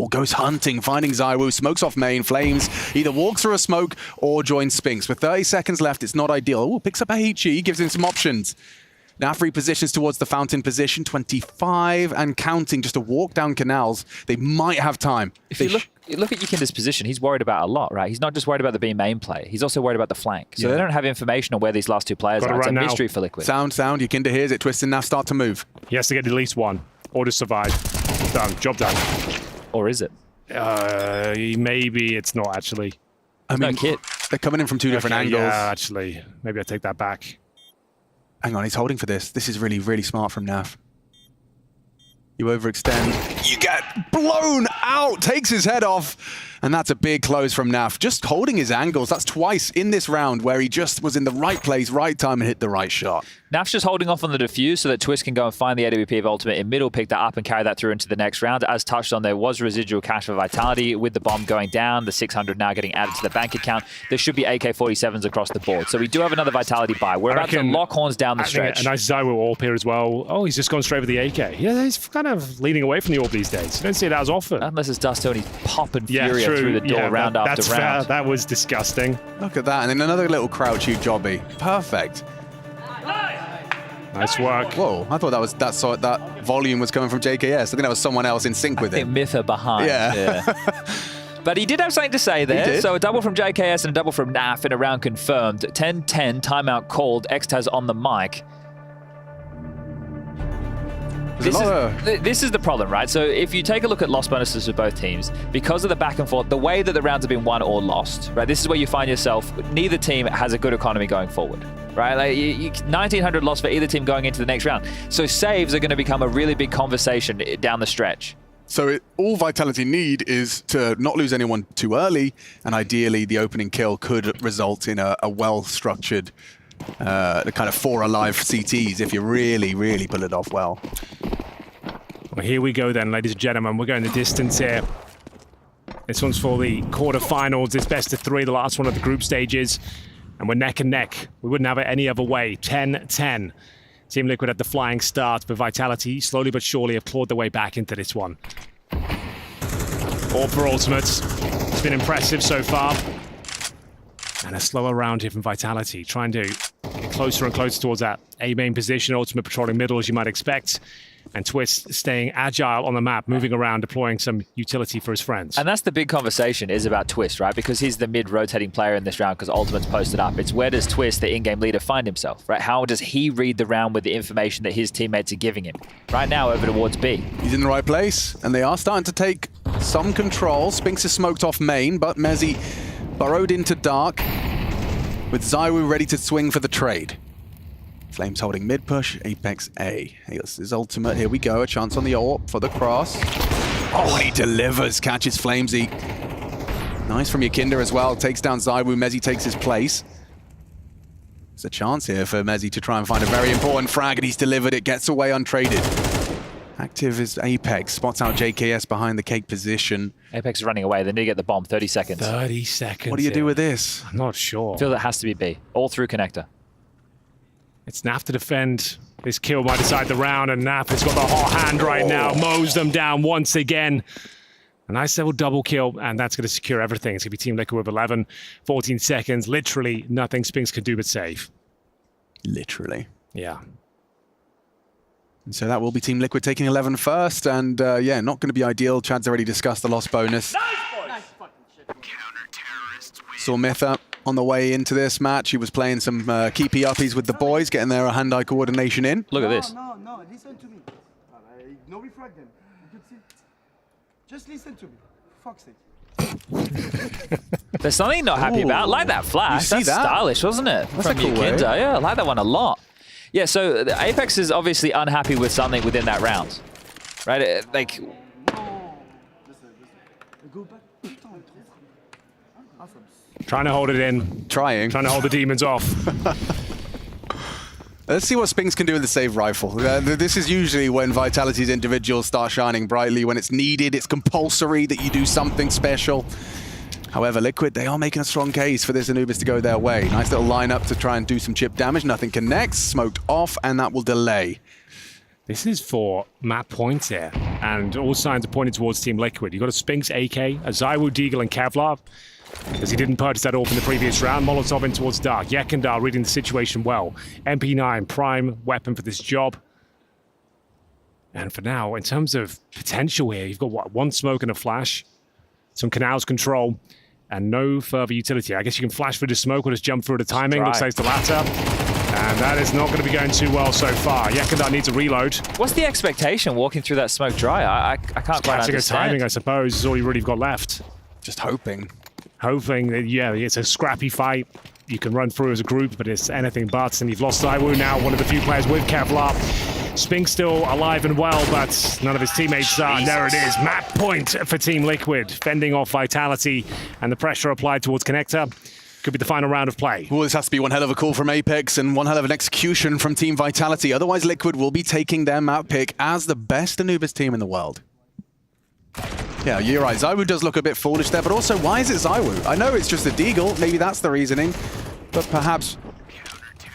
goes hunting, finding Zywoo. Smokes off main. Flames either walks through a smoke or joins Spinks. With 30 seconds left, it's not ideal. Picks up a HE, gives him some options. Naf repositions towards the fountain position. 25 and counting. Just a walk down canals. They might have time. If you look at Yukinda's position, he's worried about a lot, right? He's not just worried about the B main play. He's also worried about the flank. So they don't have information on where these last two players are. It's a mystery for Liquid. Sound. Yukinda hears it. Twist and Naf start to move. He has to get at least one or to survive. Done. Job done. Or is it? Maybe it's not, actually. I mean, they're coming in from two different angles. Yeah, actually. Maybe I take that back. Hang on, he's holding for this. This is really, really smart from Naf. You overextend. You get blown out. Takes his head off. And that's a big close from Naf. Just holding his angles. That's twice in this round where he just was in the right place, right time, and hit the right shot. Naf's just holding off on the defuse so that Twist can go and find the AWP of Ultimate in middle, pick that up and carry that through into the next round. As touched on, there was residual cash for Vitality with the bomb going down, the 600 now getting added to the bank account. There should be AK-47s across the board. So we do have another Vitality buy. We're about to lock horns down the stretch. A nice Zywoo AWP here as well. Oh, he's just gone straight with the AK. Yeah, he's kind of leaning away from the AWP these days. You don't see that as often. Unless it's Dust Tony popping Furia through the door round after round. That was disgusting. Look at that. And then another little crouch you jobby. Perfect. Nice work. Whoa, I thought that volume was coming from JKS. I think that was someone else in sync with it. I think Mytha behind. Yeah. But he did have something to say there. So a double from JKS and a double from Naf in a round confirmed. 10-10, timeout called. Xtaz on the mic. This is the problem, right? So if you take a look at loss bonuses for both teams, because of the back and forth, the way that the rounds have been won or lost, right? This is where you find yourself, neither team has a good economy going forward, right? Like 1,900 loss for either team going into the next round. So saves are going to become a really big conversation down the stretch. So all Vitality need is to not lose anyone too early, and ideally the opening kill could result in a well-structured the kind of 4 alive CTs if you really, really pull it off well. Well, here we go then, ladies and gentlemen. We're going the distance here. This one's for the quarterfinals. It's best of 3, the last one of the group stages. And we're neck and neck. We wouldn't have it any other way. 10-10. Team Liquid at the flying start, but Vitality slowly but surely have clawed their way back into this one. All for ultimates. It's been impressive so far. And a slower round here from Vitality, trying to get closer and closer towards that A main position. Ultimate patrolling middle, as you might expect. And Twist staying agile on the map, moving around, deploying some utility for his friends. And that's the big conversation is about Twist, right? Because he's the mid-rotating player in this round because Ultimate's posted up. It's where does Twist, the in-game leader, find himself, right? How does he read the round with the information that his teammates are giving him? Right now, over towards B. He's in the right place, and they are starting to take some control. Spinks is smoked off main, but Mezzy burrowed into dark with Zywoo ready to swing for the trade. Flames holding mid push, Apex A. This is ultimate. Here we go. A chance on the AWP for the cross. Oh, and he delivers. Catches Flamesy. Nice from Yukinda as well. Takes down Zywoo. Mezzy takes his place. There's a chance here for Mezzy to try and find a very important frag, and he's delivered it. Gets away untraded. Active is Apex. Spots out JKS behind the cake position. Apex is running away. They need to get the bomb. 30 seconds. 30 seconds. What do you do with this? I'm not sure. I feel that has to be B. All through connector. It's Naf to defend. This kill might decide the round, and Naf has got the hot hand right now. Mows them down once again. A nice little double kill, and that's going to secure everything. It's going to be Team Liquid with 11, 14 seconds. Literally nothing Spinks can do but save. Literally. Yeah. And so that will be Team Liquid taking 11 first, and yeah, not going to be ideal. Chad's already discussed the loss bonus. Saw Mytha on the way into this match. He was playing some keepy uppies with the boys, getting their hand-eye coordination in. Look at this. No, listen to me. No refrag them. Just listen to me. Fuck's sake. There's something not happy about. Like that flash. That's stylish, wasn't it? That's From a cool Yukinda. way. Yeah, I like that one a lot. Yeah, so the Apex is obviously unhappy with something within that round. Right? Like... Trying to hold it in. Trying to hold the demons off. Let's see what Spinks can do with the save rifle. This is usually when Vitality's individuals start shining brightly. When it's needed, it's compulsory that you do something special. However, Liquid, they are making a strong case for this Anubis to go their way. Nice little lineup to try and do some chip damage. Nothing connects, smoked off, and that will delay. This is for map points here, and all signs are pointing towards Team Liquid. You've got a Spinks, AK, a Zywu, Deagle, and Kevlar, as he didn't purchase that AWP in the previous round. Molotov in towards Dark. Yekindar reading the situation well. MP9, prime weapon for this job. And for now, in terms of potential here, you've got, what, one smoke and a flash, some Canals control, and no further utility. I guess you can flash through the smoke or just jump through the timing. Looks like it's the latter. And that is not going to be going too well so far. Yekindar needs a reload. What's the expectation walking through that smoke dry? I can't quite Catching understand. a timing, I suppose, is all you really got left. Just hoping. Hoping that, yeah, it's a scrappy fight. You can run through as a group, but it's anything but. And you've lost Zywu now, one of the few players with Kevlar. Spinks still alive and well, but none of his teammates are. And there it is, map point for Team Liquid, fending off Vitality, and the pressure applied towards Connector. Could be the final round of play. Well, this has to be one hell of a call from Apex and one hell of an execution from Team Vitality. Otherwise, Liquid will be taking their map pick as the best Anubis team in the world. Yeah, you're right. Zywu does look a bit foolish there, but also, why is it Zywu? I know it's just a Deagle. Maybe that's the reasoning, but perhaps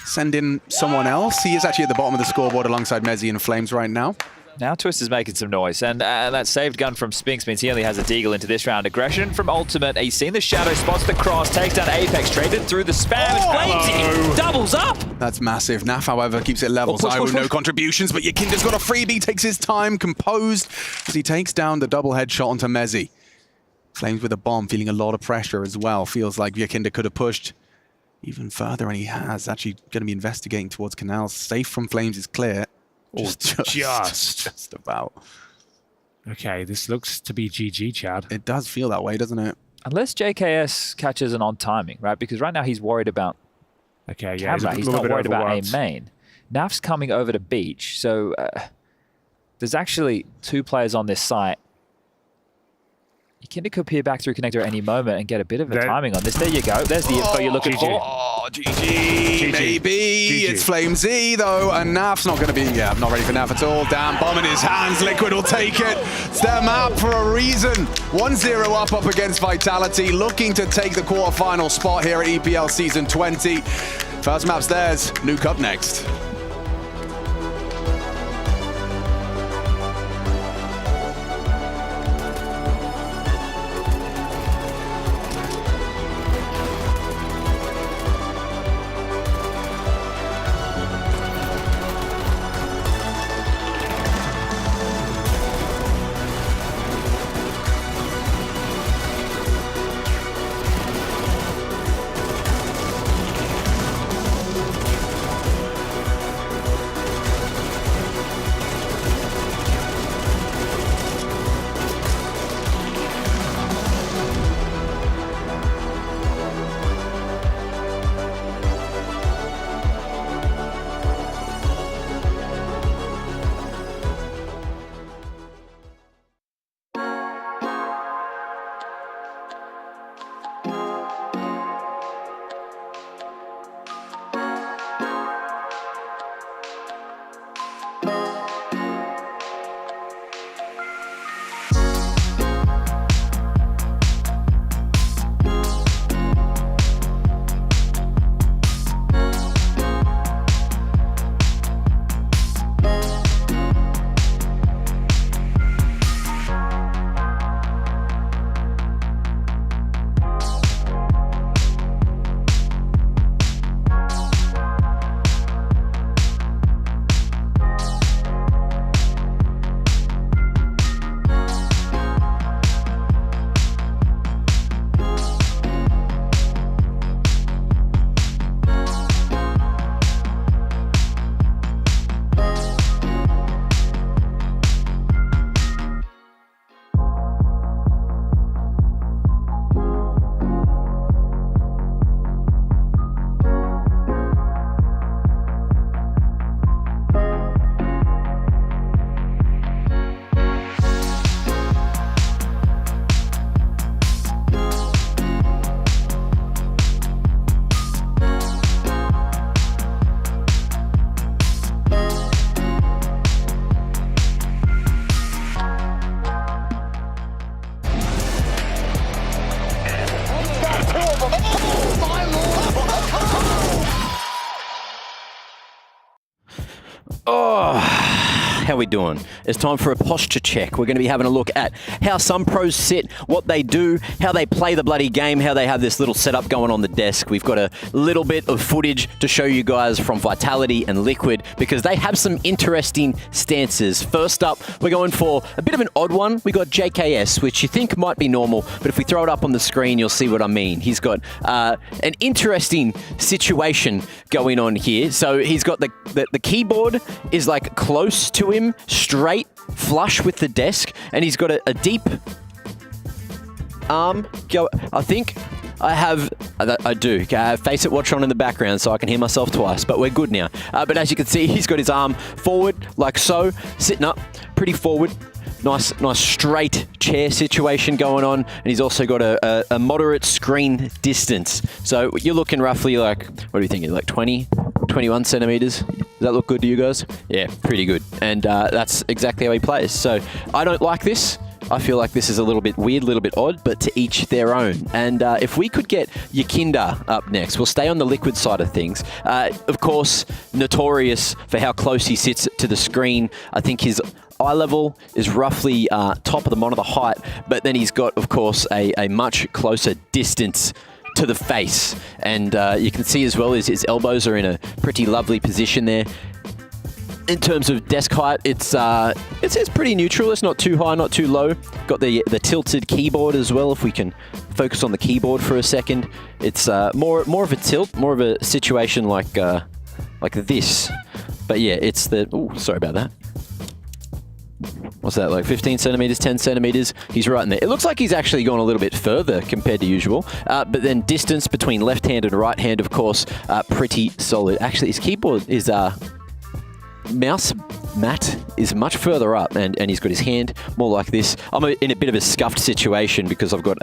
send in someone else. He is actually at the bottom of the scoreboard alongside Mezzi and Flames right now. Now Twist is making some noise, and that saved gun from Spinks means he only has a Deagle into this round. Aggression from Ultimate. He's seen the shadow, spots the cross, takes down Apex, traded through the spam, Flames doubles up! That's massive. Naf, however, keeps it level. Zywu, no contributions, but Yakinda's got a freebie, takes his time, composed, as he takes down the double headshot onto Mezzi. Flames with a bomb, feeling a lot of pressure as well. Feels like Yakinda could have pushed even further, and he has. Actually going to be investigating towards Canals. Safe from Flames is clear. Just about. Okay, this looks to be GG, Chad. It does feel that way, doesn't it? Unless JKS catches an on timing, right? Because right now he's worried about camera. He's not worried about A main. Naf's coming over to beach, so there's actually two players on this site. Yakinda could peer back through connector at any moment and get a bit of a timing on this. There you go. There's the info you're looking for. Oh, GG. Maybe. It's Flame Z, though, and Naf's not going to be... Yeah, I'm not ready for Naf at all. Damn, bomb in his hands. Liquid will take it. It's their map for a reason. 1-0 up against Vitality, looking to take the quarterfinal spot here at EPL Season 20. First map's theirs. Nuke up next. how we doing? It's time for a posture check. We're going to be having a look at how some pros sit, what they do, how they play the bloody game, how they have this little setup going on the desk. We've got a little bit of footage to show you guys from Vitality and Liquid because they have some interesting stances. First up, we're going for a bit of an odd one. We got JKS, which you think might be normal, but if we throw it up on the screen, you'll see what I mean. He's got an interesting situation going on here. So he's got the keyboard is like close to him, straight, flush with the desk, and he's got a deep arm go. I think I do. Face it watch on in the background so I can hear myself twice, but we're good now. But as you can see, he's got his arm forward like so, sitting up pretty forward. Nice straight chair situation going on, and he's also got a moderate screen distance. So you're looking roughly like, what do you think, like 20, 21 centimeters? Does that look good to you guys? Yeah, pretty good. And that's exactly how he plays. So I don't like this. I feel like this is a little bit weird, a little bit odd, but to each their own. And if we could get Yakinda up next, we'll stay on the Liquid side of things. Of course, notorious for how close he sits to the screen. I think his eye level is roughly top of the monitor height, but then he's got, of course, a much closer distance to the face. And you can see as well his elbows are in a pretty lovely position there. In terms of desk height, it's pretty neutral. It's not too high, not too low. Got the tilted keyboard as well. If we can focus on the keyboard for a second, it's more of a tilt, more of a situation like this. But yeah, it's the. Oh, sorry about that. What's that, like 15 centimeters, 10 centimeters? He's right in there. It looks like he's actually gone a little bit further compared to usual. But then distance between left hand and right hand, of course, pretty solid. Actually, his keyboard is mouse mat is much further up, and he's got his hand more like this. I'm in a bit of a scuffed situation because I've got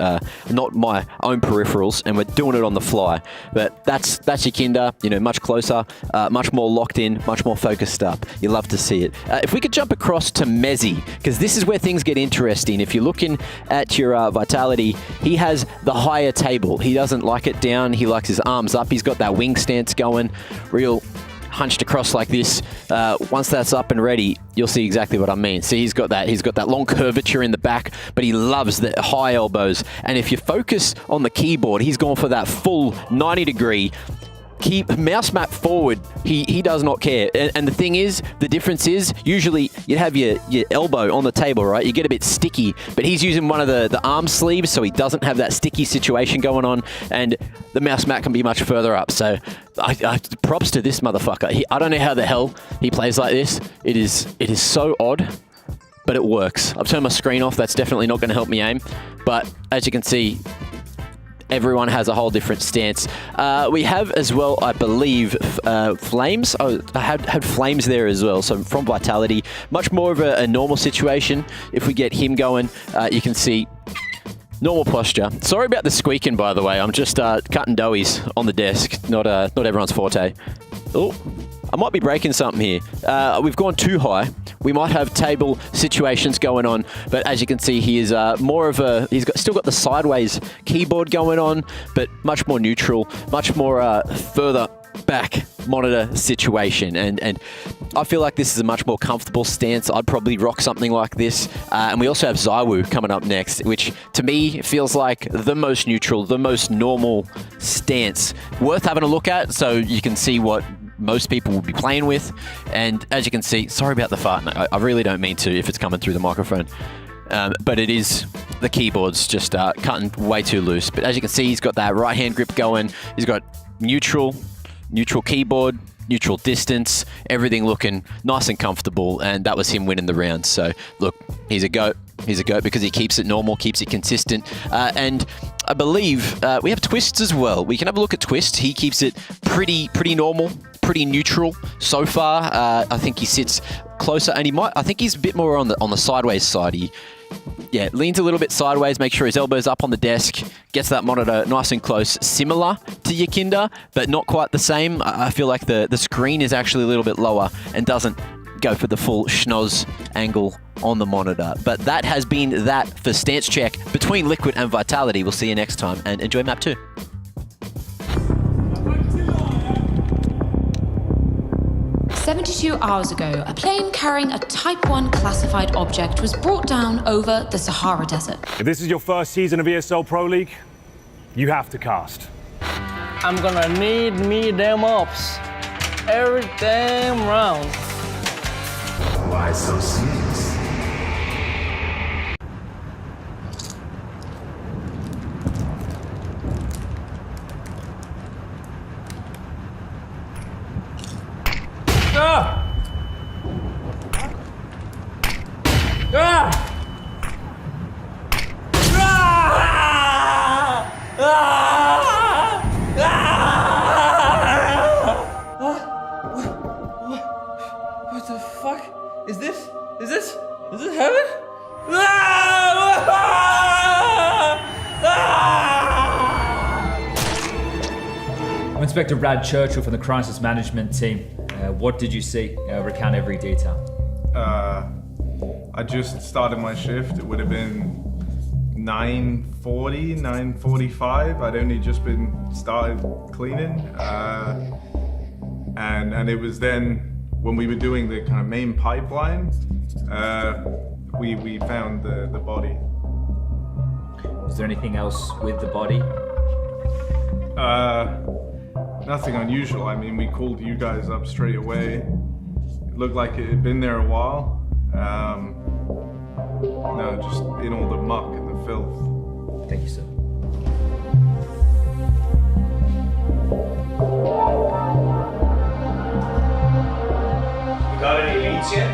not my own peripherals, and we're doing it on the fly. But that's Yakinda, you know, much closer, much more locked in, much more focused up. You love to see it. If we could jump across to Mezzy, because this is where things get interesting. If you're looking at your Vitality, he has the higher table. He doesn't like it down. He likes his arms up. He's got that wing stance going, real hunched across like this. Once that's up and ready, you'll see exactly what I mean. See, he's got that long curvature in the back, but he loves the high elbows. And if you focus on the keyboard, he's gone for that full 90-degree mouse map forward. He does not care. And the thing is, the difference is, usually you have your elbow on the table, right? You get a bit sticky, but he's using one of the arm sleeves, so he doesn't have that sticky situation going on, and the mouse mat can be much further up. So I props to this motherfucker. I don't know how the hell he plays like this. It is so odd, but it works. I've turned my screen off. That's definitely not going to help me aim. But as you can see, everyone has a whole different stance. We have as well, I believe, Flames. Oh, I had Flames there as well. So from Vitality, much more of a normal situation. If we get him going, you can see normal posture. Sorry about the squeaking, by the way. I'm just cutting doughies on the desk. Not everyone's forte. Oh, I might be breaking something here. We've gone too high. We might have table situations going on, but as you can see, he is more of a. Still got the sideways keyboard going on, but much more neutral, much more further back monitor situation, and I feel like this is a much more comfortable stance. I'd probably rock something like this. And we also have Zywoo coming up next, which to me feels like the most neutral, the most normal stance. Worth having a look at so you can see what most people will be playing with. And as you can see, sorry about the fart. I really don't mean to if it's coming through the microphone. But it is, the keyboard's just cutting way too loose. But as you can see, he's got that right hand grip going. He's got neutral keyboard, neutral distance, everything looking nice and comfortable, and that was him winning the round. So look, he's a GOAT. He's a GOAT because he keeps it normal, keeps it consistent, and I believe we have Twists as well. We can have a look at Twist. He keeps it pretty normal, pretty neutral so far. I think he sits closer, and I think he's a bit more on the sideways side. He leans a little bit sideways, make sure his elbow's up on the desk, gets that monitor nice and close, similar to Yakinda, but not quite the same. I feel like the screen is actually a little bit lower and doesn't go for the full schnoz angle on the monitor. But that has been that for Stance Check between Liquid and Vitality. We'll see you next time, and enjoy map 2. 72 hours ago, a plane carrying a Type 1 classified object was brought down over the Sahara Desert. If this is your first season of ESL Pro League, you have to cast. I'm gonna need me them ups every damn round. Why so serious? Ah! Ah! What the fuck? Is this heaven? I'm Inspector Brad Churchill from the Crisis Management Team. What did you see? Recount every detail. I just started my shift. It would have been 9:40, 9:45. I'd only just been started cleaning. And it was then when we were doing the kind of main pipeline, we found the body. Was there anything else with the body? Nothing unusual. I mean, we called you guys up straight away. It looked like it had been there a while. No, just in all the muck and the filth. Thank you, sir. Got any leads yet?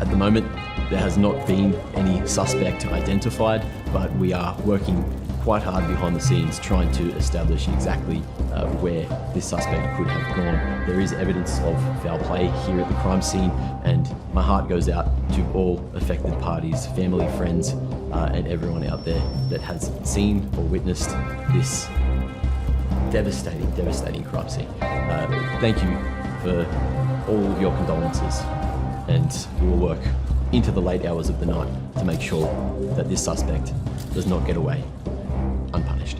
At the moment, there has not been any suspect identified, but we are working quite hard behind the scenes trying to establish exactly where this suspect could have gone. There is evidence of foul play here at the crime scene, and my heart goes out to all affected parties, family, friends, and everyone out there that has seen or witnessed this devastating crime scene. Thank you for all of your condolences, and we will work into the late hours of the night to make sure that this suspect does not get away unpunished.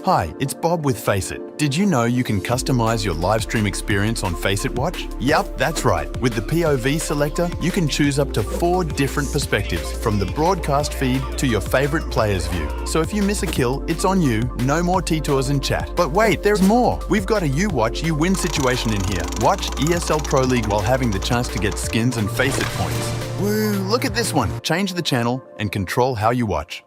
Hi, it's Bob with Faceit. Did you know you can customize your live stream experience on Faceit Watch? Yup, that's right. With the POV selector, you can choose up to 4 different perspectives, from the broadcast feed to your favorite player's view. So if you miss a kill, it's on you, no more T-Tours and chat. But wait, there's more. We've got a you watch, you win situation in here. Watch ESL Pro League while having the chance to get skins and Faceit points. Woo, look at this one. Change the channel and control how you watch.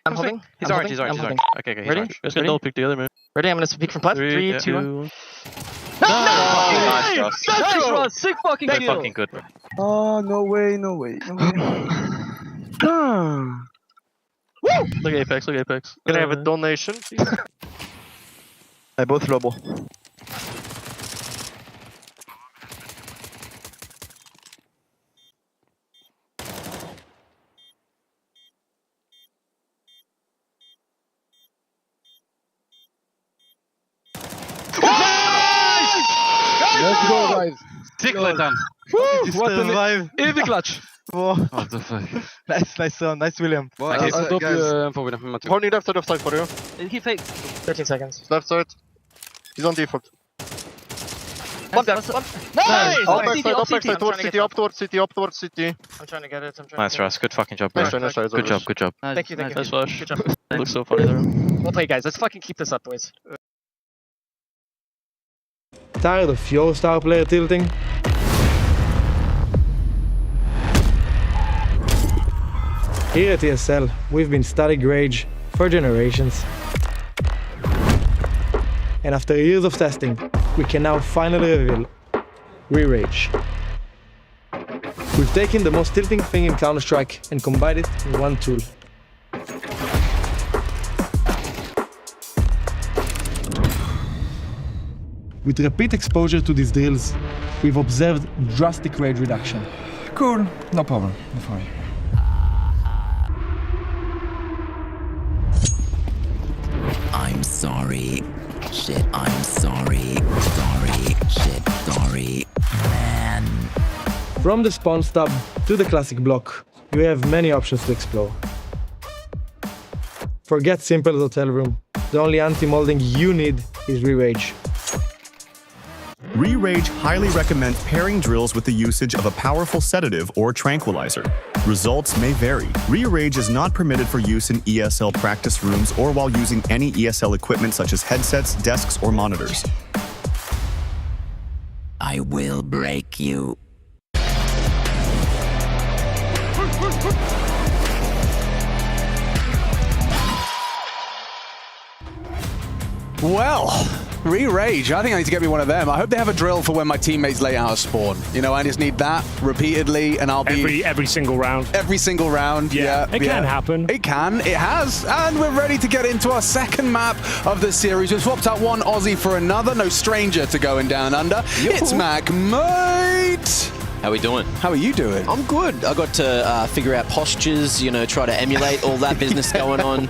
I'm holding. He's orange. He's orange. Okay, okay. Ready? Let's get double pick together, man. Ready? I'm gonna peek from plat. 3, 2, 1. Nice, Josh! Sick fucking kill! Fucking good, bro. Oh, no way, no way, no way. Woo! Look Apex, look Apex. Can I have a donation, please? I both Lobo. Let's go, guys. Sick let down. Woo! What an easy clutch. Whoa. What the fuck? Nice William. Okay, For Horny left side for you. He faked. 13 seconds. Left side. He's on default. Nice. Nice! Up backside, towards city, up towards city. I'm trying to get it. Nice, Ras. Good fucking job, bro. Nice try. Good job. Thank you. Nice flash. Good job. Looks so funny there. Well played, guys. Let's fucking keep this up, boys. Tired of your star player tilting? Here at ESL, we've been studying Rage for generations. And after years of testing, we can now finally reveal Re-Rage. We've taken the most tilting thing in Counter-Strike and combined it in one tool. With repeat exposure to these drills, we've observed drastic rage reduction. Cool, no problem. No problem. I'm sorry. Shit, I'm sorry. Sorry. Shit, sorry. Man. From the spawn stub to the classic block, you have many options to explore. Forget simple hotel room. The only anti-molding you need is Re-Rage. Re-Rage highly recommends pairing drills with the usage of a powerful sedative or tranquilizer. Results may vary. Re-Rage is not permitted for use in ESL practice rooms or while using any ESL equipment such as headsets, desks, or monitors. I will break you. Well, Re-Rage. I think I need to get me one of them. I hope they have a drill for when my teammates lay out a spawn. You know, I just need that repeatedly, and I'll be... Every single round. Every single round, yeah. It can happen. It can. It has. And we're ready to get into our second map of the series. We've swapped out one Aussie for another. No stranger to going down under. It's Mac Mate. How we doing? How are you doing? I'm good. I got to figure out postures, you know, try to emulate all that business going on.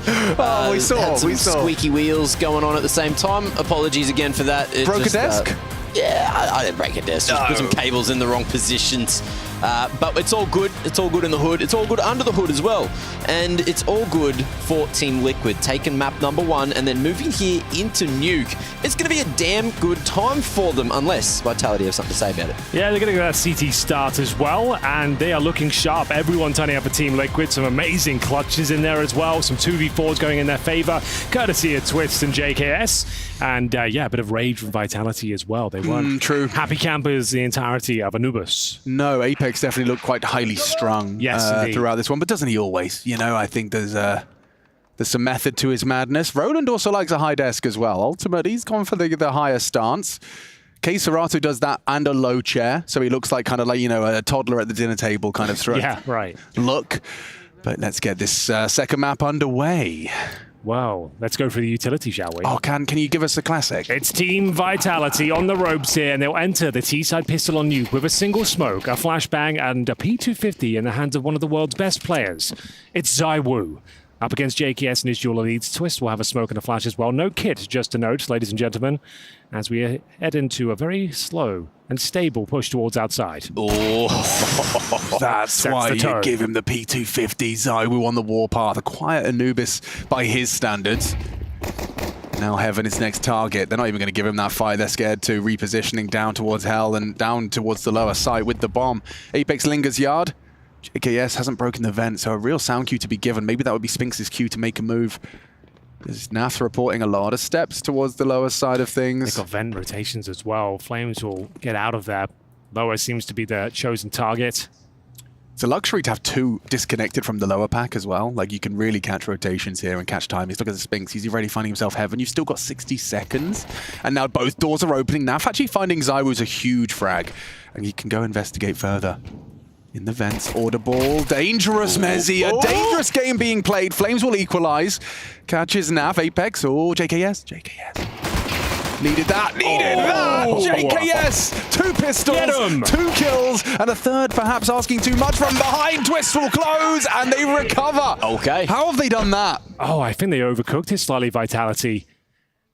We saw. Squeaky wheels going on at the same time. Apologies again for that. Broke a desk? Yeah, I didn't break a desk. Just put some cables in the wrong positions. But it's all good. It's all good in the hood. It's all good under the hood as well. And it's all good for Team Liquid, taking map number 1 and then moving here into Nuke. It's going to be a damn good time for them, unless Vitality have something to say about it. Yeah, they're going to get that CT start as well, and they are looking sharp. Everyone turning up for Team Liquid. Some amazing clutches in there as well. Some 2v4s going in their favor, courtesy of Twist and JKS. And yeah, a bit of rage from Vitality as well. They weren't happy campers the entirety of Anubis. No, Apex definitely looked quite highly strung throughout this one, but doesn't he always? You know, I think there's some method to his madness. Roland also likes a high desk as well. Ultimately, he's gone for the higher stance. K Serato does that and a low chair, so he looks like kind of like, you know, a toddler at the dinner table kind of look. But let's get this second map underway. Well, let's go for the utility, shall we? Oh, can you give us a classic? It's Team Vitality on the ropes here, and they'll enter the T-side pistol on Nuke with a single smoke, a flashbang, and a P250 in the hands of one of the world's best players. It's ZywOo. Up against JKS and his dual elites. Twist will have a smoke and a flash as well. No kit, just to note, ladies and gentlemen, as we head into a very slow and stable push towards outside. Oh, that's why you give him the P250. ZywOo on the warpath. A quiet Anubis by his standards. Now Heaven is next target. They're not even going to give him that fire. They're scared to. Repositioning down towards Hell and down towards the lower site with the bomb. Apex lingers yard. JKS hasn't broken the vent, so a real sound cue to be given. Maybe that would be Spinx's cue to make a move. There's Nath reporting a lot of steps towards the lower side of things. They've got vent rotations as well. Flames will get out of there. Lower seems to be the chosen target. It's a luxury to have 2 disconnected from the lower pack as well. Like, you can really catch rotations here and catch timings. Look at the Spinx. He's already finding himself Heaven. You've still got 60 seconds. And now both doors are opening. Nath actually finding ZywOo's a huge frag. And you can go investigate further. In the vents, audible, dangerous Mezzy, a dangerous game being played. Flames will equalize. Catches Nath, Apex, JKS. Needed that, JKS, 2 pistols, 2 kills, and a third perhaps asking too much from behind. Twist will close, and they recover. Okay. How have they done that? Oh, I think they overcooked it slightly, Vitality.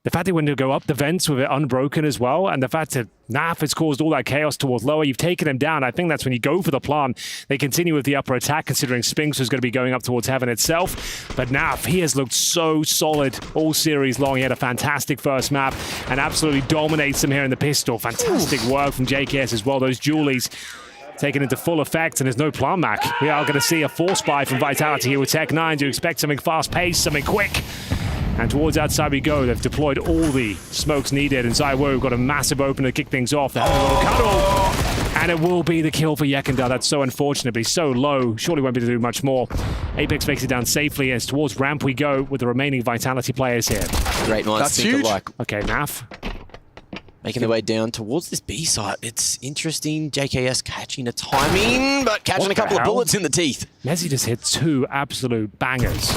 The fact they went to go up the vents with it unbroken as well, and the fact that Naf has caused all that chaos towards lower, you've taken him down. I think that's when you go for the plant. They continue with the upper attack, considering Spinks was going to be going up towards Heaven itself. But Naf, he has looked so solid all series long. He had a fantastic first map and absolutely dominates them here in the pistol. Fantastic work from JKS as well. Those Julies taken into full effect, and there's no plant Mac. We are going to see a force buy from Vitality here with Tech9. You expect something fast-paced, something quick. And towards outside we go. They've deployed all the smokes needed. And Zaiwo got a massive opener to kick things off. They're having a little cuddle. And it will be the kill for Yekindar. That's so unfortunate, but he's so low. Surely won't be able to do much more. Apex makes it down safely as towards ramp we go with the remaining Vitality players here. Great nice. That's huge. Okay, Naf. Making their way down towards this B site. It's interesting. JKS catching the timing, but catching a couple of bullets in the teeth. Mezzi just hit 2 absolute bangers.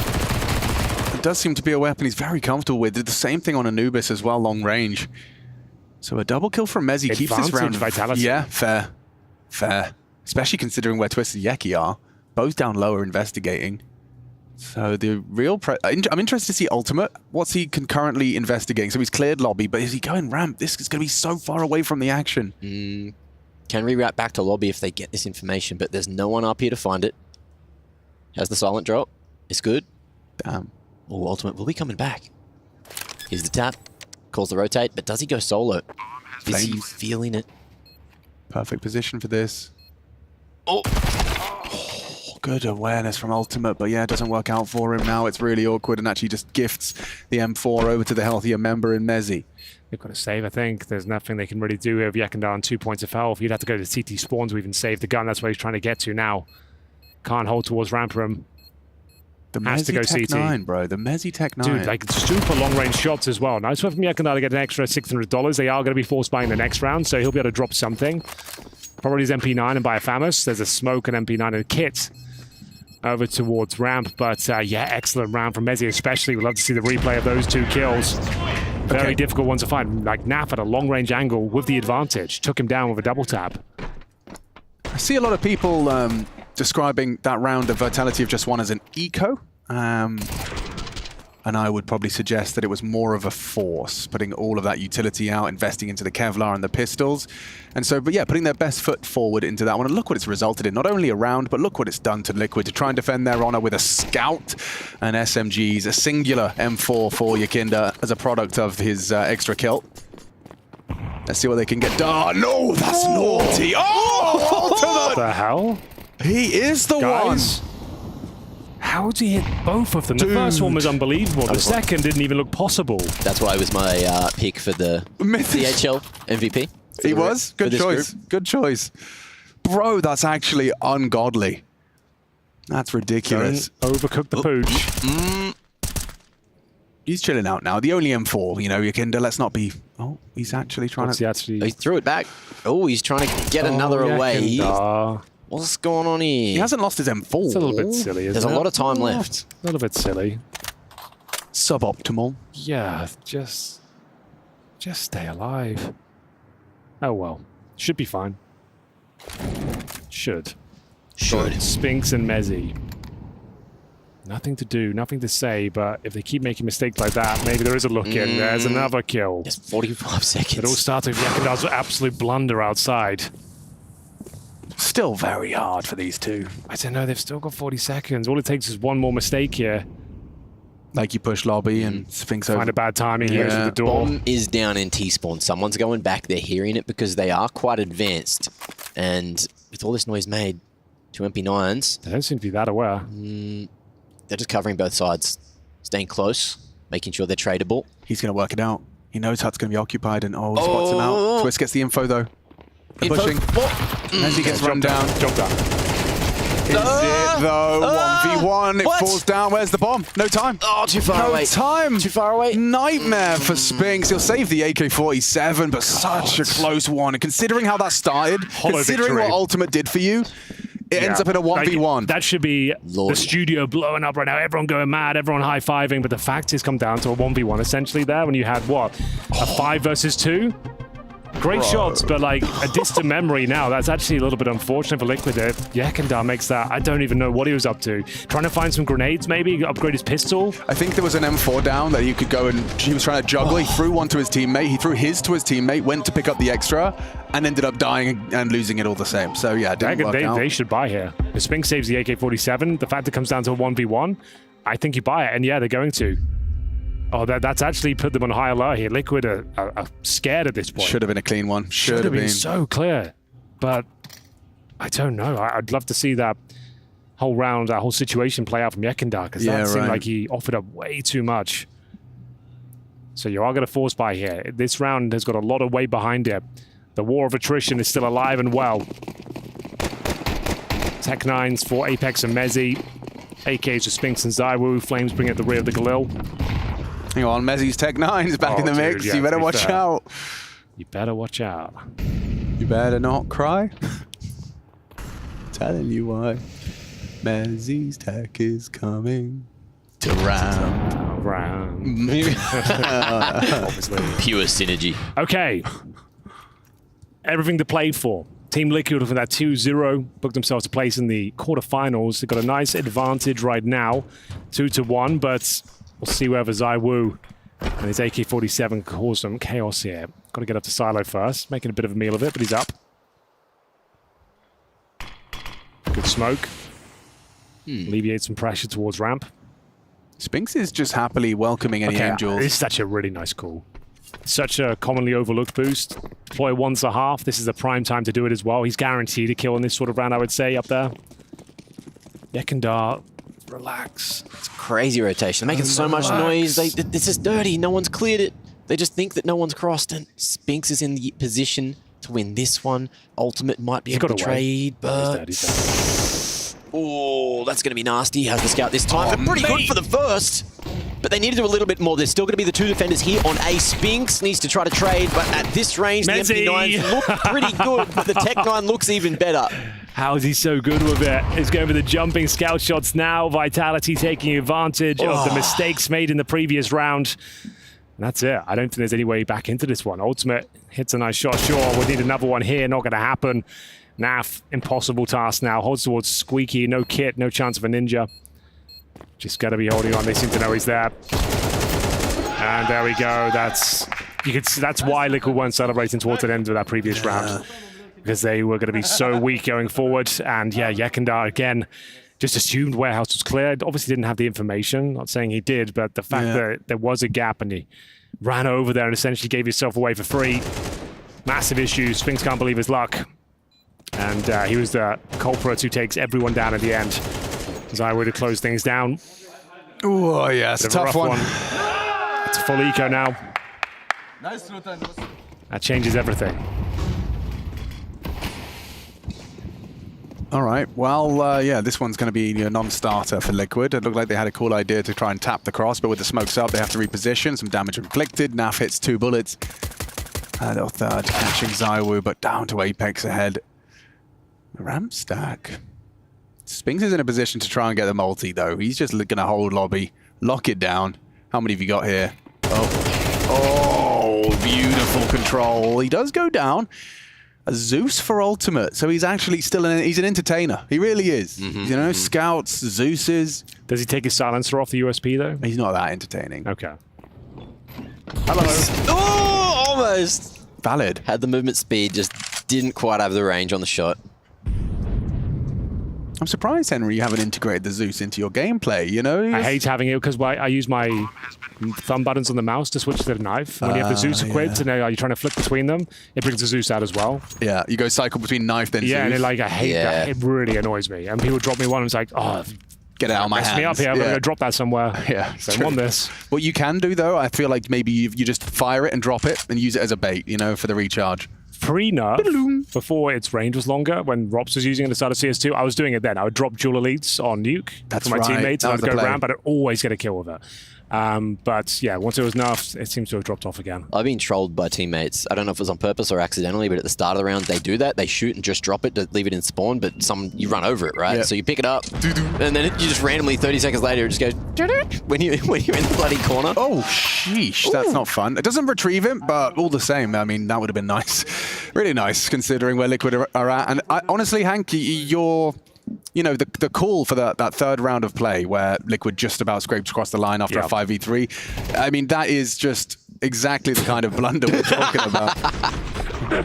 It does seem to be a weapon he's very comfortable with. Did the same thing on Anubis as well, long range. So a double kill from Mezzi keeps this round. Vitality. Yeah, fair. Fair. Especially considering where Twisted Yeki are. Both down lower investigating. So the real... I'm interested to see Ultimate. What's he concurrently investigating? So he's cleared lobby, but is he going ramp? This is going to be so far away from the action. Can reroute back to lobby if they get this information, but there's no one up here to find it. Has the silent drop. It's good. Damn. Oh, Ultimate will be coming back. Here's the tap. Calls the rotate, but does he go solo? Is he feeling it? Perfect position for this. Oh. Good awareness from Ultimate, but yeah, it doesn't work out for him now. It's really awkward and actually just gifts the M4 over to the healthier member in Mezzi. They've got to save, I think. There's nothing they can really do here with Yekindar on 2 points of health. You'd have to go to CT spawn to even save the gun. That's where he's trying to get to now. Can't hold towards ramp room. The has to go Mezzi CT. Tech-9, bro. The Mezzi Tech-9. Dude, like super long-range shots as well. Nice one from Yekindar to get an extra $600. They are going to be force buying the next round, so he'll be able to drop something. Probably his MP9 and buy a FAMAS. There's a smoke and MP9 and a kit over towards ramp. But yeah, excellent round from Mezzi especially. We'd love to see the replay of those 2 kills. Very difficult one to find. Like Naf at a long-range angle with the advantage. Took him down with a double tap. I see a lot of people describing that round of Vitality of just one as an eco. And I would probably suggest that it was more of a force, putting all of that utility out, investing into the Kevlar and the pistols. And so, but yeah, putting their best foot forward into that one. And look what it's resulted in. Not only a round, but look what it's done to Liquid to try and defend their honor with a scout and SMGs, a singular M4 for Yekindar as a product of his extra kill. Let's see what they can get done. No, that's naughty. Oh, Ultimate! What the hell? He is the one. How did he hit both of them? Dude. The first one was unbelievable. The second didn't even look possible. That's why it was my pick for the DHL MVP. He was? Good choice. Good choice. Bro, that's actually ungodly. That's ridiculous. Don't overcook the pooch. He's chilling out now. The only M4, you know, Yekindar, let's not be... Oh, he's actually trying to... He threw it back. Oh, he's trying to get another away. What's going on here? He hasn't lost his M4. It's a little bit silly, isn't it? There's a lot of time left. A little bit silly. Suboptimal. Yeah, just stay alive. Oh well. Should be fine. Should. Spinks and Mezzi. Nothing to do, nothing to say, but if they keep making mistakes like that, maybe there is a look in. There's another kill. It's 45 seconds. It all started with Yekindar's absolute blunder outside. Still very hard for these two. I don't know, they've still got 40 seconds. All it takes is one more mistake here. Like you push lobby and Sphinx over. Find a bad timing, goes to the door. Bomb is down in T-spawn. Someone's going back. They're hearing it because they are quite advanced. And with all this noise made, 2 MP9s. They don't seem to be that aware. They're just covering both sides. Staying close, making sure they're tradable. He's going to work it out. He knows Hut's going to be occupied and spots him out. Twist gets the info though. Pushing. As he gets run down. Job done. Is it though? 1v1. It falls down. Where's the bomb? No time. Oh, too far away. No time. Too far away. Nightmare for Spinks. He'll save the AK-47, but such a close one. And considering how that started, considering what Ultimate did for you, it ends up in a 1v1. Like, that should be the studio blowing up right now. Everyone going mad, everyone high-fiving, but the fact is come down to a 1v1 essentially there when you had, what, a 5 versus 2? Great shots, but like a distant memory now. That's actually a little bit unfortunate for Liquid there. Yekindar makes that. I don't even know what he was up to. Trying to find some grenades, maybe upgrade his pistol. I think there was an M4 down that you could go and he was trying to juggle. He threw one to his teammate. He threw his to his teammate, went to pick up the extra, and ended up dying and losing it all the same. So yeah, it didn't work out. They should buy here. If Spinks saves the AK-47, the fact it comes down to a 1v1, I think you buy it. And yeah, they're going to. Oh, that's actually put them on high alert here. Liquid are scared at this point. Should have been a clean one. Should have been so clear. But I don't know. I'd love to see that whole round, that whole situation play out from Yekindar, because that seemed like he offered up way too much. So you are going to force buy here. This round has got a lot of weight behind it. The war of attrition is still alive and well. Tech 9s for Apex and Mezzy. AKs for Spinks and Zywoo. Flames bring at the rear of the Galil. Hang on, Mezzy's Tech 9's back in the mix. Yeah, you better watch out. You better watch out. You better not cry. Telling you why. Mezzy's Tech is coming to round. Obviously. Pure synergy. Okay. Everything to play for. Team Liquid with that 2-0 booked themselves a place in the quarterfinals. They've got a nice advantage right now, 2-1, but we'll see whether Zywoo and his AK-47 cause some chaos here. Got to get up to silo first, making a bit of a meal of it, but he's up. Good smoke. Alleviate some pressure towards ramp. Spinks is just happily welcoming any angels. This is actually a really nice call. Such a commonly overlooked boost. Deploy once a half. This is the prime time to do it as well. He's guaranteed a kill in this sort of round, I would say, up there. Yekindar, relax. It's crazy rotation. They're making so much noise. This is dirty. No one's cleared it. They just think that no one's crossed, and Spinks is in the position to win this one. Ultimate might be able to trade, but... Oh, that's going to be nasty. Has the scout this time, but pretty good for the first. But they need to do a little bit more. There's still going to be the two defenders here on A. Spinks needs to try to trade, but at this range, Mezzy. the MP9s look pretty good, but the Tech 9 looks even better. How is he so good with it? He's going for the jumping scout shots now. Vitality taking advantage of the mistakes made in the previous round. And that's it. I don't think there's any way back into this one. Ultimate hits a nice shot. Sure, we need another one here. Not going to happen. Naf, impossible task now. Holds towards Squeaky. No kit, no chance of a ninja. Just got to be holding on. They seem to know he's there. And there we go. That's why Liquid weren't celebrating towards the end of that previous round. Because they were going to be so weak going forward. And yeah, Yekindar again just assumed warehouse was cleared. Obviously didn't have the information. Not saying he did, but the fact that there was a gap and he ran over there and essentially gave himself away for free. Massive issues. Spinks can't believe his luck. And he was the culprit who takes everyone down at the end. Zywoo to close things down. Oh, yeah, it's a tough one. It's a full eco now. Nice, That changes everything. All right, well, yeah, this one's going to be a non-starter for Liquid. It looked like they had a cool idea to try and tap the cross, but with the smokes up, they have to reposition. Some damage inflicted. Naf hits 2 bullets. A little third, catching Zywoo, but down to Apex ahead. Ramp stack. Spinks is in a position to try and get the multi, though. He's just going to hold lobby, lock it down. How many have you got here? Oh, beautiful control. He does go down. A Zeus for ultimate, so he's actually still he's an entertainer. He really is. You know, scouts, Zeuses. Does he take his silencer off the USP, though? He's not that entertaining. Okay. Hello. Oh, almost. Valid. Had the movement speed, just didn't quite have the range on the shot. I'm surprised, Henry, you haven't integrated the Zeus into your gameplay, you know? I hate having it because I use my thumb buttons on the mouse to switch to the knife. When you have the Zeus equipped and you're trying to flick between them, it brings the Zeus out as well. Yeah, you go cycle between knife then Zeus. Yeah, and I hate that. It really annoys me. And people drop me one and it's like, oh, get it out of my hands. Me up here, I'm going to drop that somewhere. Yeah, don't want this. What you can do, though, I feel like maybe you just fire it and drop it and use it as a bait, you know, for the recharge. Pre-nerf, before its range was longer, when Rops was using it at the start of CS2, I was doing it then. I would drop dual elites on Nuke for my teammates, and I'd go around, but I'd always get a kill with it. But yeah, once it was nerfed, it seems to have dropped off again. I've been trolled by teammates. I don't know if it was on purpose or accidentally, but at the start of the round, they do that. They shoot and just drop it to leave it in spawn, but you run over it, right? Yep. So you pick it up, and then you just randomly, 30 seconds later, it just goes when you're in the bloody corner. Oh, sheesh. That's not fun. It doesn't retrieve it, but all the same, I mean, that would have been nice. Really nice, considering where Liquid are at. And honestly, Hank, you're... You know, the call for that third round of play where Liquid just about scraped across the line after a 5v3, I mean, that is just exactly the kind of blunder we're talking about. No,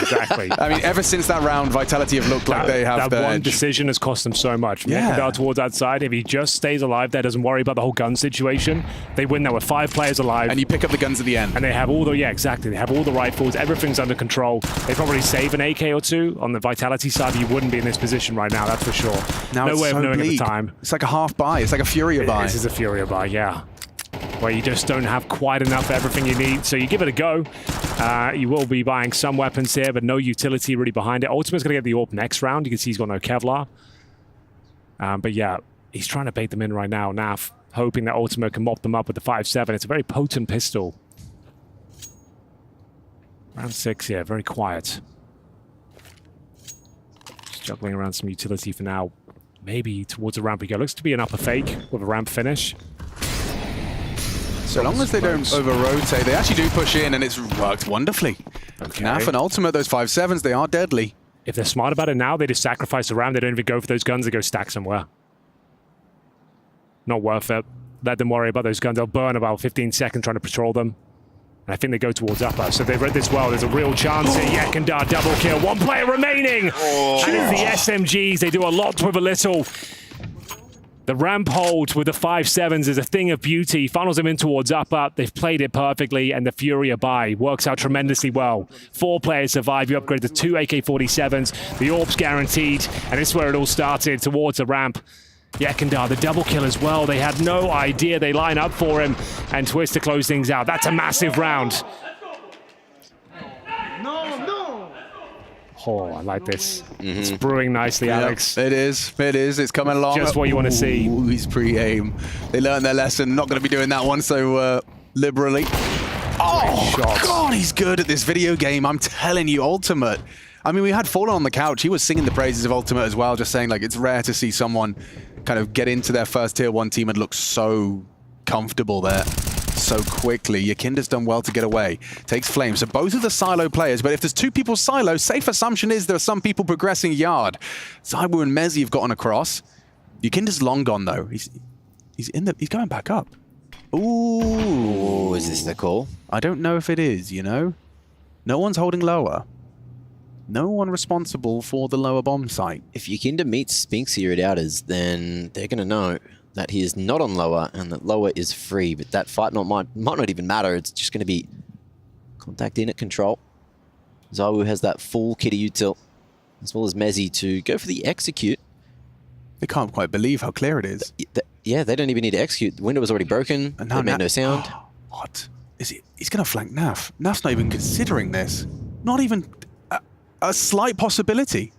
exactly. I mean, ever since that round, Vitality have looked like they have that one edge. decision has cost them so much. Yeah. Down towards that side, if he just stays alive there, doesn't worry about the whole gun situation, they win there with 5 players alive. And you pick up the guns at the end. And they have all the, exactly. They have all the rifles, everything's under control. They probably save an AK or two on the Vitality side, but you wouldn't be in this position right now, that's for sure. Now no it's way so of knowing bleak. at the time. It's like a half buy. It's like a Furia buy. This is a Furia buy, yeah. Where you just don't have quite enough of everything you need. So you give it a go. You will be buying some weapons here, but no utility really behind it. Ultimate's going to get the AWP next round. You can see he's got no Kevlar. But yeah, he's trying to bait them in right now. Naf, hoping that Ultimate can mop them up with the 5.7. It's a very potent pistol. Round 6 here, very quiet. Just juggling around some utility for now. Maybe towards the ramp we go. Looks to be an upper fake with a ramp finish. So long as they don't over-rotate, they actually do push in, and it's worked wonderfully. Okay. Naf and Ultimate, those 5.7s, they are deadly. If they're smart about it now, they just sacrifice the round. They don't even go for those guns. They go stack somewhere. Not worth it. Let them worry about those guns. They'll burn about 15 seconds trying to patrol them. And I think they go towards upper. So they've read this well. There's a real chance here. Yekindar double kill. 1 player remaining. And it's the SMGs. They do a lot with a little. The ramp hold with the 5.7s is a thing of beauty. Funnels them in towards upper. They've played it perfectly, and the Furia buy works out tremendously well. 4 players survive. You upgrade to 2 AK-47s. The AWP's guaranteed, and this is where it all started, towards the ramp. Yekindar, the double kill as well. They had no idea. They line up for him, and Twist to close things out. That's a massive round. Oh, I like this. It's brewing nicely, Alex. It is. It is. It's coming along. Just what you want to see. He's pre-aim. They learned their lesson. Not going to be doing that one so liberally. Oh, God, he's good at this video game. I'm telling you, Ultimate. I mean, we had Fallen on the couch. He was singing the praises of Ultimate as well, just saying, like, it's rare to see someone kind of get into their first tier 1 team and look so comfortable there so quickly. Yakinda's done well to get away. Takes Flame. So both of the silo players, but if there's 2 people silo, safe assumption is there are some people progressing yard. Zaiwu and Mezzi have gotten across. Yakinda's long gone, though. He's going back up. Ooh. Is this the call? I don't know if it is, you know? No one's holding lower. No one responsible for the lower bomb site. If Yakinda meets Spinks here at Outers, then they're going to know that he is not on lower and that lower is free. But that fight might not even matter. It's just going to be contact in at control. Zaiwu has that full kitty util, as well as Mezzi to go for the execute. They can't quite believe how clear it is. Yeah, they don't even need to execute. The window was already broken. And now made no sound. What? Is it? He's going to flank Naf. Naf's not even considering this. Not even a slight possibility.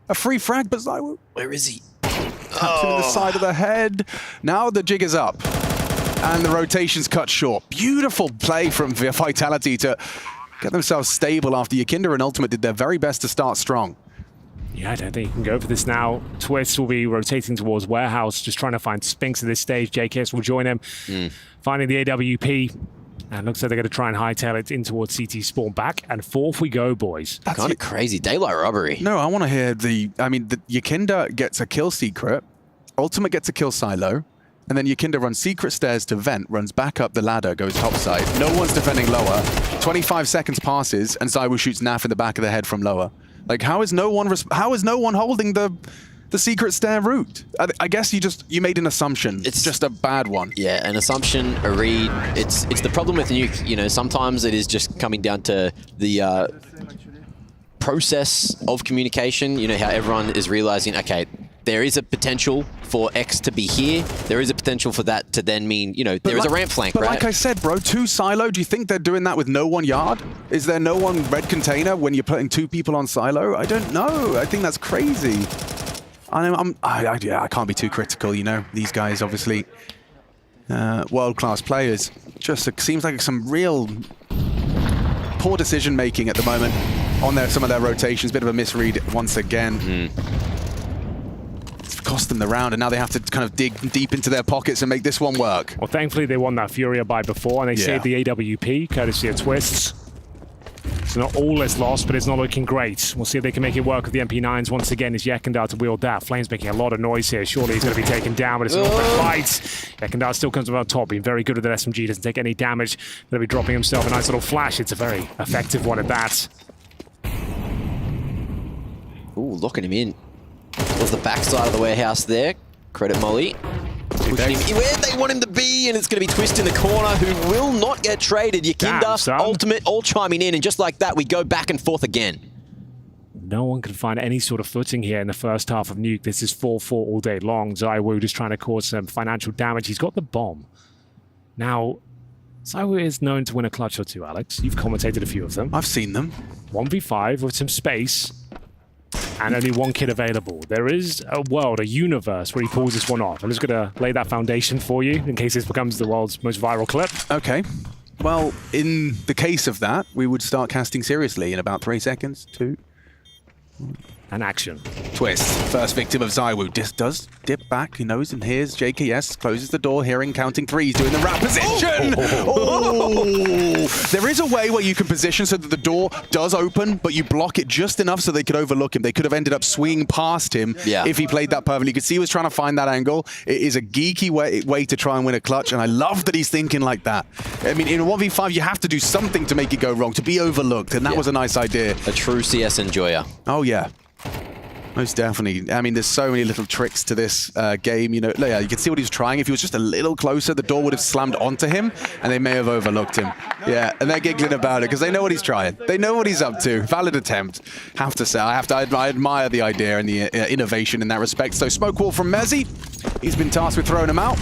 A free frag, but Zaiwu. Where is he? Taps him in the side of the head. Now the jig is up. And the rotation's cut short. Beautiful play from Vitality to get themselves stable after Yakinda and Ultimate did their very best to start strong. Yeah, I don't think you can go for this now. Twist will be rotating towards Warehouse, just trying to find Spinks at this stage. JKS will join him, finding the AWP. And looks like they're going to try and hightail it in towards CT spawn. Back and forth we go, boys. That's kind of crazy. Daylight robbery. No, I want to hear the Yakinda gets a kill secret, Ultimate gets a kill silo, and then Yakinda runs secret stairs to vent, runs back up the ladder, goes topside. No one's defending lower. 25 seconds passes, and Zaiwu shoots Naf in the back of the head from lower. Like, how is no one holding the secret stair route? I guess you made an assumption. It's just a bad one. Yeah, an assumption, a read. It's the problem with Nuke. You know, sometimes it is just coming down to the process of communication. You know, how everyone is realizing, okay, there is a potential for X to be here. There is a potential for that to then mean, you know, there is a ramp flank, right? But like I said, bro, 2 silo, do you think they're doing that with no one yard? Is there no one red container when you're putting 2 people on silo? I don't know. I think that's crazy. I can't be too critical, you know. These guys, obviously, world-class players. Just seems like some real poor decision-making at the moment on some of their rotations. Bit of a misread once again. It's cost them the round, and now they have to kind of dig deep into their pockets and make this one work. Well, thankfully they won that Furia by before, and they saved the AWP, courtesy of Twists. So not all is lost, but it's not looking great. We'll see if they can make it work with the MP9s once again as Yekindar to wield that. Flame's making a lot of noise here. Surely he's going to be taken down, but it's an open fight. Yekindar still comes on top, being very good with that SMG, doesn't take any damage. Going to be dropping himself a nice little flash. It's a very effective one at that. Ooh, locking him in. Was the backside of the warehouse there. Credit Molly. Pushing him where they want him to be, and it's going to be Twist in the corner, who will not get traded. Yekindar, Ultimate, all chiming in, and just like that, we go back and forth again. No one can find any sort of footing here in the first half of Nuke. This is 4-4 all day long. ZywOo just trying to cause some financial damage. He's got the bomb. Now, ZywOo is known to win a clutch or two, Alex. You've commentated a few of them. I've seen them. 1v5 with some space. And only one kid available. There is a world, a universe where he pulls this one off. I'm just going to lay that foundation for you in case this becomes the world's most viral clip. Okay. Well, in the case of that, we would start casting seriously in about 3 seconds. 2. And action. Twist. First victim of ZywOo. Does dip back. He knows and hears JKS. Closes the door, hearing counting 3s. Doing the wrap position. Oh. There is a way where you can position so that the door does open, but you block it just enough so they could overlook him. They could have ended up swinging past him if he played that perfectly. You could see he was trying to find that angle. It is a geeky way to try and win a clutch, and I love that he's thinking like that. I mean, in a 1v5, you have to do something to make it go wrong, to be overlooked, and that was a nice idea. A true CS enjoyer. Oh, yeah. Most definitely. I mean, there's so many little tricks to this game. You know, yeah, you can see what he was trying. If he was just a little closer, the door would have slammed onto him, and they may have overlooked him. Yeah, and they're giggling about it because they know what he's trying. They know what he's up to. Valid attempt. Have to say, I admire the idea and the innovation in that respect. So, smoke wall from Mezzy. He's been tasked with throwing him out.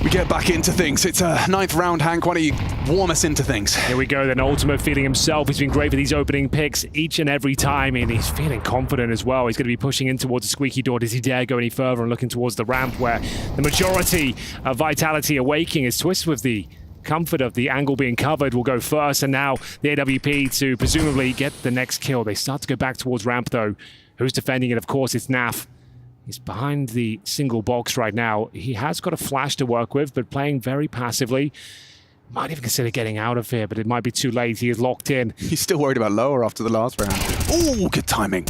We get back into things. It's a 9th round, Hank. Why don't you warm us into things? Here we go, then. Ultimate feeling himself. He's been great for these opening picks each and every time, and he's feeling confident as well. He's going to be pushing in towards the squeaky door. Does he dare go any further and looking towards the ramp where the majority of Vitality are waking? As Twist, with the comfort of the angle being covered, will go first, and now the AWP to presumably get the next kill. They start to go back towards ramp, though. Who's defending it? Of course, it's Naf. He's behind the single box right now. He has got a flash to work with, but playing very passively. Might even consider getting out of here, but it might be too late. He is locked in. He's still worried about lower after the last round. Ooh, good timing.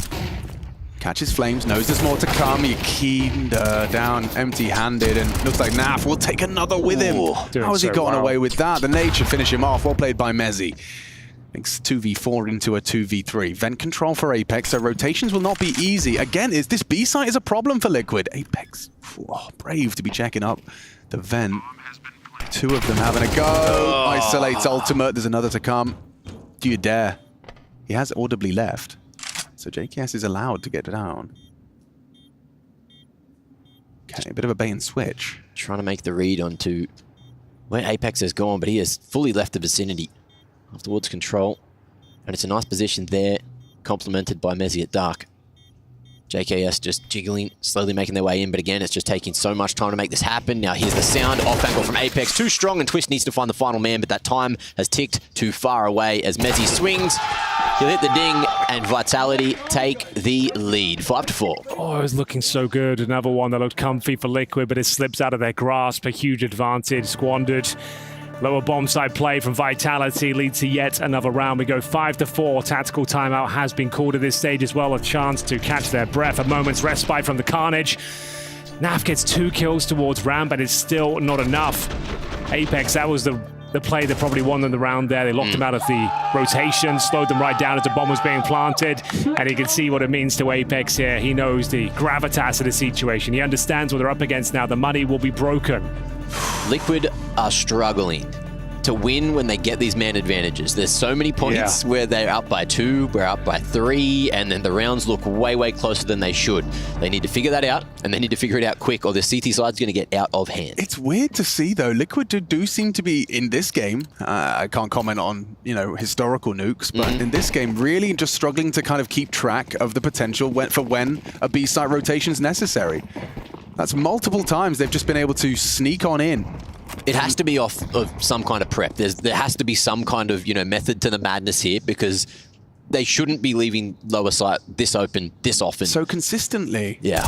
Catches Flames, knows there's more to come. He keyed down empty-handed, and looks like Naf will take another with him. How has he gotten away with that? The nade should finish him off. Well played by Mezzy. Makes 2v4 into a 2v3. Vent control for Apex, so rotations will not be easy. Again, this B site is a problem for Liquid. Apex, brave to be checking up the vent. 2 of them having a go. Isolates ultimate. There's another to come. Do you dare? He has audibly left. So JKS is allowed to get down. Okay, a bit of a bait and switch. Trying to make the read onto where Apex has gone, but he has fully left the vicinity. Towards control, and it's a nice position there, complemented by Mezzy at dark. JKS just jiggling, slowly making their way in, but again, it's just taking so much time to make this happen. Now here's the sound, off angle from Apex, too strong, and Twist needs to find the final man, but that time has ticked too far away as Mezzy swings. He'll hit the ding, and Vitality take the lead, 5-4. Oh, it was looking so good. Another one that looked comfy for Liquid, but it slips out of their grasp. A huge advantage squandered. Lower bomb side play from Vitality leads to yet another round. We go 5-4. Tactical timeout has been called at this stage as well. A chance to catch their breath. A moment's respite from the carnage. Naf gets 2 kills towards ramp, and it's still not enough. Apex, that was the play that probably won them the round there. They locked him out of the rotation, slowed them right down as the bomb was being planted, and he can see what it means to Apex here. He knows the gravitas of the situation. He understands what they're up against now. The money will be broken. Liquid are struggling to win when they get these man advantages. There's so many points where they're up by 2, we're up by 3, and then the rounds look way, way closer than they should. They need to figure that out, and they need to figure it out quick, or the CT side's going to get out of hand. It's weird to see, though. Liquid do seem to be, in this game, I can't comment on, historical nukes, but in this game, really just struggling to kind of keep track of the potential for when a B-site rotation is necessary. That's multiple times they've just been able to sneak on in. It has to be off of some kind of prep. There has to be some kind of, method to the madness here, because they shouldn't be leaving lower site this open this often. So consistently. Yeah.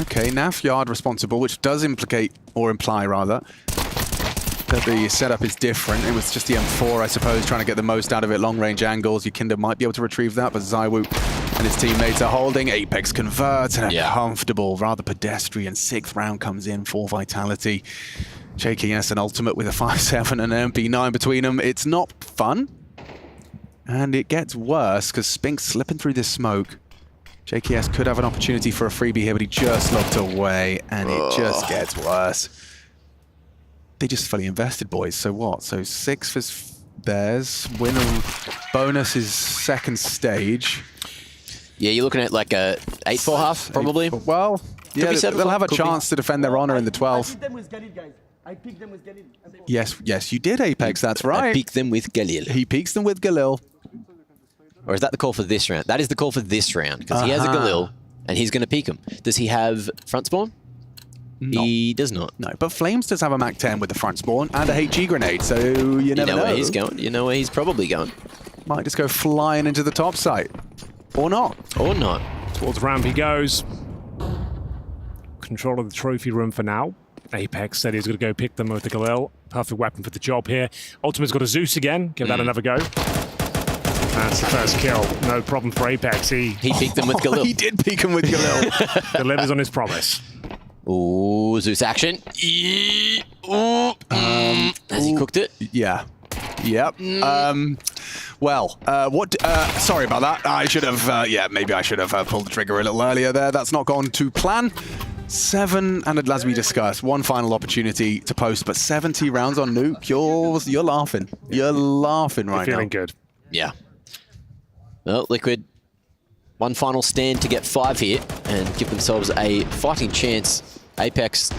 Okay, Naf Yard responsible, which does implicate, or imply rather, that the setup is different. It was just the M4, I suppose, trying to get the most out of it. Long-range angles. Yukinda might be able to retrieve that, but Zywoo and his teammates are holding. Apex converts and a comfortable, rather pedestrian 6th round comes in for Vitality. JKS an ultimate with a 5-7 and an MP9 between them. It's not fun. And it gets worse because Spink's slipping through this smoke. JKS could have an opportunity for a freebie here, but he just looked away, and it just gets worse. They just fully invested, boys. So what? So 6 for theirs. Win bonus is second stage. Yeah, you're looking at like a 8-4 half, probably. Well, yeah, they'll have a chance to defend their honor in the 12th. I picked them with Galil. Yes, you did, Apex. That's right. I picked them with Galil. He peeks them with Galil. Or is that the call for this round? That is the call for this round, because he has a Galil, and he's going to peek him. Does he have front spawn? No. He does not. No, but Flames does have a MAC-10 with the front spawn and a HG grenade, so you never know where he's going. You know where he's probably going. Might just go flying into the top site. Or not. Or not. Towards ramp he goes. Control of the trophy room for now. Apex said he's going to go pick them with the Galil. Perfect weapon for the job here. Ultimate's got a Zeus again. Give that another go. That's the first kill. No problem for Apex. He peeked them with Galil. He did peek him with Galil. Delivers on his promise. Ooh, Zeus action. Has he cooked it? Yeah. Yep. Well, sorry about that. I should have, maybe I should have pulled the trigger a little earlier there. That's not gone to plan. 7, and as we discussed, one final opportunity to post, but 70 rounds on Nuke. You're laughing. You're laughing right now. Feeling good. Yeah. Well, Liquid, one final stand to get 5 here and give themselves a fighting chance. Apex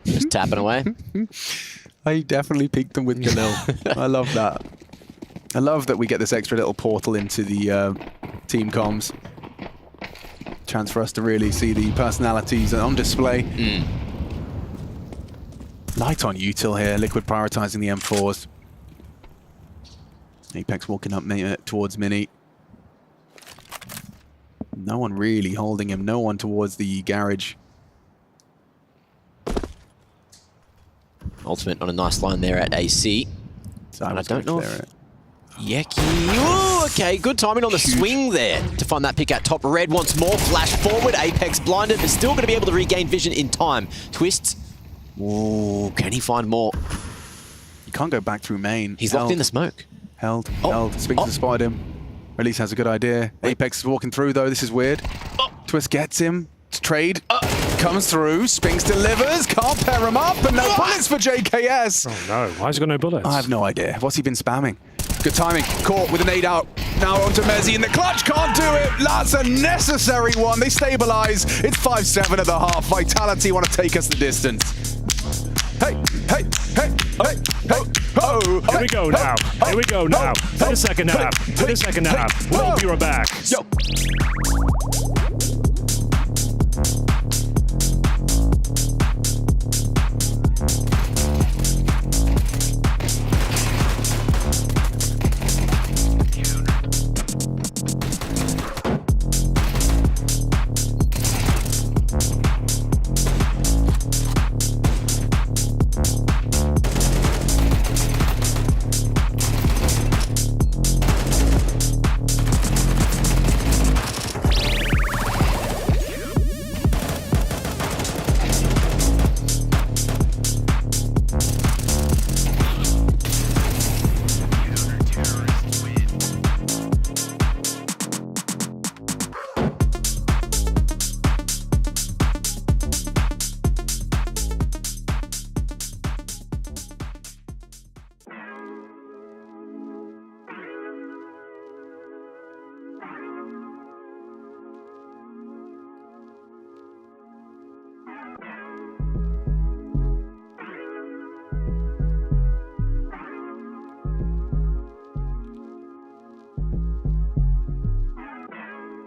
just tapping away. I definitely peeked them with Galil. I love that. I love that we get this extra little portal into the team comms. Chance for us to really see the personalities on display. Light on util here. Liquid prioritizing the M4s. Apex walking up towards Mini. No one really holding him. No one towards the garage. Ultimate on a nice line there at AC. So I don't know if... Yeki. Ooh, okay, good timing on the swing there to find that pick at top. Red once more, flash forward. Apex blinded, but still going to be able to regain vision in time. Twists. Ooh, can he find more? You can't go back through main. He's locked in the smoke. Held. Spinks has spotted him. Or at least has a good idea. Apex is walking through though. This is weird. Twist gets him. Trade comes through. Spinks delivers. Can't pair him up, but no bullets for JKS. Oh no, why has he got no bullets? I have no idea. What's he been spamming? Good timing. Caught with a nade out. Now onto Mezzi in the clutch. Can't do it. That's a necessary one. They stabilize. It's 5-7 at the half. Vitality want to take us the distance. Hey, hey, hey, hey, hey, ho. Here we go now. Here we go now. For the second half. For the second half. We'll be right back. Yo.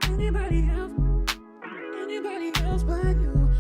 Anybody else but you?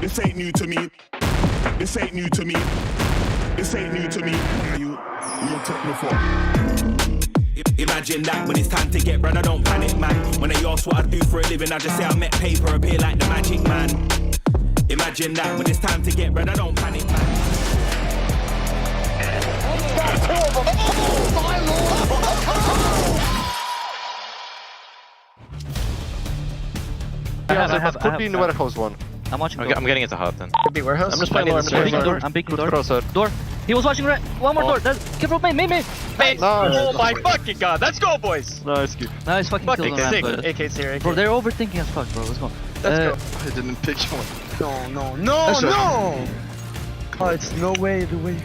This ain't new to me. This ain't new to me. This ain't new to me. You took me for. Imagine that when it's time to get bread, I don't panic, man. When they ask what I do for a living, I just say I met paper, appear like the magic man. Imagine that when it's time to get bread, I don't panic, man. Oh my lord! Could be in the warehouse one. I'm watching. I'm getting into hub then. Could be warehouse. I'm just playing door. I'm peeking door. He was watching red. One more door. Careful, main. Nice. Oh my fucking god. Let's go, boys. Nice, good. Nice fucking kills on sick. that. AK's here. Bro, they're overthinking as fuck, bro. Let's go. Let's go. I didn't pick one. No. Oh, it's no way the way.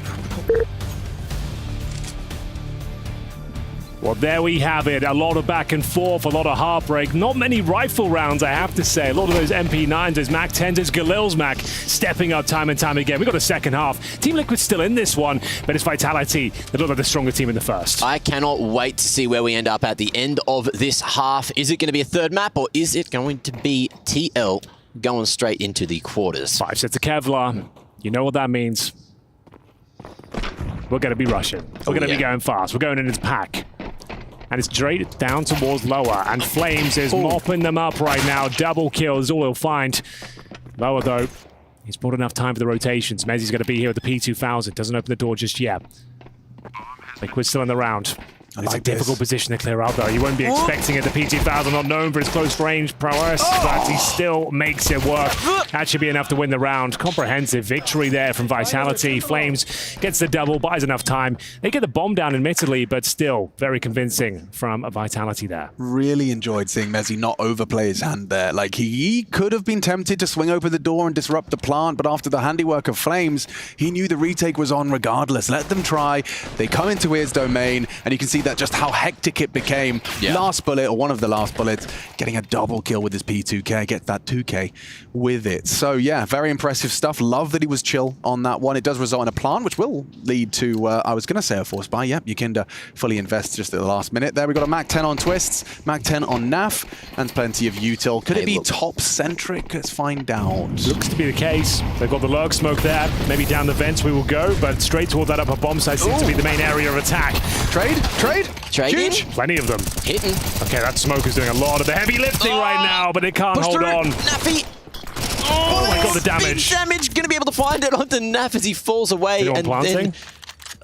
Well, there we have it. A lot of back and forth, a lot of heartbreak. Not many rifle rounds, I have to say. A lot of those MP9s, those Mac 10s, those Galil's Mac stepping up time and time again. We've got a second half. Team Liquid's still in this one, but it's Vitality that look like the stronger team in the first. I cannot wait to see where we end up at the end of this half. Is it going to be a third map, or is it going to be TL going straight into the quarters? 5 sets of Kevlar. You know what that means. We're going to be rushing. We're going to be going fast. We're going in as pack. And it's straight down towards lower. And Flames is mopping them up right now. Double kill is all he'll find. Lower, though. He's brought enough time for the rotations. Mezzi's going to be here with the P2000. Doesn't open the door just yet. Liquid's still in the round. It's a difficult position to clear out, though. You won't be expecting it. The P2000 not known for his close range prowess, but he still makes it work. That should be enough to win the round. Comprehensive victory there from Vitality. Flames gets the double, buys enough time. They get the bomb down, admittedly, but still very convincing from Vitality there. Really enjoyed seeing Mezzi not overplay his hand there. Like, he could have been tempted to swing open the door and disrupt the plant, but after the handiwork of Flames, he knew the retake was on regardless. Let them try. They come into his domain, and you can see that just how hectic it became. Last bullet, or one of the last bullets, getting a double kill with his P2K, gets that 2K with it. So yeah, very impressive stuff. Love that he was chill on that one. It does result in a plant, which will lead to, I was going to say a force buy. Yep, Yukinda fully invests just at the last minute. There we got a Mac 10 on Twists, Mac 10 on NAF, and plenty of util. Could it be top-centric? Let's find out. Looks to be the case. They've got the lurk smoke there. Maybe down the vents we will go, but straight toward that upper bomb site seems to be the main area of attack. Trade. Huge. Plenty of them. Hitting. Okay, that smoke is doing a lot of the heavy lifting right now, but it can't hold on. Naffy. Oh my god, the damage. Damage. Gonna be able to find it onto Naf as he falls away. And then...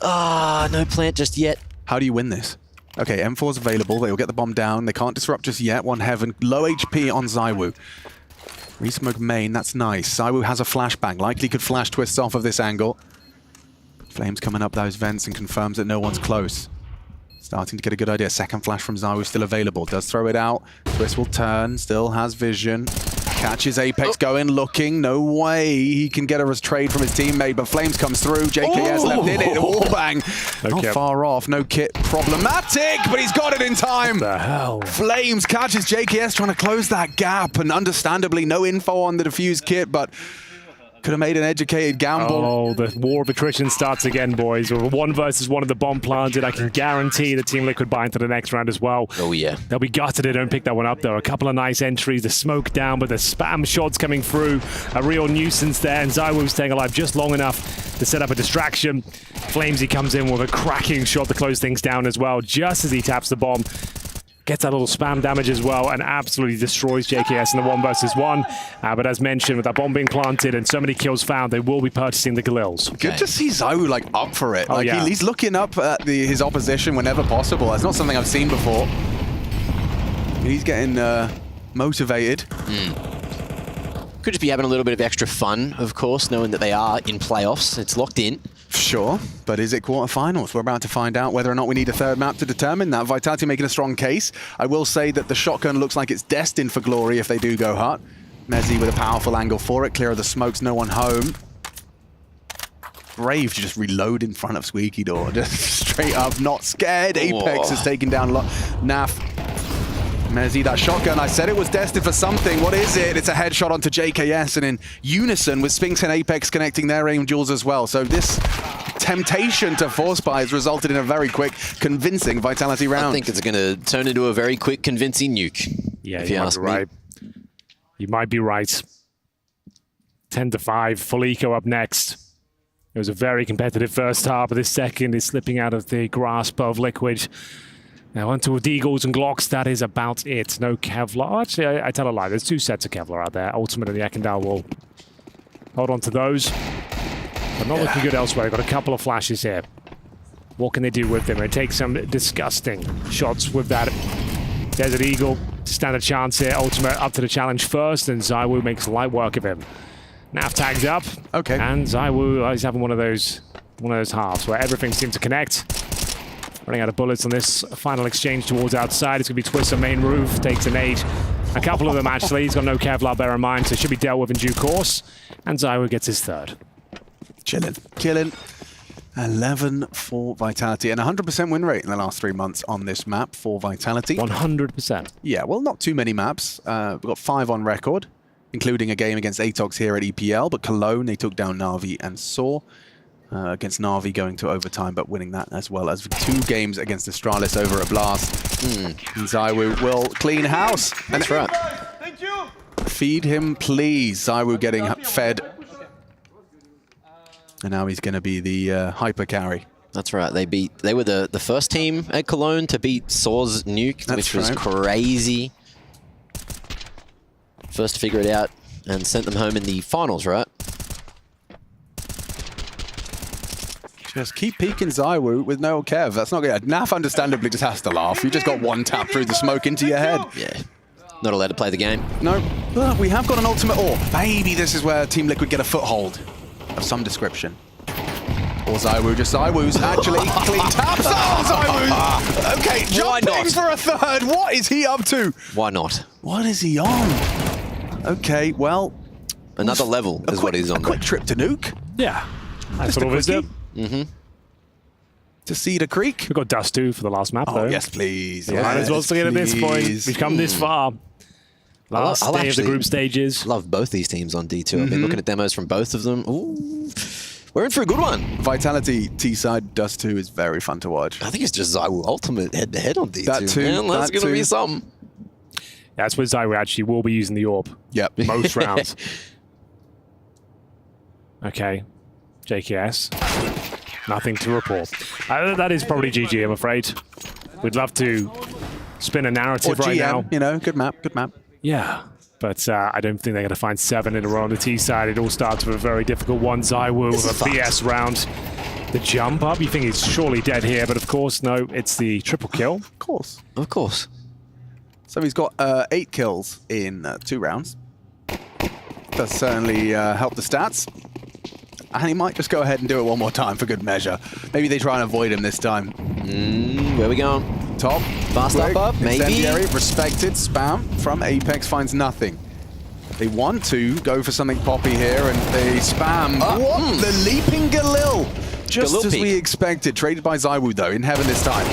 no plant just yet. How do you win this? Okay, M4's available. They will get the bomb down. They can't disrupt just yet. One Heaven. Low HP on Zywoo. Resmoke main. That's nice. Zywoo has a flashbang. Likely could flash Twists off of this angle. Flames coming up those vents and confirms that no one's close. Starting to get a good idea. Second flash from Zywoo still available. Does throw it out. Twist will turn. Still has vision. Catches Apex going, looking. No way he can get a trade from his teammate, but Flames comes through. JKS left in it. Wallbang. Not far off. No kit. Problematic, but he's got it in time. What the hell? Flames catches JKS trying to close that gap, and understandably, no info on the defused kit, but could have made an educated gamble. Oh, the war of attrition starts again, boys. We're 1 versus 1 of the bomb planted. I can guarantee the Team Liquid buy into the next round as well. Oh, yeah. They'll be gutted they don't pick that one up. There are a couple of nice entries. The smoke down, but the spam shots coming through. A real nuisance there, and ZywOo staying alive just long enough to set up a distraction. Flamesy comes in with a cracking shot to close things down as well, just as he taps the bomb. Gets that little spam damage as well and absolutely destroys JKS in the 1 versus 1. But as mentioned, with that bomb being planted and so many kills found, they will be purchasing the Galils. Good to see ZywOo like up for it. Oh, like yeah. he's looking up at his opposition whenever possible. That's not something I've seen before. He's getting motivated. Could just be having a little bit of extra fun, of course, knowing that they are in playoffs. It's locked in. Sure, but is it quarterfinals? We're about to find out whether or not we need a third map to determine that. Vitality making a strong case. I will say that the shotgun looks like it's destined for glory if they do go hot. Mezzy with a powerful angle for it. Clear of the smokes, no one home. Brave to just reload in front of Squeaky Door. Just straight up, not scared. Apex is taking down Naf. Mezzy, that shotgun, I said it was destined for something. What is it? It's a headshot onto JKS, and in unison with Spinks and Apex connecting their aim duels as well. So this temptation to force buy has resulted in a very quick, convincing Vitality round. I think it's going to turn into a very quick, convincing nuke. Yeah, if you ask me. Right. You might be right. 10-5, full eco up next. It was a very competitive first half, but this second is slipping out of the grasp of Liquid. Now onto Deagles and Glocks, that is about it. No Kevlar. Actually, I tell a lie. There's 2 sets of Kevlar out there. Ultimate and the Ekendal will hold on to those. But not looking good elsewhere. Got a couple of flashes here. What can they do with them? They take some disgusting shots with that Desert Eagle. Stand a chance here. Ultimate up to the challenge first, and ZywOo makes light work of him. Nav tagged up. Okay. And ZywOo is having one of those halves where everything seems to connect. Running out of bullets on this final exchange towards outside. It's going to be Twist on main roof. Takes a nade. A couple of them, actually. He's got no Kevlar, bear in mind, so it should be dealt with in due course. And ZywOo gets his third. Chilling. Killing. 11 for Vitality. And 100% win rate in the last 3 months on this map for Vitality. 100%. Yeah, well, not too many maps. We've got 5 on record, including a game against Atox here at EPL. But Cologne, they took down Na'Vi and Saw. Against Na'Vi going to overtime, but winning that as well as 2 games against Astralis over at Blast. And ZywOo will clean house. That's right. Thank you. Feed him, please. ZywOo getting fed. And now he's going to be the hyper carry. That's right. They were the first team at Cologne to beat Saw's Nuke, which was crazy. First to figure it out and sent them home in the finals, right? Just keep peeking ZywOo with no Kev. That's not good. Naf understandably just has to laugh. You just got 1 tap through the smoke into your head. Yeah. Not allowed to play the game. No. But we have got an ultimate ore. Maybe this is where Team Liquid get a foothold of some description. Or ZywOo. Just ZywOo's actually clean taps. Oh, ZywOo! Okay, jumping for a third. What is he up to? Why not? What is he on? Okay, well... Another level is what he's on. A quick trip to Nuke. Yeah. Nice little visit. To Cedar Creek. We've got Dust 2 for the last map, though. Yes, please. So might as well stay at this point. We've come this far. Last day of the group stages. Love both these teams on D2. I've been looking at demos from both of them. Ooh, we're in for a good one. Vitality T-side Dust 2 is very fun to watch. I think it's just ZywOo Ultimate head-to-head on D2. That too. Man, that's going to be something. That's where ZywOo actually will be using the orb. Yep. Most rounds. Okay. JKS. Nothing to report. That is probably GG, I'm afraid. We'd love to spin a narrative right now. You know, good map, good map. Yeah, but I don't think they're going to find 7 in a row on the T side. It all starts with a very difficult one. ZywOo with a BS round. The jump up, you think he's surely dead here, but of course, no, it's the triple kill. Of course. Of course. So he's got 8 kills in 2 rounds. Does certainly help the stats. And he might just go ahead and do it one more time for good measure. Maybe they try and avoid him this time. Where we going? Top. Fast up, maybe. Incendiary, respected. Spam from Apex finds nothing. They want to go for something poppy here, and they spam. What? The leaping Galil! Just as we expected. Traded by Zywoo, though, in heaven this time.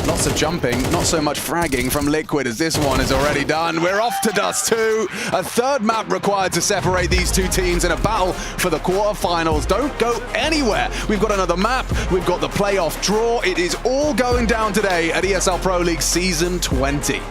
Lots of jumping, not so much fragging from Liquid, as this one is already done. We're off to Dust 2. A third map required to separate these two teams in a battle for the quarterfinals. Don't go anywhere. We've got another map. We've got the playoff draw. It is all going down today at ESL Pro League Season 20.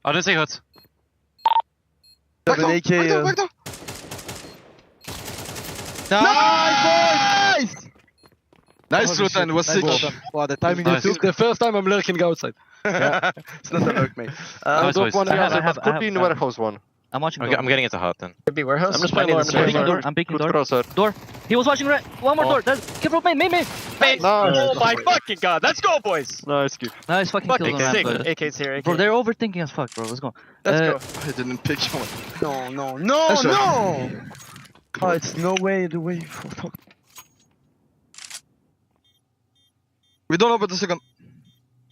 Ja, det är säkert. Back door! Nice! Nice, Rutan, was sick. Wow, the timing you took. The first time I'm lurking outside. It's not a lurk, mate. Drop one answer, but could be in warehouse one. I'm watching. I'm getting into hut then. Could be warehouse. I'm just playing door. I'm picking door. Door. He was watching right. One more door. Keep up, main. Oh my fucking god. Let's go, boys. Nice, good. Nice fucking kill on sick. ramp. AK's here. AK. Bro, they're overthinking as fuck, bro. Let's go. Let's go. I didn't pick one. No! Oh, it's no way the way. Fuck. We don't open the second.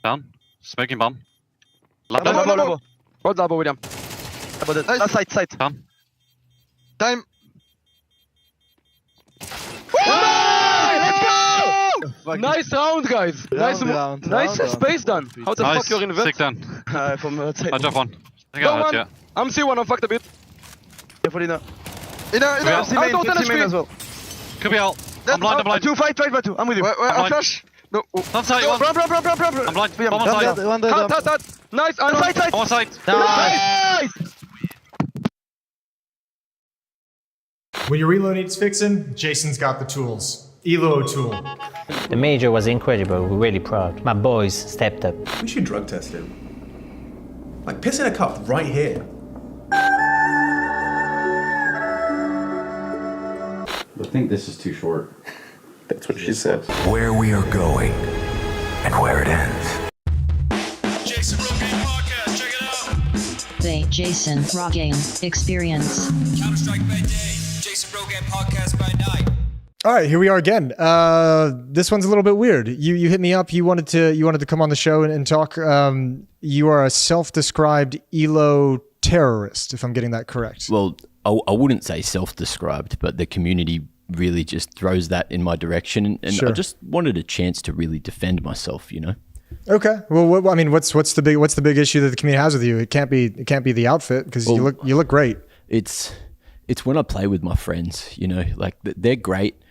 Down. Smoking bomb. Labo. Hold Labo, William. Nice. Side. Bomb. Time. Let's go! Nice round, guys. Nice space done. How the fuck you're in vet? Sick done. From outside. I drop one. I think I hurt, yeah. I'm C1, I'm fucked a bit. Careful, Ina, C-main as well. Could be out. I'm blind. Two, fight by two. I'm with you. I'm flash. No. Top side, one. Run. I'm blind. Bomb on side. Hot. Nice, Side. On side. Nice! When your reload needs fixing, Jason's got the tools. Elo tool. The major was incredible, we're really proud. My boys stepped up. We should drug test him. Like piss in a cup right here. I think this is too short. That's what she said. Where we are going and where it ends. Jason Rogame Podcast, check it out. The Jason Rogame Experience. Counter-Strike by day, Jason Rogame Podcast by night. All right, here we are again. This one's a little bit weird. You hit me up. You wanted to come on the show and talk. You are a self-described Elo terrorist, if I'm getting that correct. Well, I wouldn't say self-described, but the community really just throws that in my direction, and Sure. I just wanted a chance to really defend myself, you know. Okay. Well, what's the big issue that the community has with you? It can't be the outfit because you look great. It's when I play with my friends. You know, like they're great.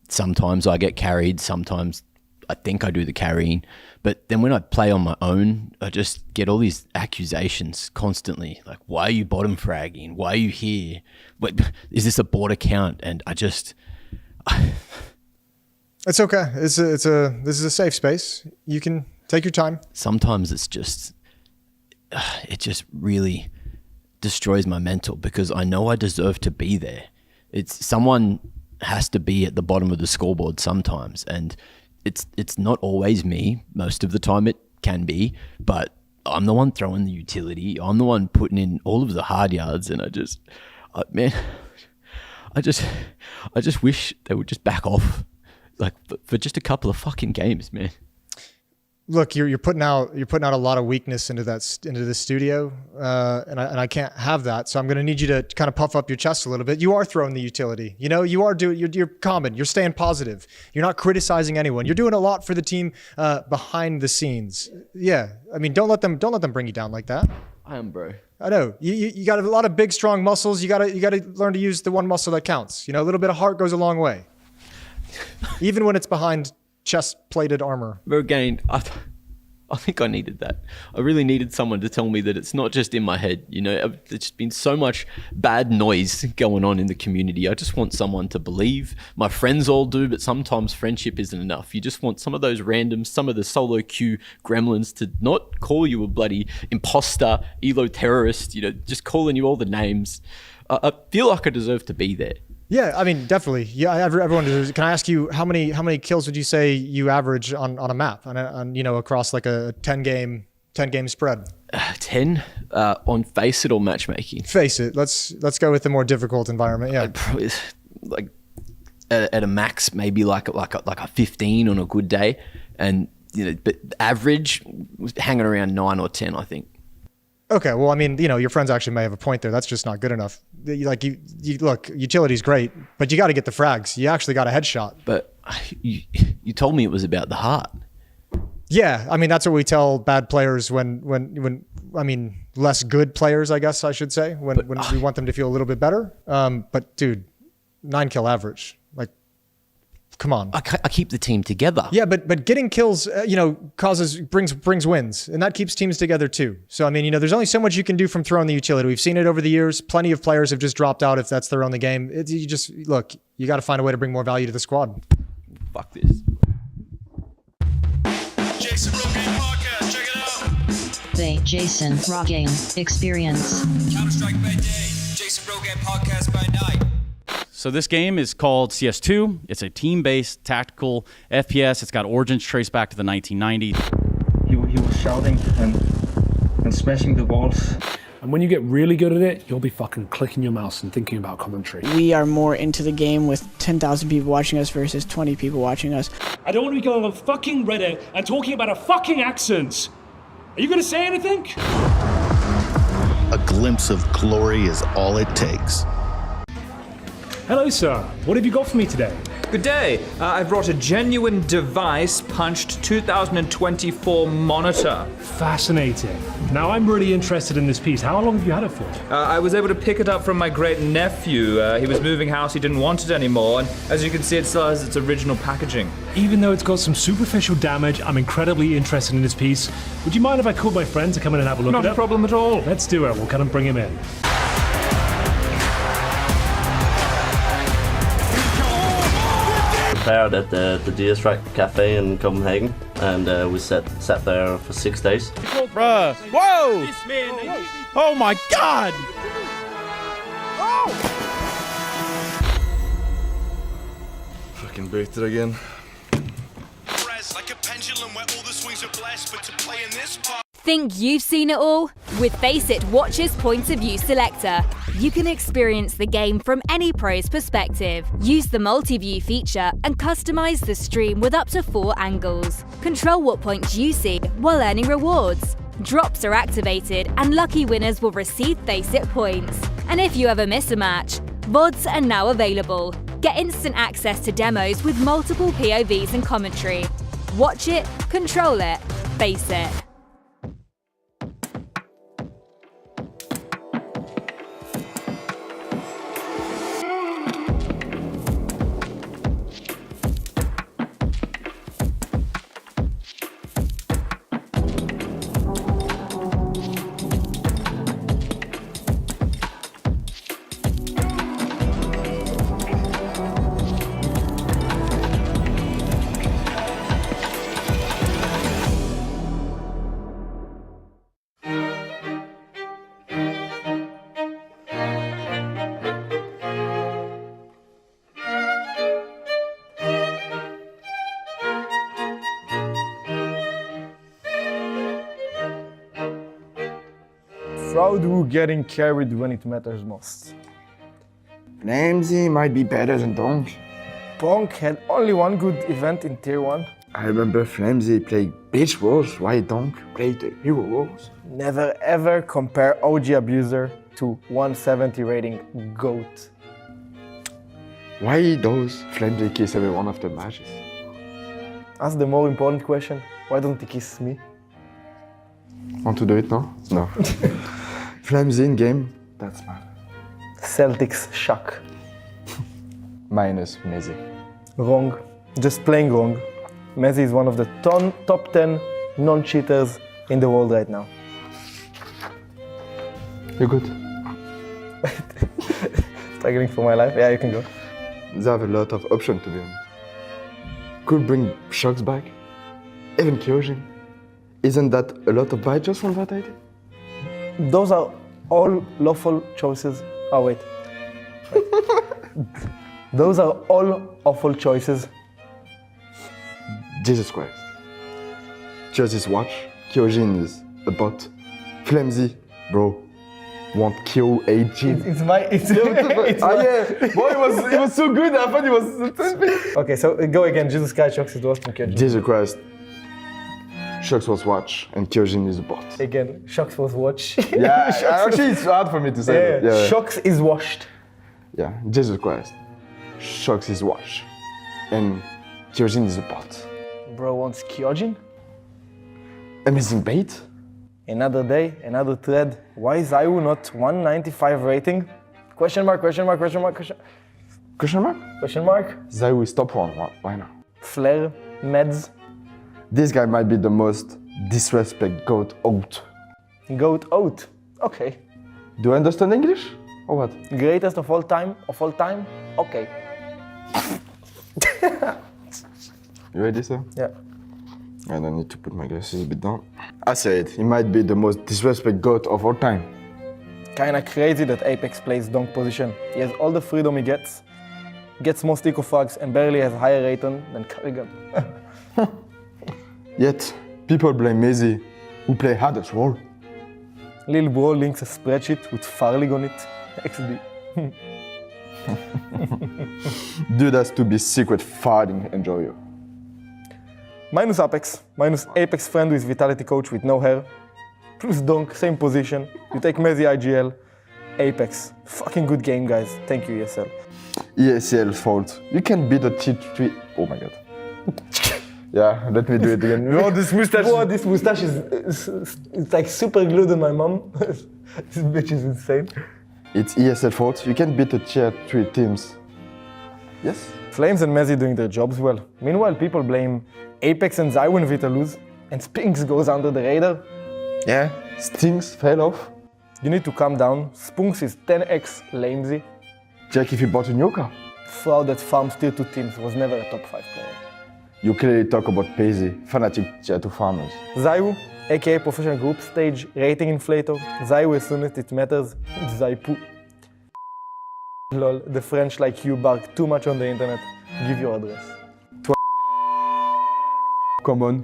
Sometimes I get carried. Sometimes I think I do the carrying. But then when I play on my own, I just get all these accusations constantly. Like, why are you bottom fragging? Why are you here? Is this a bot account? And I just... It's okay. This is a safe space. You can take your time. Sometimes it's just... it just really destroys my mental because I know I deserve to be there. Someone has to be at the bottom of the scoreboard sometimes, and it's not always me. Most of the time it can be, but I'm the one throwing the utility. I'm the one putting in all of the hard yards, and I just wish they would just back off, like for just a couple of fucking games, man. Look, you're putting out a lot of weakness into the studio, and I can't have that. So I'm going to need you to kind of puff up your chest a little bit. You are throwing the utility. You know, you're calming. You're staying positive. You're not criticizing anyone. You're doing a lot for the team behind the scenes. Yeah, I mean, don't let them bring you down like that. I am, bro. I know you got a lot of big, strong muscles. You got to learn to use the one muscle that counts. You know, a little bit of heart goes a long way, even when it's behind chest-plated armor. But again, I think I needed that. I really needed someone to tell me that it's not just in my head. You know, there's just been so much bad noise going on in the community. I just want someone to believe. My friends all do, but sometimes friendship isn't enough. You just want some of those randoms, some of the solo queue gremlins to not call you a bloody imposter, elo terrorist, you know, just calling you all the names. I feel like I deserve to be there. Yeah, I mean, definitely. Yeah, everyone does. Can I ask you how many kills would you say you average on a map, on you know, across like a 10 game spread? 10 on Face It or matchmaking? Face It. Let's go with the more difficult environment. Yeah, probably like at a max, maybe like a 15 on a good day, and you know, but average hanging around 9 or 10, I think. Okay, well, I mean, you know, your friends actually may have a point there. That's just not good enough. Like, you look, utility's great, but you got to get the frags. You actually got a headshot. But you told me it was about the heart. Yeah, I mean, that's what we tell bad players when I mean, less good players, I guess I should say, when we want them to feel a little bit better. But dude, 9 kill average. Like, come on. I keep the team together. Yeah, but getting kills, you know, brings wins, and that keeps teams together too. So I mean, you know, there's only so much you can do from throwing the utility. We've seen it over the years. Plenty of players have just dropped out if that's their only game. You just look. You got to find a way to bring more value to the squad. Fuck this. Jason Rogan Podcast, check it out. The Jason Rogan Experience. Counter-Strike by day, Jason Rogan Podcast by night. So this game is called CS2. It's a team-based tactical FPS. It's got origins traced back to the 1990s. He was shouting and smashing the walls. And when you get really good at it, you'll be fucking clicking your mouse and thinking about commentary. We are more into the game with 10,000 people watching us versus 20 people watching us. I don't want to be going on fucking Reddit and talking about a fucking accent. Are you going to say anything? A glimpse of glory is all it takes. Hello, sir. What have you got for me today? Good day. I brought a genuine device punched 2024 monitor. Fascinating. Now, I'm really interested in this piece. How long have you had it for? I was able to pick it up from my great nephew. He was moving house, he didn't want it anymore, and as you can see, it still has its original packaging. Even though it's got some superficial damage, I'm incredibly interested in this piece. Would you mind if I called my friend to come in and have a look at it? Not a problem at all. Let's do it. We'll kind of bring him in. Prepared at the DS Cafe in Copenhagen, and we sat there for 6 days. Bruh! Whoa! Oh my God! Fucking booted again. Like a pendulum where all the swings are blessed, but to play in this part. Think you've seen it all? With Face It Watch's Point of View Selector, you can experience the game from any pro's perspective. Use the multi-view feature and customize the stream with up to 4 angles. Control what points you see while earning rewards. Drops are activated and lucky winners will receive Face It points. And if you ever miss a match, VODs are now available. Get instant access to demos with multiple POVs and commentary. Watch it, control it, face it. Proud who getting carried when it matters most. Flamesy might be better than Donk. Donk had only one good event in Tier 1. I remember Flamesy played bitch roles while Donk played the hero roles. Never ever compare OG Abuser to 170 rating GOAT. Why does Flamesy kiss every one of the matches? Ask the more important question, why don't he kiss me? Want to do it now? No. Flamesy in game, that's mad. Celtics shock. Minus Messi. Wrong. Just playing wrong. Messi is one of the top 10 non-cheaters in the world right now. You're good. Struggling for my life? Yeah, you can go. They have a lot of options, to be honest. Could bring Shocks back. Even Kyojin. Isn't that a lot of badges from that idea? Those are all lawful choices. Oh, wait. Those are all awful choices. Jesus Christ. Just his watch. Kyojin is a bot. Flamesy, bro, won't kill AG. It's my. Yeah. Boy, it was so good. I thought it was. Okay, so go again. Jesus Christ, Shocks is worse than Kyojin. Jesus Christ. Shocks was watch and Kyojin is a bot. Again, Shocks was watch. Yeah, actually it's hard for me to say that. Yeah. Shocks is washed. Yeah, Jesus Christ. Shocks is watch and Kyojin is a bot. Bro wants Kyojin? Amazing bait. Another day, another thread. Why is Zayu not 195 rating? Question mark, question mark, question mark, question... Question mark? Question mark? Zayu is top 1, why not? Flare, meds. This guy might be the most disrespect goat out. Goat out? Okay. Do you understand English? Or what? Greatest of all time? Okay. You ready, sir? Yeah. I don't need to put my glasses a bit down. I said, he might be the most disrespect goat of all time. Kinda crazy that Apex plays donk position. He has all the freedom he gets more stick of frags and barely has higher rating than Carrigan. Yet, people blame Messi, who play hardest role. Lil bro links a spreadsheet with Farlig on it. XD. Dude has to be secret fighting enjoyer. Minus Apex, minus Apex friend with Vitality coach with no hair, plus donk, same position. You take Messi IGL, Apex. Fucking good game, guys. Thank you, ESL. ESL's fault. You can beat a T3. Oh my god. Yeah, let me do it again. Oh, this mustache. Oh, this mustache is like super glued on my mom. This bitch is insane. It's ESL fault. You can beat the tier 3 teams. Yes? Flames and Messi doing their jobs well. Meanwhile, people blame Apex and Zayu when Vita lose, and Spinks goes under the radar. Yeah, Stinks fell off. You need to calm down. Spunks is 10x lamesy. Check if you bought a Nuke. Fraud that farms tier 2 teams was never a top 5 player. You clearly talk about Paisy, fanatic tier 2 farmers. Zayu, aka professional group stage, rating inflator. Zayu as soon as it matters, Zaipu. Lol, the French like you bark too much on the internet. Give your address. Come on,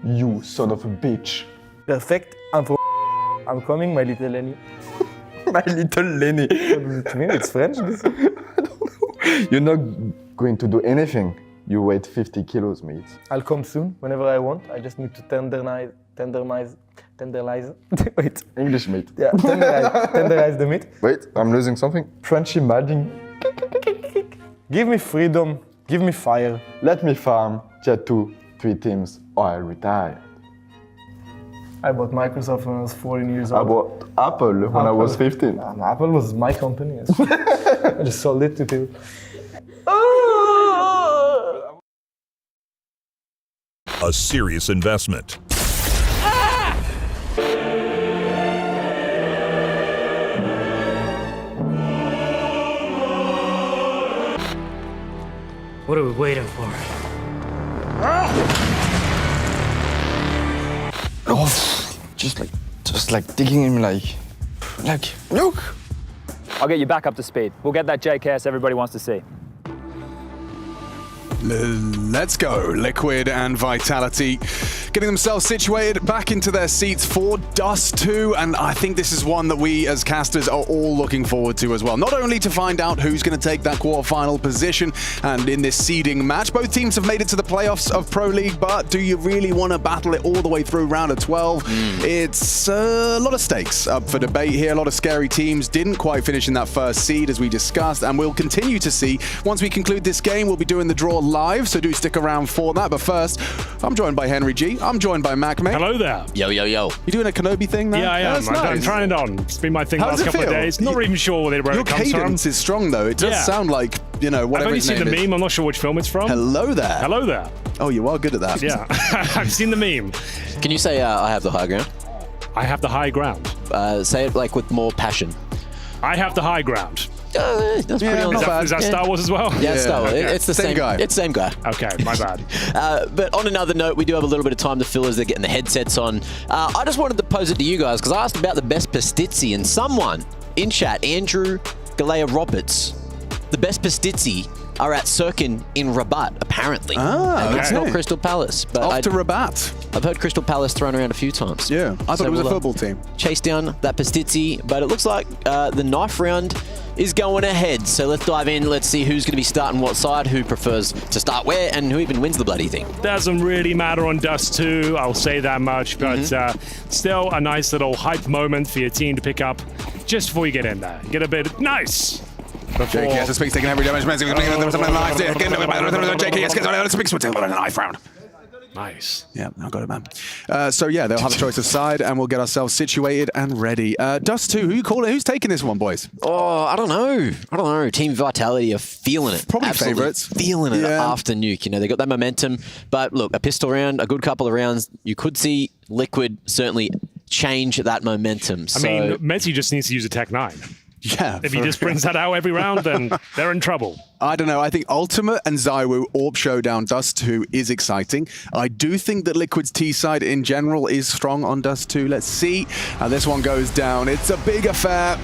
you son of a bitch. Perfect, I'm coming, my little Lenny. My little Lenny. What does it mean? It's French, this? I don't know. You're not going to do anything. You weigh 50 kilos, mate. I'll come soon, whenever I want. I just need to tenderize. Wait. English, mate. Yeah, tenderize the meat. Wait, I'm losing something. Frenchy madding. Give me freedom. Give me fire. Let me farm tier 2 3 teams or I retire. I bought Microsoft when I was 14 years I old. bought Apple when I was 15. Apple was my company. I just sold it to people. A serious investment. What are we waiting for? Oh, just like digging him like Nuke. I'll get you back up to speed. We'll get that JKS everybody wants to see. Let's go. Liquid and Vitality getting themselves situated back into their seats for Dust 2, and I think this is one that we as casters are all looking forward to as well. Not only to find out who's going to take that quarterfinal position, and in this seeding match, both teams have made it to the playoffs of Pro League, but do you really want to battle it all the way through round of 12? It's a lot of stakes up for debate here. A lot of scary teams didn't quite finish in that first seed, as we discussed, and we'll continue to see. Once we conclude this game, we'll be doing the draw live, so do stick around for that. But first, I'm joined by Henry G. I'm joined by Mac, mate. Hello there. Yo, yo, yo. You doing a Kenobi thing now? Yeah, I am. That's I'm nice. trying it on. It's been my thing How last does it couple of feel? days. Not even sure where it Your comes from. cadence is strong, though. It does sound like, you know, I've whatever only his seen name the is. meme. I'm not sure which film it's from. Hello there. Hello there. Oh, you are good at that. Yeah, I've seen the meme. Can you say I have the high ground? I have the high ground. Say it like with more passion. I have the high ground. That's pretty on Is that Star Wars as well? Yeah, Star Wars. Okay. It's the same guy. It's the same guy. Okay, my bad. But on another note, we do have a little bit of time to fill as they're getting the headsets on. I just wanted to pose it to you guys because I asked about the best pastizzi, and someone in chat, Andrew Galea Roberts, the best pastizzi are at Sirkin in Rabat, apparently. And it's not Crystal Palace. But Off to Rabat. I've heard Crystal Palace thrown around a few times. Yeah, I thought it was a football team. Chase down that pastizzi, but it looks like the knife round is going ahead. So let's dive in. Let's see who's going to be starting what side, who prefers to start where, and who even wins the bloody thing. Doesn't really matter on Dust 2, I'll say that much, but still a nice little hype moment for your team to pick up just before you get in there. Get a bit nice. JKS speaks taking every damage. JKS speaks with a knife round. Nice. Yeah, I got it, man. So yeah, they'll have a choice of side, and we'll get ourselves situated and ready. Dust 2, who you calling? Who's taking this one, boys? Oh, I don't know. Team Vitality are feeling it. Probably Absolutely favourites. Feeling it after Nuke. You know, they got that momentum. But look, a pistol round, a good couple of rounds, you could see Liquid certainly change that momentum. I mean, Messi just needs to use a Tech 9. Yeah. If he just brings that out every round, then they're in trouble. I don't know. I think Ultimate and Zywoo AWP showdown Dust 2 is exciting. I do think that Liquid's T side in general is strong on Dust 2. Let's see how this one goes down. It's a big affair.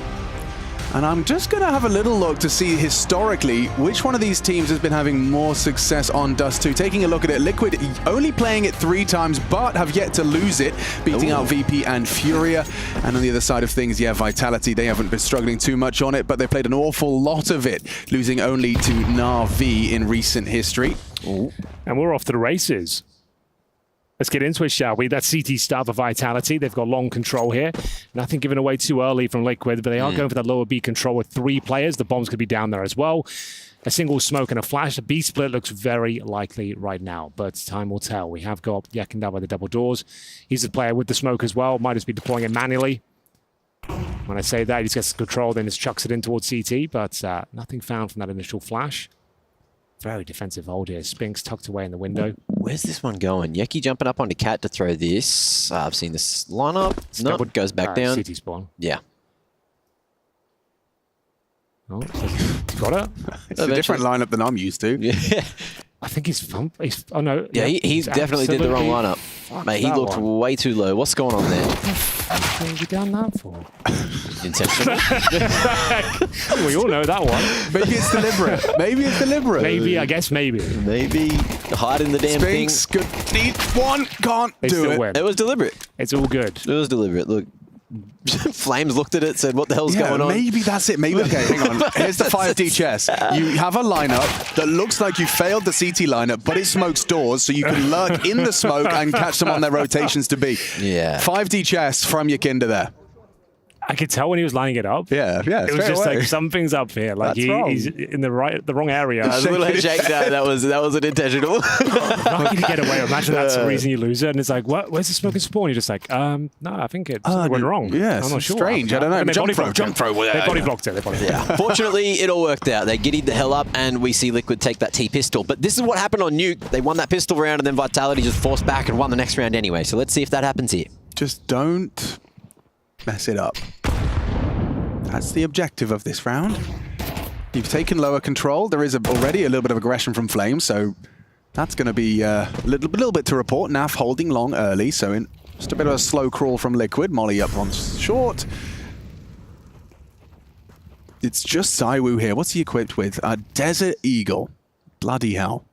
And I'm just going to have a little look to see historically which one of these teams has been having more success on Dust 2. Taking a look at it, Liquid only playing it 3 times, but have yet to lose it, beating out VP and Furia. And on the other side of things, yeah, Vitality, they haven't been struggling too much on it, but they played an awful lot of it, losing only to Na'Vi in recent history. Ooh. And we're off to the races. Let's get into it, shall we? That CT start for Vitality. They've got long control here. Nothing given away too early from Liquid, but they are going for that lower B control with 3 players. The bombs could be down there as well. A single smoke and a flash. A B split looks very likely right now, but time will tell. We have got Yakindar by the double doors. He's the player with the smoke as well. Might just be deploying it manually. When I say that, he just gets control, then just chucks it in towards CT, but nothing found from that initial flash. Very defensive hold here. Spinks tucked away in the window. Where's this one going? Yeki jumping up onto Cat to throw this. I've seen this lineup. No, it goes back down. CT spawn. Yeah. Oh, got it. It's a different lineup than I'm used to. Yeah. I think oh no. Yeah, he definitely did the wrong lineup. Mate, he looked way too low. What's going on there? What have you done that for? Intentional. We all know that one. Maybe it's deliberate. Maybe it's deliberate. Maybe, I guess maybe. Maybe hiding the damn Spinks, thing. good. Need one, can't They do still it. win. It was deliberate. It's all good. It was deliberate. Look. Flames looked at it, said, what the hell's going on? Maybe that's it. Maybe, okay, hang on. Here's the 5D chess. You have a lineup that looks like you failed the CT lineup, but it smokes doors, so you can lurk in the smoke and catch them on their rotations to B. Yeah. 5D chess from Yakinda there. I could tell when he was lining it up. Yeah. It was just like something's up here. Like he's in the wrong area. A little head shake there. That was an intentional. Lucky to get away. Imagine that's the reason you lose it. And it's like, what? Where's the smoking spawn? You're just like, no, I think it went wrong. Yeah, I'm not sure. strange. I don't know. And Jump throw. They body blocked it. Yeah. Fortunately, it all worked out. They giddied the hell up, and we see Liquid take that T-pistol. But this is what happened on Nuke. They won that pistol round, and then Vitality just forced back and won the next round anyway. So let's see if that happens here. Just don't mess it up. That's the objective of this round. You've taken lower control. There is already a little bit of aggression from Flame, so that's going to be a little bit to report. Naf holding long early, so just a bit of a slow crawl from Liquid. Molly up on short. It's just ZywOo here. What's he equipped with? A Desert Eagle. Bloody hell.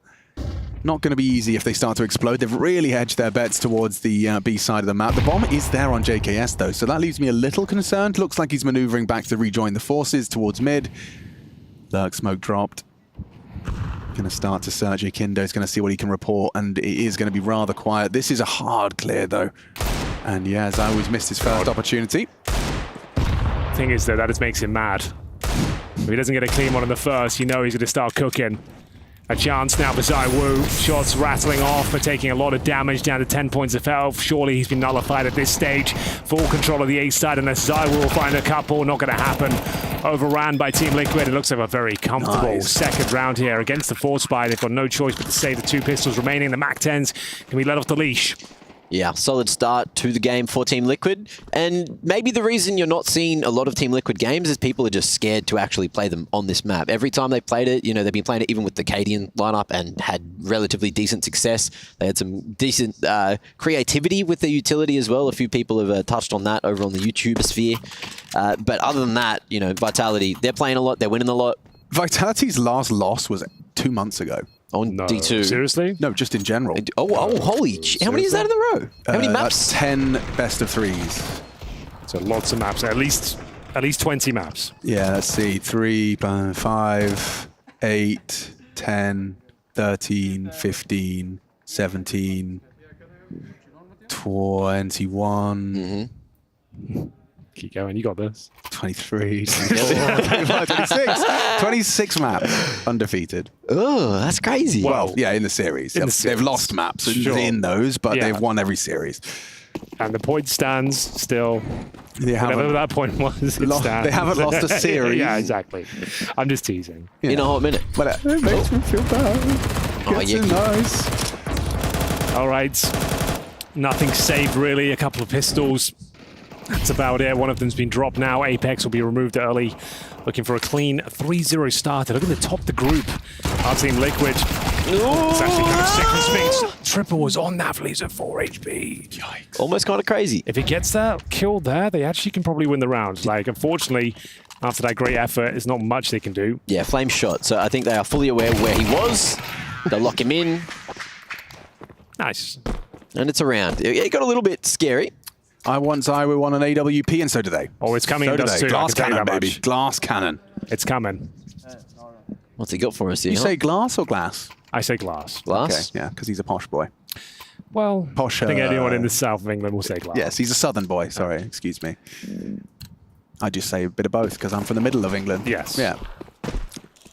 Not going to be easy if they start to explode. They've really hedged their bets towards the B side of the map. The bomb is there on JKS, though, so that leaves me a little concerned. Looks like he's maneuvering back to rejoin the forces towards mid. Lurk smoke dropped. Going to start to search. Akindo's going to see what he can report, and it is going to be rather quiet. This is a hard clear, though. And yeah, ZywOo's missed his first opportunity. Thing is, though, that just makes him mad. If he doesn't get a clean one in the first, you know he's going to start cooking. A chance now for ZywOo. Shots rattling off, but taking a lot of damage, down to 10 points of health. Surely he's been nullified at this stage. Full control of the A side, unless ZywOo will find a couple. Not going to happen. Overran by Team Liquid. It looks like a very comfortable second round here against the Force Spy. They've got no choice but to save the 2 pistols remaining. The MAC-10s can be let off the leash. Yeah, solid start to the game for Team Liquid. And maybe the reason you're not seeing a lot of Team Liquid games is people are just scared to actually play them on this map. Every time they played it, they've been playing it even with the Cadian lineup and had relatively decent success. They had some decent creativity with the utility as well. A few people have touched on that over on the YouTube sphere. But other than that, Vitality, they're playing a lot, they're winning a lot. Vitality's last loss was 2 months ago. On D2. Seriously? No, how holy shit. How many is that in a row? How many maps? That's 10 best of 3s. So lots of maps, at least 20 maps. Yeah, let's see. 3, 5, 8, 10, 13, 15, 17, 21. Keep going, you got this. 23, 24, 26. 26 maps undefeated. Oh, that's crazy. Well, yeah, in the series. They've lost maps in those, but they've won every series. And the point stands still. Whatever that point was, it stands. They haven't lost a series. Yeah, exactly. I'm just teasing. Yeah. In a hot minute. But it makes me feel bad. Nice. All right. Nothing saved, really. A couple of pistols. That's about it. One of them's been dropped now. Apex will be removed early. Looking for a clean 3-0 starter. Look at the top of the group. Our Team Liquid. It's actually kind of sick. Triple was on that. Leaves at 4 HP. Yikes. Almost kind of crazy. If he gets that kill there, they actually can probably win the round. Unfortunately, after that great effort, there's not much they can do. Yeah, flame shot. So I think they are fully aware of where he was. They'll lock him in. Nice. And it's a round. It got a little bit scary. I want ZywOo on an AWP, and so do they. Oh, it's coming. So do they. Too, Glass cannon, baby. Glass cannon. It's coming. What's he got for us here? You say glass or glass? I say glass. Glass? Okay, yeah, because he's a posh boy. Well, posh, I think anyone in the south of England will say glass. Yes, he's a southern boy. Sorry, excuse me. I just say a bit of both because I'm from the middle of England. Yes. Yeah.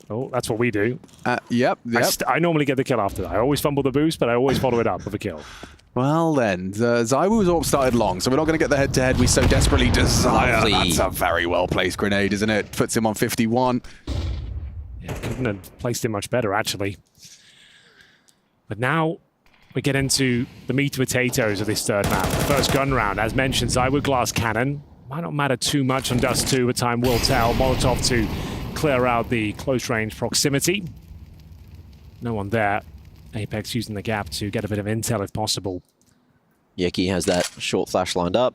Oh, that's what we do. Yep. I normally get the kill after that. I always fumble the boost, but I always follow it up with a kill. Well then, ZywOo's AWP started long, so we're not going to get the head-to-head we so desperately desire. Lovely. That's a very well-placed grenade, isn't it? Puts him on 51. Yeah, couldn't have placed it much better, actually. But now we get into the meat and potatoes of this third map. The first gun round, as mentioned, ZywOo glass cannon. Might not matter too much on Dust 2, but time will tell. Molotov to clear out the close-range proximity. No one there. Apex using the gap to get a bit of intel if possible. Yeki has that short flash lined up.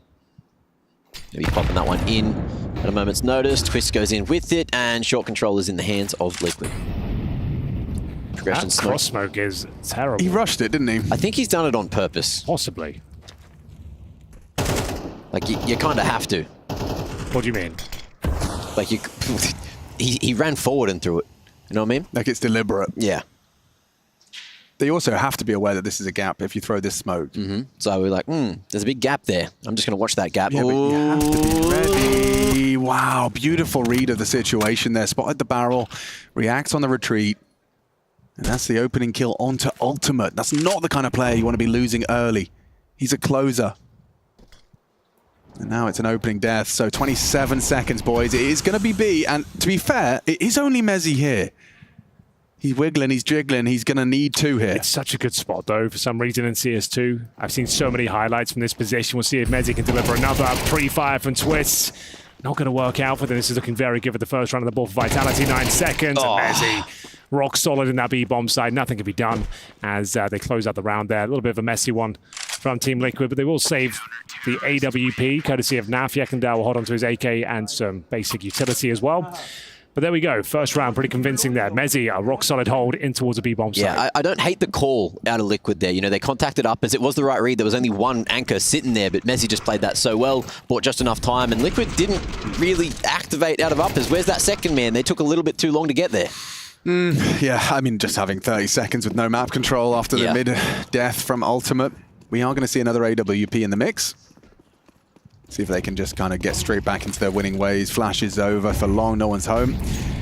Maybe popping that one in at a moment's notice. Twist goes in with it, and short control is in the hands of Liquid. Progression smoke. Cross smoke is terrible. He rushed it, didn't he? I think he's done it on purpose. Possibly. Like, you kind of have to. What do you mean? Like, he ran forward and threw it. You know what I mean? Like it's deliberate. Yeah. They also have to be aware that this is a gap if you throw this smoke. So we're like, there's a big gap there. I'm just going to watch that gap. Yeah, but you have to be ready. Wow, beautiful read of the situation there. Spotted the barrel, reacts on the retreat. And that's the opening kill onto Ultimate. That's not the kind of player you want to be losing early. He's a closer. And now it's an opening death. So 27 seconds, boys. It is going to be B. And to be fair, it is only Mezzy here. He's wiggling, he's jiggling, he's going to need 2 here. It's such a good spot, though, for some reason in CS2. I've seen so many highlights from this position. We'll see if Mezzy can deliver another pre-fire from Twists. Not going to work out for them. This is looking very good for the first round of the ball for Vitality. 9 seconds, and Mezzy rock solid in that B-bomb side. Nothing can be done as they close out the round there. A little bit of a messy one from Team Liquid, but they will save the AWP, courtesy of Naf. Yekindar will hold on to his AK and some basic utility as well. But there we go. First round, pretty convincing there. Mezzy, a rock-solid hold in towards a B-bomb site. Yeah, I don't hate the call out of Liquid there. You know, they contacted up as it was the right read. There was only one anchor sitting there, but Mezzy just played that so well, bought just enough time, and Liquid didn't really activate out of uppers. Where's that second man? They took a little bit too long to get there. Yeah, I mean, just having 30 seconds with no map control after the mid-death from Ultimate. We are going to see another AWP in the mix. See if they can just kind of get straight back into their winning ways. Flash is over for long, no one's home.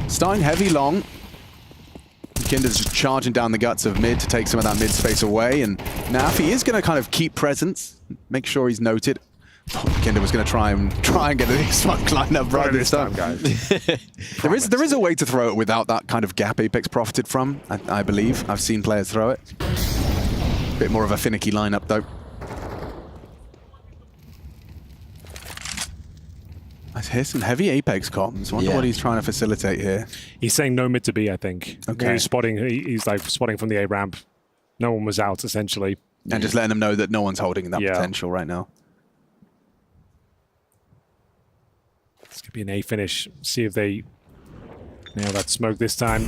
Starting heavy long. Kinder's just charging down the guts of mid to take some of that mid space away. And now if he is going to kind of keep presence, make sure he's noted. Kinder was going to try and get the smoke line up right this time, guys. there is a way to throw it without that kind of gap Apex profited from, I believe. I've seen players throw it. Bit more of a finicky lineup, though. I hear some heavy Apex comms. Wonder what he's trying to facilitate here. He's saying no mid to B, I think. Okay. He's spotting. He's like spotting from the A ramp. No one was out, essentially. And just letting them know that no one's holding that potential right now. This could be an A finish. See if they nail that smoke this time.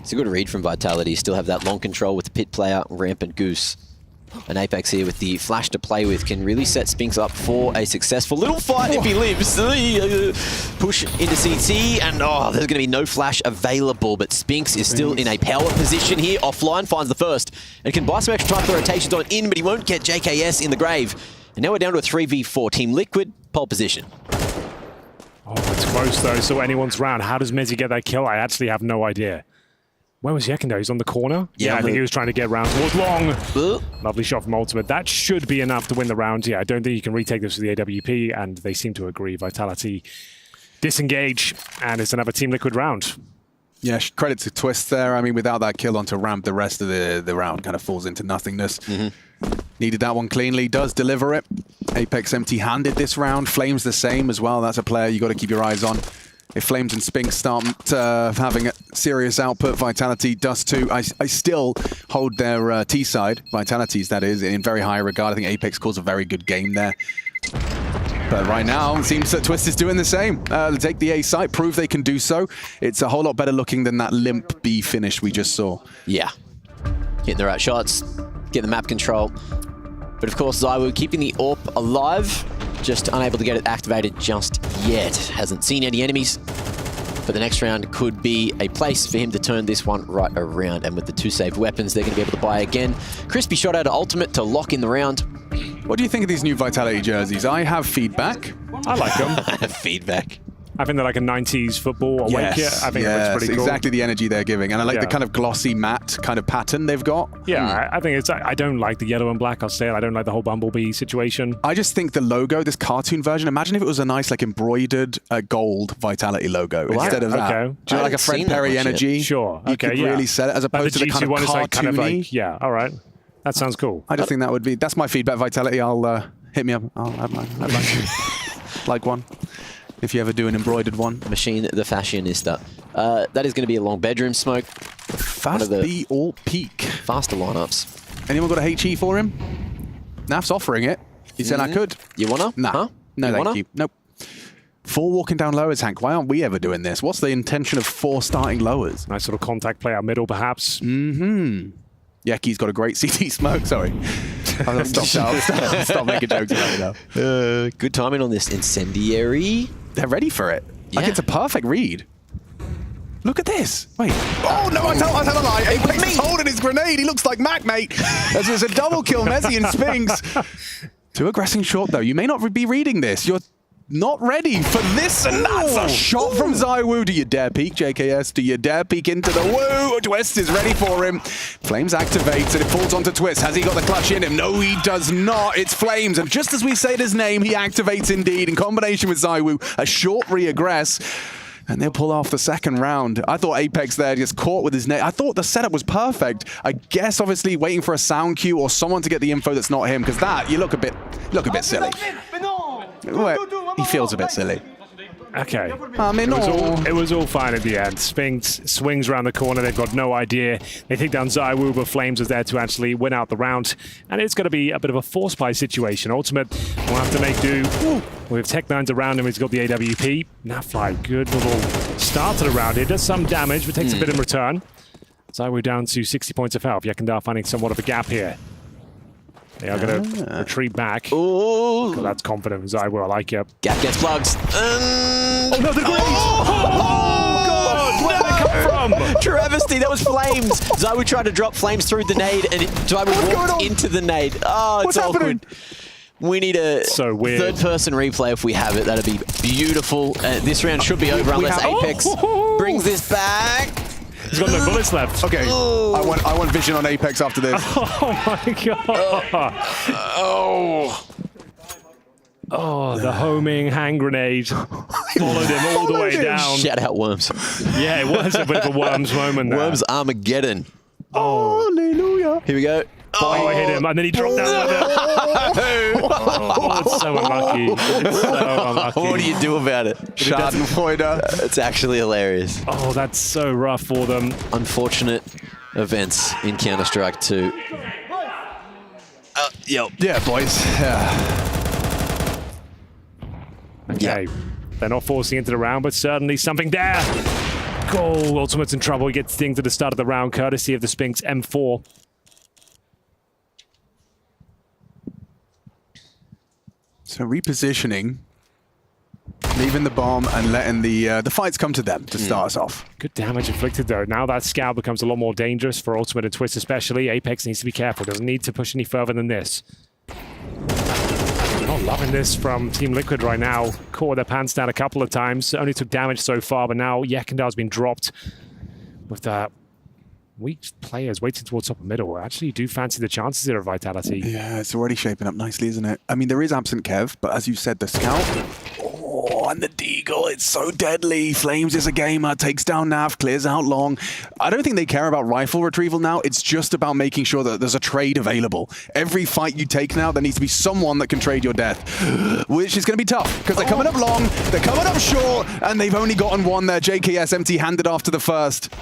It's a good read from Vitality. Still have that long control with the pit player, Ramp and Goose. And Apex here with the flash to play with can really set Spinks up for a successful little fight if he lives. Push into CT, and there's going to be no flash available, but Spinks is still in a power position here. Offline, finds the first, and can buy some extra time for rotations on in, but he won't get JKS in the grave. And now we're down to a 3v4. Team Liquid, pole position. Oh, it's close though, so anyone's round. How does Mezzy get that kill? I actually have no idea. Where was Yekindar? He's on the corner? Yeah, I think he was trying to get round towards long. Lovely shot from Ultimate. That should be enough to win the round. Yeah, I don't think you can retake this with the AWP, and they seem to agree. Vitality disengage, and it's another Team Liquid round. Yeah, credit to Twist there. I mean, without that kill onto Ramp, the rest of the round kind of falls into nothingness. Needed that one cleanly, does deliver it. Apex empty-handed this round. Flames the same as well. That's a player you got to keep your eyes on. If Flames and Spinks start having a serious output, Vitality does too. I still hold their T side, Vitality's that is, in very high regard. I think Apex calls a very good game there. But right now, it seems that Twist is doing the same. They take the A site, prove they can do so. It's a whole lot better looking than that limp B finish we just saw. Yeah. Hitting the right shots, getting the map control. But of course, Zywu keeping the AWP alive. Just unable to get it activated just yet. Hasn't seen any enemies. But the next round could be a place for him to turn this one right around. And with the 2 saved weapons, they're going to be able to buy again. Crispy shot out of Ultimate to lock in the round. What do you think of these new Vitality jerseys? I have feedback. I like them. I have feedback. I think they're like a 90s football away kit. I think it looks pretty cool. Exactly the energy they're giving. And I like the kind of glossy matte kind of pattern they've got. Yeah, I think it's... I don't like the yellow and black, I'll say it. I don't like the whole Bumblebee situation. I just think the logo, this cartoon version, imagine if it was a nice like embroidered gold Vitality logo instead of that. Okay. Do you know, like a Fred Perry energy? Sure. You could really sell it as opposed to the kind of cartoony. Like kind of like, yeah, all right. That sounds cool. I just think that would be... That's my feedback, Vitality. I'll hit me up. I'd like one. If you ever do an embroidered one. Machine the Fashionista. That is going to be a long bedroom smoke. Fast B or peak. Faster lineups. Anyone got a HE for him? Naf's offering it. He said I could. You wanna? Nah. Huh? No, thank you. Nope. 4 walking down lowers, Hank. Why aren't we ever doing this? What's the intention of 4 starting lowers? Nice little contact play out middle, perhaps. Yeki's got a great CT smoke. Sorry. I'll stop making jokes about it now. Good timing on this incendiary. They're ready for it. Like, it's a perfect read. Look at this. Wait. Oh, no, I tell a lie. Apex is holding his grenade. He looks like Mac, mate. There's a double kill, Mezzy and Spinks. Too aggressive short, though. You may not be reading this. You're not ready for this, and that's a shot from ZywOo. Do you dare peek, JKS? Do you dare peek into the woo? Twist is ready for him. Flames activates, and it falls onto Twist. Has he got the clutch in him? No, he does not. It's Flames, and just as we say his name, he activates indeed, in combination with ZywOo. A short reaggress, and they'll pull off the second round. I thought Apex there just caught with his neck. I thought the setup was perfect. I guess, obviously, waiting for a sound cue or someone to get the info that's not him, because that, you look a bit silly. He feels a bit silly. Okay. It was all fine at the end. Spinks swings around the corner. They've got no idea. They take down ZywOo, but Flames is there to actually win out the round. And it's going to be a bit of a force buy situation. Ultimate will have to make do with Tech9s around him. He's got the AWP. Nafly, good little start to the round here. Does some damage, but takes a bit in return. ZywOo down to 60 points of health. Yakendar finding somewhat of a gap here. They are going to retreat back. Oh, that's confident. ZywOo, I like you. Gap gets plugs. Oh no, the grenade! God! Where did it come from? Travesty, that was Flames. ZywOo tried to drop Flames through the nade, and ZywOo walked into the nade. Oh, it's awkward. We need a third-person replay if we have it. That'd be beautiful. This round should be over unless Apex brings this back. He's got no bullets left. Okay, I want vision on Apex after this. Oh my god. Oh, the homing hand grenade followed him all the way down. Shout out Worms. Yeah, it was a bit of a Worms moment there. Worms Armageddon. Oh, hallelujah. Here we go. Oh, I hit him, and then he dropped down with it. Oh, it's so unlucky. It's so unlucky. What do you do about it? Schadenfreude. It's actually hilarious. Oh, that's so rough for them. Unfortunate events in Counter-Strike 2. Yeah, boys. Yeah. Okay. They're not forcing into the round, but certainly something there. Goal. Ultimate's in trouble. He gets things at the start of the round, courtesy of the Spinks M4. So repositioning, leaving the bomb and letting the fights come to them to start us off. Good damage inflicted though. Now that scout becomes a lot more dangerous for Ultimate and Twist especially. Apex needs to be careful. Doesn't need to push any further than this. Not loving this from Team Liquid right now. Caught their pants down a couple of times. Only took damage so far, but now Yakendar's been dropped with that. Weak players waiting towards top of middle. Actually, you do fancy the chances here of Vitality. Yeah, it's already shaping up nicely, isn't it? I mean, there is absent Kev, but as you said, the scout. Oh, and the Deagle, it's so deadly. Flames is a gamer, takes down Nav, clears out long. I don't think they care about rifle retrieval now. It's just about making sure that there's a trade available. Every fight you take now, there needs to be someone that can trade your death, which is going to be tough because they're coming up long, they're coming up short, and they've only gotten one there. JKS empty-handed after the first.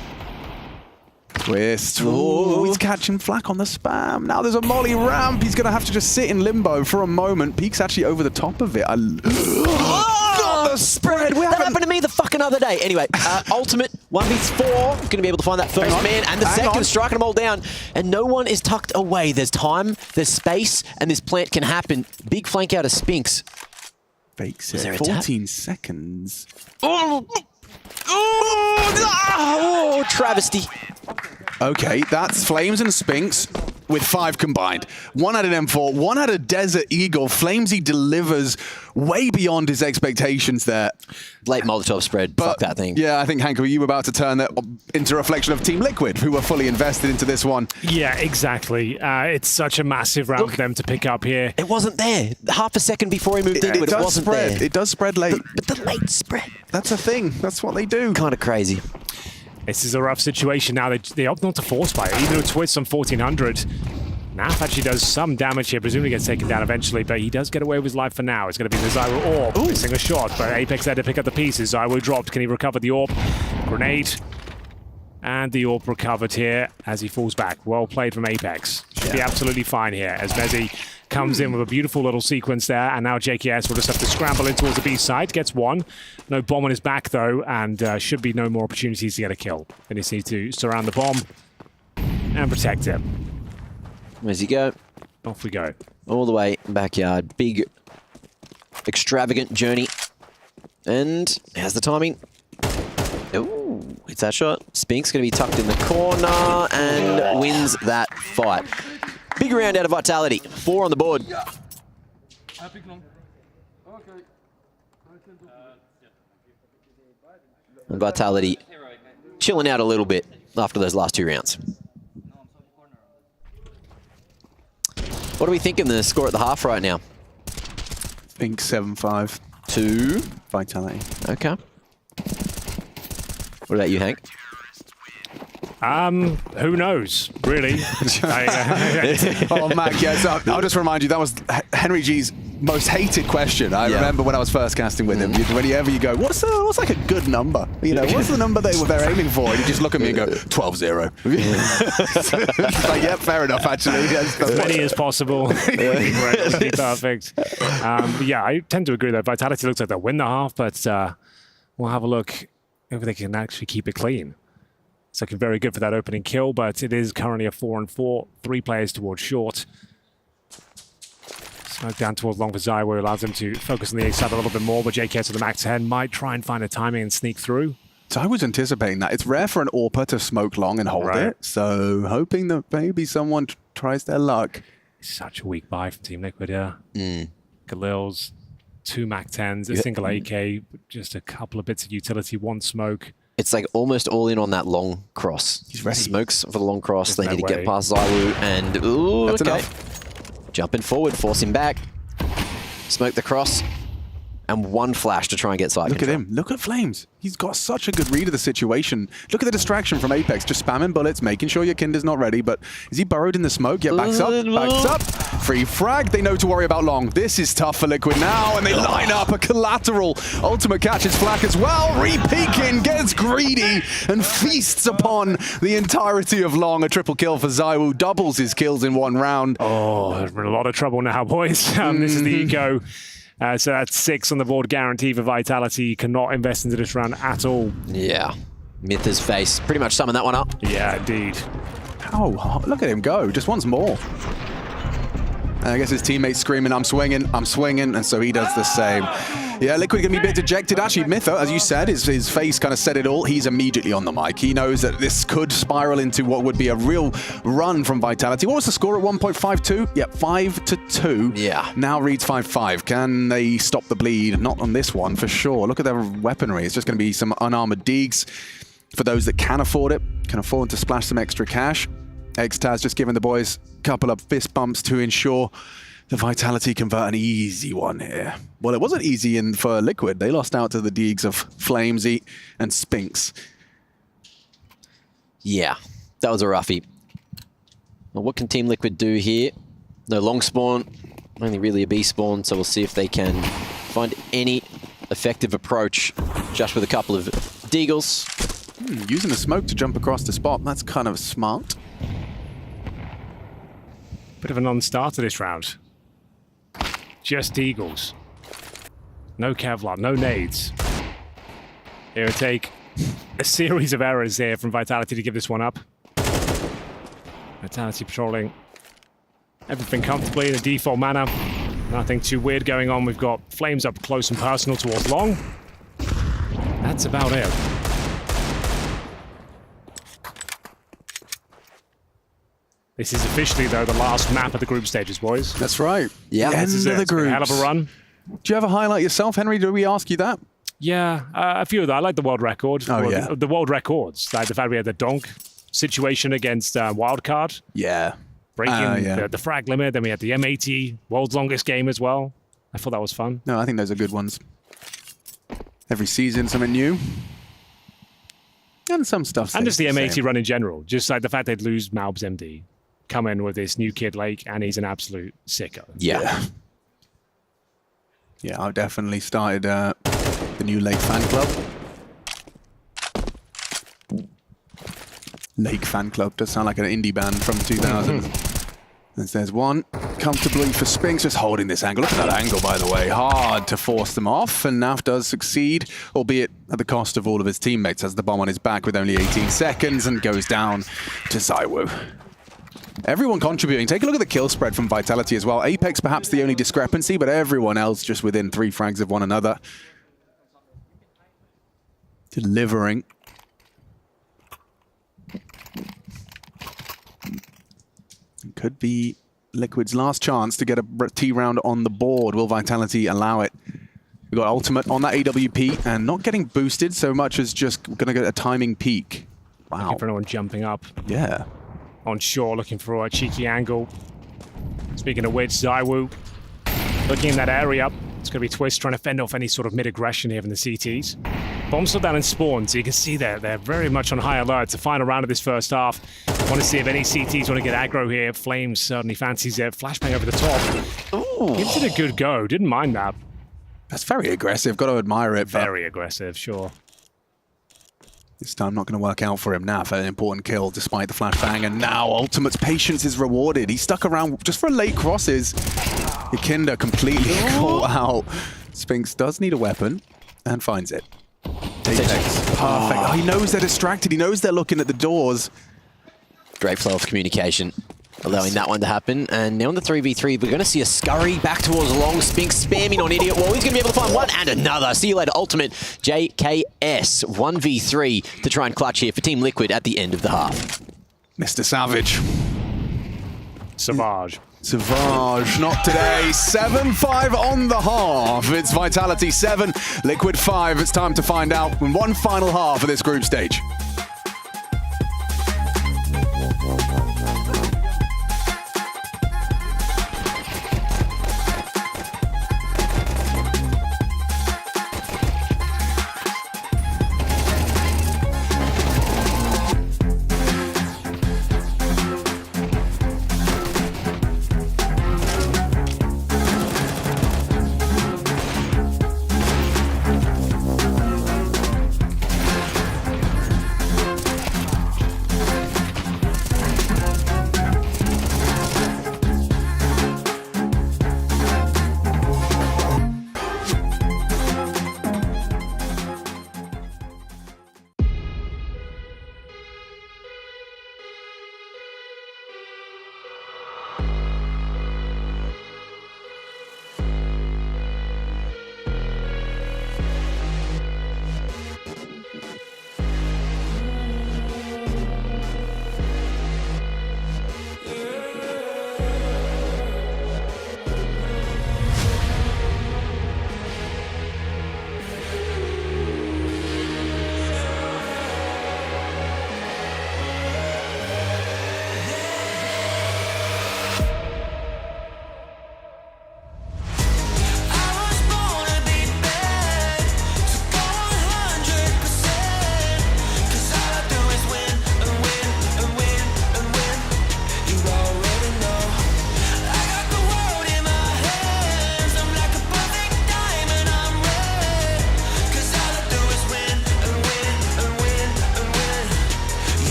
Twist. Ooh, he's catching flack on the spam. Now there's a molly ramp. He's going to have to just sit in limbo for a moment. Peek's actually over the top of it. The spread. That happened to me the fucking other day. Anyway, Ultimate 1v4. Going to be able to find that first man and the second, striking them all down. And no one is tucked away. There's time, there's space, and this plant can happen. Big flank out of Spinks. Fakes it. 14 seconds. Oh, travesty. Okay, that's Flames and Spinks with 5 combined. One had an M4, one had a Desert Eagle. Flamesy delivers way beyond his expectations there. Late Molotov spread, fuck that thing. Yeah, I think, Hank, were you about to turn that into a reflection of Team Liquid, who were fully invested into this one? Yeah, exactly. It's such a massive round for them to pick up here. It wasn't there. Half a second before he moved into it, it wasn't there. It does spread late. But the late spread. That's a thing. That's what they do. Kind of crazy. This is a rough situation now. They opt not to force fire, even though Twist on 1400. Naf actually does some damage here, presumably gets taken down eventually, but he does get away with his life for now. It's going to be the ZywOo Orb, missing a shot, but Apex had to pick up the pieces. ZywOo dropped. Can he recover the Orb? Grenade. And the Orb recovered here as he falls back. Well played from Apex. Should be absolutely fine here as Mezzy comes in with a beautiful little sequence there, and now JKS will just have to scramble in towards the B side. Gets one. No bomb on his back, though, and should be no more opportunities to get a kill. They just need to surround the bomb and protect it. Where's he go? Off we go. All the way backyard. Big, extravagant journey. And how's the timing? Ooh, hits that shot. Spink's going to be tucked in the corner and wins that fight. Big round out of Vitality. 4 on the board. And Vitality chilling out a little bit after those last 2 rounds. What are we thinking the score at the half right now? I think 7-5 to Vitality. Okay. What about you, Hank? Who knows, really? Oh, Mac, yeah, so I'll just remind you, that was Henry G's most hated question. I remember when I was first casting with him, whenever you go, what's like a good number? You know, what's the number they're aiming for? And you just look at me and go, 12-0. Like, yeah, fair enough, actually. As many as possible. Be perfect. Yeah, I tend to agree that Vitality looks like they'll win the half, but we'll have a look if they can actually keep it clean. It's looking very good for that opening kill, but it is currently a 4-4, 3 players towards short. Smoke down towards long for Zywoo allows him to focus on the A side a little bit more, but JKS with the max 10 might try and find a timing and sneak through. So I was anticipating that. It's rare for an AWPer to smoke long and hold it, so hoping that maybe someone tries their luck. Such a weak buy from Team Liquid, yeah. Galil's 2 Mac 10s, a single AK, just a couple of bits of utility, 1 smoke. It's like almost all in on that long cross. He's ready. Smokes for the long cross. They need to get past Zywoo and That's enough. Jumping forward, force him back. Smoke the cross. And 1 flash to try and get side Look control. at him. Look at Flames. He's got such a good read of the situation. Look at the distraction from Apex. Just spamming bullets, making sure your Kinder's not ready. But is he burrowed in the smoke? Yeah, backs up. Free frag. They know to worry about long. This is tough for Liquid now. And they line up a collateral. Ultimate catches Flak as well. Re-peeking, gets greedy and feasts upon the entirety of long. A triple kill for Zywoo. Doubles his kills in 1 round. Oh, we're in a lot of trouble now, boys. This is the eco. So that's 6 on the board, guarantee for Vitality. Cannot invest into this round at all. Yeah. Mytha's face. Pretty much summing that one up. Yeah, indeed. Oh, look at him go. Just once more. And I guess his teammates screaming, I'm swinging, and so he does the same. Yeah, Liquid can be a bit dejected. Actually, Mytha, as you said, his face kind of said it all. He's immediately on the mic. He knows that this could spiral into what would be a real run from Vitality. What was the score at 1.52? Yeah, 5-2. Yeah. Now reads 5-5. Can they stop the bleed? Not on this one, for sure. Look at their weaponry. It's just going to be some unarmored Deegs for those that can afford it, can afford to splash some extra cash. Xtaz just giving the boys a couple of fist bumps to ensure the Vitality convert an easy one here. Well, it wasn't easy for Liquid. They lost out to the Deegs of Flamesy and Spinks. Yeah, that was a roughie. Well, what can Team Liquid do here? No long spawn, only really a B spawn, so we'll see if they can find any effective approach just with a couple of Deagles. Using the smoke to jump across the spot, that's kind of smart. Bit of a non-starter this round. Just Eagles. No Kevlar, no nades. It would take a series of errors here from Vitality to give this one up. Vitality patrolling everything comfortably in a default manner. Nothing too weird going on. We've got Flames up close and personal towards long. That's about it. This is officially, though, the last map of the group stages, boys. That's right. Yeah, End of the groups. Hell of a run. Do you have a highlight yourself, Henry? Did we ask you that? Yeah, a few of them. I like the world record. Oh, yeah. The world records. Like the fact we had the donk situation against Wildcard. Yeah. Breaking the frag limit. Then we had the M80, world's longest game as well. I thought that was fun. No, I think those are good ones. Every season, something new. And some stuff. And just the M80 run in general. Just like the fact they'd lose Malb's MD. Come in with this new kid Lake, and he's an absolute sicko. Yeah. Yeah, I've definitely started the new Lake fan club. Lake fan club does sound like an indie band from 2000. There's one comfortably for Spinks, just holding this angle. Look at that angle, by the way. Hard to force them off, and Naf does succeed, albeit at the cost of all of his teammates, as the bomb on his back with only 18 seconds and goes down to Zywoo. Everyone contributing. Take a look at the kill spread from Vitality as well. Apex perhaps the only discrepancy, but everyone else just within 3 frags of one another. Delivering. Could be Liquid's last chance to get a T round on the board. Will Vitality allow it? We got ultimate on that AWP and not getting boosted so much as just going to get a timing peak. Wow. Looking for anyone jumping up. Yeah. On shore, looking for a cheeky angle. Speaking of which, Zywoo looking in that area. It's going to be Twist trying to fend off any sort of mid-aggression here from the CTs. Bombs still down in spawn, so you can see they're very much on high alert. It's the final round of this first half. Want to see if any CTs want to get aggro here. Flames certainly fancies it. Flashbang over the top. Ooh. Gives it a good go. Didn't mind that. That's very aggressive. Got to admire it. Very aggressive, sure. This time not going to work out for him now for an important kill despite the flashbang. And now Ultimate's patience is rewarded. He stuck around just for late crosses. Ikinda completely caught out. Spinks does need a weapon and finds it. Apex. Perfect. Oh, he knows they're distracted. He knows they're looking at the doors. Great flow of communication, allowing that one to happen. And now on the 3v3, we're going to see a scurry back towards long. Spinks spamming on Idiot Wall. He's going to be able to find one and another. See you later, Ultimate. JKS 1v3 to try and clutch here for Team Liquid at the end of the half. Mr. Savage. Savage. Savage, not today. 7-5 on the half. It's Vitality 7, Liquid 5. It's time to find out in one final half of this group stage.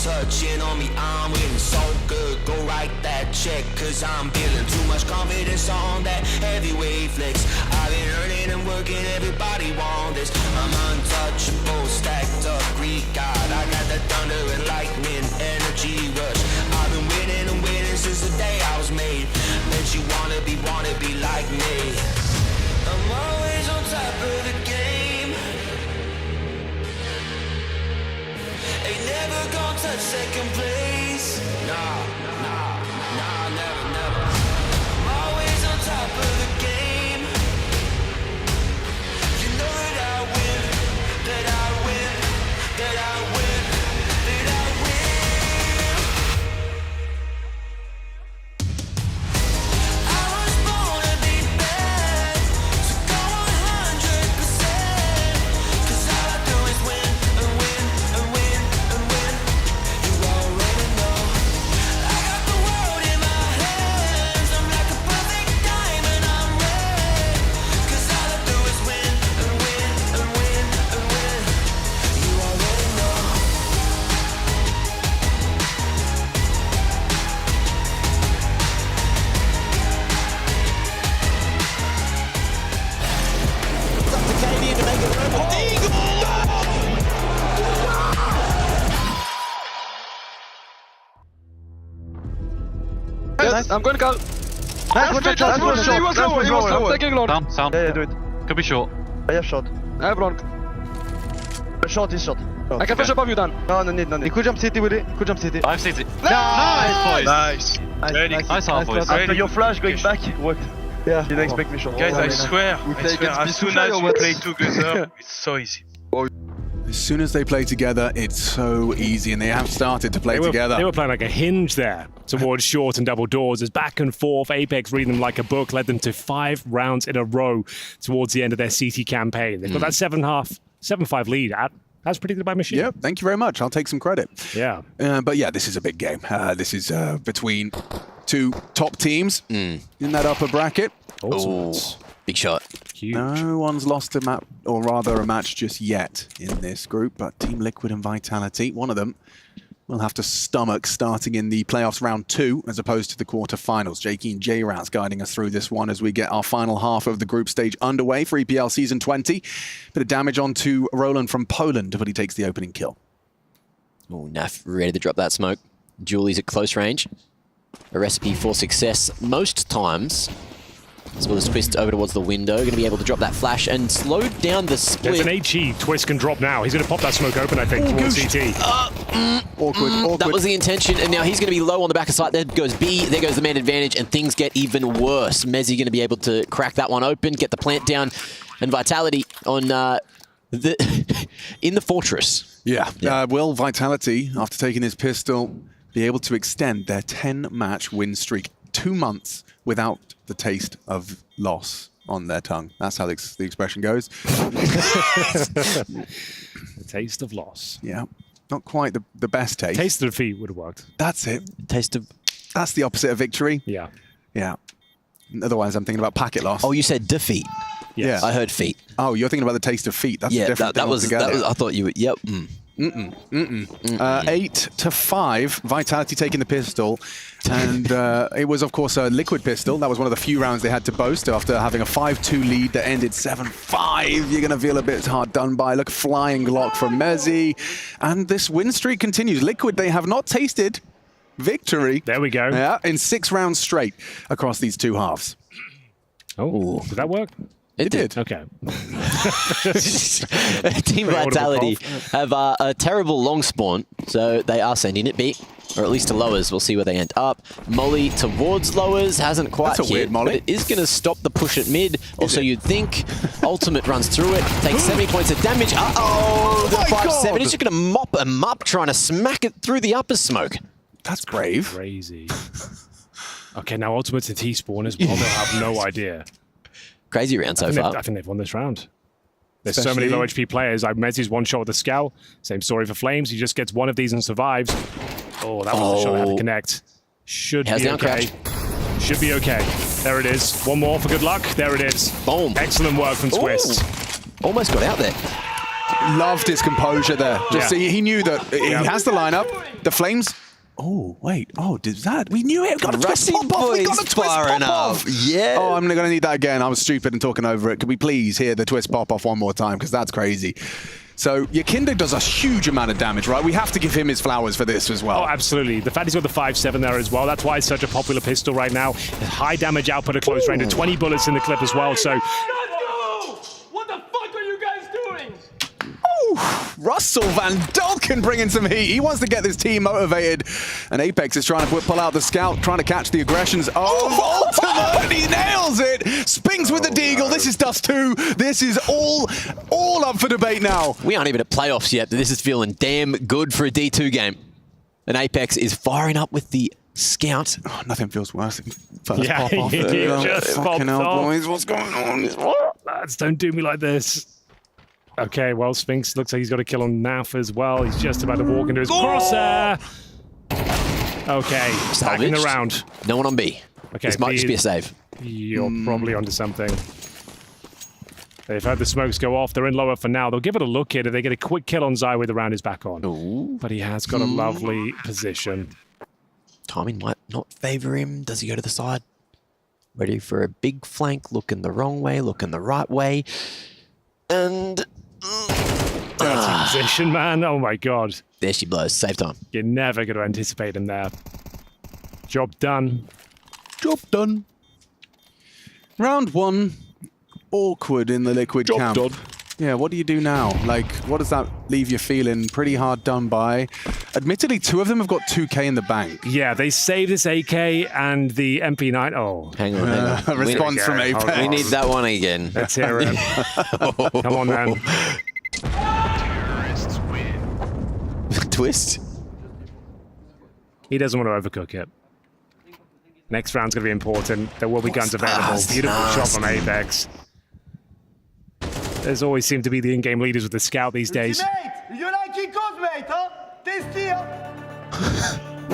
Touching on me, I'm winning so good. Go write that check, cause I'm building too much confidence on that heavyweight flex. I've been earning and working, everybody want this. I'm untouchable, stacked up Greek god. I got the thunder and lightning, energy rush. I've been winning and winning since the day I was made. Bet you wanna be like me. I'm always on top of the game. Ain't never gonna touch second place. Nah, never. I'm always on top of the game. You know that I win, that I win, that I win, that I win. I was born to be bad, so go 100%. Cause all I do is win and win and win and win. You already know. I got the world in my hands. I'm like a perfect diamond, I'm red. Cause all I do is win and win and win and win. You already know. Nice. I'm going to go. Nice, he was low. I'm taking long. Sound. Yeah, do it. Could be short. I have shot. I have long. Short is short. I can flash above you, Dan. No need. You could jump city with it. Could jump city. I'm city. Nice, boys. Nice. Nice half, boys. After your flash going back, it worked. Yeah. Didn't expect me short. Guys, I swear, as soon as you play together, it's so easy. As soon as they play together, it's so easy, and they have started to play together. They were playing like a hinge there towards short and double doors. As back and forth, Apex reading them like a book, led them to 5 rounds in a row towards the end of their CT campaign. They've got that 7.5 lead. That's pretty good by Machine. Yeah, thank you very much. I'll take some credit. Yeah. But yeah, this is a big game. This is between 2 top teams in that upper bracket. Oh, big shot. Huge. No one's lost a map, or rather a match just yet in this group, but Team Liquid and Vitality, one of them will have to stomach starting in the playoffs round 2 as opposed to the quarterfinals. Jakey and J-Rounds guiding us through this one as we get our final half of the group stage underway for EPL Season 20. Bit of damage onto Roland from Poland, but he takes the opening kill. Oh, Naf ready to drop that smoke. Julie's at close range. A recipe for success most times. As well as Twist over towards the window. Going to be able to drop that flash and slow down the split. There's an HE. Twist can drop now. He's going to pop that smoke open, I think, towards CT. Awkward. That was the intention, and now he's going to be low on the back of site. There goes B, there goes the man advantage, and things get even worse. Mezzy going to be able to crack that one open, get the plant down, and Vitality on in the fortress. Yeah. Will Vitality, after taking his pistol, be able to extend their 10-match win streak? 2 months without the taste of loss on their tongue. That's how the expression goes. The taste of loss. Yeah. Not quite the best taste. Taste of defeat would have worked. That's it. Taste of... That's the opposite of victory. Yeah. Yeah. Otherwise, I'm thinking about packet loss. Oh, you said defeat. Yes. I heard feet. Oh, you're thinking about the taste of feet. That's a different thing altogether. I thought you would... Yep. 8-5. Vitality taking the pistol. And it was, of course, a Liquid pistol. That was one of the few rounds they had to boast after having a 5-2 lead that ended 7-5. You're going to feel a bit hard done by. Look, flying Glock from Mezzy. And this win streak continues. Liquid, they have not tasted victory. There we go. Yeah, in 6 rounds straight across these 2 halves. Oh, did that work? It did. Okay. Team Vitality have a terrible long spawn, so they are sending it B, or at least to lowers. We'll see where they end up. Molly towards lowers, hasn't quite That's a weird hit, molly. but it is going to stop the push at mid. Also, you'd think Ultimate runs through it, takes 70 points of damage. Uh-oh, the 5-7. He's just going to mop him up, trying to smack it through the upper smoke. That's brave. Crazy. Okay, now Ultimate's in T-spawn as well. They'll have no idea. Crazy round so far. I think they've won this round. There's so many low HP players. Mezzy's one shot with a Scout. Same story for Flames. He just gets one of these and survives. Oh, that was the shot I had to connect. Should be okay. Should be okay. There it is. One more for good luck. There it is. Boom. Excellent work from Twist. Almost got out there. Loved his composure there. Just he knew that he has the lineup. The Flames... Oh, wait. Oh, did that? We knew it. Got a twist pop off. We got a twist pop off. Yeah. Oh, I'm going to need that again. I was stupid and talking over it. Could we please hear the twist pop off one more time? Because that's crazy. So, Yakinder does a huge amount of damage, right? We have to give him his flowers for this as well. Oh, absolutely. The fact he's got the 5-7 there as well. That's why it's such a popular pistol right now. High damage output at close range. 20 bullets in the clip as well. So, Russell Van Dolken bringing some heat. He wants to get this team motivated. And Apex is trying to pull out the Scout, trying to catch the aggressions. Oh, Ultimate! He nails it! Spinks with the Deagle. This is Dust 2. This is all up for debate now. We aren't even at playoffs yet, but this is feeling damn good for a D2 game. And Apex is firing up with the Scout. Oh, nothing feels worse than first yeah, pop off. he just popped off. Boys, what's going on? Lads, don't do me like this. Okay, well, Sphinx looks like he's got a kill on Naf as well. He's just about to walk into his crosshair. Okay, stacking the round. No one on B. Okay, this might just be a save. You're probably onto something. They've had the smokes go off. They're in lower for now. They'll give it a look here. They get a quick kill on Zai with the round is back on. Ooh. But he has got a lovely position. Timing might not favor him. Does he go to the side? Ready for a big flank. Looking the wrong way. Looking the right way. And... dirty position, man. Oh, my God. There she blows. Save time. You're never going to anticipate him there. Job done. Job done. Round 1. Awkward in the Liquid camp. Yeah, what do you do now? Like, what does that leave you feeling? Pretty hard done by. Admittedly, 2 of them have got 2K in the bank. Yeah, they saved this AK and the MP9. Oh. Hang on. Response from Apex. We need that one again. Let's hear it. Come on, man. Twist. He doesn't want to overcook it. Next round's going to be important. There will be guns available. Beautiful shot from Apex. There's always seemed to be the in-game leaders with the scout these days. You like ecos, mate, huh?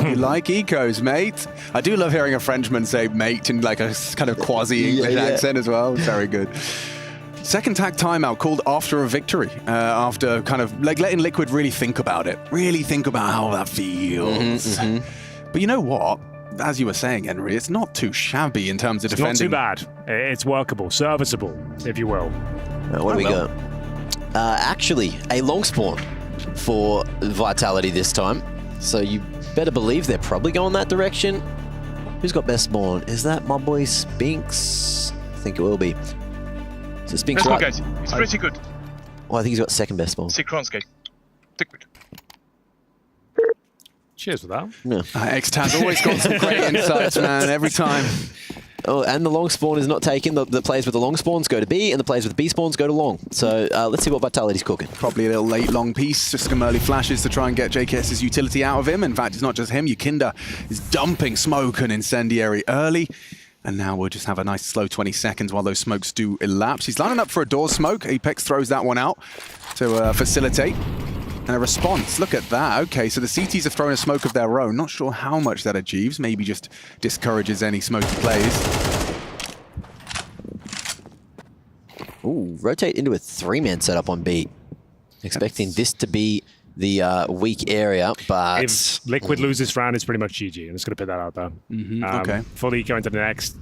You like ecos, mate? I do love hearing a Frenchman say mate in like a kind of quasi-English accent as well. Very good. Second tag timeout called after a victory. After kind of like letting Liquid really think about it. Really think about how that feels. But you know what? As you were saying, Henry, it's not too shabby in terms of defending. It's not too bad. It's workable, serviceable, if you will. What do we got? Actually, a long spawn for Vitality this time. So you better believe they're probably going that direction. Who's got best spawn? Is that my boy Spinks? I think it will be. So Spinks right? Guys. It's pretty good. Well, I think he's got second best spawn. Synchron skate. Liquid. Cheers for that. Yeah. X-Taz always got some great insights, man, every time. Oh, and the long spawn is not taken. The players with the long spawns go to B, and the players with the B spawns go to long. So let's see what Vitality's cooking. Probably a little late long piece, just some early flashes to try and get JKS's utility out of him. In fact, it's not just him. Yukinda is dumping smoke and incendiary early. And now we'll just have a nice slow 20 seconds while those smokes do elapse. He's lining up for a door smoke. Apex throws that one out to facilitate. And a response, look at that. Okay, so the CTs have thrown a smoke of their own. Not sure how much that achieves. Maybe just discourages any smoky plays. Ooh, rotate into a 3-man setup on B. Expecting this to be the weak area, but... If Liquid loses this round, it's pretty much GG. I'm just going to put that out there. Okay. Fully going to the next.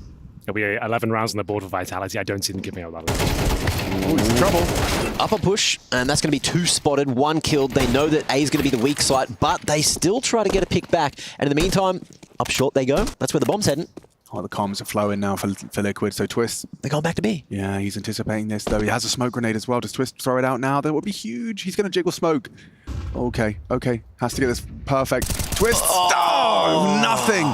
There'll be 11 rounds on the board for Vitality. I don't see them giving out that much. Ooh, it's trouble. Up a push, and that's going to be 2 spotted, 1 killed. They know that A is going to be the weak site, but they still try to get a pick back. And in the meantime, up short they go. That's where the bomb's heading. Oh, the comms are flowing now for Liquid, so Twist. They're going back to B. Yeah, he's anticipating this, though. He has a smoke grenade as well. Does Twist throw it out now? That would be huge. He's going to jiggle smoke. Okay. Has to get this perfect. Twist! Oh, nothing!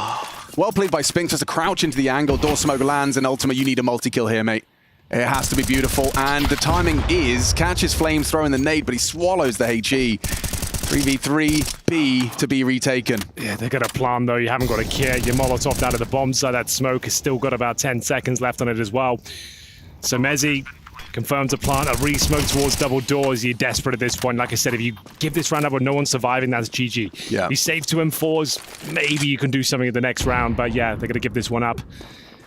Well played by Spinks, just a crouch into the angle. Door smoke lands, and Ultima, you need a multi-kill here, mate. It has to be beautiful, and the timing is catches Flames throwing the nade, but he swallows the HE. 3v3, B to be retaken. Yeah, they got a plan though. You haven't got a kit. Your Molotov out of the bomb side. That smoke has still got about 10 seconds left on it as well. So Mezzi confirms a plant, a re-smoke towards double doors. You're desperate at this point. Like I said, if you give this round up with no one surviving, that's GG. Yeah. You save 2 M4s, maybe you can do something in the next round, but yeah, they're going to give this one up.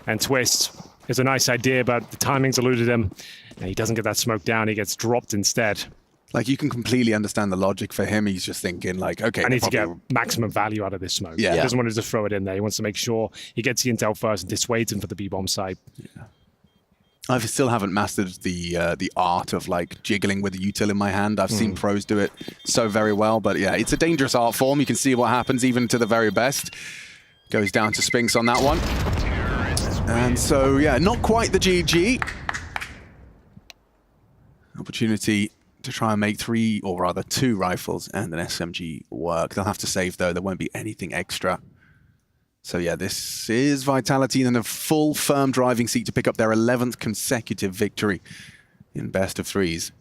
And Twist is a nice idea, but the timing's eluded him. And he doesn't get that smoke down. He gets dropped instead. Like, you can completely understand the logic for him. He's just thinking, like, okay, I need to get maximum value out of this smoke. Yeah. He doesn't want to just throw it in there. He wants to make sure he gets the intel first and dissuades him for the B-bomb site. Yeah. I still haven't mastered the art of, like, jiggling with a util in my hand. I've seen pros do it so very well. But, yeah, it's a dangerous art form. You can see what happens even to the very best. Goes down to Spinks on that one. And so, yeah, not quite the GG. Opportunity to try and make 3, or rather 2 rifles and an SMG work. They'll have to save, though. There won't be anything extra. So, yeah, this is Vitality in a full, firm driving seat to pick up their 11th consecutive victory in best of 3s.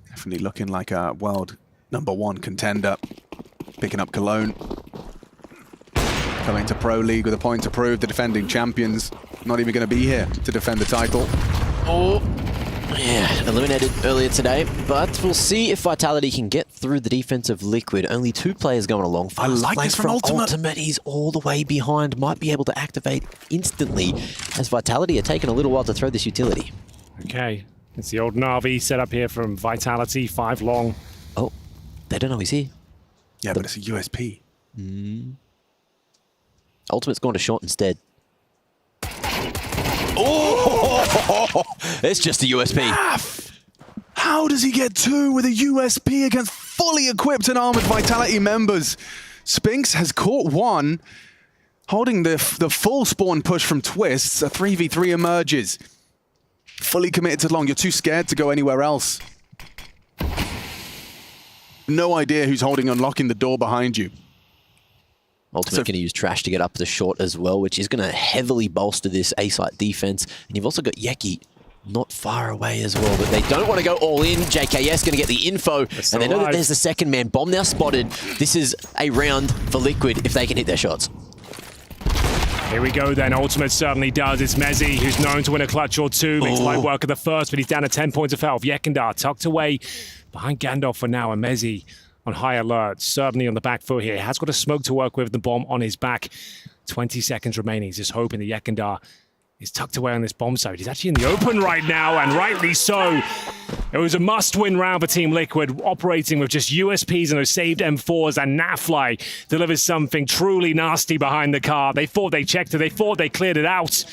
Definitely looking like a world #1 contender. Picking up Cologne. Coming to Pro League with a point to prove. The defending champions not even going to be here to defend the title. Oh. Yeah, eliminated earlier today, but we'll see if Vitality can get through the defense of Liquid. Only 2 players going along. I like this from Ultimate. He's all the way behind. Might be able to activate instantly, as Vitality are taking a little while to throw this utility. Okay, it's the old Na'Vi set up here from Vitality, 5 long. Oh, they don't know he's here. Yeah, but it's a USP. Ultimate's going to short instead. Oh! It's just a USP. How does he get 2 with a USP against fully equipped and armored Vitality members? Spinks has caught 1, holding the full spawn push from Twists. A 3v3 emerges. fully committed to long. You're too scared to go anywhere else. No idea who's unlocking the door behind you. Ultimate going to use Trash to get up the short as well, which is going to heavily bolster this A-site defense. And you've also got Yeki not far away as well, but they don't want to go all in. JKS going to get the info, and they know that there's the second man. Bomb now spotted. This is a round for Liquid if they can hit their shots. Here we go then. Ultimate certainly does. It's Mezzi, who's known to win a clutch or two. Makes light work of the first, but he's down to 10 points of health. Yekindar tucked away behind Gandalf for now, and Mezzi on high alert. Certainly on the back foot here. Has got a smoke to work with, the bomb on his back. 20 seconds remaining. He's just hoping that Yekindar is tucked away on this bomb site. He's actually in the open right now, and rightly so. It was a must-win round for Team Liquid, operating with just USPs and those saved M4s, and Nafly delivers something truly nasty behind the car. They thought they checked it, they thought they cleared it out,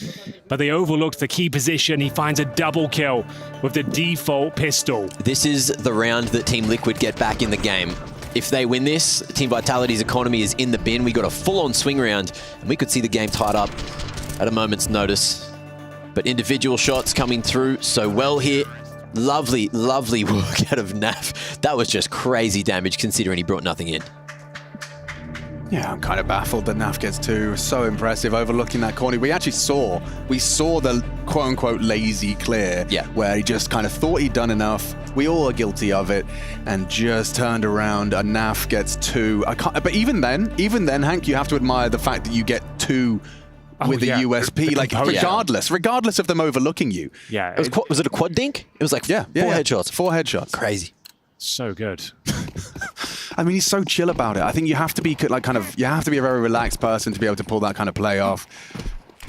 but they overlooked the key position. He finds a double kill with the default pistol. This is the round that Team Liquid get back in the game. If they win this, Team Vitality's economy is in the bin. We got a full-on swing round, and we could see the game tied up at a moment's notice. But individual shots coming through so well here. Lovely, lovely work out of Naf. That was just crazy damage considering he brought nothing in. Yeah, I'm kind of baffled that Naf gets two. So impressive, overlooking that corner. We saw the quote-unquote lazy clear, where he just kind of thought he'd done enough. We all are guilty of it, and just turned around, and Naf gets two. But even then, Hank, you have to admire the fact that you get two with a USP, like regardless of them overlooking you. Yeah. Was it a quad dink? It was like four headshots. 4 headshots. Crazy. So good. I mean, he's so chill about it. I think you have to be you have to be a very relaxed person to be able to pull that kind of play off.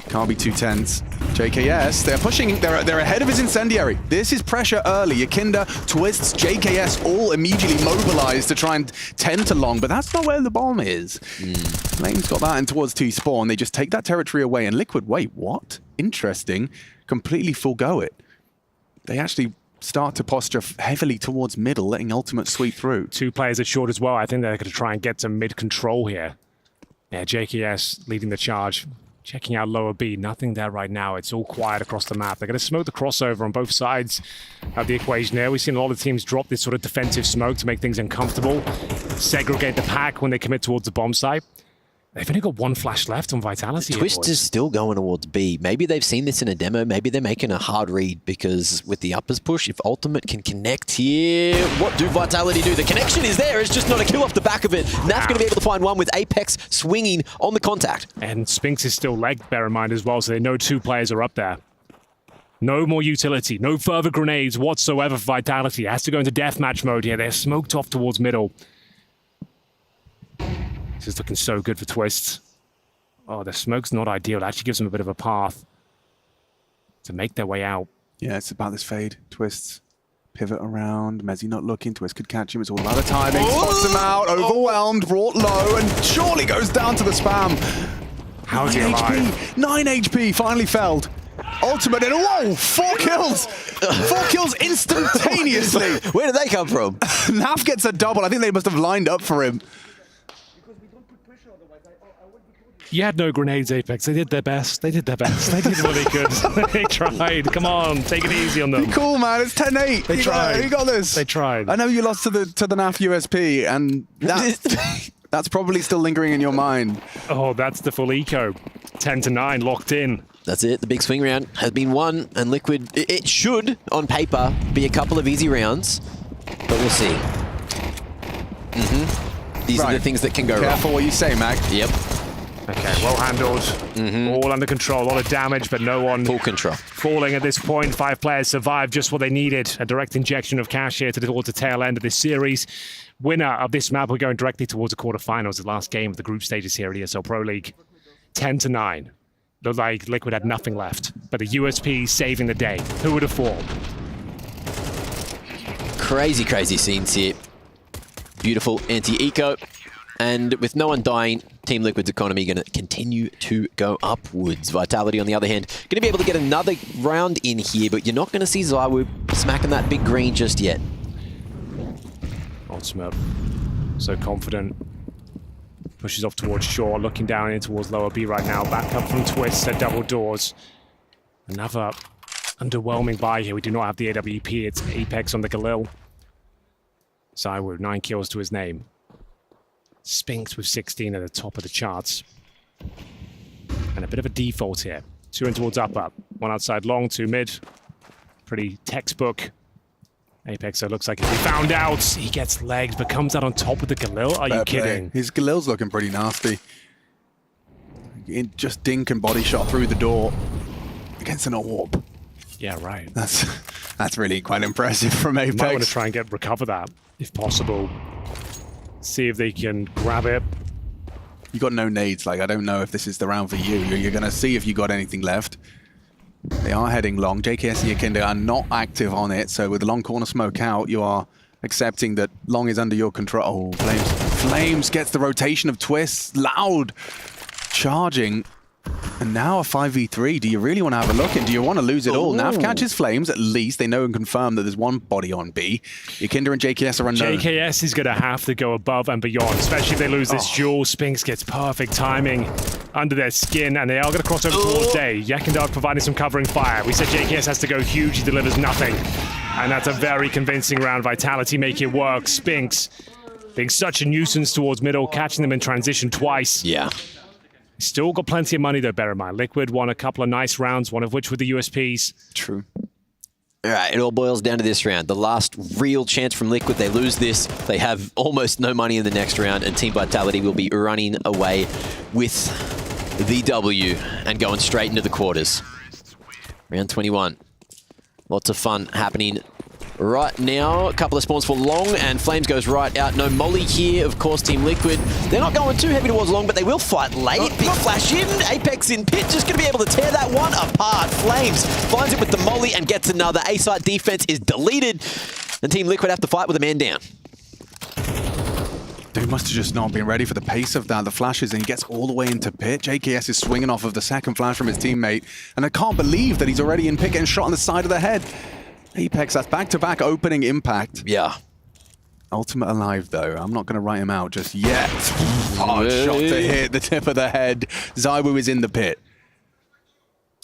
Can't be too tense. JKS, they're pushing, they're ahead of his incendiary. This is pressure early. Yakinda, Twists, JKS all immediately mobilized to try and tend to long, but that's not where the bomb is. Flame's got that and towards T-spawn. They just take that territory away, and Liquid, wait, what? Interesting. Completely forego it. They actually start to posture heavily towards middle, letting Ultimate sweep through. 2 players at short as well. I think they're going to try and get to mid-control here. Yeah, JKS leading the charge. Checking out lower B, nothing there right now. It's all quiet across the map. They're going to smoke the crossover on both sides of the equation here. We've seen a lot of teams drop this sort of defensive smoke to make things uncomfortable. Segregate the pack when they commit towards the bomb site. They've only got 1 flash left on Vitality. Twist is still going towards B. Maybe they've seen this in a demo. Maybe they're making a hard read, because with the uppers push, if Ultimate can connect here, what do Vitality do? The connection is there. It's just not a kill off the back of it. Naf's going to be able to find one with Apex swinging on the contact. And Spinks is still legged, bear in mind as well, so they know 2 players are up there. No more utility, no further grenades whatsoever for Vitality. It has to go into deathmatch mode here. They're smoked off towards middle. This is looking so good for Twists. Oh, the smoke's not ideal. It actually gives them a bit of a path to make their way out. Yeah, it's about this fade. Twists, pivot around. Mezzi not looking. Twist could catch him. It's all about the timing. Spots him out. Overwhelmed. Brought low. And surely goes down to the spam. How's he alive? 9 HP. Finally felled. Ultimate. And whoa! 4 kills. 4 kills instantaneously. Where did they come from? Naf gets a double. I think they must have lined up for him. You had no grenades, Apex. They did their best. They did their best. They did what they could. They tried. Come on, take it easy on them. Be cool, man. It's 10-8. They tried. You got this. They tried. I know you lost to the NAF USP, and that's probably still lingering in your mind. Oh, that's the full eco. 10-9, locked in. That's it. The big swing round has been won, and Liquid, it should, on paper, be a couple of easy rounds, but we'll see. These are the things that can go wrong. Careful what you say, Mac. Yep. Okay, well handled. All under control. A lot of damage, but no one full control. Falling at this point. 5 players survived just what they needed. A direct injection of cash here towards the tail end of this series. Winner of this map, we're going directly towards the quarterfinals, the last game of the group stages here at ESL Pro League. 10-9. Looked like Liquid had nothing left, but the USP saving the day. Who would have thought? Crazy, crazy scenes here. Beautiful anti-eco. And with no one dying, Team Liquid's economy going to continue to go upwards. Vitality, on the other hand, going to be able to get another round in here, but you're not going to see Zywoop smacking that big green just yet. Ultimate, so confident. Pushes off towards shore, looking down in towards lower B right now. Back up from Twist at double doors. Another underwhelming buy here. We do not have the AWP. It's Apex on the Galil. Zywu, 9 kills to his name. Spinks with 16 at the top of the charts. And a bit of a default here. 2 in towards upper. 1 outside long, 2 mid. Pretty textbook. Apex, so it looks like if he found out, he gets legged, but comes out on top of the Galil. Are you kidding? His Galil's looking pretty nasty. Just dink and body shot through the door against an orb. Yeah, right. That's really quite impressive from Apex. Might want to try and recover that, if possible. See if they can grab it. You got no nades. Like, I don't know if this is the round for you. You're going to see if you got anything left. They are heading long. JKS and Yakinda are not active on it, so with the long corner smoke out, you are accepting that long is under your control. Oh, Flames. Flames gets the rotation of twists. Loud charging. And now a 5v3. Do you really want to have a look? And do you want to lose it all? Nav catches Flames, at least. They know and confirm that there's one body on B. Yakinda and JKS are unknown. JKS is going to have to go above and beyond, especially if they lose this duel. Spinks gets perfect timing under their skin, and they are going to cross over towards Day. Yakinda providing some covering fire. We said JKS has to go huge. He delivers nothing. And that's a very convincing round. Vitality make it work. Spinks being such a nuisance towards middle, catching them in transition twice. Yeah. Still got plenty of money though, bear in mind. Liquid won a couple of nice rounds, one of which with the USPs. True. All right, it all boils down to this round. The last real chance from Liquid. They lose this. They have almost no money in the next round, and Team Vitality will be running away with the W and going straight into the quarters. Round 21. Lots of fun happening right now. A couple of spawns for long, and Flames goes right out. No molly here, of course, Team Liquid. They're not going too heavy towards long, but they will fight late. Big flash in. Apex in pit, just going to be able to tear that one apart. Flames finds it with the molly and gets another. A-site defense is deleted, and Team Liquid have to fight with a man down. Dude must have just not been ready for the pace of that. The flashes, and he gets all the way into pit. JKS is swinging off of the second flash from his teammate, and I can't believe that he's already in pit, getting shot on the side of the head. Apex, that's back-to-back opening impact. Yeah. Ultimate alive, though. I'm not going to write him out just yet. Hard shot to hit the tip of the head. Zywu is in the pit.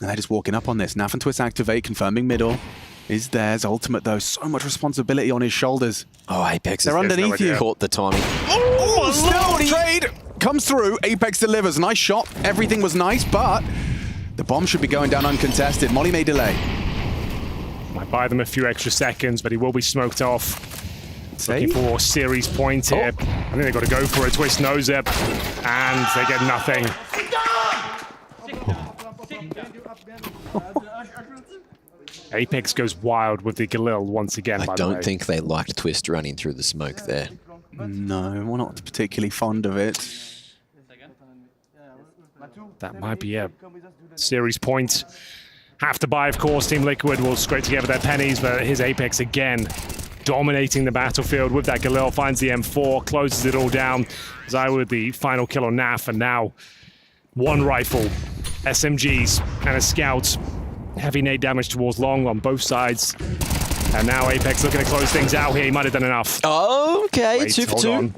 And they're just walking up on this. Naf and Twist activate, confirming middle. Is theirs. Ultimate, though. So much responsibility on his shoulders. Oh, Apex. They're underneath you. Caught the timing. Oh, stealth trade comes through. Apex delivers. Nice shot. Everything was nice, but the bomb should be going down uncontested. Molly may delay. Might buy them a few extra seconds, but he will be smoked off. Looking for series point here. I think they've got to go for it. Twist knows it, and they get nothing. Apex goes wild with the Galil once again, by the way. I don't think they liked Twist running through the smoke there. No, we're not particularly fond of it. That might be a series point. Have to buy, of course. Team Liquid will scrape together their pennies, but here's Apex again, dominating the battlefield with that Galil. Finds the M4, closes it all down. Zywu with the final kill on Naf, and now one rifle, SMGs, and a scout. Heavy nade damage towards long on both sides. And now Apex looking to close things out here. He might have done enough. Okay, Wait, 2 for 2. on.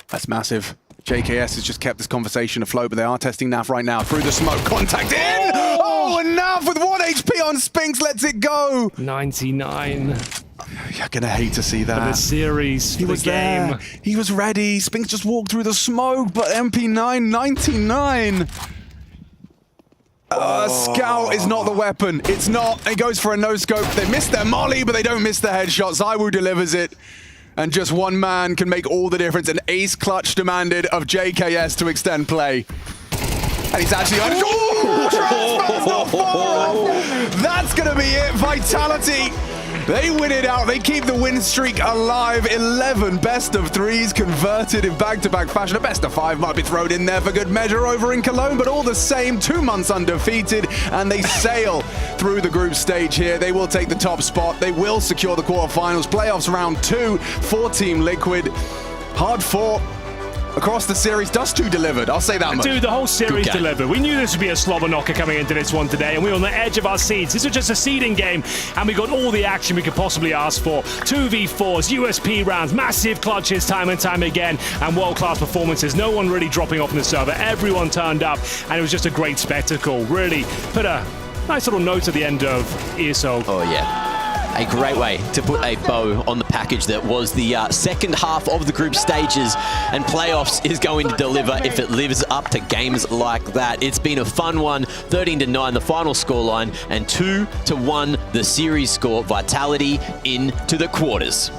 That's massive. JKS has just kept this conversation afloat, but they are testing Naf right now. Through the smoke, contact in! Oh, and Naf with 1 HP on Spinks lets it go! 99. You're gonna hate to see that. For the series, he was game. There. He was ready. Spinks just walked through the smoke, but MP9, 99. Scout is not the weapon. It's not. It goes for a no-scope. They missed their molly, but they don't miss the headshot. Zywu delivers it. And just one man can make all the difference. An ace clutch demanded of JKS to extend play. And he's actually on. Transfer's not far off. That's going to be it. Vitality. They win it out. They keep the win streak alive. 11 best of 3s converted in back-to-back fashion. A best of 5 might be thrown in there for good measure over in Cologne, but all the same, 2 months undefeated, and they sail through the group stage here. They will take the top spot. They will secure the quarterfinals. Playoffs round 2 for Team Liquid. Hard fought. Across the series, Dust 2 delivered. I'll say that much. Dude, the whole series delivered. We knew this would be a slobber knocker coming into this one today, and we were on the edge of our seats. This was just a seeding game, and we got all the action we could possibly ask for. 2v4s, USP rounds, massive clutches time and time again, and world-class performances. No one really dropping off in the server. Everyone turned up, and it was just a great spectacle. Really put a Nice little note at the end of ESL. Oh, yeah. A great way to put a bow on the package that was the second half of the group stages, and playoffs is going to deliver if it lives up to games like that. It's been a fun one, 13-9 the final scoreline, and 2-1 the series score. Vitality into the quarters.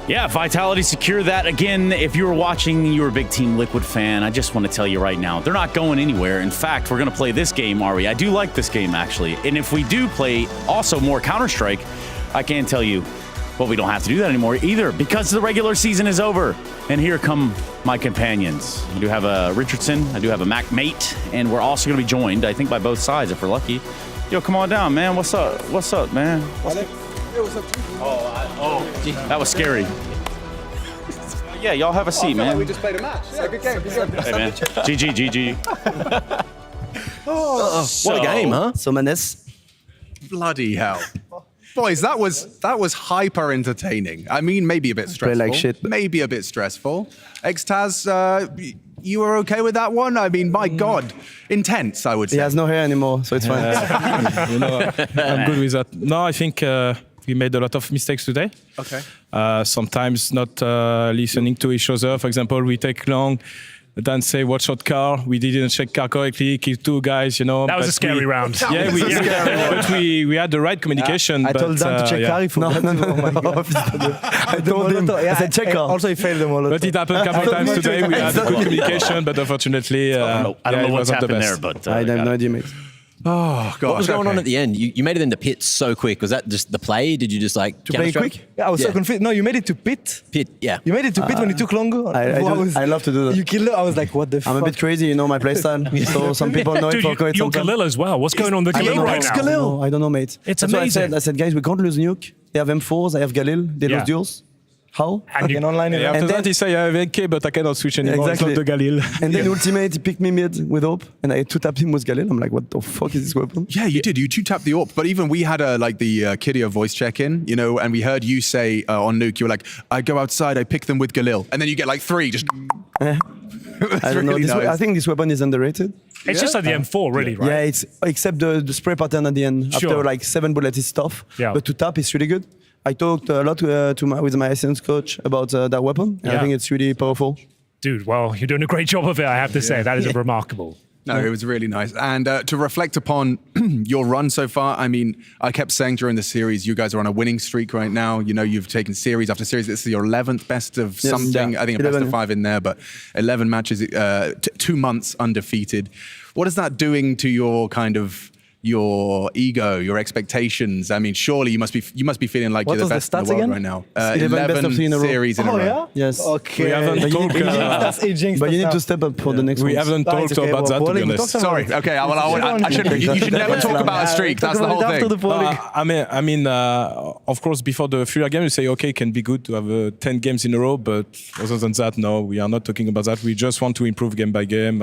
Yeah, Vitality secure that. Again, if you were watching, you were a big Team Liquid fan, I just want to tell you right now, they're not going anywhere. In fact, we're going to play this game, Ari. I do like this game, actually. And if we do play also more Counter-Strike, I can't tell you, well, we don't have to do that anymore either, because the regular season is over. And here come my companions. I do have a Richardson, I do have a Mac Mate, and we're also going to be joined, I think, by both sides if we're lucky. Yo, come on down, man. What's up? What's up, man? That was scary. Yeah, y'all have a seat, man. We just played a match. Yeah, good game. Hey, man. GG. What a game, huh? Bloody hell. Boys, that was hyper entertaining. I mean, maybe a bit stressful. like shit. Maybe a bit stressful. Extaz, you were okay with that one? I mean, my God, intense, I would say. He has no hair anymore, so it's fine. I'm good with that. No, I think we made a lot of mistakes today. Okay. Sometimes not listening to each other. For example, we take long, then say watch out car. We didn't check car correctly. Kill 2 guys, you know. That was a scary round. Yeah, but we had the right communication. I told Dan to check car. He forgot to. Oh my God. I told him. I said check car. Also, he failed the molotov. But it happened a couple of times today. We had good communication, but unfortunately, I don't know what's happened there, but I have no idea, mate. Oh, God. What was going on at the end? You made it into pit so quick. Was that just the play? Did you just like to play quick? Yeah, I was so confused. No, you made it to pit. Pit, yeah. You made it to pit when it took longer. I love to do that. You killed it. I was like, what the fuck? I'm a bit crazy, you know my playstyle. So some people know it for quite some time. Galil as well. What's going on the Galil right now? No, I don't know, mate. It's That's amazing. What I said, guys, we can't lose Nuke. They have M4s, I have Galil. They lose duels. How? And you can online it. After that, he say I have AK, but I cannot switch anymore. Exactly. It's not the Galil. And then ultimate, he picked me mid with AWP, and I two-tapped him with Galil. I'm like, what the fuck is this weapon? Yeah, you did. You two-tapped the AWP. But even we had the Kidia voice check-in, you know, and we heard you say on Nuke, you were like, I go outside, I pick them with Galil. And then you get like 3, just... I don't know. Nice. I think this weapon is underrated. It's just like the M4, really, right? Yeah, it's except the spray pattern at the end. Sure. After like 7 bullets, it's tough. Yeah. But to tap is really good. I talked a lot with my assistant coach about that weapon. And I think it's really powerful. Dude, well, you're doing a great job of it, I have to say. That is remarkable. No, it was really nice. And to reflect upon your run so far, I mean, I kept saying during the series, you guys are on a winning streak right now. You know, you've taken series after series. This is your 11th best of something. Yeah. I think a best of 5 in there, but 11 matches, 2 months undefeated. What is that doing to your kind of your ego, your expectations? I mean, surely you must be feeling like you're the best in the world right now. 11 series in a row. Yeah? Yes. Okay. We haven't talked. But you need to step up for the next one. We haven't talked about that, to be honest. Sorry. Okay. I should. You should never talk about a streak. That's the whole thing. I mean, of course, before the Furia game, you say, okay, it can be good to have 10 games in a row, but other than that, no, we are not talking about that. We just want to improve game by game.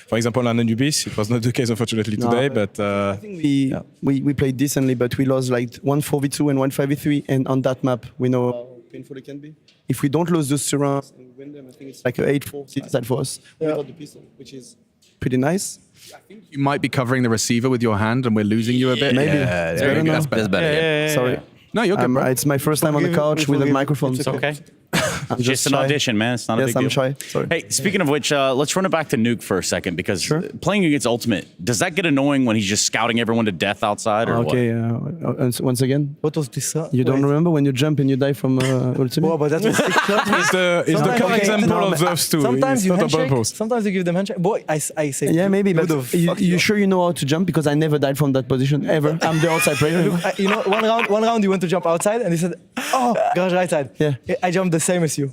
For example, on Anubis, it was not the case, unfortunately, today, but. I think we played decently, but we lost like 1 4v2 and 1 5v3, and on that map, we know how painful it can be. If we don't lose those 2 rounds and win them, I think it's like an 8-4 side for us without the pistol, which is pretty nice. I think you might be covering the receiver with your hand, and we're losing you a bit. Maybe. That's better. Sorry. No, you're good. It's my first time on the couch with a microphone. It's okay. I'm just an shy. audition, man. It's not a big I'm deal. shy. Sorry. Hey, speaking of which, let's run it back to Nuke for a second, because playing against Ultimate, does that get annoying when he's just scouting everyone to death outside, or okay, what? Once again. What was this? You don't remember when you jump and you die from Ultimate? Oh, but that was 6 shots. It's the core example of those two. Sometimes it's you not a handshake. Sometimes you give them handshake. Boy, I say. Yeah, maybe, but you sure you know how to jump? Because I never died from that position, ever. I'm the outside player. Look, you know, one round you went to jump outside, and he said, oh, garage right side. Yeah. I jumped the same as you.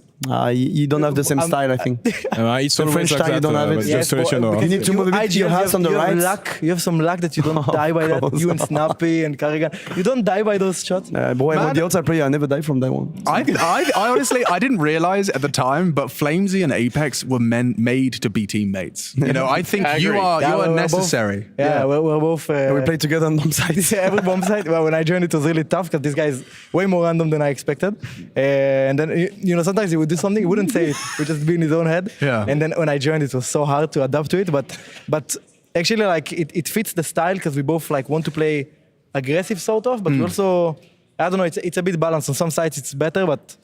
You don't have the same style, I think. It's the French style, you don't have it. Just to let you know. You need to move a bit your hands on the right. You have some luck that you don't die by that. You and Snappy and Carrigan. You don't die by those shots. Boy, I'm the outside player. I never die from that one. I honestly, I didn't realize at the time, but Flamesy and Apex were made to be teammates. You know, I think you are necessary. We're both. We played together on bomb sites. Every bomb site. Well, when I joined, it was really tough because this guy is way more random than I expected. And then, you know, sometimes he would do something, he wouldn't say it, he would just be in his own head. Yeah. And then when I joined, it was so hard to adapt to it. But actually, like, it fits the style because we both like want to play aggressive sort of, but we also, I don't know, it's a bit balanced. On some sides it's better, but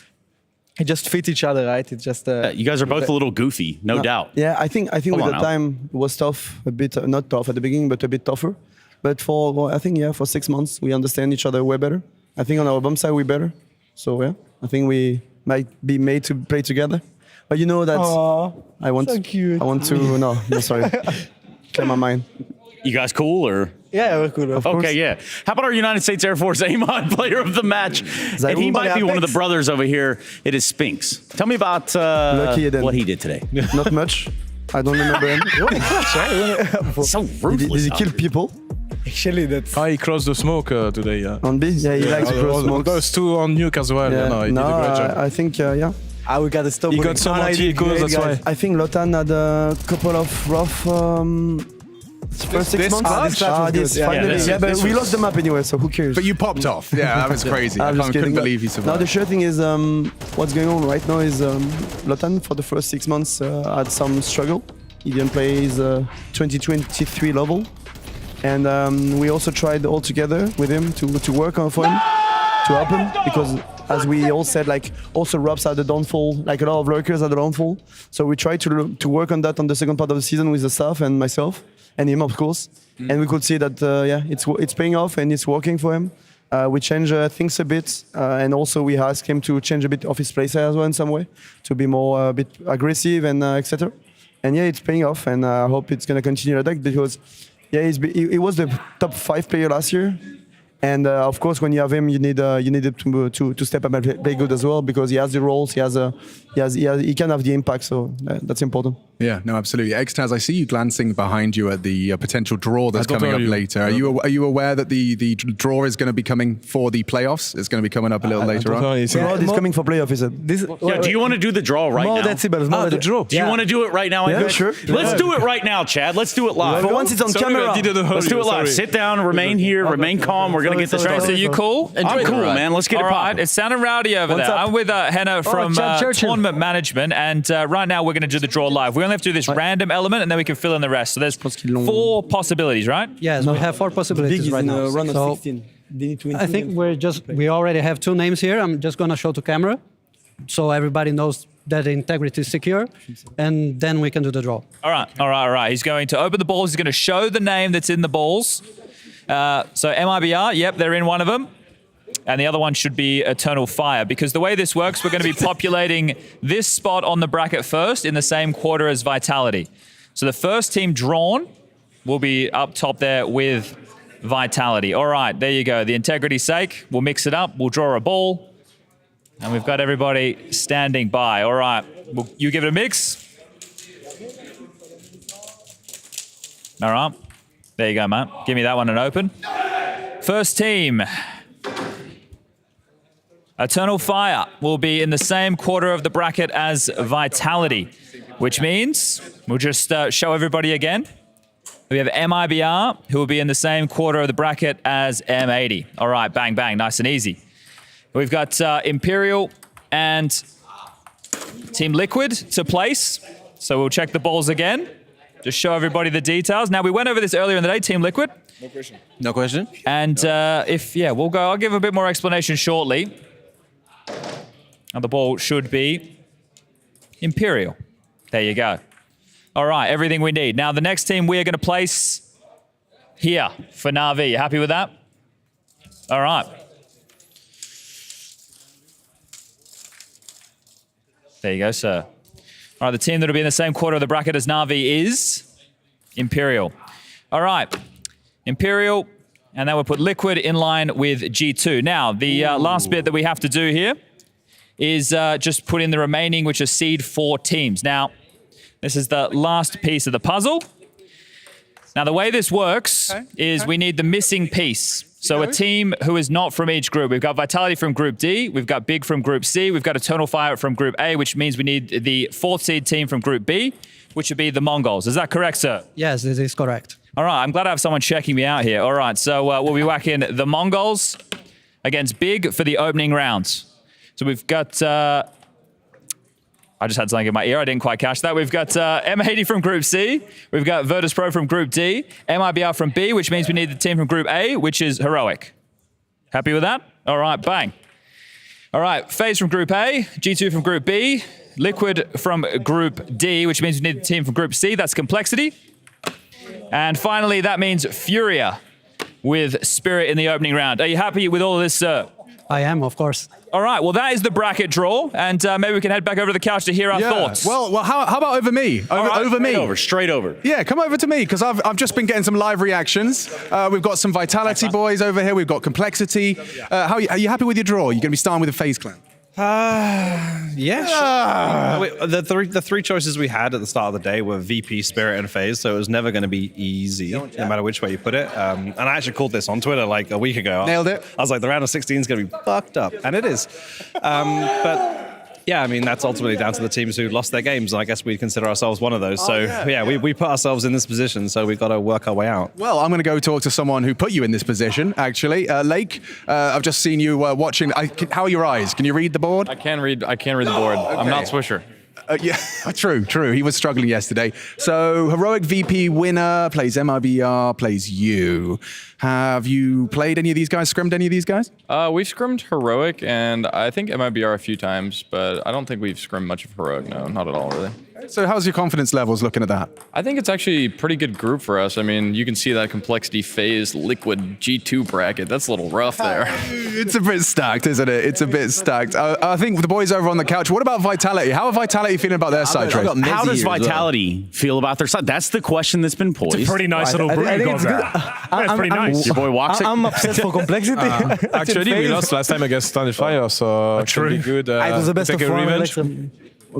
it just fits each other, right? It's just you guys are both a little goofy, no doubt. Yeah, I think with the time it was tough, a bit not tough at the beginning, but a bit tougher. But I think for 6 months we understand each other way better. I think on our bump side we're better. So yeah, I think we might be made to play together. But you know that I want to no sorry. Clear my mind. You guys cool or? Yeah, we're cool. Okay, yeah. How about our United States Air Force Amon player of the match? And he might be one of the brothers over here. It is Spinks. Tell me about what he did today. Not much. I don't remember him. So ruthless. Did he kill people? Actually, that's... he crossed the smoke today, yeah. On B? Yeah, he likes to cross smoke. Those two on Nuke as well. Yeah. He did a great job. I think, yeah. We got to stop. He got some anti-echoes, that's why. I think Lotan had a couple of rough... first 6 months? But we lost the map anyway, so who cares? But you popped off. Yeah, that was crazy. I couldn't believe he survived. Now the sure thing is, what's going on right now is Lotan for the first 6 months had some struggle. He didn't play his 2023 level. And we also tried all together with him to work on for him, to help him, because as we all said, like also Robs had the downfall, like a lot of lurkers had the downfall. So we tried to work on that on the second part of the season with the staff and myself and him, of course. And we could see that it's paying off and it's working for him. We changed things a bit, and also we asked him to change a bit of his playstyle as well in some way, to be more a bit aggressive and etc. And yeah, it's paying off, and I hope it's gonna continue like that because. Yeah, he was the top 5 player last year, and of course, when you have him, you need to step up and play good as well because he has the roles, he can have the impact, so that's important. Yeah, no, absolutely. Extaz, I see you glancing behind you at the potential draw that's coming up later. Are you aware that the draw is going to be coming for the playoffs? It's going to be coming up a little later on. It's coming for playoffs, is it? Do you want to do the draw right now? The draw. Do you want to do it right now? Yeah, sure. Let's do it right now, Chad. Let's do it live. For once, it's on camera. Let's do it live. Sit down, remain here, remain calm. We're going to get this started. So you cool? I'm cool, man. Let's get it popping. It's sounding rowdy over there. I'm with Henna from Tournament Management, and right now we're going to do the draw live. We only have to do this random element, and then we can fill in the rest. So there's 4 possibilities, right? Yes, we have 4 possibilities right now. So 16. I think we already have 2 names here. I'm just going to show to camera, so everybody knows that the integrity is secure, and then we can do the draw. All right. He's going to open the balls. He's going to show the name that's in the balls. So MIBR, yep, they're in one of them. And the other one should be Eternal Fire, because the way this works, we're going to be populating this spot on the bracket first in the same quarter as Vitality. So the first team drawn will be up top there with Vitality. All right, there you go. The integrity's sake, we'll mix it up. We'll draw a ball. And we've got everybody standing by. All right, you give it a mix. All right, there you go, man. Give me that one and open. First team. Eternal Fire will be in the same quarter of the bracket as Vitality, which means we'll just show everybody again. We have MIBR, who will be in the same quarter of the bracket as M80. All right, bang, bang, nice and easy. We've got Imperial and Team Liquid to place. So we'll check the balls again. Just show everybody the details. Now, we went over this earlier in the day, Team Liquid. No question. No question. And I'll give a bit more explanation shortly. And the ball should be Imperial. There you go. All right, everything we need. Now, the next team we are going to place here for Na'Vi. You happy with that? All right. There you go, sir. All right, the team that will be in the same quarter of the bracket as Na'Vi is Imperial. All right, Imperial, and then we'll put Liquid in line with G2. Now, the last bit that we have to do here is just put in the remaining, which are seed 4 teams. Now, this is the last piece of the puzzle. Now, the way this works is we need the missing piece. So a team who is not from each group. We've got Vitality from Group D, we've got Big from Group C, we've got Eternal Fire from Group A, which means we need the 4th seed team from Group B, which would be the Mongols. Is that correct, sir? Yes, this is correct. All right, I'm glad I have someone checking me out here. All right, so we'll be whacking the Mongols against Big for the opening rounds. So we've got I just had something in my ear. I didn't quite catch that. We've got M80 from Group C. We've got Virtus Pro from Group D. MIBR from B, which means we need the team from Group A, which is Heroic. Happy with that? All right, bang. All right, FaZe from Group A, G2 from Group B, Liquid from Group D, which means we need the team from Group C. That's Complexity. And finally, that means Furia with Spirit in the opening round. Are you happy with all of this, sir? I am, of course. All right, well, that is the bracket draw, and maybe we can head back over to the couch to hear our thoughts. Well, how about over me? Over me. Straight over. Yeah, come over to me, because I've just been getting some live reactions. We've got some Vitality boys over here. We've got Complexity. Are you happy with your draw? You're going to be starting with the FaZe clan. Yeah. Sure. The three choices we had at the start of the day were VP, Spirit, and FaZe, so it was never going to be easy, no matter which way you put it. And I actually called this on Twitter like a week ago. Nailed it. I was like, the round of 16 is going to be fucked up, and it is. But yeah, I mean, that's ultimately down to the teams who lost their games, and I guess we consider ourselves one of those. We put ourselves in this position, so we've got to work our way out. Well, I'm going to go talk to someone who put you in this position, actually. Lake, I've just seen you watching. How are your eyes? Can you read the board? I can read the board. Okay. I'm not Swisher. Yeah, true. He was struggling yesterday. So, Heroic VP winner, plays MIBR, plays you. Have you played any of these guys, scrimmed any of these guys? We've scrimmed Heroic, and I think MIBR a few times, but I don't think we've scrimmed much of Heroic, no, not at all, really. So how's your confidence levels looking at that? I think it's actually a pretty good group for us. I mean, you can see that Complexity, FaZe, Liquid, G2 bracket. That's a little rough there. It's a bit stacked, isn't it? It's a bit stacked. I think the boys over on the couch, what about Vitality? How are Vitality feeling about their side, Trace? How does Vitality feel about their side? That's the question that's been poised. It's a pretty nice little group. It's pretty nice. Your boy walks I'm upset for Complexity. Actually, we lost last time against Standard Fire, so it should be good. It was the best take of a one. revenge.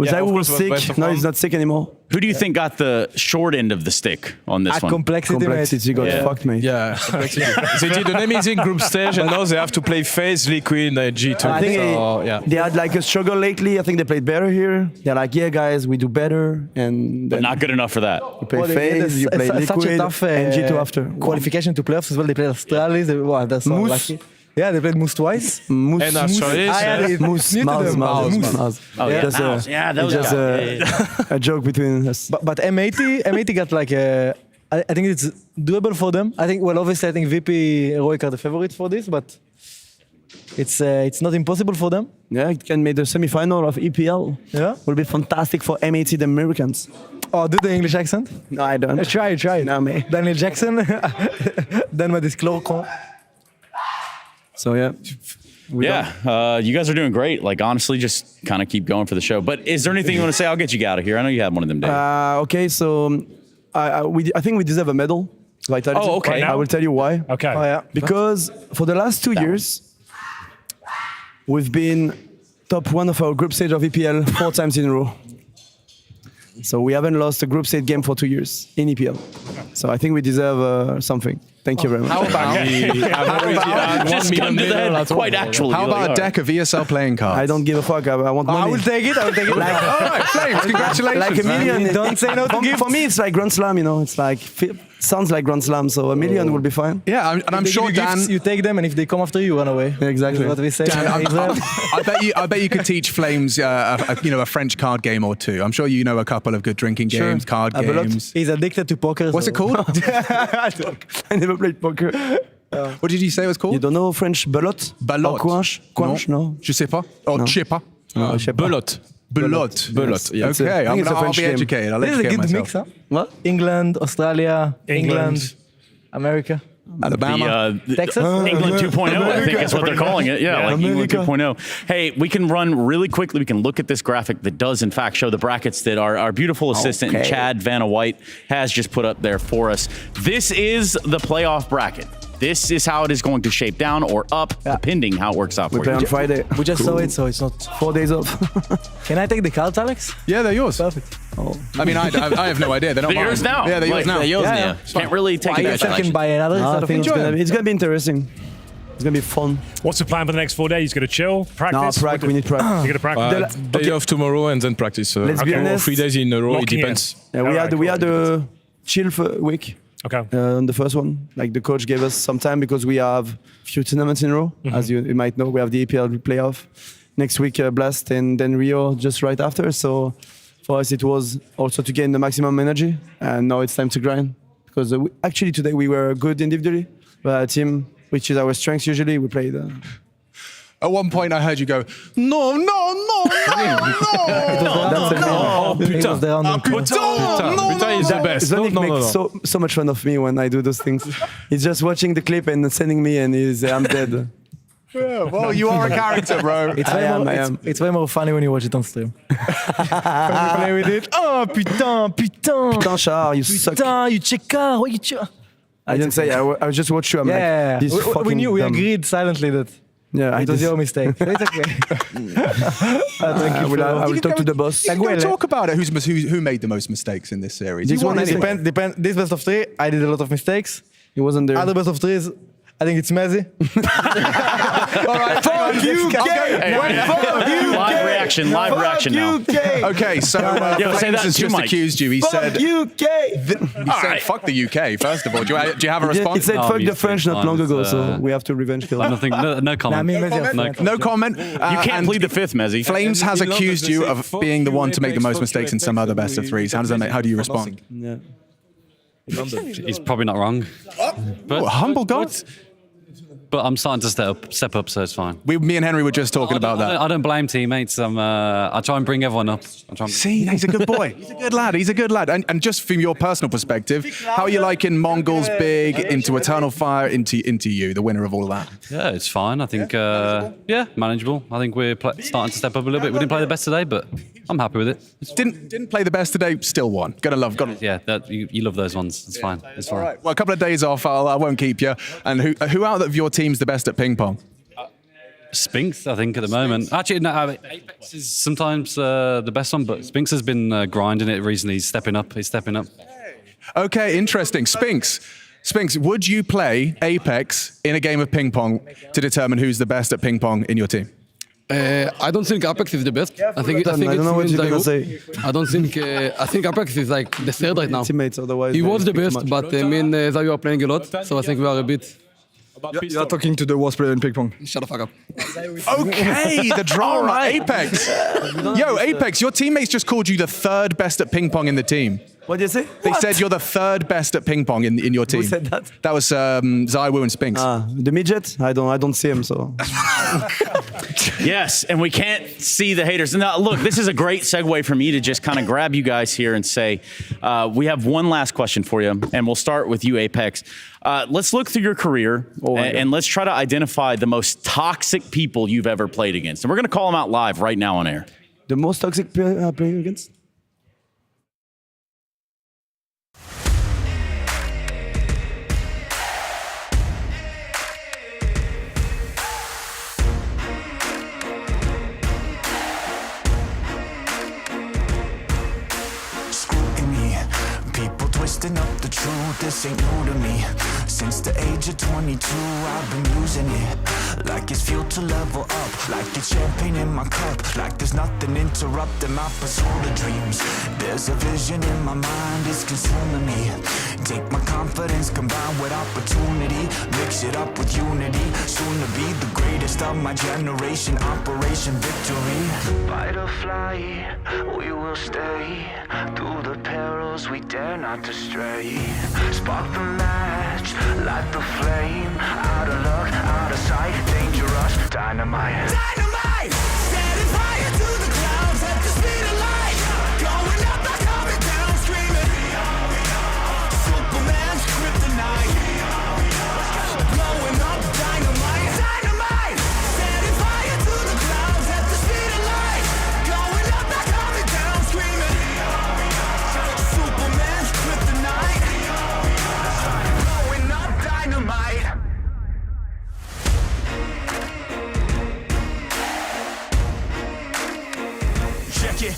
Zai was sick. No, he's not sick anymore. Who do you think got the short end of the stick on this one? Complexity got fucked, mate. Yeah, they did an amazing group stage, and now they have to play FaZe, Liquid, G2. I think they had like a struggle lately. I think they played better here. They're like, yeah, guys, we do better, and but not good enough for that. You play FaZe, you play Liquid, such a tough, and G2 after. Qualification to playoffs as well. They played Astralis. That's so lucky. Yeah, they played Mouz twice. And Astralis. Mouz. Yeah, that was just a joke between us. But M80 got like a. I think it's doable for them. I think, well, obviously, I think VP Heroic are the favorites for this, but it's not impossible for them. Yeah, it can make the semi-final of EPL. Yeah, will be fantastic for M80, the Americans. Oh, do the English accent? No, I don't. Try it. No, mate. Daniel Jackson. Then with this chloroquine. So yeah. You guys are doing great. Like, honestly, just kind of keep going for the show. But is there anything you want to say? I'll get you out of here. I know you had one of them days. Okay, so I think we deserve a medal. Vitality. Oh, okay. I will tell you why. Okay. Oh, yeah. Because for the last 2 years, we've been top one of our group stage of EPL 4 times in a row. So we haven't lost a group stage game for 2 years in EPL. So I think we deserve something. Thank you very much. How about quite actually. How about a deck of ESL playing cards? I don't give a fuck. I want money. I will take it. All right, Flames, congratulations. Like a million. Don't say no to gifts. For me, it's like Grand Slam, It's like, sounds like Grand Slam, so a million will be fine. Yeah, and I'm sure, Dan... You take them, and if they come after you, run away. Exactly. That's what we say. Dan, I bet you could teach Flames a French card game or two. I'm sure you know a couple of good drinking games, card games. He's addicted to poker. What's it called? I never played poker. What did you say it was called? You don't know French belote? Belote. Quanche, no. Je sais pas. Or je sais pas. Belote. Belote. Yes. Okay, I'll be educated. I'll This is a educate good myself. mix, huh? What? England, Australia, England, America. Alabama. Texas? England 2.0, I think is what they're calling it. Yeah, like England 2.0. Hey, we can run really quickly. We can look at this graphic that does, in fact, show the brackets that our beautiful assistant, Chad Vanna White, has just put up there for us. This is the playoff bracket. This is how it is going to shape down or up, depending how it works out for you. We play on Friday. We just saw it, so it's not 4 days off. Can I take the cards, Alex? Yeah, they're yours. Perfect. Oh. I mean, I have no idea. They're not They're yours now. Yeah, they're yours now. They're yours now. Can't really take it I can buy another. I think it's gonna be interesting. It's gonna be fun. What's the plan for the next 4 days? Gonna chill, practice? No, we need practice. You're gonna practice? Day off tomorrow and then practice. Let's be honest. 3 days in a row, it depends. Yeah, we had a chill week. Okay. On the first one, like the coach gave us some time because we have a few tournaments in a row. As you might know, we have the EPL playoff, next week Blast, and then Rio just right after. So for us, it was also to gain the maximum energy, and now it's time to grind. Because actually today we were good individually, but a team, which is our strength usually, we played. At one point, I heard you go, no. Putain is the best. Sonic makes so much fun of me when I do those things. He's just watching the clip and sending me, and I'm dead. Yeah, well, you are a character, bro. It's way more funny when you watch it on stream. When you play with it. Oh, putain, Char, you suck. Putain, you checker, what you check? I didn't say, I just watched you. I'm like, this we knew, we dumb. agreed silently that it was your mistake. So it's okay. I will talk to the boss. We'll talk about it. Who made the most mistakes in this series? This one depends. This best of 3, I did a lot of mistakes. He wasn't there. Other best of 3s, I think it's Mezzy. All right, fuck you, gay. Live reaction now. Okay, so Flames has just accused you. He said, fuck the UK, first of all. Do you have a response? He said, fuck the French not long ago, so we have to revenge kill. Nothing, no comment. No comment. You can't plead the fifth, Mezzy. Flames has accused you of being the one to make the most mistakes in some other best of 3s. How do you respond? Yeah. He's probably not wrong. But humble God. But I'm starting to step up, so it's fine. Me and Henry were just talking about that. I don't blame teammates. I try and bring everyone up. See, he's a good boy. He's a good lad. And just from your personal perspective, how are you liking Mongols Big, into Eternal Fire, into you, the winner of all of that? Yeah, it's fine. I think, manageable. I think we're starting to step up a little bit. We didn't play the best today, but I'm happy with it. Didn't play the best today, still won. Yeah, you love those ones. It's fine. It's fine. All right. Well, a couple of days off, I won't keep you. And who out of your team's the best at ping pong? Spinks, I think, at the moment. Actually, no, Apex is sometimes the best one, but Spinks has been grinding it recently. He's stepping up. Okay, interesting. Spinks, would you play Apex in a game of ping pong to determine who's the best at ping pong in your team? I don't think Apex is the best. I think I don't know what you're gonna say. I don't think. I think Apex is like the third right now. Teammates, otherwise he was the best, but me and Zayu are playing a lot, so I think we are a bit. You're talking to the worst player in ping pong. Shut the fuck up. Okay, the drama. Apex. Yo, Apex, your teammates just called you the third best at ping pong in the team. What did you say? They said you're the third best at ping pong in your team. Who said that? That was Zaiwu and Spinks. The midget? I don't see him, so. Yes, and we can't see the haters. Now, look, this is a great segue for me to just kind of grab you guys here and say, we have one last question for you, and we'll start with you, Apex. Let's look through your career, and let's try to identify the most toxic people you've ever played against. And we're going to call them out live right now on air. The most toxic player playing against? Twisting up the truth, this ain't new to me. Since the age of 22, I've been using it like it's fuel to level up, like it's champagne in my cup, like there's nothing interrupting my pursuit of dreams. There's a vision in my mind, it's consuming me. Take my confidence combined with opportunity, mix it up with unity, soon to be the greatest of my generation, Operation Victory. Fight or fly, we will stay through the perils we dare not to stray. Spark the match, light the flame. Out of luck, out of sight, dangerous, dynamite. Dynamite! Setting fire to the clouds at the speed of light. Going up, not coming down, screaming. Superman's kryptonite. Blowing up, dynamite. Dynamite! Setting fire to the clouds at the speed of light. Going up, not coming down, screaming. Superman's kryptonite. Blowing up, dynamite. Check it.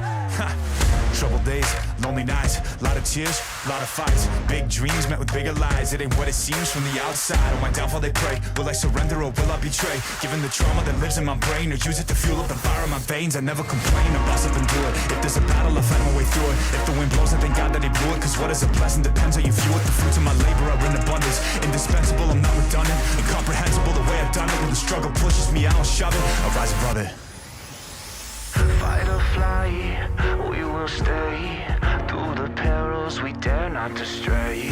Troubled days, lonely nights, lot of tears, lot of fights. Big dreams met with bigger lies. It ain't what it seems from the outside. On my downfall they pray. Will I surrender or will I betray? Given the trauma that lives in my brain, or use it to fuel up the fire in my veins. I never complain, I boss up and do it. If there's a battle, I'll find my way through it. If the wind blows, I thank God that he blew it. Cause what is a blessing depends how you view it. The fruits of my labor are in abundance. Indispensable, I'm not redundant. Incomprehensible the way I've done it. When the struggle pushes me, I don't shove it. I rise above it. fly, we will stay. Through the perils we dare not to stray.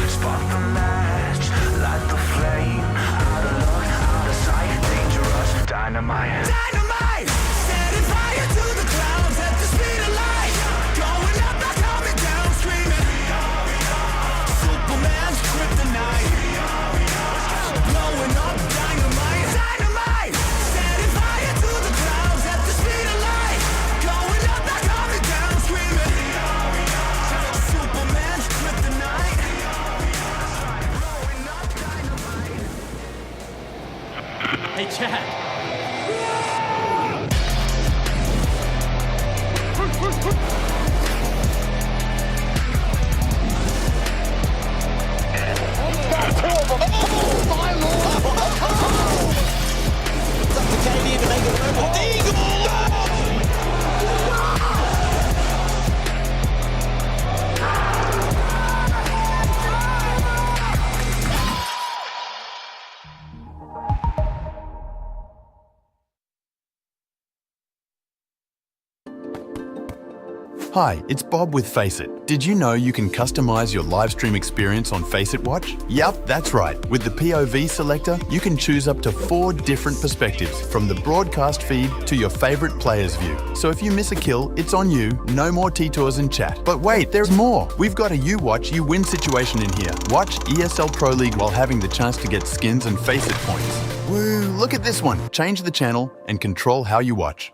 Spark the match, light the flame. Out of luck, out of sight, dangerous. Dynamite. Dynamite! Setting fire to the clouds at the speed of light. Going up, not coming down, screaming. Superman's kryptonite. Blowing up dynamite. Dynamite! Setting fire to the clouds at the speed of light. Going up, not coming down, screaming. Superman's kryptonite. Blowing up dynamite. Hey, Chad. Hi, it's Bob with Faceit. Did you know you can customize your live stream experience on Faceit Watch? Yup, that's right. With the POV selector, you can choose up to 4 different perspectives, from the broadcast feed to your favorite player's view. So if you miss a kill, it's on you, no more T-Tours and chat. But wait, there's more. We've got a You Watch, You Win situation in here. Watch ESL Pro League while having the chance to get skins and Faceit points. Woo, look at this one. Change the channel and control how you watch.